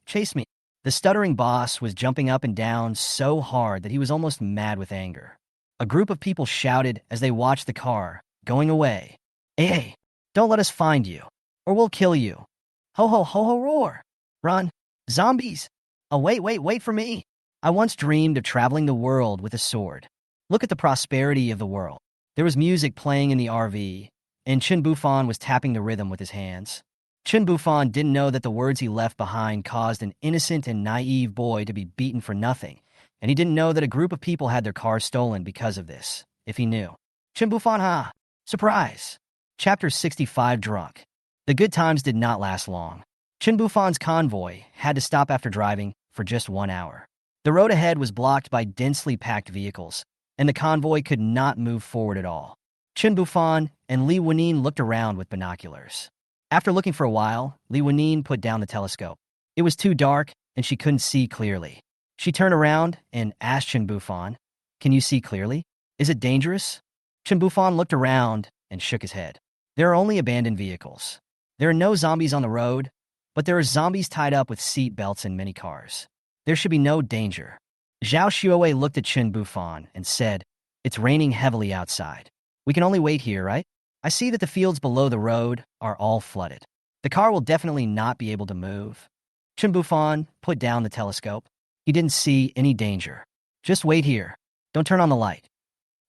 Chase me. The stuttering boss was jumping up and down so hard that he was almost mad with anger. A group of people shouted as they watched the car going away. Hey, don't let us find you, or we'll kill you. Ho ho ho ho roar. Run. Zombies. Oh, wait for me. I once dreamed of traveling the world with a sword. Look at the prosperity of the world. There was music playing in the RV, and Chen Bufan was tapping the rhythm with his hands. Chen Bufan didn't know that the words he left behind caused an innocent and naive boy to be beaten for nothing, and he didn't know that a group of people had their cars stolen because of this, if he knew. Chen Bufan, ha! Surprise! Chapter 65, Drunk. The good times did not last long. Chen Bufan's convoy had to stop after driving for just 1 hour. The road ahead was blocked by densely packed vehicles, and the convoy could not move forward at all. Chen Bufan and Li Wanine looked around with binoculars. After looking for a while, Li Wanine put down the telescope. It was too dark, and she couldn't see clearly. She turned around and asked Chen Bufan, Can you see clearly? Is it dangerous? Chen Bufan looked around and shook his head. There are only abandoned vehicles. There are no zombies on the road, but there are zombies tied up with seat belts in many cars. There should be no danger. Zhao Xuewei looked at Chen Bufan and said, It's raining heavily outside. We can only wait here, right? I see that the fields below the road are all flooded. The car will definitely not be able to move. Chen Bufan put down the telescope. He didn't see any danger. Just wait here. Don't turn on the light.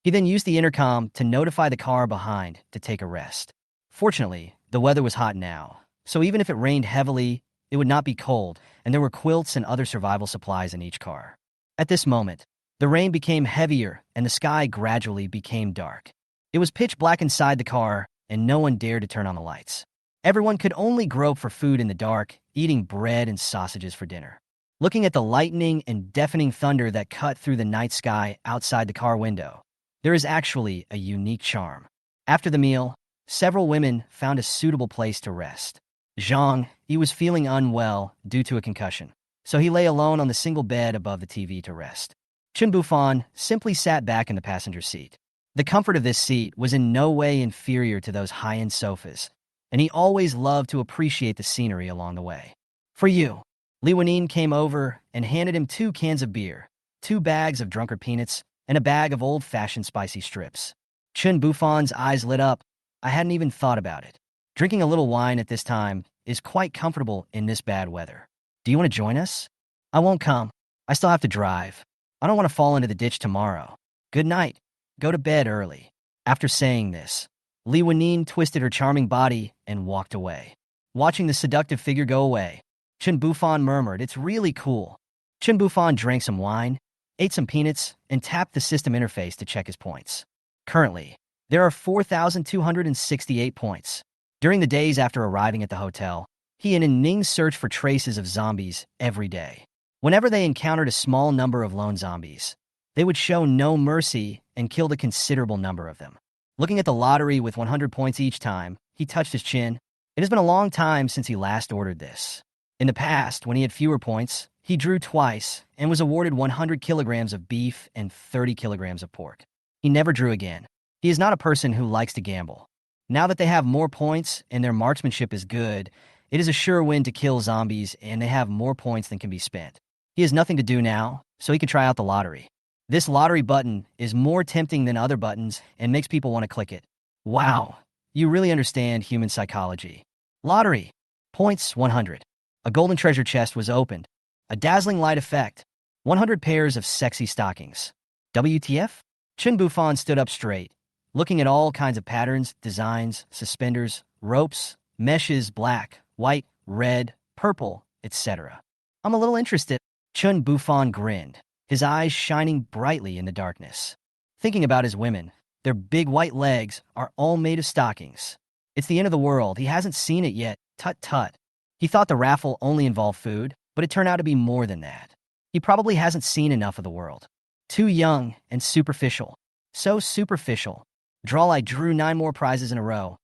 He then used the intercom to notify the car behind to take a rest. Fortunately, the weather was hot now, so even if it rained heavily, it would not be cold, and there were quilts and other survival supplies in each car. At this moment, the rain became heavier and the sky gradually became dark. It was pitch black inside the car, and no one dared to turn on the lights. Everyone could only grope for food in the dark, eating bread and sausages for dinner. Looking at the lightning and deafening thunder that cut through the night sky outside the car window, there is actually a unique charm. After the meal, several women found a suitable place to rest. Jang, he was feeling unwell due to a concussion, so he lay alone on the single bed above the TV to rest. Chen Bufan simply sat back in the passenger seat. The comfort of this seat was in no way inferior to those high-end sofas, and he always loved to appreciate the scenery along the way. For you, Li Wanine came over and handed him 2 cans of beer, 2 bags of drunkard peanuts, and a bag of old-fashioned spicy strips. Chen Bufan's eyes lit up. I hadn't even thought about it. Drinking a little wine at this time is quite comfortable in this bad weather. Do you want to join us? I won't come. I still have to drive. I don't want to fall into the ditch tomorrow. Good night. Go to bed early. After saying this, Lanine twisted her charming body and walked away. Watching the seductive figure go away, Chen Bufan murmured, "It's really cool." Chen Bufan drank some wine, ate some peanuts, and tapped the system interface to check his points. Currently, there are 4,268 points. During the days after arriving at the hotel, he and Ning searched for traces of zombies every day. Whenever they encountered a small number of lone zombies, they would show no mercy and killed a considerable number of them. Looking at the lottery with 100 points each time, he touched his chin. It has been a long time since he last ordered this. In the past, when he had fewer points, he drew twice and was awarded 100 kilograms of beef and 30 kilograms of pork. He never drew again. He is not a person who likes to gamble. Now that they have more points and their marksmanship is good, it is a sure win to kill zombies and they have more points than can be spent. He has nothing to do now, so he can try out the lottery. This lottery button is more tempting than other buttons and makes people want to click it. Wow, you really understand human psychology. Lottery. Points 100. A golden treasure chest was opened. A dazzling light effect. 100 pairs of sexy stockings. WTF? Chen Bufan stood up straight, looking at all kinds of patterns, designs, suspenders, ropes, meshes, black, white, red, purple, etc. I'm a little interested. Chen Bufan grinned, his eyes shining brightly in the darkness. Thinking about his women, their big white legs are all made of stockings. It's the end of the world. He hasn't seen it yet. Tut-tut. He thought the raffle only involved food, but it turned out to be more than that. He probably hasn't seen enough of the world. Too young and superficial. So superficial. Drawlight drew 9 more prizes in a row.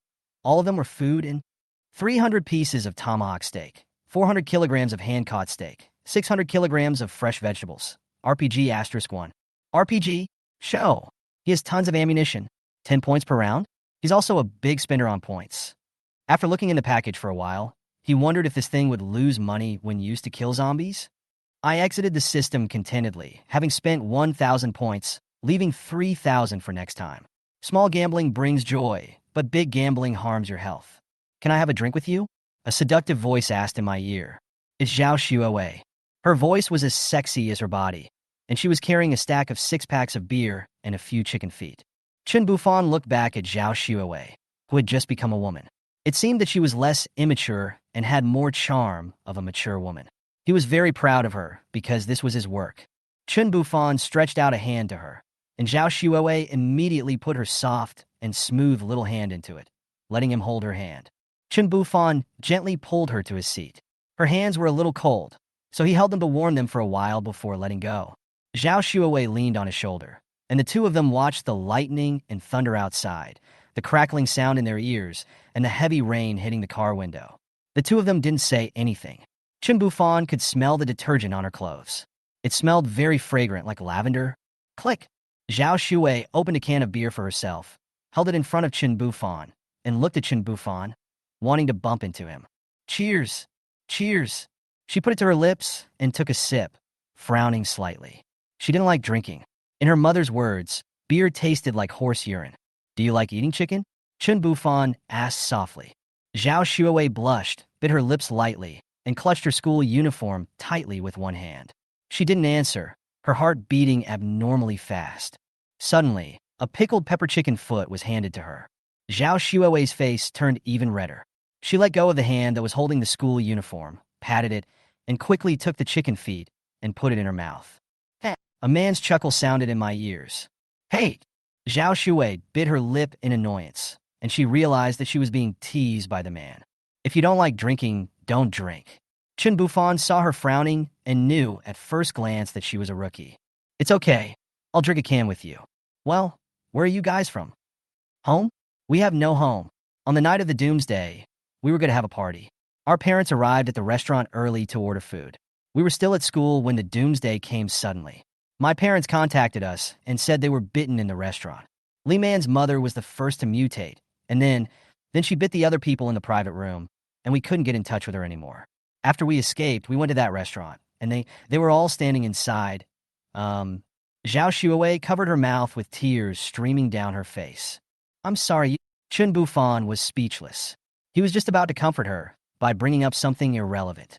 All of them were food and 300 pieces of tomahawk steak, 400 kilograms of hand-caught steak, 600 kilograms of fresh vegetables. RPG *1. RPG? Show. He has tons of ammunition. 10 points per round? He's also a big spender on points. After looking in the package for a while, he wondered if this thing would lose money when used to kill zombies. I exited the system contentedly, having spent 1,000 points, leaving 3,000 for next time. Small gambling brings joy, but big gambling harms your health. Can I have a drink with you? A seductive voice asked in my ear. It's Zhao Xuewei. Her voice was as sexy as her body, and she was carrying a stack of 6 packs of beer and a few chicken feet. Chen Bufan looked back at Zhao Xuewei, who had just become a woman. It seemed that she was less immature and had more charm of a mature woman. He was very proud of her because this was his work. Chen Bufan stretched out a hand to her, and Zhao Xuewei immediately put her soft and smooth little hand into it, letting him hold her hand. Chen Bufan gently pulled her to his seat. Her hands were a little cold, so he held them to warm them for a while before letting go. Zhao Xuewei leaned on his shoulder, and the two of them watched the lightning and thunder outside, the crackling sound in their ears, and the heavy rain hitting the car window. The two of them didn't say anything. Chen Bufan could smell the detergent on her clothes. It smelled very fragrant, like lavender. Click! Zhao Xuewei opened a can of beer for herself, held it in front of Chen Bufan, and looked at Chen Bufan, wanting to bump into him. Cheers! Cheers! She put it to her lips and took a sip, frowning slightly. She didn't like drinking. In her mother's words, beer tasted like horse urine. Do you like eating chicken? Chen Bufan asked softly. Zhao Xuewei blushed, bit her lips lightly, and clutched her school uniform tightly with one hand. She didn't answer, her heart beating abnormally fast. Suddenly, a pickled pepper chicken foot was handed to her. Zhao Xuewei's face turned even redder. She let go of the hand that was holding the school uniform, patted it, and quickly took the chicken feet and put it in her mouth. A man's chuckle sounded in my ears. Hey! Zhao Xuewei bit her lip in annoyance, and she realized that she was being teased by the man. If you don't like drinking, don't drink. Chen Bufan saw her frowning and knew at first glance that she was a rookie. It's okay. I'll drink a can with you. Well, where are you guys from? Home? We have no home. On the night of the Doomsday, we were going to have a party. Our parents arrived at the restaurant early to order food. We were still at school when the Doomsday came suddenly. My parents contacted us and said they were bitten in the restaurant. Li Man's mother was the first to mutate, and then she bit the other people in the private room, and we couldn't get in touch with her anymore. After we escaped, we went to that restaurant, and they were all standing inside. Zhao Xuewei covered her mouth with tears streaming down her face. I'm sorry, Chen Bufan was speechless. He was just about to comfort her by bringing up something irrelevant.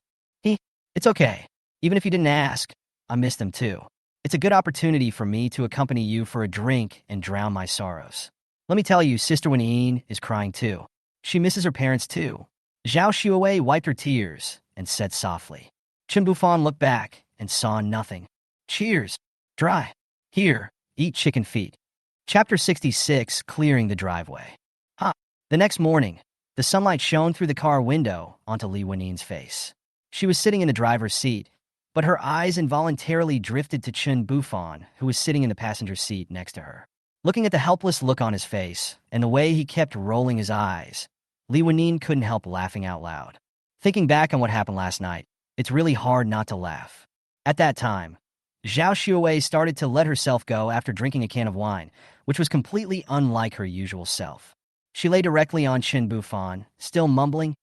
It's okay. Even if you didn't ask, I miss them too. It's a good opportunity for me to accompany you for a drink and drown my sorrows. Let me tell you, Sister Lanine is crying too. She misses her parents too. Zhao Shuawei wiped her tears and said softly. Chen Bufan looked back and saw nothing. Cheers. Dry. Here, eat chicken feet. Chapter 66, Clearing the Driveway. The next morning, the sunlight shone through the car window onto Li Wenine's face. She was sitting in the driver's seat, but her eyes involuntarily drifted to Chen Bufan, who was sitting in the passenger seat next to her. Looking at the helpless look on his face and the way he kept rolling his eyes, Li Wenine couldn't help laughing out loud. Thinking back on what happened last night, it's really hard not to laugh. At that time, Zhao Shuawei started to let herself go after drinking a can of wine, which was completely unlike her usual self. She lay directly on Chen Bufan, still mumbling,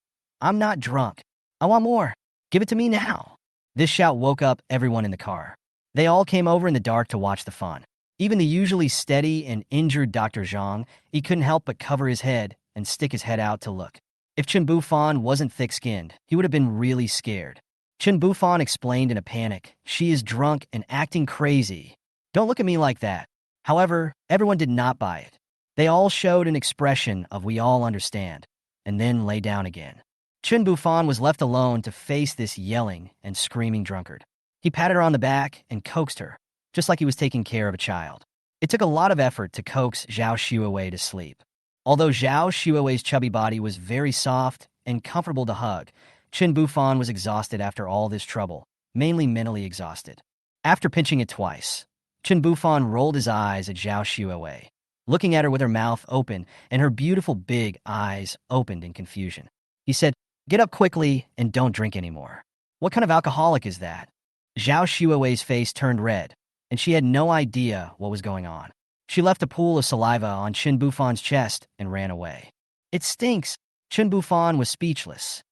"I'm not drunk. I want more. Give it to me now." This shout woke up everyone in the car. They all came over in the dark to watch the fun. Even the usually steady and injured Dr. Jang, he couldn't help but cover his head and stick his head out to look. If Chen Bufan wasn't thick-skinned, he would have been really scared. Chen Bufan explained in a panic, "She is drunk and acting crazy. Don't look at me like that." However, everyone did not buy it. They all showed an expression of "we all understand," and then lay down again. Chen Bufan was left alone to face this yelling and screaming drunkard. He patted her on the back and coaxed her, just like he was taking care of a child. It took a lot of effort to coax Zhao Shuawei to sleep. Although Zhao Shuawei's chubby body was very soft and comfortable to hug, Chen Bufan was exhausted after all this trouble, mainly mentally exhausted. After pinching it twice, Chen Bufan rolled his eyes at Zhao Shuawei, looking at her with her mouth open and her beautiful big eyes opened in confusion. He said, "Get up quickly and don't drink anymore." "What kind of alcoholic is that?" Zhao Shuawei's face turned red, and she had no idea what was going on. She left a pool of saliva on Chen Bufan's chest and ran away. "It stinks." Chen Bufan was speechless.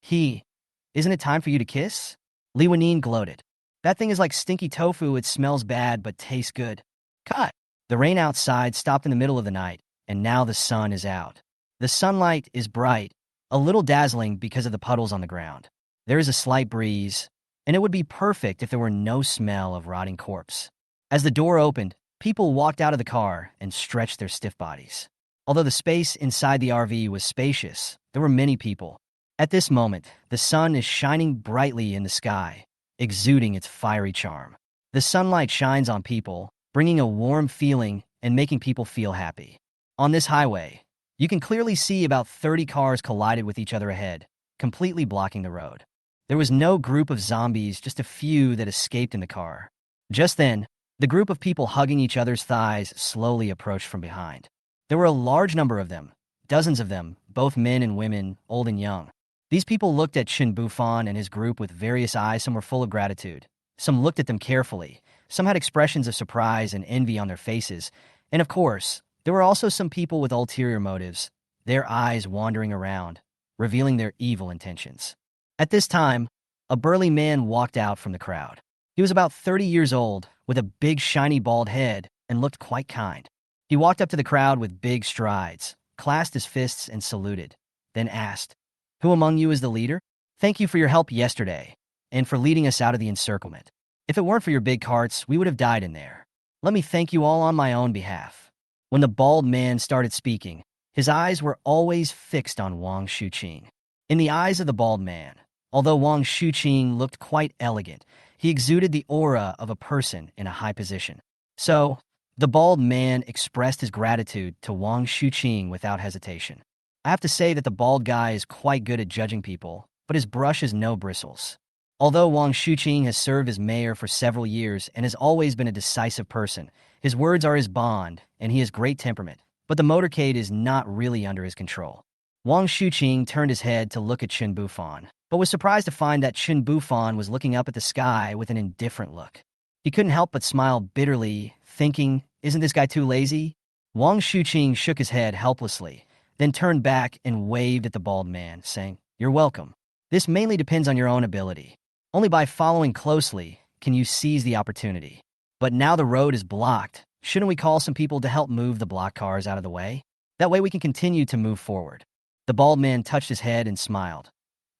Isn't it time for you to kiss?" Li Wenine gloated. "That thing is like stinky tofu. It smells bad but tastes good." Cut. The rain outside stopped in the middle of the night, and now the sun is out. The sunlight is bright, a little dazzling because of the puddles on the ground. There is a slight breeze, and it would be perfect if there were no smell of rotting corpse. As the door opened, people walked out of the car and stretched their stiff bodies. Although the space inside the RV was spacious, there were many people. At this moment, the sun is shining brightly in the sky, exuding its fiery charm. The sunlight shines on people, bringing a warm feeling and making people feel happy. On this highway, you can clearly see about 30 cars collided with each other ahead, completely blocking the road. There was no group of zombies, just a few that escaped in the car. Just then, the group of people hugging each other's thighs slowly approached from behind. There were a large number of them, dozens of them, both men and women, old and young. These people looked at Chen Bufan and his group with various eyes. Some were full of gratitude. Some looked at them carefully. Some had expressions of surprise and envy on their faces. And of course, there were also some people with ulterior motives, their eyes wandering around, revealing their evil intentions. At this time, a burly man walked out from the crowd. He was about 30 years old, with a big shiny bald head, and looked quite kind. He walked up to the crowd with big strides, clasped his fists and saluted, then asked, "Who among you is the leader? Thank you for your help yesterday, and for leading us out of the encirclement. If it weren't for your big carts, we would have died in there. Let me thank you all on my own behalf." When the bald man started speaking, his eyes were always fixed on Wang Shuqing. In the eyes of the bald man, although Wang Shuqing looked quite elegant, he exuded the aura of a person in a high position. So, the bald man expressed his gratitude to Wang Shuqing without hesitation. I have to say that the bald guy is quite good at judging people, but his brush has no bristles. Although Wang Shuqing has served as mayor for several years and has always been a decisive person, his words are his bond, and he has great temperament, but the motorcade is not really under his control. Wang Shuqing turned his head to look at Chen Bufan, but was surprised to find that Chen Bufan was looking up at the sky with an indifferent look. He couldn't help but smile bitterly, thinking, "Isn't this guy too lazy?" Wang Shuqing shook his head helplessly, then turned back and waved at the bald man, saying, "You're welcome. This mainly depends on your own ability. Only by following closely can you seize the opportunity. But now the road is blocked. Shouldn't we call some people to help move the blocked cars out of the way?" That way we can continue to move forward. The bald man touched his head and smiled.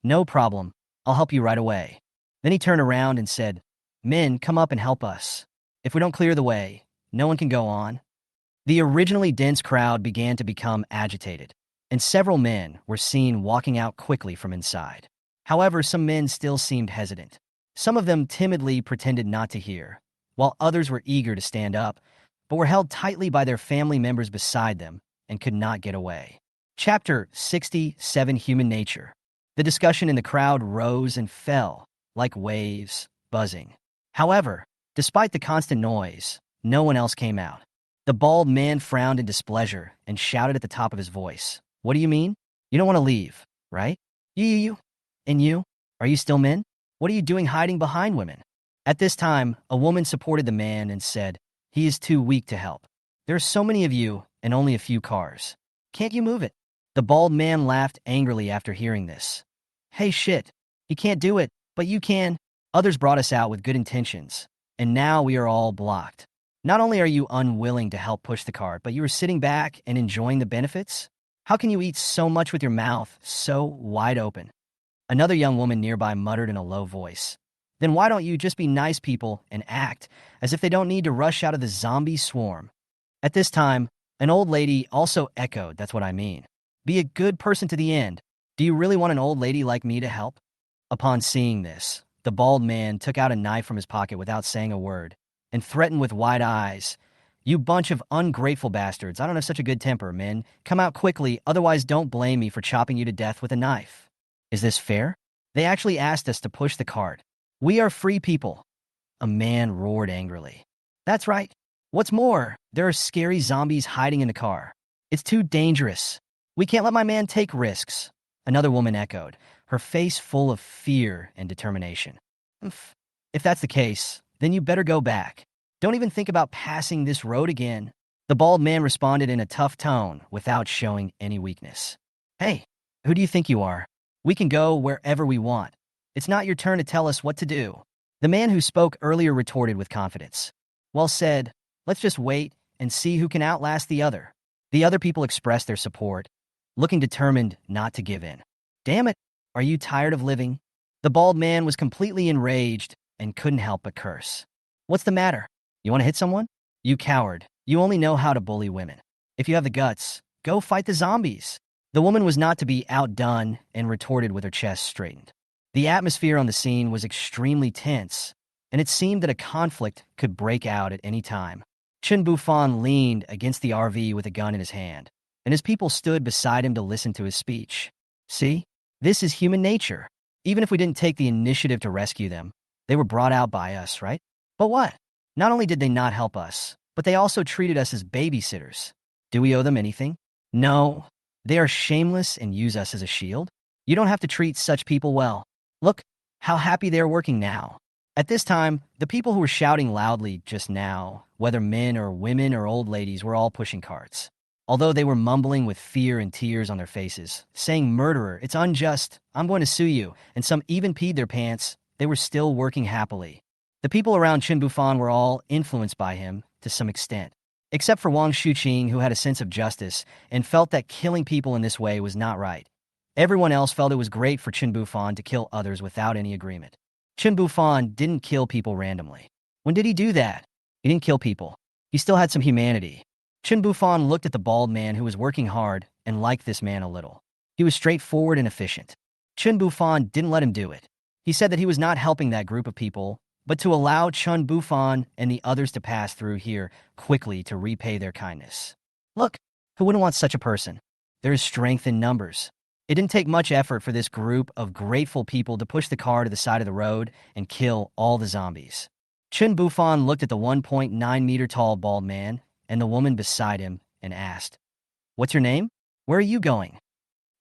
No problem. I'll help you right away. Then he turned around and said, Men, come up and help us. If we don't clear the way, no one can go on. The originally dense crowd began to become agitated, and several men were seen walking out quickly from inside. However, some men still seemed hesitant. Some of them timidly pretended not to hear, while others were eager to stand up, but were held tightly by their family members beside them and could not get away. Chapter 67: Human Nature. The discussion in the crowd rose and fell, like waves, buzzing. However, despite the constant noise, no one else came out. The bald man frowned in displeasure and shouted at the top of his voice, What do you mean? You don't want to leave, right? You. And you? Are you still men? What are you doing hiding behind women? At this time, a woman supported the man and said, He is too weak to help. There are so many of you and only a few cars. Can't you move it? The bald man laughed angrily after hearing this. Hey shit, he can't do it, but you can. Others brought us out with good intentions, and now we are all blocked. Not only are you unwilling to help push the cart, but you are sitting back and enjoying the benefits? How can you eat so much with your mouth so wide open? Another young woman nearby muttered in a low voice. Then why don't you just be nice people and act as if they don't need to rush out of the zombie swarm? At this time, an old lady also echoed, That's what I mean. Be a good person to the end. Do you really want an old lady like me to help? Upon seeing this, the bald man took out a knife from his pocket without saying a word and threatened with wide eyes. You bunch of ungrateful bastards. I don't have such a good temper, men. Come out quickly, otherwise don't blame me for chopping you to death with a knife. Is this fair? They actually asked us to push the cart. We are free people. A man roared angrily. That's right. What's more, there are scary zombies hiding in the car. It's too dangerous. We can't let my man take risks. Another woman echoed, her face full of fear and determination. If that's the case, then you better go back. Don't even think about passing this road again. The bald man responded in a tough tone without showing any weakness. Hey, who do you think you are? We can go wherever we want. It's not your turn to tell us what to do. The man who spoke earlier retorted with confidence. Well said. Let's just wait and see who can outlast the other. The other people expressed their support, looking determined not to give in. Damn it, are you tired of living? The bald man was completely enraged and couldn't help but curse. What's the matter? You want to hit someone? You coward. You only know how to bully women. If you have the guts, go fight the zombies. The woman was not to be outdone and retorted with her chest straightened. The atmosphere on the scene was extremely tense, and it seemed that a conflict could break out at any time. Chen Bufan leaned against the RV with a gun in his hand, and his people stood beside him to listen to his speech. See? This is human nature. Even if we didn't take the initiative to rescue them, they were brought out by us, right? But what? Not only did they not help us, but they also treated us as babysitters. Do we owe them anything? No. They are shameless and use us as a shield. You don't have to treat such people well. Look how happy they are working now. At this time, the people who were shouting loudly just now, whether men or women or old ladies, were all pushing carts. Although they were mumbling with fear and tears on their faces, saying, Murderer, it's unjust, I'm going to sue you, and some even peed their pants, they were still working happily. The people around Chen Bufan were all influenced by him to some extent, except for Wang Shuqing, who had a sense of justice and felt that killing people in this way was not right. Everyone else felt it was great for Chen Bufan to kill others without any agreement. Chen Bufan didn't kill people randomly. When did he do that? He didn't kill people. He still had some humanity. Chen Bufan looked at the bald man who was working hard and liked this man a little. He was straightforward and efficient. Chen Bufan didn't let him do it. He said that he was not helping that group of people, but to allow Chen Bufan and the others to pass through here quickly to repay their kindness. Look, who wouldn't want such a person? There is strength in numbers. It didn't take much effort for this group of grateful people to push the car to the side of the road and kill all the zombies. Chen Bufan looked at the 1.9-meter-tall bald man and the woman beside him and asked, What's your name? Where are you going?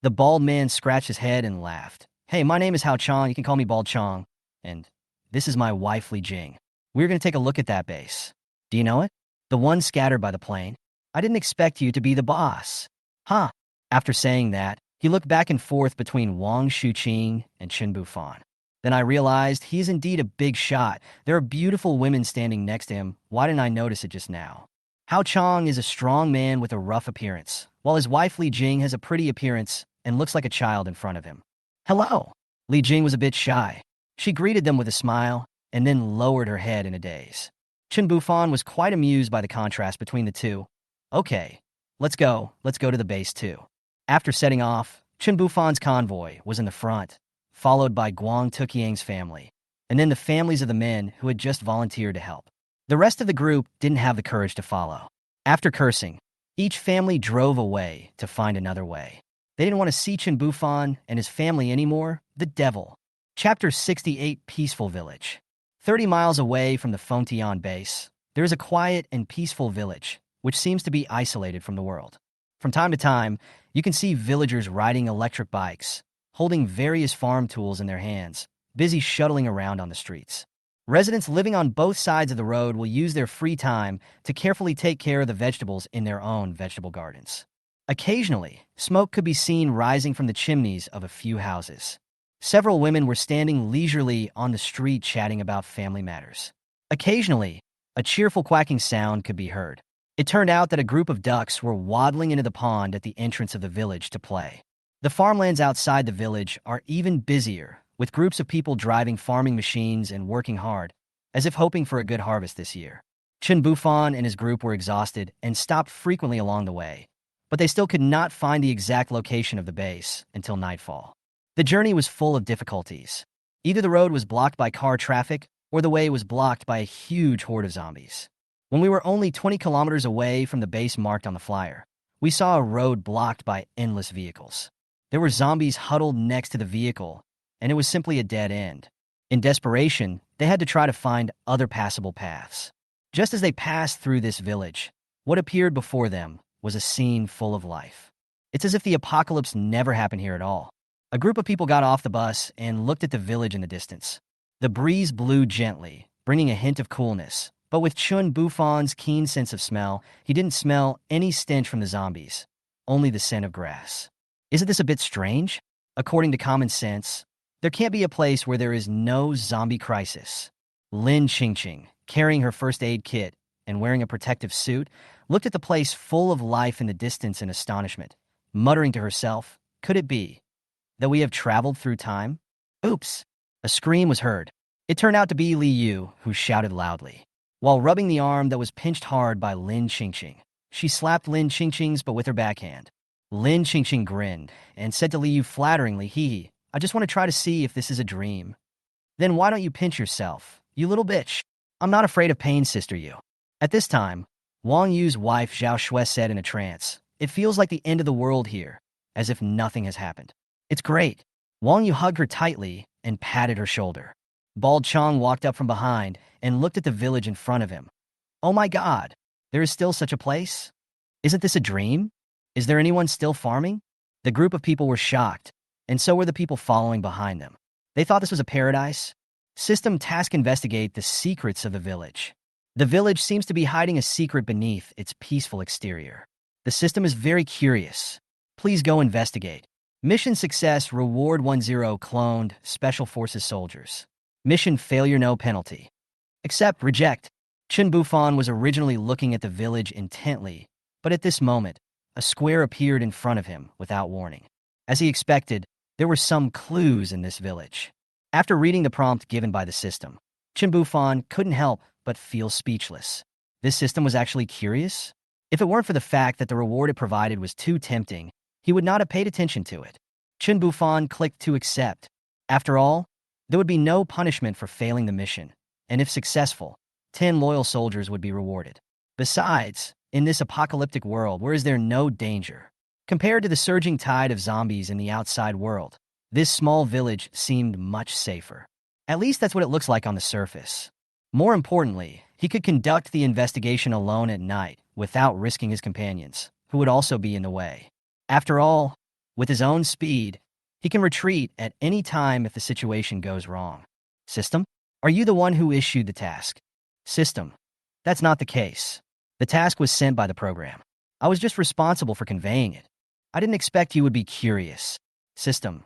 The bald man scratched his head and laughed. Hey, my name is Hao Chong. You can call me Bald Chong. And this is my wife, Li Jing. We're going to take a look at that base. Do you know it? The one scattered by the plane? I didn't expect you to be the boss. Huh. After saying that, he looked back and forth between Wang Shuqing and Chen Bufan. Then I realized he's indeed a big shot. There are beautiful women standing next to him. Why didn't I notice it just now? Hao Chong is a strong man with a rough appearance, while his wife Li Jing has a pretty appearance and looks like a child in front of him. Hello. Li Jing was a bit shy. She greeted them with a smile and then lowered her head in a daze. Chen Bufan was quite amused by the contrast between the two. Okay, let's go to the base too. After setting off, Chen Bufan's convoy was in the front, followed by Guang Tuqiang's family, and then the families of the men who had just volunteered to help. The rest of the group didn't have the courage to follow. After cursing, each family drove away to find another way. They didn't want to see Chen Bufan and his family anymore. The devil. Chapter 68, Peaceful Village. 30 miles away from the Fengtian base, there is a quiet and peaceful village, which seems to be isolated from the world. From time to time, you can see villagers riding electric bikes, holding various farm tools in their hands, busy shuttling around on the streets. Residents living on both sides of the road will use their free time to carefully take care of the vegetables in their own vegetable gardens. Occasionally, smoke could be seen rising from the chimneys of a few houses. Several women were standing leisurely on the street chatting about family matters. Occasionally, a cheerful quacking sound could be heard. It turned out that a group of ducks were waddling into the pond at the entrance of the village to play. The farmlands outside the village are even busier, with groups of people driving farming machines and working hard, as if hoping for a good harvest this year. Chen Bufan and his group were exhausted and stopped frequently along the way, but they still could not find the exact location of the base until nightfall. The journey was full of difficulties. Either the road was blocked by car traffic, or the way was blocked by a huge horde of zombies. When we were only 20 kilometers away from the base marked on the flyer, we saw a road blocked by endless vehicles. There were zombies huddled next to the vehicle, and it was simply a dead end. In desperation, they had to try to find other passable paths. Just as they passed through this village, what appeared before them was a scene full of life. It's as if the apocalypse never happened here at all. A group of people got off the bus and looked at the village in the distance. The breeze blew gently, bringing a hint of coolness, but with Chen Bufan's keen sense of smell, he didn't smell any stench from the zombies, only the scent of grass. Isn't this a bit strange? According to common sense, there can't be a place where there is no zombie crisis. Lin Qingqing, carrying her first aid kit and wearing a protective suit, looked at the place full of life in the distance in astonishment, muttering to herself, could it be that we have traveled through time? Oops! A scream was heard. It turned out to be Li Yu, who shouted loudly. While rubbing the arm that was pinched hard by Lin Qingqing, she slapped Lin Qingqing's but with her backhand. Lin Qingqing grinned and said to Li Yu flatteringly, "Hee, I just want to try to see if this is a dream." "Then why don't you pinch yourself, you little bitch? I'm not afraid of pain, sister you." At this time, Wang Yu's wife Zhao Shui said in a trance, "It feels like the end of the world here, as if nothing has happened." "It's great." Wang Yu hugged her tightly and patted her shoulder. Bald Chong walked up from behind and looked at the village in front of him. "Oh my God, there is still such a place? Isn't this a dream? Is there anyone still farming?" The group of people were shocked, and so were the people following behind them. They thought this was a paradise. System task investigate the secrets of the village. The village seems to be hiding a secret beneath its peaceful exterior. The system is very curious. Please go investigate. Mission success, reward 10 cloned Special Forces soldiers. Mission failure, no penalty. Accept, reject. Chen Bufan was originally looking at the village intently, but at this moment, a square appeared in front of him without warning. As he expected, there were some clues in this village. After reading the prompt given by the system, Chen Bufan couldn't help but feel speechless. This system was actually curious? If it weren't for the fact that the reward it provided was too tempting, he would not have paid attention to it. Chen Bufan clicked to accept. After all, there would be no punishment for failing the mission, and if successful, 10 loyal soldiers would be rewarded. Besides, in this apocalyptic world where is there no danger? Compared to the surging tide of zombies in the outside world, this small village seemed much safer. At least that's what it looks like on the surface. More importantly, he could conduct the investigation alone at night without risking his companions, who would also be in the way. After all, with his own speed, he can retreat at any time if the situation goes wrong. System? Are you the one who issued the task? System. That's not the case. The task was sent by the program. I was just responsible for conveying it. I didn't expect you would be curious. System.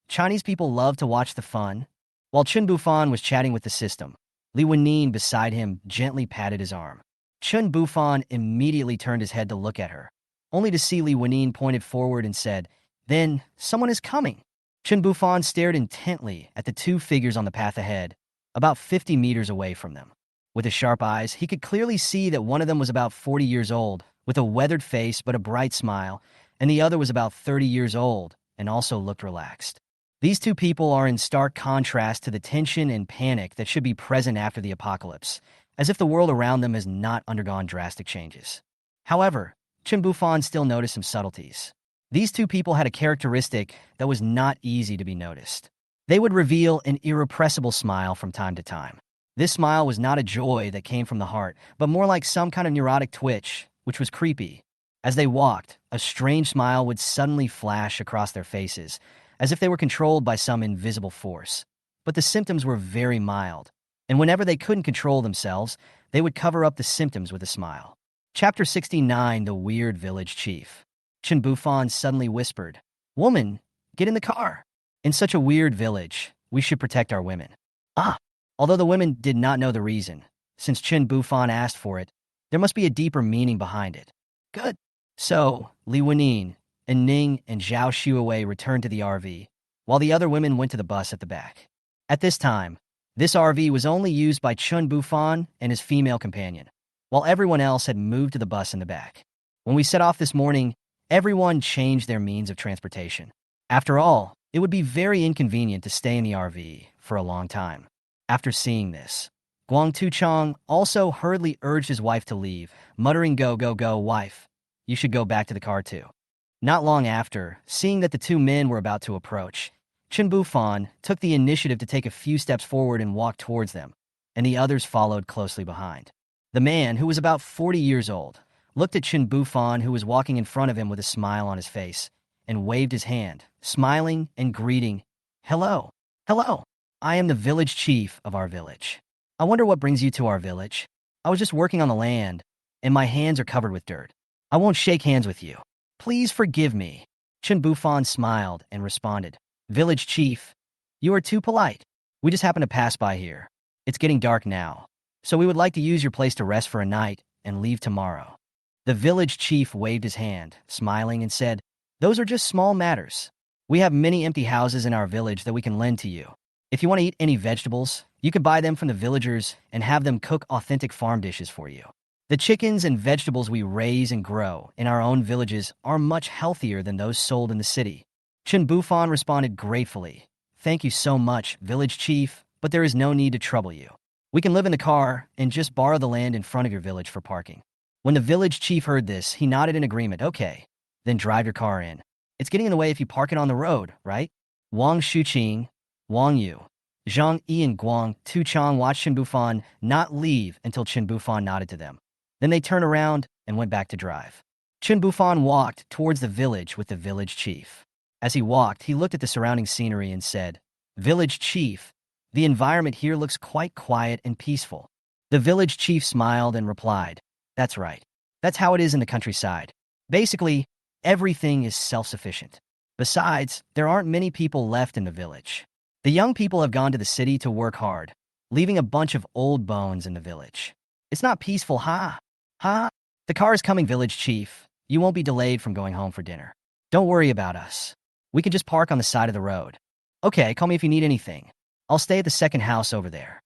Chinese people love to watch the fun. While Chen Bufan was chatting with the system, Li Wenyin beside him gently patted his arm. Chen Bufan immediately turned his head to look at her, only to see Lanine pointed forward and said, "Then, someone is coming." Chen Bufan stared intently at the two figures on the path ahead, about 50 meters away from them. With his sharp eyes, he could clearly see that one of them was about 40 years old, with a weathered face but a bright smile, and the other was about 30 years old and also looked relaxed. These two people are in stark contrast to the tension and panic that should be present after the apocalypse, as if the world around them has not undergone drastic changes. However, Chen Bufan still noticed some subtleties. These two people had a characteristic that was not easy to be noticed. They would reveal an irrepressible smile from time to time. This smile was not a joy that came from the heart, but more like some kind of neurotic twitch, which was creepy. As they walked, a strange smile would suddenly flash across their faces, as if they were controlled by some invisible force. But the symptoms were very mild, and whenever they couldn't control themselves, they would cover up the symptoms with a smile. Chapter 69, The Weird Village Chief. Chen Bufan suddenly whispered, "Woman, get in the car. In such a weird village, we should protect our women." Ah! Although the women did not know the reason, since Chen Bufan asked for it, there must be a deeper meaning behind it. Good. So, Li Wenyin and Ning and Zhao Shuawei returned to the RV, while the other women went to the bus at the back. At this time, this RV was only used by Chen Bufan and his female companion, while everyone else had moved to the bus in the back. When we set off this morning, everyone changed their means of transportation. After all, it would be very inconvenient to stay in the RV for a long time. After seeing this, Guang Tuchang also hurriedly urged his wife to leave, muttering, "Go, go, go, wife. You should go back to the car too." Not long after, seeing that the two men were about to approach, Chen Bufan took the initiative to take a few steps forward and walk towards them, and the others followed closely behind. The man, who was about 40 years old, looked at Chen Bufan, who was walking in front of him with a smile on his face, and waved his hand, smiling and greeting, "Hello, hello. I am the village chief of our village. I wonder what brings you to our village. I was just working on the land, and my hands are covered with dirt. I won't shake hands with you. Please forgive me." Chen Bufan smiled and responded, "Village chief, you are too polite. We just happened to pass by here. It's getting dark now, so we would like to use your place to rest for a night and leave tomorrow." The village chief waved his hand, smiling, and said, "Those are just small matters. We have many empty houses in our village that we can lend to you. If you want to eat any vegetables, you can buy them from the villagers and have them cook authentic farm dishes for you. The chickens and vegetables we raise and grow in our own villages are much healthier than those sold in the city." Chen Bufan responded gratefully, "Thank you so much, village chief, but there is no need to trouble you. We can live in the car and just borrow the land in front of your village for parking." When the village chief heard this, he nodded in agreement. "Okay, then drive your car in. It's getting in the way if you park it on the road, right?" Wang Shuqing, Wang Yu, Zhang Yi, and Guang Tuchang watched Chen Bufan not leave until Chen Bufan nodded to them. Then they turned around and went back to drive. Chen Bufan walked towards the village with the village chief. As he walked, he looked at the surrounding scenery and said, "Village chief, the environment here looks quite quiet and peaceful." The village chief smiled and replied, "That's right. That's how it is in the countryside. Basically, everything is self-sufficient. Besides, there aren't many people left in the village. The young people have gone to the city to work hard, leaving a bunch of old bones in the village. It's not peaceful, huh? Huh? The car is coming, village chief. You won't be delayed from going home for dinner. Don't worry about us. We can just park on the side of the road. Okay, call me if you need anything. I'll stay at the second house over there."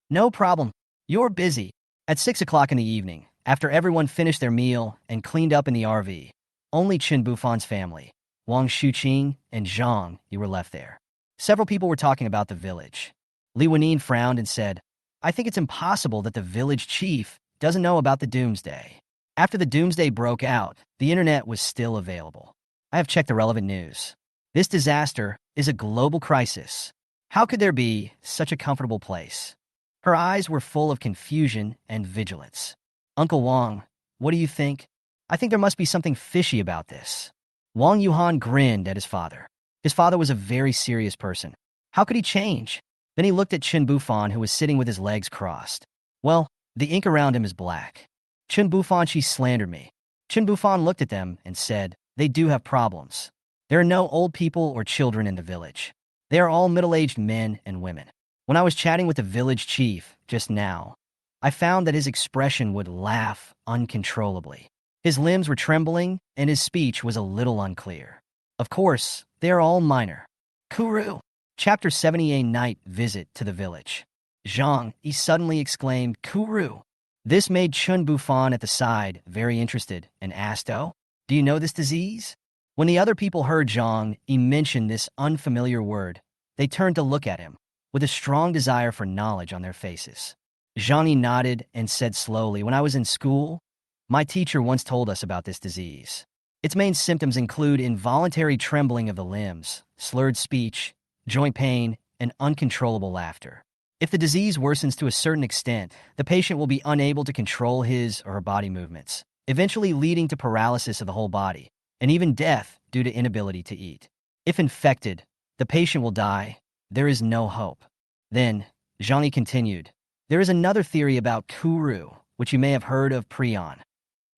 "No problem. You're busy." At 6 o'clock in the evening, after everyone finished their meal and cleaned up in the RV, only Chen Bufan's family, Wang Shuqing and Zhang Yi, were left there. Several people were talking about the village. Li Wenyin frowned and said, "I think it's impossible that the village chief doesn't know about the Doomsday. After the Doomsday broke out, the internet was still available. I have checked the relevant news. This disaster is a global crisis. How could there be such a comfortable place?" Her eyes were full of confusion and vigilance. "Uncle Wang, what do you think? I think there must be something fishy about this." Wang Yuhan grinned at his father. His father was a very serious person. How could he change? Then he looked at Chen Bufan, who was sitting with his legs crossed. "Well, the ink around him is black. Chen Bufan, she slandered me." Chen Bufan looked at them and said, "They do have problems. There are no old people or children in the village. They are all middle-aged men and women. When I was chatting with the village chief just now, I found that his expression would laugh uncontrollably. His limbs were trembling, and his speech was a little unclear. Of course, they are all minor. Kuru. Chapter 78 Night Visit to the Village. Jang, he suddenly exclaimed, Kuru. This made Chen Bufan at the side very interested and asked, Oh, do you know this disease? When the other people heard Jang, he mentioned this unfamiliar word, they turned to look at him, with a strong desire for knowledge on their faces. Zhang nodded and said slowly, When I was in school, my teacher once told us about this disease. Its main symptoms include involuntary trembling of the limbs, slurred speech, joint pain, and uncontrollable laughter. If the disease worsens to a certain extent, the patient will be unable to control his or her body movements, eventually leading to paralysis of the whole body, and even death due to inability to eat. If infected, the patient will die. There is no hope. Then, Zhang continued, There is another theory about Kuru, which you may have heard of prion.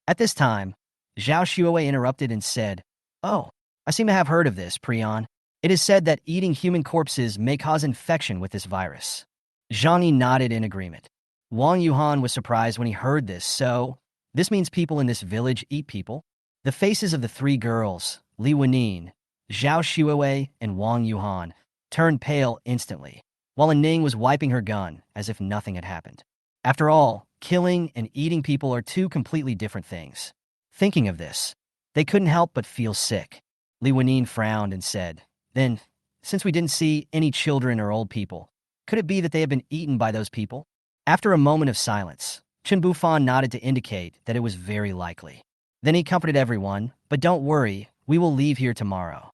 At this time, Zhao Shuowei interrupted and said, Oh, I seem to have heard of this, prion. It is said that eating human corpses may cause infection with this virus. Zhang Yi nodded in agreement. Wang Yuhan was surprised when he heard this, so this means people in this village eat people? The faces of the three girls, Li Wenyin, Zhao Shuowei, and Wang Yuhan, turned pale instantly, while Ning was wiping her gun as if nothing had happened. After all, killing and eating people are two completely different things. Thinking of this, they couldn't help but feel sick. Li Wenyin frowned and said, Then, since we didn't see any children or old people, could it be that they have been eaten by those people? After a moment of silence, Chen Bufan nodded to indicate that it was very likely. Then he comforted everyone, But don't worry, we will leave here tomorrow.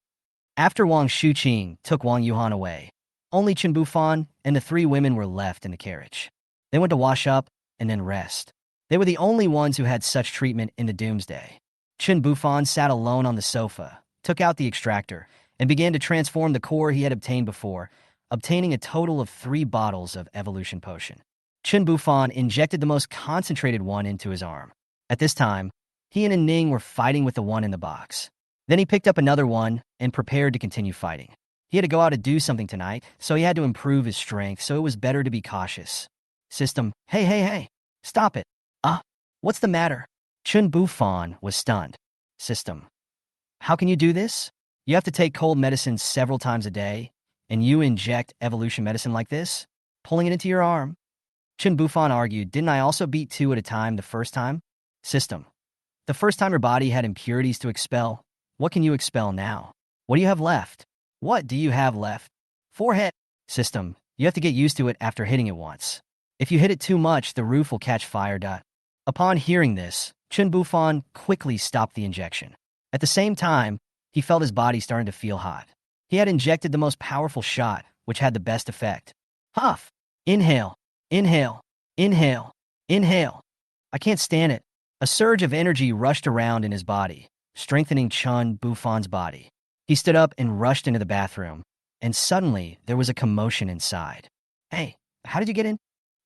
After Wang Shuqing took Wang Yuhan away, only Chen Bufan and the three women were left in the carriage. They went to wash up and then rest. They were the only ones who had such treatment in the Doomsday. Chen Bufan sat alone on the sofa, took out the extractor, and began to transform the core he had obtained before, obtaining a total of 3 bottles of evolution potion. Chen Bufan injected the most concentrated one into his arm. At this time, he and Ning were fighting with the one in the box. Then he picked up another one and prepared to continue fighting. He had to go out to do something tonight, so he had to improve his strength, so it was better to be cautious. System, hey, stop it. What's the matter? Chen Bufan was stunned. System, how can you do this? You have to take cold medicine several times a day, and you inject evolution medicine like this? Pulling it into your arm? Chen Bufan argued, Didn't I also beat 2 at a time the first time? System, the first time your body had impurities to expel, what can you expel now? What do you have left? What do you have left? Forehead. System, you have to get used to it after hitting it once. If you hit it too much, the roof will catch fire. Upon hearing this, Chen Bufan quickly stopped the injection. At the same time, he felt his body starting to feel hot. He had injected the most powerful shot, which had the best effect. Huff! Inhale, inhale, inhale, inhale. I can't stand it. A surge of energy rushed around in his body, strengthening Chen Bufan's body. He stood up and rushed into the bathroom, and suddenly there was a commotion inside. Hey, how did you get in?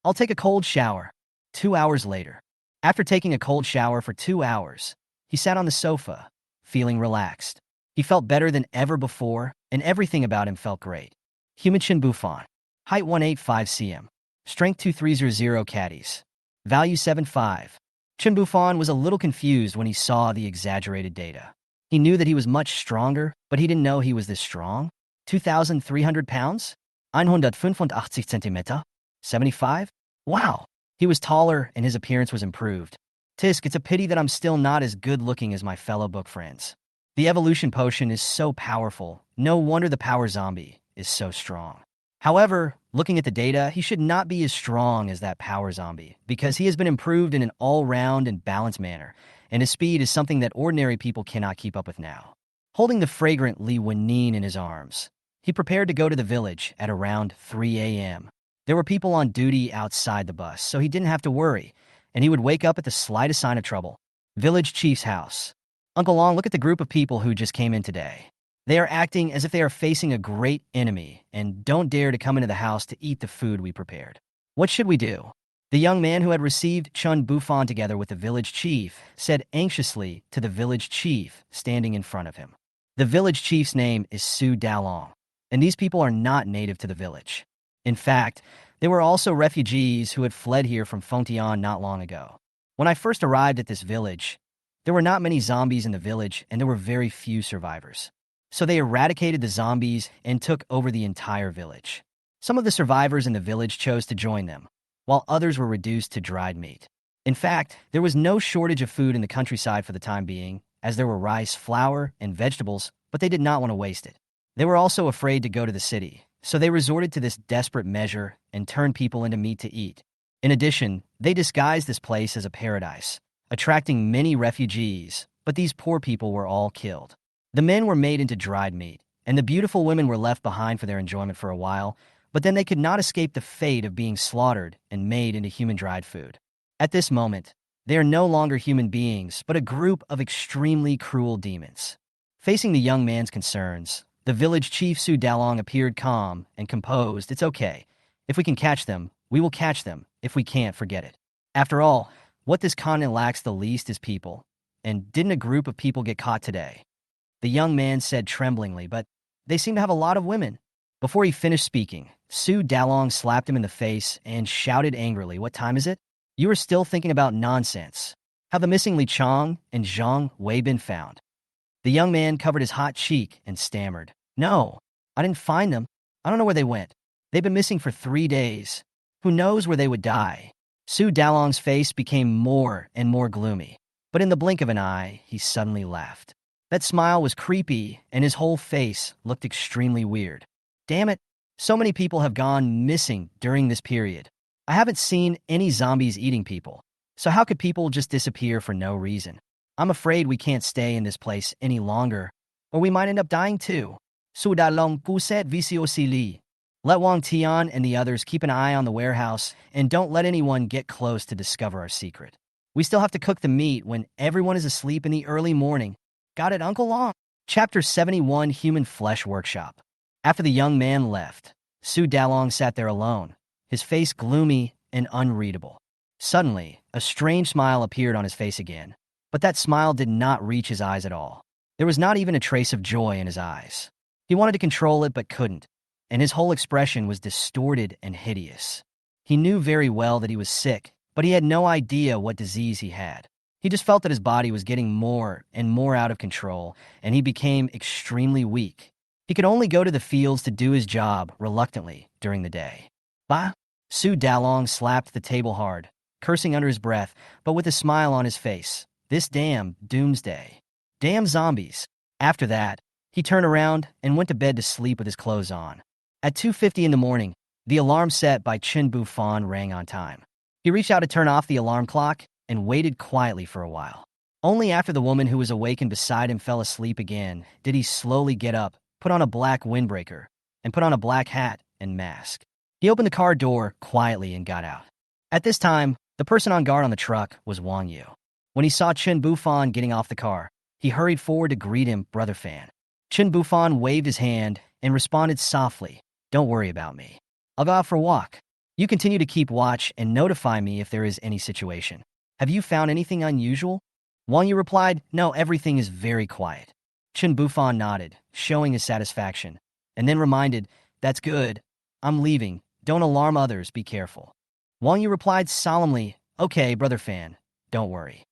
I'll take a cold shower. 2 hours later. After taking a cold shower for 2 hours, he sat on the sofa, feeling relaxed. He felt better than ever before, and everything about him felt great. Human Chen Bufan. Height 185 cm. Strength 2300 caddies. Value 75. Chen Bufan was a little confused when he saw the exaggerated data. He knew that he was much stronger, but he didn't know he was this strong. 2,300 pounds? 185 centimeter? 75? Wow! He was taller and his appearance was improved. Tisk, it's a pity that I'm still not as good looking as my fellow book friends. The evolution potion is so powerful. No wonder the power zombie is so strong. However, looking at the data, he should not be as strong as that power zombie because he has been improved in an all-round and balanced manner, and his speed is something that ordinary people cannot keep up with now. Holding the fragrant Li Wenyin in his arms, he prepared to go to the village at around 3 a.m. There were people on duty outside the bus, so he didn't have to worry, and he would wake up at the slightest sign of trouble. Village Chief's house. Uncle Long, look at the group of people who just came in today. They are acting as if they are facing a great enemy and don't dare to come into the house to eat the food we prepared. What should we do? The young man who had received Chen Bufan together with the village chief said anxiously to the village chief standing in front of him. The village chief's name is Su Dalong, and these people are not native to the village. In fact, There were also refugees who had fled here from Fengtian not long ago. When I first arrived at this village, there were not many zombies in the village and there were very few survivors. So they eradicated the zombies and took over the entire village. Some of the survivors in the village chose to join them, while others were reduced to dried meat. In fact, there was no shortage of food in the countryside for the time being, as there were rice, flour, and vegetables, but they did not want to waste it. They were also afraid to go to the city, so they resorted to this desperate measure and turned people into meat to eat. In addition, they disguised this place as a paradise, attracting many refugees, but these poor people were all killed. The men were made into dried meat, and the beautiful women were left behind for their enjoyment for a while, but then they could not escape the fate of being slaughtered and made into human dried food. At this moment, they are no longer human beings, but a group of extremely cruel demons. Facing the young man's concerns, the village chief Su Dalong appeared calm and composed. It's okay. If we can catch them, we will catch them. If we can't, forget it. After all, what this continent lacks the least is people. And didn't a group of people get caught today? The young man said tremblingly, but they seem to have a lot of women. Before he finished speaking, Su Dalong slapped him in the face and shouted angrily, "What time is it? You are still thinking about nonsense. Have the missing Li Chong and Zhang Wei been found?" The young man covered his hot cheek and stammered, "No, I didn't find them. I don't know where they went. They've been missing for 3 days. Who knows where they would die?" Su Dalong's face became more and more gloomy, but in the blink of an eye, he suddenly laughed. That smile was creepy, and his whole face looked extremely weird. Damn it, so many people have gone missing during this period. I haven't seen any zombies eating people, so how could people just disappear for no reason? I'm afraid we can't stay in this place any longer, or we might end up dying too. Su Dalong Puset Visiosili. Let Wang Tian and the others keep an eye on the warehouse, and don't let anyone get close to discover our secret. We still have to cook the meat when everyone is asleep in the early morning. Got it, Uncle Long? Chapter 71, Human Flesh Workshop. After the young man left, Su Dalong sat there alone, his face gloomy and unreadable. Suddenly, a strange smile appeared on his face again, but that smile did not reach his eyes at all. There was not even a trace of joy in his eyes. He wanted to control it but couldn't, and his whole expression was distorted and hideous. He knew very well that he was sick, but he had no idea what disease he had. He just felt that his body was getting more and more out of control, and he became extremely weak. He could only go to the fields to do his job reluctantly during the day. Bah! Su Dalong slapped the table hard, cursing under his breath, but with a smile on his face. This damn Doomsday. Damn zombies. After that, he turned around and went to bed to sleep with his clothes on. At 2:50 in the morning, the alarm set by Chen Bufan rang on time. He reached out to turn off the alarm clock and waited quietly for a while. Only after the woman who was awakened beside him fell asleep again did he slowly get up, put on a black windbreaker, and put on a black hat and mask. He opened the car door quietly and got out. At this time, the person on guard on the truck was Wang Yu. When he saw Chen Bufan getting off the car, he hurried forward to greet him, "Brother Fan." Chen Bufan waved his hand and responded softly, "Don't worry about me. I'll go out for a walk. You continue to keep watch and notify me if there is any situation. Have you found anything unusual?" Wang Yu replied, "No, everything is very quiet." Chen Bufan nodded, showing his satisfaction, and then reminded, "That's good. I'm leaving. Don't alarm others. Be careful." Wang Yu replied solemnly, "Okay, Brother Fan. Don't worry."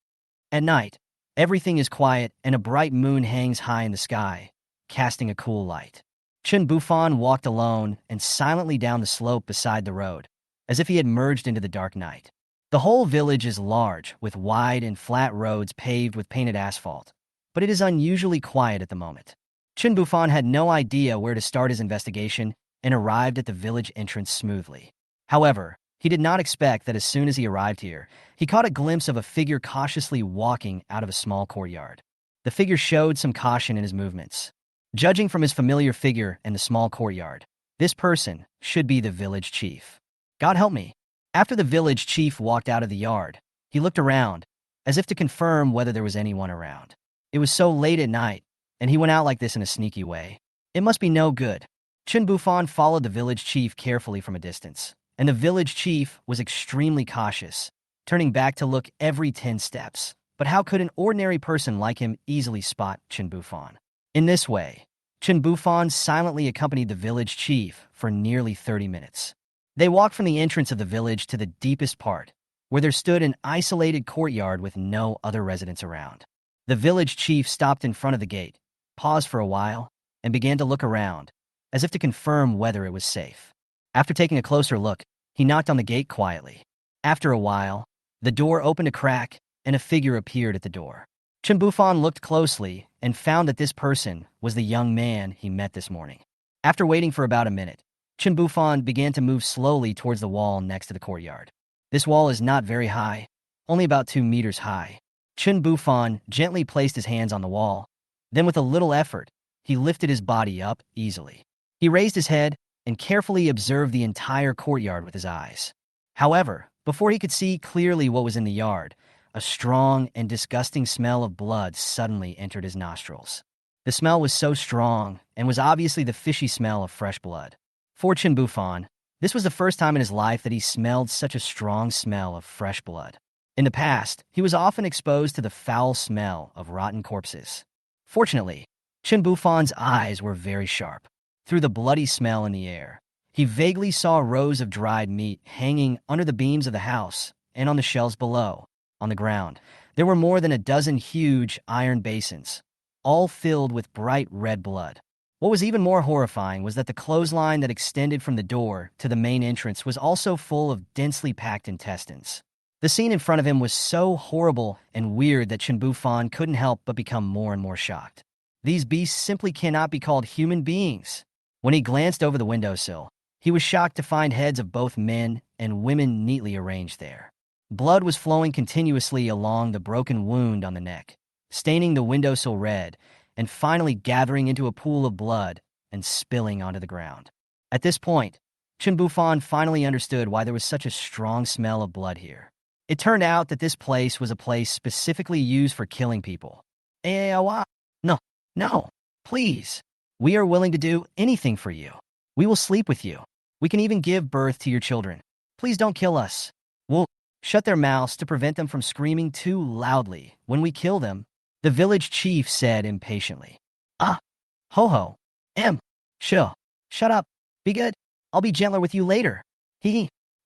At night, everything is quiet and a bright moon hangs high in the sky, casting a cool light. Chen Bufan walked alone and silently down the slope beside the road, as if he had merged into the dark night. The whole village is large, with wide and flat roads paved with painted asphalt, but it is unusually quiet at the moment. Chen Bufan had no idea where to start his investigation and arrived at the village entrance smoothly. However, he did not expect that as soon as he arrived here, he caught a glimpse of a figure cautiously walking out of a small courtyard. The figure showed some caution in his movements. Judging from his familiar figure in the small courtyard, this person should be the village chief. God help me. After the village chief walked out of the yard, he looked around, as if to confirm whether there was anyone around. It was so late at night, and he went out like this in a sneaky way. It must be no good. Chen Bufan followed the village chief carefully from a distance, and the village chief was extremely cautious, turning back to look every 10 steps. But how could an ordinary person like him easily spot Chen Bufan? In this way, Chen Bufan silently accompanied the village chief for nearly 30 minutes. They walked from the entrance of the village to the deepest part, where there stood an isolated courtyard with no other residents around. The village chief stopped in front of the gate, paused for a while, and began to look around, as if to confirm whether it was safe. After taking a closer look, he knocked on the gate quietly. After a while, the door opened a crack, and a figure appeared at the door. Chen Bufan looked closely and found that this person was the young man he met this morning. After waiting for about a minute, Chen Bufan began to move slowly towards the wall next to the courtyard. This wall is not very high, only about 2 meters high. Chen Bufan gently placed his hands on the wall. Then with a little effort, he lifted his body up easily. He raised his head and carefully observed the entire courtyard with his eyes. However, before he could see clearly what was in the yard, a strong and disgusting smell of blood suddenly entered his nostrils. The smell was so strong and was obviously the fishy smell of fresh blood. For Chen Bufan, this was the first time in his life that he smelled such a strong smell of fresh blood. In the past, he was often exposed to the foul smell of rotten corpses. Fortunately, Chen Bufan's eyes were very sharp. Through the bloody smell in the air, he vaguely saw rows of dried meat hanging under the beams of the house and on the shelves below. On the ground, there were more than a dozen huge iron basins, all filled with bright red blood. What was even more horrifying was that the clothesline that extended from the door to the main entrance was also full of densely packed intestines. The scene in front of him was so horrible and weird that Chen Bufan couldn't help but become more and more shocked. These beasts simply cannot be called human beings. When he glanced over the windowsill, he was shocked to find heads of both men and women neatly arranged there. Blood was flowing continuously along the broken wound on the neck, staining the windowsill red, and finally gathering into a pool of blood and spilling onto the ground. At this point, Chen Bufan finally understood why there was such a strong smell of blood here. It turned out that this place was a place specifically used for killing people. No, no, please. We are willing to do anything for you. We will sleep with you. We can even give birth to your children. Please don't kill us. We'll shut their mouths to prevent them from screaming too loudly when we kill them, the village chief said impatiently. Ho-ho. Shut up. Be good. I'll be gentler with you later.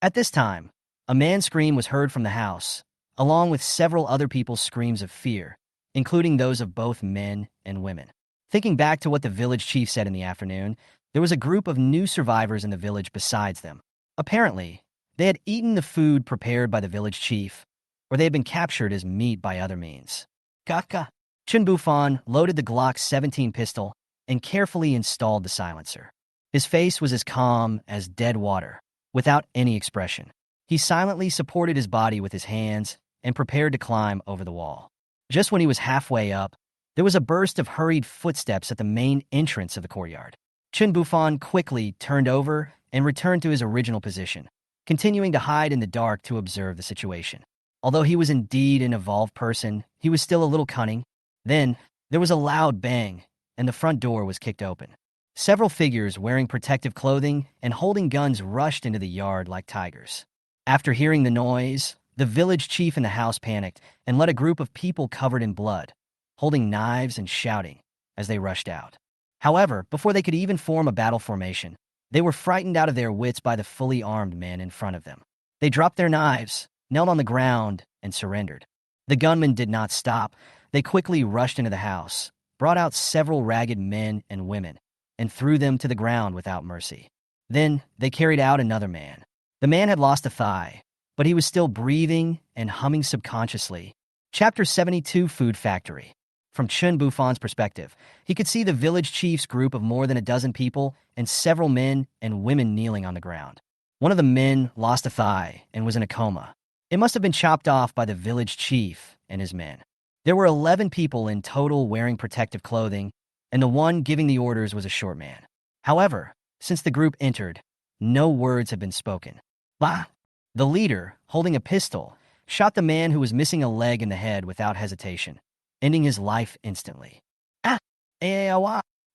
At this time, a man's scream was heard from the house, along with several other people's screams of fear, including those of both men and women. Thinking back to what the village chief said in the afternoon, there was a group of new survivors in the village besides them. Apparently, they had eaten the food prepared by the village chief, or they had been captured as meat by other means. Kaka. Chen Bufan loaded the Glock 17 pistol and carefully installed the silencer. His face was as calm as dead water, without any expression. He silently supported his body with his hands and prepared to climb over the wall. Just when he was halfway up, there was a burst of hurried footsteps at the main entrance of the courtyard. Chen Bufan quickly turned over and returned to his original position, continuing to hide in the dark to observe the situation. Although he was indeed an evolved person, he was still a little cunning. Then, there was a loud bang, and the front door was kicked open. Several figures wearing protective clothing and holding guns rushed into the yard like tigers. After hearing the noise, the village chief in the house panicked and led a group of people covered in blood, holding knives and shouting as they rushed out. However, before they could even form a battle formation, they were frightened out of their wits by the fully armed men in front of them. They dropped their knives, knelt on the ground, and surrendered. The gunmen did not stop. They quickly rushed into the house, brought out several ragged men and women, and threw them to the ground without mercy. Then they carried out another man. The man had lost a thigh, but he was still breathing and humming subconsciously. Chapter 72, Food Factory. From Chen Bufan's perspective, he could see the village chief's group of more than a dozen people and several men and women kneeling on the ground. One of the men lost a thigh and was in a coma. It must have been chopped off by the village chief and his men. There were 11 people in total wearing protective clothing, and the one giving the orders was a short man. However, since the group entered, no words had been spoken. The leader, holding a pistol, shot the man who was missing a leg in the head without hesitation, ending his life instantly.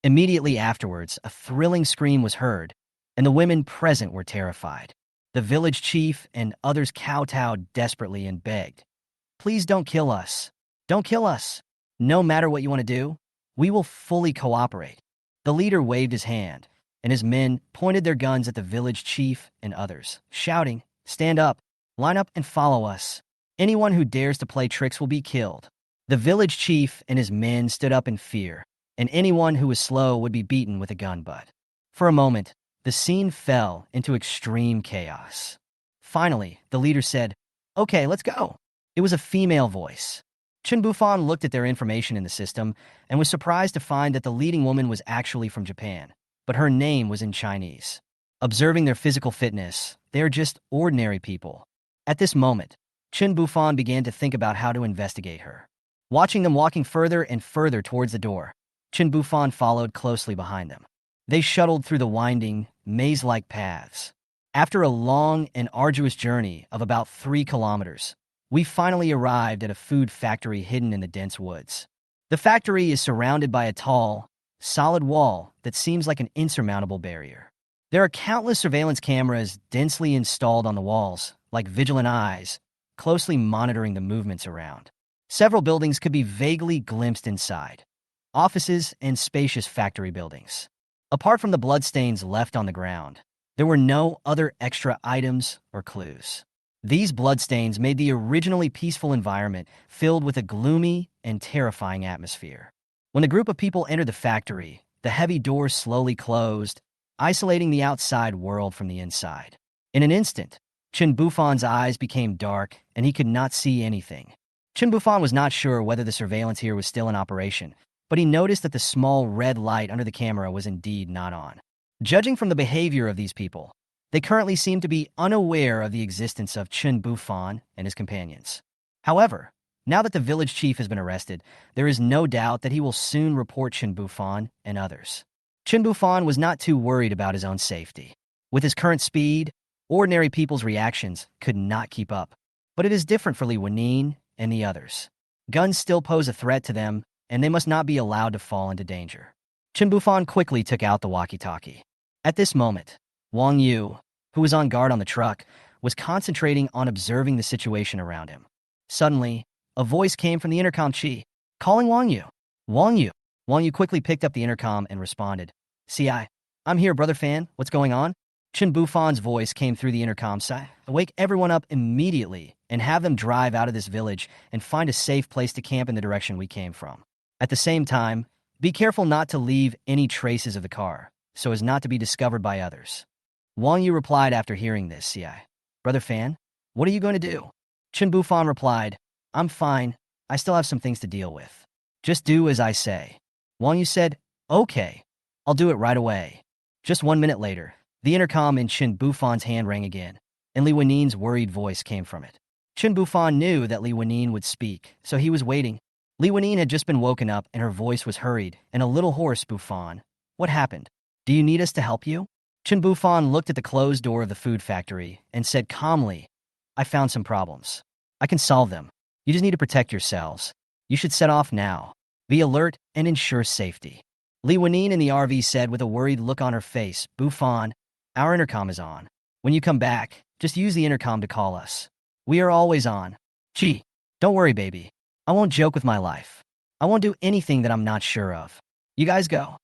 Immediately afterwards, a thrilling scream was heard, and the women present were terrified. The village chief and others kowtowed desperately and begged, "Please don't kill us. Don't kill us. No matter what you want to do, we will fully cooperate." The leader waved his hand, and his men pointed their guns at the village chief and others, shouting, "Stand up, line up and follow us. Anyone who dares to play tricks will be killed." The village chief and his men stood up in fear, and anyone who was slow would be beaten with a gun butt. For a moment, the scene fell into extreme chaos. Finally, the leader said, "Okay, let's go." It was a female voice. Chen Bufan looked at their information in the system and was surprised to find that the leading woman was actually from Japan, but her name was in Chinese. Observing their physical fitness, they are just ordinary people. At this moment, Chen Bufan began to think about how to investigate her. Watching them walking further and further towards the door, Chen Bufan followed closely behind them. They shuttled through the winding, maze-like paths. After a long and arduous journey of about 3 kilometers, we finally arrived at a food factory hidden in the dense woods. The factory is surrounded by a tall, solid wall that seems like an insurmountable barrier. There are countless surveillance cameras densely installed on the walls, like vigilant eyes, closely monitoring the movements around. Several buildings could be vaguely glimpsed inside. Offices and spacious factory buildings. Apart from the bloodstains left on the ground, there were no other extra items or clues. These bloodstains made the originally peaceful environment filled with a gloomy and terrifying atmosphere. When the group of people entered the factory, the heavy doors slowly closed, isolating the outside world from the inside. In an instant, Chen Bufan's eyes became dark and he could not see anything. Chen Bufan was not sure whether the surveillance here was still in operation, but he noticed that the small red light under the camera was indeed not on. Judging from the behavior of these people, they currently seem to be unaware of the existence of Chen Bufan and his companions. However, now that the village chief has been arrested, there is no doubt that he will soon report Chen Bufan and others. Chen Bufan was not too worried about his own safety. With his current speed, ordinary people's reactions could not keep up. But it is different for Lanine and the others. Guns still pose a threat to them, and they must not be allowed to fall into danger. Chen Bufan quickly took out the walkie-talkie. At this moment, Wang Yu, who was on guard on the truck, was concentrating on observing the situation around him. Suddenly, a voice came from the intercom chi, calling Wang Yu. Wang Yu. Wang Yu quickly picked up the intercom and responded, "CI, I'm here, brother fan. What's going on?" Chen Bufan's voice came through the intercom side. "Wake everyone up immediately and have them drive out of this village and find a safe place to camp in the direction we came from. At the same time, be careful not to leave any traces of the car, so as not to be discovered by others." Wang Yu replied after hearing this, "CI, brother fan, what are you going to do?" Chen Bufan replied, "I'm fine. I still have some things to deal with. Just do as I say." Wang Yu said, "Okay, I'll do it right away." Just 1 minute later, the intercom in Chen Bufan's hand rang again, and Li Wenine's worried voice came from it. Chen Bufan knew that Li Wenine would speak, so he was waiting. Li Wenine had just been woken up, and her voice was hurried and a little hoarse. "Bufan, what happened? Do you need us to help you?" Chen Bufan looked at the closed door of the food factory and said calmly, "I found some problems. I can solve them. You just need to protect yourselves. You should set off now. Be alert and ensure safety." Li Wenine in the RV said with a worried look on her face, "Bufan, our intercom is on. When you come back, just use the intercom to call us. We are always on. Gee, don't worry, baby. I won't joke with my life. I won't do anything that I'm not sure of. You guys go."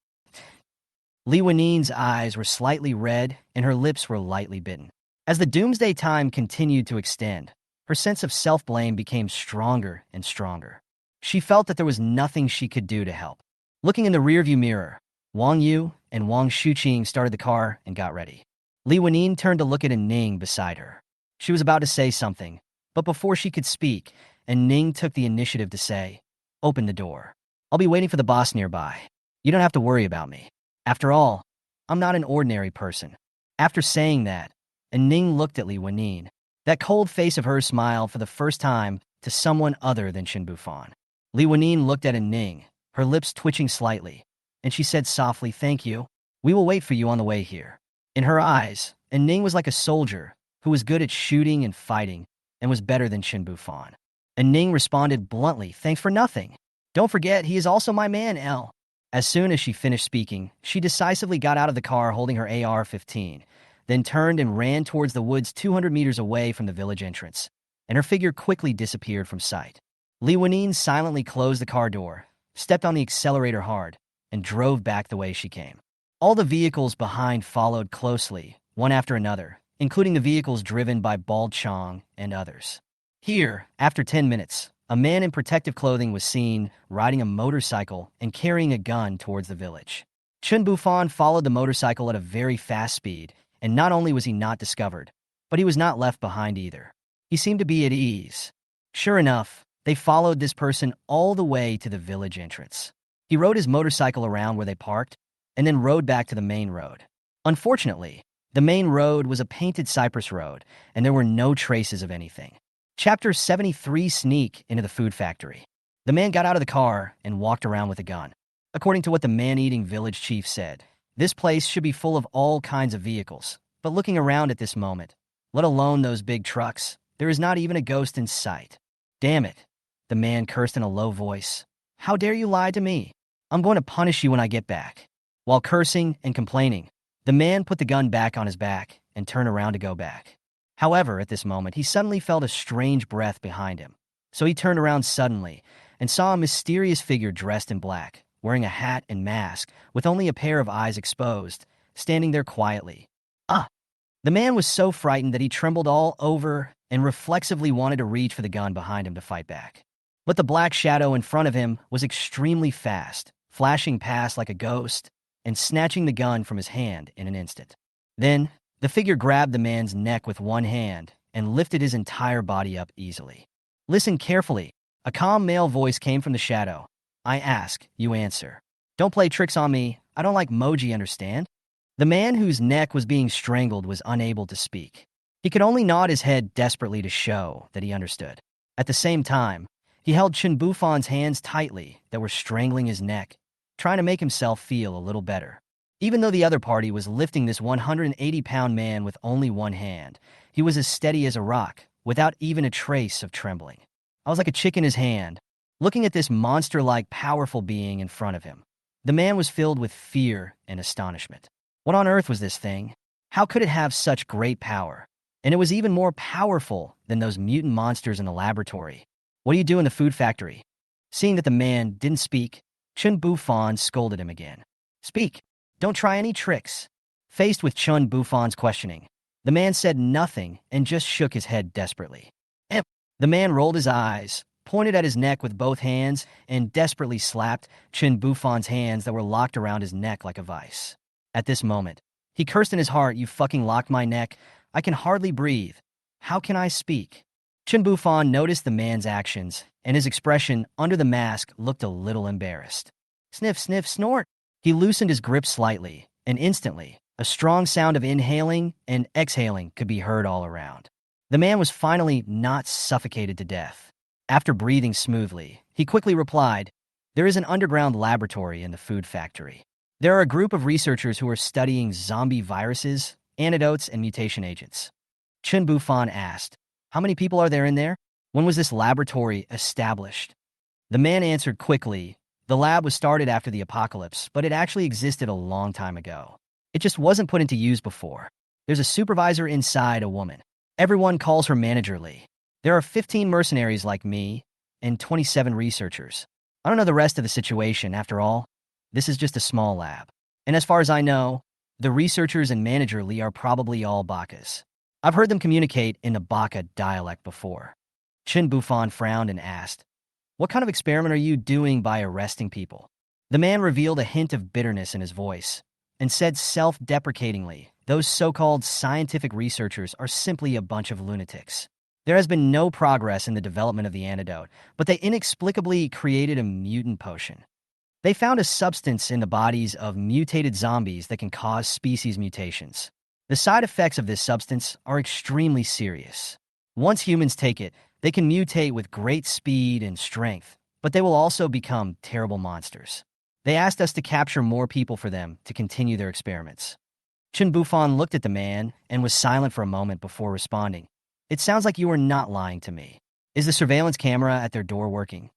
Li Wenine's eyes were slightly red and her lips were lightly bitten. As the doomsday time continued to extend, her sense of self-blame became stronger and stronger. She felt that there was nothing she could do to help. Looking in the rearview mirror, Wang Yu and Wang Shuqing started the car and got ready. Li Wenine turned to look at Ning beside her. She was about to say something, but before she could speak, Ning took the initiative to say, "Open the door. I'll be waiting for the boss nearby. You don't have to worry about me. After all, I'm not an ordinary person." After saying that, Ning looked at Li Wenine. That cold face of hers smiled for the first time to someone other than Chen Bufan. Li Wenine looked at Ning, her lips twitching slightly, and she said softly, "Thank you. We will wait for you on the way here." In her eyes, Ning was like a soldier who was good at shooting and fighting and was better than Chen Bufan. Ning responded bluntly, "Thanks for nothing. Don't forget, he is also my man, L." As soon as she finished speaking, she decisively got out of the car holding her AR-15, then turned and ran towards the woods 200 meters away from the village entrance, and her figure quickly disappeared from sight. Li Wenine silently closed the car door, stepped on the accelerator hard, and drove back the way she came. All the vehicles behind followed closely, one after another, including the vehicles driven by Bald Chong and others. Here, after 10 minutes, a man in protective clothing was seen riding a motorcycle and carrying a gun towards the village. Chen Bufan followed the motorcycle at a very fast speed, and not only was he not discovered, but he was not left behind either. He seemed to be at ease. Sure enough, they followed this person all the way to the village entrance. He rode his motorcycle around where they parked, and then rode back to the main road. Unfortunately, the main road was a painted cypress road, and there were no traces of anything. Chapter 73 Sneak into the food factory. The man got out of the car and walked around with a gun. According to what the man-eating village chief said, this place should be full of all kinds of vehicles, but looking around at this moment, let alone those big trucks, there is not even a ghost in sight. Damn it, the man cursed in a low voice. How dare you lie to me? I'm going to punish you when I get back. While cursing and complaining, the man put the gun back on his back and turned around to go back. However, at this moment, he suddenly felt a strange breath behind him. So he turned around suddenly and saw a mysterious figure dressed in black, wearing a hat and mask, with only a pair of eyes exposed, standing there quietly. Ah! The man was so frightened that he trembled all over and reflexively wanted to reach for the gun behind him to fight back. But the black shadow in front of him was extremely fast, flashing past like a ghost and snatching the gun from his hand in an instant. Then, the figure grabbed the man's neck with one hand and lifted his entire body up easily. Listen carefully. A calm male voice came from the shadow. I ask, you answer. Don't play tricks on me. I don't like Moji, understand? The man whose neck was being strangled was unable to speak. He could only nod his head desperately to show that he understood. At the same time, he held Chen Bufan's hands tightly that were strangling his neck, trying to make himself feel a little better. Even though the other party was lifting this 180-pound man with only one hand, he was as steady as a rock, without even a trace of trembling. I was like a chick in his hand, looking at this monster-like powerful being in front of him. The man was filled with fear and astonishment. What on earth was this thing? How could it have such great power? And it was even more powerful than those mutant monsters in the laboratory. What do you do in the food factory? Seeing that the man didn't speak, Chen Bufan scolded him again. Speak. Don't try any tricks. Faced with Chen Bufan's questioning, the man said nothing and just shook his head desperately. The man rolled his eyes, pointed at his neck with both hands, and desperately slapped Chen Bufan's hands that were locked around his neck like a vice. At this moment, he cursed in his heart, you fucking locked my neck. I can hardly breathe. How can I speak? Chen Bufan noticed the man's actions, and his expression under the mask looked a little embarrassed. Sniff, sniff, snort. He loosened his grip slightly, and instantly, a strong sound of inhaling and exhaling could be heard all around. The man was finally not suffocated to death. After breathing smoothly, he quickly replied, there is an underground laboratory in the food factory. There are a group of researchers who are studying zombie viruses, antidotes, and mutation agents. Chen Bufan asked, how many people are there in there? When was this laboratory established? The man answered quickly, the lab was started after the apocalypse, but it actually existed a long time ago. It just wasn't put into use before. There's a supervisor inside, a woman. Everyone calls her Manager Lee. There are 15 mercenaries like me and 27 researchers. I don't know the rest of the situation. After all, this is just a small lab. And as far as I know, the researchers and Manager Lee are probably all Bakas. I've heard them communicate in the Baka dialect before. Chen Bufan frowned and asked, what kind of experiment are you doing by arresting people? The man revealed a hint of bitterness in his voice and said self-deprecatingly, those so-called scientific researchers are simply a bunch of lunatics. There has been no progress in the development of the antidote, but they inexplicably created a mutant potion. They found a substance in the bodies of mutated zombies that can cause species mutations. The side effects of this substance are extremely serious. Once humans take it, they can mutate with great speed and strength, but they will also become terrible monsters. They asked us to capture more people for them to continue their experiments. Chen Bufan looked at the man and was silent for a moment before responding. It sounds like you are not lying to me. Is the surveillance camera at their door working?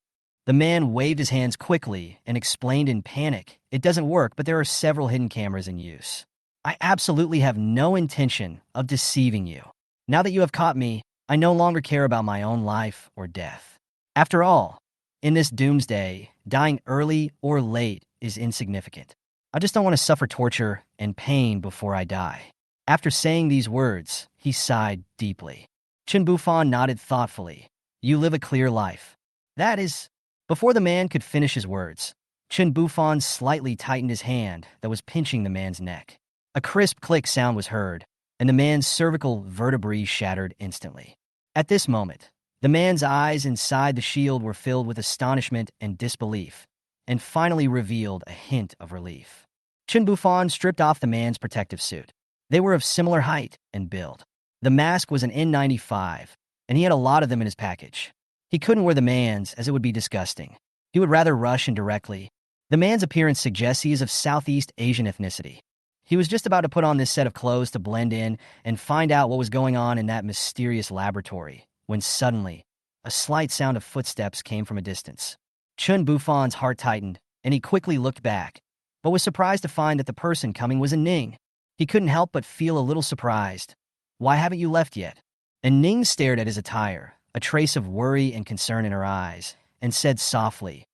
The man waved his hands quickly and explained in panic, it doesn't work, but there are several hidden cameras in use. I absolutely have no intention of deceiving you. Now that you have caught me, I no longer care about my own life or death. After all, in this Doomsday, dying early or late is insignificant. I just don't want to suffer torture and pain before I die. After saying these words, he sighed deeply. Chen Bufan nodded thoughtfully. You live a clear life. That is... Before the man could finish his words, Chen Bufan slightly tightened his hand that was pinching the man's neck. A crisp click sound was heard, and the man's cervical vertebrae shattered instantly. At this moment, the man's eyes inside the shield were filled with astonishment and disbelief, and finally revealed a hint of relief. Chen Bufan stripped off the man's protective suit. They were of similar height and build. The mask was an N95, and he had a lot of them in his package. He couldn't wear the man's, as it would be disgusting. He would rather rush in directly. The man's appearance suggests he is of Southeast Asian ethnicity. He was just about to put on this set of clothes to blend in and find out what was going on in that mysterious laboratory, when suddenly, a slight sound of footsteps came from a distance. Chen Bufan's heart tightened, and he quickly looked back, but was surprised to find that the person coming was a Ning. He couldn't help but feel a little surprised. Why haven't you left yet? And Ning stared at his attire, a trace of worry and concern in her eyes, and said softly,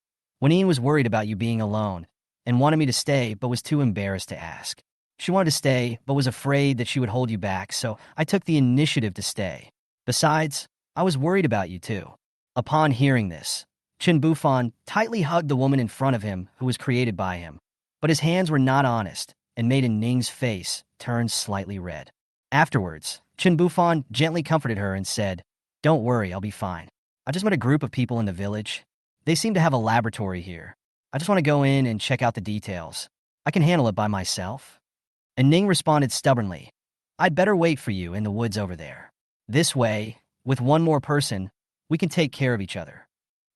Lanine was worried about you being alone, and wanted me to stay but was too embarrassed to ask. She wanted to stay but was afraid that she would hold you back, so I took the initiative to stay. Besides, I was worried about you too. Upon hearing this, Chen Bufan tightly hugged the woman in front of him who was created by him, but his hands were not honest and made Ning's face turn slightly red. Afterwards, Chen Bufan gently comforted her and said, Don't worry, I'll be fine. I just met a group of people in the village. They seem to have a laboratory here. I just want to go in and check out the details. I can handle it by myself. And Ning responded stubbornly, I'd better wait for you in the woods over there. This way, with one more person, we can take care of each other.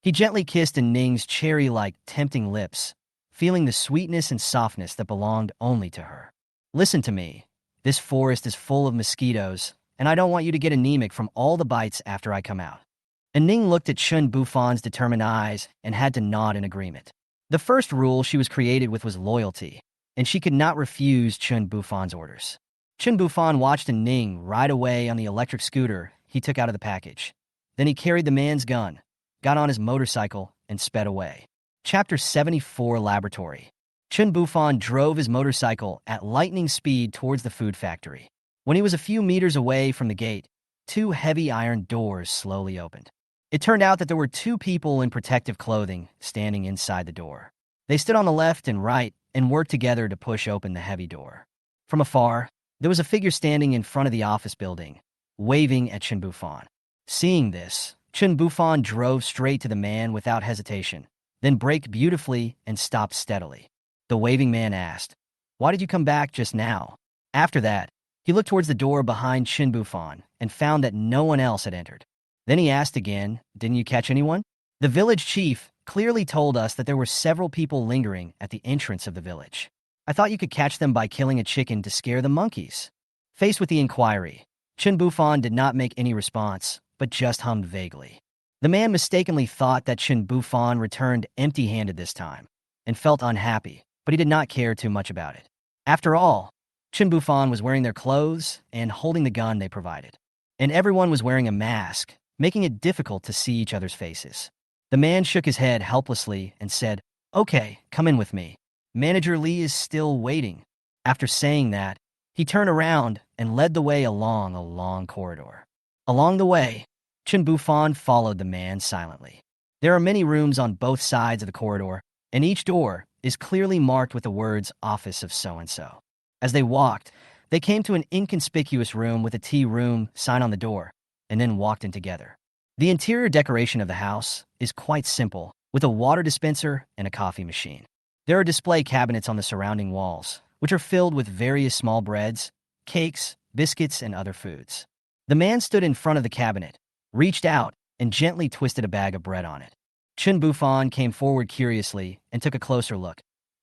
He gently kissed Ning's cherry-like, tempting lips, feeling the sweetness and softness that belonged only to her. Listen to me. This forest is full of mosquitoes, and I don't want you to get anemic from all the bites after I come out. And Ning looked at Chen Bufan's determined eyes and had to nod in agreement. The first rule she was created with was loyalty, and she could not refuse Chen Bufan's orders. Chen Bufan watched Ning ride away on the electric scooter he took out of the package. Then he carried the man's gun, got on his motorcycle, and sped away. Chapter 74 Laboratory. Chen Bufan drove his motorcycle at lightning speed towards the food factory. When he was a few meters away from the gate, two heavy iron doors slowly opened. It turned out that there were two people in protective clothing standing inside the door. They stood on the left and right and worked together to push open the heavy door. From afar, there was a figure standing in front of the office building, waving at Chen Bufan. Seeing this, Chen Bufan drove straight to the man without hesitation, then braked beautifully and stopped steadily. The waving man asked, Why did you come back just now? After that, he looked towards the door behind Chen Bufan and found that no one else had entered. Then he asked again, Didn't you catch anyone? The village chief clearly told us that there were several people lingering at the entrance of the village. I thought you could catch them by killing a chicken to scare the monkeys. Faced with the inquiry, Chen Bufan did not make any response, but just hummed vaguely. The man mistakenly thought that Chen Bufan returned empty-handed this time, and felt unhappy, but he did not care too much about it. After all, Chen Bufan was wearing their clothes and holding the gun they provided. And everyone was wearing a mask, making it difficult to see each other's faces. The man shook his head helplessly and said, Okay, come in with me. Manager Li is still waiting. After saying that, he turned around and led the way along a long corridor. Along the way, Chen Bufan followed the man silently. There are many rooms on both sides of the corridor, and each door is clearly marked with the words Office of So-and-so. As they walked, they came to an inconspicuous room with a tea room sign on the door, and then walked in together. The interior decoration of the house is quite simple, with a water dispenser and a coffee machine. There are display cabinets on the surrounding walls, which are filled with various small breads, cakes, biscuits, and other foods. The man stood in front of the cabinet, reached out, and gently twisted a bag of bread on it. Chen Bufan came forward curiously and took a closer look,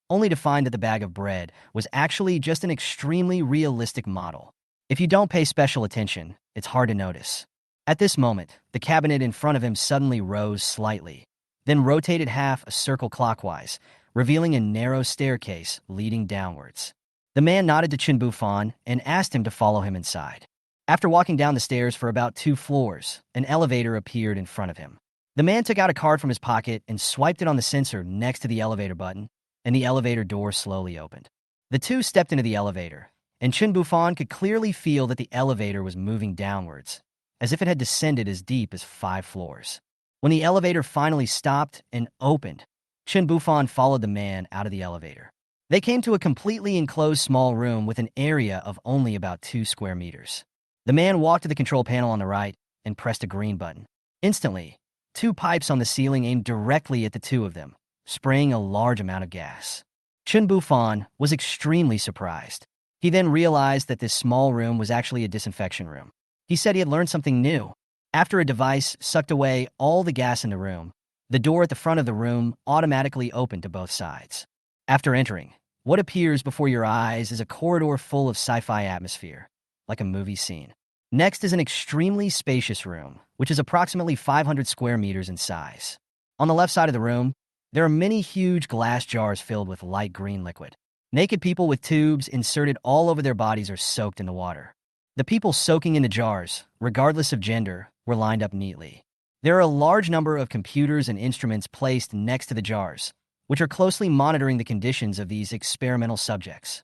only to find that the bag of bread was actually just an extremely realistic model. If you don't pay special attention, it's hard to notice. At this moment, the cabinet in front of him suddenly rose slightly, then rotated half a circle clockwise, revealing a narrow staircase leading downwards. The man nodded to Chen Bufan and asked him to follow him inside. After walking down the stairs for about 2 floors, an elevator appeared in front of him. The man took out a card from his pocket and swiped it on the sensor next to the elevator button, and the elevator door slowly opened. The two stepped into the elevator, and Chen Bufan could clearly feel that the elevator was moving downwards, as if it had descended as deep as 5 floors. When the elevator finally stopped and opened, Chen Bufan followed the man out of the elevator. They came to a completely enclosed small room with an area of only about 2 square meters. The man walked to the control panel on the right and pressed a green button. Instantly, 2 pipes on the ceiling aimed directly at the two of them, spraying a large amount of gas. Chen Bufan was extremely surprised. He then realized that this small room was actually a disinfection room. He said he had learned something new. After a device sucked away all the gas in the room, the door at the front of the room automatically opened to both sides. After entering, what appears before your eyes is a corridor full of sci-fi atmosphere, like a movie scene. Next is an extremely spacious room, which is approximately 500 square meters in size. On the left side of the room, there are many huge glass jars filled with light green liquid. Naked people with tubes inserted all over their bodies are soaked in the water. The people soaking in the jars, regardless of gender, were lined up neatly. There are a large number of computers and instruments placed next to the jars, which are closely monitoring the conditions of these experimental subjects.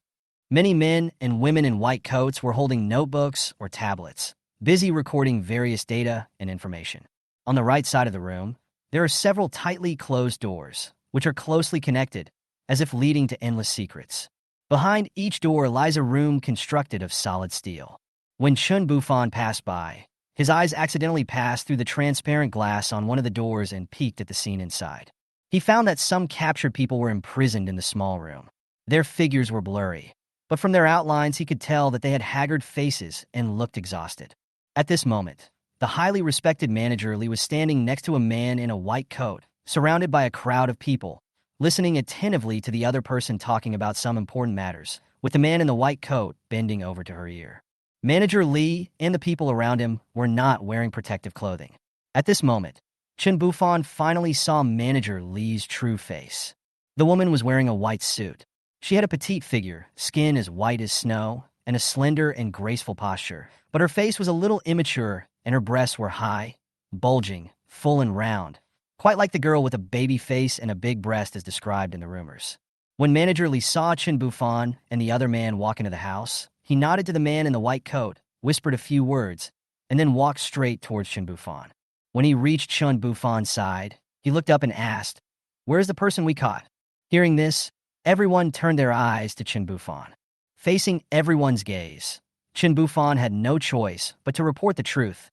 Many men and women in white coats were holding notebooks or tablets, busy recording various data and information. On the right side of the room, there are several tightly closed doors, which are closely connected, as if leading to endless secrets. Behind each door lies a room constructed of solid steel. When Chen Bufan passed by, his eyes accidentally passed through the transparent glass on one of the doors and peeked at the scene inside. He found that some captured people were imprisoned in the small room. Their figures were blurry, but from their outlines he could tell that they had haggard faces and looked exhausted. At this moment, the highly respected manager Li was standing next to a man in a white coat, surrounded by a crowd of people, listening attentively to the other person talking about some important matters, with the man in the white coat bending over to her ear. Manager Li and the people around him were not wearing protective clothing. At this moment, Chen Bufan finally saw Manager Li's true face. The woman was wearing a white suit. She had a petite figure, skin as white as snow, and a slender and graceful posture, but her face was a little immature and her breasts were high, bulging, full and round, quite like the girl with a baby face and a big breast as described in the rumors. When Manager Li saw Chen Bufan and the other man walk into the house, he nodded to the man in the white coat, whispered a few words, and then walked straight towards Chen Bufan. When he reached Chen Bufan's side, he looked up and asked, "Where's the person we caught?" Hearing this, everyone turned their eyes to Chen Bufan. Facing everyone's gaze, Chen Bufan had no choice but to report the truth.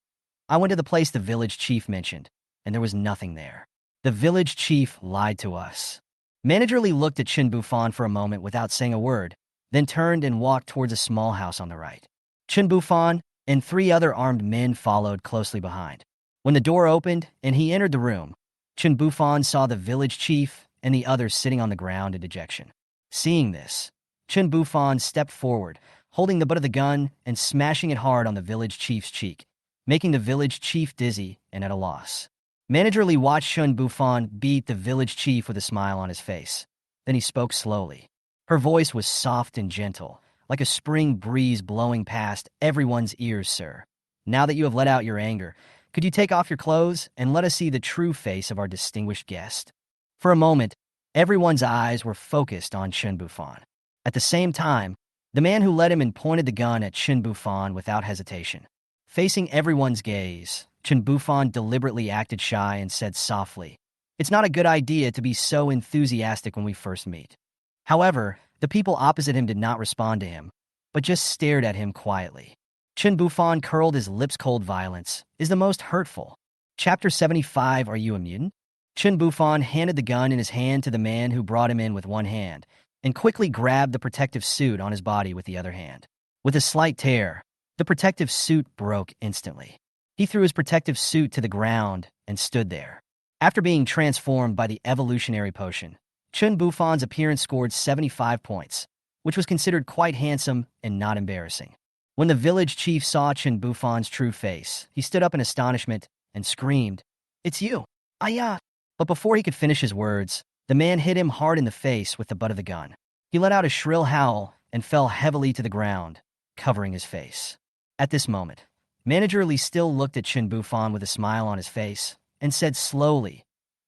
"I went to the place the village chief mentioned, and there was nothing there. The village chief lied to us." Manager Li looked at Chen Bufan for a moment without saying a word, then turned and walked towards a small house on the right. Chen Bufan and 3 other armed men followed closely behind. When the door opened and he entered the room, Chen Bufan saw the village chief and the others sitting on the ground in dejection. Seeing this, Chen Bufan stepped forward, holding the butt of the gun and smashing it hard on the village chief's cheek, making the village chief dizzy and at a loss. Manager Li watched Chen Bufan beat the village chief with a smile on his face. Then he spoke slowly. Her voice was soft and gentle, like a spring breeze blowing past everyone's ears, "Sir. Now that you have let out your anger, could you take off your clothes and let us see the true face of our distinguished guest?" For a moment, everyone's eyes were focused on Chen Bufan. At the same time, the man who led him and pointed the gun at Chen Bufan without hesitation. Facing everyone's gaze, Chen Bufan deliberately acted shy and said softly, "It's not a good idea to be so enthusiastic when we first meet." However, the people opposite him did not respond to him, but just stared at him quietly. Chen Bufan curled his lips. "Cold violence is the most hurtful." Chapter 75, Are You a Mutant? Chen Bufan handed the gun in his hand to the man who brought him in with one hand, and quickly grabbed the protective suit on his body with the other hand. With a slight tear, the protective suit broke instantly. He threw his protective suit to the ground and stood there. After being transformed by the evolutionary potion, Chen Bufan's appearance scored 75 points, which was considered quite handsome and not embarrassing. When the village chief saw Chen Bufan's true face, he stood up in astonishment and screamed, "It's you! Ayah!" But before he could finish his words, the man hit him hard in the face with the butt of the gun. He let out a shrill howl and fell heavily to the ground, covering his face. At this moment, Manager Li still looked at Chen Bufan with a smile on his face and said slowly,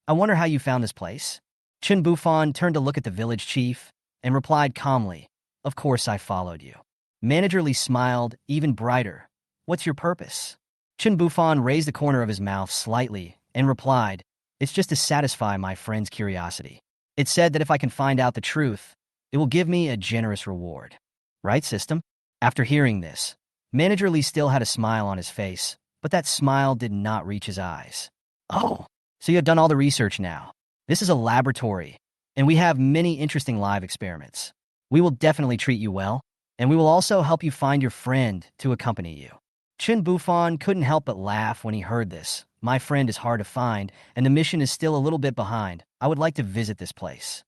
"I wonder how you found this place?" Chen Bufan turned to look at the village chief and replied calmly, "Of course I followed you." Manager Li smiled even brighter. "What's your purpose?" Chen Bufan raised the corner of his mouth slightly and replied, "It's just to satisfy my friend's curiosity. It said that if I can find out the truth, it will give me a generous reward." Right, system? After hearing this, Manager Li still had a smile on his face, but that smile did not reach his eyes. "Oh, so you have done all the research now. This is a laboratory, and we have many interesting live experiments. We will definitely treat you well, and we will also help you find your friend to accompany you." Chen Bufan couldn't help but laugh when he heard this. "My friend is hard to find, and the mission is still a little bit behind. I would like to visit this place."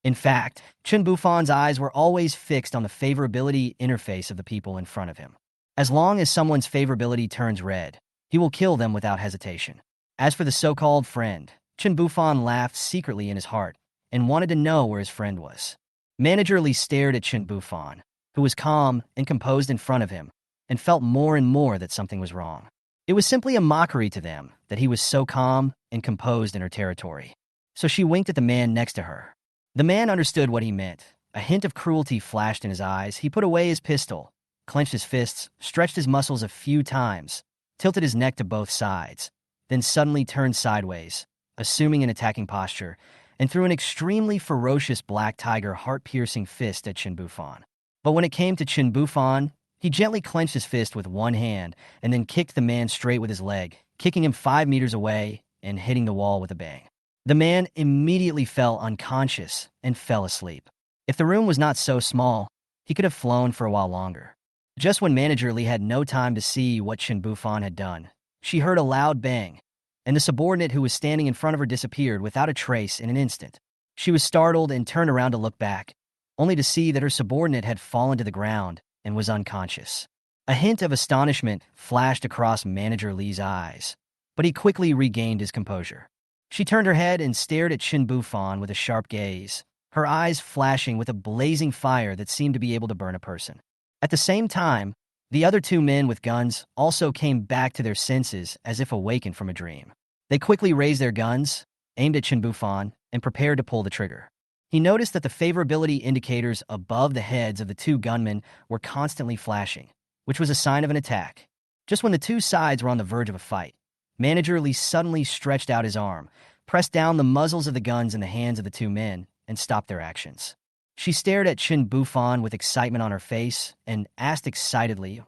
In fact, Chen Bufan's eyes were always fixed on the favorability interface of the people in front of him. As long as someone's favorability turns red, he will kill them without hesitation. As for the so-called friend, Chen Bufan laughed secretly in his heart and wanted to know where his friend was. Manager Li stared at Chen Bufan, who was calm and composed in front of him, and felt more and more that something was wrong. It was simply a mockery to them that he was so calm and composed in her territory. So she winked at the man next to her. The man understood what he meant. A hint of cruelty flashed in his eyes. He put away his pistol, clenched his fists, stretched his muscles a few times, tilted his neck to both sides, then suddenly turned sideways, assuming an attacking posture, and threw an extremely ferocious black tiger heart-piercing fist at Chen Bufan. But when it came to Chen Bufan, he gently clenched his fist with one hand and then kicked the man straight with his leg, kicking him 5 meters away and hitting the wall with a bang. The man immediately fell unconscious and fell asleep. If the room was not so small, he could have flown for a while longer. Just when Manager Li had no time to see what Chen Bufan had done, she heard a loud bang, and the subordinate who was standing in front of her disappeared without a trace in an instant. She was startled and turned around to look back, only to see that her subordinate had fallen to the ground and was unconscious. A hint of astonishment flashed across Manager Li's eyes, but he quickly regained his composure. She turned her head and stared at Chen Bufan with a sharp gaze, her eyes flashing with a blazing fire that seemed to be able to burn a person. At the same time, the other 2 men with guns also came back to their senses as if awakened from a dream. They quickly raised their guns, aimed at Chen Bufan, and prepared to pull the trigger. He noticed that the favorability indicators above the heads of the 2 gunmen were constantly flashing, which was a sign of an attack. Just when the 2 sides were on the verge of a fight, Manager Li suddenly stretched out his arm, pressed down the muzzles of the guns in the hands of the 2 men, and stopped their actions. She stared at Chen Bufan with excitement on her face and asked excitedly,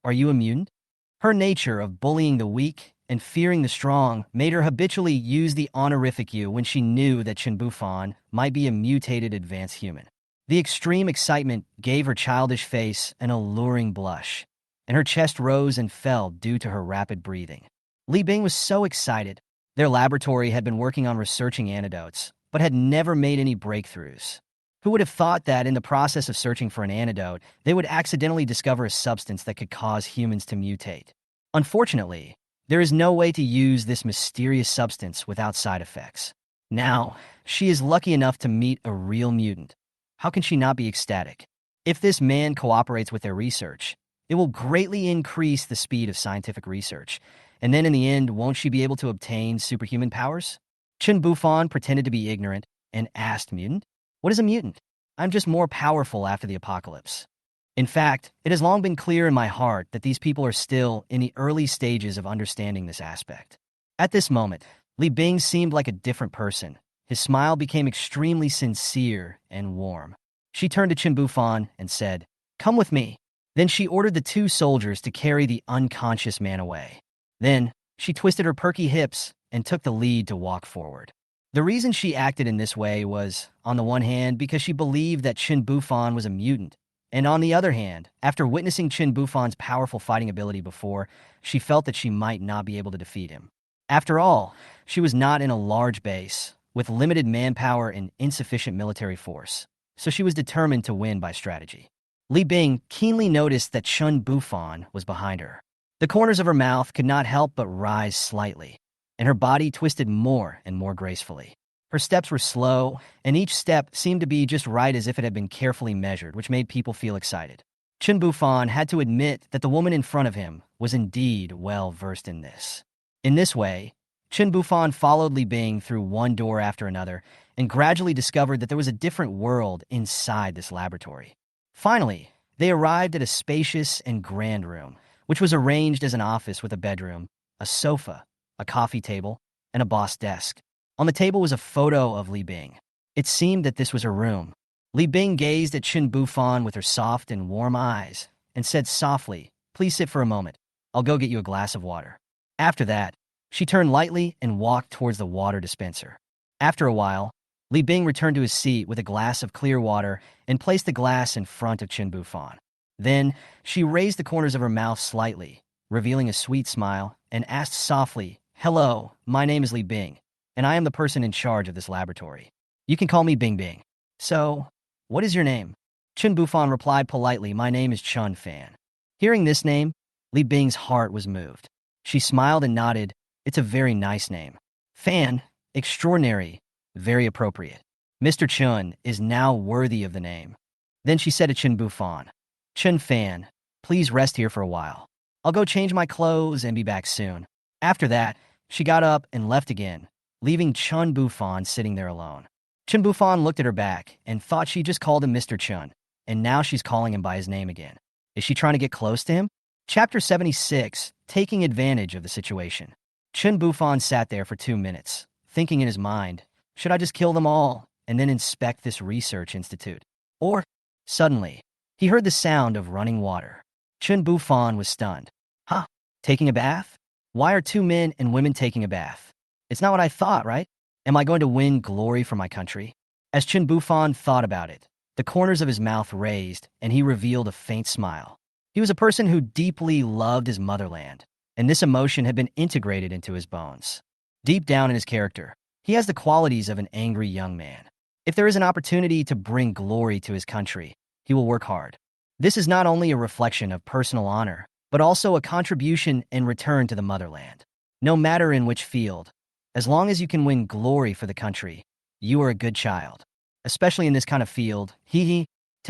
"Are you a mutant?" Her nature of bullying the weak and fearing the strong made her habitually use the honorific you when she knew that Chen Bufan might be a mutated advanced human. The extreme excitement gave her childish face an alluring blush, and her chest rose and fell due to her rapid breathing. Li Bing was so excited. Their laboratory had been working on researching antidotes, but had never made any breakthroughs. Who would have thought that in the process of searching for an antidote, they would accidentally discover a substance that could cause humans to mutate? Unfortunately, there is no way to use this mysterious substance without side effects. Now, she is lucky enough to meet a real mutant. How can she not be ecstatic? If this man cooperates with their research, it will greatly increase the speed of scientific research. And then in the end, won't she be able to obtain superhuman powers? Chen Bufan pretended to be ignorant and asked mutant, "What is a mutant?" "I'm just more powerful after the apocalypse." In fact, it has long been clear in my heart that these people are still in the early stages of understanding this aspect. At this moment, Li Bing seemed like a different person. His smile became extremely sincere and warm. She turned to Chen Bufan and said, "Come with me." Then she ordered the 2 soldiers to carry the unconscious man away. Then, she twisted her perky hips and took the lead to walk forward. The reason she acted in this way was, on the one hand, because she believed that Chen Bufan was a mutant, and on the other hand, after witnessing Chen Bufan's powerful fighting ability before, she felt that she might not be able to defeat him. After all, she was not in a large base, with limited manpower and insufficient military force, so she was determined to win by strategy. Li Bing keenly noticed that Chen Bufan was behind her. The corners of her mouth could not help but rise slightly, and her body twisted more and more gracefully. Her steps were slow, and each step seemed to be just right as if it had been carefully measured, which made people feel excited. Chen Bufan had to admit that the woman in front of him was indeed well versed in this. In this way, Chen Bufan followed Li Bing through one door after another and gradually discovered that there was a different world inside this laboratory. Finally, they arrived at a spacious and grand room, which was arranged as an office with a bedroom, a sofa, a coffee table, and a boss desk. On the table was a photo of Li Bing. It seemed that this was her room. Li Bing gazed at Chen Bufan with her soft and warm eyes and said softly, "Please sit for a moment. I'll go get you a glass of water." After that, she turned lightly and walked towards the water dispenser. After a while, Li Bing returned to his seat with a glass of clear water and placed the glass in front of Chen Bufan. Then, she raised the corners of her mouth slightly, revealing a sweet smile, and asked softly, "Hello, my name is Li Bing, and I am the person in charge of this laboratory. You can call me Bing Bing. So, what is your name?" Chen Bufan replied politely, "My name is Chen Fan." Hearing this name, Li Bing's heart was moved. She smiled and nodded. "It's a very nice name. Fan, extraordinary, very appropriate. Mr. Chen is now worthy of the name." Then she said to Chen Bufan, "Chen Fan, please rest here for a while. I'll go change my clothes and be back soon." After that, she got up and left again, leaving Chen Bufan sitting there alone. Chen Bufan looked at her back and thought she just called him Mr. Chen, and now she's calling him by his name again. Is she trying to get close to him? Chapter 76, Taking Advantage of the Situation. Chen Bufan sat there for 2 minutes, thinking in his mind, should I just kill them all and then inspect this research institute? Or, suddenly, he heard the sound of running water. Chen Bufan was stunned. Huh? Taking a bath? Why are 2 men and women taking a bath? It's not what I thought, right? Am I going to win glory for my country? As Chen Bufan thought about it, the corners of his mouth raised and he revealed a faint smile. He was a person who deeply loved his motherland, and this emotion had been integrated into his bones. Deep down in his character, he has the qualities of an angry young man. If there is an opportunity to bring glory to his country, he will work hard. This is not only a reflection of personal honor, but also a contribution in return to the motherland. No matter in which field, as long as you can win glory for the country, you are a good child. Especially in this kind of field, 10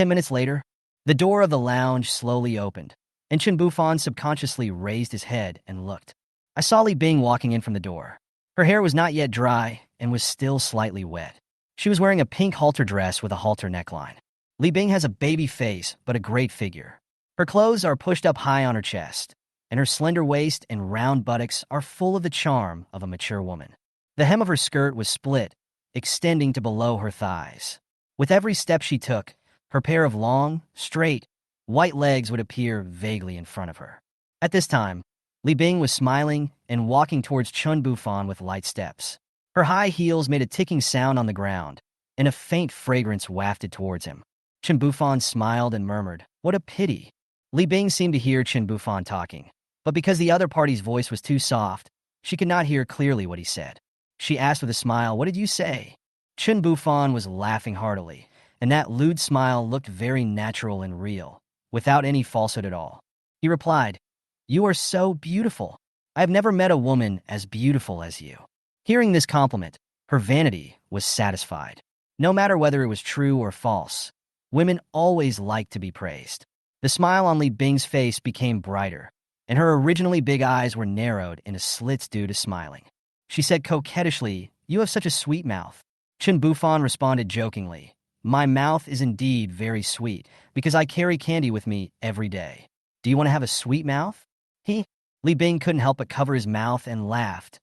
minutes later, the door of the lounge slowly opened, and Chen Bufan subconsciously raised his head and looked. I saw Li Bing walking in from the door. Her hair was not yet dry and was still slightly wet. She was wearing a pink halter dress with a halter neckline. Li Bing has a baby face, but a great figure. Her clothes are pushed up high on her chest, and her slender waist and round buttocks are full of the charm of a mature woman. The hem of her skirt was split, extending to below her thighs. With every step she took, her pair of long, straight, white legs would appear vaguely in front of her. At this time, Li Bing was smiling and walking towards Chen Bufan with light steps. Her high heels made a ticking sound on the ground, and a faint fragrance wafted towards him. Chen Bufan smiled and murmured, "What a pity." Li Bing seemed to hear Chen Bufan talking, but because the other party's voice was too soft, she could not hear clearly what he said. She asked with a smile, "What did you say?" Chen Bufan was laughing heartily, and that lewd smile looked very natural and real, without any falsehood at all. He replied, "You are so beautiful. I have never met a woman as beautiful as you." Hearing this compliment, her vanity was satisfied. No matter whether it was true or false, women always like to be praised. The smile on Li Bing's face became brighter, and her originally big eyes were narrowed into slits due to smiling. She said coquettishly, "You have such a sweet mouth." Chen Bufan responded jokingly, "My mouth is indeed very sweet, because I carry candy with me every day. Do you want to have a sweet mouth?" Li Bing couldn't help but cover his mouth and laughed.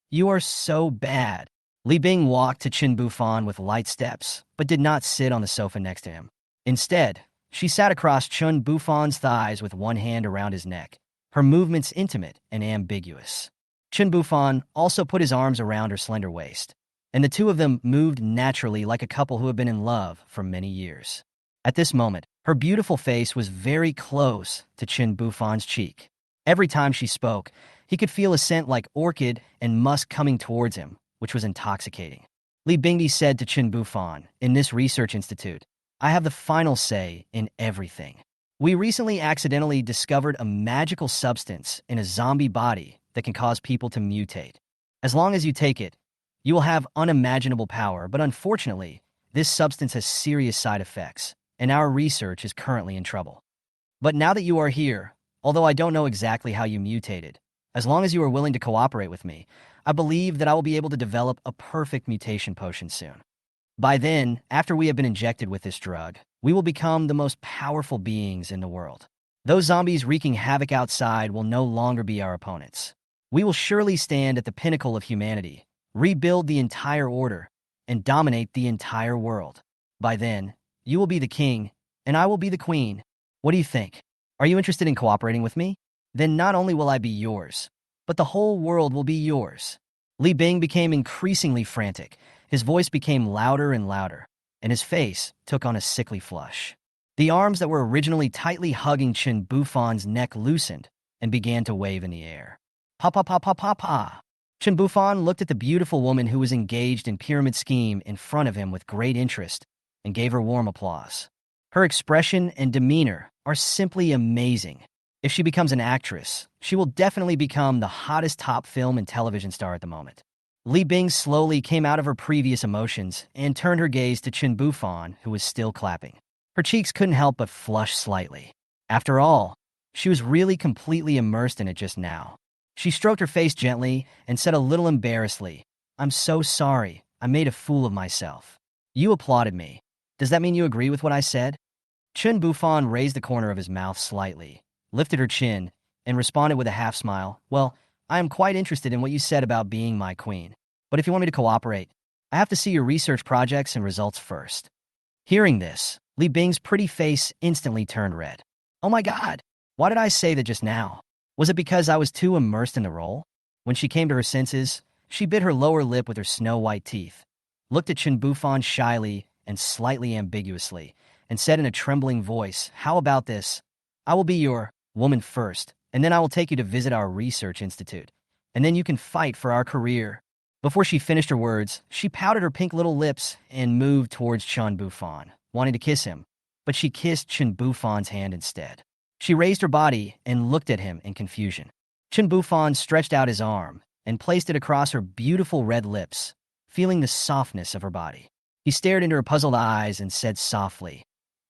"You are so bad." Li Bing walked to Chen Bufan with light steps, but did not sit on the sofa next to him. Instead, she sat across Chen Bufan's thighs with one hand around his neck, her movements intimate and ambiguous. Chen Bufan also put his arms around her slender waist, and the two of them moved naturally like a couple who have been in love for many years. At this moment, her beautiful face was very close to Chen Bufan's cheek. Every time she spoke, he could feel a scent like orchid and musk coming towards him, which was intoxicating. Li Bingdi said to Chen Bufan, "In this research institute, I have the final say in everything. We recently accidentally discovered a magical substance in a zombie body that can cause people to mutate. As long as you take it, you will have unimaginable power, but unfortunately, this substance has serious side effects, and our research is currently in trouble. But now that you are here, although I don't know exactly how you mutated, as long as you are willing to cooperate with me, I believe that I will be able to develop a perfect mutation potion soon. By then, after we have been injected with this drug, we will become the most powerful beings in the world. Those zombies wreaking havoc outside will no longer be our opponents. We will surely stand at the pinnacle of humanity, rebuild the entire order, and dominate the entire world. By then, you will be the king, and I will be the queen. What do you think? Are you interested in cooperating with me? Then not only will I be yours, but the whole world will be yours. Li Bing became increasingly frantic. His voice became louder and louder, and his face took on a sickly flush. The arms that were originally tightly hugging Chen Bufan's neck loosened and began to wave in the air. Pa pa pa pa pa pa. Chen Bufan looked at the beautiful woman who was engaged in pyramid scheme in front of him with great interest and gave her warm applause. Her expression and demeanor are simply amazing. If she becomes an actress, she will definitely become the hottest top film and television star at the moment. Li Bing slowly came out of her previous emotions and turned her gaze to Chen Bufan, who was still clapping. Her cheeks couldn't help but flush slightly. After all, she was really completely immersed in it just now. She stroked her face gently and said a little embarrassedly, "I'm so sorry, I made a fool of myself. You applauded me. Does that mean you agree with what I said?" Chen Bufan raised the corner of his mouth slightly, lifted her chin, and responded with a half smile. "Well, I am quite interested in what you said about being my queen. But if you want me to cooperate, I have to see your research projects and results first." Hearing this, Li Bing's pretty face instantly turned red. "Oh my god, why did I say that just now? Was it because I was too immersed in the role?" When she came to her senses, she bit her lower lip with her snow-white teeth, looked at Chen Bufan shyly and slightly ambiguously, and said in a trembling voice, "How about this? I will be your woman first, and then I will take you to visit our research institute, and then you can fight for our career." Before she finished her words, she pouted her pink little lips and moved towards Chen Bufan, wanting to kiss him, but she kissed Chen Bufan's hand instead. She raised her body and looked at him in confusion. Chen Bufan stretched out his arm and placed it across her beautiful red lips, feeling the softness of her body. He stared into her puzzled eyes and said softly,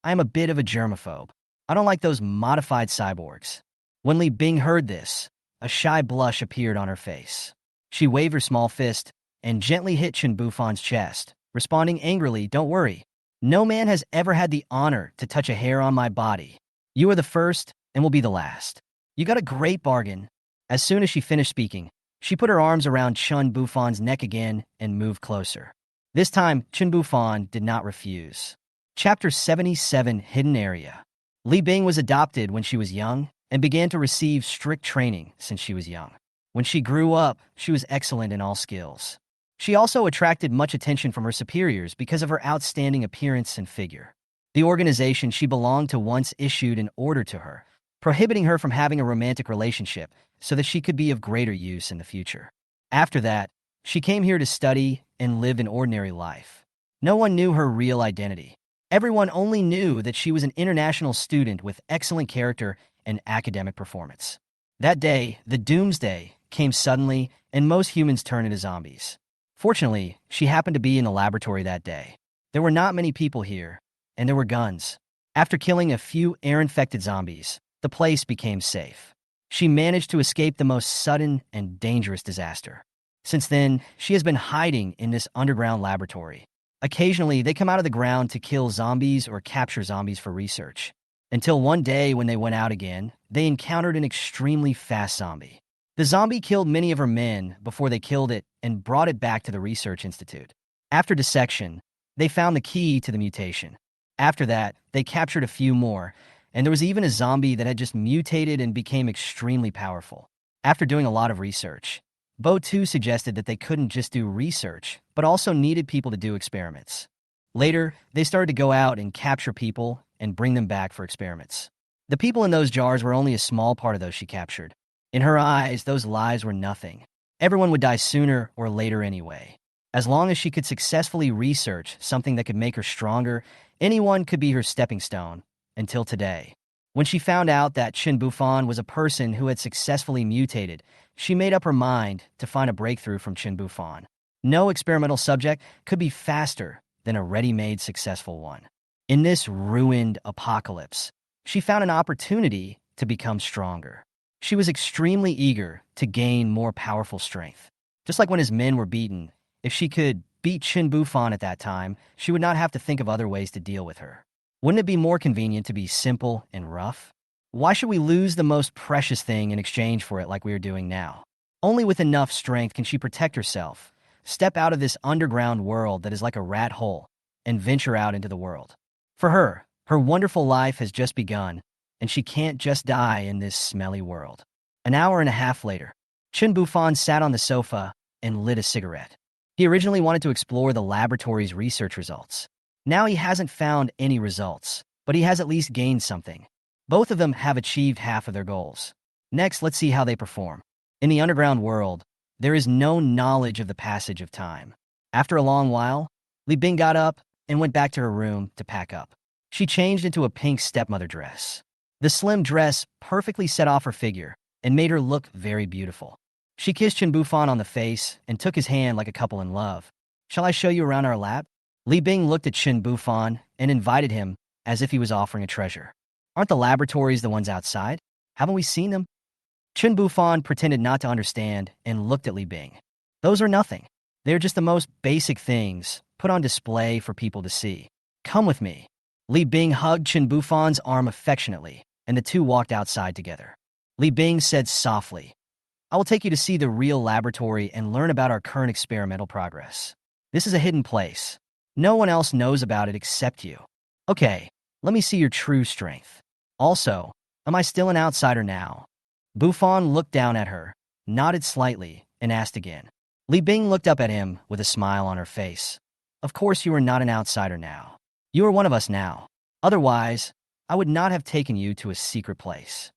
"I am a bit of a germaphobe. I don't like those modified cyborgs." When Li Bing heard this, a shy blush appeared on her face. She waved her small fist and gently hit Chen Bufan's chest, responding angrily, "Don't worry. No man has ever had the honor to touch a hair on my body. You are the first and will be the last. You got a great bargain." As soon as she finished speaking, she put her arms around Chen Bufan's neck again and moved closer. This time, Chen Bufan did not refuse. Chapter 77, Hidden Area. Li Bing was adopted when she was young and began to receive strict training since she was young. When she grew up, she was excellent in all skills. She also attracted much attention from her superiors because of her outstanding appearance and figure. The organization she belonged to once issued an order to her, prohibiting her from having a romantic relationship so that she could be of greater use in the future. After that, she came here to study and lived an ordinary life. No one knew her real identity. Everyone only knew that she was an international student with excellent character and academic performance. That day, the Doomsday came suddenly, and most humans turned into zombies. Fortunately, she happened to be in the laboratory that day. There were not many people here, and there were guns. After killing a few air-infected zombies, the place became safe. She managed to escape the most sudden and dangerous disaster. Since then, she has been hiding in this underground laboratory. Occasionally, they come out of the ground to kill zombies or capture zombies for research. Until one day when they went out again, they encountered an extremely fast zombie. The zombie killed many of her men before they killed it and brought it back to the research institute. After dissection, they found the key to the mutation. After that, they captured a few more, and there was even a zombie that had just mutated and became extremely powerful. After doing a lot of research, Bo 2 suggested that they couldn't just do research, but also needed people to do experiments. Later, they started to go out and capture people and bring them back for experiments. The people in those jars were only a small part of those she captured. In her eyes, those lives were nothing. Everyone would die sooner or later anyway. As long as she could successfully research something that could make her stronger, anyone could be her stepping stone, until today. When she found out that Chen Bufan was a person who had successfully mutated, she made up her mind to find a breakthrough from Chen Bufan. No experimental subject could be faster than a ready-made successful one. In this ruined apocalypse, she found an opportunity to become stronger. She was extremely eager to gain more powerful strength. Just like when his men were beaten, if she could beat Chen Bufan at that time, she would not have to think of other ways to deal with her. Wouldn't it be more convenient to be simple and rough? Why should we lose the most precious thing in exchange for it like we are doing now? Only with enough strength can she protect herself, step out of this underground world that is like a rat hole, and venture out into the world. For her, her wonderful life has just begun, and she can't just die in this smelly world. An hour and a half later, Chen Bufan sat on the sofa and lit a cigarette. He originally wanted to explore the laboratory's research results. Now he hasn't found any results, but he has at least gained something. Both of them have achieved half of their goals. Next, let's see how they perform. In the underground world, there is no knowledge of the passage of time. After a long while, Li Bing got up and went back to her room to pack up. She changed into a pink stepmother dress. The slim dress perfectly set off her figure and made her look very beautiful. She kissed Chen Bufan on the face and took his hand like a couple in love. "Shall I show you around our lab?" Li Bing looked at Chen Bufan and invited him as if he was offering a treasure. "Aren't the laboratories the ones outside? Haven't we seen them?" Chen Bufan pretended not to understand and looked at Li Bing. "Those are nothing. They're just the most basic things put on display for people to see. Come with me." Li Bing hugged Chen Bufan's arm affectionately, and the two walked outside together. Li Bing said softly, "I will take you to see the real laboratory and learn about our current experimental progress. This is a hidden place. No one else knows about it except you. Okay, let me see your true strength. Also, am I still an outsider now?" Bufan looked down at her, nodded slightly, and asked again. Li Bing looked up at him with a smile on her face. "Of course you are not an outsider now. You are one of us now. Otherwise, I would not have taken you to a secret place."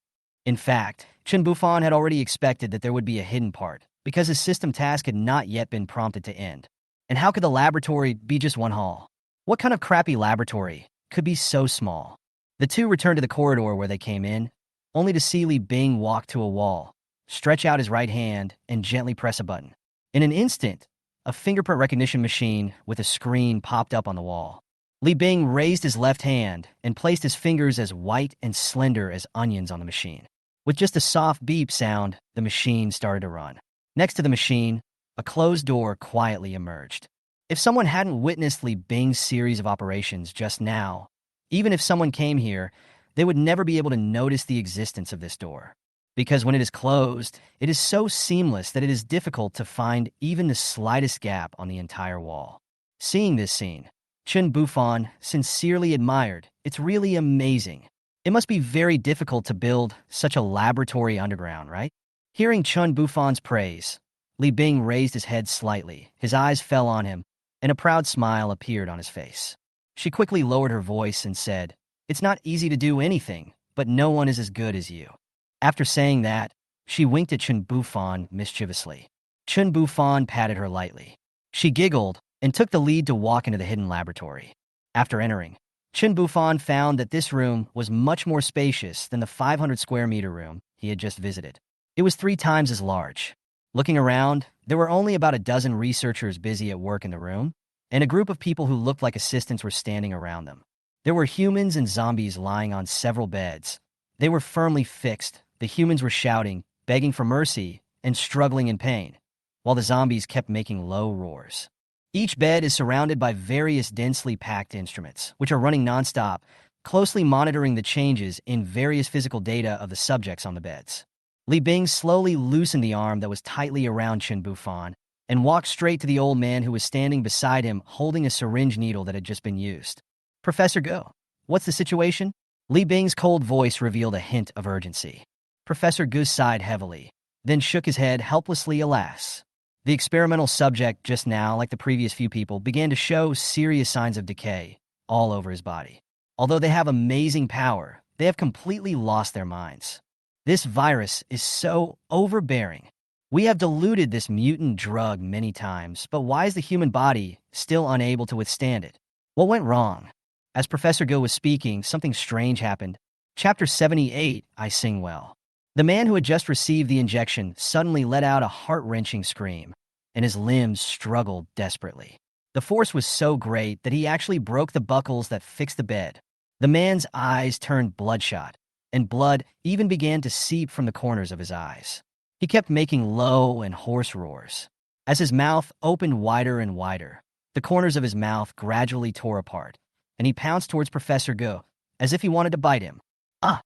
In fact, Chen Bufan had already expected that there would be a hidden part, because his system task had not yet been prompted to end. And how could the laboratory be just one hall? What kind of crappy laboratory could be so small? The two returned to the corridor where they came in, only to see Li Bing walk to a wall, stretch out his right hand, and gently press a button. In an instant, a fingerprint recognition machine with a screen popped up on the wall. Li Bing raised his left hand and placed his fingers as white and slender as onions on the machine. With just a soft beep sound, the machine started to run. Next to the machine, a closed door quietly emerged. If someone hadn't witnessed Li Bing's series of operations just now, even if someone came here, they would never be able to notice the existence of this door. Because when it is closed, it is so seamless that it is difficult to find even the slightest gap on the entire wall. Seeing this scene, Chen Bufan sincerely admired. "It's really amazing. It must be very difficult to build such a laboratory underground, right?" Hearing Chen Bufan's praise, Li Bing raised his head slightly, his eyes fell on him, and a proud smile appeared on his face. She quickly lowered her voice and said, "It's not easy to do anything, but no one is as good as you." After saying that, she winked at Chen Bufan mischievously. Chen Bufan patted her lightly. She giggled and took the lead to walk into the hidden laboratory. After entering, Chen Bufan found that this room was much more spacious than the 500 square meter room he had just visited. It was 3 times as large. Looking around, there were only about a dozen researchers busy at work in the room, and a group of people who looked like assistants were standing around them. There were humans and zombies lying on several beds. They were firmly fixed. The humans were shouting, begging for mercy, and struggling in pain, while the zombies kept making low roars. Each bed is surrounded by various densely packed instruments, which are running nonstop, closely monitoring the changes in various physical data of the subjects on the beds. Li Bing slowly loosened the arm that was tightly around Chen Bufan and walked straight to the old man who was standing beside him holding a syringe needle that had just been used. "Professor Go, what's the situation?" Li Bing's cold voice revealed a hint of urgency. Professor Gu sighed heavily, then shook his head helplessly. Alas. The experimental subject just now, like the previous few people, began to show serious signs of decay all over his body. Although they have amazing power, they have completely lost their minds. This virus is so overbearing. We have diluted this mutant drug many times, but why is the human body still unable to withstand it? What went wrong? As Professor Go was speaking, something strange happened. Chapter 78, I Sing Well. The man who had just received the injection suddenly let out a heart-wrenching scream, and his limbs struggled desperately. The force was so great that he actually broke the buckles that fixed the bed. The man's eyes turned bloodshot, and blood even began to seep from the corners of his eyes. He kept making low and hoarse roars. As his mouth opened wider and wider, the corners of his mouth gradually tore apart, and he pounced towards Professor Go, as if he wanted to bite him. Ah!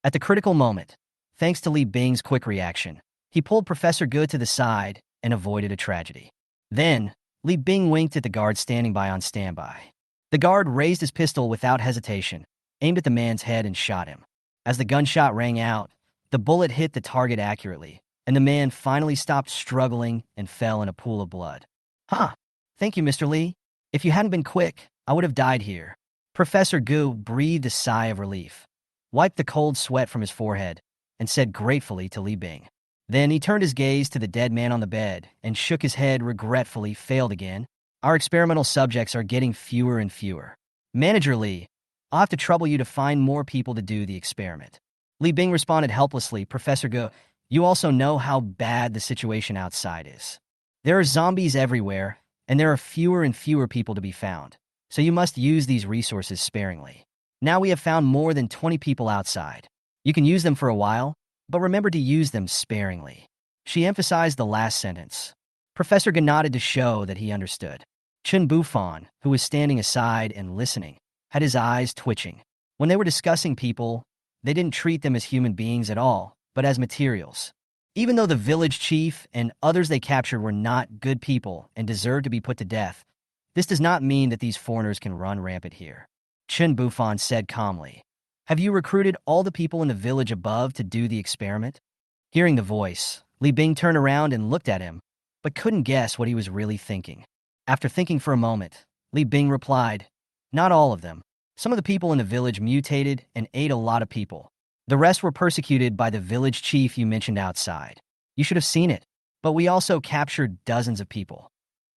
At the critical moment, thanks to Li Bing's quick reaction, he pulled Professor Go to the side and avoided a tragedy. Then, Li Bing winked at the guard standing by on standby. The guard raised his pistol without hesitation, aimed at the man's head and shot him. As the gunshot rang out, the bullet hit the target accurately, and the man finally stopped struggling and fell in a pool of blood. Huh. Thank you, Mr. Li. If you hadn't been quick, I would have died here. Professor Gu breathed a sigh of relief, wiped the cold sweat from his forehead, and said gratefully to Li Bing. Then he turned his gaze to the dead man on the bed and shook his head regretfully. Failed again. Our experimental subjects are getting fewer and fewer. Manager Li, I'll have to trouble you to find more people to do the experiment. Li Bing responded helplessly. Professor Gu, you also know how bad the situation outside is. There are zombies everywhere, and there are fewer and fewer people to be found, so you must use these resources sparingly. Now we have found more than 20 people outside. You can use them for a while, but remember to use them sparingly. She emphasized the last sentence. Professor Gu nodded to show that he understood. Chen Bufan, who was standing aside and listening, had his eyes twitching. When they were discussing people, they didn't treat them as human beings at all, but as materials. Even though the village chief and others they captured were not good people and deserved to be put to death, this does not mean that these foreigners can run rampant here. Chen Bufan said calmly. Have you recruited all the people in the village above to do the experiment? Hearing the voice, Li Bing turned around and looked at him, but couldn't guess what he was really thinking. After thinking for a moment, Li Bing replied, not all of them. Some of the people in the village mutated and ate a lot of people. The rest were persecuted by the village chief you mentioned outside. You should have seen it. But we also captured dozens of people.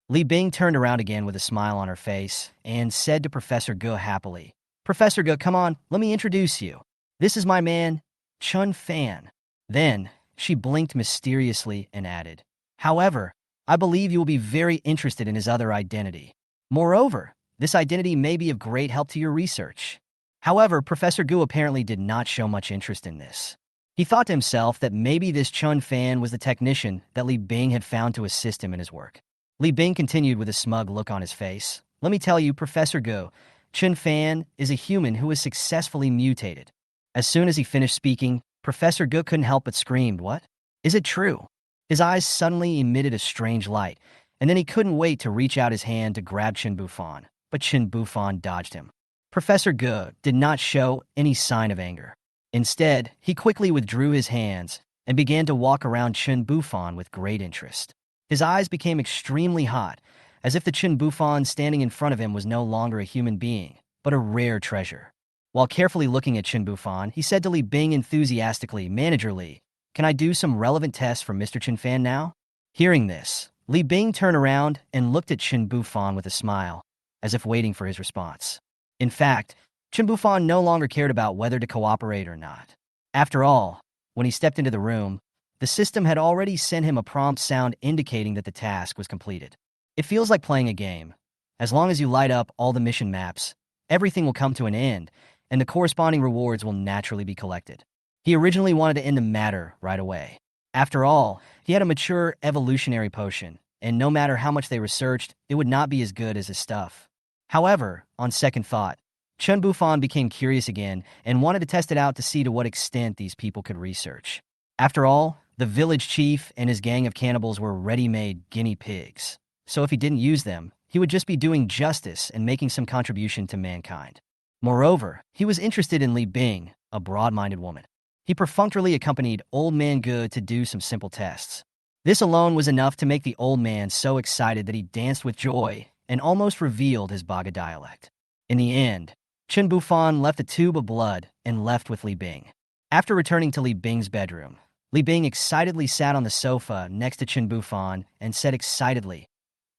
Li Bing turned around again with a smile on her face and said to Professor Gu happily, Professor Gu, come on, let me introduce you. This is my man, Chen Fan. Then, she blinked mysteriously and added, however, I believe you will be very interested in his other identity. Moreover, this identity may be of great help to your research. However, Professor Gu apparently did not show much interest in this. He thought to himself that maybe this Chen Fan was the technician that Li Bing had found to assist him in his work. Li Bing continued with a smug look on his face. Let me tell you, Professor Gu, Chen Fan is a human who is successfully mutated. As soon as he finished speaking, Professor Gu couldn't help but scream, what? Is it true? His eyes suddenly emitted a strange light, and then he couldn't wait to reach out his hand to grab Chen Bufan, but Chen Bufan dodged him. Professor Gu did not show any sign of anger. Instead, he quickly withdrew his hands and began to walk around Chen Bufan with great interest. His eyes became extremely hot, as if the Chen Bufan standing in front of him was no longer a human being, but a rare treasure. While carefully looking at Chen Bufan, he said to Li Bing enthusiastically, Manager Li, can I do some relevant tests for Mr. Chen Fan now? Hearing this, Li Bing turned around and looked at Chen Bufan with a smile, as if waiting for his response. In fact, Chen Bufan no longer cared about whether to cooperate or not. After all, when he stepped into the room, the system had already sent him a prompt sound indicating that the task was completed. It feels like playing a game. As long as you light up all the mission maps, everything will come to an end, and the corresponding rewards will naturally be collected. He originally wanted to end the matter right away. After all, he had a mature evolutionary potion, and no matter how much they researched, it would not be as good as his stuff. However, on second thought, Chen Bufan became curious again and wanted to test it out to see to what extent these people could research. After all, the village chief and his gang of cannibals were ready-made guinea pigs. So if he didn't use them, he would just be doing justice and making some contribution to mankind. Moreover, he was interested in Li Bing, a broad-minded woman. He perfunctorily accompanied Old Man Gu to do some simple tests. This alone was enough to make the old man so excited that he danced with joy and almost revealed his Baga dialect. In the end, Chen Bufan left a tube of blood and left with Li Bing. After returning to Li Bing's bedroom, Li Bing excitedly sat on the sofa next to Chen Bufan and said excitedly,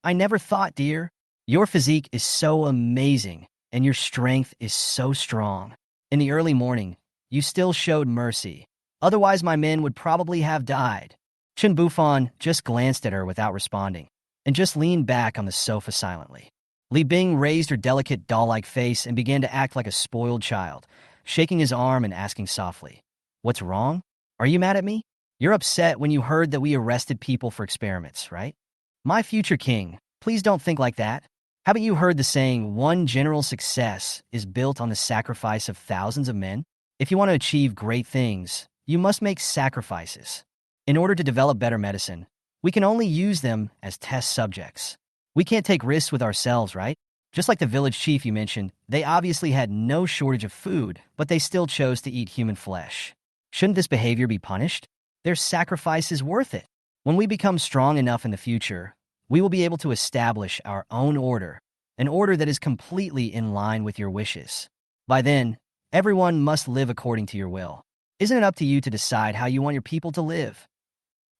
I never thought, dear. Your physique is so amazing, and your strength is so strong. In the early morning, you still showed mercy. Otherwise, my men would probably have died. Chen Bufan just glanced at her without responding, and just leaned back on the sofa silently. Li Bing raised her delicate doll-like face and began to act like a spoiled child, shaking his arm and asking softly, What's wrong? Are you mad at me? You're upset when you heard that we arrested people for experiments, right? My future king, please don't think like that. Haven't you heard the saying, one general success is built on the sacrifice of thousands of men? If you want to achieve great things, you must make sacrifices. In order to develop better medicine, we can only use them as test subjects. We can't take risks with ourselves, right? Just like the village chief you mentioned, they obviously had no shortage of food, but they still chose to eat human flesh. Shouldn't this behavior be punished? Their sacrifice is worth it. When we become strong enough in the future, we will be able to establish our own order, an order that is completely in line with your wishes. By then, everyone must live according to your will. Isn't it up to you to decide how you want your people to live?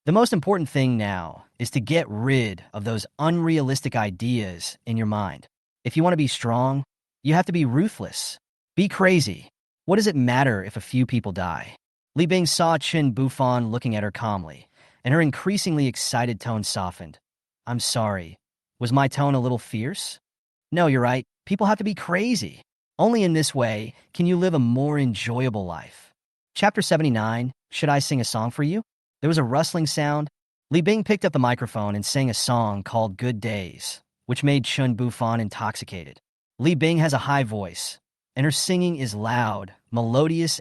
The most important thing now is to get rid of those unrealistic ideas in your mind. If you want to be strong, you have to be ruthless. Be crazy. What does it matter if a few people die? Li Bing saw Chen Bufan looking at her calmly, and her increasingly excited tone softened. I'm sorry. Was my tone a little fierce? No, you're right. People have to be crazy. Only in this way can you live a more enjoyable life. Chapter 79, Should I Sing a Song for You? There was a rustling sound. Li Bing picked up the microphone and sang a song called Good Days, which made Chen Bufan intoxicated. Li Bing has a high voice, and her singing is loud, melodious,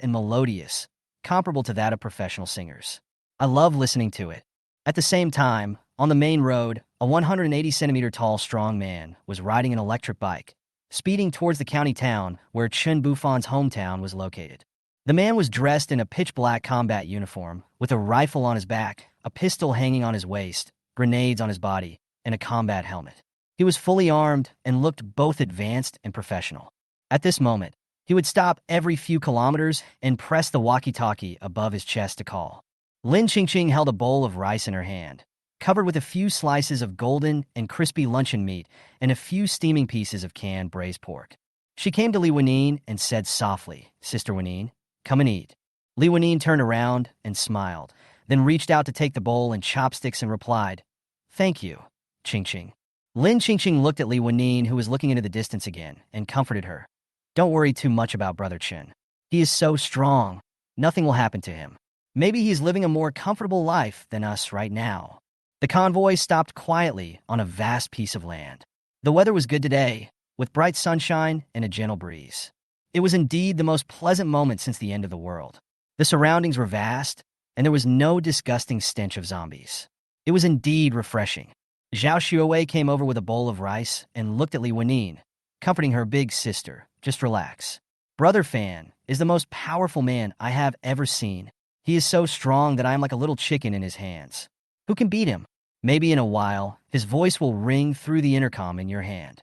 comparable to that of professional singers. I love listening to it. At the same time, on the main road, a 180-centimeter tall strong man was riding an electric bike, speeding towards the county town where Chen Bufan's hometown was located. The man was dressed in a pitch-black combat uniform, with a rifle on his back, a pistol hanging on his waist, grenades on his body, and a combat helmet. He was fully armed and looked both advanced and professional. At this moment, he would stop every few kilometers and press the walkie-talkie above his chest to call. Lin Qingqing held a bowl of rice in her hand, covered with a few slices of golden and crispy luncheon meat and a few steaming pieces of canned braised pork. She came to Li Wanine and said softly, "Sister Wanine, come and eat." Li Wanine turned around and smiled, then reached out to take the bowl and chopsticks and replied, "Thank you, Qingqing." Lin Qingqing looked at Li Wanine, who was looking into the distance again, and comforted her. "Don't worry too much about Brother Chen. He is so strong. Nothing will happen to him. Maybe he's living a more comfortable life than us right now." The convoy stopped quietly on a vast piece of land. The weather was good today, with bright sunshine and a gentle breeze. It was indeed the most pleasant moment since the end of the world. The surroundings were vast, and there was no disgusting stench of zombies. It was indeed refreshing. Zhao Xuewei came over with a bowl of rice and looked at Li Wanine, comforting her big sister. "Just relax. Brother Fan is the most powerful man I have ever seen. He is so strong that I am like a little chicken in his hands. Who can beat him? Maybe in a while, his voice will ring through the intercom in your hand."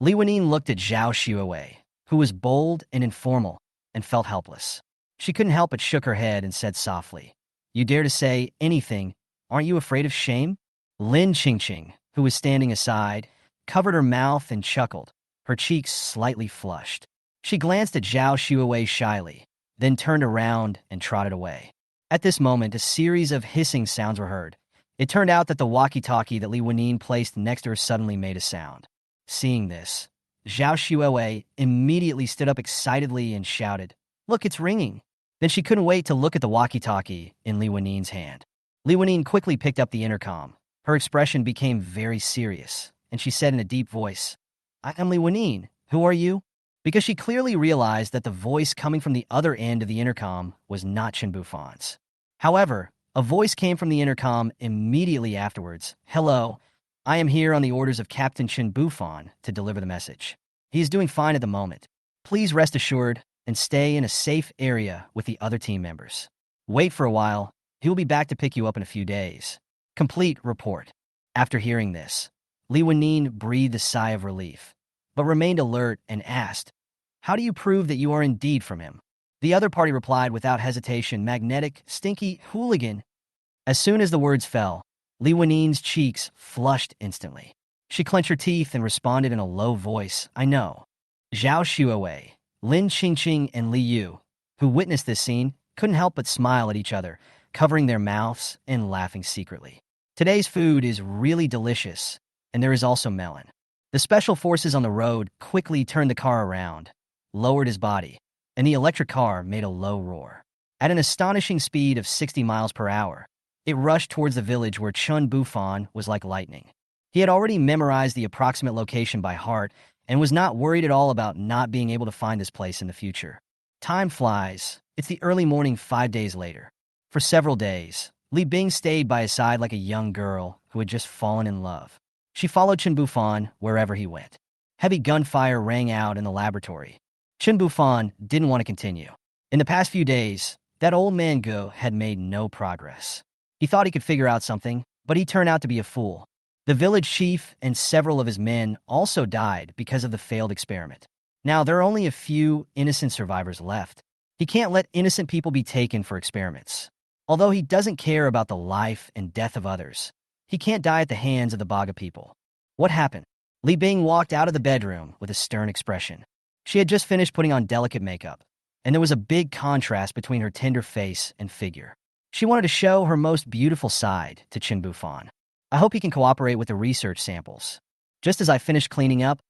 Li Wanine looked at Zhao Xuewei, who was bold and informal, and felt helpless. She couldn't help but shook her head and said softly, "You dare to say anything? Aren't you afraid of shame?" Lin Qingqing, who was standing aside, covered her mouth and chuckled, her cheeks slightly flushed. She glanced at Zhao Xuewei shyly, then turned around and trotted away. At this moment, a series of hissing sounds were heard. It turned out that the walkie-talkie that Li Wanine placed next to her suddenly made a sound. Seeing this, Zhao Xuewei immediately stood up excitedly and shouted, "Look, it's ringing." Then she couldn't wait to look at the walkie-talkie in Li Wanine's hand. Li Wanine quickly picked up the intercom. Her expression became very serious, and she said in a deep voice, "I am Li Wanine. Who are you?" Because she clearly realized that the voice coming from the other end of the intercom was not Chen Bufan's. However, a voice came from the intercom immediately afterwards. "Hello, I am here on the orders of Captain Chen Bufan to deliver the message. He is doing fine at the moment. Please rest assured and stay in a safe area with the other team members. Wait for a while. He will be back to pick you up in a few days. Complete report." After hearing this, Li Wanine breathed a sigh of relief, but remained alert and asked, "How do you prove that you are indeed from him?" The other party replied without hesitation, "Magnetic, stinky, hooligan." As soon as the words fell, Li Wanine's cheeks flushed instantly. She clenched her teeth and responded in a low voice, "I know." Zhao Xuewei, Lin Qingqing, and Li Yu, who witnessed this scene, couldn't help but smile at each other, covering their mouths and laughing secretly. Today's food is really delicious, and there is also melon. The special forces on the road quickly turned the car around, lowered his body, and the electric car made a low roar. At an astonishing speed of 60 miles per hour, It rushed towards the village where Chen Bufan was like lightning. He had already memorized the approximate location by heart and was not worried at all about not being able to find this place in the future. Time flies. It's the early morning 5 days later. For several days, Li Bing stayed by his side like a young girl who had just fallen in love. She followed Chen Bufan wherever he went. Heavy gunfire rang out in the laboratory. Chen Bufan didn't want to continue. In the past few days, that old man Go had made no progress. He thought he could figure out something, but he turned out to be a fool. The village chief and several of his men also died because of the failed experiment. Now, there are only a few innocent survivors left. He can't let innocent people be taken for experiments. Although he doesn't care about the life and death of others, he can't die at the hands of the Baga people. What happened? Li Bing walked out of the bedroom with a stern expression. She had just finished putting on delicate makeup, and there was a big contrast between her tender face and figure. She wanted to show her most beautiful side to Chen Bufan. I hope he can cooperate with the research samples. Just as I finished cleaning up,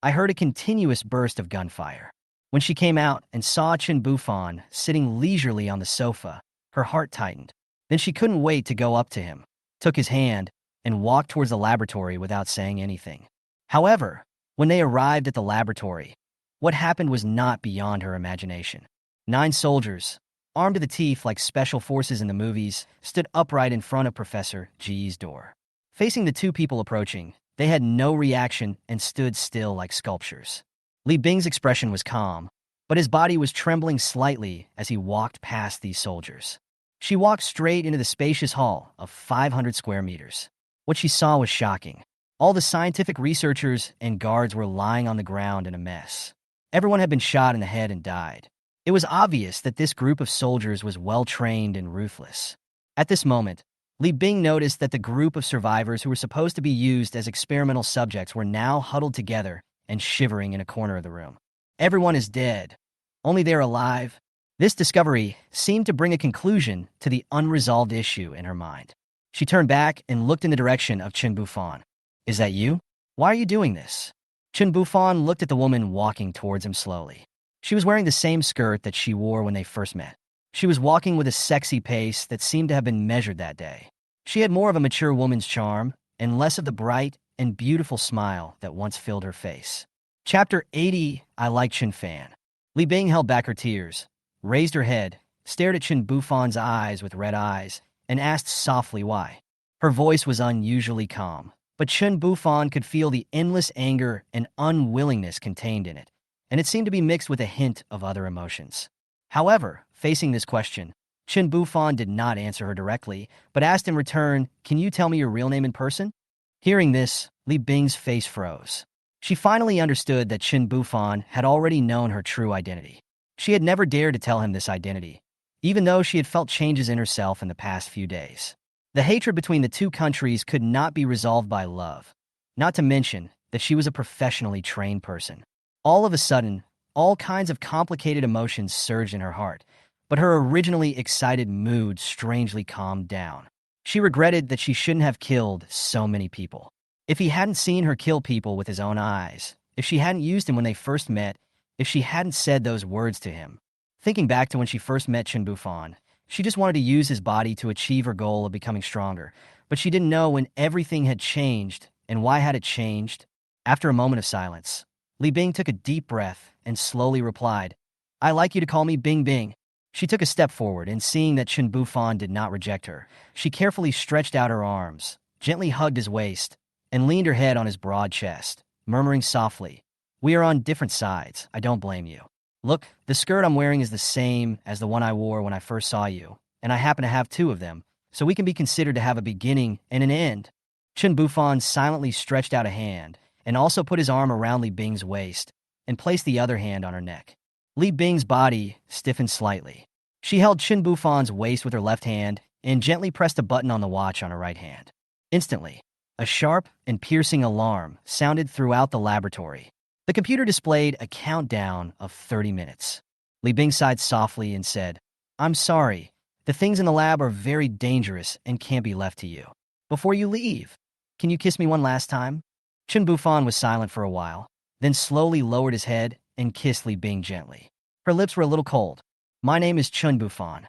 I heard a continuous burst of gunfire. When she came out and saw Chen Bufan sitting leisurely on the sofa, her heart tightened. Then she couldn't wait to go up to him, took his hand, and walked towards the laboratory without saying anything. However, when they arrived at the laboratory, what happened was not beyond her imagination. 9 soldiers, armed to the teeth like special forces in the movies, stood upright in front of Professor G's door. Facing the 2 people approaching, they had no reaction and stood still like sculptures. Li Bing's expression was calm, but his body was trembling slightly as he walked past these soldiers. She walked straight into the spacious hall of 500 square meters. What she saw was shocking. All the scientific researchers and guards were lying on the ground in a mess. Everyone had been shot in the head and died. It was obvious that this group of soldiers was well-trained and ruthless. At this moment, Li Bing noticed that the group of survivors who were supposed to be used as experimental subjects were now huddled together and shivering in a corner of the room. Everyone is dead. Only they're alive. This discovery seemed to bring a conclusion to the unresolved issue in her mind. She turned back and looked in the direction of Chen Bufan. Is that you? Why are you doing this? Chen Bufan looked at the woman walking towards him slowly. She was wearing the same skirt that she wore when they first met. She was walking with a sexy pace that seemed to have been measured that day. She had more of a mature woman's charm and less of the bright and beautiful smile that once filled her face. Chapter 80, I Like Chen Fan. Li Bing held back her tears, raised her head, stared at Chen Bufan's eyes with red eyes, and asked softly why. Her voice was unusually calm, but Chen Bufan could feel the endless anger and unwillingness contained in it, and it seemed to be mixed with a hint of other emotions. However, facing this question, Chen Bufan did not answer her directly, but asked in return, "Can you tell me your real name in person?" Hearing this, Li Bing's face froze. She finally understood that Chen Bufan had already known her true identity. She had never dared to tell him this identity, even though she had felt changes in herself in the past few days. The hatred between the 2 countries could not be resolved by love, not to mention that she was a professionally trained person. All of a sudden, all kinds of complicated emotions surged in her heart, but her originally excited mood strangely calmed down. She regretted that she shouldn't have killed so many people. If he hadn't seen her kill people with his own eyes, if she hadn't used him when they first met, if she hadn't said those words to him. Thinking back to when she first met Chen Bufan, she just wanted to use his body to achieve her goal of becoming stronger, but she didn't know when everything had changed and why had it changed. After a moment of silence, Li Bing took a deep breath and slowly replied, "I like you to call me Bing Bing." She took a step forward, and seeing that Chen Bufan did not reject her, she carefully stretched out her arms, gently hugged his waist, and leaned her head on his broad chest, murmuring softly, "We are on different sides. I don't blame you. Look, the skirt I'm wearing is the same as the one I wore when I first saw you, and I happen to have 2 of them, so we can be considered to have a beginning and an end." Chen Bufan silently stretched out a hand and also put his arm around Li Bing's waist and placed the other hand on her neck. Li Bing's body stiffened slightly. She held Chen Bufan's waist with her left hand and gently pressed a button on the watch on her right hand. Instantly, a sharp and piercing alarm sounded throughout the laboratory. The computer displayed a countdown of 30 minutes. Li Bing sighed softly and said, "I'm sorry. The things in the lab are very dangerous and can't be left to you. Before you leave, can you kiss me one last time?" Chen Bufan was silent for a while, then slowly lowered his head and kissed Li Bing gently. Her lips were a little cold. "My name is Chen Bufan."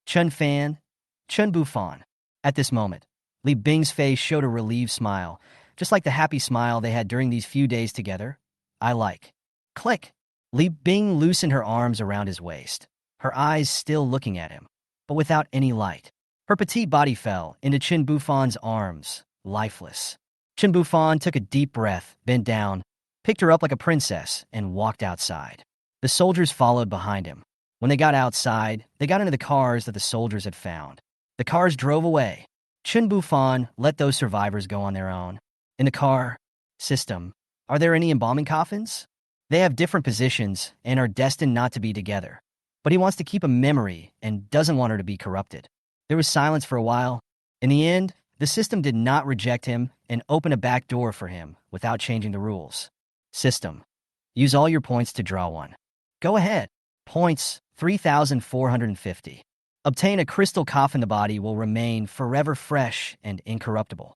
"Chen Fan?" "Chen Bufan." At this moment, Li Bing's face showed a relieved smile, just like the happy smile they had during these few days together. I like. Click. Li Bing loosened her arms around his waist, her eyes still looking at him, but without any light. Her petite body fell into Chen Bufan's arms, lifeless. Chen Bufan took a deep breath, bent down, picked her up like a princess, and walked outside. The soldiers followed behind him. When they got outside, they got into the cars that the soldiers had found. The cars drove away. Chen Bufan let those survivors go on their own. In the car, system, are there any embalming coffins? They have different positions and are destined not to be together. But he wants to keep a memory and doesn't want her to be corrupted. There was silence for a while. In the end, the system did not reject him and open a back door for him without changing the rules. System, use all your points to draw one. Go ahead. Points, 3,450. Obtain a crystal coffin. The body will remain forever fresh and incorruptible.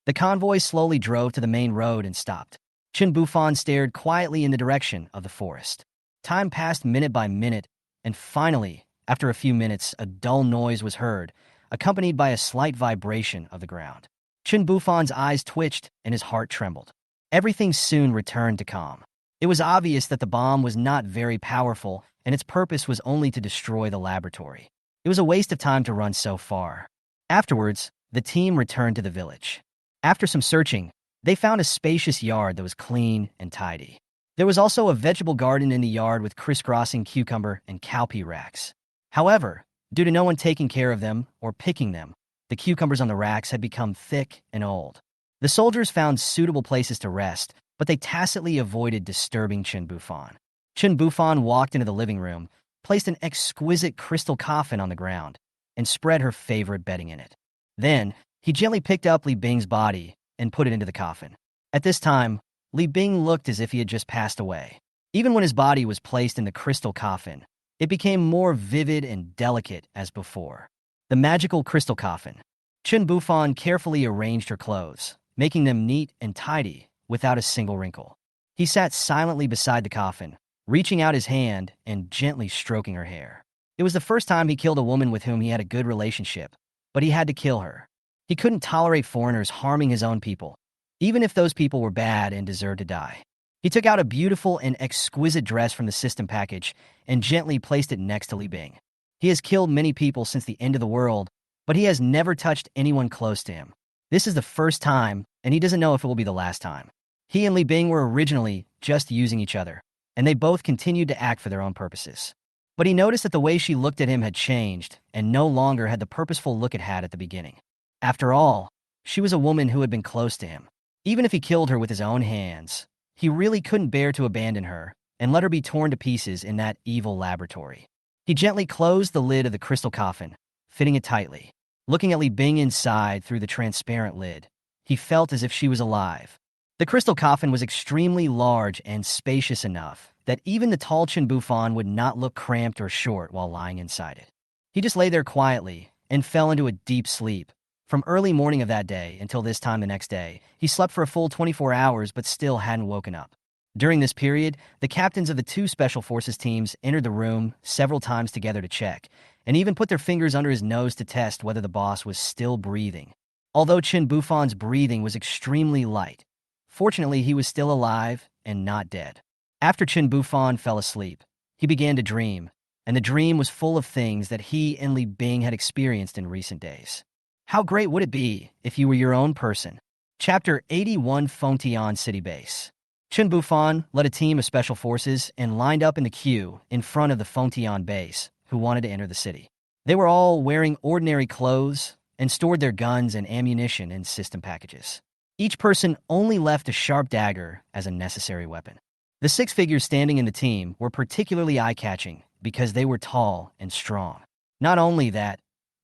The convoy slowly drove to the main road and stopped. Chen Bufan stared quietly in the direction of the forest. Time passed minute by minute, and finally, after a few minutes, a dull noise was heard, accompanied by a slight vibration of the ground. Chen Bufan's eyes twitched and his heart trembled. Everything soon returned to calm. It was obvious that the bomb was not very powerful, and its purpose was only to destroy the laboratory. It was a waste of time to run so far. Afterwards, the team returned to the village. After some searching, they found a spacious yard that was clean and tidy. There was also a vegetable garden in the yard with crisscrossing cucumber and cowpea racks. However, due to no one taking care of them or picking them, the cucumbers on the racks had become thick and old. The soldiers found suitable places to rest, but they tacitly avoided disturbing Chen Bufan. Chen Bufan walked into the living room, placed an exquisite crystal coffin on the ground, and spread her favorite bedding in it. Then, he gently picked up Li Bing's body and put it into the coffin. At this time, Li Bing looked as if he had just passed away. Even when his body was placed in the crystal coffin, it became more vivid and delicate as before. The magical crystal coffin. Chen Bufan carefully arranged her clothes, making them neat and tidy without a single wrinkle. He sat silently beside the coffin, reaching out his hand and gently stroking her hair. It was the first time he killed a woman with whom he had a good relationship, but he had to kill her. He couldn't tolerate foreigners harming his own people, even if those people were bad and deserved to die. He took out a beautiful and exquisite dress from the system package and gently placed it next to Li Bing. He has killed many people since the end of the world, but he has never touched anyone close to him. This is the first time, and he doesn't know if it will be the last time. He and Li Bing were originally just using each other, and they both continued to act for their own purposes. But he noticed that the way she looked at him had changed and no longer had the purposeful look it had at the beginning. After all, she was a woman who had been close to him. Even if he killed her with his own hands, he really couldn't bear to abandon her and let her be torn to pieces in that evil laboratory. He gently closed the lid of the crystal coffin, fitting it tightly. Looking at Li Bing inside through the transparent lid, he felt as if she was alive. The crystal coffin was extremely large and spacious enough that even the tall Chen Bufan would not look cramped or short while lying inside it. He just lay there quietly and fell into a deep sleep. From early morning of that day until this time the next day, he slept for a full 24 hours but still hadn't woken up. During this period, the captains of the two special forces teams entered the room several times together to check, and even put their fingers under his nose to test whether the boss was still breathing. Although Chen Bufan's breathing was extremely light, fortunately he was still alive and not dead. After Chen Bufan fell asleep, he began to dream, and the dream was full of things that he and Li Bing had experienced in recent days. How great would it be if you were your own person? Chapter 81, Fengtian City Base. Chen Bufan led a team of special forces and lined up in the queue in front of the Fengtian base who wanted to enter the city. They were all wearing ordinary clothes and stored their guns and ammunition in system packages. Each person only left a sharp dagger as a necessary weapon. The 6 figures standing in the team were particularly eye-catching because they were tall and strong. Not only that,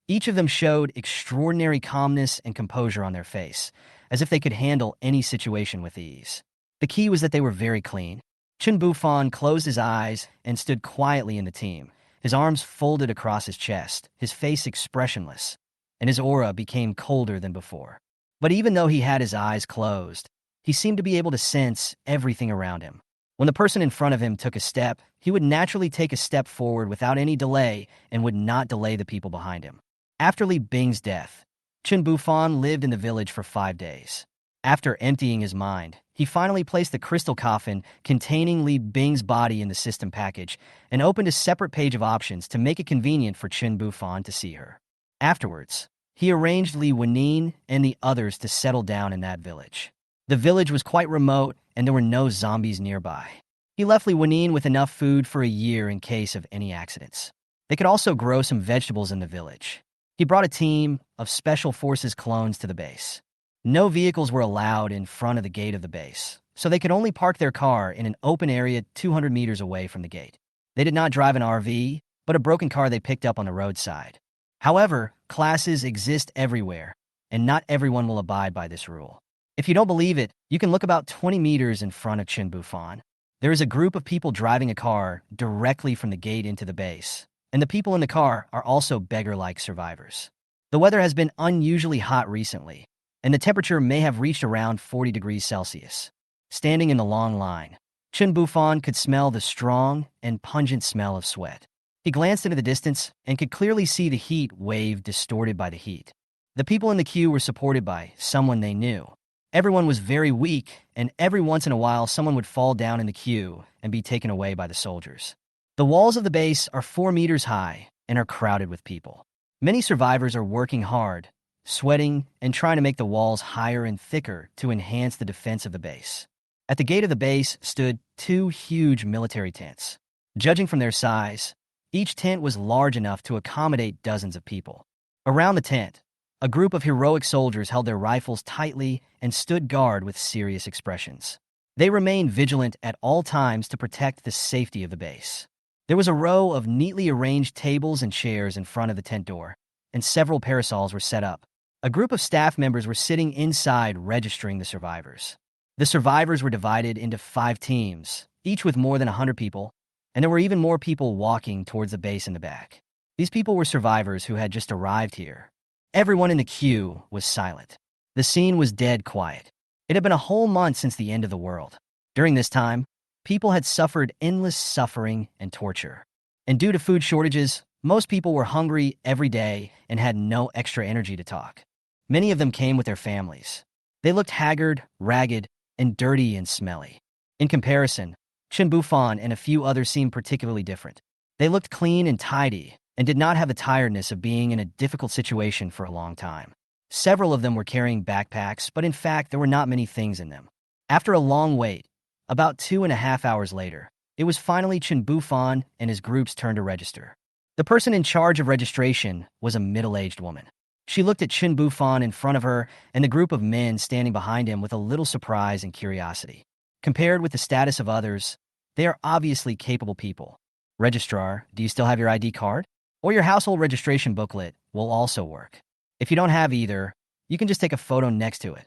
each of them showed extraordinary calmness and composure on their face, as if they could handle any situation with ease. The key was that they were very clean. Chen Bufan closed his eyes and stood quietly in the team, his arms folded across his chest, his face expressionless, and his aura became colder than before. But even though he had his eyes closed, he seemed to be able to sense everything around him. When the person in front of him took a step, he would naturally take a step forward without any delay and would not delay the people behind him. After Li Bing's death, Chen Bufan lived in the village for 5 days. After emptying his mind, he finally placed the crystal coffin containing Li Bing's body in the system package and opened a separate page of options to make it convenient for Chen Bufan to see her. Afterwards, he arranged Li Wanine and the others to settle down in that village. The village was quite remote and there were no zombies nearby. He left Li Wanine with enough food for a year in case of any accidents. They could also grow some vegetables in the village. He brought a team of Special Forces clones to the base. No vehicles were allowed in front of the gate of the base, so they could only park their car in an open area 200 meters away from the gate. They did not drive an RV, but a broken car they picked up on the roadside. However, classes exist everywhere, and not everyone will abide by this rule. If you don't believe it, you can look about 20 meters in front of Chen Bufan. There is a group of people driving a car directly from the gate into the base, and the people in the car are also beggar-like survivors. The weather has been unusually hot recently, and the temperature may have reached around 40 degrees Celsius. Standing in the long line, Chen Bufan could smell the strong and pungent smell of sweat. He glanced into the distance and could clearly see the heat wave distorted by the heat. The people in the queue were supported by someone they knew. Everyone was very weak, and every once in a while someone would fall down in the queue and be taken away by the soldiers. The walls of the base are 4 meters high and are crowded with people. Many survivors are working hard, sweating, and trying to make the walls higher and thicker to enhance the defense of the base. At the gate of the base stood 2 huge military tents. Judging from their size, each tent was large enough to accommodate dozens of people. Around the tent, a group of heroic soldiers held their rifles tightly and stood guard with serious expressions. They remained vigilant at all times to protect the safety of the base. There was a row of neatly arranged tables and chairs in front of the tent door, and several parasols were set up. A group of staff members were sitting inside registering the survivors. The survivors were divided into 5 teams, each with more than 100 people, and there were even more people walking towards the base in the back. These people were survivors who had just arrived here. Everyone in the queue was silent. The scene was dead quiet. It had been a whole month since the end of the world. During this time, people had suffered endless suffering and torture. And due to food shortages, most people were hungry every day and had no extra energy to talk. Many of them came with their families. They looked haggard, ragged, and dirty and smelly. In comparison, Chen Bufan and a few others seemed particularly different. They looked clean and tidy and did not have the tiredness of being in a difficult situation for a long time. Several of them were carrying backpacks, but in fact there were not many things in them. After a long wait, about 2.5 hours later, it was finally Chen Bufan and his group's turn to register. The person in charge of registration was a middle-aged woman. She looked at Chen Bufan in front of her and the group of men standing behind him with a little surprise and curiosity. Compared with the status of others, they are obviously capable people. Registrar, do you still have your ID card? Or your household registration booklet will also work. If you don't have either, you can just take a photo next to it.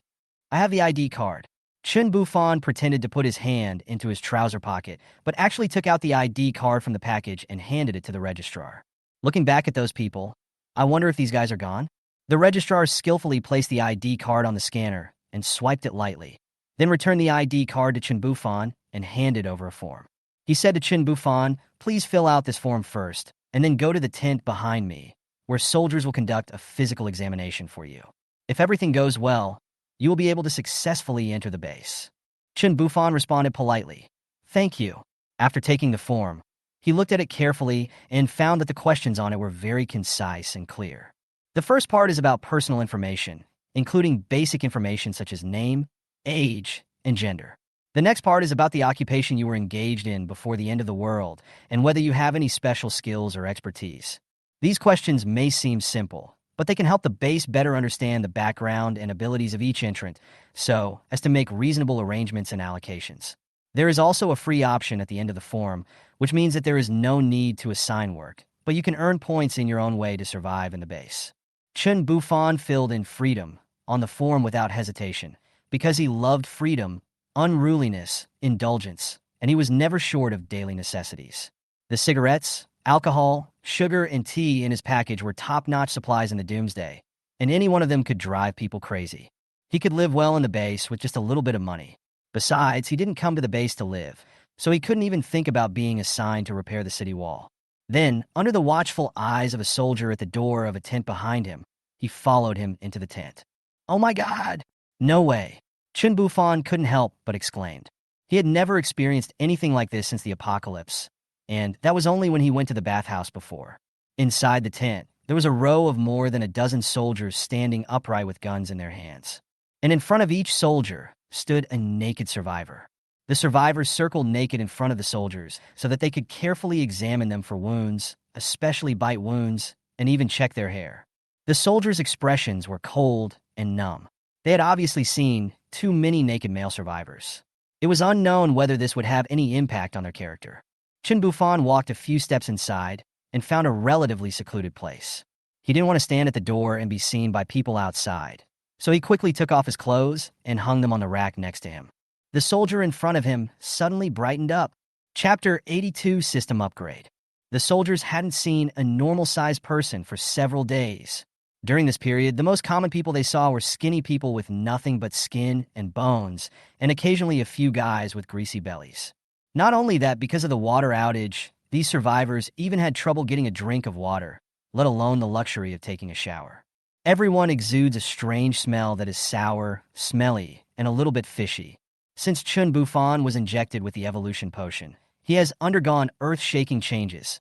I have the ID card. Chen Bufan pretended to put his hand into his trouser pocket, but actually took out the ID card from the package and handed it to the registrar. Looking back at those people, I wonder if these guys are gone? The registrar skillfully placed the ID card on the scanner and swiped it lightly, then returned the ID card to Chen Bufan and handed over a form. He said to Chen Bufan, "Please fill out this form first, and then go to the tent behind me, where soldiers will conduct a physical examination for you. If everything goes well, you will be able to successfully enter the base." Chen Bufan responded politely, "Thank you." After taking the form, he looked at it carefully and found that the questions on it were very concise and clear. The first part is about personal information, including basic information such as name, age, and gender. The next part is about the occupation you were engaged in before the end of the world and whether you have any special skills or expertise. These questions may seem simple, but they can help the base better understand the background and abilities of each entrant so as to make reasonable arrangements and allocations. There is also a free option at the end of the form, which means that there is no need to assign work, but you can earn points in your own way to survive in the base. Chen Bufan filled in freedom on the form without hesitation because he loved freedom, unruliness, indulgence, and he was never short of daily necessities. The cigarettes, alcohol, sugar, and tea in his package were top-notch supplies in the Doomsday, and any one of them could drive people crazy. He could live well in the base with just a little bit of money. Besides, he didn't come to the base to live, so he couldn't even think about being assigned to repair the city wall. Then, under the watchful eyes of a soldier at the door of a tent behind him, he he followed him into the tent. "Oh my God! No way!" Chen Bufan couldn't help but exclaimed. He had never experienced anything like this since the apocalypse, and that was only when he went to the bathhouse before. Inside the tent, there was a row of more than a dozen soldiers standing upright with guns in their hands. And in front of each soldier stood a naked survivor. The survivors circled naked in front of the soldiers so that they could carefully examine them for wounds, especially bite wounds, and even check their hair. The soldiers' expressions were cold and numb. They had obviously seen too many naked male survivors. It was unknown whether this would have any impact on their character. Chen Bufan walked a few steps inside and found a relatively secluded place. He didn't want to stand at the door and be seen by people outside, so he quickly took off his clothes and hung them on the rack next to him. The soldier in front of him suddenly brightened up. Chapter 82 System Upgrade. The soldiers hadn't seen a normal-sized person for several days. During this period, the most common people they saw were skinny people with nothing but skin and bones, and occasionally a few guys with greasy bellies. Not only that, because of the water outage, these survivors even had trouble getting a drink of water, let alone the luxury of taking a shower. Everyone exudes a strange smell that is sour, smelly, and a little bit fishy. Since Chen Bufan was injected with the evolution potion, he has undergone earth-shaking changes.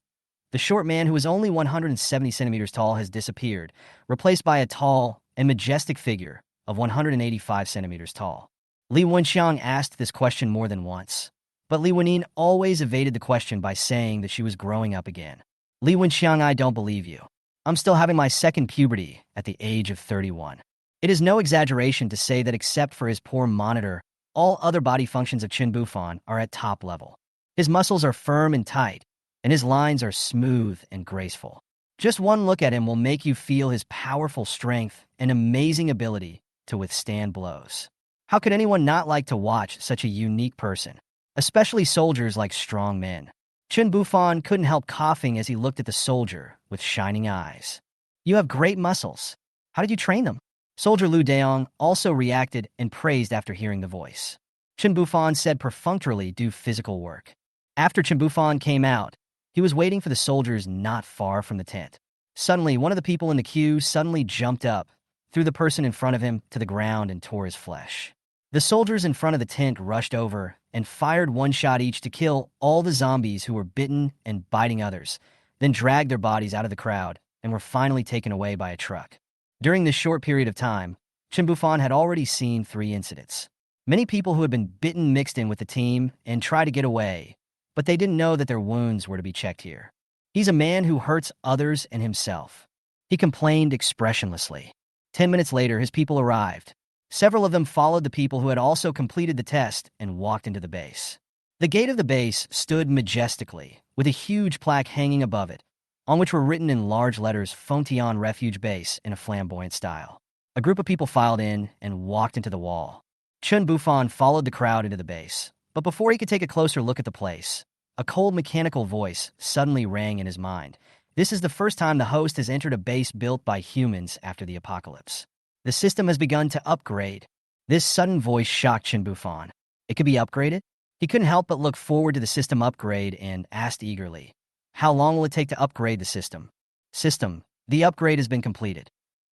The short man who was only 170 centimeters tall has disappeared, replaced by a tall and majestic figure of 185 centimeters tall. Li Wenxiang asked this question more than once, but Li Wenyin always evaded the question by saying that she was growing up again. Li Wenxiang, I don't believe you. I'm still having my second puberty at the age of 31. It is no exaggeration to say that except for his poor monitor, all other body functions of Chen Bufan are at top level. His muscles are firm and tight, and his lines are smooth and graceful. Just one look at him will make you feel his powerful strength and amazing ability to withstand blows. How could anyone not like to watch such a unique person, especially soldiers like strong men? Chen Bufan couldn't help coughing as he looked at the soldier with shining eyes. "You have great muscles. How did you train them?" Soldier Lu Deong also reacted and praised after hearing the voice. Chen Bufan said perfunctorily do physical work. After Chen Bufan came out, he was waiting for the soldiers not far from the tent. Suddenly, one of the people in the queue suddenly jumped up, threw the person in front of him to the ground, and tore his flesh. The soldiers in front of the tent rushed over and fired one shot each to kill all the zombies who were bitten and biting others, then dragged their bodies out of the crowd and were finally taken away by a truck. During this short period of time, Chen Bufan had already seen 3 incidents. Many people who had been bitten mixed in with the team and tried to get away, but they didn't know that their wounds were to be checked here. He's a man who hurts others and himself. He complained expressionlessly. 10 minutes later, his people arrived. Several of them followed the people who had also completed the test and walked into the base. The gate of the base stood majestically, with a huge plaque hanging above it, on which were written in large letters Fengtian Refuge Base in a flamboyant style. A group of people filed in and walked into the wall. Chen Bufan followed the crowd into the base, but before he could take a closer look at the place, a cold mechanical voice suddenly rang in his mind. This is the first time the host has entered a base built by humans after the apocalypse. The system has begun to upgrade. This sudden voice shocked Chen Bufan. It could be upgraded? He couldn't help but look forward to the system upgrade and asked eagerly, "How long will it take to upgrade the system?" "System, the upgrade has been completed."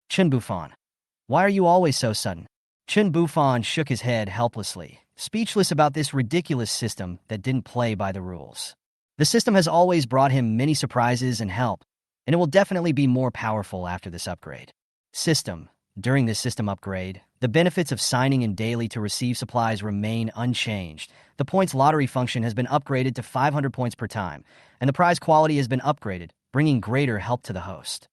Chen Bufan, "Why are you always so sudden?" Chen Bufan shook his head helplessly, speechless about this ridiculous system that didn't play by the rules. The system has always brought him many surprises and help, and it will definitely be more powerful after this upgrade. System. During this system upgrade, the benefits of signing in daily to receive supplies remain unchanged. The points lottery function has been upgraded to 500 points per time, and the prize quality has been upgraded, bringing greater help to the host.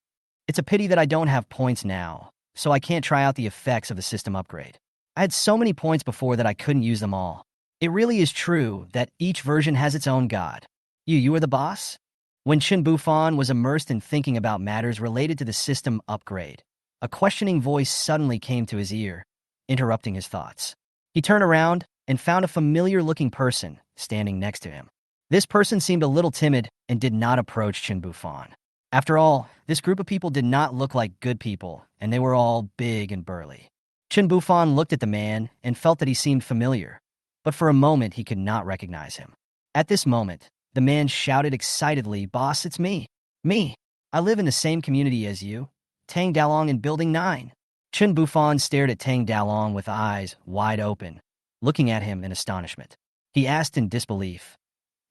It's a pity that I don't have points now, so I can't try out the effects of the system upgrade. I had so many points before that I couldn't use them all. It really is true that each version has its own god. You are the boss? When Chen Bufan was immersed in thinking about matters related to the system upgrade, a questioning voice suddenly came to his ear, interrupting his thoughts. He turned around and found a familiar-looking person standing next to him. This person seemed a little timid and did not approach Chen Bufan. After all, this group of people did not look like good people, and they were all big and burly. Chen Bufan looked at the man and felt that he seemed familiar, but for a moment he could not recognize him. At this moment, the man shouted excitedly, "Boss, it's me! Me! I live in the same community as you. Tang Dalong in Building 9. Chen Bufan stared at Tang Dalong with eyes wide open, looking at him in astonishment. He asked in disbelief,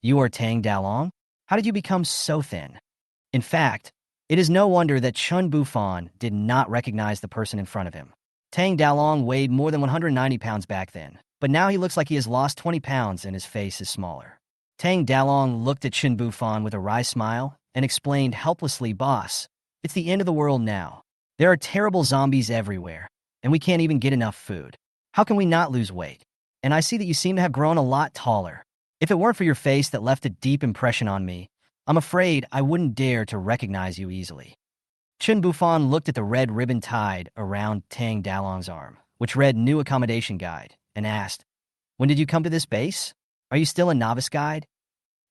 "You are Tang Dalong? How did you become so thin?" In fact, it is no wonder that Chen Bufan did not recognize the person in front of him. Tang Dalong weighed more than 190 pounds back then, but now he looks like he has lost 20 pounds and his face is smaller. Tang Dalong looked at Chen Bufan with a wry smile and explained helplessly, "Boss, it's the end of the world now. There are terrible zombies everywhere, and we can't even get enough food. How can we not lose weight? And I see that you seem to have grown a lot taller. If it weren't for your face that left a deep impression on me, I'm afraid I wouldn't dare to recognize you easily." Chen Bufan looked at the red ribbon tied around Tang Dalong's arm, which read New Accommodation Guide, and asked, "When did you come to this base? Are you still a novice guide?"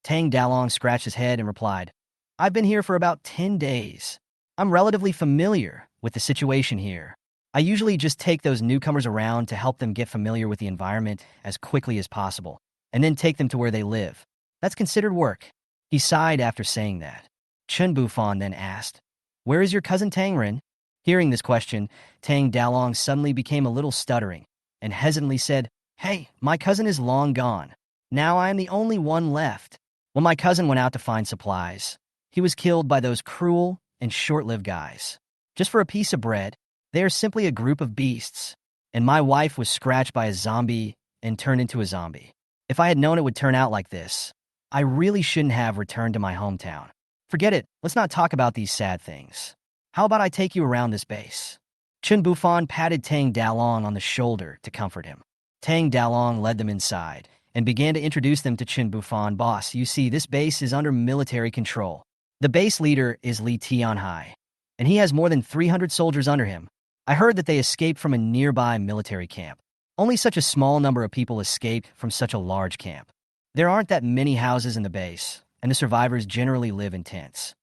Tang Dalong scratched his head and replied, "I've been here for about 10 days. I'm relatively familiar with the situation here. I usually just take those newcomers around to help them get familiar with the environment as quickly as possible, and then take them to where they live. That's considered work." He sighed after saying that. Chen Bufan then asked, "Where is your cousin Tangren?" Hearing this question, Tang Dalong suddenly became a little stuttering and hesitantly said, "Hey, my cousin is long gone. Now I am the only one left. When my cousin went out to find supplies, he was killed by those cruel and short-lived guys. Just for a piece of bread, they are simply a group of beasts. And my wife was scratched by a zombie and turned into a zombie. If I had known it would turn out like this, I really shouldn't have returned to my hometown. Forget it, let's not talk about these sad things. How about I take you around this base?" Chen Bufan patted Tang Dalong on the shoulder to comfort him. Tang Dalong led them inside and began to introduce them to Chen Bufan. "Boss, you see, this base is under military control. The base leader is Li Tianhai, and he has more than 300 soldiers under him. I heard that they escaped from a nearby military camp. Only such a small number of people escaped from such a large camp. There aren't that many houses in the base, and the survivors generally live in tents."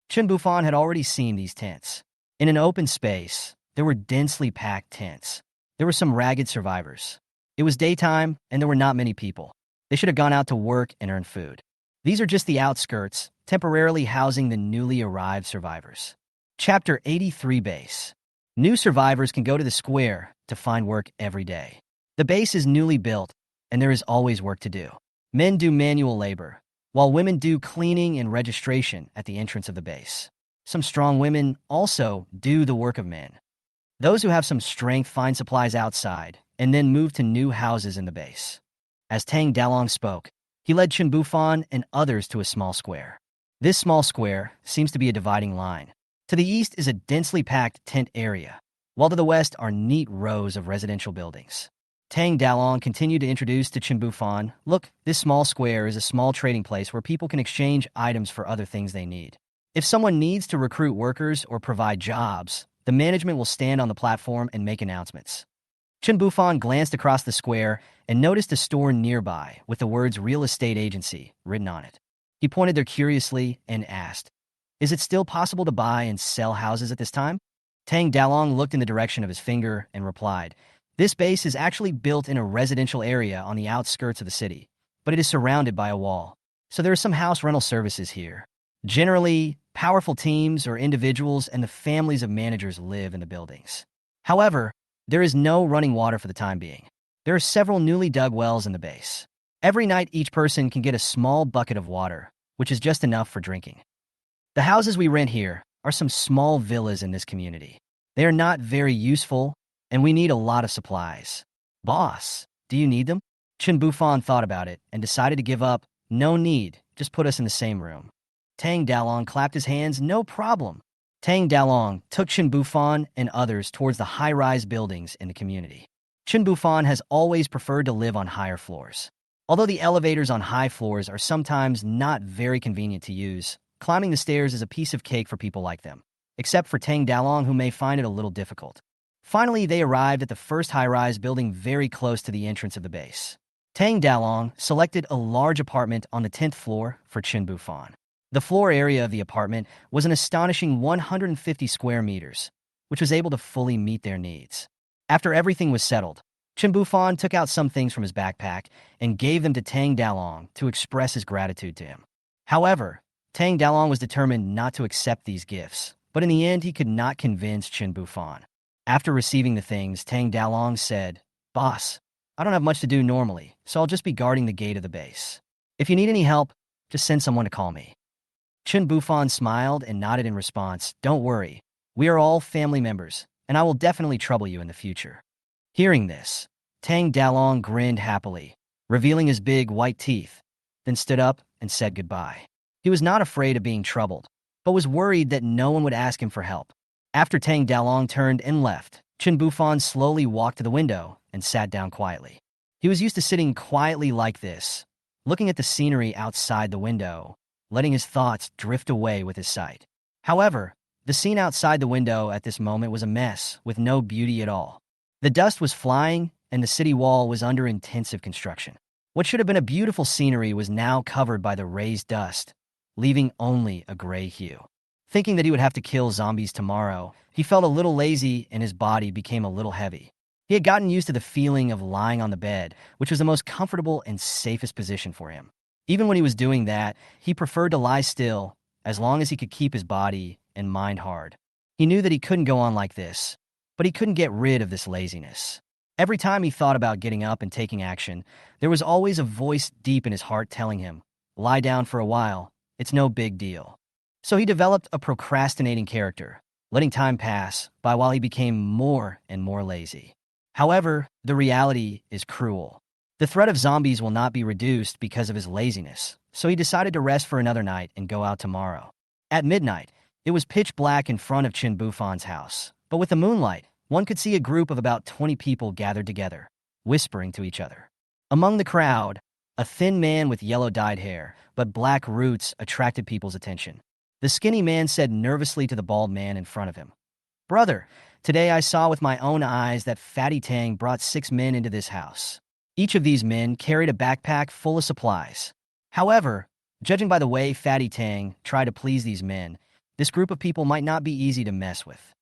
Chen Bufan had already seen these tents. In an open space, there were densely packed tents. There were some ragged survivors. It was daytime, and there were not many people. They should have gone out to work and earn food. These are just the outskirts, temporarily housing the newly arrived survivors. Chapter 83 Base. New survivors can go to the square to find work every day. The base is newly built, and there is always work to do. Men do manual labor, while women do cleaning and registration at the entrance of the base. Some strong women also do the work of men. Those who have some strength find supplies outside and then move to new houses in the base. As Tang Dalong spoke, he led Chen Bufan and others to a small square. This small square seems to be a dividing line. To the east is a densely packed tent area, while to the west are neat rows of residential buildings. Tang Dalong continued to introduce to Chen Bufan, "Look, this small square is a small trading place where people can exchange items for other things they need. If someone needs to recruit workers or provide jobs, the management will stand on the platform and make announcements." Chen Bufan glanced across the square and noticed a store nearby with the words "Real Estate Agency" written on it. He pointed there curiously and asked, "Is it still possible to buy and sell houses at this time?" Tang Dalong looked in the direction of his finger and replied, "This base is actually built in a residential area on the outskirts of the city, but it is surrounded by a wall. So there are some house rental services here. Generally, powerful teams or individuals and the families of managers live in the buildings. However, there is no running water for the time being. There are several newly dug wells in the base. Every night each person can get a small bucket of water, which is just enough for drinking. The houses we rent here are some small villas in this community. They are not very useful, and we need a lot of supplies. Boss, do you need them?" Chen Bufan thought about it and decided to give up. "No need, just put us in the same room." Tang Dalong clapped his hands. "No problem." Tang Dalong took Chen Bufan and others towards the high-rise buildings in the community. Chen Bufan has always preferred to live on higher floors. Although the elevators on high floors are sometimes not very convenient to use, climbing the stairs is a piece of cake for people like them, except for Tang Dalong, who may find it a little difficult. Finally, they arrived at the first high-rise building very close to the entrance of the base. Tang Dalong selected a large apartment on the 10th floor for Chen Bufan. The floor area of the apartment was an astonishing 150 square meters, which was able to fully meet their needs. After everything was settled, Chen Bufan took out some things from his backpack and gave them to Tang Dalong to express his gratitude to him. However, Tang Dalong was determined not to accept these gifts, But in the end, he could not convince Chen Bufan. After receiving the things, Tang Dalong said, "Boss, I don't have much to do normally, so I'll just be guarding the gate of the base. If you need any help, just send someone to call me." Chen Bufan smiled and nodded in response. "Don't worry, we are all family members, and I will definitely trouble you in the future." Hearing this, Tang Dalong grinned happily, revealing his big white teeth, then stood up and said goodbye. He was not afraid of being troubled, but was worried that no one would ask him for help. After Tang Dalong turned and left, Chen Bufan slowly walked to the window and sat down quietly. He was used to sitting quietly like this, looking at the scenery outside the window, letting his thoughts drift away with his sight. However, the scene outside the window at this moment was a mess with no beauty at all. The dust was flying, and the city wall was under intensive construction. What should have been a beautiful scenery was now covered by the raised dust, leaving only a gray hue. Thinking that he would have to kill zombies tomorrow, he felt a little lazy and his body became a little heavy. He had gotten used to the feeling of lying on the bed, which was the most comfortable and safest position for him. Even when he was doing that, he preferred to lie still, as long as he could keep his body and mind hard. He knew that he couldn't go on like this, but he couldn't get rid of this laziness. Every time he thought about getting up and taking action, there was always a voice deep in his heart telling him, "Lie down for a while, it's no big deal." So he developed a procrastinating character, letting time pass by while he became more and more lazy. However, the reality is cruel. The threat of zombies will not be reduced because of his laziness, so he decided to rest for another night and go out tomorrow. At midnight, it was pitch black in front of Chen Bufan's house, but with the moonlight, one could see a group of about 20 people gathered together, whispering to each other. Among the crowd, a thin man with yellow-dyed hair, but black roots attracted people's attention. The skinny man said nervously to the bald man in front of him, "Brother, today I saw with my own eyes that Fatty Tang brought 6 men into this house. Each of these men carried a backpack full of supplies. However, judging by the way Fatty Tang tried to please these men, this group of people might not be easy to mess with.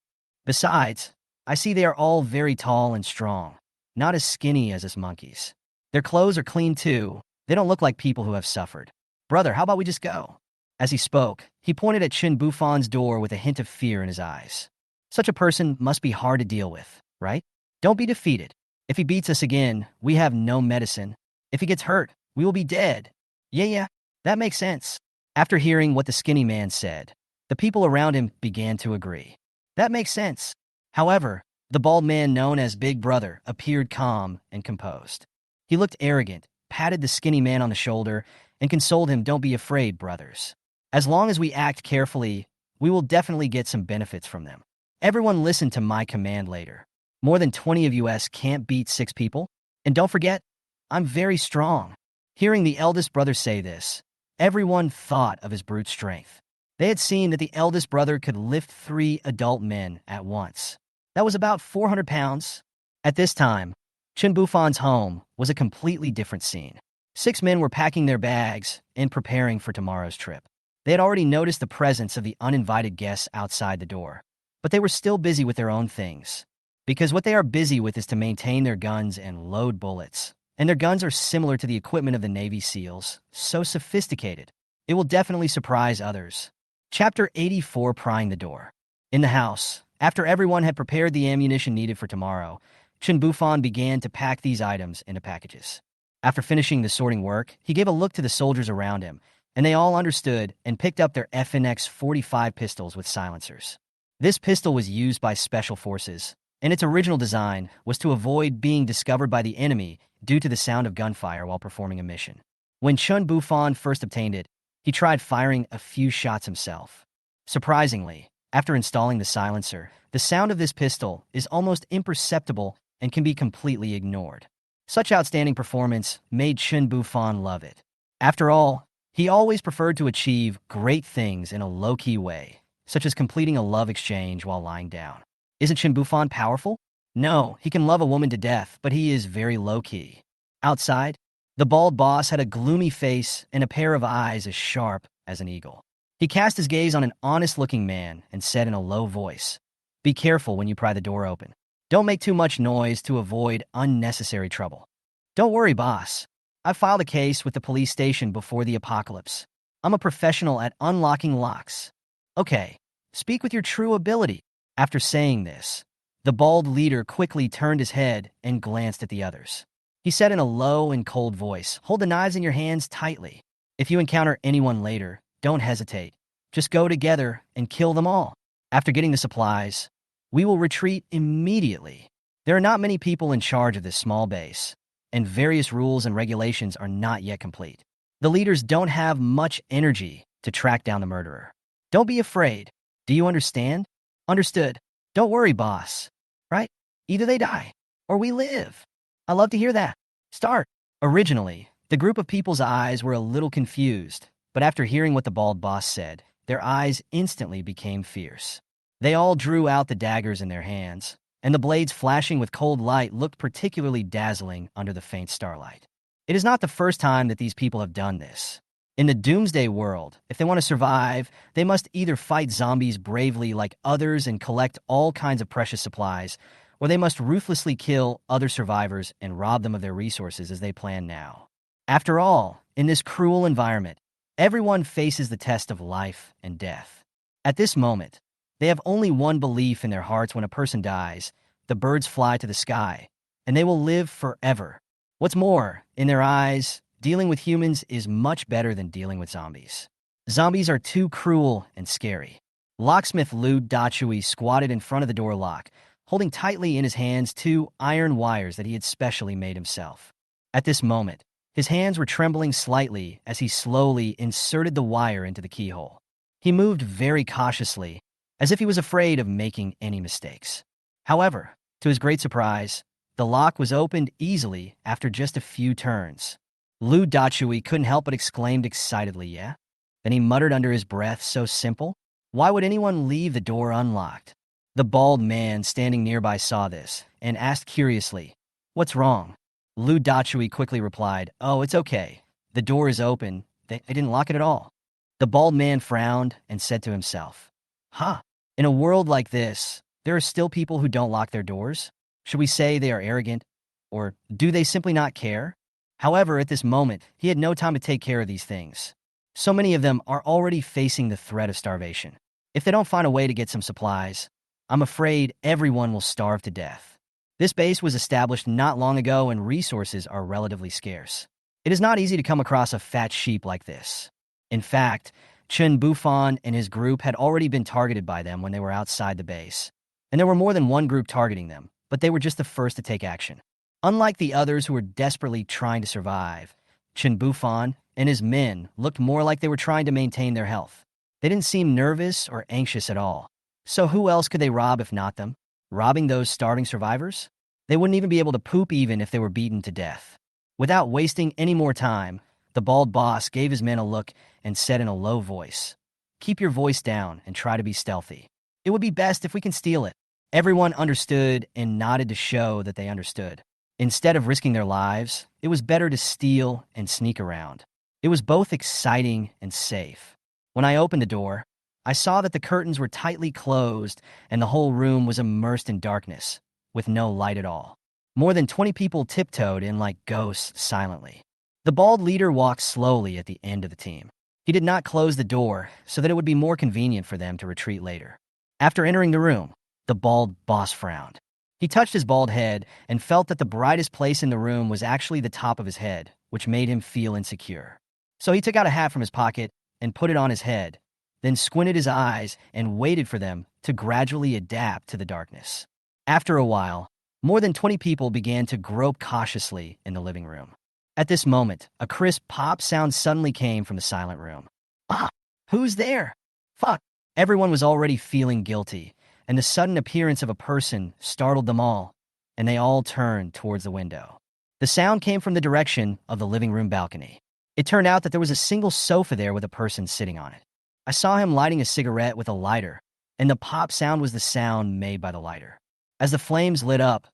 Besides, I see they are all very tall and strong, not as skinny as us monkeys. Their clothes are clean too. They don't look like people who have suffered. Brother, how about we just go?" As he spoke, he pointed at Chen Bufan's door with a hint of fear in his eyes. Such a person must be hard to deal with, right? Don't be defeated. If he beats us again, we have no medicine. If he gets hurt, we will be dead. Yeah, that makes sense. After hearing what the skinny man said, the people around him began to agree. That makes sense. However, the bald man known as Big Brother appeared calm and composed. He looked arrogant, patted the skinny man on the shoulder, and consoled him, "Don't be afraid, brothers. As long as we act carefully, we will definitely get some benefits from them. Everyone listen to my command later. More than 20 of us can't beat 6 people. And don't forget, I'm very strong." Hearing the eldest brother say this, everyone thought of his brute strength. They had seen that the eldest brother could lift 3 adult men at once. That was about 400 pounds. At this time, Chen Bufan's home was a completely different scene. 6 men were packing their bags and preparing for tomorrow's trip. They had already noticed the presence of the uninvited guests outside the door, but they were still busy with their own things. Because what they are busy with is to maintain their guns and load bullets. And their guns are similar to the equipment of the Navy SEALs, so sophisticated. It will definitely surprise others. Chapter 84, Prying the Door. In the house, after everyone had prepared the ammunition needed for tomorrow, Chen Bufan began to pack these items into packages. After finishing the sorting work, he gave a look to the soldiers around him, and they all understood and picked up their FNX 45 pistols with silencers. This pistol was used by special forces, and its original design was to avoid being discovered by the enemy due to the sound of gunfire while performing a mission. When Chen Bufan first obtained it, he tried firing a few shots himself. Surprisingly, after installing the silencer, the sound of this pistol is almost imperceptible and can be completely ignored. Such outstanding performance made Chen Bufan love it. After all, he always preferred to achieve great things in a low-key way, such as completing a love exchange while lying down. Isn't Chen Bufan powerful? No, he can love a woman to death, but he is very low-key. Outside, the bald boss had a gloomy face and a pair of eyes as sharp as an eagle. He cast his gaze on an honest-looking man and said in a low voice, "Be careful when you pry the door open. Don't make too much noise to avoid unnecessary trouble." "Don't worry, boss. I filed a case with the police station before the apocalypse. I'm a professional at unlocking locks." "Okay, Speak with your true ability. After saying this, the bald leader quickly turned his head and glanced at the others. He said in a low and cold voice, "Hold the knives in your hands tightly. If you encounter anyone later, don't hesitate. Just go together and kill them all. After getting the supplies, we will retreat immediately." There are not many people in charge of this small base, and various rules and regulations are not yet complete. The leaders don't have much energy to track down the murderer. Don't be afraid. Do you understand? Understood. Don't worry, boss. Right? Either they die, or we live. I love to hear that. Start. Originally, the group of people's eyes were a little confused, but after hearing what the bald boss said, their eyes instantly became fierce. They all drew out the daggers in their hands, and the blades flashing with cold light looked particularly dazzling under the faint starlight. It is not the first time that these people have done this. In the Doomsday world, if they want to survive, they must either fight zombies bravely like others and collect all kinds of precious supplies, or they must ruthlessly kill other survivors and rob them of their resources as they plan now. After all, in this cruel environment, everyone faces the test of life and death. At this moment, they have only one belief in their hearts: when a person dies, the birds fly to the sky, and they will live forever. What's more, in their eyes, dealing with humans is much better than dealing with zombies. Zombies are too cruel and scary. Locksmith Lu Dachui squatted in front of the door lock, holding tightly in his hands 2 iron wires that he had specially made himself. At this moment, his hands were trembling slightly as he slowly inserted the wire into the keyhole. He moved very cautiously, as if he was afraid of making any mistakes. However, to his great surprise, the lock was opened easily after just a few turns. Lu Dachui couldn't help but exclaimed excitedly, "Yeah?" Then he muttered under his breath, "So simple? Why would anyone leave the door unlocked?" The bald man standing nearby saw this and asked curiously, "What's wrong?" Lu Dachui quickly replied, "Oh, it's okay. The door is open. They didn't lock it at all." The bald man frowned and said to himself, "Huh. In a world like this, there are still people who don't lock their doors? Should we say they are arrogant? Or do they simply not care?" However, at this moment, he had no time to take care of these things. So many of them are already facing the threat of starvation. If they don't find a way to get some supplies, I'm afraid everyone will starve to death. This base was established not long ago and resources are relatively scarce. It is not easy to come across a fat sheep like this. In fact, Chen Bufan and his group had already been targeted by them when they were outside the base. And there were more than one group targeting them, but they were just the first to take action. Unlike the others who were desperately trying to survive, Chen Bufan and his men looked more like they were trying to maintain their health. They didn't seem nervous or anxious at all. So who else could they rob if not them? Robbing those starving survivors? They wouldn't even be able to poop even if they were beaten to death. Without wasting any more time, the bald boss gave his men a look and said in a low voice, "Keep your voice down and try to be stealthy. It would be best if we can steal it." Everyone understood and nodded to show that they understood. Instead of risking their lives, it was better to steal and sneak around. It was both exciting and safe. When I opened the door, I saw that the curtains were tightly closed and the whole room was immersed in darkness, with no light at all. More than 20 people tiptoed in like ghosts silently. The bald leader walked slowly at the end of the team. He did not close the door so that it would be more convenient for them to retreat later. After entering the room, the bald boss frowned. He touched his bald head and felt that the brightest place in the room was actually the top of his head, which made him feel insecure. So he took out a hat from his pocket and put it on his head, then squinted his eyes and waited for them to gradually adapt to the darkness. After a while, more than 20 people began to grope cautiously in the living room. At this moment, a crisp pop sound suddenly came from the silent room. "Ah, who's there? Fuck." Everyone was already feeling guilty, and the sudden appearance of a person startled them all, and they all turned towards the window. The sound came from the direction of the living room balcony. It turned out that there was a single sofa there with a person sitting on it. I saw him lighting a cigarette with a lighter, and the pop sound was the sound made by the lighter. As the flames lit up,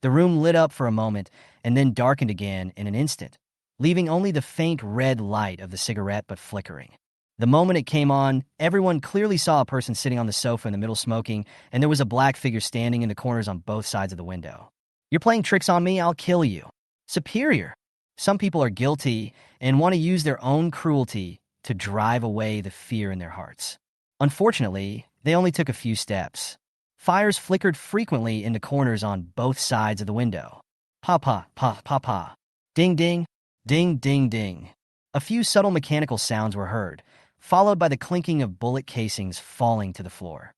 the room lit up for a moment and then darkened again in an instant, leaving only the faint red light of the cigarette but flickering. The moment it came on, everyone clearly saw a person sitting on the sofa in the middle smoking, and there was a black figure standing in the corners on both sides of the window. "You're playing tricks on me, I'll kill you." Superior. Some people are guilty and want to use their own cruelty to drive away the fear in their hearts. Unfortunately, They only took a few steps. Fires flickered frequently into corners on both sides of the window. Pa pa pa pa. Ding ding, ding ding ding. A few subtle mechanical sounds were heard, followed by the clinking of bullet casings falling to the floor.